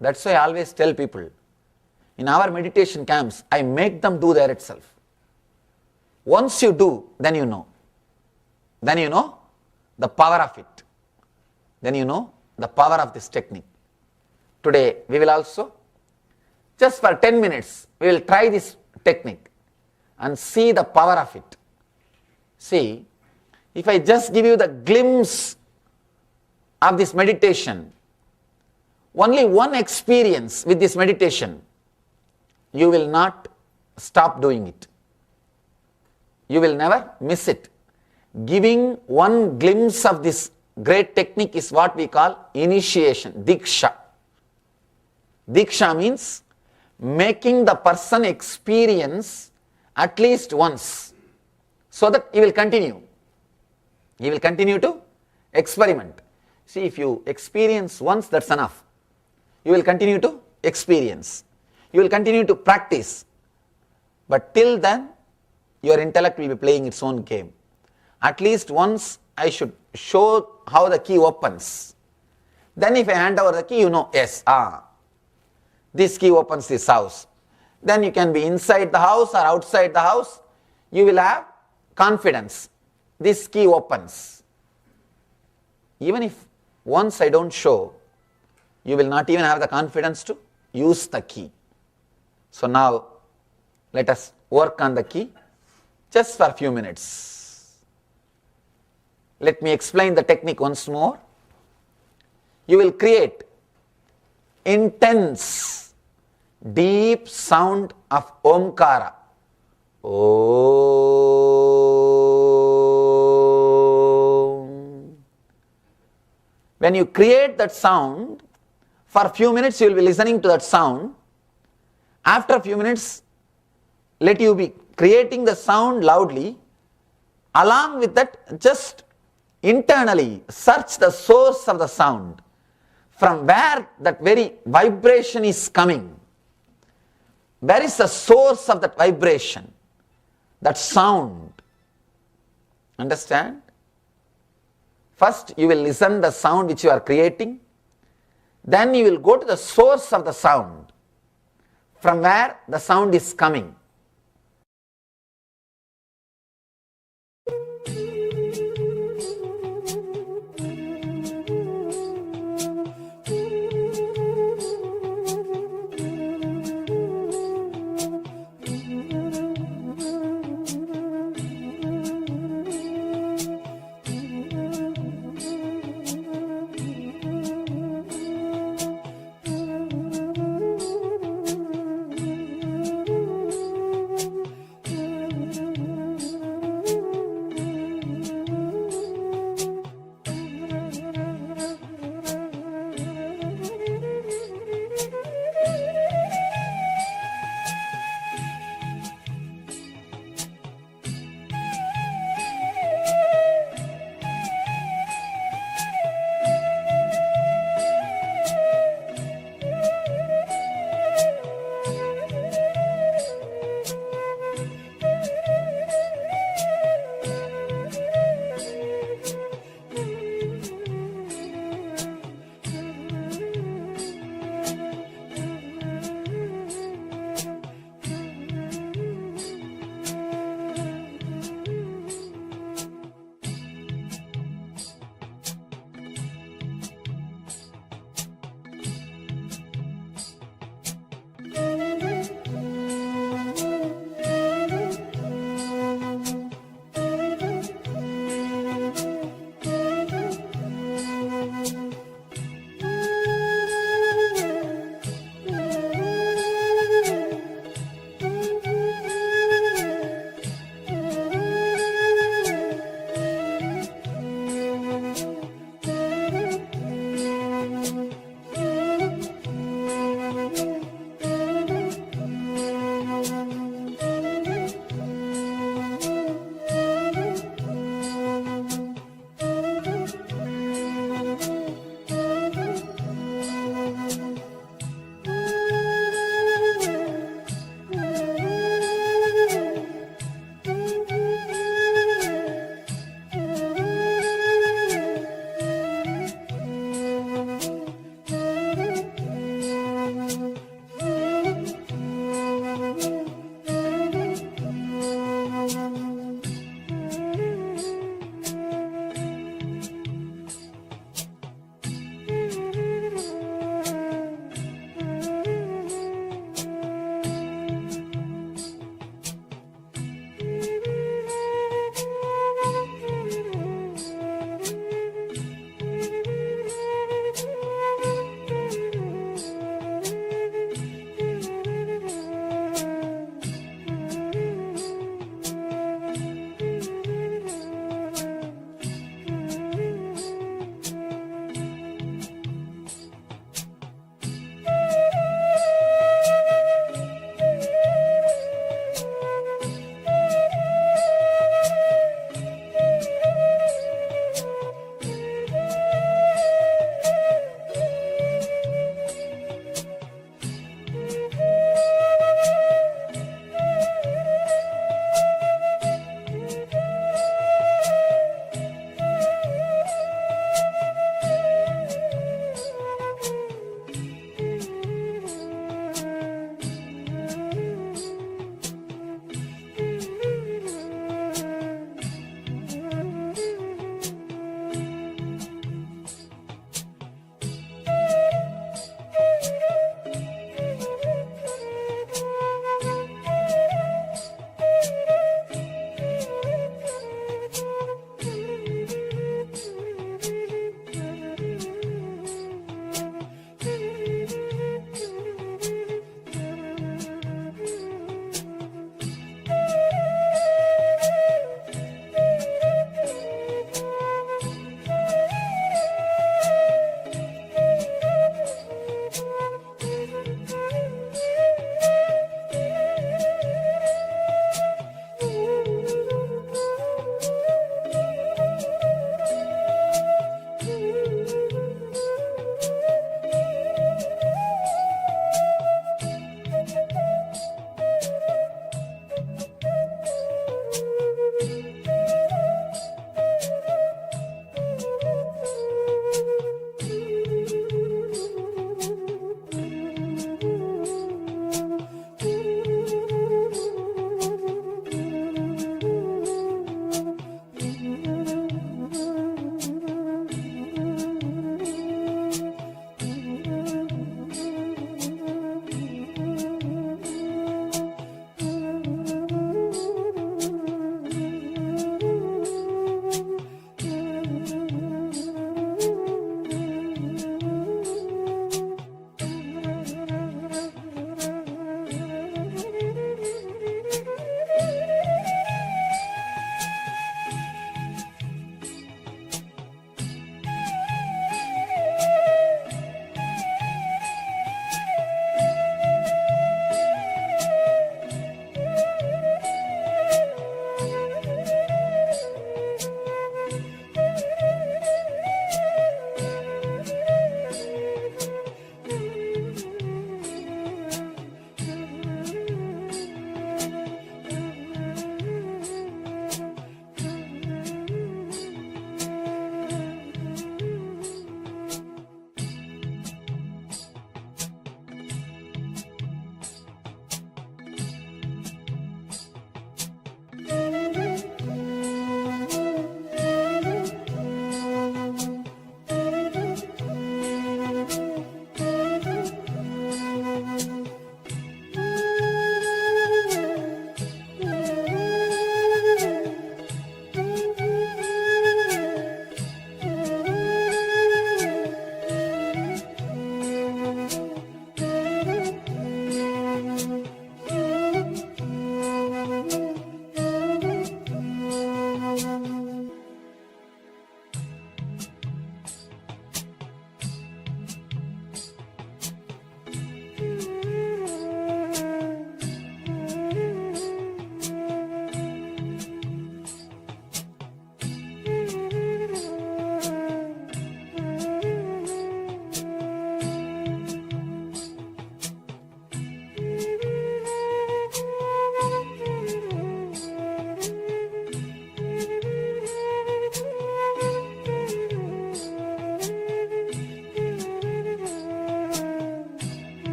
That's why I always tell people, in our meditation camps, I make them do there itself. Once you do, then you know. Then you know the power of it. Then you know the power of this technique. Today, we will also, just for 10 minutes, we will try this technique and see the power of it. See, if I just give you the glimpse of this meditation, only one experience with this meditation, you will not stop doing it. You will never miss it. Giving one glimpse of this great technique is what we call initiation, diksha. Diksha means making the person experience at least once, so that he will continue. He will continue to experiment. See, if you experience once, that's enough. You will continue to experience. You will continue to practice. But till then, your intellect will be playing its own game. At least once I should show how the key opens. Then if I hand over the key, you know, yes, this key opens this house. Then you can be inside the house or outside the house. You will have confidence. This key opens. Even if once I don't show, you will not even have the confidence to use the key. So now, let us work on the key just for a few minutes. Let me explain the technique once more. You will create intense, deep sound of Omkara. Om. When you create that sound, For a few minutes you will be listening to that sound. After a few minutes, let you be creating the sound loudly. Along with that, just internally search the source of the sound, from where that very vibration is coming. Where is the source of that vibration, that sound? Understand? First you will listen the sound which you are creating. Then you will go to the source of the sound, from where the sound is coming.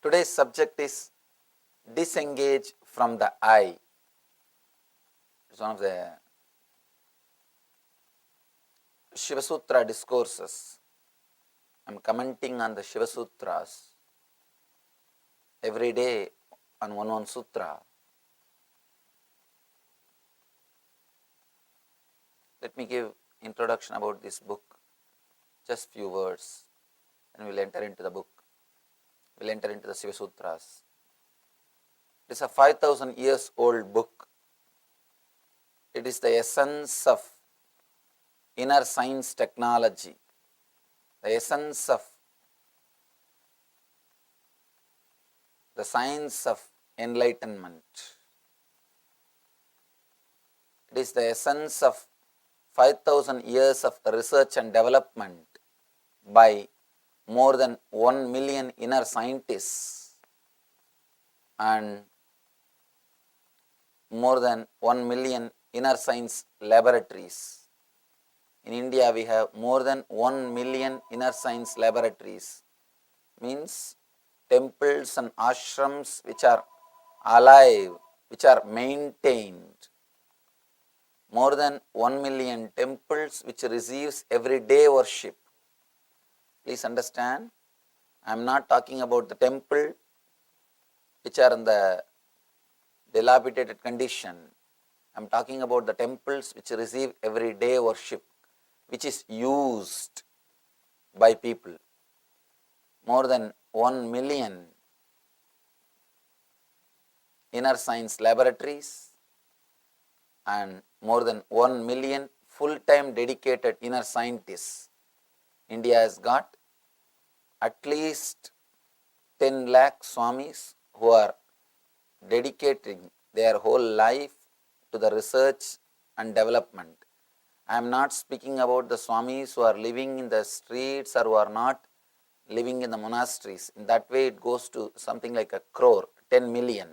Today's subject is disengage from the I. It's one of the Shiva Sutra discourses. I'm commenting on the Shiva Sutras every day on one sutra. Let me give introduction about this book, just few words, and we'll enter into the book. We'll enter into the Shiva Sutras. It is a 5,000 years old book. It is the essence of inner science technology, the essence of the science of enlightenment. It is the essence of 5,000 years of research and development by more than 1 million inner scientists and more than 1 million inner science laboratories. In India, we have more than 1 million inner science laboratories, means temples and ashrams which are alive, which are maintained. More than 1 million temples which receives everyday worship. Please understand, I am not talking about the temple which are in the dilapidated condition. I am talking about the temples which receive everyday worship, which is used by people. More than 1 million inner science laboratories and more than 1 million full-time dedicated inner scientists. India has got at least 10 lakh Swamis who are dedicating their whole life to the research and development. I am not speaking about the Swamis who are living in the streets or who are not living in the monasteries. In that way it goes to something like a crore, 10 million.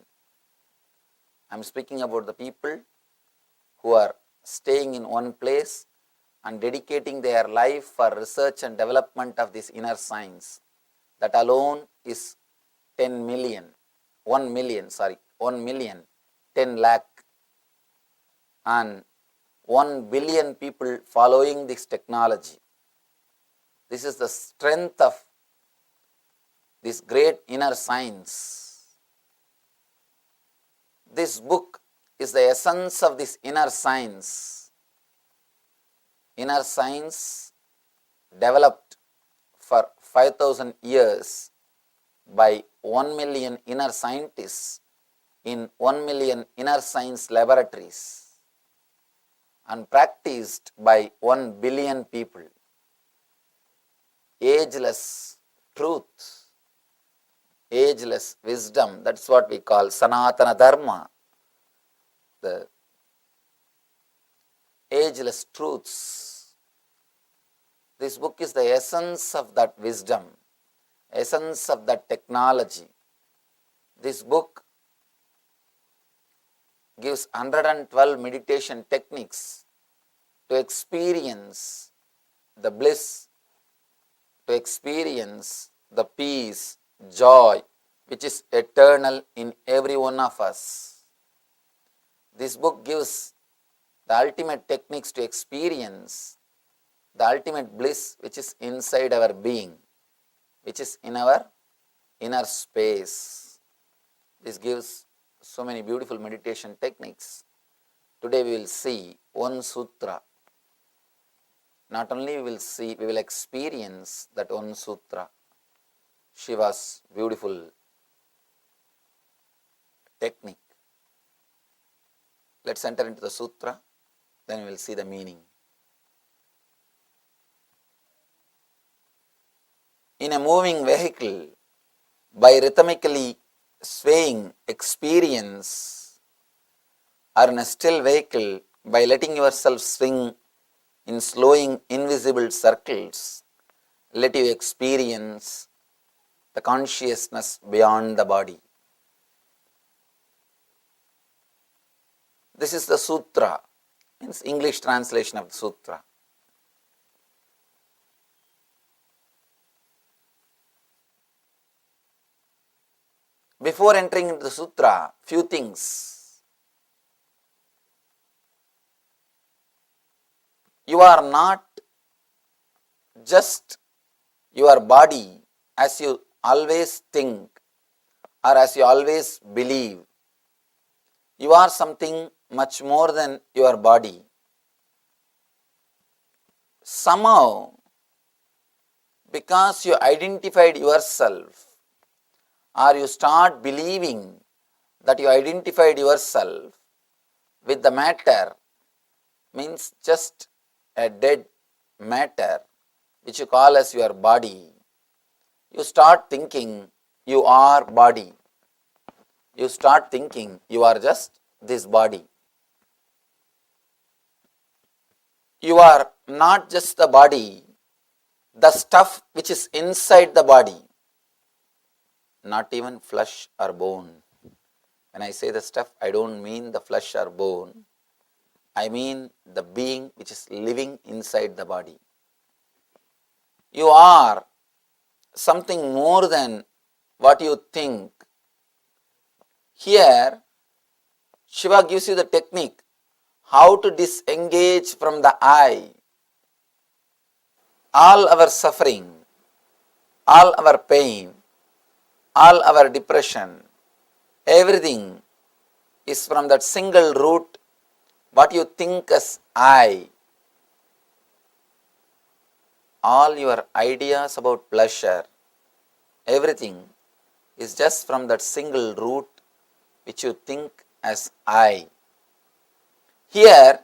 I am speaking about the people who are staying in one place and dedicating their life for research and development of this inner science. That alone is 10 million, 1 million, 10 lakh, and 1 billion people following this technology. This is the strength of this great inner science. This book is the essence of this inner science. Inner science developed for 5,000 years by 1 million inner scientists in 1 million inner science laboratories and practiced by 1 billion people. Ageless truth, ageless wisdom, that's what we call Sanatana Dharma. The ageless truths. This book is the essence of that wisdom, essence of that technology. This book gives 112 meditation techniques to experience the bliss, to experience the peace, joy, which is eternal in every one of us. This book gives the ultimate techniques to experience the ultimate bliss which is inside our being, which is in our inner space. This gives so many beautiful meditation techniques. Today we will see one sutra. Not only we will see, we will experience that one sutra, Shiva's beautiful technique. Let's enter into the sutra, then we will see the meaning. In a moving vehicle, by rhythmically swaying experience, or in a still vehicle, by letting yourself swing in slowing invisible circles, let you experience the consciousness beyond the body. This is the sutra, means English translation of the sutra. before entering into the sutra, few things. You are not just your body as you always think or as you always believe. You are something much more than your body. Somehow, because you identified yourself or you start believing that you identified yourself with the matter, means just a dead matter which you call as your body, you start thinking you are body. You start thinking you are just this body. You are not just the body, the stuff which is inside the body, not even flesh or bone. When I say the stuff, I don't mean the flesh or bone. I mean the being which is living inside the body. You are something more than what you think. Here, Shiva gives you the technique how to disengage from the I. All our suffering, all our pain, all our depression, everything is from that single root, what you think as I. All your ideas about pleasure, everything is just from that single root which you think as I. Here,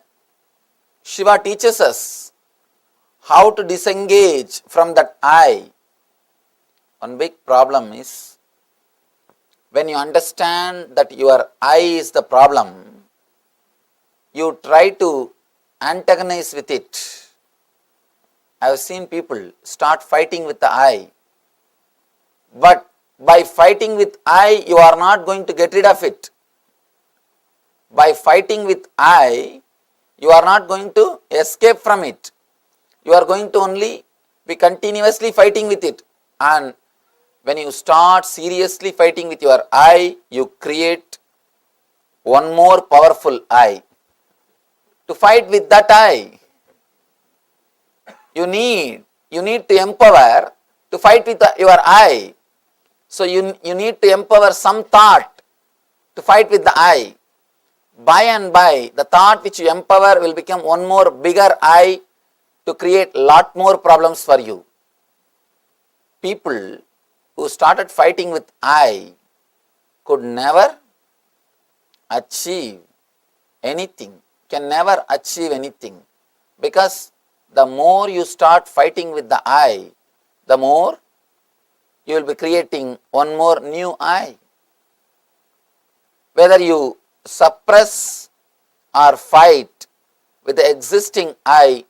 Shiva teaches us how to disengage from that I. One big problem is, when you understand that your I is the problem, you try to antagonize with it. I have seen people start fighting with the I. But by fighting with I, you are not going to get rid of it. By fighting with I, you are not going to escape from it. You are going to only be continuously fighting with it. And when you start seriously fighting with your I, you create one more powerful I. To fight with that I, you need to empower to fight with your I. So you need to empower some thought to fight with the I. By and by, the thought which you empower will become one more bigger I to create lot more problems for you. People who started fighting with I could never achieve anything, can never achieve anything, because the more you start fighting with the I, the more you will be creating one more new I. Whether you suppress or fight with the existing I,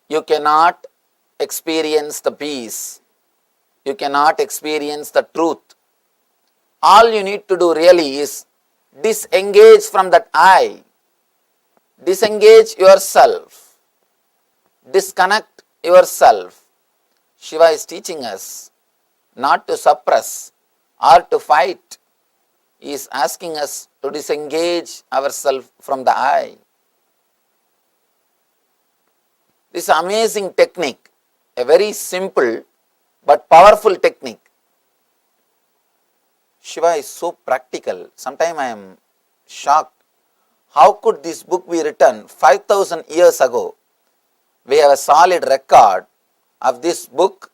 you cannot experience the peace. You cannot experience the truth. All you need to do really is disengage from that I. Disengage yourself. Disconnect yourself. Shiva is teaching us not to suppress or to fight. He is asking us to disengage ourselves from the I. This amazing technique, a very simple but powerful technique. Shiva is so practical. Sometimes I am shocked. How could this book be written 5,000 years ago? We have a solid record of this book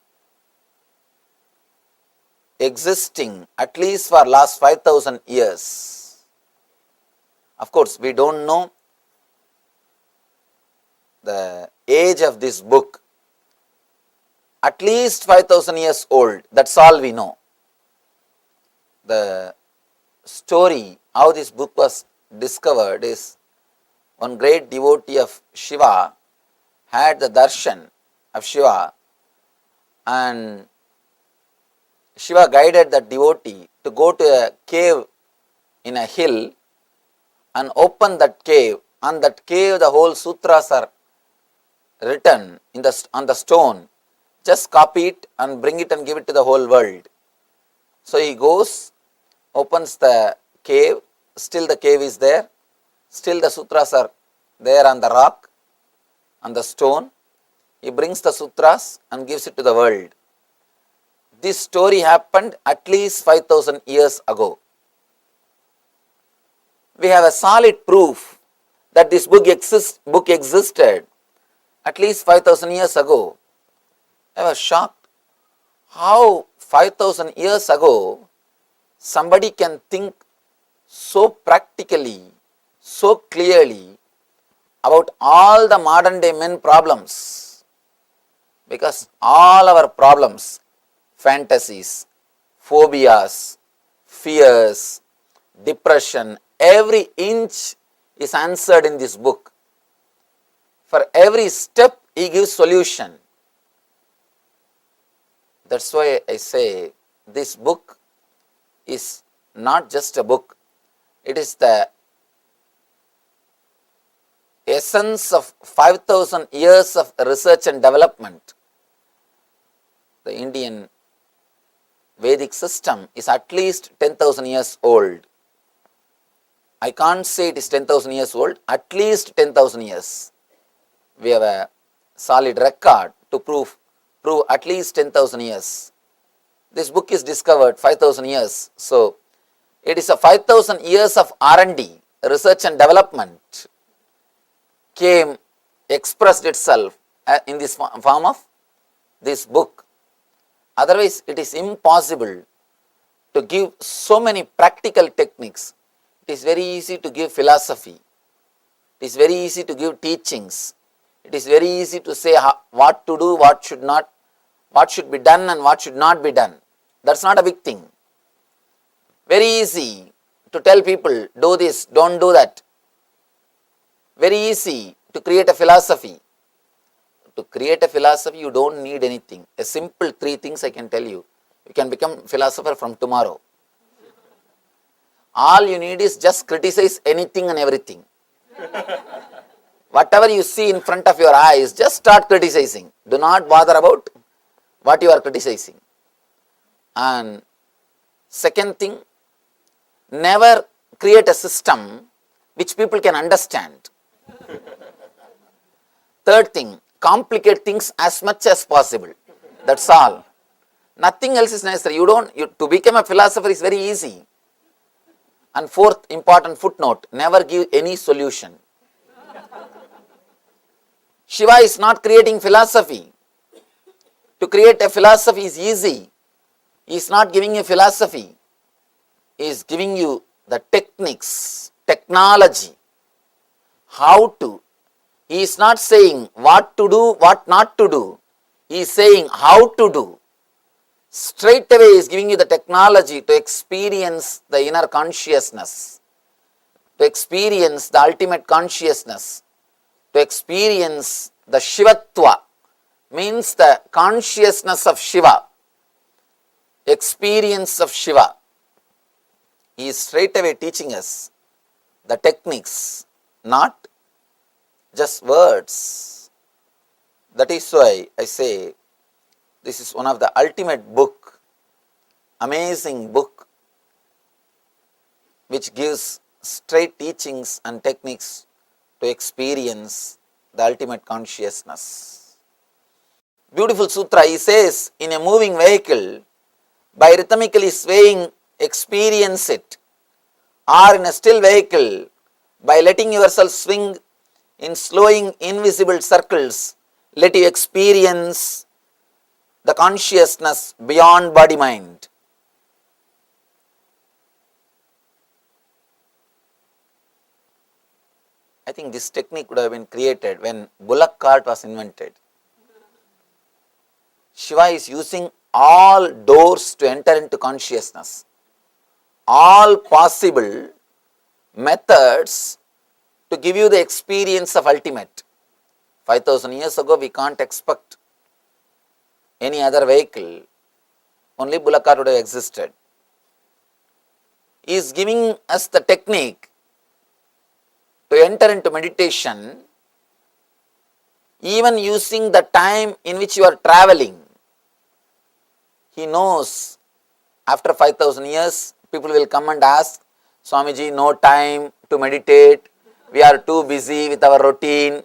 existing at least for last 5,000 years. Of course, we don't know the age of this book. At least 5,000 years old. That's all we know. The story, how this book was discovered, is one great devotee of Shiva had the darshan of Shiva, and Shiva guided that devotee to go to a cave in a hill and open that cave. On that cave, the whole sutras are written on the stone. Just copy it and bring it and give it to the whole world. So he goes opens the cave, still the cave is there, still the sutras are there on the rock, on the stone. He brings the sutras and gives it to the world. This story happened at least 5,000 years ago. We have a solid proof that this book existed at least 5,000 years ago. I was shocked how 5,000 years ago somebody can think so practically, so clearly about all the modern day men problems, because all our problems, fantasies, phobias, fears, depression, every inch is answered in this book. For every step he gives solution. That's why I say this book is not just a book, it is the essence of 5,000 years of research and development. The Indian Vedic system is at least 10,000 years old. I can't say it is 10,000 years old, at least 10,000 years. We have a solid record to prove at least 10,000 years. This book is discovered 5,000 years. So, it is a 5,000 years of R&D, research and development expressed itself in this form of this book. Otherwise, it is impossible to give so many practical techniques. It is very easy to give philosophy. It is very easy to give teachings. It is very easy to say what to do, what should not, what should be done and what should not be done. That's not a big thing. Very easy to tell people, do this, don't do that. Very easy to create a philosophy. To create a philosophy, you don't need anything. A simple 3 things I can tell you. You can become philosopher from tomorrow. All you need is just criticize anything and everything. Whatever you see in front of your eyes, just start criticizing. Do not bother about what you are criticizing. And second thing, never create a system which people can understand. Third thing, complicate things as much as possible. That's all. Nothing else is necessary. To become a philosopher is very easy. And fourth important footnote, never give any solution. Shiva is not creating philosophy. To create a philosophy is easy. He is not giving you philosophy. He is giving you the techniques, technology, how to. He is not saying what to do, what not to do. He is saying how to do. Straight away he is giving you the technology to experience the inner consciousness, to experience the ultimate consciousness, to experience the Shivatva, means the consciousness of Shiva, experience of Shiva. He is straight away teaching us the techniques, not just words. That is why I say this is one of the ultimate book, amazing book, which gives straight teachings and techniques to experience the ultimate consciousness. Beautiful sutra, he says, in a moving vehicle, by rhythmically swaying, experience it, or in a still vehicle, by letting yourself swing in slowing invisible circles, let you experience the consciousness beyond body-mind. I think this technique would have been created when bullock cart was invented. Shiva is using all doors to enter into consciousness, all possible methods to give you the experience of ultimate. 5,000 years ago, we can't expect any other vehicle, only bullock cart would have existed. He is giving us the technique to enter into meditation, even using the time in which you are traveling. He knows after 5,000 years, People will come and ask, Swamiji, no time to meditate. We are too busy with our routine.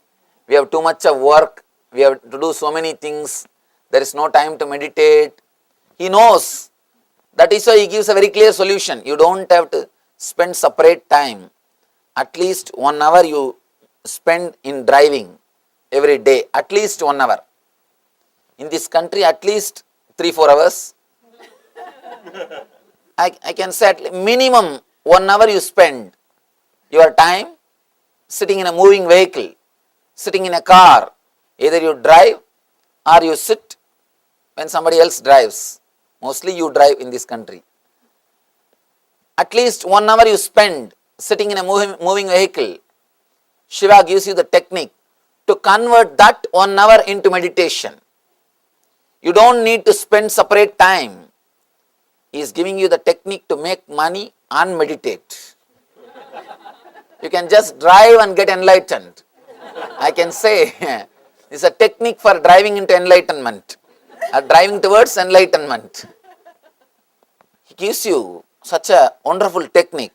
We have too much of work. We have to do so many things. There is no time to meditate. He knows. That is why he gives a very clear solution. You don't have to spend separate time. At least 1 hour you spend in driving every day. At least 1 hour. In this country, at least 3-4 hours. I can say at minimum 1 hour you spend your time sitting in a moving vehicle, sitting in a car. Either you drive or you sit when somebody else drives. Mostly you drive in this country. At least 1 hour you spend sitting in a moving vehicle. Shiva gives you the technique to convert that 1 hour into meditation. You don't need to spend separate time. He is giving you the technique to make money and meditate. You can just drive and get enlightened. I can say it's a technique for driving into enlightenment, or driving towards enlightenment. He gives you such a wonderful technique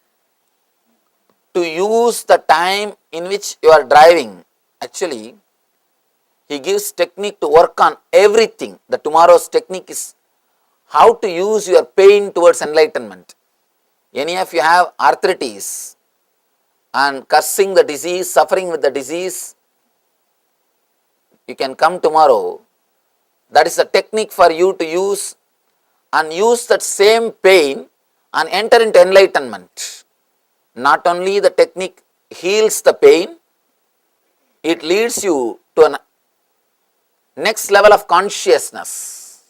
to use the time in which you are driving. Actually, he gives technique to work on everything. The tomorrow's technique is how to use your pain towards enlightenment. Any of you have arthritis and cursing the disease, suffering with the disease, you can come tomorrow. That is a technique for you to use, and use that same pain and enter into enlightenment. Not only the technique heals the pain, it leads you to a next level of consciousness,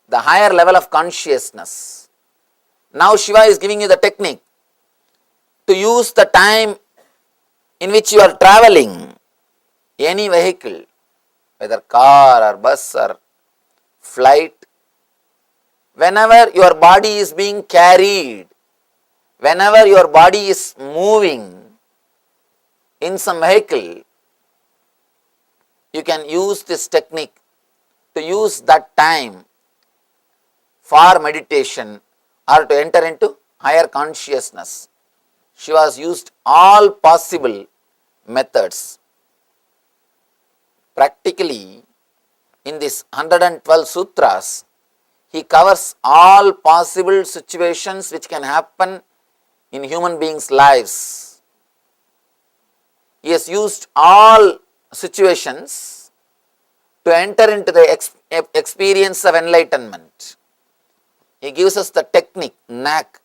the higher level of consciousness. Now Shiva is giving you the technique to use the time in which you are traveling, any vehicle, whether car or bus or flight, whenever your body is being carried, whenever your body is moving in some vehicle, you can use this technique to use that time for meditation or to enter into higher consciousness. Shiva has used all possible methods. Practically, in this 112 sutras, he covers all possible situations which can happen in human beings' lives. He has used all situations to enter into the experience of enlightenment. He gives us the technique, knack,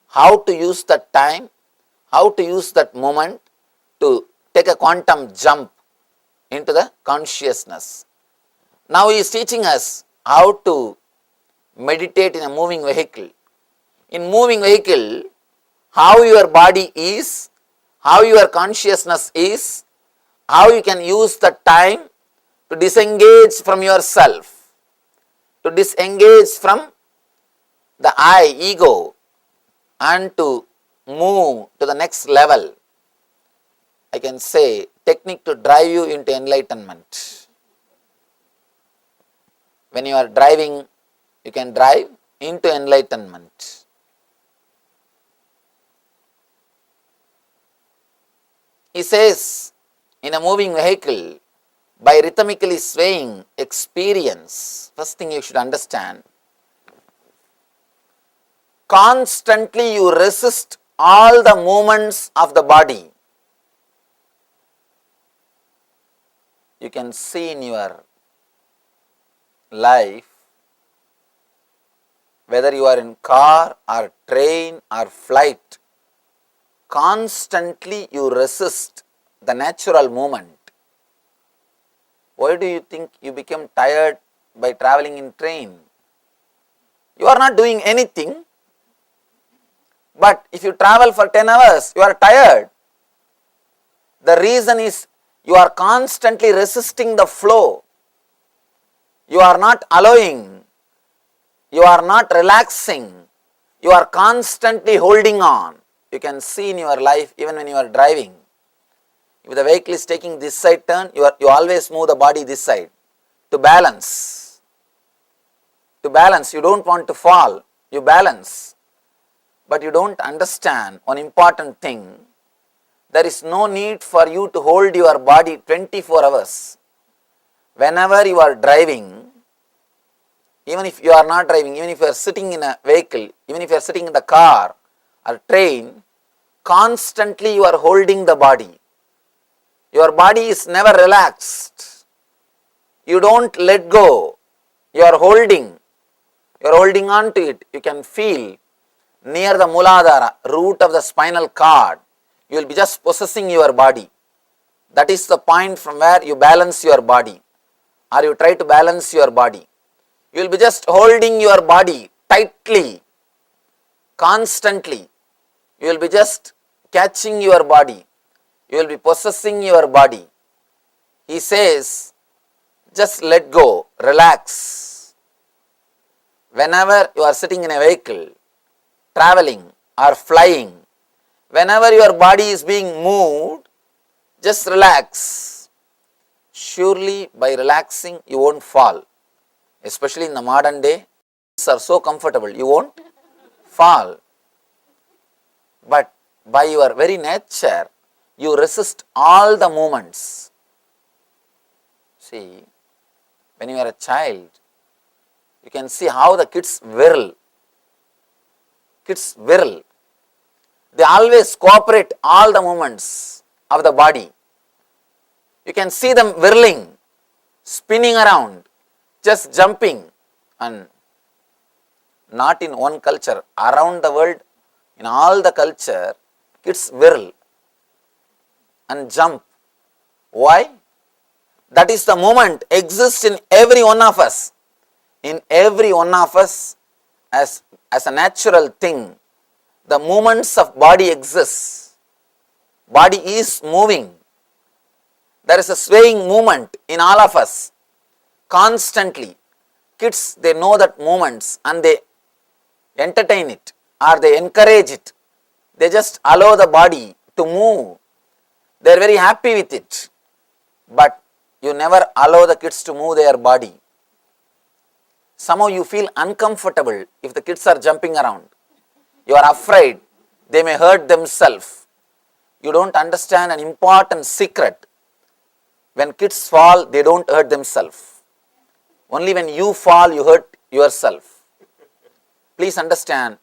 how to use that time, how to use that moment to take a quantum jump into the consciousness. Now he is teaching us how to meditate in a moving vehicle. In moving vehicle, how your body is, how your consciousness is, how you can use the time to disengage from yourself, to disengage from the I, ego, and to move to the next level. I can say technique to drive you into enlightenment. When you are driving, you can drive into enlightenment. He says, in a moving vehicle, by rhythmically swaying experience, first thing you should understand, constantly you resist all the movements of the body. You can see in your life, whether you are in car or train or flight, constantly you resist the natural movement. Why do you think you become tired by traveling in train? You are not doing anything, but if you travel for 10 hours, you are tired. The reason is you are constantly resisting the flow. You are not allowing, you are not relaxing, you are constantly holding on. You can see in your life even when you are driving. If the vehicle is taking this side turn, you always move the body this side to balance. To balance, you don't want to fall, you balance. But you don't understand one important thing. There is no need for you to hold your body 24 hours. Whenever you are driving, even if you are not driving, even if you are sitting in a vehicle, even if you are sitting in the car or train, constantly you are holding the body. Your body is never relaxed. You don't let go. You are holding. You are holding on to it. You can feel near the Muladhara, root of the spinal cord. You will be just possessing your body. That is the point from where you balance your body, or you try to balance your body. You will be just holding your body tightly, constantly. You will be just catching your body. You will be possessing your body. He says, just let go, relax. Whenever you are sitting in a vehicle, traveling or flying, whenever your body is being moved, just relax. Surely by relaxing, you won't fall. Especially in the modern day, things are so comfortable, you won't fall. But by your very nature, you resist all the movements. See, when you are a child, you can see how the kids whirl. Kids whirl. They always cooperate all the movements of the body. You can see them whirling, spinning around, just jumping, and not in one culture, around the world, in all the culture, kids whirl and jump. Why? That is the movement exists in every one of us. In every one of us, as a natural thing, the movements of body exist. Body is moving. There is a swaying movement in all of us. Constantly. Kids, they know that movements and they entertain it or they encourage it. They just allow the body to move. They are very happy with it. But you never allow the kids to move their body. Somehow you feel uncomfortable if the kids are jumping around. You are afraid they may hurt themselves. You don't understand an important secret. When kids fall, they don't hurt themselves. Only when you fall, you hurt yourself. Please understand,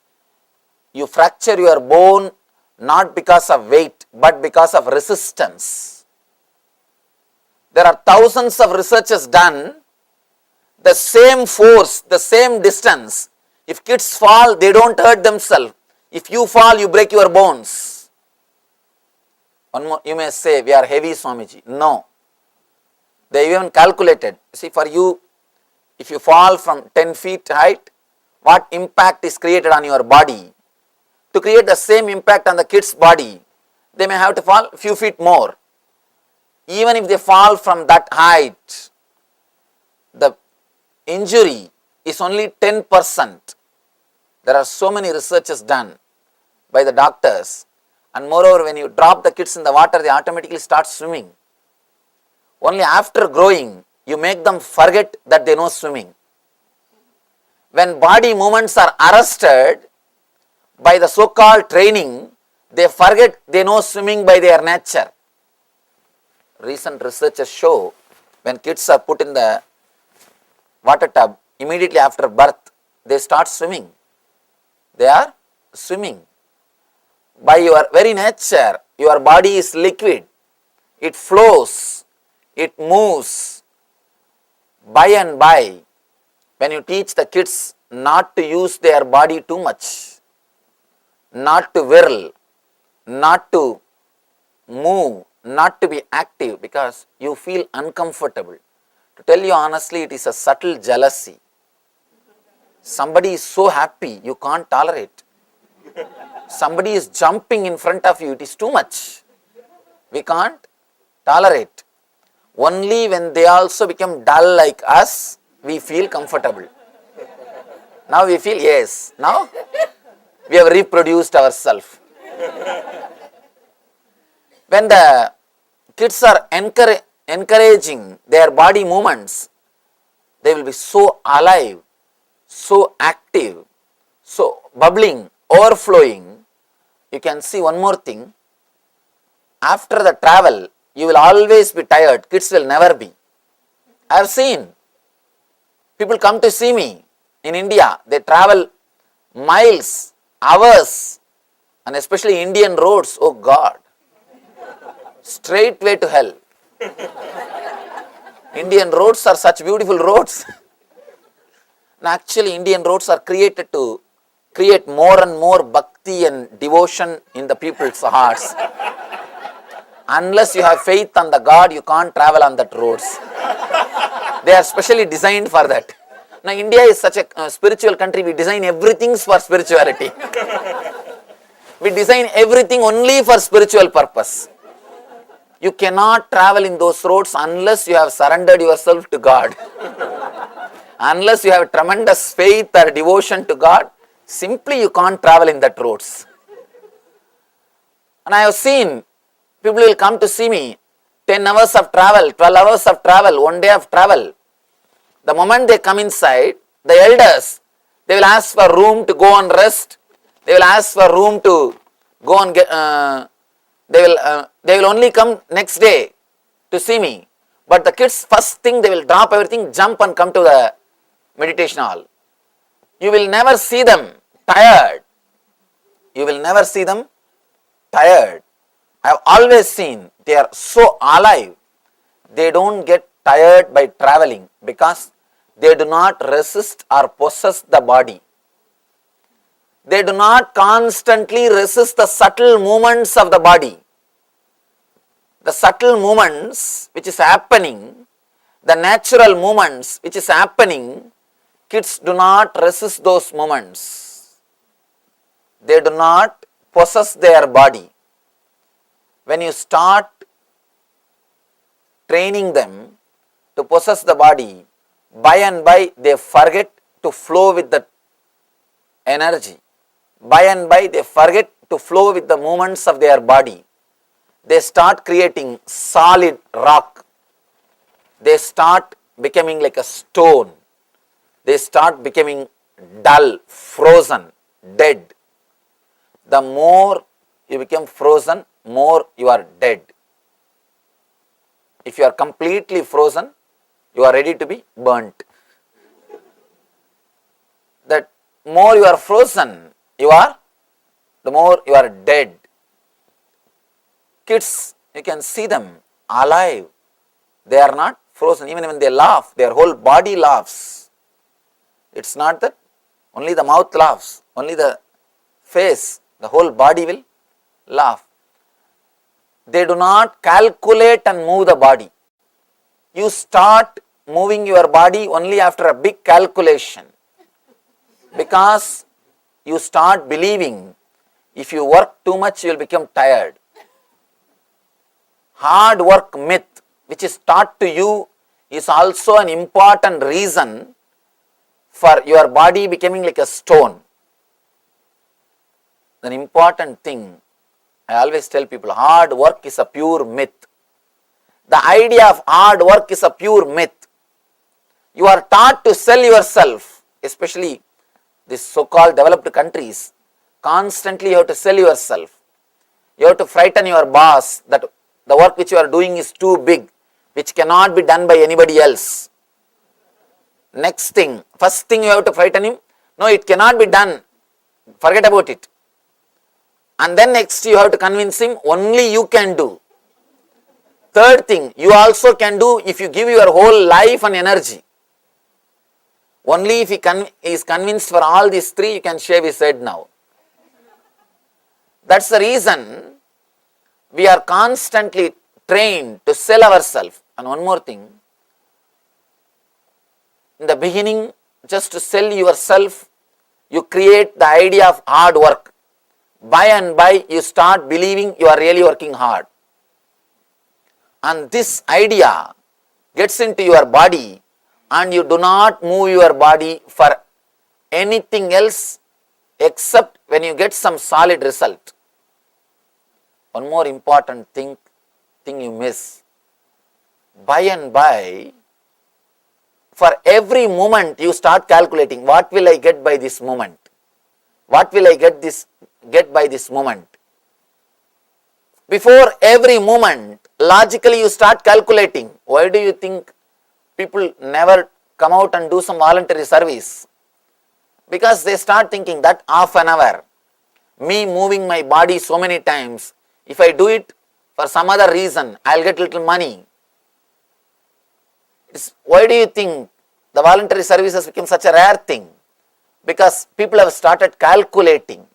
you fracture your bone not because of weight, but because of resistance. There are thousands of researches done. The same force, the same distance. If kids fall, they don't hurt themselves. If you fall, you break your bones. One more, you may say, we are heavy, Swamiji. No. They even calculated. See, for you, if you fall from 10 feet height, what impact is created on your body? To create the same impact on the kid's body, they may have to fall a few feet more. Even if they fall from that height, the injury is only 10%. There are so many researches done by the doctors, and moreover, when you drop the kids in the water, they automatically start swimming. Only after growing, you make them forget that they know swimming. When body movements are arrested by the so-called training, they forget they know swimming by their nature. Recent researchers show when kids are put in the water tub, immediately after birth, they start swimming. They are swimming. By your very nature, your body is liquid. It flows. It moves. By and by, when you teach the kids not to use their body too much, not to whirl, not to move, not to be active because you feel uncomfortable. To tell you honestly, it is a subtle jealousy. Somebody is so happy, you can't tolerate. Somebody is jumping in front of you, it is too much. We can't tolerate. Only when they also become dull like us, we feel comfortable. Now we feel, yes, now we have reproduced ourselves. When the kids are encouraging their body movements, they will be so alive, so active, so bubbling overflowing, you can see one more thing. After the travel, you will always be tired. Kids will never be. I have seen people come to see me in India. They travel miles, hours, and especially Indian roads. Oh God, straight way to hell. Indian roads are such beautiful roads. And actually, Indian roads are created to create more and more bhakti and devotion in the people's hearts. Unless you have faith on the God, you can't travel on that roads. They are specially designed for that. Now, India is such a spiritual country, we design everything for spirituality. We design everything only for spiritual purpose. You cannot travel in those roads unless you have surrendered yourself to God. Unless you have tremendous faith or devotion to God, simply you can't travel in that roads. And I have seen people will come to see me, 10 hours of travel, 12 hours of travel, 1 day of travel. The moment they come inside, the elders, they will ask for room to go and rest. They will ask for room to go and get, they will only come next day to see me. But the kids, first thing they will drop everything, jump and come to the meditation hall. You will never see them tired. You will never see them tired. I have always seen they are so alive. They don't get tired by traveling because they do not resist or possess the body. They do not constantly resist the subtle movements of the body. The subtle movements which is happening, the natural movements which is happening, kids do not resist those movements. They do not possess their body. When you start training them to possess the body, by and by they forget to flow with the energy. By and by they forget to flow with the movements of their body. They start creating solid rock. They start becoming like a stone. They start becoming dull, frozen, dead. The more you become frozen, more you are dead. If you are completely frozen, you are ready to be burnt. The more you are frozen, the more you are dead. Kids, you can see them alive. They are not frozen. Even when they laugh, their whole body laughs. It's not that only the mouth laughs, only the face, the whole body will laugh. They do not calculate and move the body. You start moving your body only after a big calculation, because you start believing if you work too much you will become tired. Hard work myth which is taught to you is also an important reason for your body becoming like a stone. An important thing, I always tell people, hard work is a pure myth. The idea of hard work is a pure myth. You are taught to sell yourself, especially these so-called developed countries. Constantly you have to sell yourself. You have to frighten your boss that the work which you are doing is too big, which cannot be done by anybody else. Next thing, first thing you have to frighten him, no, it cannot be done, forget about it. And then next you have to convince him, only you can do. Third thing, you also can do if you give your whole life and energy. Only if he is convinced for all these three, you can shave his head now. That's the reason we are constantly trained to sell ourselves. And one more thing, in the beginning, just to sell yourself, you create the idea of hard work. By and by, you start believing you are really working hard. And this idea gets into your body, and you do not move your body for anything else except when you get some solid result. One more important thing you miss. By and by, for every moment you start calculating, what will I get by this moment? What will I get by this movement? Before every movement, logically you start calculating. Why do you think people never come out and do some voluntary service? Because they start thinking that half an hour, me moving my body so many times, if I do it for some other reason, I'll get little money. Why do you think the voluntary service has become such a rare thing? Because people have started calculating.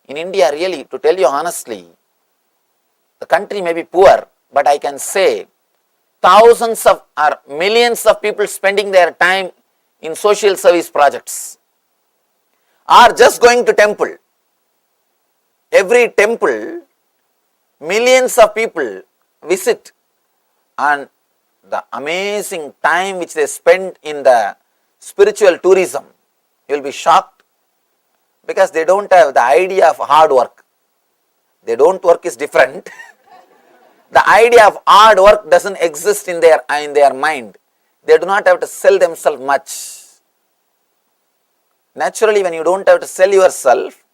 In India, really, to tell you honestly, the country may be poor, but I can say thousands of or millions of people spending their time in social service projects are just going to temple. Every temple, millions of people visit, and the amazing time which they spend in the spiritual tourism, you will be shocked, because they don't have the idea of hard work. They don't work is different. The idea of hard work doesn't exist in their mind. They do not have to sell themselves much. Naturally, when you don't have to sell yourself,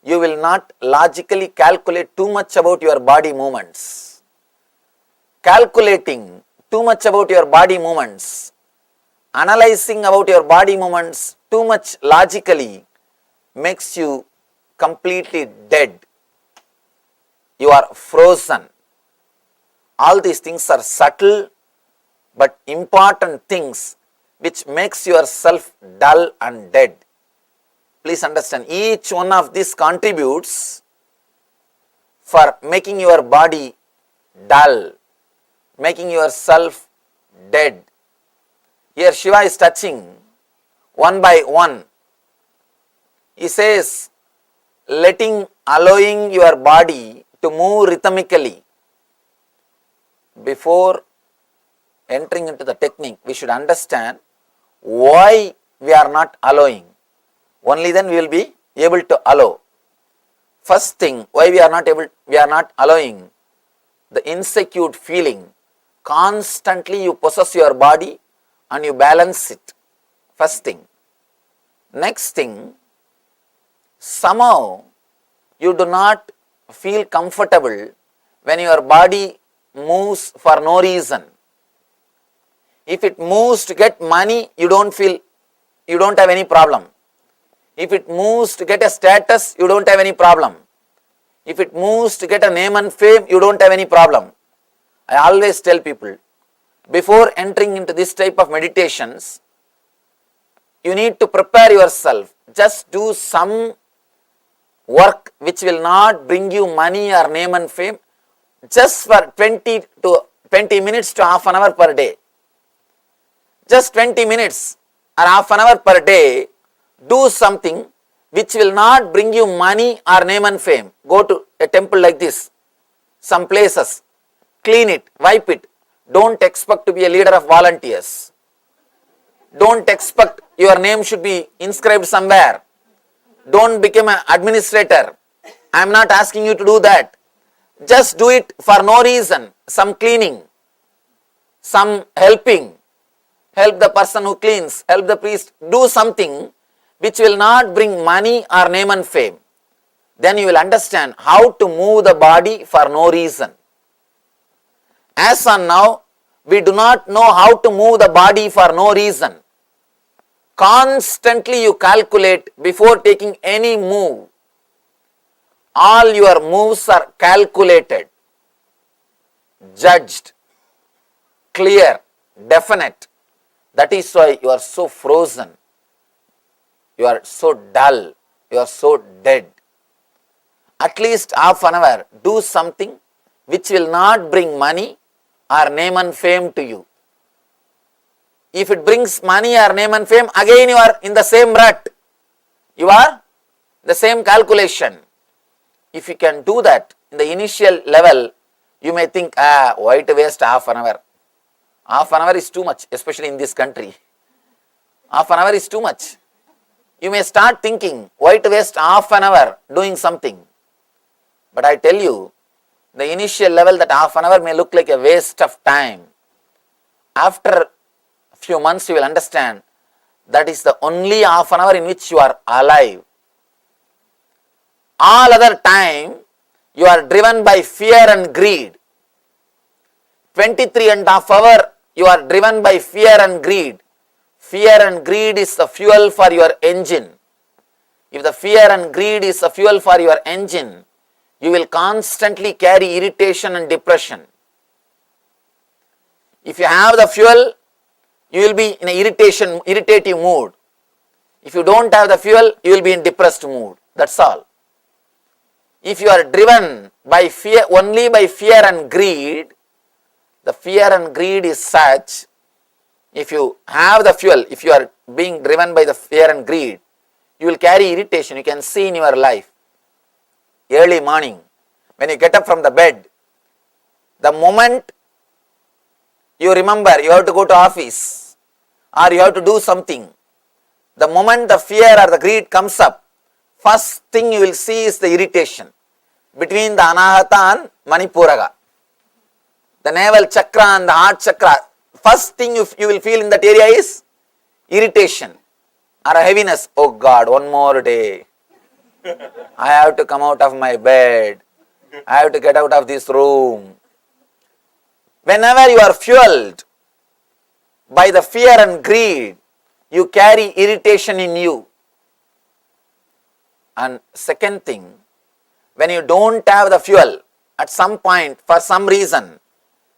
you will not logically calculate too much about your body movements. Calculating too much about your body movements, analyzing about your body movements too much logically makes you completely dead. You are frozen. All these things are subtle but important things which makes yourself dull and dead. Please understand, each one of these contributes for making your body dull, making yourself dead. Here Shiva is touching one by one. He says, allowing your body to move rhythmically. Before entering into the technique, we should understand why we are not allowing. Only then we will be able to allow. First thing, why we are not allowing, the insecure feeling. Constantly you possess your body and you balance it. First thing. Next thing, somehow you do not feel comfortable when your body moves for no reason. If it moves to get money, you don't have any problem. If it moves to get a status, you don't have any problem. If it moves to get a name and fame, you don't have any problem. I always tell people, before entering into this type of meditations, you need to prepare yourself. Just do some work which will not bring you money or name and fame, just for 20 minutes to half an hour per day. Just 20 minutes or half an hour per day, do something which will not bring you money or name and fame. Go to a temple like this, some places, clean it, wipe it. Don't expect to be a leader of volunteers. Don't expect your name should be inscribed somewhere. Don't become an administrator. I am not asking you to do that. Just do it for no reason. Some cleaning, some helping. Help the person who cleans, help the priest. Do something which will not bring money or name and fame. Then you will understand how to move the body for no reason. As on now, we do not know how to move the body for no reason. Constantly you calculate before taking any move. All your moves are calculated, judged, clear, definite. That is why you are so frozen. You are so dull. You are so dead. At least half an hour, do something which will not bring money or name and fame to you. If it brings money or name and fame, again you are in the same rut. You are the same calculation. If you can do that in the initial level, you may think, why to waste half an hour? Half an hour is too much, especially in this country. Half an hour is too much. You may start thinking, why to waste half an hour doing something? But I tell you, the initial level, that half an hour may look like a waste of time. After a few months, you will understand that is the only half an hour in which you are alive. All other time, you are driven by fear and greed. 23.5 hours, you are driven by fear and greed. Fear and greed is the fuel for your engine. If the fear and greed is the fuel for your engine, you will constantly carry irritation and depression. If you have the fuel, you will be in an irritative mood. If you don't have the fuel, you will be in depressed mood. That's all. If you are driven by fear, only by fear and greed, the fear and greed is such, if you have the fuel, if you are being driven by the fear and greed, you will carry irritation. You can see in your life. Early morning, when you get up from the bed, the moment you remember you have to go to office or you have to do something, the moment the fear or the greed comes up, first thing you will see is the irritation between the Anahata and Manipuraga. The navel chakra and the heart chakra. First thing you will feel in that area is irritation or a heaviness. Oh God, one more day. I have to come out of my bed. I have to get out of this room. Whenever you are fueled by the fear and greed, you carry irritation in you. And second thing, when you don't have the fuel, at some point, for some reason,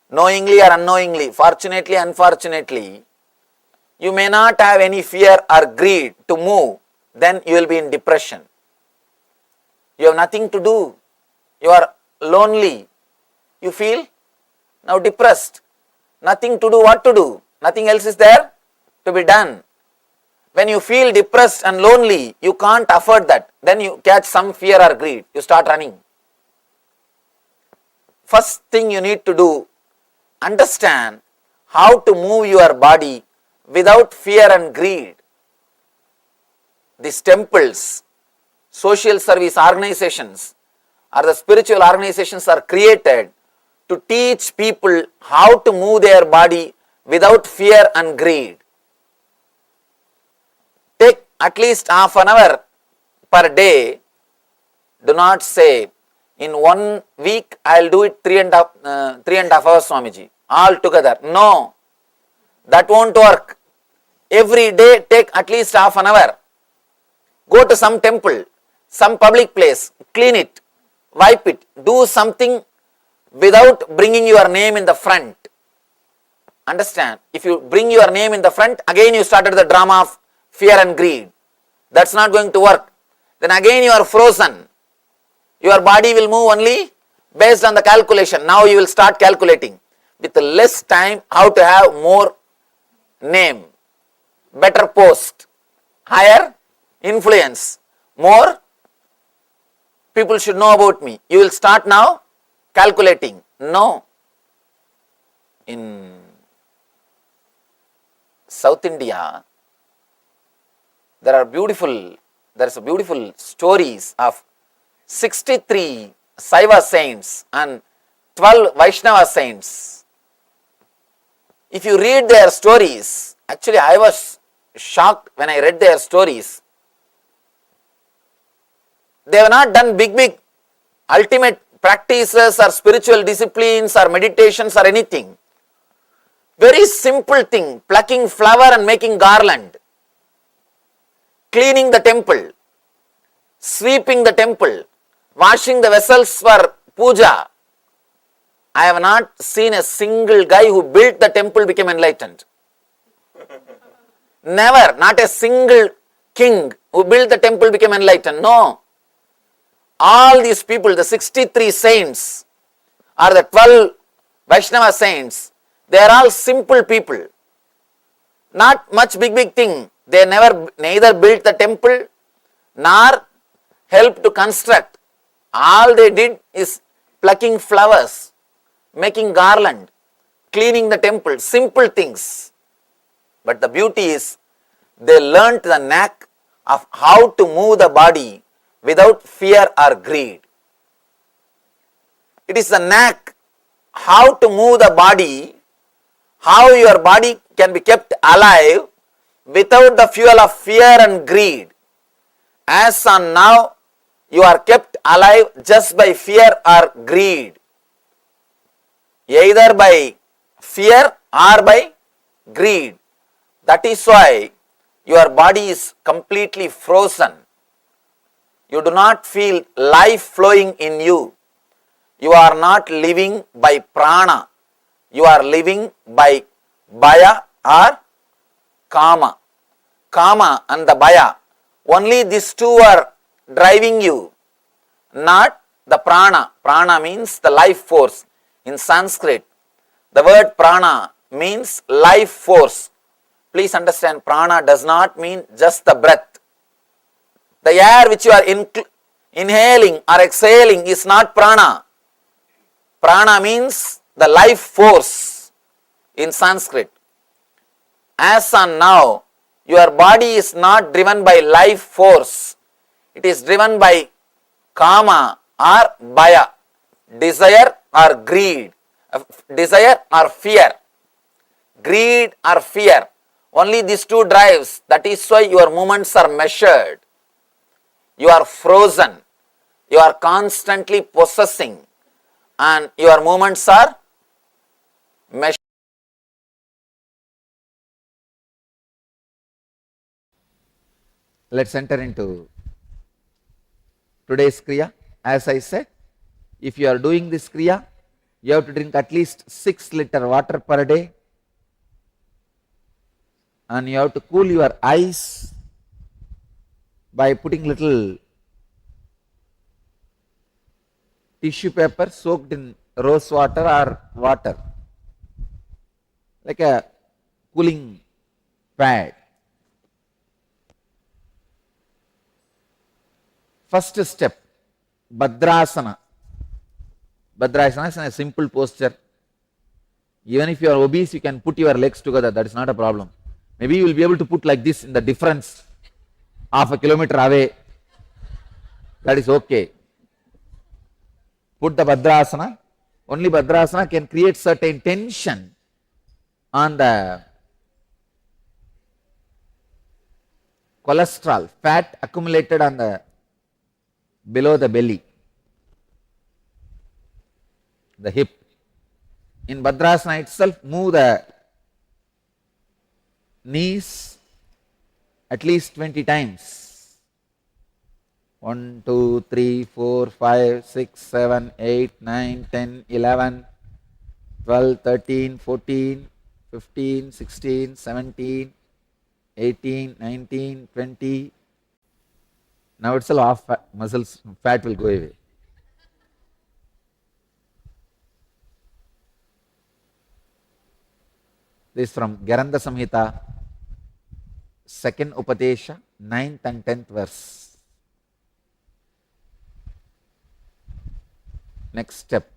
knowingly or unknowingly, fortunately, unfortunately, you may not have any fear or greed to move, then you will be in depression. You have nothing to do. You are lonely. You feel now depressed. Nothing to do, what to do? Nothing else is there to be done. When you feel depressed and lonely, you can't afford that. Then you catch some fear or greed. You start running. First thing you need to do, understand how to move your body without fear and greed. These temples, social service organizations, or the spiritual organizations are created to teach people how to move their body without fear and greed. Take at least half an hour per day. Do not say, in 1 week I will do it 3.5 hours, Swamiji, all together. No, that won't work. Every day take at least half an hour. Go to some temple, some public place, clean it, wipe it, do something without bringing your name in the front. Understand? If you bring your name in the front, again you started the drama of fear and greed. That's not going to work. Then again you are frozen. Your body will move only based on the calculation. Now you will start calculating with less time how to have more name, better post, higher influence, more people should know about me. You will start now calculating. No. In South India, there is a beautiful stories of 63 Shiva saints and 12 Vaishnava saints. If you read their stories, actually I was shocked when I read their stories. They have not done big ultimate practices or spiritual disciplines or meditations or anything. Very simple thing, plucking flower and making garland, cleaning the temple, sweeping the temple, washing the vessels for puja. I have not seen a single guy who built the temple became enlightened. Never, not a single king who built the temple became enlightened. No. All these people, the 63 saints or the 12 Vaishnava saints, they are all simple people. Not much big thing. They neither built the temple nor helped to construct. All they did is plucking flowers, making garland, cleaning the temple, simple things. But the beauty is they learnt the knack of how to move the body without fear or greed. It is the knack how to move the body, how your body can be kept alive without the fuel of fear and greed. As on now, You are kept alive just by fear or greed. Either by fear or by greed. That is why your body is completely frozen. You do not feel life flowing in you. You are not living by prana. You are living by bhaya or kama. Kama and the bhaya. Only these two are driving you, not the prana. Prana means the life force. In Sanskrit, the word prana means life force. Please understand, prana does not mean just the breath. The air which you are inhaling or exhaling is not prana. Prana means the life force in Sanskrit. As on now, your body is not driven by life force. It is driven by kama or bhaya, desire or greed, desire or fear, greed or fear. Only these two drives. That is why your movements are measured. You are frozen. You are constantly possessing, and your movements are measured. Let's enter into today's Kriya. As I said, if you are doing this Kriya, you have to drink at least 6 liters water per day, and you have to cool your eyes by putting little tissue paper soaked in rose water or water, like a cooling pad. First step, Bhadrasana. Bhadrasana is a simple posture. Even if you are obese, you can put your legs together. That is not a problem. Maybe you will be able to put like this in the difference, half a kilometer away. That is okay. Put the Bhadrasana. Only Bhadrasana can create certain tension on the cholesterol, fat accumulated on the below the belly, the hip. In Bhadrasana itself, move the knees at least 20 times. 1, 2, 3, 4, 5, 6, 7, 8, 9, 10, 11, 12, 13, 14, 15, 16, 17, 18, 19, 20. Now itself half fat, muscles, fat will go away. This is from Garanda Samhita, 2nd Upadesha, 9th and 10th verse. Next step.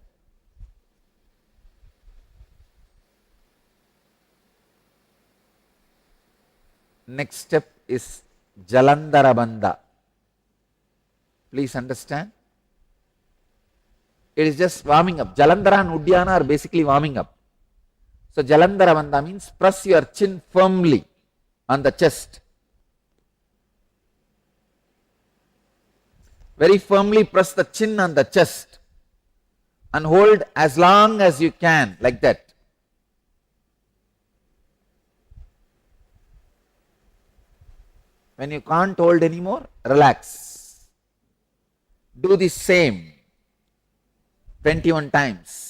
Next step is Jalandhara Bandha. Please understand. It is just warming up. Jalandhara and Uddiyana are basically warming up. So Jalandhara Bandha means press your chin firmly on the chest. Very firmly press the chin on the chest and hold as long as you can, like that. When you can't hold anymore, relax. Do the same 21 times.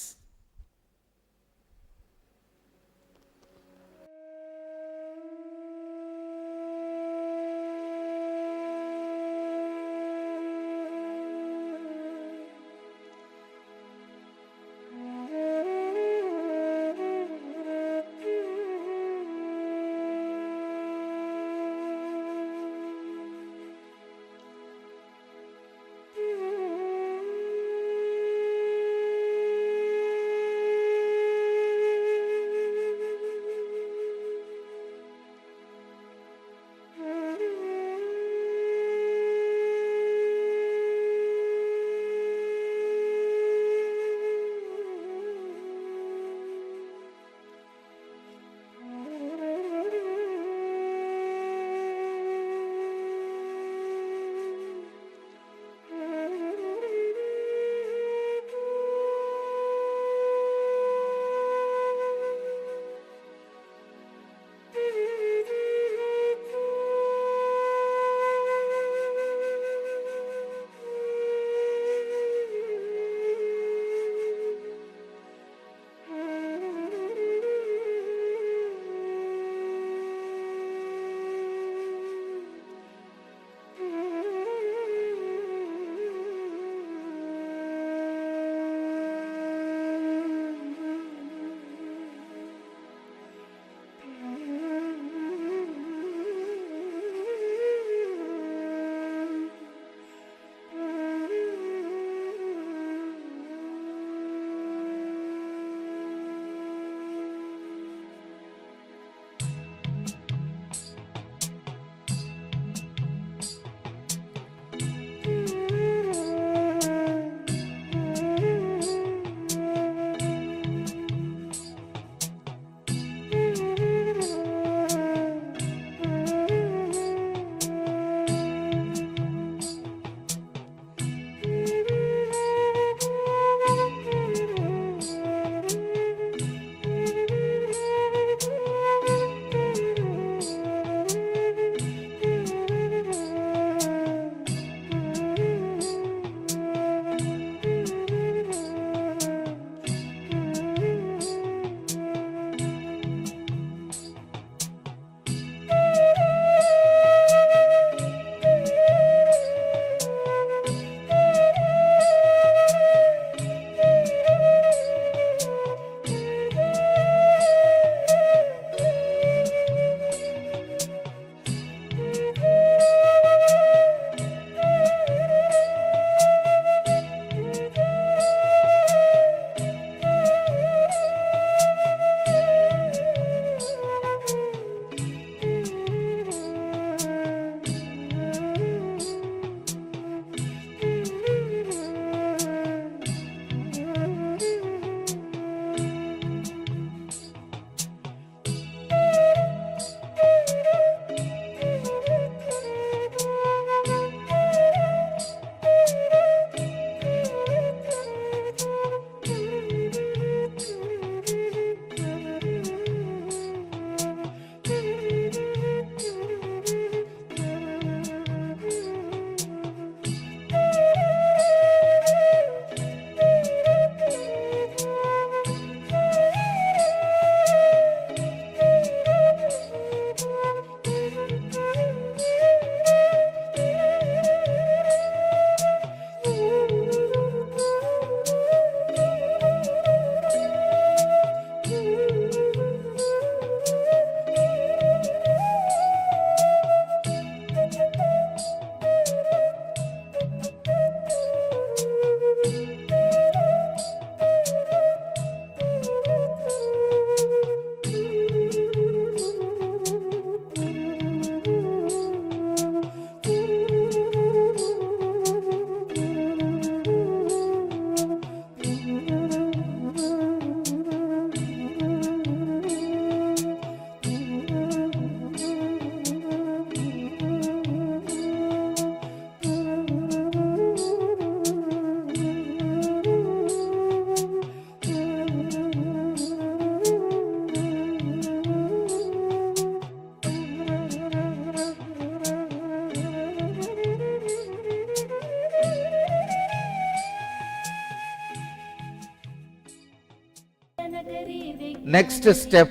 Next step,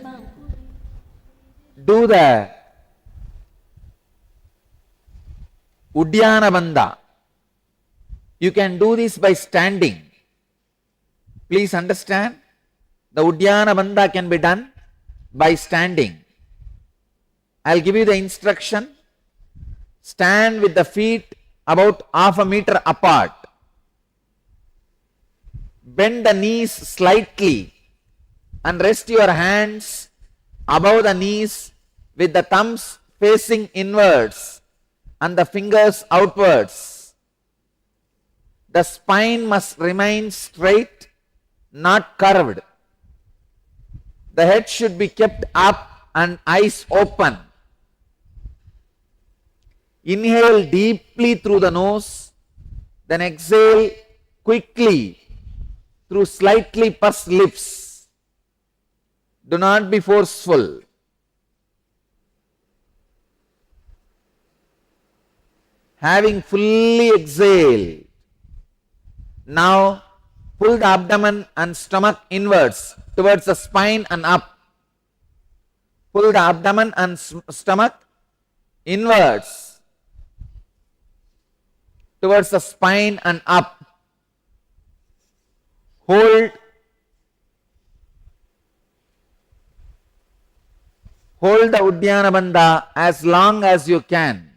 do the Uddiyana Bandha. You can do this by standing. Please understand, the Uddiyana Bandha can be done by standing. I'll give you the instruction. Stand with the feet about half a meter apart. Bend the knees slightly and rest your hands above the knees with the thumbs facing inwards and the fingers outwards. The spine must remain straight, not curved. The head should be kept up and eyes open. Inhale deeply through the nose, then exhale quickly through slightly pursed lips. Do not be forceful. Having fully exhaled, now pull the abdomen and stomach inwards towards the spine and up. Pull the abdomen and stomach inwards towards the spine and up. Hold the Uddiyana Bandha as long as you can.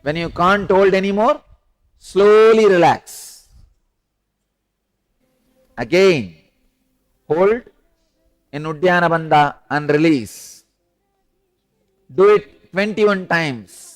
When you can't hold anymore, slowly relax. Again, hold in Uddiyana Bandha and release. Do it 21 times.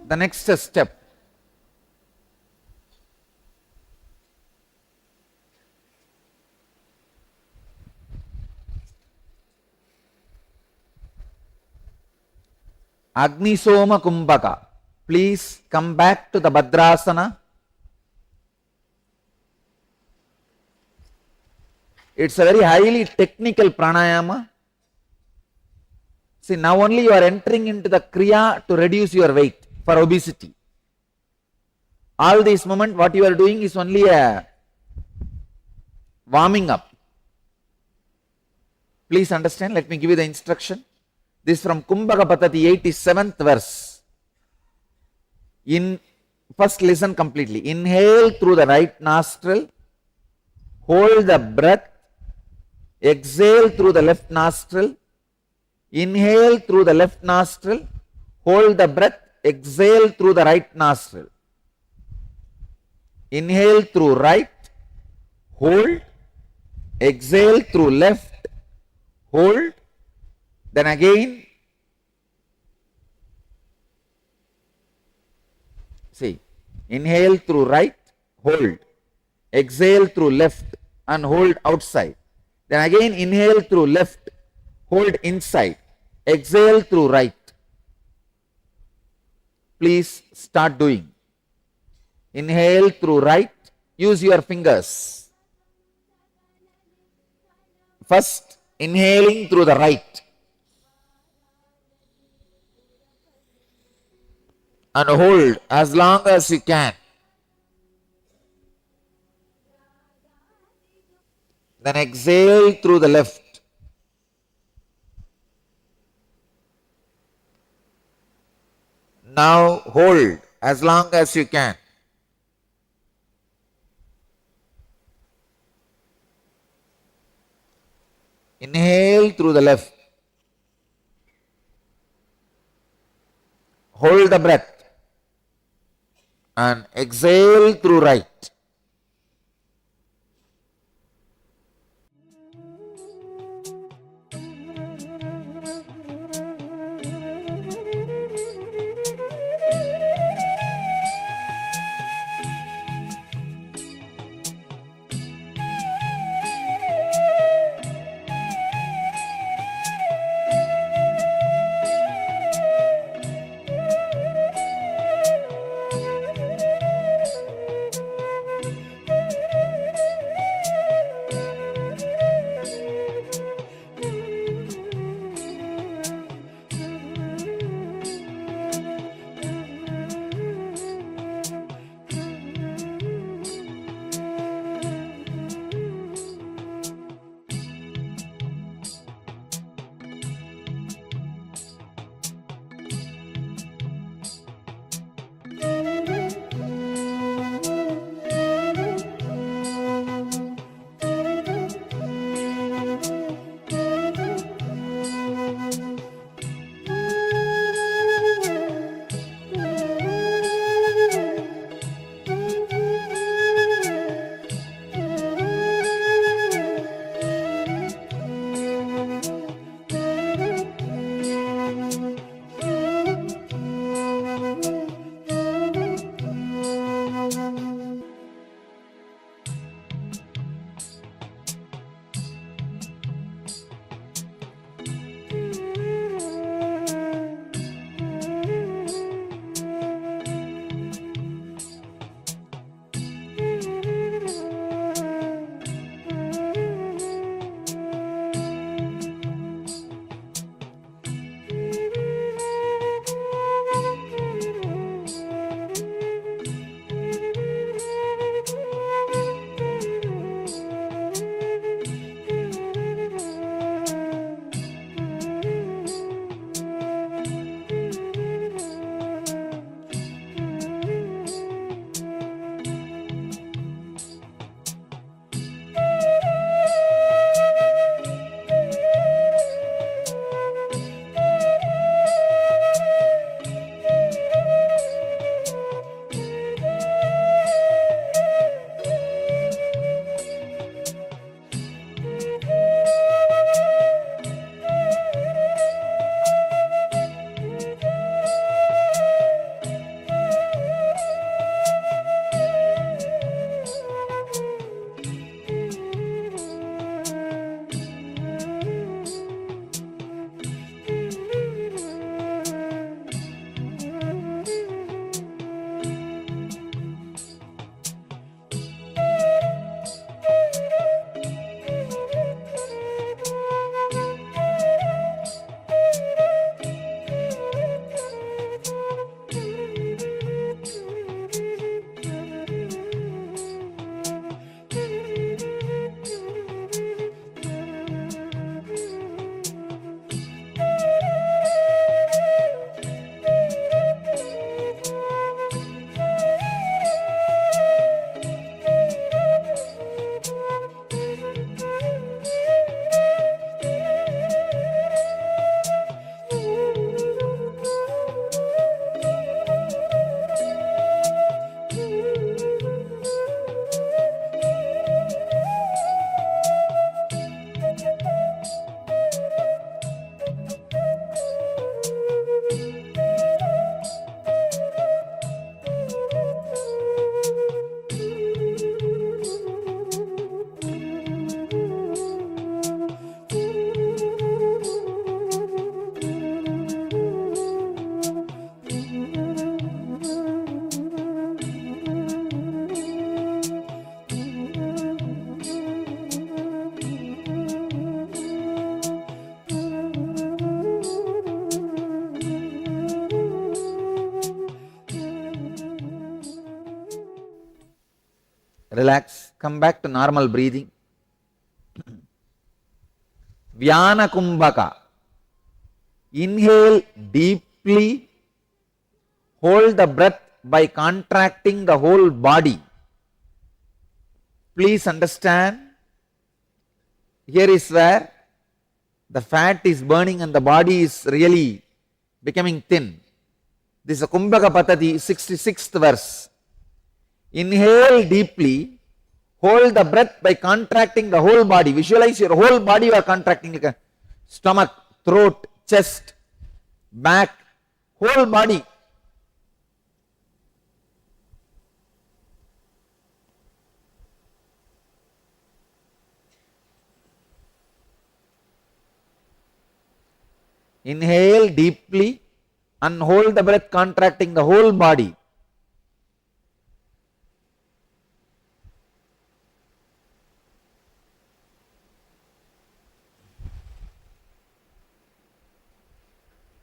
the next step. Agni Soma Kumbhaka. Please come back to the Bhadrasana. It's a very highly technical pranayama. See, now only you are entering into the Kriya to reduce your weight for obesity. All this moment what you are doing is only a warming up. Please understand, let me give you the instruction. This is from Kumbhaka Patati 87th verse. First listen completely. Inhale through the right nostril, hold the breath, exhale through the left nostril, inhale through the left nostril, hold the breath, exhale through the right nostril. Inhale through right, hold, exhale through left, hold, then again, see, inhale through right, hold, exhale through left and hold outside. Then again inhale through left, hold inside, exhale through right. Please start doing. Inhale through right, use your fingers. First, inhaling through the right. And hold as long as you can. Then exhale through the left. Now hold as long as you can. Inhale through the left. Hold the breath. And exhale through right. Relax. Come back to normal breathing. Vyana Kumbhaka. Inhale deeply. Hold the breath by contracting the whole body. Please understand, here is where the fat is burning and the body is really becoming thin. This is a Kumbhaka Patati, 66th verse. Inhale deeply, hold the breath by contracting the whole body. Visualize your whole body you are contracting, like a stomach, throat, chest, back, whole body. Inhale deeply and hold the breath contracting the whole body.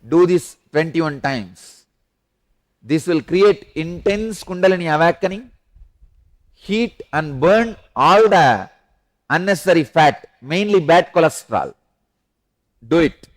Do this 21 times. This will create intense Kundalini awakening, heat and burn all the unnecessary fat, mainly bad cholesterol. Do it.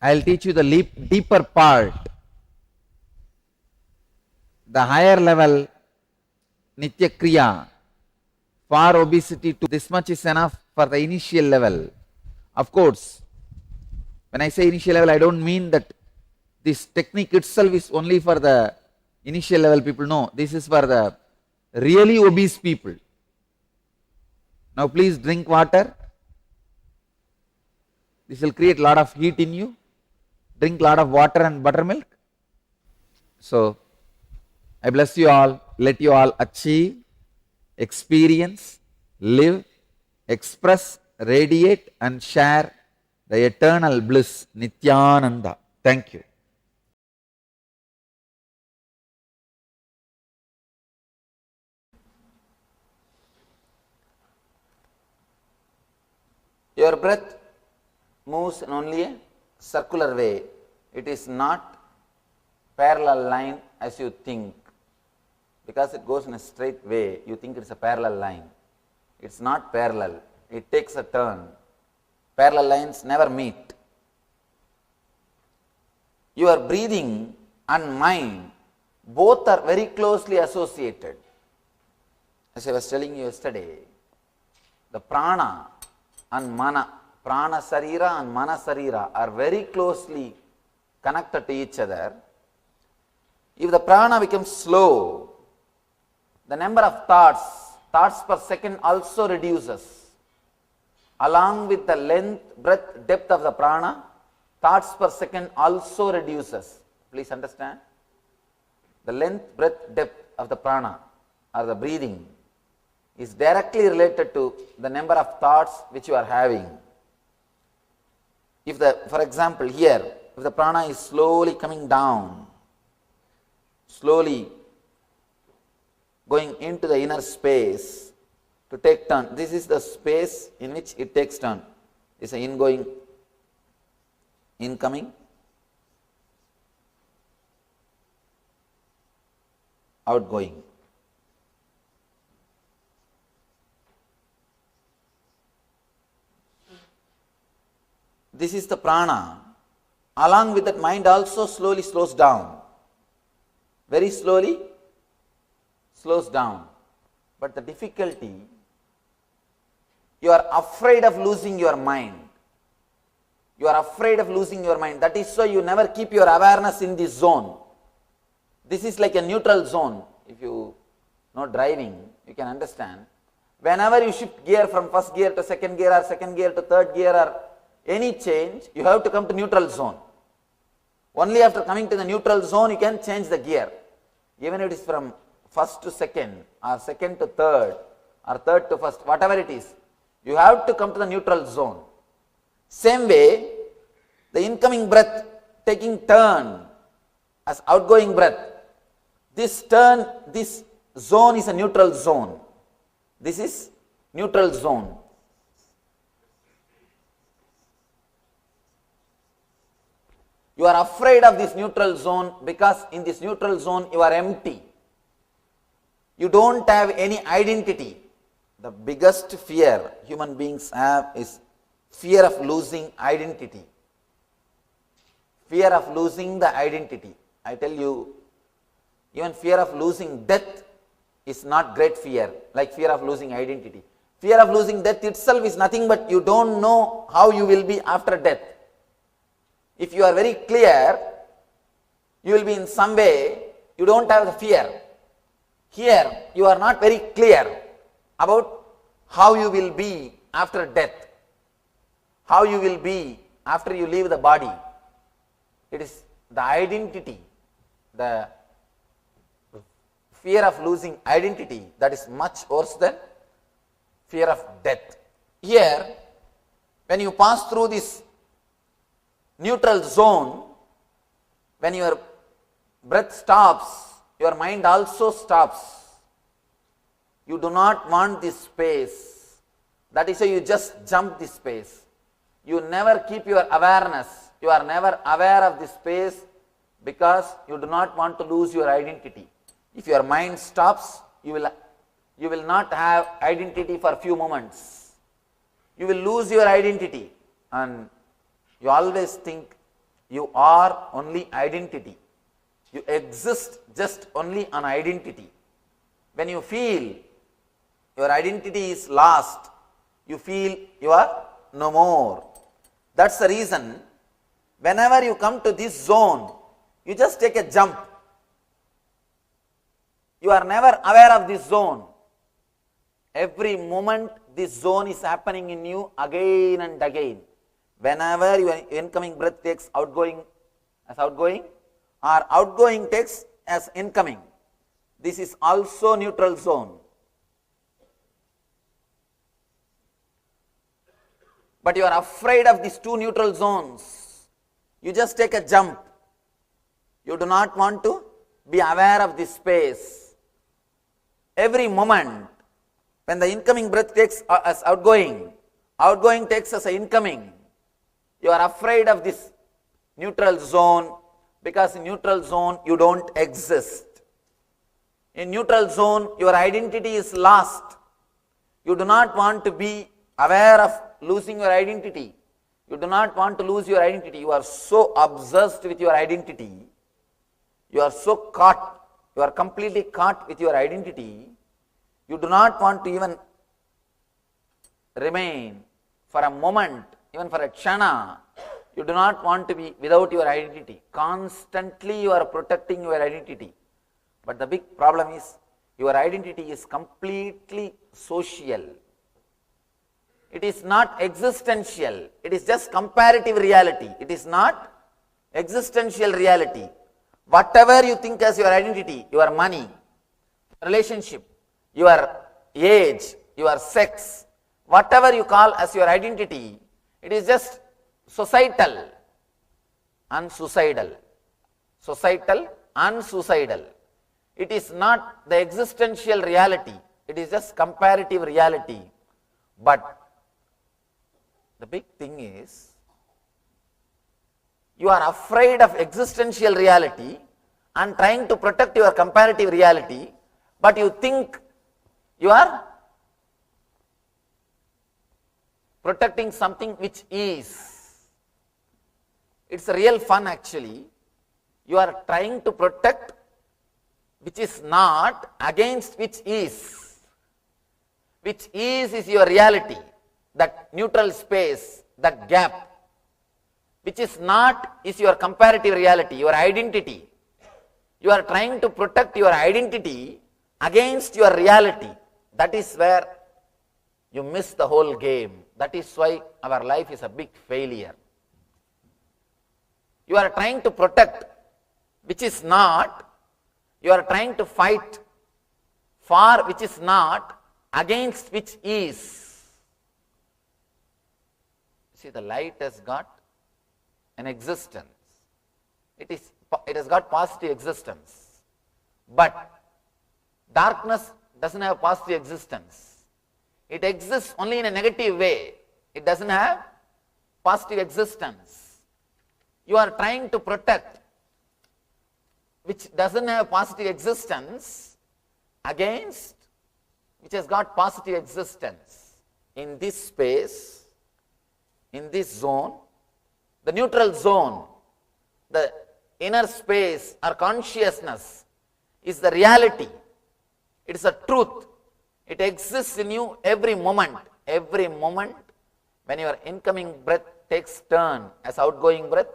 I'll teach you the deeper part. The higher level Nitya Kriya for obesity, to this much is enough for the initial level. Of course, when I say initial level, I don't mean that this technique itself is only for the initial level people. No, this is for the really obese people. Now please drink water. This will create a lot of heat in you. Drink a lot of water and buttermilk. So, I bless you all. Let you all achieve, experience, live, express, radiate and share the eternal bliss, Nithyananda. Thank you. Your breath moves in only a circular way. It is not parallel line as you think. Because it goes in a straight way, you think it's a parallel line. It's not parallel. It takes a turn. Parallel lines never meet. Your breathing and mind both are very closely associated. As I was telling you yesterday, the prana and mana, prana sarira and mana sarira are very closely connected to each other. If the prana becomes slow, the number of thoughts per second also reduces. Along with the length, breadth, depth of the prana, thoughts per second also reduces. Please understand. The length, breadth, depth of the prana or the breathing is directly related to the number of thoughts which you are having. If for example here, if the prana is slowly coming down, slowly going into the inner space to take turn, this is the space in which it takes turn. It's an ingoing, incoming, outgoing. This is the prana. Along with that, mind also slowly slows down. Very slowly slows down. But the difficulty, you are afraid of losing your mind. You are afraid of losing your mind. That is why you never keep your awareness in this zone. This is like a neutral zone. If you know driving, you can understand. Whenever you shift gear from first gear to second gear or second gear to third gear or any change, you have to come to neutral zone. Only after coming to the neutral zone, you can change the gear. Even if it is from first to second, or second to third, or third to first, whatever it is, you have to come to the neutral zone. Same way, the incoming breath taking turn as outgoing breath, this zone is a neutral zone. This is neutral zone. You are afraid of this neutral zone because in this neutral zone you are empty. You don't have any identity. The biggest fear human beings have is fear of losing identity. Fear of losing the identity. I tell you, even fear of losing death is not great fear, like fear of losing identity. Fear of losing death itself is nothing but you don't know how you will be after death. If you are very clear, you will be in some way, you don't have the fear. Here, you are not very clear about how you will be after death, how you will be after you leave the body. It is the identity, the fear of losing identity that is much worse than fear of death. Here, when you pass through this neutral zone, when your breath stops, your mind also stops. You do not want this space. That is why you just jump this space. You never keep your awareness. You are never aware of this space because you do not want to lose your identity. If your mind stops, you will not have identity for a few moments. You will lose your identity and you always think You are only identity. You exist just only on identity. When you feel your identity is lost, you feel you are no more. That's the reason whenever you come to this zone, you just take a jump. You are never aware of this zone. Every moment this zone is happening in you again and again. Whenever your incoming breath takes outgoing as outgoing, or outgoing takes as incoming, this is also neutral zone. But you are afraid of these two neutral zones. You just take a jump. You do not want to be aware of this space. Every moment, when the incoming breath takes as outgoing, outgoing takes as incoming, you are afraid of this neutral zone, because in neutral zone you don't exist. In neutral zone your identity is lost. You do not want to be aware of losing your identity. You do not want to lose your identity. You are so obsessed with your identity. You are so caught. You are completely caught with your identity. You do not want to even remain for a moment, even for a kshana. You do not want to be without your identity. Constantly you are protecting your identity. But the big problem is your identity is completely social. It is not existential. It is just comparative reality. It is not existential reality. Whatever you think as your identity, your money, relationship, your age, your sex, whatever you call as your identity, it is just societal and suicidal. Societal and suicidal. It is not the existential reality. It is just comparative reality. But the big thing is, you are afraid of existential reality and trying to protect your comparative reality, but you think you are protecting something which is. It's a real fun actually. You are trying to protect which is not against which is. Which is your reality, that neutral space, that gap. Which is not is your comparative reality, your identity. You are trying to protect your identity against your reality. That is where you miss the whole game. That is why our life is a big failure. You are trying to protect which is not. You are trying to fight for which is not against which is. See, the light has got an existence. It has got positive existence. But darkness doesn't have positive existence. It exists only in a negative way. It doesn't have positive existence. You are trying to protect which doesn't have positive existence against which has got positive existence. In this space, in this zone, the neutral zone, the inner space or consciousness is the reality. It is a truth. It exists in you every moment. Every moment when your incoming breath takes turn as outgoing breath,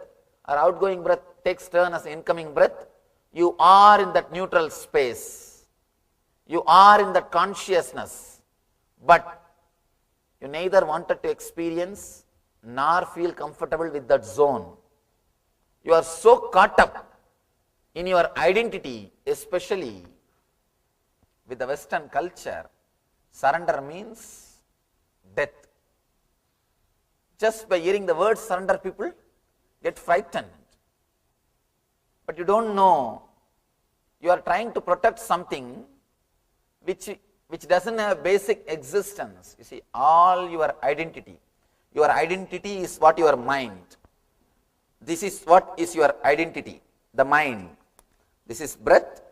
or outgoing breath takes turn as incoming breath, you are in that neutral space. You are in that consciousness. But you neither wanted to experience nor feel comfortable with that zone. You are so caught up in your identity, especially with the Western culture. Surrender means death. Just by hearing the word surrender, people get frightened. But you don't know, you are trying to protect something which doesn't have basic existence. You see, all your identity is what your mind. This is what is your identity, the mind. This is breath.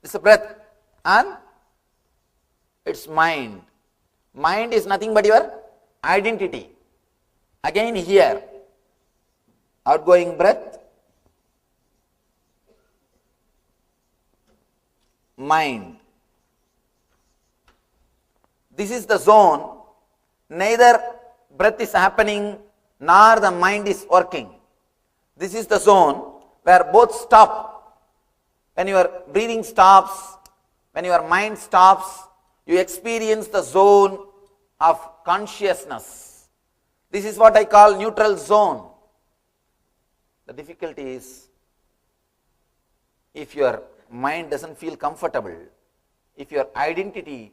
This is breath and it's mind. Mind is nothing but your identity. Again here, outgoing breath, mind. This is the zone, neither breath is happening nor the mind is working. This is the zone where both stop. When your breathing stops, when your mind stops, you experience the zone of consciousness. This is what I call neutral zone. The difficulty is, if your mind doesn't feel comfortable, if your identity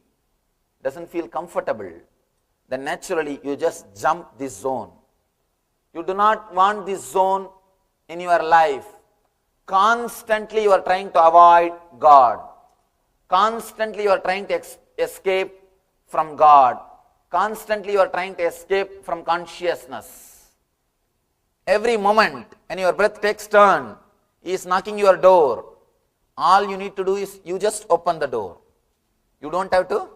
doesn't feel comfortable, then naturally you just jump this zone. You do not want this zone in your life. Constantly you are trying to avoid God. Constantly you are trying to escape from God. Constantly you are trying to escape from consciousness. Every moment when your breath takes turn, He is knocking your door. All you need to do is you just open the door. You don't have to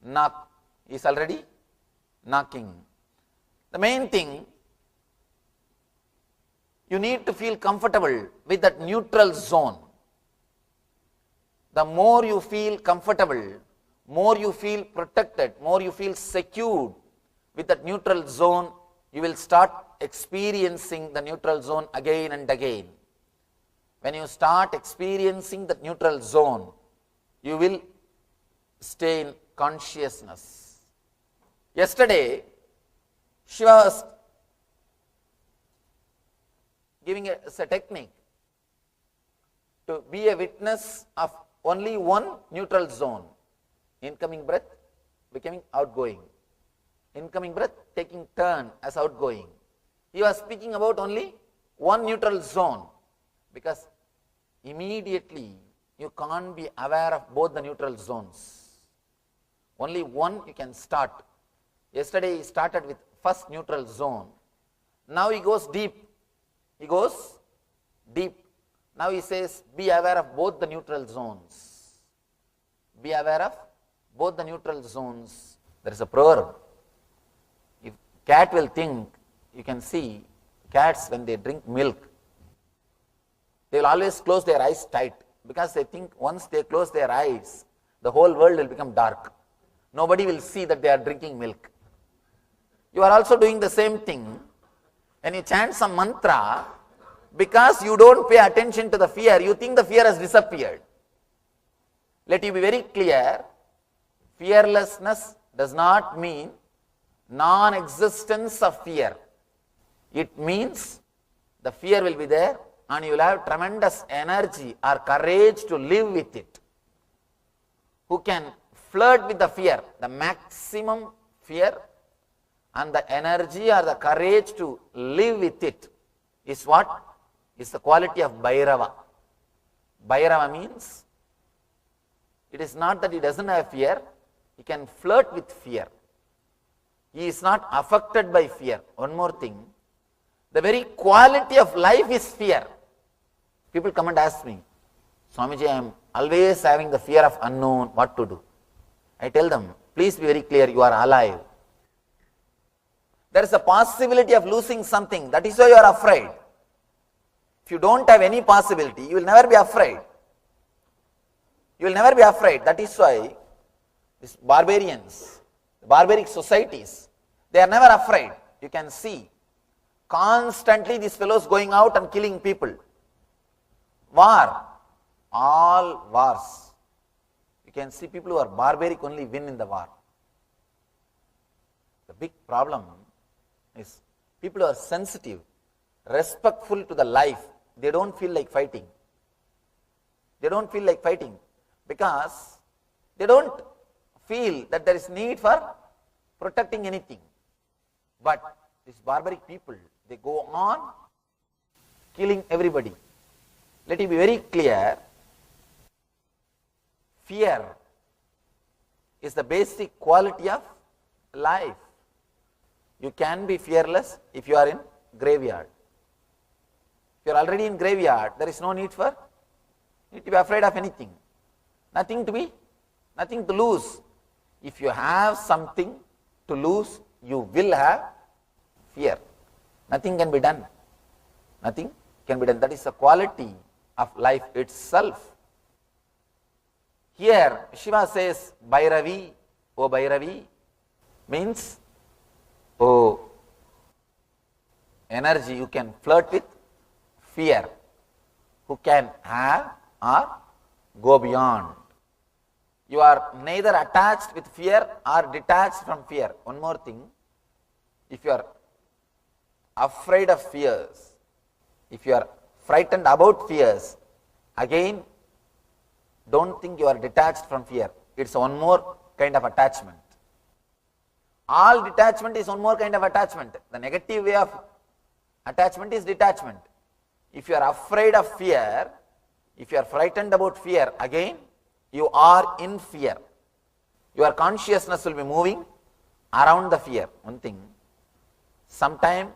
knock. He is already knocking. The main thing, you need to feel comfortable with that neutral zone. The more you feel comfortable, more you feel protected, more you feel secured with that neutral zone, you will start experiencing the neutral zone again and again. When you start experiencing that neutral zone, you will stay in consciousness. Yesterday, Shiva was giving us a technique to be a witness of only one neutral zone. Incoming breath becoming outgoing. Incoming breath taking turn as outgoing. He was speaking about only one neutral zone, because immediately you can't be aware of both the neutral zones. Only one you can start. Yesterday he started with first neutral zone. Now he goes deep. He goes deep. Now he says, be aware of both the neutral zones. Be aware of both the neutral zones. There is a proverb. If cat will think, you can see cats when they drink milk, they will always close their eyes tight, because they think once they close their eyes, the whole world will become dark. Nobody will see that they are drinking milk. You are also doing the same thing. When you chant some mantra, because you don't pay attention to the fear, you think the fear has disappeared. Let you be very clear, fearlessness does not mean non-existence of fear. It means the fear will be there and you will have tremendous energy or courage to live with it. Who can flirt with the fear, the maximum fear, and the energy or the courage to live with it is what? Is the quality of Bhairava. Bhairava means, it is not that he doesn't have fear, he can flirt with fear. He is not affected by fear. One more thing, the very quality of life is fear. People come and ask me, Swamiji, I am always having the fear of unknown, what to do? I tell them, please be very clear, you are alive. There is a possibility of losing something, that is why you are afraid. If you don't have any possibility, you will never be afraid. You will never be afraid. That is why these barbarians, the barbaric societies, they are never afraid. You can see constantly these fellows going out and killing people. War, all wars. You can see people who are barbaric only win in the war. The big problem is people who are sensitive, respectful to the life, they don't feel like fighting. They don't feel like fighting because they don't feel that there is need for protecting anything. But these barbaric people, they go on killing everybody. Let it be very clear, fear is the basic quality of life. You can be fearless if you are in graveyard. If you are already in graveyard, there is no need to be afraid of anything. Nothing to lose. If you have something to lose, you will have fear. Nothing can be done. Nothing can be done. That is the quality of life itself. Here, Shiva says, Bhairavi, O Bhairavi, means, oh, energy you can flirt with, fear, who can have or go beyond. You are neither attached with fear or detached from fear. One more thing, if you are afraid of fears, if you are frightened about fears, again, don't think you are detached from fear. It's one more kind of attachment. All detachment is one more kind of attachment. The negative way of attachment is detachment. If you are afraid of fear, if you are frightened about fear, again, you are in fear. Your consciousness will be moving around the fear. One thing, sometime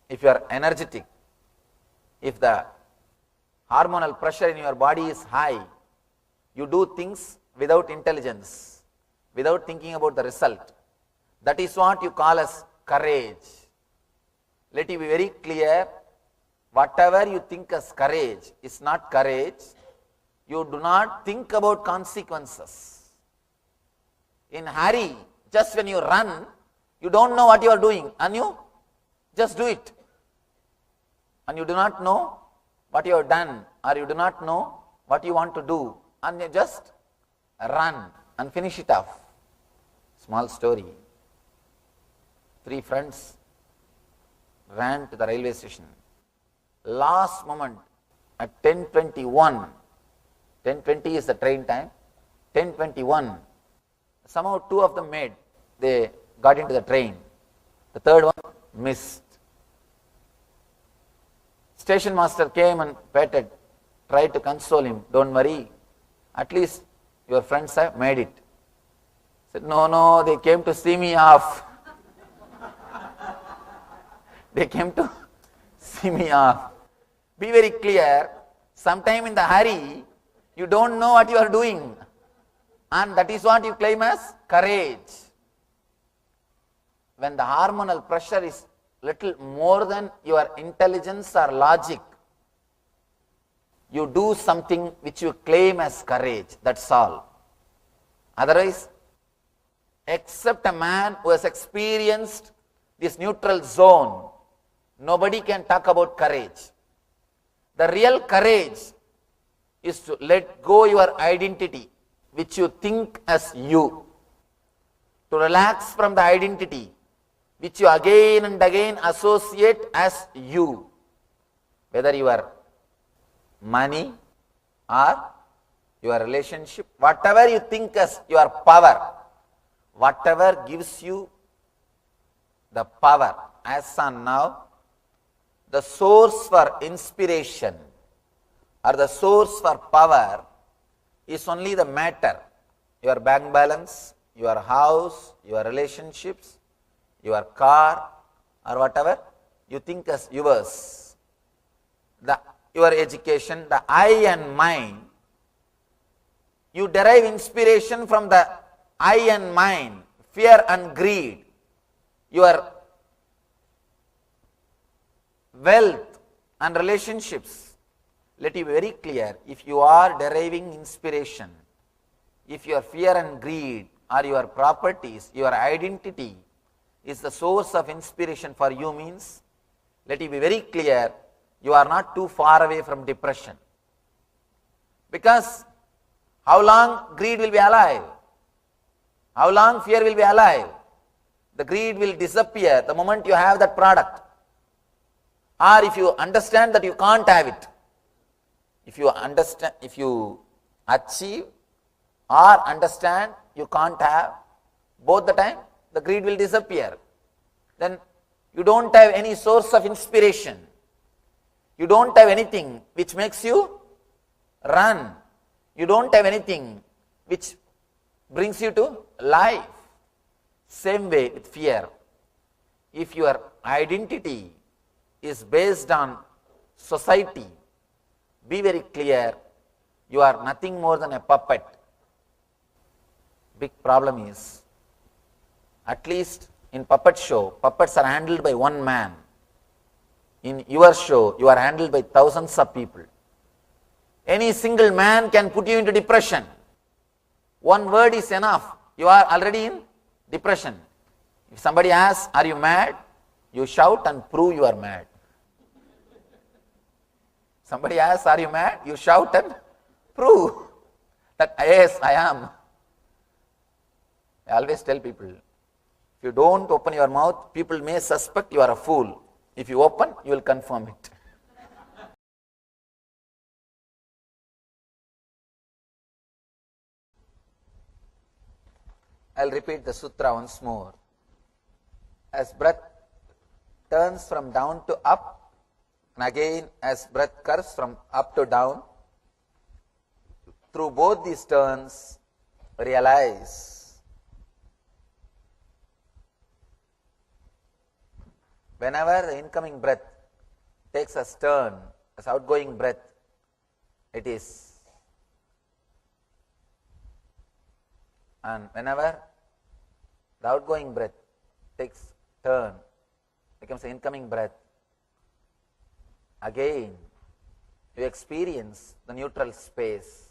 if you are energetic, if the hormonal pressure in your body is high, you do things without intelligence, without thinking about the result. That is what you call as courage. Let it be very clear, whatever you think as courage is not courage. You do not think about consequences. In hurry, just when you run, you don't know what you are doing and you just do it. And you do not know what you have done, or you do not know what you want to do, and you just run and finish it off. Small story. 3 friends ran to the railway station. Last moment at 10:21, 10:20 is the train time, 10:21, somehow 2 of them they got into the train. The third one missed. Station master came and petted, tried to console him. Don't worry, at least your friends have made it. Said, no, they came to see me off. They came to see me off. Be very clear, sometime in the hurry, you don't know what you are doing. And that is what you claim as courage. When the hormonal pressure is little more than your intelligence or logic, you do something which you claim as courage. That's all. Otherwise, except a man who has experienced this neutral zone, nobody can talk about courage. The real courage is to let go your identity, which you think as you, to relax from the identity which you again and again associate as you, whether your money or your relationship, whatever you think as your power, whatever gives you the power. As on now, the source for inspiration or the source for power is only the matter, your bank balance, your house, your relationships, your car, or whatever you think as yours. Your education, the I and mine, you derive inspiration from the I and mine, fear and greed. Your wealth and relationships. Let it be very clear, if you are deriving inspiration, if your fear and greed are your properties, your identity is the source of inspiration for you, means, let it be very clear, you are not too far away from depression. Because how long greed will be alive? How long fear will be alive? The greed will disappear the moment you have that product. Or if you understand that you can't have it. If you understand, if you achieve or understand you can't have, both the time the greed will disappear. Then you don't have any source of inspiration. You don't have anything which makes you run. You don't have anything which brings you to life. Same way with fear. If your identity is based on society, be very clear, you are nothing more than a puppet. Big problem is, at least In puppet show, puppets are handled by one man. In your show, you are handled by thousands of people. Any single man can put you into depression. One word is enough. You are already in depression. If somebody asks, are you mad? You shout and prove you are mad. Somebody asks, are you mad? You shout and prove that, yes, I am. I always tell people, if you don't open your mouth, people may suspect you are a fool. If you open, you will confirm it. I'll repeat the sutra once more. As breath turns from down to up, and again as breath curves from up to down, through both these turns, realize whenever the incoming breath takes a turn, as outgoing breath, it is. And whenever the outgoing breath takes turn, becomes the incoming breath, again you experience the neutral space.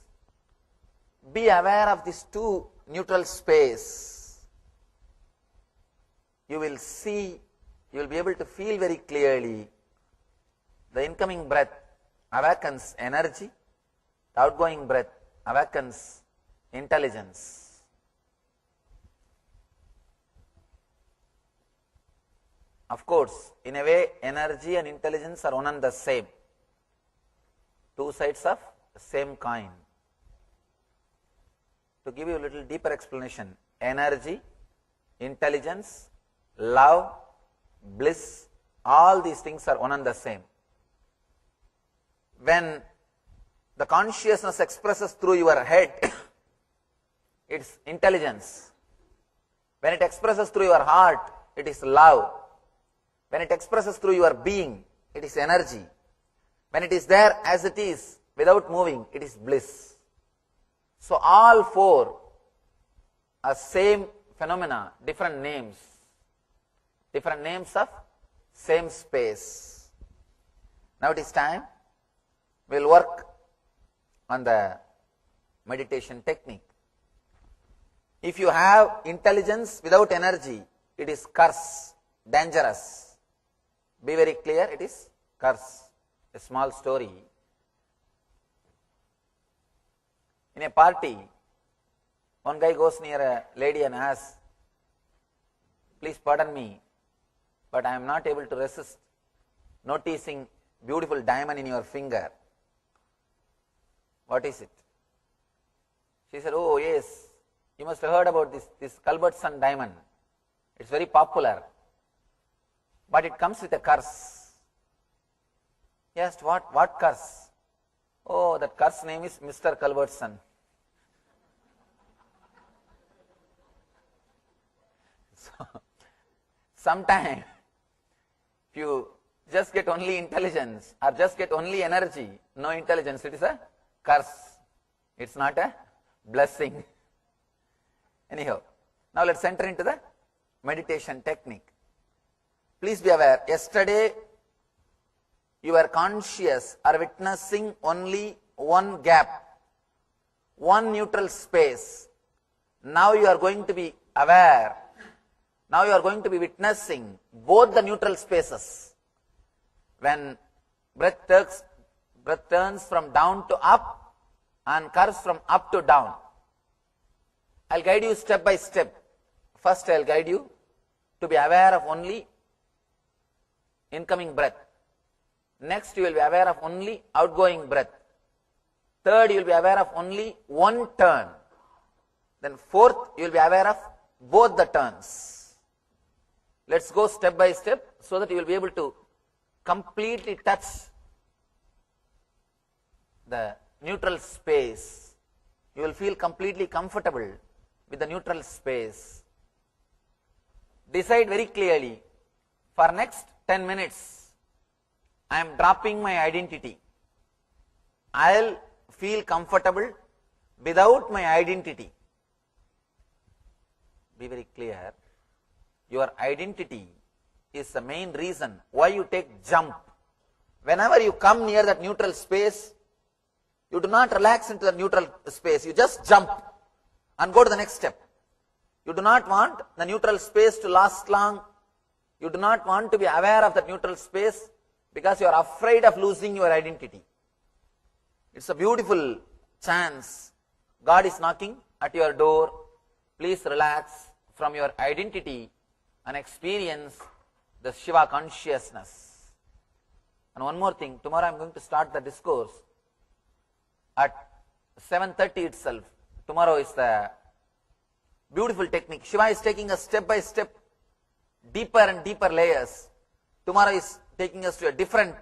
Be aware of these two neutral space. You will see, you will be able to feel very clearly the incoming breath awakens energy, the outgoing breath awakens intelligence. Of course, in a way, energy and intelligence are one and the same. Two sides of the same coin. To give you a little deeper explanation, energy, intelligence, love, bliss, all these things are one and the same. When the consciousness expresses through your head, it's intelligence. When it expresses through your heart, it is love. When it expresses through your being, it is energy. When it is there as it is, without moving, it is bliss. So all four are same phenomena, different names of same space. Now it is time, we will work on the meditation technique. If you have intelligence without energy, it is curse, dangerous. Be very clear, it is curse. A small story. In a party, one guy goes near a lady and asks, please pardon me, but I am not able to resist noticing beautiful diamond in your finger. What is it? She said, oh yes, you must have heard about this Culbertson diamond. It's very popular. But it comes with a curse. He asked, what curse? Oh, that curse name is Mr. Culbertson. So, sometime, if you just get only intelligence or just get only energy, no intelligence, it is a curse. It's not a blessing. Anyhow, now let's enter into the meditation technique. Please be aware, yesterday you were conscious or witnessing only one gap, one neutral space. Now you are going to be aware, now you are going to be witnessing both the neutral spaces. When breath turns from down to up and curves from up to down. I'll guide you step by step. First I'll guide you to be aware of only incoming breath. Next you will be aware of only outgoing breath. Third you will be aware of only one turn. Then fourth you will be aware of both the turns. Let's go step by step so that you will be able to completely touch the neutral space. You will feel completely comfortable with the neutral space. Decide very clearly, for next 10 minutes, I am dropping my identity. I'll feel comfortable without my identity. Be very clear. Your identity is the main reason why you take jump. Whenever you come near that neutral space, you do not relax into the neutral space. You just jump and go to the next step. You do not want the neutral space to last long. You do not want to be aware of that neutral space because you are afraid of losing your identity. It's a beautiful chance. God is knocking at your door. Please relax from your identity and experience the Shiva consciousness. And one more thing, tomorrow I am going to start the discourse at 7:30 itself. Tomorrow is the beautiful technique. Shiva is taking us step by step, deeper and deeper layers. Tomorrow is taking us to a different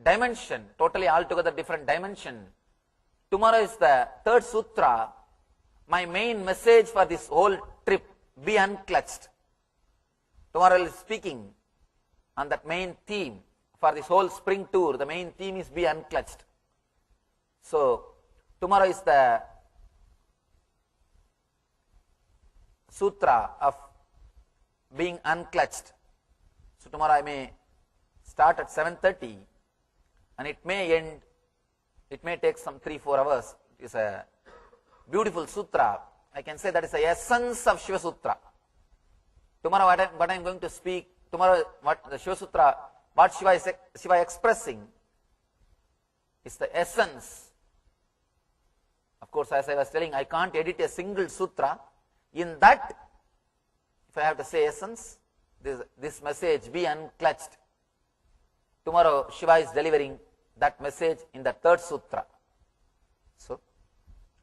dimension, totally altogether different dimension. Tomorrow is the third sutra. My main message for this whole trip, be unclutched. Tomorrow I will be speaking on that main theme for this whole spring tour. The main theme is be unclutched. So, tomorrow is the sutra of being unclutched. So, tomorrow I may start at 7:30 and it may end, it may take some 3-4 hours. It is a beautiful sutra. I can say that is the essence of Shiva Sutra. Tomorrow what I am going to speak, tomorrow what the Shiva Sutra, what Shiva is expressing is the essence. Of course, as I was telling, I can't edit a single sutra. In that, if I have to say essence, this message, be unclutched. Tomorrow, Shiva is delivering that message in the third sutra. So,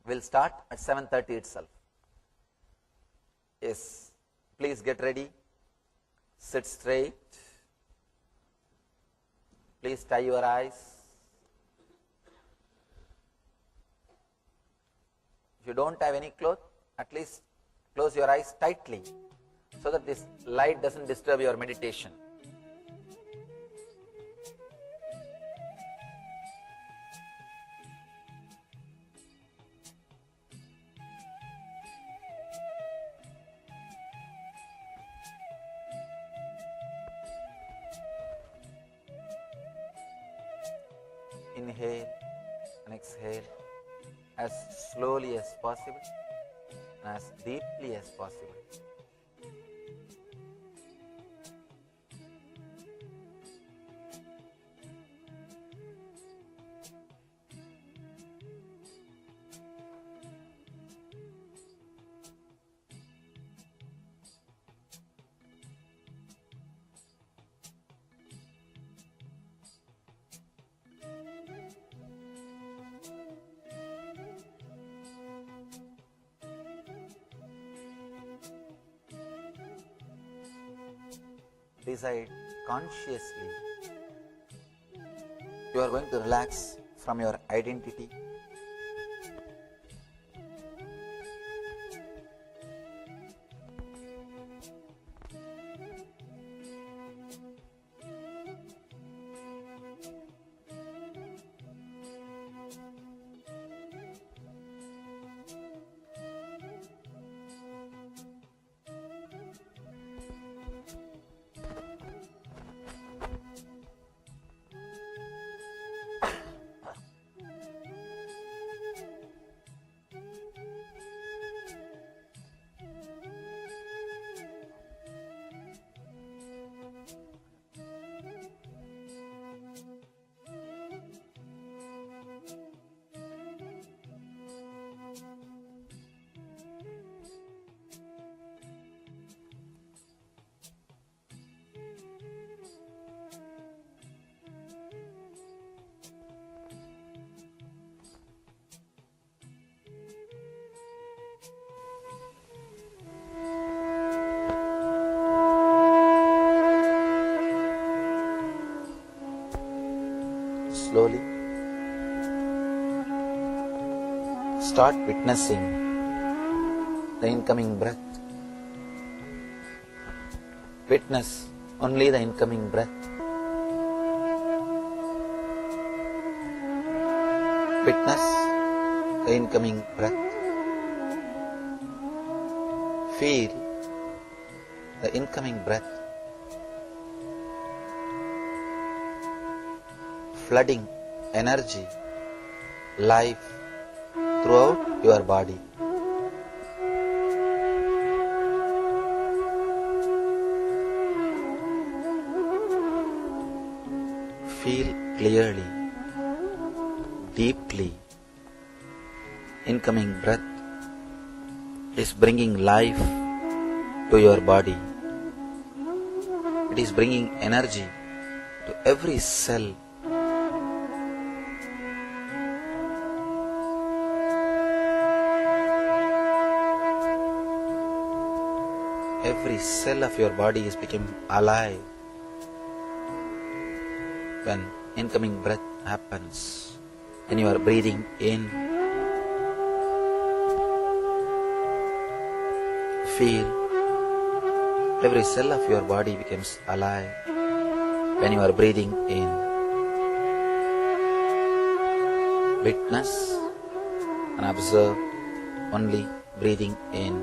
we'll start at 7:30 itself. Yes, please get ready. Sit straight. Please tie your eyes. If you don't have any cloth, at least close your eyes tightly so that this light doesn't disturb your meditation. Inhale and exhale as slowly as possible and as deeply as possible. Decide consciously. You are going to relax from your identity. Slowly start witnessing the incoming breath. Witness only the incoming breath. Witness the incoming breath. Feel the incoming breath flooding energy, life throughout your body. Feel clearly, deeply. Incoming breath is bringing life to your body. It is bringing energy to every cell. Every cell of your body is becoming alive when incoming breath happens. When you are breathing in, feel every cell of your body becomes alive when you are breathing in. Witness and observe only breathing in.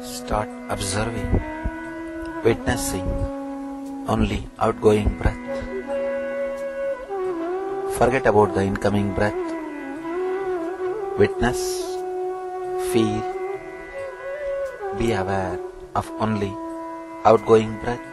Start observing, witnessing only outgoing breath. Forget about the incoming breath. Witness, feel, be aware of only outgoing breath.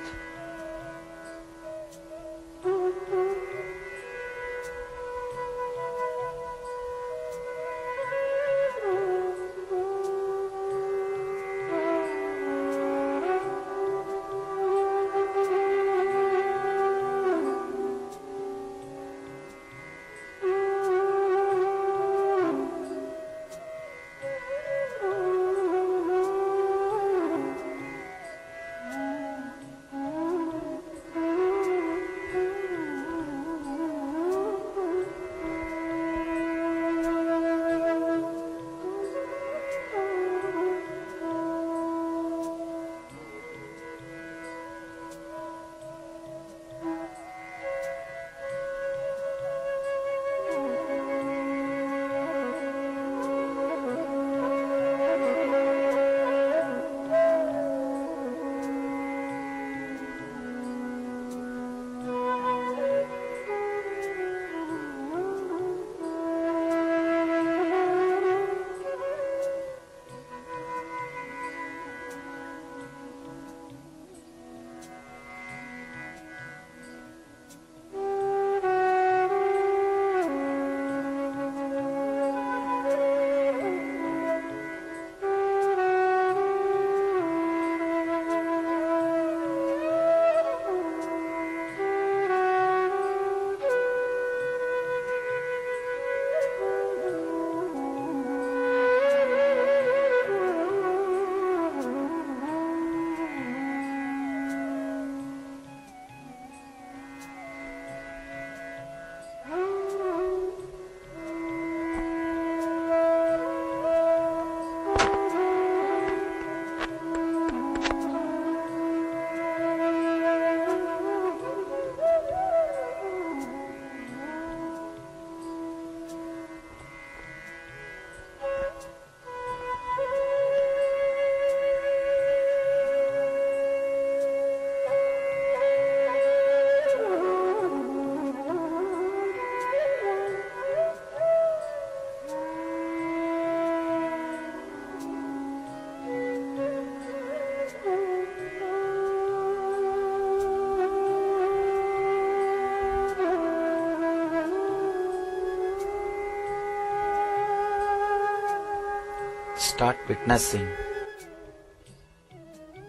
Start witnessing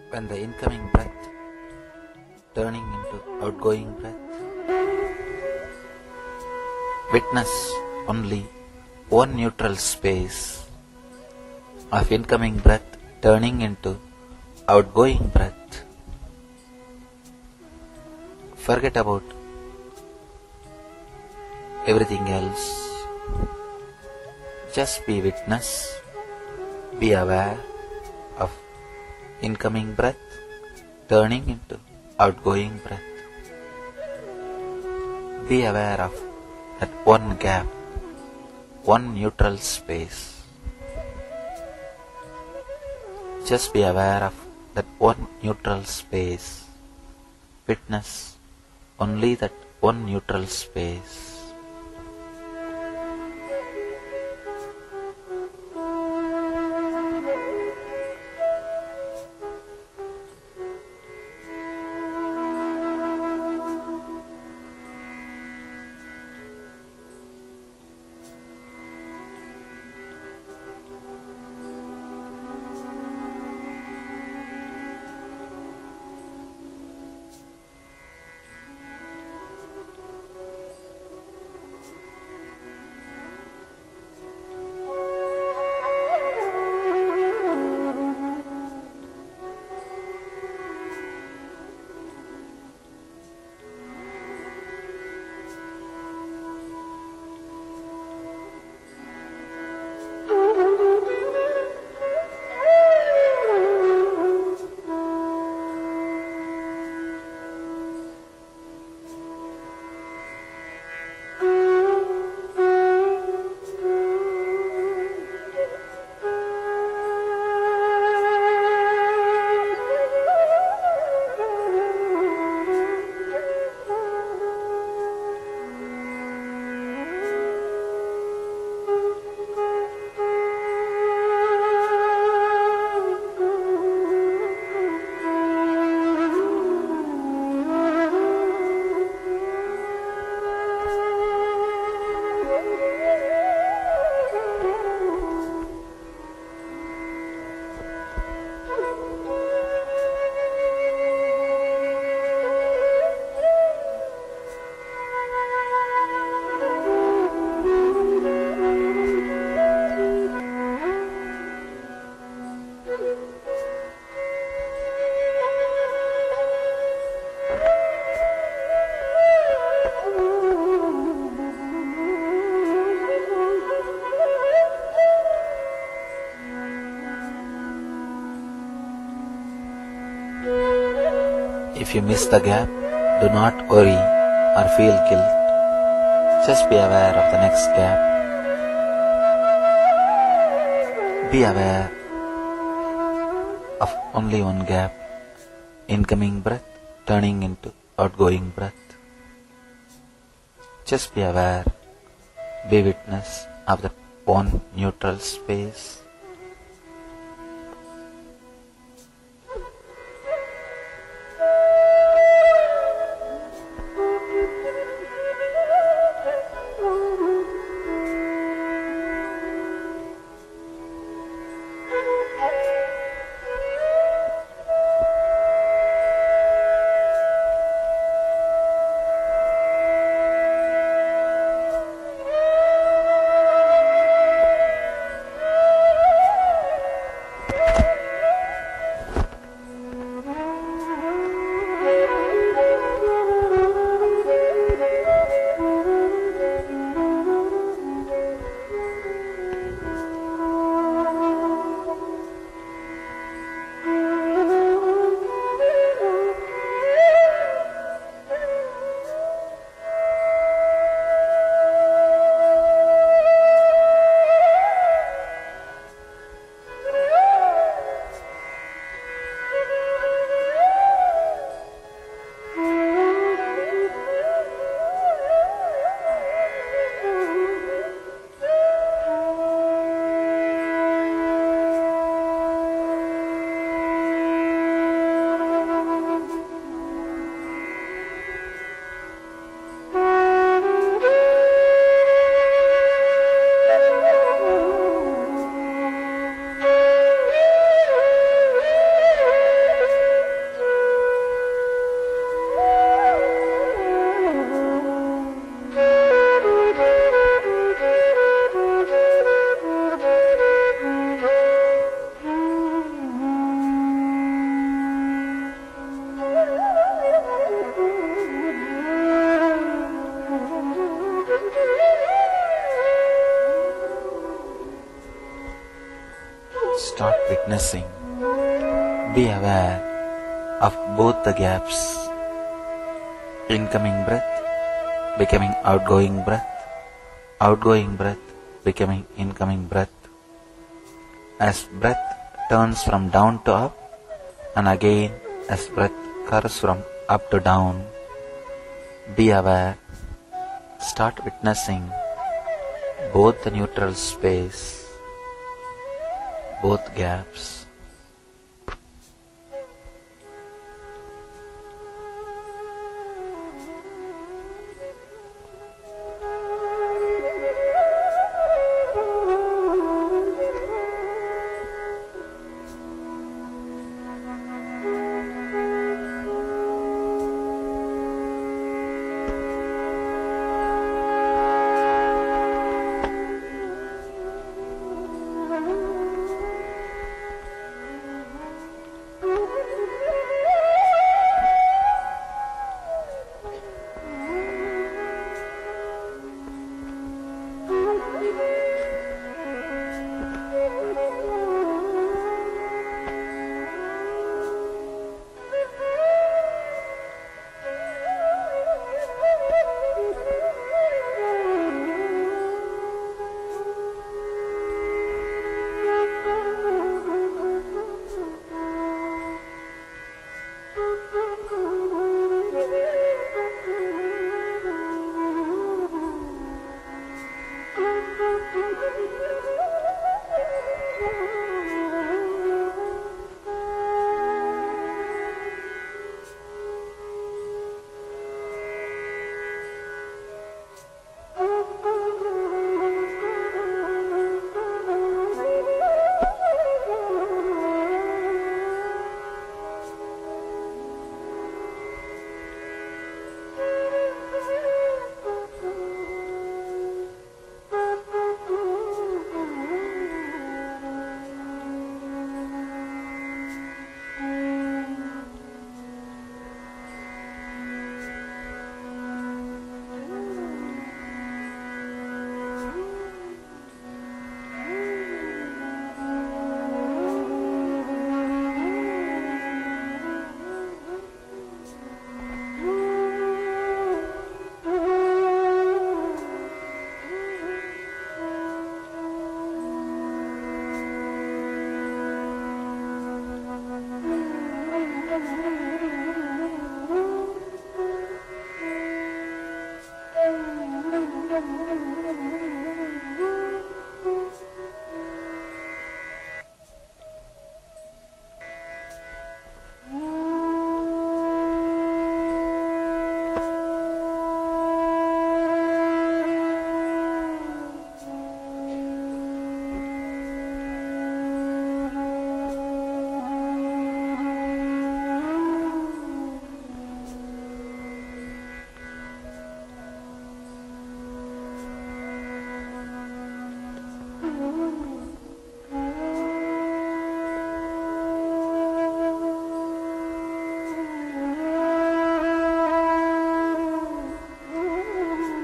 when the incoming breath turning into outgoing breath. Witness only one neutral space of incoming breath turning into outgoing breath. Forget about everything else. Just be witness. Be aware of incoming breath turning into outgoing breath. Be aware of that one gap, one neutral space. Just be aware of that one neutral space. Witness only that one neutral space. If you miss the gap, do not worry or feel guilt. Just be aware of the next gap. Be aware of only one gap, incoming breath turning into outgoing breath. Just be aware, be witness of the one neutral space. Be aware of both the gaps. Incoming breath becoming outgoing breath, outgoing breath becoming incoming breath. As breath turns from down to up, and again as breath curves from up to down, be aware. Start witnessing both the neutral space, both gaps.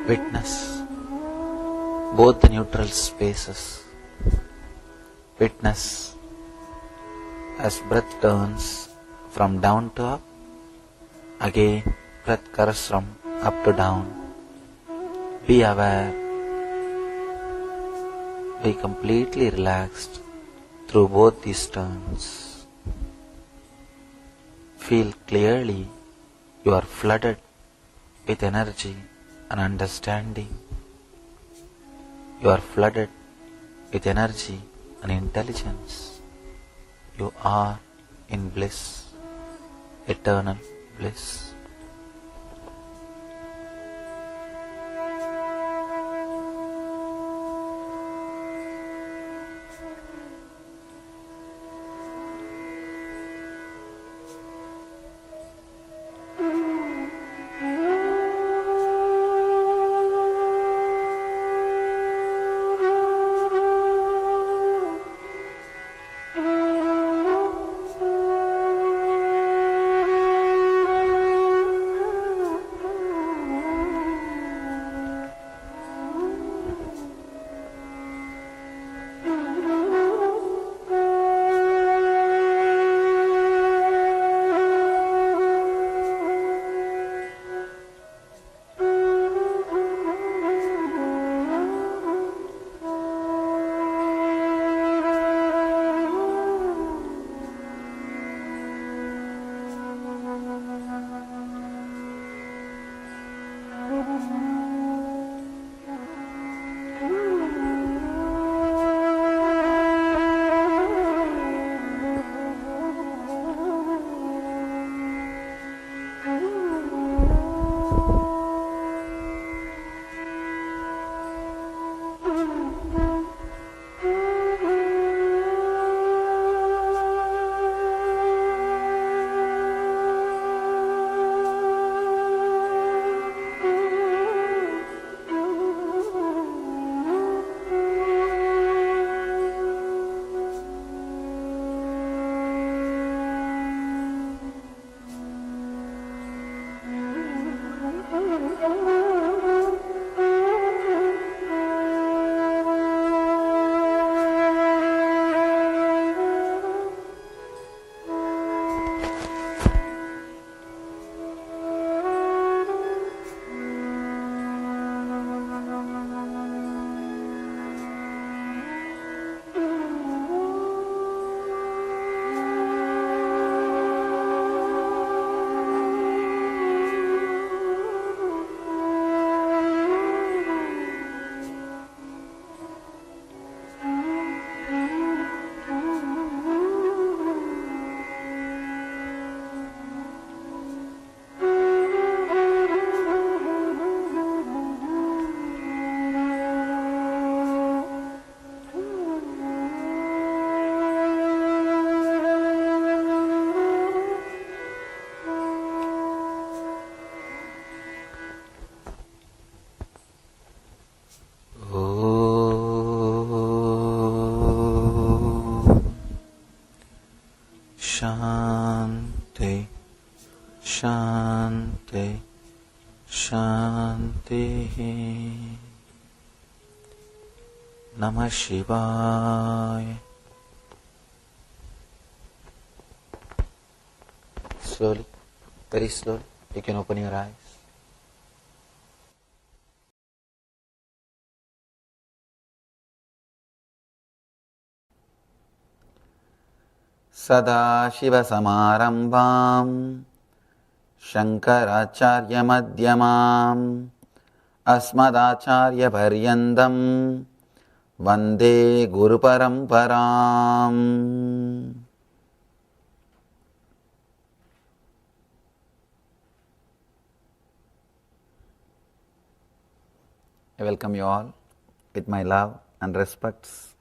Witness both the neutral spaces. Witness as breath turns from down to up, again breath curves from up to down. Be aware, be completely relaxed through both these turns. Feel clearly you are flooded with energy and understanding. You are flooded with energy and intelligence. You are in bliss, eternal bliss. Shanti, Shanti, Shanti. Namah Shivaya. Slowly, very slowly, you can open your eyes. Sada Shiva Samarambham Shankaracharya Madhyamam Asmadacharya Paryandam Vande Guru Paramparam. I welcome you all with my love and respects.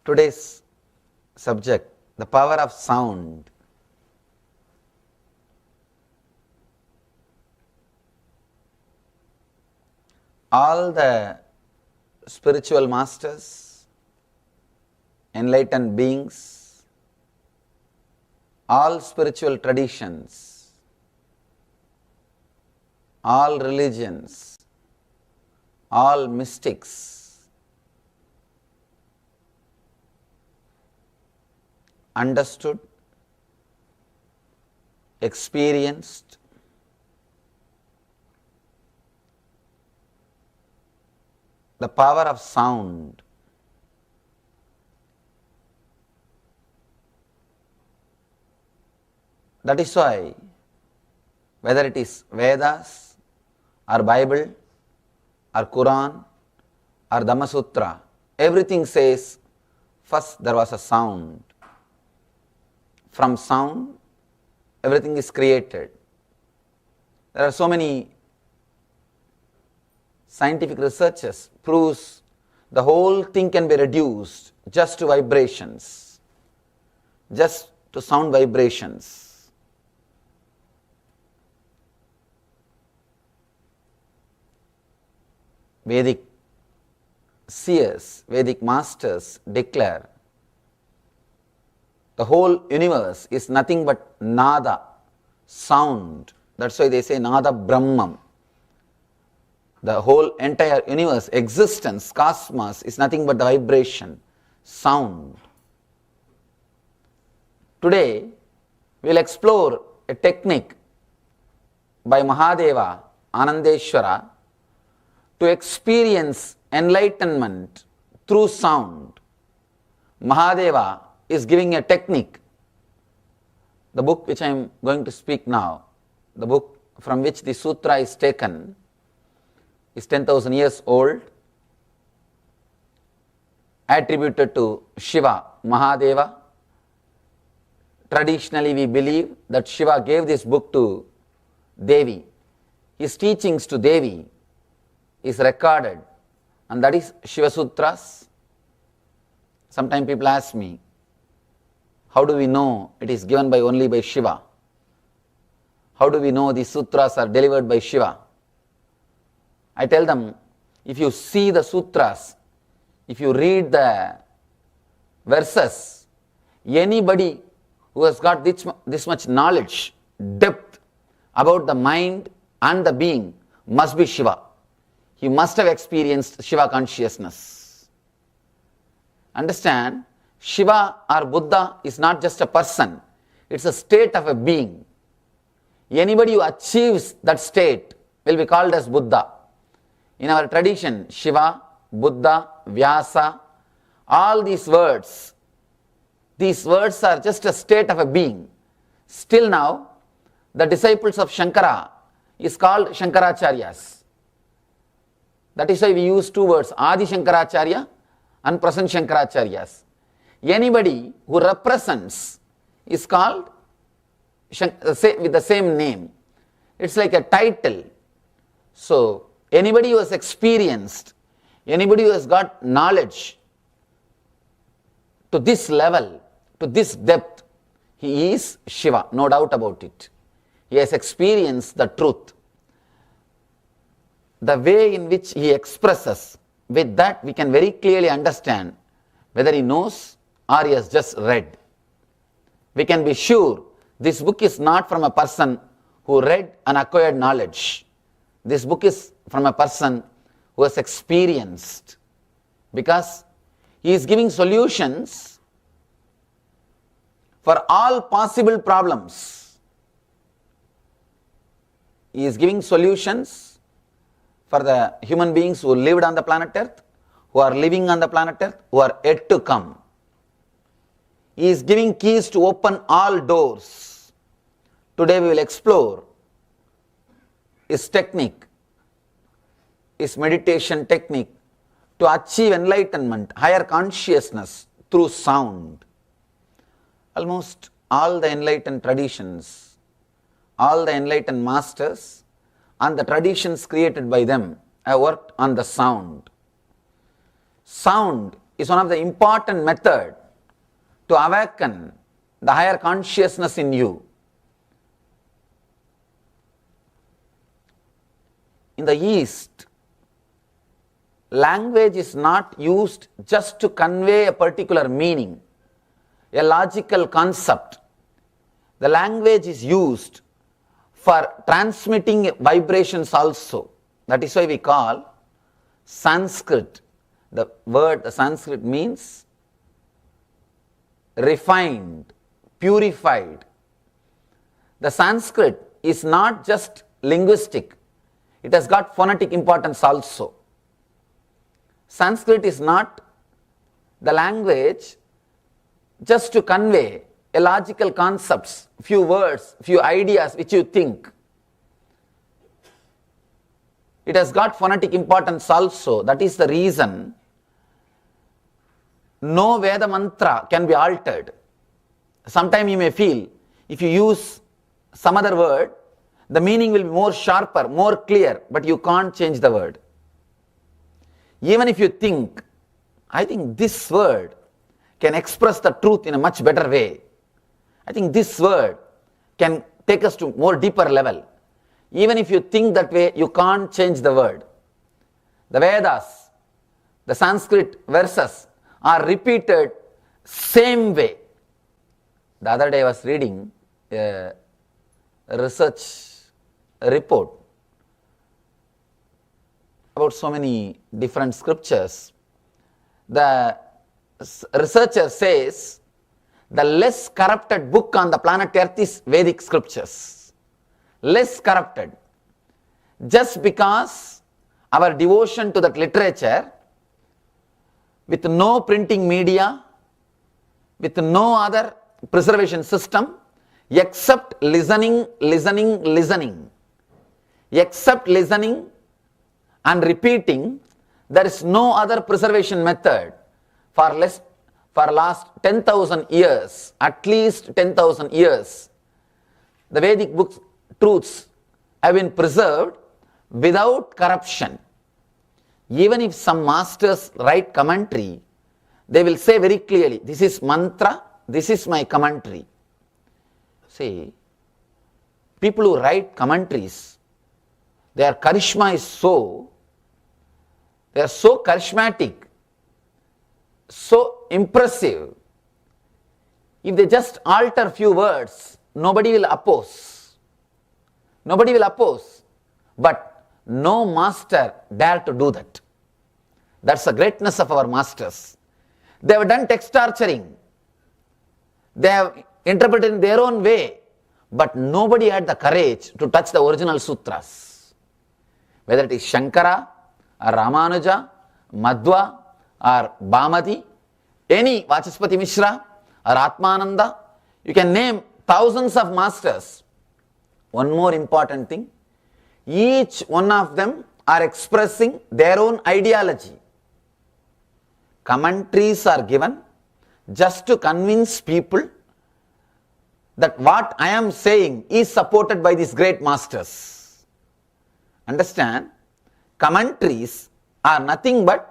Today's subject, the power of sound. All the spiritual masters, enlightened beings, all spiritual traditions, all religions, all mystics understood, experienced the power of sound. That is why, whether it is Vedas or Bible or Quran or Dhamma Sutra, everything says first there was a sound. From sound, everything is created. There are so many scientific researches proves the whole thing can be reduced just to vibrations, just to sound vibrations. Vedic seers, Vedic masters declare the whole universe is nothing but nada, sound. That's why they say nada Brahmam. The whole entire universe, existence, cosmos is nothing but the vibration, sound. Today, we will explore a technique by Mahadeva, Anandeshwara, to experience enlightenment through sound. Mahadeva is giving a technique. The book which I am going to speak now, the book from which the sutra is taken, is 10,000 years old, attributed to Shiva, Mahadeva. Traditionally we believe that Shiva gave this book to Devi. His teachings to Devi is recorded, and that is Shiva Sutras. Sometimes people ask me, how do we know it is given by only by Shiva? How do we know these sutras are delivered by Shiva? I tell them, if you see the sutras, if you read the verses, anybody who has got this much knowledge, depth about the mind and the being must be Shiva. He must have experienced Shiva consciousness. Understand, Shiva or Buddha is not just a person, it's a state of a being. Anybody who achieves that state will be called as Buddha. In our tradition, Shiva, Buddha, Vyasa, all these words are just a state of a being. Still now, the disciples of Shankara is called Shankaracharyas. That is why we use two words, Adi Shankaracharya and present Shankaracharyas. Anybody who represents is called with the same name. It's like a title. So, anybody who has experienced, anybody who has got knowledge to this level, to this depth, he is Shiva, no doubt about it. He has experienced the truth. The way in which he expresses, with that we can very clearly understand whether he knows or he has just read. We can be sure this book is not from a person who read and acquired knowledge. This book is from a person who has experienced, because he is giving solutions for all possible problems. He is giving solutions for the human beings who lived on the planet Earth, who are living on the planet Earth, who are yet to come. He is giving keys to open all doors. Today we will explore his technique, his meditation technique to achieve enlightenment, higher consciousness through sound. Almost all the enlightened traditions, all the enlightened masters and the traditions created by them have worked on the sound. Sound is one of the important methods to awaken the higher consciousness in you. In the East, language is not used just to convey a particular meaning, a logical concept. The language is used for transmitting vibrations also. That is why we call Sanskrit. The word Sanskrit means refined, purified. The Sanskrit is not just linguistic, it has got phonetic importance also. Sanskrit is not the language just to convey a logical concepts, few words, few ideas which you think. It has got phonetic importance also. That is the reason no Veda mantra can be altered. Sometimes you may feel if you use some other word, the meaning will be more sharper, more clear, but you can't change the word. Even if you think, I think this word can express the truth in a much better way. I think this word can take us to more deeper level. Even if you think that way, you can't change the word. The Vedas, the Sanskrit verses are repeated same way. The other day I was reading a research report about so many different scriptures. The researcher says the less corrupted book on the planet Earth is Vedic scriptures. Less corrupted. Just because our devotion to that literature, with no printing media, with no other preservation system, except listening, except listening and repeating, there is no other preservation method for last 10,000 years, at least 10,000 years. The Vedic books, truths have been preserved without corruption. Even if some masters write commentary, they will say very clearly, this is mantra, this is my commentary. See, people who write commentaries, their charisma is they are so charismatic, so impressive. If they just alter few words, nobody will oppose. Nobody will oppose. But no master dare to do that. That's the greatness of our masters. They have done text torturing. They have interpreted in their own way. But nobody had the courage to touch the original sutras. Whether it is Shankara or Ramanuja, Madhva or Bhamati, any Vachaspati Mishra or Atmananda, you can name thousands of masters. One more important thing, each one of them are expressing their own ideology. Commentaries are given just to convince people that what I am saying is supported by these great masters. Understand? Commentaries are nothing but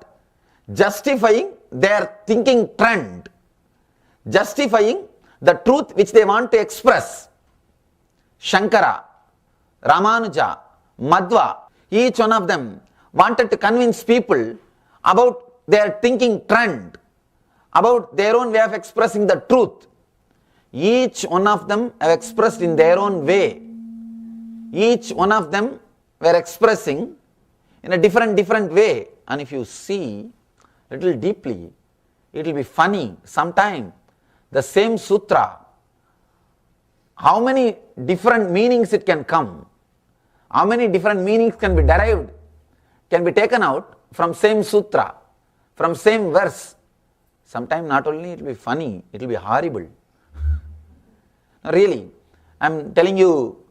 justifying their thinking trend, justifying the truth which they want to express. Shankara, Ramanuja, Madhva, each one of them wanted to convince people about their thinking trend, about their own way of expressing the truth. Each one of them have expressed in their own way. Each one of them were expressing in a different way. And if you see little deeply, it will be funny. Sometime the same sutra, how many different meanings it can come, how many different meanings can be derived, can be taken out from same sutra, from same verse. Sometime not only it will be funny, it will be horrible. Really, I am telling you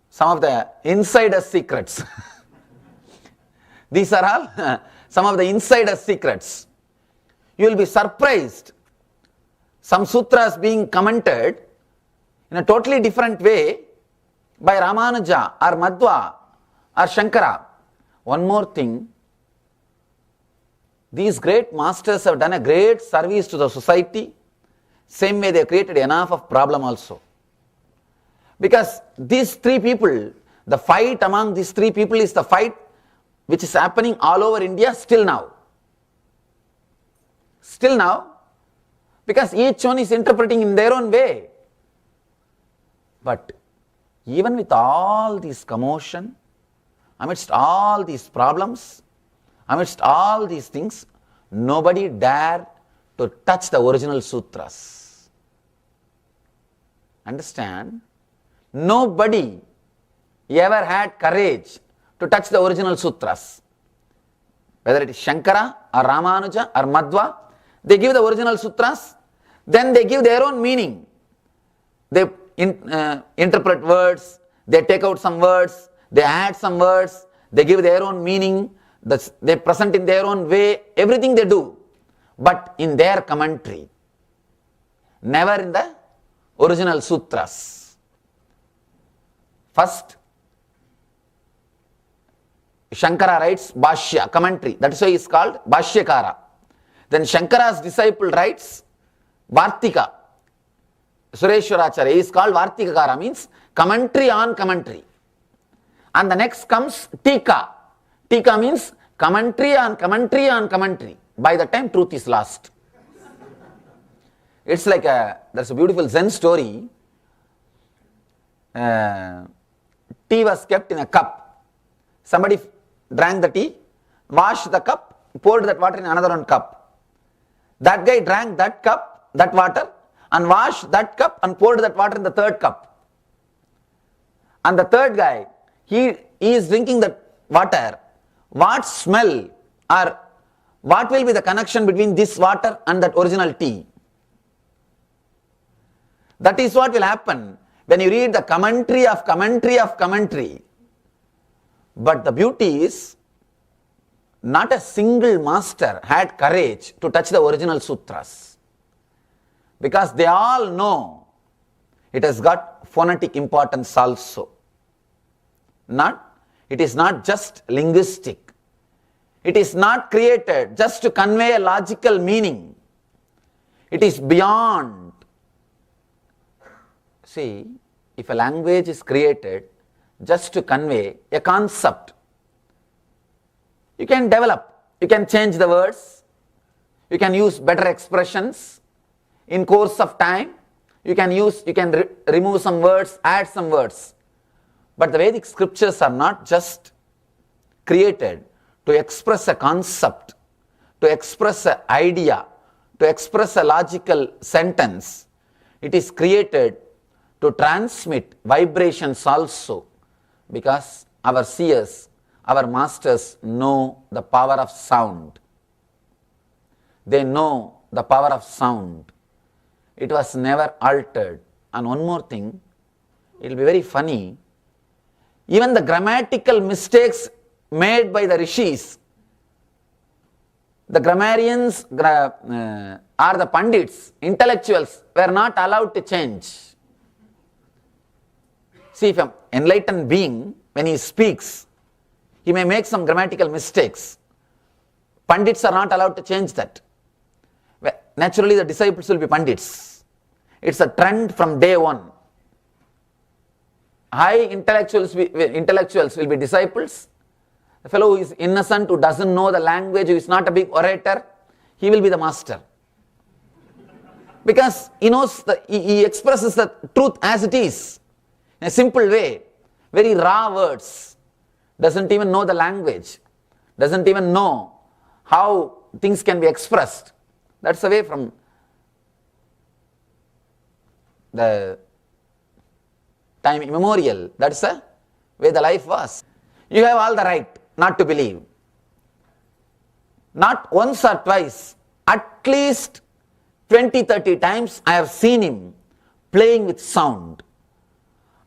some of the insider secrets. These are all some of the insider secrets. You will be surprised. Some sutras being commented in a totally different way by Ramanuja or Madhva or Shankara. One more thing, these great masters have done a great service to the society. Same way they created enough of problem also. Because these three people, the fight among these three people is the fight which is happening all over India still now. Still now, because each one is interpreting in their own way. But even with all this commotion, amidst all these problems, amidst all these things, nobody dared to touch the original sutras. Understand? Nobody ever had courage to touch the original sutras. Whether it is Shankara or Ramanuja or Madhva, they give the original sutras, then they give their own meaning. They interpret words, they take out some words, they add some words, they give their own meaning, they present in their own way, everything they do. But in their commentary, never in the original sutras. First, Shankara writes Bhashya, commentary. That is why he is called Bhashyakara. Then Shankara's disciple writes Vartika. Sureshwaracharya, he is called Vartikakara, means commentary on commentary. And the next comes Tika. Tika means commentary on commentary on commentary. By the time truth is lost. It's like there's a beautiful Zen story. Tea was kept in a cup. Somebody drank the tea, washed the cup, poured that water in another one cup. That guy drank that cup, that water, and washed that cup and poured that water in the third cup. And the third guy, he is drinking that water. What smell or what will be the connection between this water and that original tea? That is what will happen when you read the commentary of commentary of commentary. But the beauty is, not a single master had courage to touch the original sutras. Because they all know it has got phonetic importance also. It is not just linguistic. It is not created just to convey a logical meaning. It is beyond. See, if a language is created just to convey a concept, you can develop, you can change the words, you can use better expressions in course of time, you can remove some words, add some words. But the Vedic scriptures are not just created to express a concept, to express an idea, to express a logical sentence. It is created to transmit vibrations also, because our seers, our masters know the power of sound. They know the power of sound. It was never altered. And one more thing, it will be very funny, even the grammatical mistakes made by the rishis, the grammarians or the pandits, intellectuals, were not allowed to change. See, if an enlightened being, when he speaks, he may make some grammatical mistakes. Pandits are not allowed to change that. Naturally, the disciples will be pandits. It's a trend from day one. High intellectuals will be disciples. The fellow who is innocent, who doesn't know the language, who is not a big orator, he will be the master. Because he knows, he expresses the truth as it is, in a simple way, very raw words, doesn't even know the language, doesn't even know how things can be expressed. That's away from the time immemorial. That's the way the life was. You have all the right not to believe. Not once or twice, at least 20-30 times I have seen him playing with sound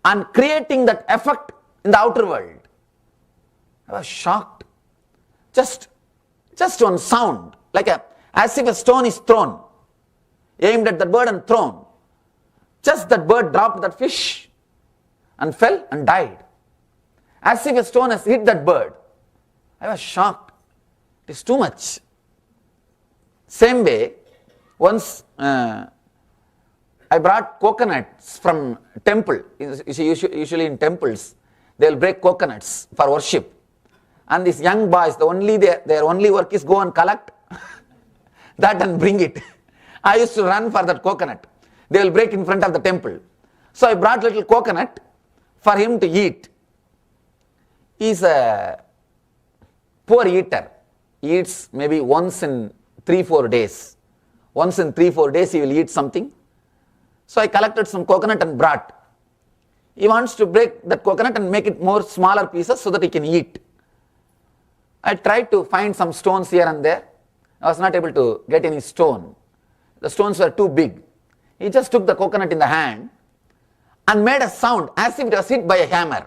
and creating that effect in the outer world. I was shocked. Just one sound, as if a stone is thrown, aimed at the bird and thrown. Just that bird dropped that fish and fell and died. As if a stone has hit that bird. I was shocked. It is too much. Same way, once I brought coconuts from temple. Usually in temples, they will break coconuts for worship. And these young boys, their only work is go and collect that and bring it. I used to run for that coconut. They will break in front of the temple. So I brought little coconut for him to eat. He is a poor eater. He eats maybe once in 3-4 days. Once in 3-4 days he will eat something. So I collected some coconut and brought. He wants to break that coconut and make it more smaller pieces so that he can eat. I tried to find some stones here and there. I was not able to get any stone. The stones were too big. He just took the coconut in the hand and made a sound as if it was hit by a hammer.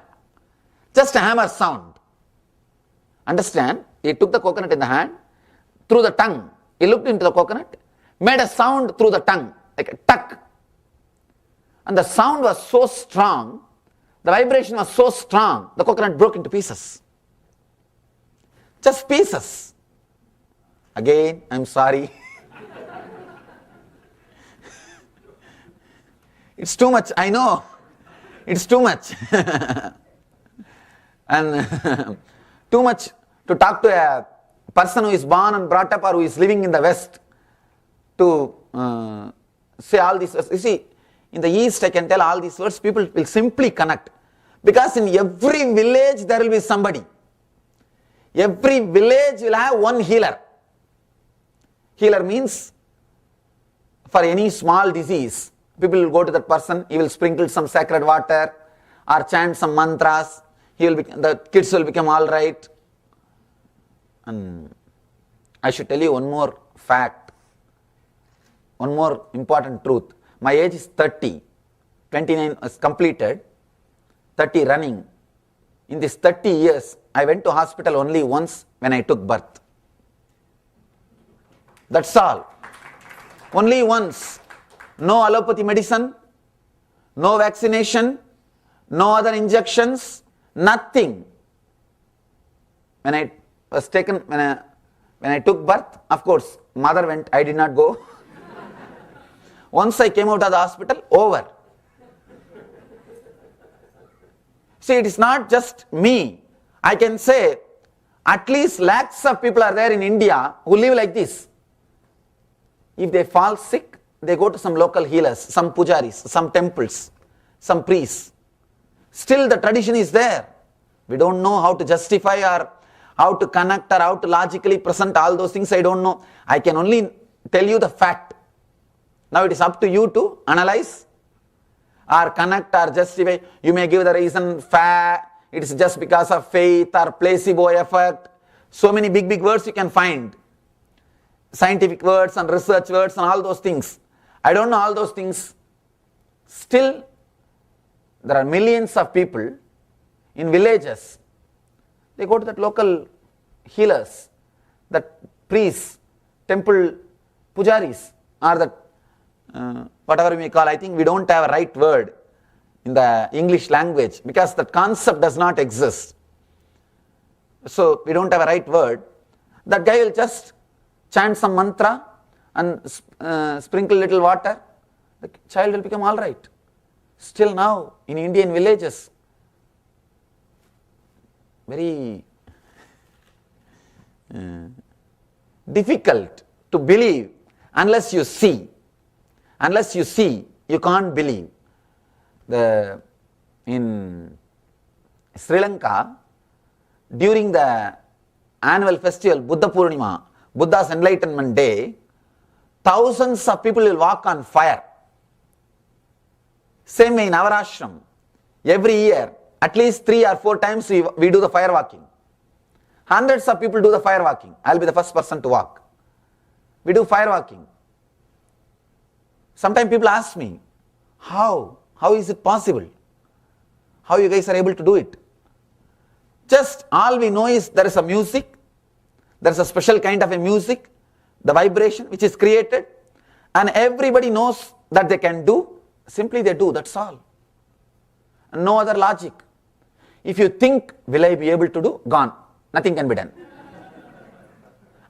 Just a hammer sound. Understand? He took the coconut in the hand, through the tongue. He looked into the coconut, made a sound through the tongue, like a tuck. And the sound was so strong, the vibration was so strong, the coconut broke into pieces. Just pieces. Again, I'm sorry. It's too much, I know. It's too much. And too much to talk to a person who is born and brought up or who is living in the West to say all these words. You see, in the East I can tell all these words, people will simply connect. Because in every village there will be somebody. Every village will have one healer. Healer means for any small disease, people will go to that person, he will sprinkle some sacred water or chant some mantras, the kids will become all right. And I should tell you one more fact, one more important truth. My age is 30, 29 is completed, 30 running. In these 30 years, I went to hospital only once when I took birth. That's all. Only once. No allopathy medicine, no vaccination, no other injections, nothing. When I was taken, when I took birth, of course, mother went, I did not go. Once I came out of the hospital, over. See, it is not just me. I can say at least lakhs of people are there in India who live like this. If they fall sick, they go to some local healers, some pujaris, some temples, some priests. Still the tradition is there. We don't know how to justify How to connect or how to logically present all those things, I don't know. I can only tell you the fact. Now it is up to you to analyze or connect or justify. You may give the reason, it is just because of faith or placebo effect. So many big words you can find. Scientific words and research words and all those things. I don't know all those things. Still, there are millions of people in villages. They go to that local healers, that priests, temple pujaris, or that whatever we may call. I think we don't have a right word in the English language because that concept does not exist. So we don't have a right word. That guy will just chant some mantra and sprinkle little water. The child will become all right. Still now in Indian villages, very difficult to believe unless you see. Unless you see, you can't believe. In Sri Lanka, during the annual festival Buddha Purnima, Buddha's Enlightenment Day, thousands of people will walk on fire. Same way in our ashram, every year, at least 3 or 4 times we do the fire walking. Hundreds of people do the fire walking. I'll be the first person to walk. We do fire walking. Sometimes people ask me, how is it possible? How you guys are able to do it? Just all we know is there is a music, there is a special kind of a music, the vibration which is created, and everybody knows that they can do, simply they do, that's all. No other logic. If you think, will I be able to do? Gone. Nothing can be done.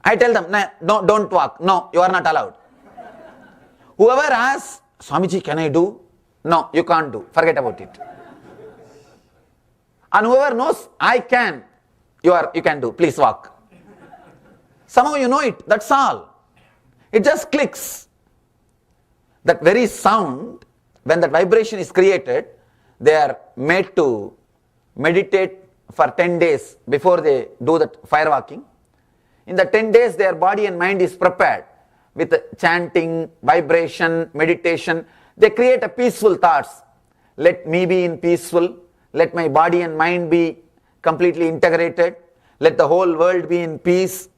I tell them, no, don't walk. No, you are not allowed. Whoever asks, Swamiji, can I do? No, you can't do. Forget about it. And whoever knows, I can, you can do. Please walk. Somehow you know it. That's all. It just clicks. That very sound, when that vibration is created, they are made to meditate for 10 days before they do that fire walking. In the 10 days, their body and mind is prepared with chanting, vibration, meditation. They create a peaceful thoughts. Let me be in peaceful. Let my body and mind be completely integrated. Let the whole world be in peace.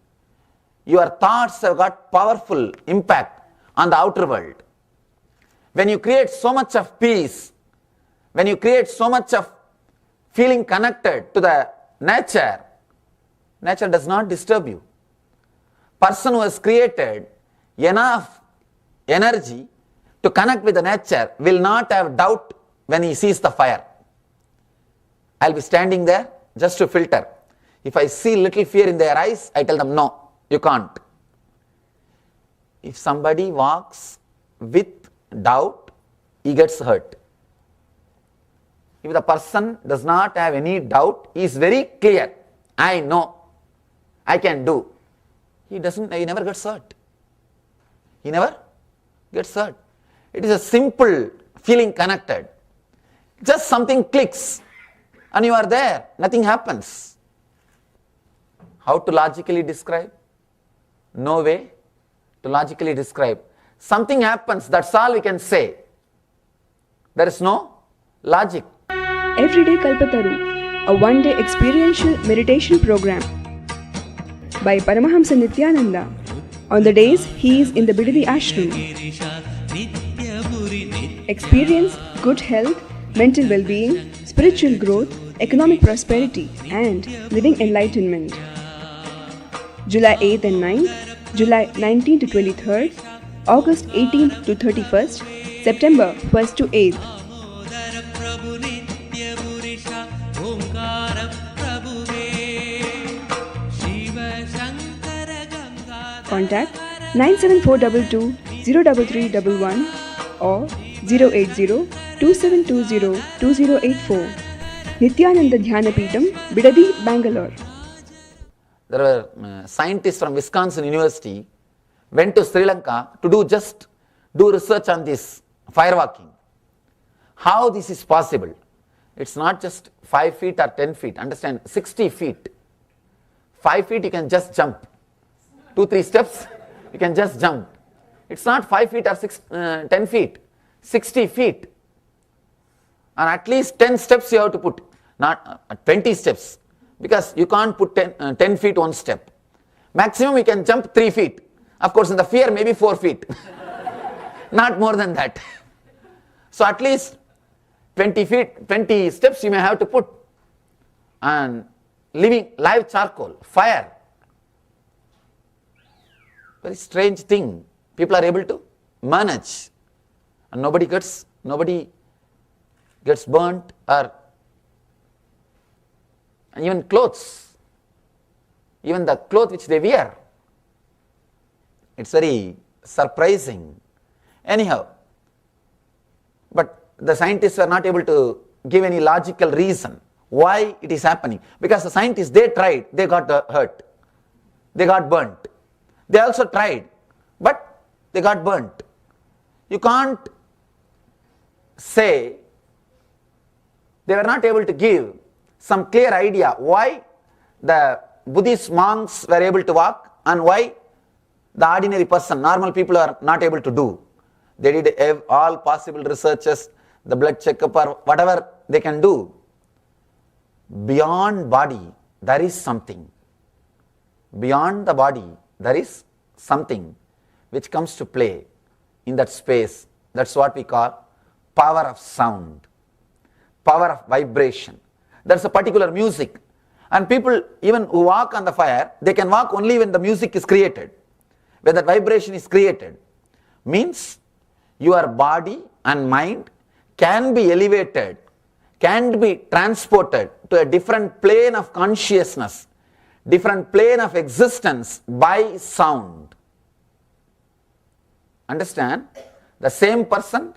Your thoughts have got powerful impact on the outer world. When you create so much of peace, when you create so much of feeling connected to the nature, nature does not disturb you. Person who has created enough energy to connect with the nature will not have doubt when he sees the fire. I'll be standing there just to filter. If I see little fear in their eyes, I tell them, no, you can't. If somebody walks with doubt, he gets hurt. If the person does not have any doubt, he is very clear. I know, I can do. He never gets hurt. He never gets hurt. It is a simple feeling connected. Just something clicks and you are there. Nothing happens. How to logically describe? No way to logically describe. Something happens, that's all we can say. There is no logic. Everyday Kalpataru, a one-day experiential meditation program by Paramahamsa Nithyananda on the days he is in the Bidadi ashram. Experience good health, mental well-being, spiritual growth, economic prosperity and living enlightenment. July 8th and 9th, July 19th to 23rd, August 18th to 31st, September 1st to 8th. Contact 97422 03311 or 080-2720-2084. Nithyananda Dhyanapitham, Bidadi, Bangalore. There were scientists from Wisconsin University went to Sri Lanka to do research on this fire walking. How this is possible? It's not just 5 feet or 10 feet. Understand, 60 feet. 5 feet you can just jump. 2-3 steps you can just jump. It's not 5 feet or 10 feet, 60 feet. And at least 10 steps you have to put, not 20 steps, because you can't put 10 feet one step. Maximum you can jump 3 feet. Of course in the fear maybe 4 feet. Not more than that. So at least 20 steps you may have to put. And live charcoal, fire. Very strange thing. People are able to manage. And nobody gets burnt, or even clothes. Even the clothes which they wear. It's very surprising. Anyhow, but the scientists were not able to give any logical reason why it is happening. Because the scientists, they tried, they got hurt, they got burnt. They also tried, but they got burnt. You can't say, they were not able to give some clear idea why the Buddhist monks were able to walk and why the ordinary person, normal people, are not able to do. They did all possible researches, the blood checkup or whatever they can do. Beyond body, there is something. Beyond the body, there is something which comes to play in that space. That's what we call power of sound, power of vibration. That's a particular music. And people, even who walk on the fire, they can walk only when the music is created, when that vibration is created. Means your body and mind can be elevated, can be transported to a different plane of consciousness, different plane of existence by sound. Understand? The same person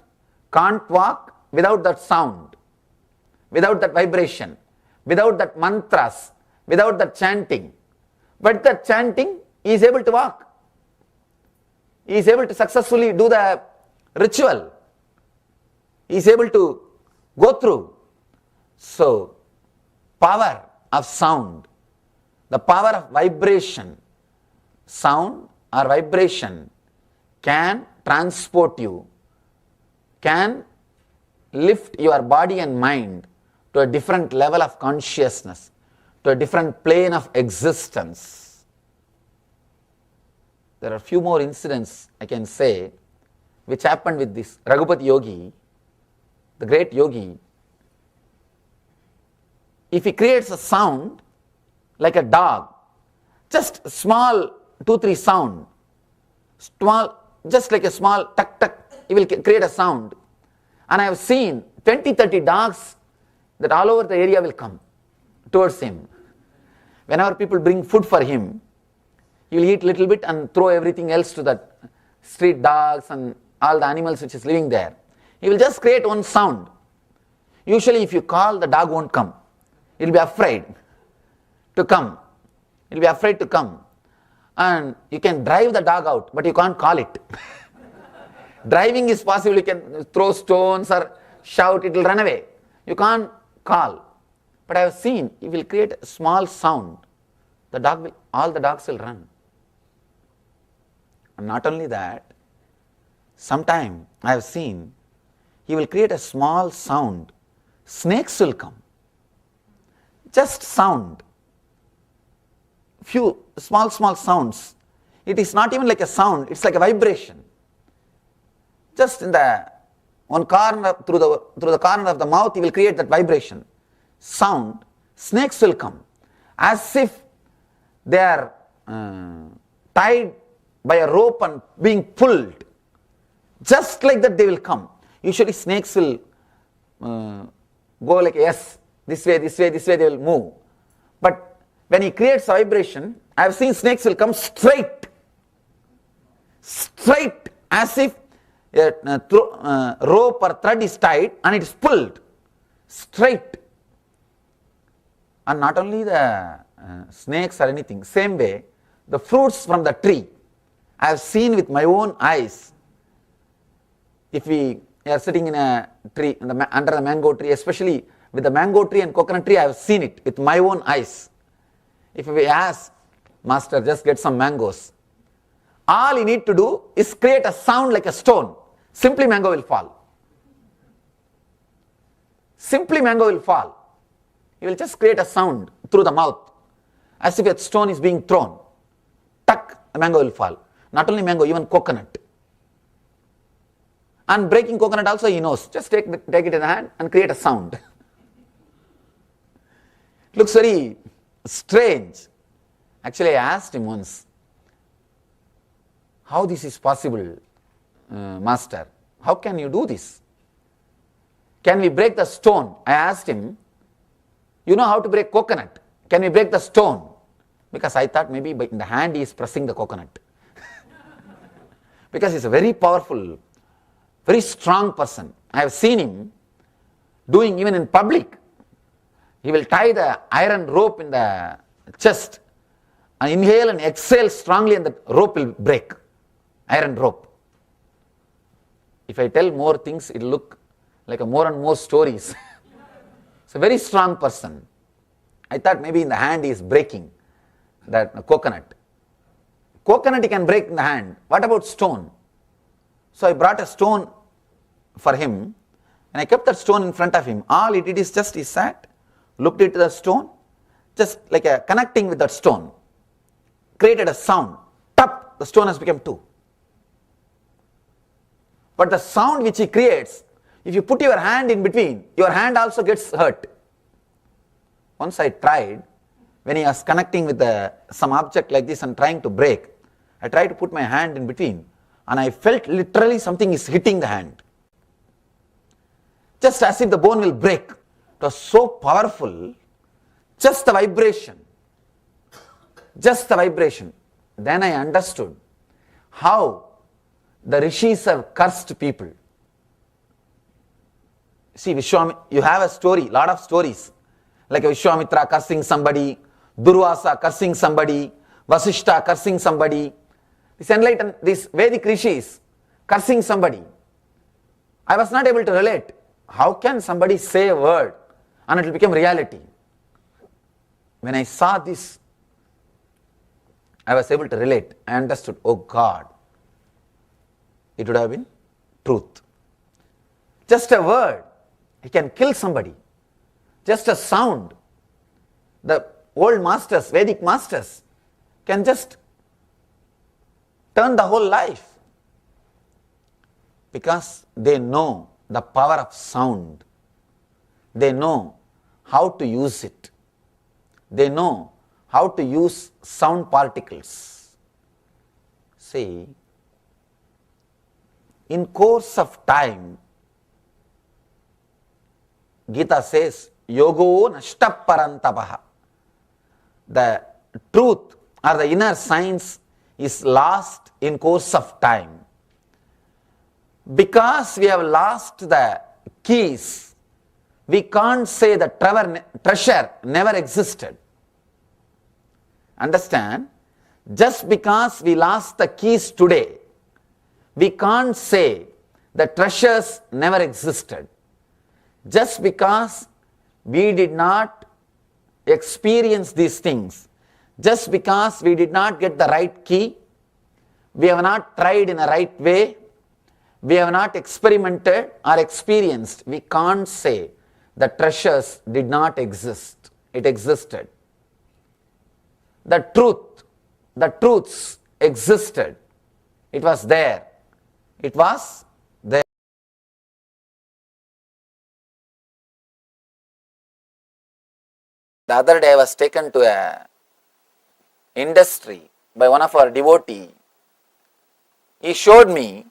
can't walk without that sound, without that vibration, without that mantras, without that chanting. But that chanting, he is able to walk. He is able to successfully do the ritual. He is able to go through. So, power of sound, the power of vibration, sound or vibration can transport you, can lift your body and mind to a different level of consciousness, to a different plane of existence. There are a few more incidents I can say which happened with this Raghupati Yogi, the great yogi. If he creates a sound like a dog, just small 2-3 sound, small, just like a small tuck tuck, he will create a sound. And I have seen 20-30 dogs that all over the area will come towards him. Whenever people bring food for him, he will eat little bit and throw everything else to the street dogs and all the animals which is living there. He will just create one sound. Usually if you call, the dog won't come. It will be afraid to come. It will be afraid to come. And you can drive the dog out, but you can't call it. Driving is possible, you can throw stones or shout, it will run away. You can't call. But I have seen, he will create a small sound. All the dogs will run. And not only that, sometime I have seen, he will create a small sound. Snakes will come. Just sound. Few small sounds. It is not even like a sound, it's like a vibration. Just in the one corner, through the corner of the mouth, he will create that vibration. Sound. Snakes will come. As if they are tied by a rope and being pulled. Just like that they will come. Usually snakes will go like yes, this way, they will move. But when he creates a vibration, I have seen snakes will come straight, as if a rope or thread is tied and it is pulled straight. And not only the snakes or anything, same way the fruits from the tree, I have seen with my own eyes. If we are sitting in a tree, under the mango tree, especially with the mango tree and coconut tree, I have seen it with my own eyes. If we ask, Master, just get some mangoes. All you need to do is create a sound like a stone. Simply mango will fall. Simply mango will fall. You will just create a sound through the mouth, as if a stone is being thrown. Tuck, the mango will fall. Not only mango, even coconut. And breaking coconut also he knows. Just take it in the hand and create a sound. It looks very strange. Actually, I asked him once, how this is possible, Master? How can you do this? Can we break the stone? I asked him, you know how to break coconut. Can we break the stone? Because I thought maybe in the hand he is pressing the coconut. Because he's a very powerful, very strong person. I have seen him doing even in public. He will tie the iron rope in the chest and inhale and exhale strongly, and the rope will break. Iron rope. If I tell more things, it will look like more and more stories. It's a very strong person. I thought maybe in the hand he is breaking that coconut. Coconut he can break in the hand. What about stone? So I brought a stone for him and I kept that stone in front of him. All he did is just he sat, looked into the stone, just like connecting with that stone, created a sound. Tap, the stone has become two. But the sound which he creates, if you put your hand in between, your hand also gets hurt. Once I tried, when he was connecting with some object like this and trying to break, I tried to put my hand in between and I felt literally something is hitting the hand. Just as if the bone will break. It was so powerful, just the vibration. Just the vibration. Then I understood how the rishis have cursed people. See, you have a story, lot of stories, like Vishwamitra cursing somebody, Durvasa cursing somebody, Vasishta cursing somebody, these Vedic rishis cursing somebody. I was not able to relate. How can somebody say a word and it will become reality? When I saw this, I was able to relate. I understood, oh God, it would have been truth. Just a word, he can kill somebody. Just a sound. The old masters, Vedic masters, can just turn the whole life. Because they know the power of sound. They know how to use it. They know how to use sound particles. See, in course of time, Gita says, yogo nashta parantapaha. The truth or the inner science is lost in course of time. Because we have lost the keys, we can't say the treasure never existed. Understand? Just because we lost the keys today, we can't say the treasures never existed. Just because we did not experience these things, just because we did not get the right key, we have not tried in a right way, we have not experimented or experienced, we can't say the treasures did not exist. It existed. The truths existed. It was there. It was there. The other day I was taken to a industry by one of our devotees. He showed me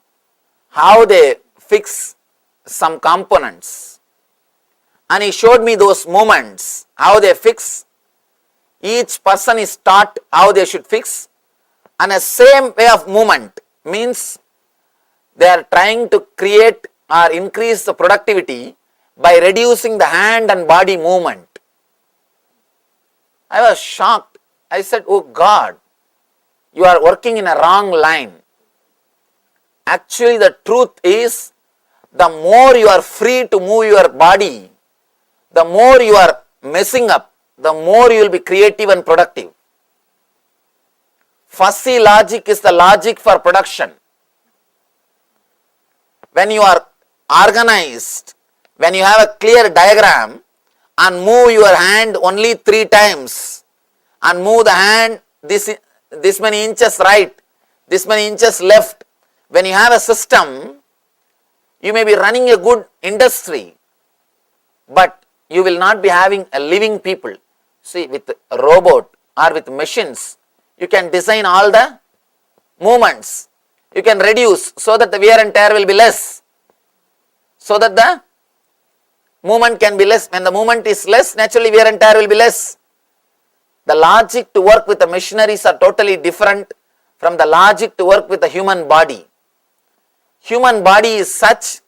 how they fix some components. And he showed me those movements, how they fix. Each person is taught how they should fix. And the same way of movement means they are trying to create or increase the productivity by reducing the hand and body movement. I was shocked. I said, oh God, you are working in a wrong line. Actually, the truth is, the more you are free to move your body, the more you are messing up, the more you will be creative and productive. Fussy logic is the logic for production. When you are organized, when you have a clear diagram and move your hand only 3 times and move the hand this many inches right, this many inches left, when you have a system, you may be running a good industry, but you will not be having a living people. See, with a robot or with machines, you can design all the movements. You can reduce so that the wear and tear will be less, so that the movement can be less. When the movement is less, naturally wear and tear will be less. The logic to work with the machineries are totally different from the logic to work with the human body. Human body is such,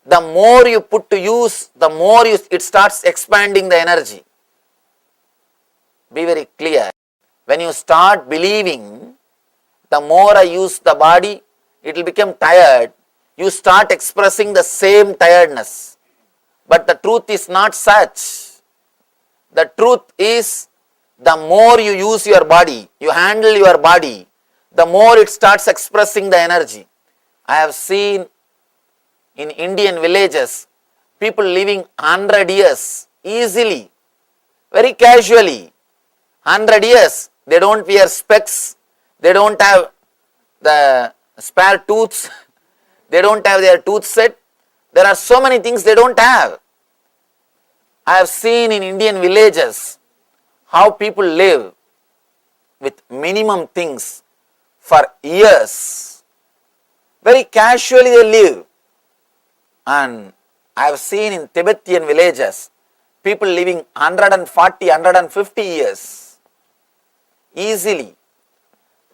the more you put to use, the more it starts expanding the energy. Be very clear. When you start believing, the more I use the body, it will become tired. You start expressing the same tiredness. But the truth is not such. The truth is, the more you use your body, you handle your body, the more it starts expressing the energy. I have seen in Indian villages, people living 100 years easily, very casually. 100 years, they don't wear specs, they don't have the spare tooths, they don't have their tooth set. There are so many things they don't have. I have seen in Indian villages how people live with minimum things for years. Very casually they live. And I have seen in Tibetan villages, people living 140, 150 years easily.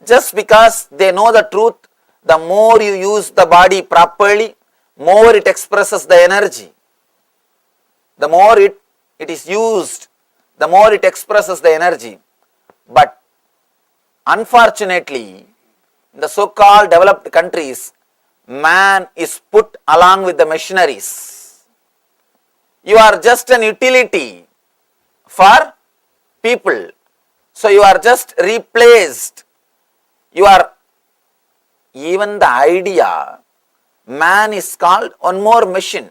Just because they know the truth, the more you use the body properly, more it expresses the energy. The more it is used, the more it expresses the energy. But unfortunately, in the so-called developed countries, man is put along with the machineries. You are just an utility for people. So you are just replaced. You are, even the idea, man is called one more machine.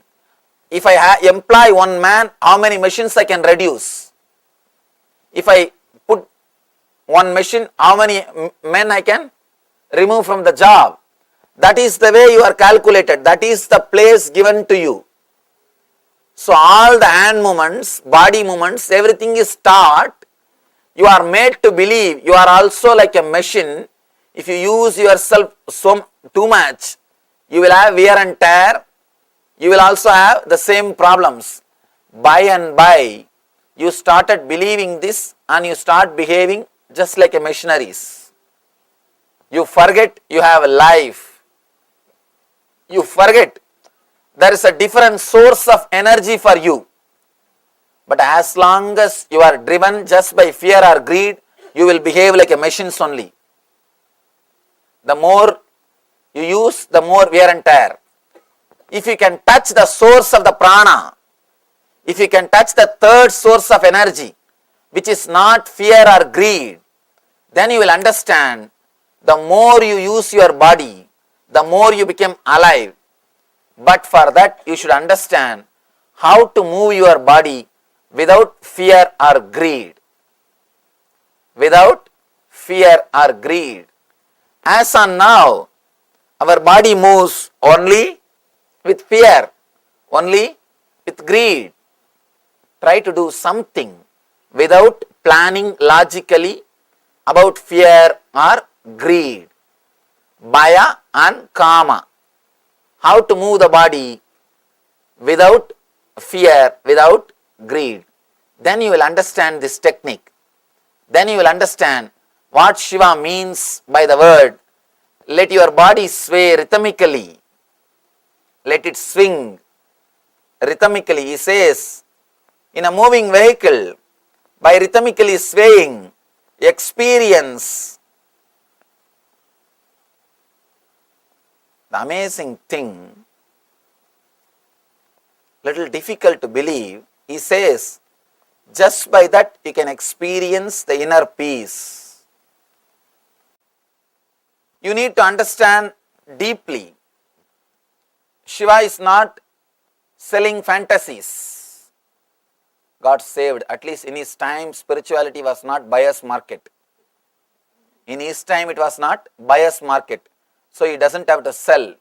If I employ one man, how many machines I can reduce? If I put one machine, how many men I can remove from the job? That is the way you are calculated. That is the place given to you. So all the hand movements, body movements, everything is taught. You are made to believe you are also like a machine. If you use yourself too much, you will have wear and tear. You will also have the same problems. By and by, you started believing this and you start behaving just like a machineries. You forget you have a life. You forget there is a different source of energy for you. But as long as you are driven just by fear or greed, you will behave like a machines only. The more you use, the more wear and tear. If you can touch the source of the prana, if you can touch the third source of energy, which is not fear or greed, then you will understand the more you use your body, the more you become alive. But for that, you should understand how to move your body without fear or greed. Without fear or greed. As on now, our body moves only with fear, only with greed. Try to do something without planning logically about fear or greed. Bhaya and kama. How to move the body without fear, without greed. Then you will understand this technique. Then you will understand what Shiva means by the word, let your body sway rhythmically. Let it swing rhythmically. He says, in a moving vehicle, by rhythmically swaying, experience. The amazing thing, little difficult to believe, he says, just by that you can experience the inner peace. You need to understand deeply. Shiva is not selling fantasies. God saved. At least in his time, spirituality was not buyer's market. In his time, it was not buyer's market. So he doesn't have to sell.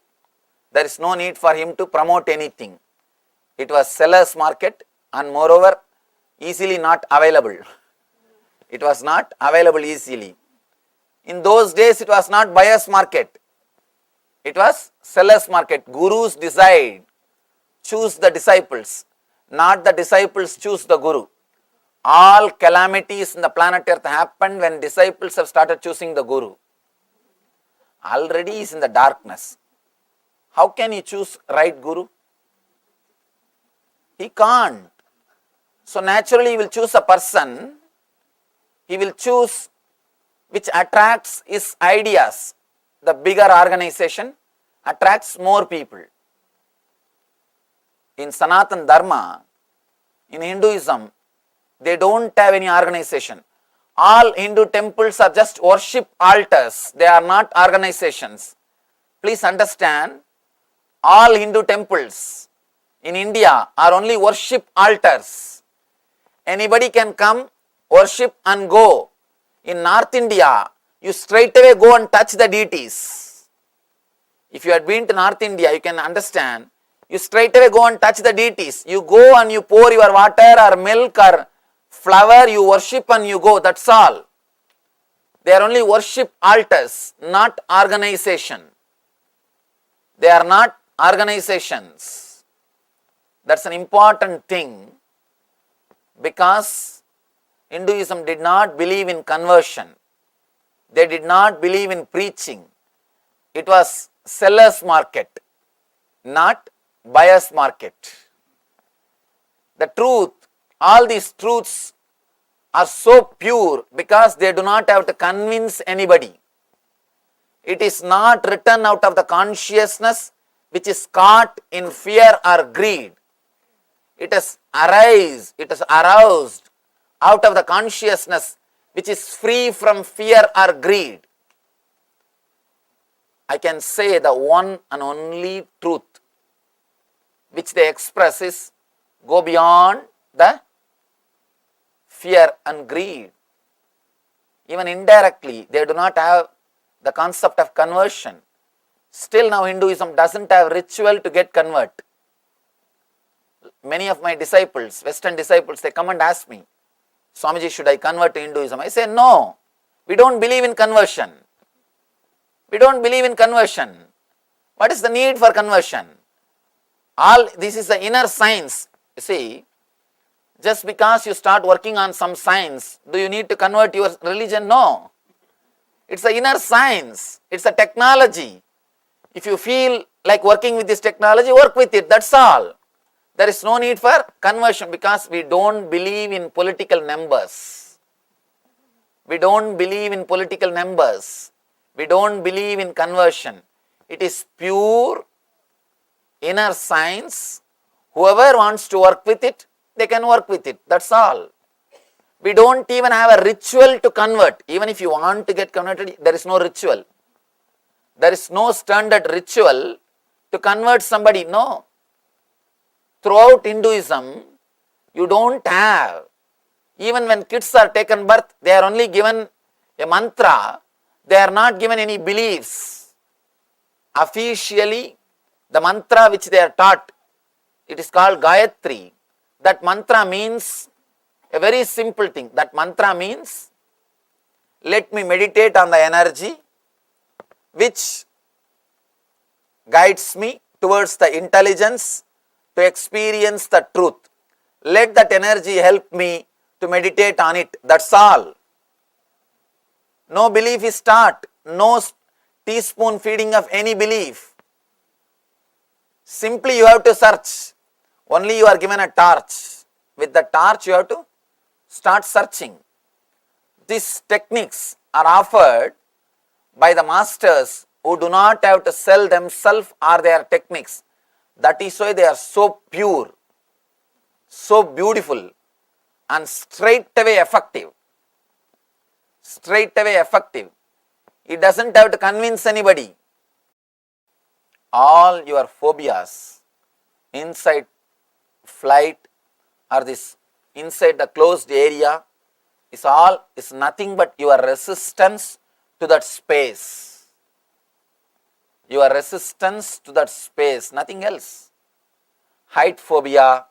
There is no need for him to promote anything. It was seller's market, and moreover, easily not available. It was not available easily. In those days, it was not buyer's market. It was seller's market. Gurus decide, choose the disciples, not the disciples choose the guru. All calamities in the planet Earth happened when disciples have started choosing the guru. Already he is in the darkness. How can he choose right guru? He can't. So naturally he will choose a person, he will choose which attracts his ideas. The bigger organization attracts more people. In Sanatan Dharma, in Hinduism, they don't have any organization. All Hindu temples are just worship altars. They are not organizations. Please understand, all Hindu temples in India are only worship altars. Anybody can come, worship and go. In North India, you straight away go and touch the deities. If you had been to North India, you can understand. You straight away go and touch the deities. You go and you pour your water or milk or flower, you worship and you go. That's all. They are only worship altars, not organization. They are not organizations. That's an important thing, because Hinduism did not believe in conversion. They did not believe in preaching. It was seller's market, not buyer's market. The truth, all these truths are so pure because they do not have to convince anybody. It is not written out of the consciousness which is caught in fear or greed. It is aroused out of the consciousness which is free from fear or greed. I can say the one and only truth which they express is go beyond the fear and greed. Even indirectly, they do not have the concept of conversion. Still now Hinduism doesn't have ritual to get convert. Many of my disciples, Western disciples, they come and ask me, Swamiji, should I convert to Hinduism? I say, no, we don't believe in conversion. We don't believe in conversion. What is the need for conversion? All this is the inner science. You see, just because you start working on some science, do you need to convert your religion? No. It's the inner science. It's a technology. If you feel like working with this technology, work with it. That's all. There is no need for conversion because we don't believe in political numbers. We don't believe in political numbers. We don't believe in conversion. It is pure inner science. Whoever wants to work with it, they can work with it. That's all. We don't even have a ritual to convert. Even if you want to get converted, there is no ritual. There is no standard ritual to convert somebody. No. Throughout Hinduism, you don't have. Even when kids are taken birth, they are only given a mantra. They are not given any beliefs. Officially, the mantra which they are taught, it is called Gayatri. That mantra means a very simple thing. That mantra means, let me meditate on the energy which guides me towards the intelligence to experience the truth. Let that energy help me to meditate on it. That's all. No belief is taught. No teaspoon feeding of any belief. Simply you have to search. Only you are given a torch. With the torch you have to start searching. These techniques are offered by the masters who do not have to sell themselves or their techniques. That is why they are so pure, so beautiful and straight away effective. Straight away effective. He doesn't have to convince anybody. All your phobias inside flight or this inside the closed area is nothing but your resistance to that space. Your resistance to that space, nothing else. Height phobia.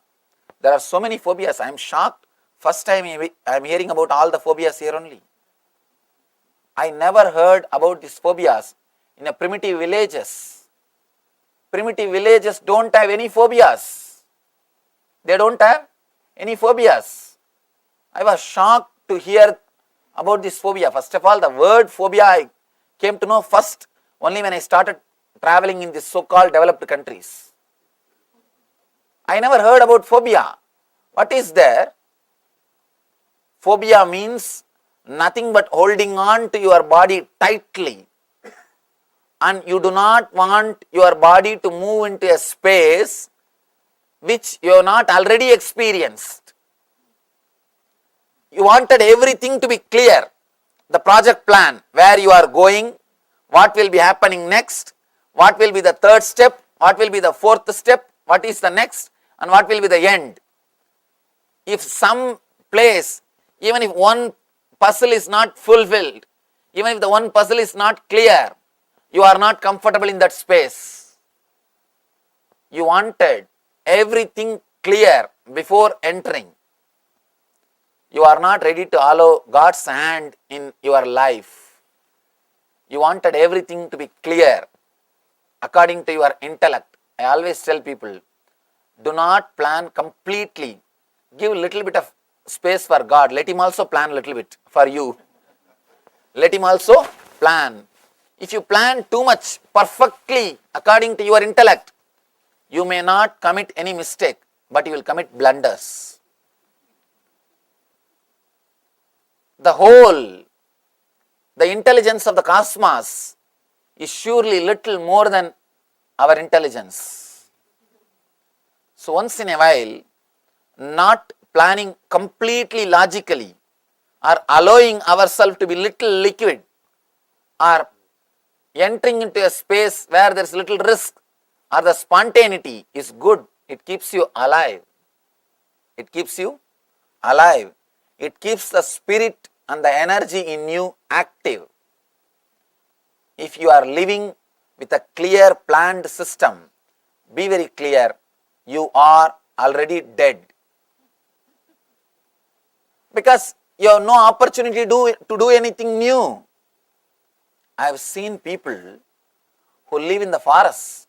There are so many phobias. I am shocked. First time I am hearing about all the phobias here only. I never heard about these phobias in a primitive villages. Primitive villages don't have any phobias. They don't have any phobias. I was shocked to hear about this phobia. First of all, the word phobia I came to know first only when I started traveling in these so-called developed countries. I never heard about phobia. What is there? Phobia means nothing but holding on to your body tightly, and you do not want your body to move into a space which you have not already experienced. You wanted everything to be clear. The project plan, where you are going, what will be happening next, what will be the third step, what will be the fourth step, what is the next, and what will be the end. If some place, even if one puzzle is not fulfilled, even if the one puzzle is not clear, you are not comfortable in that space. You wanted everything clear before entering. You are not ready to allow God's hand in your life. You wanted everything to be clear according to your intellect. I always tell people, do not plan completely. Give a little bit of space for God. Let Him also plan a little bit for you. Let Him also plan. If you plan too much perfectly according to your intellect, you may not commit any mistake, but you will commit blunders. The intelligence of the cosmos is surely little more than our intelligence. So once in a while, not planning completely logically or allowing ourselves to be little liquid or entering into a space where there is little risk or the spontaneity is good. It keeps you alive. It keeps you alive. It keeps the spirit and the energy in you active. If you are living with a clear planned system, be very clear, you are already dead. Because you have no opportunity to do anything new. I have seen people who live in the forests,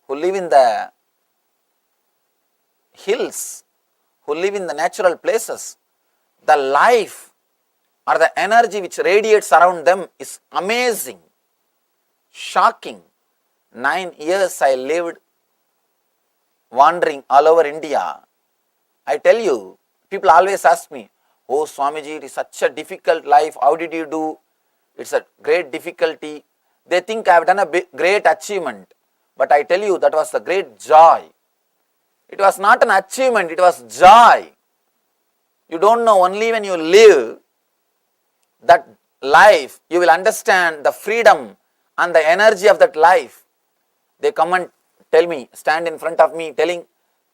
who live in the hills, who live in the natural places. The life or the energy which radiates around them is amazing, shocking. 9 years I lived wandering all over India. I tell you, people always ask me, oh Swamiji, it is such a difficult life, how did you do? It's a great difficulty. They think I have done a great achievement, but I tell you that was a great joy. It was not an achievement, it was joy. You don't know, only when you live that life, you will understand the freedom and the energy of that life. They come and tell me, stand in front of me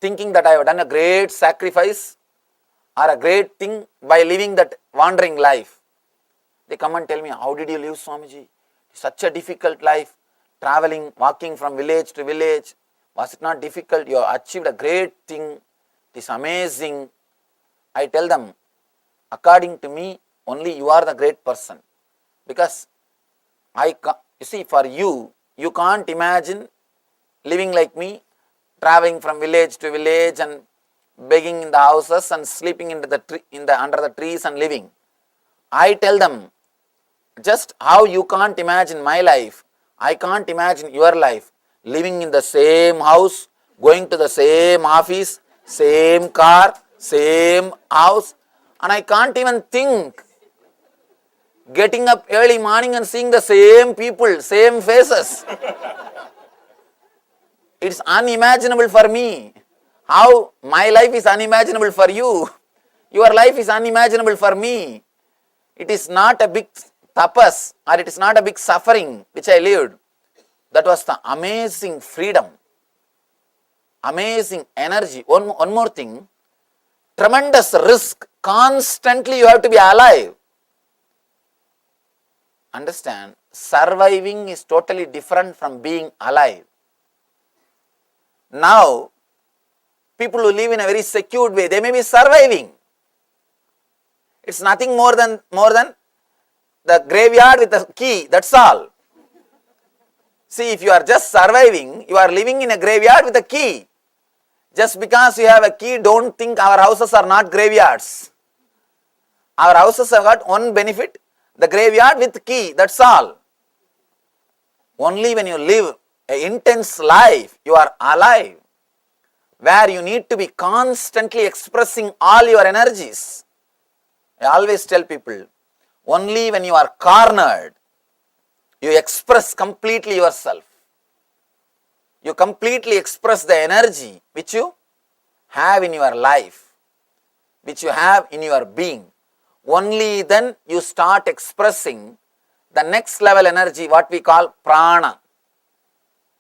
thinking that I have done a great sacrifice or a great thing by living that wandering life. They come and tell me, how did you live, Swamiji? Such a difficult life, traveling, walking from village to village. Was it not difficult? You have achieved a great thing. It is amazing. I tell them, according to me, only you are the great person. Because you see, for you, you can't imagine living like me, traveling from village to village and begging in the houses and sleeping under the trees and living. I tell them, just how you can't imagine my life, I can't imagine your life. Living in the same house, going to the same office, same car, same house, and I can't even think. Getting up early morning and seeing the same people, same faces. It's unimaginable for me. How my life is unimaginable for you. Your life is unimaginable for me. It is not a big tapas, or it is not a big suffering which I lived. That was the amazing freedom, amazing energy. One more thing, tremendous risk. Constantly you have to be alive. Understand? Surviving is totally different from being alive. Now, people who live in a very secured way, they may be surviving. It's nothing more than the graveyard with a key, that's all. See, if you are just surviving, you are living in a graveyard with a key. Just because you have a key, don't think our houses are not graveyards. Our houses have got one benefit, the graveyard with key, that's all. Only when you live an intense life, you are alive, where you need to be constantly expressing all your energies. I always tell people, only when you are cornered, you express completely yourself. You completely express the energy which you have in your life, which you have in your being. Only then you start expressing the next level energy, what we call prana.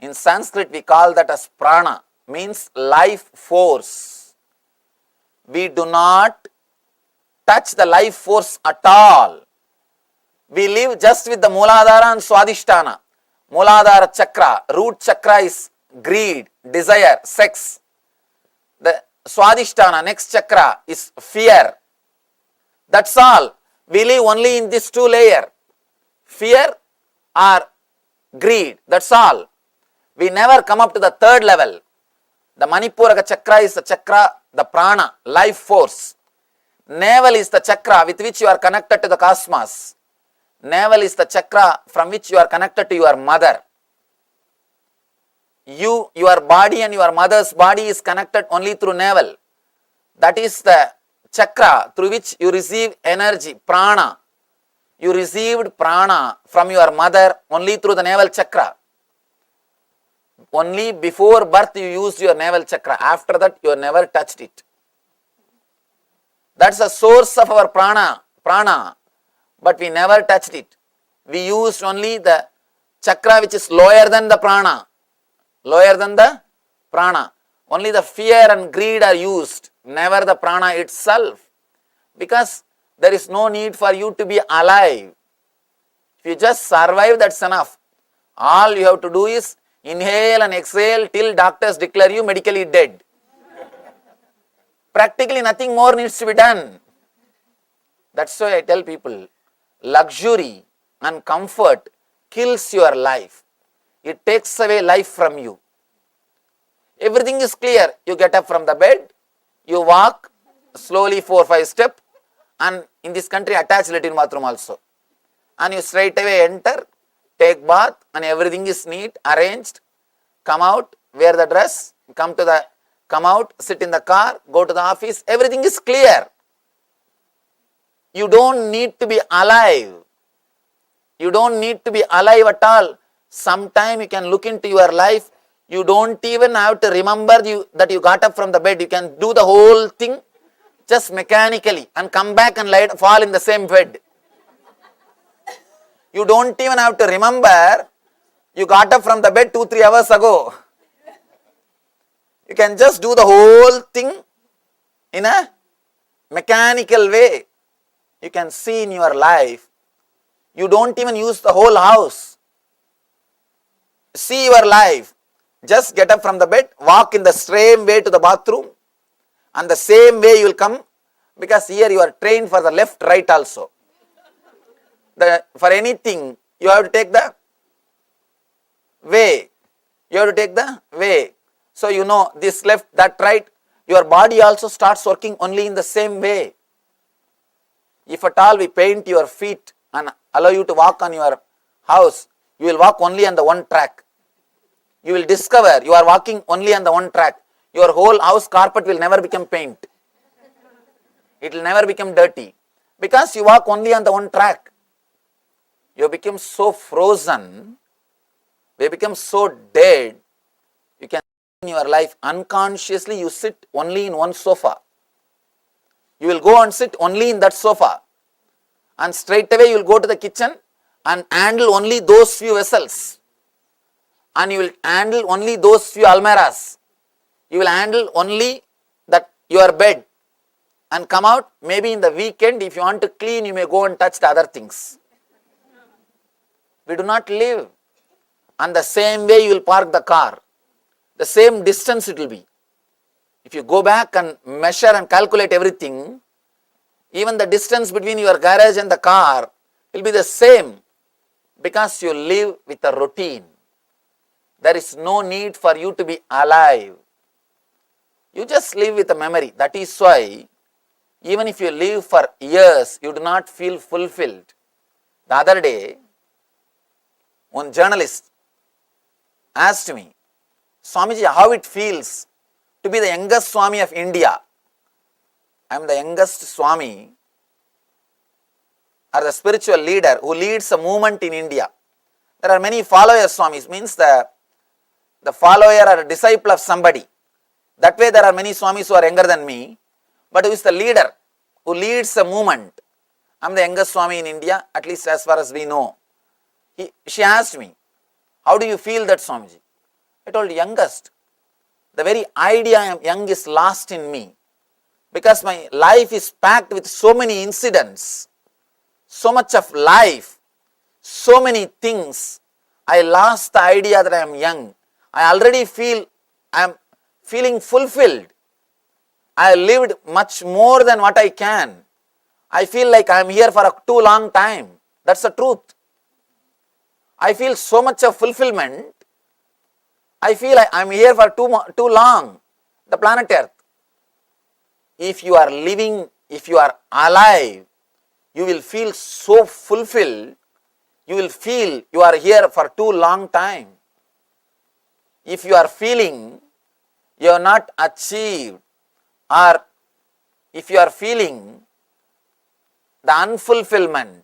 In Sanskrit, we call that as prana, means life force. We do not touch the life force at all. We live just with the Mooladhara and Swadhisthana. Mooladhara chakra, root chakra is greed, desire, sex. The Swadhisthana, next chakra, is fear. That's all. We live only in this two layers. Fear or greed, that's all. We never come up to the third level. The Manipuraka chakra is the chakra, the prana, life force. Navel is the chakra with which you are connected to the cosmos. Navel is the chakra from which you are connected to your mother. Your body and your mother's body is connected only through navel. That is the chakra through which you receive energy, prana. You received prana from your mother only through the navel chakra. Only before birth you used your navel chakra. After that you never touched it. That's the source of our prana, but we never touched it. We used only the chakra which is lower than the prana. Only the fear and greed are used, never the prana itself. Because there is no need for you to be alive. If you just survive, that's enough. All you have to do is inhale and exhale till doctors declare you medically dead. Practically nothing more needs to be done. That's why I tell people, luxury and comfort kills your life. It takes away life from you. Everything is clear. You get up from the bed, you walk slowly 4-5 steps, and in this country attached latrine bathroom also. And you straight away enter, take bath, and everything is neat, arranged. Come out, wear the dress, come out, sit in the car, go to the office, everything is clear. You don't need to be alive. You don't need to be alive at all. Sometime you can look into your life. You don't even have to remember that you got up from the bed. You can do the whole thing just mechanically and come back and fall in the same bed. You don't even have to remember you got up from the bed 2-3 hours ago. You can just do the whole thing in a mechanical way. You can see in your life. You don't even use the whole house. See your life. Just get up from the bed, walk in the same way to the bathroom, and the same way you will come, because here you are trained for the left, right also. For anything, you have to take the way. You have to take the way. So you know this left, that right. Your body also starts working only in the same way. If at all we paint your feet and allow you to walk on your house, you will walk only on the one track. You will discover you are walking only on the one track. Your whole house carpet will never become paint. It will never become dirty. Because you walk only on the one track. You become so frozen. You become so dead. You can in your life unconsciously you sit only in one sofa. You will go and sit only in that sofa. And straight away you will go to the kitchen and handle only those few vessels. And you will handle only those few almirahs. You will handle only that your bed and come out. Maybe in the weekend, if you want to clean, you may go and touch the other things. We do not live. And the same way you will park the car. The same distance it will be. If you go back and measure and calculate everything, even the distance between your garage and the car will be the same, because you live with a routine. There is no need for you to be alive. You just live with a memory. That is why even if you live for years, you do not feel fulfilled. The other day, one journalist asked me, Swamiji, how it feels to be the youngest Swami of India. I am the youngest Swami, or the spiritual leader who leads a movement in India. There are many follower Swamis, means the follower or a disciple of somebody. That way there are many Swamis who are younger than me, but who is the leader, who leads a movement. I am the youngest Swami in India, at least as far as we know. She asked me, how do you feel that, Swamiji? I told, youngest. The very idea I am young is lost in me, because my life is packed with so many incidents, so much of life, so many things. I lost the idea that I am young. I already feel I am feeling fulfilled. I lived much more than what I can. I feel like I am here for a too long time. That's the truth. I feel so much of fulfillment. I feel I am here for too long. The planet Earth. If you are living, if you are alive, you will feel so fulfilled. You will feel you are here for too long time. If you are feeling you have not achieved, or if you are feeling the unfulfillment,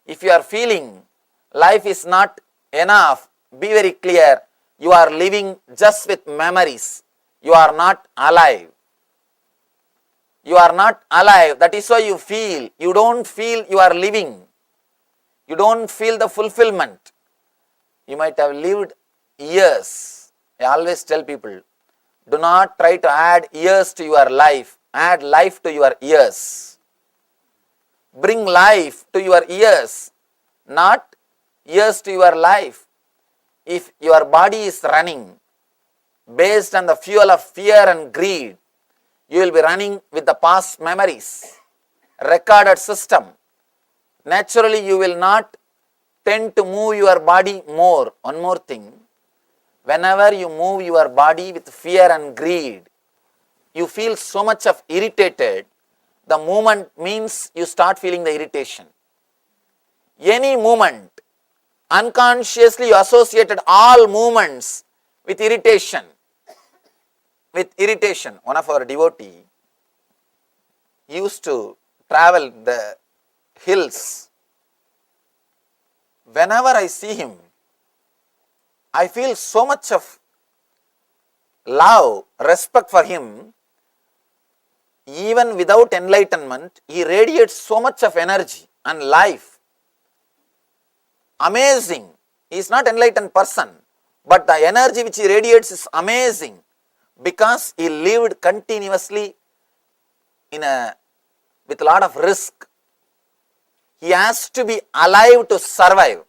if you are feeling life is not enough, be very clear, you are living just with memories. You are not alive. You are not alive. That is why you feel. You don't feel you are living. You don't feel the fulfillment. You might have lived years. I always tell people, do not try to add years to your life. Add life to your years. Bring life to your years, not years to your life. If your body is running based on the fuel of fear and greed, you will be running with the past memories, recorded system. Naturally, you will not tend to move your body more. One more thing, whenever you move your body with fear and greed, you feel so much of irritated. The movement means you start feeling the irritation. Any movement, unconsciously you associated all movements with irritation. One of our devotees used to travel the hills. Whenever I see him, I feel so much of love, respect for him. Even without enlightenment, he radiates so much of energy and life. Amazing. He is not an enlightened person, but the energy which he radiates is amazing, because he lived continuously with a lot of risk. He has to be alive to survive.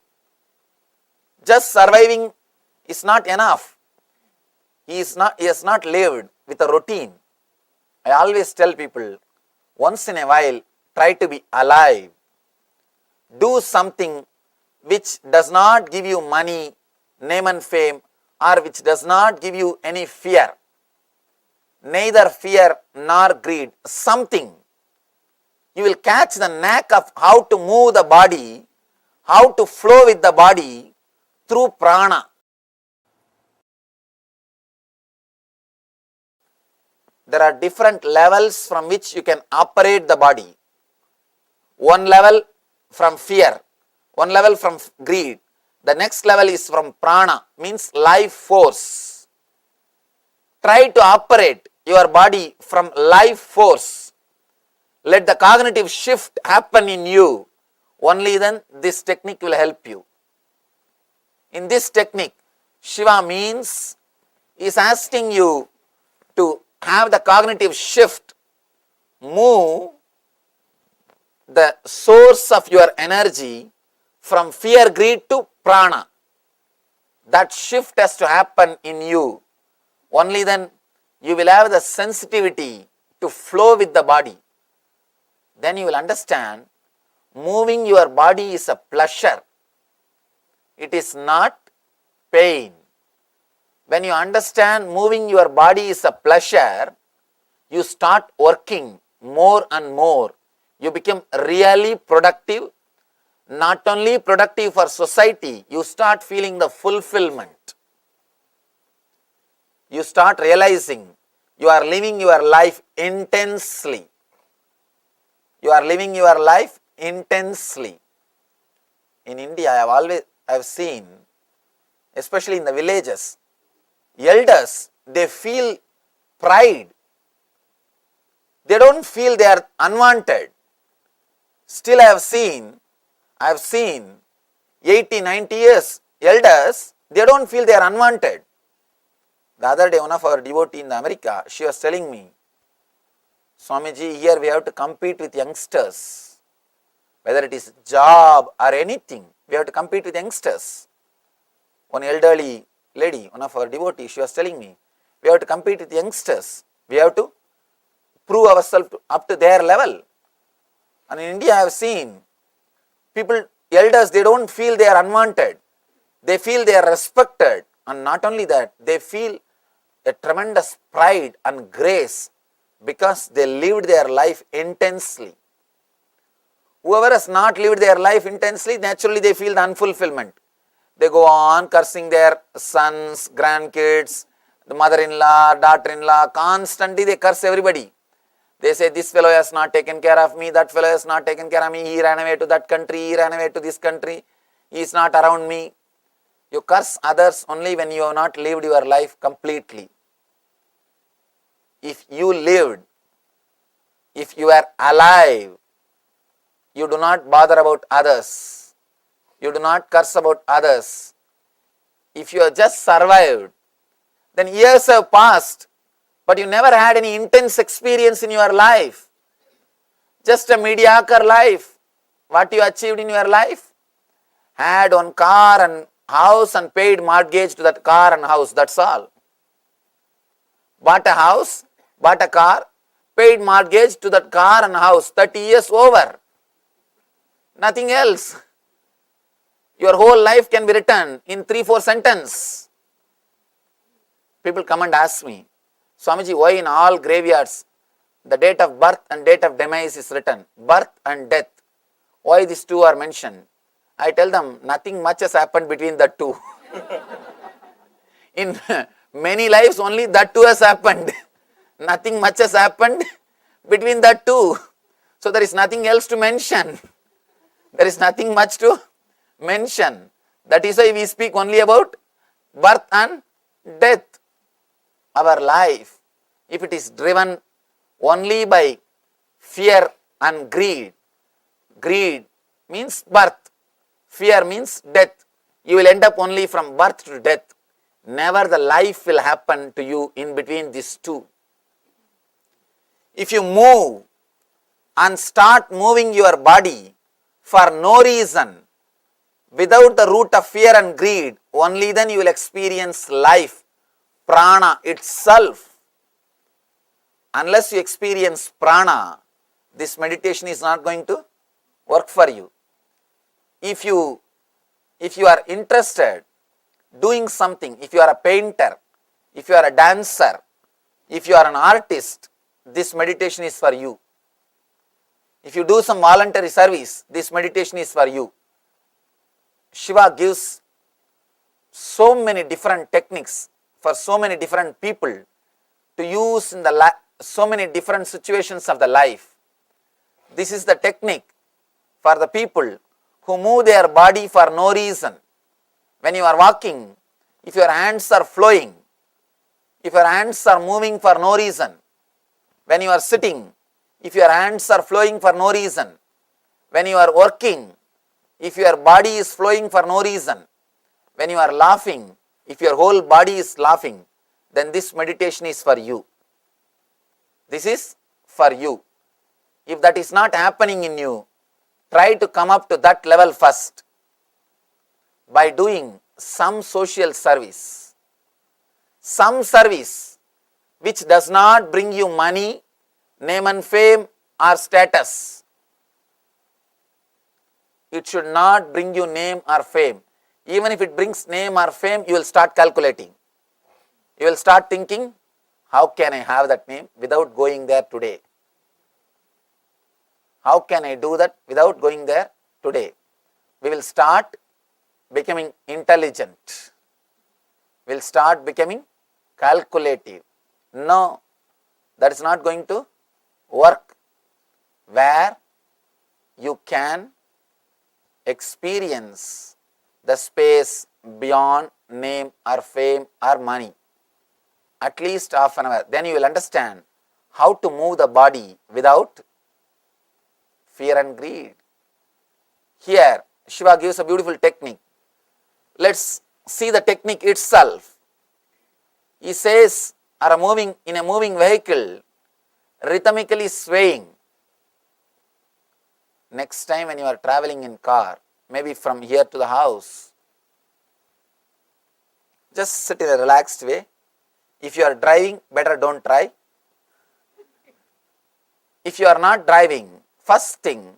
Just surviving is not enough. He has not lived with a routine. I always tell people, once in a while, try to be alive. Do something which does not give you money, name and fame, or which does not give you any fear. Neither fear nor greed. Something. You will catch the knack of how to move the body, how to flow with the body through prana. There are different levels from which you can operate the body. One level from fear, one level from greed. The next level is from prana, means life force. Try to operate your body from life force. Let the cognitive shift happen in you. only then this technique will help you. In this technique, Shiva means is asking you to have the cognitive shift, move the source of your energy from fear, greed to prana. That shift has to happen in you. Only then you will have the sensitivity to flow with the body. Then you will understand moving your body is a pleasure. It is not pain. When you understand moving your body is a pleasure, you start working more and more. You become really productive. Not only productive for society, you start feeling the fulfillment. You start realizing you are living your life intensely. You are living your life intensely. In India, I have seen, especially in the villages, elders, they feel pride. They don't feel they are unwanted. Still I have seen 80, 90 years elders, they don't feel they are unwanted. The other day, one of our devotees in America, she was telling me, Swamiji, here we have to compete with youngsters. Whether it is job or anything, we have to compete with youngsters. One elderly lady, one of our devotees, she was telling me, we have to compete with youngsters. We have to prove ourselves up to their level. And in India, I have seen people, elders, they don't feel they are unwanted. They feel they are respected. And not only that, they feel a tremendous pride and grace because they lived their life intensely. Whoever has not lived their life intensely, naturally they feel the unfulfillment. They go on cursing their sons, grandkids, the mother-in-law, daughter-in-law, constantly they curse everybody. They say, this fellow has not taken care of me, that fellow has not taken care of me, he ran away to that country, he ran away to this country, he is not around me. You curse others only when you have not lived your life completely. If you lived, if you are alive, you do not bother about others. You do not curse about others. If you have just survived, then years have passed, but you never had any intense experience in your life. Just a mediocre life. What you achieved in your life? Had one car and house and paid mortgage to that car and house, that's all. Bought a house, bought a car, paid mortgage to that car and house, 30 years over. Nothing else. Your whole life can be written in 3-4 sentences. People come and ask me, Swamiji, why in all graveyards the date of birth and date of demise is written? Birth and death. Why these two are mentioned? I tell them, nothing much has happened between the two. In many lives, only that two has happened. Nothing much has happened between the two. So there is nothing else to mention. There is nothing much to mention. That is why we speak only about birth and death. Our life, if it is driven only by fear and greed, greed means birth, fear means death. You will end up only from birth to death. Never the life will happen to you in between these two. If you move and start moving your body for no reason, without the root of fear and greed, only then you will experience life, prana itself. Unless you experience prana, this meditation is not going to work for you. If you are interested doing something, if you are a painter, if you are a dancer, if you are an artist, this meditation is for you. If you do some voluntary service, this meditation is for you. Shiva gives so many different techniques for so many different people to use in so many different situations of the life. This is the technique for the people who move their body for no reason. When you are walking, if your hands are flowing, if your hands are moving for no reason, when you are sitting, if your hands are flowing for no reason, when you are working, If your body is flowing for no reason, when you are laughing, if your whole body is laughing, then this meditation is for you. This is for you. If that is not happening in you, try to come up to that level first by doing some social service. Some service which does not bring you money, name and fame or status. It should not bring you name or fame. Even if it brings name or fame, you will start calculating. You will start thinking, how can I have that name without going there today? How can I do that without going there today? We will start becoming intelligent. We will start becoming calculative. No, that is not going to work. Where you can experience the space beyond name or fame or money. At least half an hour. Then you will understand how to move the body without fear and greed. Here, Shiva gives a beautiful technique. Let's see the technique itself. He says, are moving in a moving vehicle, rhythmically swaying. Next time when you are traveling in car, maybe from here to the house, just sit in a relaxed way. If you are driving, better don't try. If you are not driving, first thing,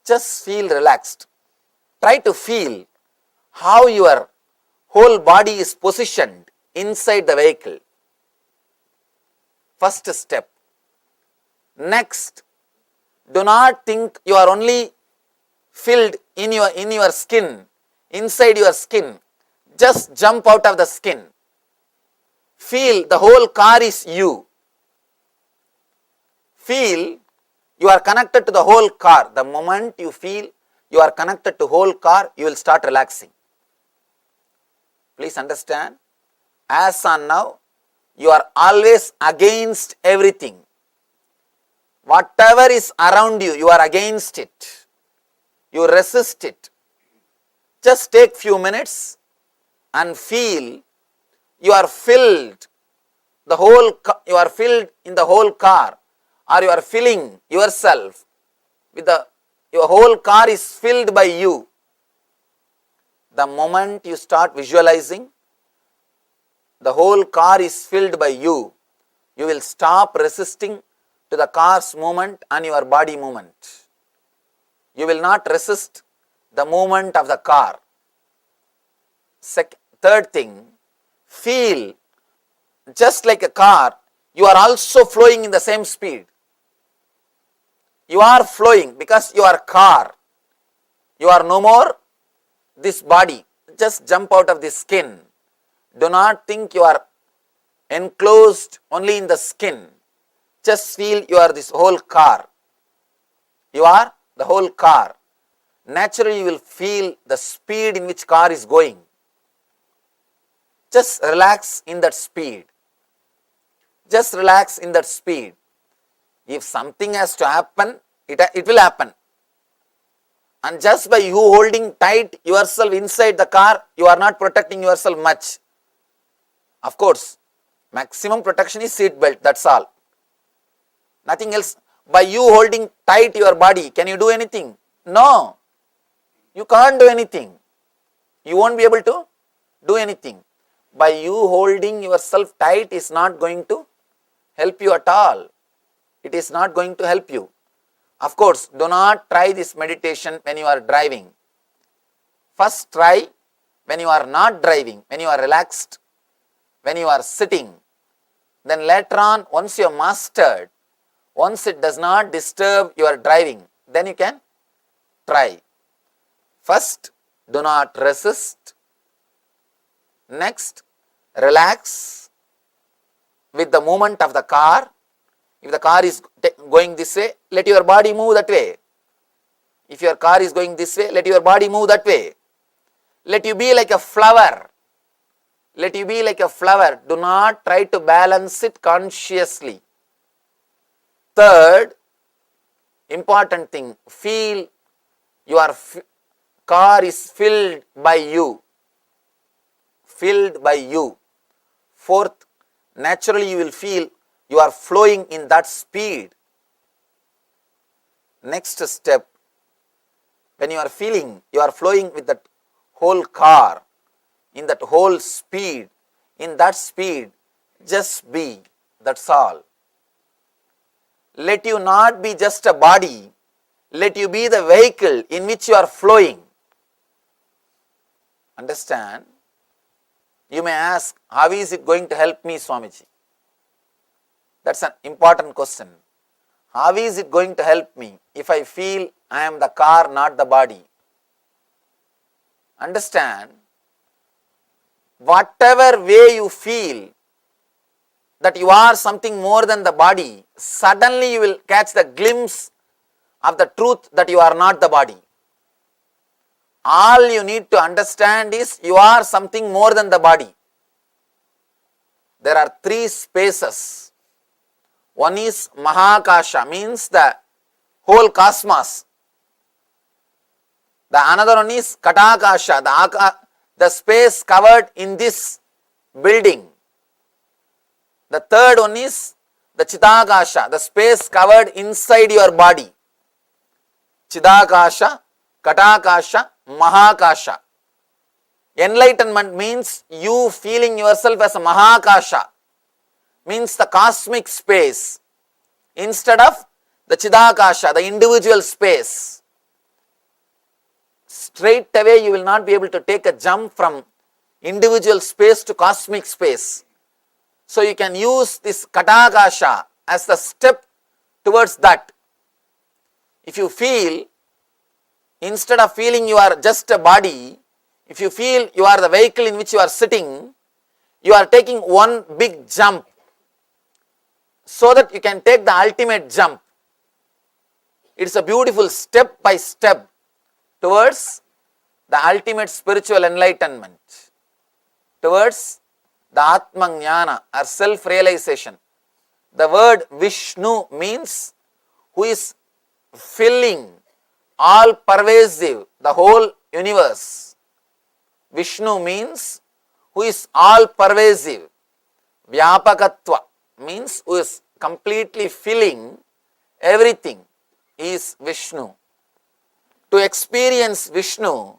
just feel relaxed. Try to feel how your whole body is positioned inside the vehicle. First step. Next, do not think you are only filled in your skin, inside your skin. Just jump out of the skin. Feel the whole car is you. Feel you are connected to the whole car. The moment you feel you are connected to whole car, you will start relaxing. Please understand, as on now, you are always against everything. Whatever is around you, you are against it. You resist it. Just take few minutes and feel you are filled. You are filled in the whole car, or you are filling yourself with your whole car is filled by you. The moment you start visualizing the whole car is filled by you, you will stop resisting to the car's movement and your body movement. You will not resist the movement of the car. Third thing, feel just like a car, you are also flowing in the same speed. You are flowing because you are car. You are no more this body. Just jump out of the skin. Do not think you are enclosed only in the skin. Just feel you are this whole car. You are the whole car. Naturally you will feel the speed in which car is going. Just relax in that speed. Just relax in that speed. If something has to happen, it will happen. And just by you holding tight yourself inside the car, you are not protecting yourself much. Of course, maximum protection is seat belt, that's all. Nothing else. By you holding tight your body, can you do anything? No. You can't do anything. You won't be able to do anything. By you holding yourself tight is not going to help you at all. It is not going to help you. Of course, do not try this meditation when you are driving. First try when you are not driving, when you are relaxed, when you are sitting. Then later on, once you have mastered, once it does not disturb your driving, then you can try. First, do not resist. Next, relax with the movement of the car. If the car is going this way, let your body move that way. If your car is going this way, let your body move that way. Let you be like a flower. Let you be like a flower. Do not try to balance it consciously. Third, important thing, feel you are car is filled by you. Filled by you. Fourth, naturally you will feel you are flowing in that speed. Next step, when you are feeling you are flowing with that whole car, in that whole speed, in that speed, just be, that's all. Let you not be just a body, let you be the vehicle in which you are flowing. Understand? You may ask, how is it going to help me, Swamiji? That's an important question. How is it going to help me if I feel I am the car, not the body? Understand? Whatever way you feel that you are something more than the body, suddenly you will catch the glimpse of the truth that you are not the body. All you need to understand is you are something more than the body. There are three spaces. One is Mahakasha, means the whole cosmos. The another one is Katakasha, the space covered in this building. The third one is the Chidakasha, the space covered inside your body. Chidakasha, Katakasha, Mahakasha. Enlightenment means you feeling yourself as a Mahakasha, means the cosmic space, instead of the Chidakasha, the individual space. Straight away you will not be able to take a jump from individual space to cosmic space. So you can use this Katakasha as the step towards that. If you feel, instead of feeling you are just a body, if you feel you are the vehicle in which you are sitting, you are taking one big jump so that you can take the ultimate jump. It's a beautiful step by step towards the ultimate spiritual enlightenment, towards the Atma Jnana or self-realization. The word Vishnu means who is filling, all pervasive, the whole universe. Vishnu means who is all pervasive. Vyapakatva means who is completely filling everything, is Vishnu. To experience Vishnu,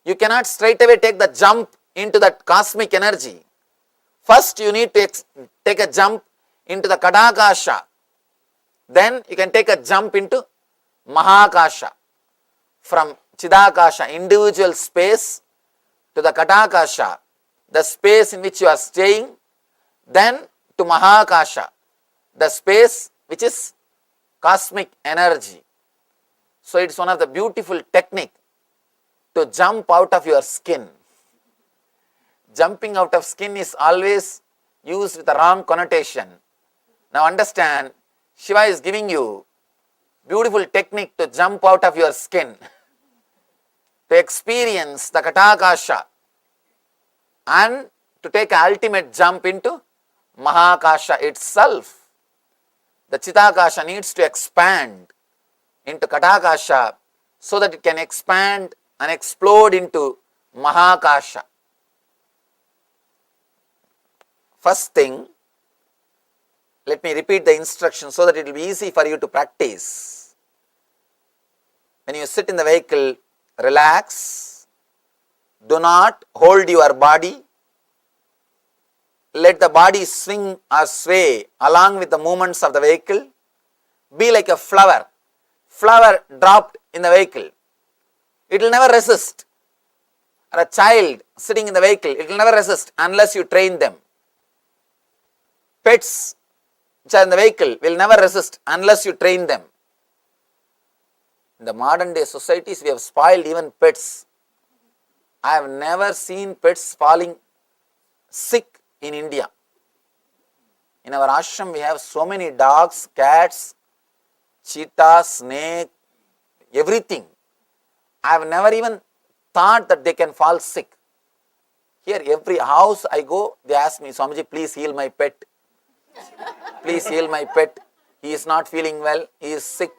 you cannot straight away take the jump into that cosmic energy. First you need to take a jump into the Kadakasha. Then you can take a jump into Mahakasha. From Chidakasha, individual space, to the Kadakasha, the space in which you are staying, then to Mahakasha, the space which is cosmic energy. So it's one of the beautiful technique to jump out of your skin. Jumping out of skin is always used with a wrong connotation. Now understand, Shiva is giving you beautiful technique to jump out of your skin, to experience the Katakasha and to take an ultimate jump into Mahakasha itself. The Chidakasha needs to expand into Katakasha so that it can expand and explode into Mahakasha. First thing, let me repeat the instruction so that it will be easy for you to practice. When you sit in the vehicle, relax. Do not hold your body. Let the body swing or sway along with the movements of the vehicle. Be like a flower. Flower dropped in the vehicle. It will never resist. Or a child sitting in the vehicle, it will never resist unless you train them. Pets which are in the vehicle will never resist unless you train them. In the modern day societies, we have spoiled even pets. I have never seen pets falling sick in India. In our ashram, we have so many dogs, cats, cheetahs, snake, everything. I have never even thought that they can fall sick. Here, every house I go, they ask me, Swamiji, please heal my pet. Please heal my pet. He is not feeling well. He is sick.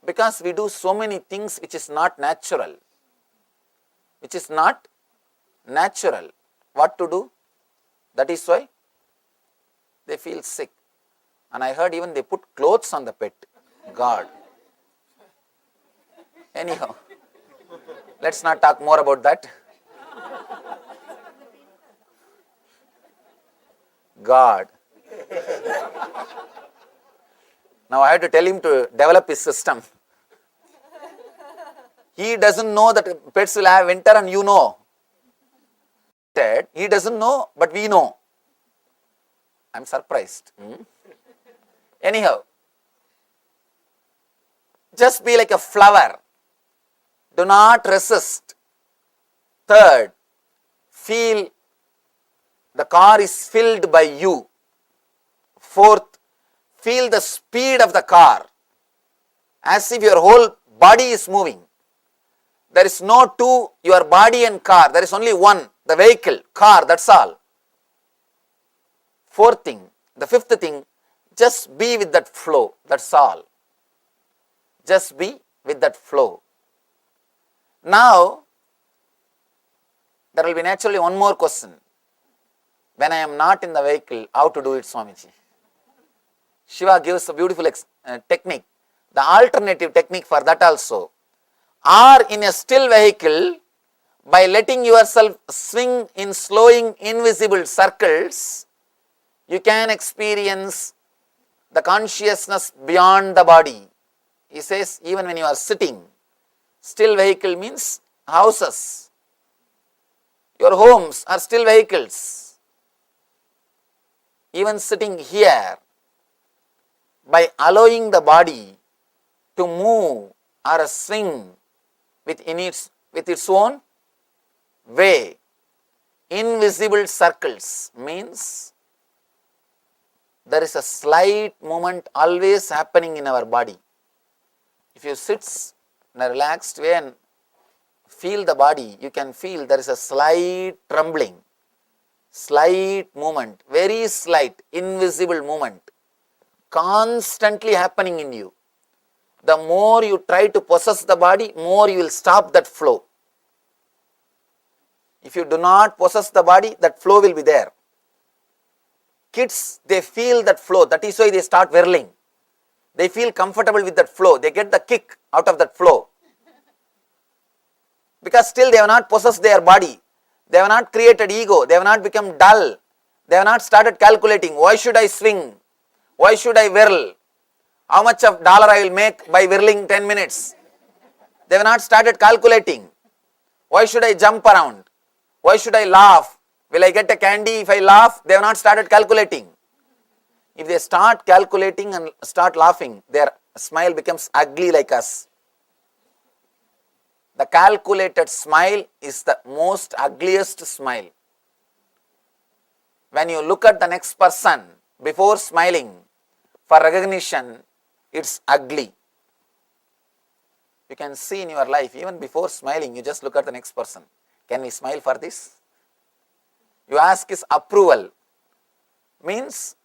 Because we do so many things which is not natural. Which is not natural. What to do? That is why they feel sick. And I heard even they put clothes on the pet. God. Anyhow, let's not talk more about that. God. Now I have to tell him to develop his system. He doesn't know that pets will have winter and you know. He doesn't know, but we know. I'm surprised. Anyhow, just be like a flower. Do not resist. Third, feel the car is filled by you. Fourth, feel the speed of the car as if your whole body is moving. There is no two, your body and car. There is only one, the vehicle, car, that's all. Fourth thing, the fifth thing, just be with that flow, that's all. Just be with that flow. Now, there will be naturally one more question. When I am not in the vehicle, how to do it, Swamiji? Shiva gives a beautiful technique, the alternative technique for that also. Or in a still vehicle, by letting yourself swing in slowing invisible circles, you can experience the consciousness beyond the body. He says, even when you are sitting, still vehicle means houses. Your homes are still vehicles. Even sitting here, by allowing the body to move or swing with its own way, invisible circles means there is a slight movement always happening in our body. If you sit in a relaxed way and feel the body, you can feel there is a slight trembling, slight movement, very slight, invisible movement, constantly happening in you. The more you try to possess the body, more you will stop that flow. If you do not possess the body, that flow will be there. Kids, they feel that flow. That is why they start whirling. They feel comfortable with that flow. They get the kick out of that flow. Because still they have not possessed their body. They have not created ego. They have not become dull. They have not started calculating. Why should I swing? Why should I whirl? How much of dollar I will make by whirling 10 minutes? They have not started calculating. Why should I jump around? Why should I laugh? Will I get a candy if I laugh? They have not started calculating. If they start calculating and start laughing, their smile becomes ugly like us. The calculated smile is the most ugliest smile. When you look at the next person before smiling for recognition, it's ugly. You can see in your life, even before smiling, you just look at the next person. Can we smile for this? You ask his approval. Means,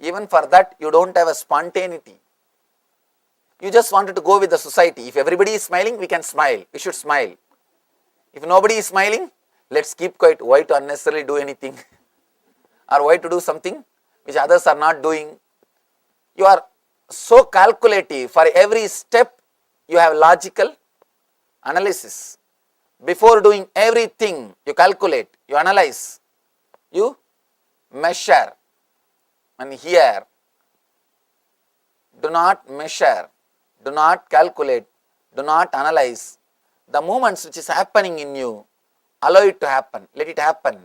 even for that, you don't have a spontaneity. You just wanted to go with the society. If everybody is smiling, we can smile. We should smile. If nobody is smiling, let's keep quiet. Why to unnecessarily do anything? Or why to do something which others are not doing? You are so calculative. For every step, you have logical analysis. Before doing everything, you calculate, you analyze, you measure. And here, do not measure, do not calculate, do not analyze. The movements which is happening in you, allow it to happen, let it happen.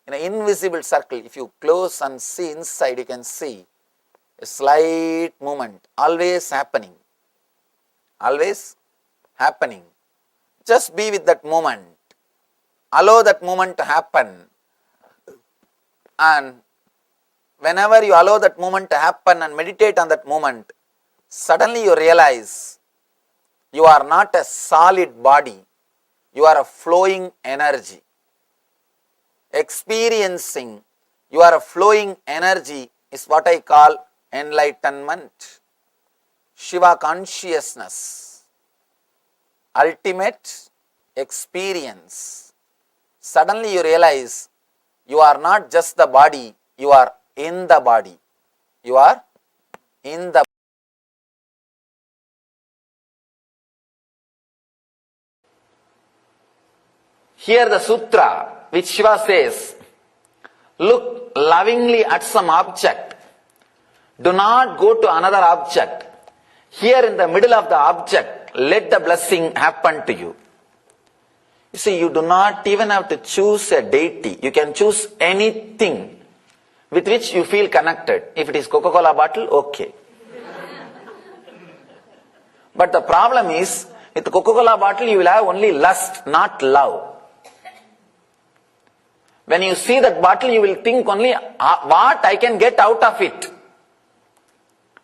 In an invisible circle, if you close and see inside, you can see a slight movement, always happening, always happening. Just be with that moment, allow that moment to happen, and whenever you allow that moment to happen and meditate on that moment, suddenly you realize you are not a solid body, you are a flowing energy. Experiencing you are a flowing energy is what I call enlightenment. Shiva consciousness, ultimate experience. Suddenly you realize you are not just the body, you are in the body. You are in the Here the sutra which Shiva says, look lovingly at some object. Do not go to another object. Here in the middle of the object, let the blessing happen to you. You see, you do not even have to choose a deity. You can choose anything with which you feel connected. If it is Coca-Cola bottle, okay. But the problem is, with the Coca-Cola bottle you will have only lust, not love. When you see that bottle, you will think only what I can get out of it.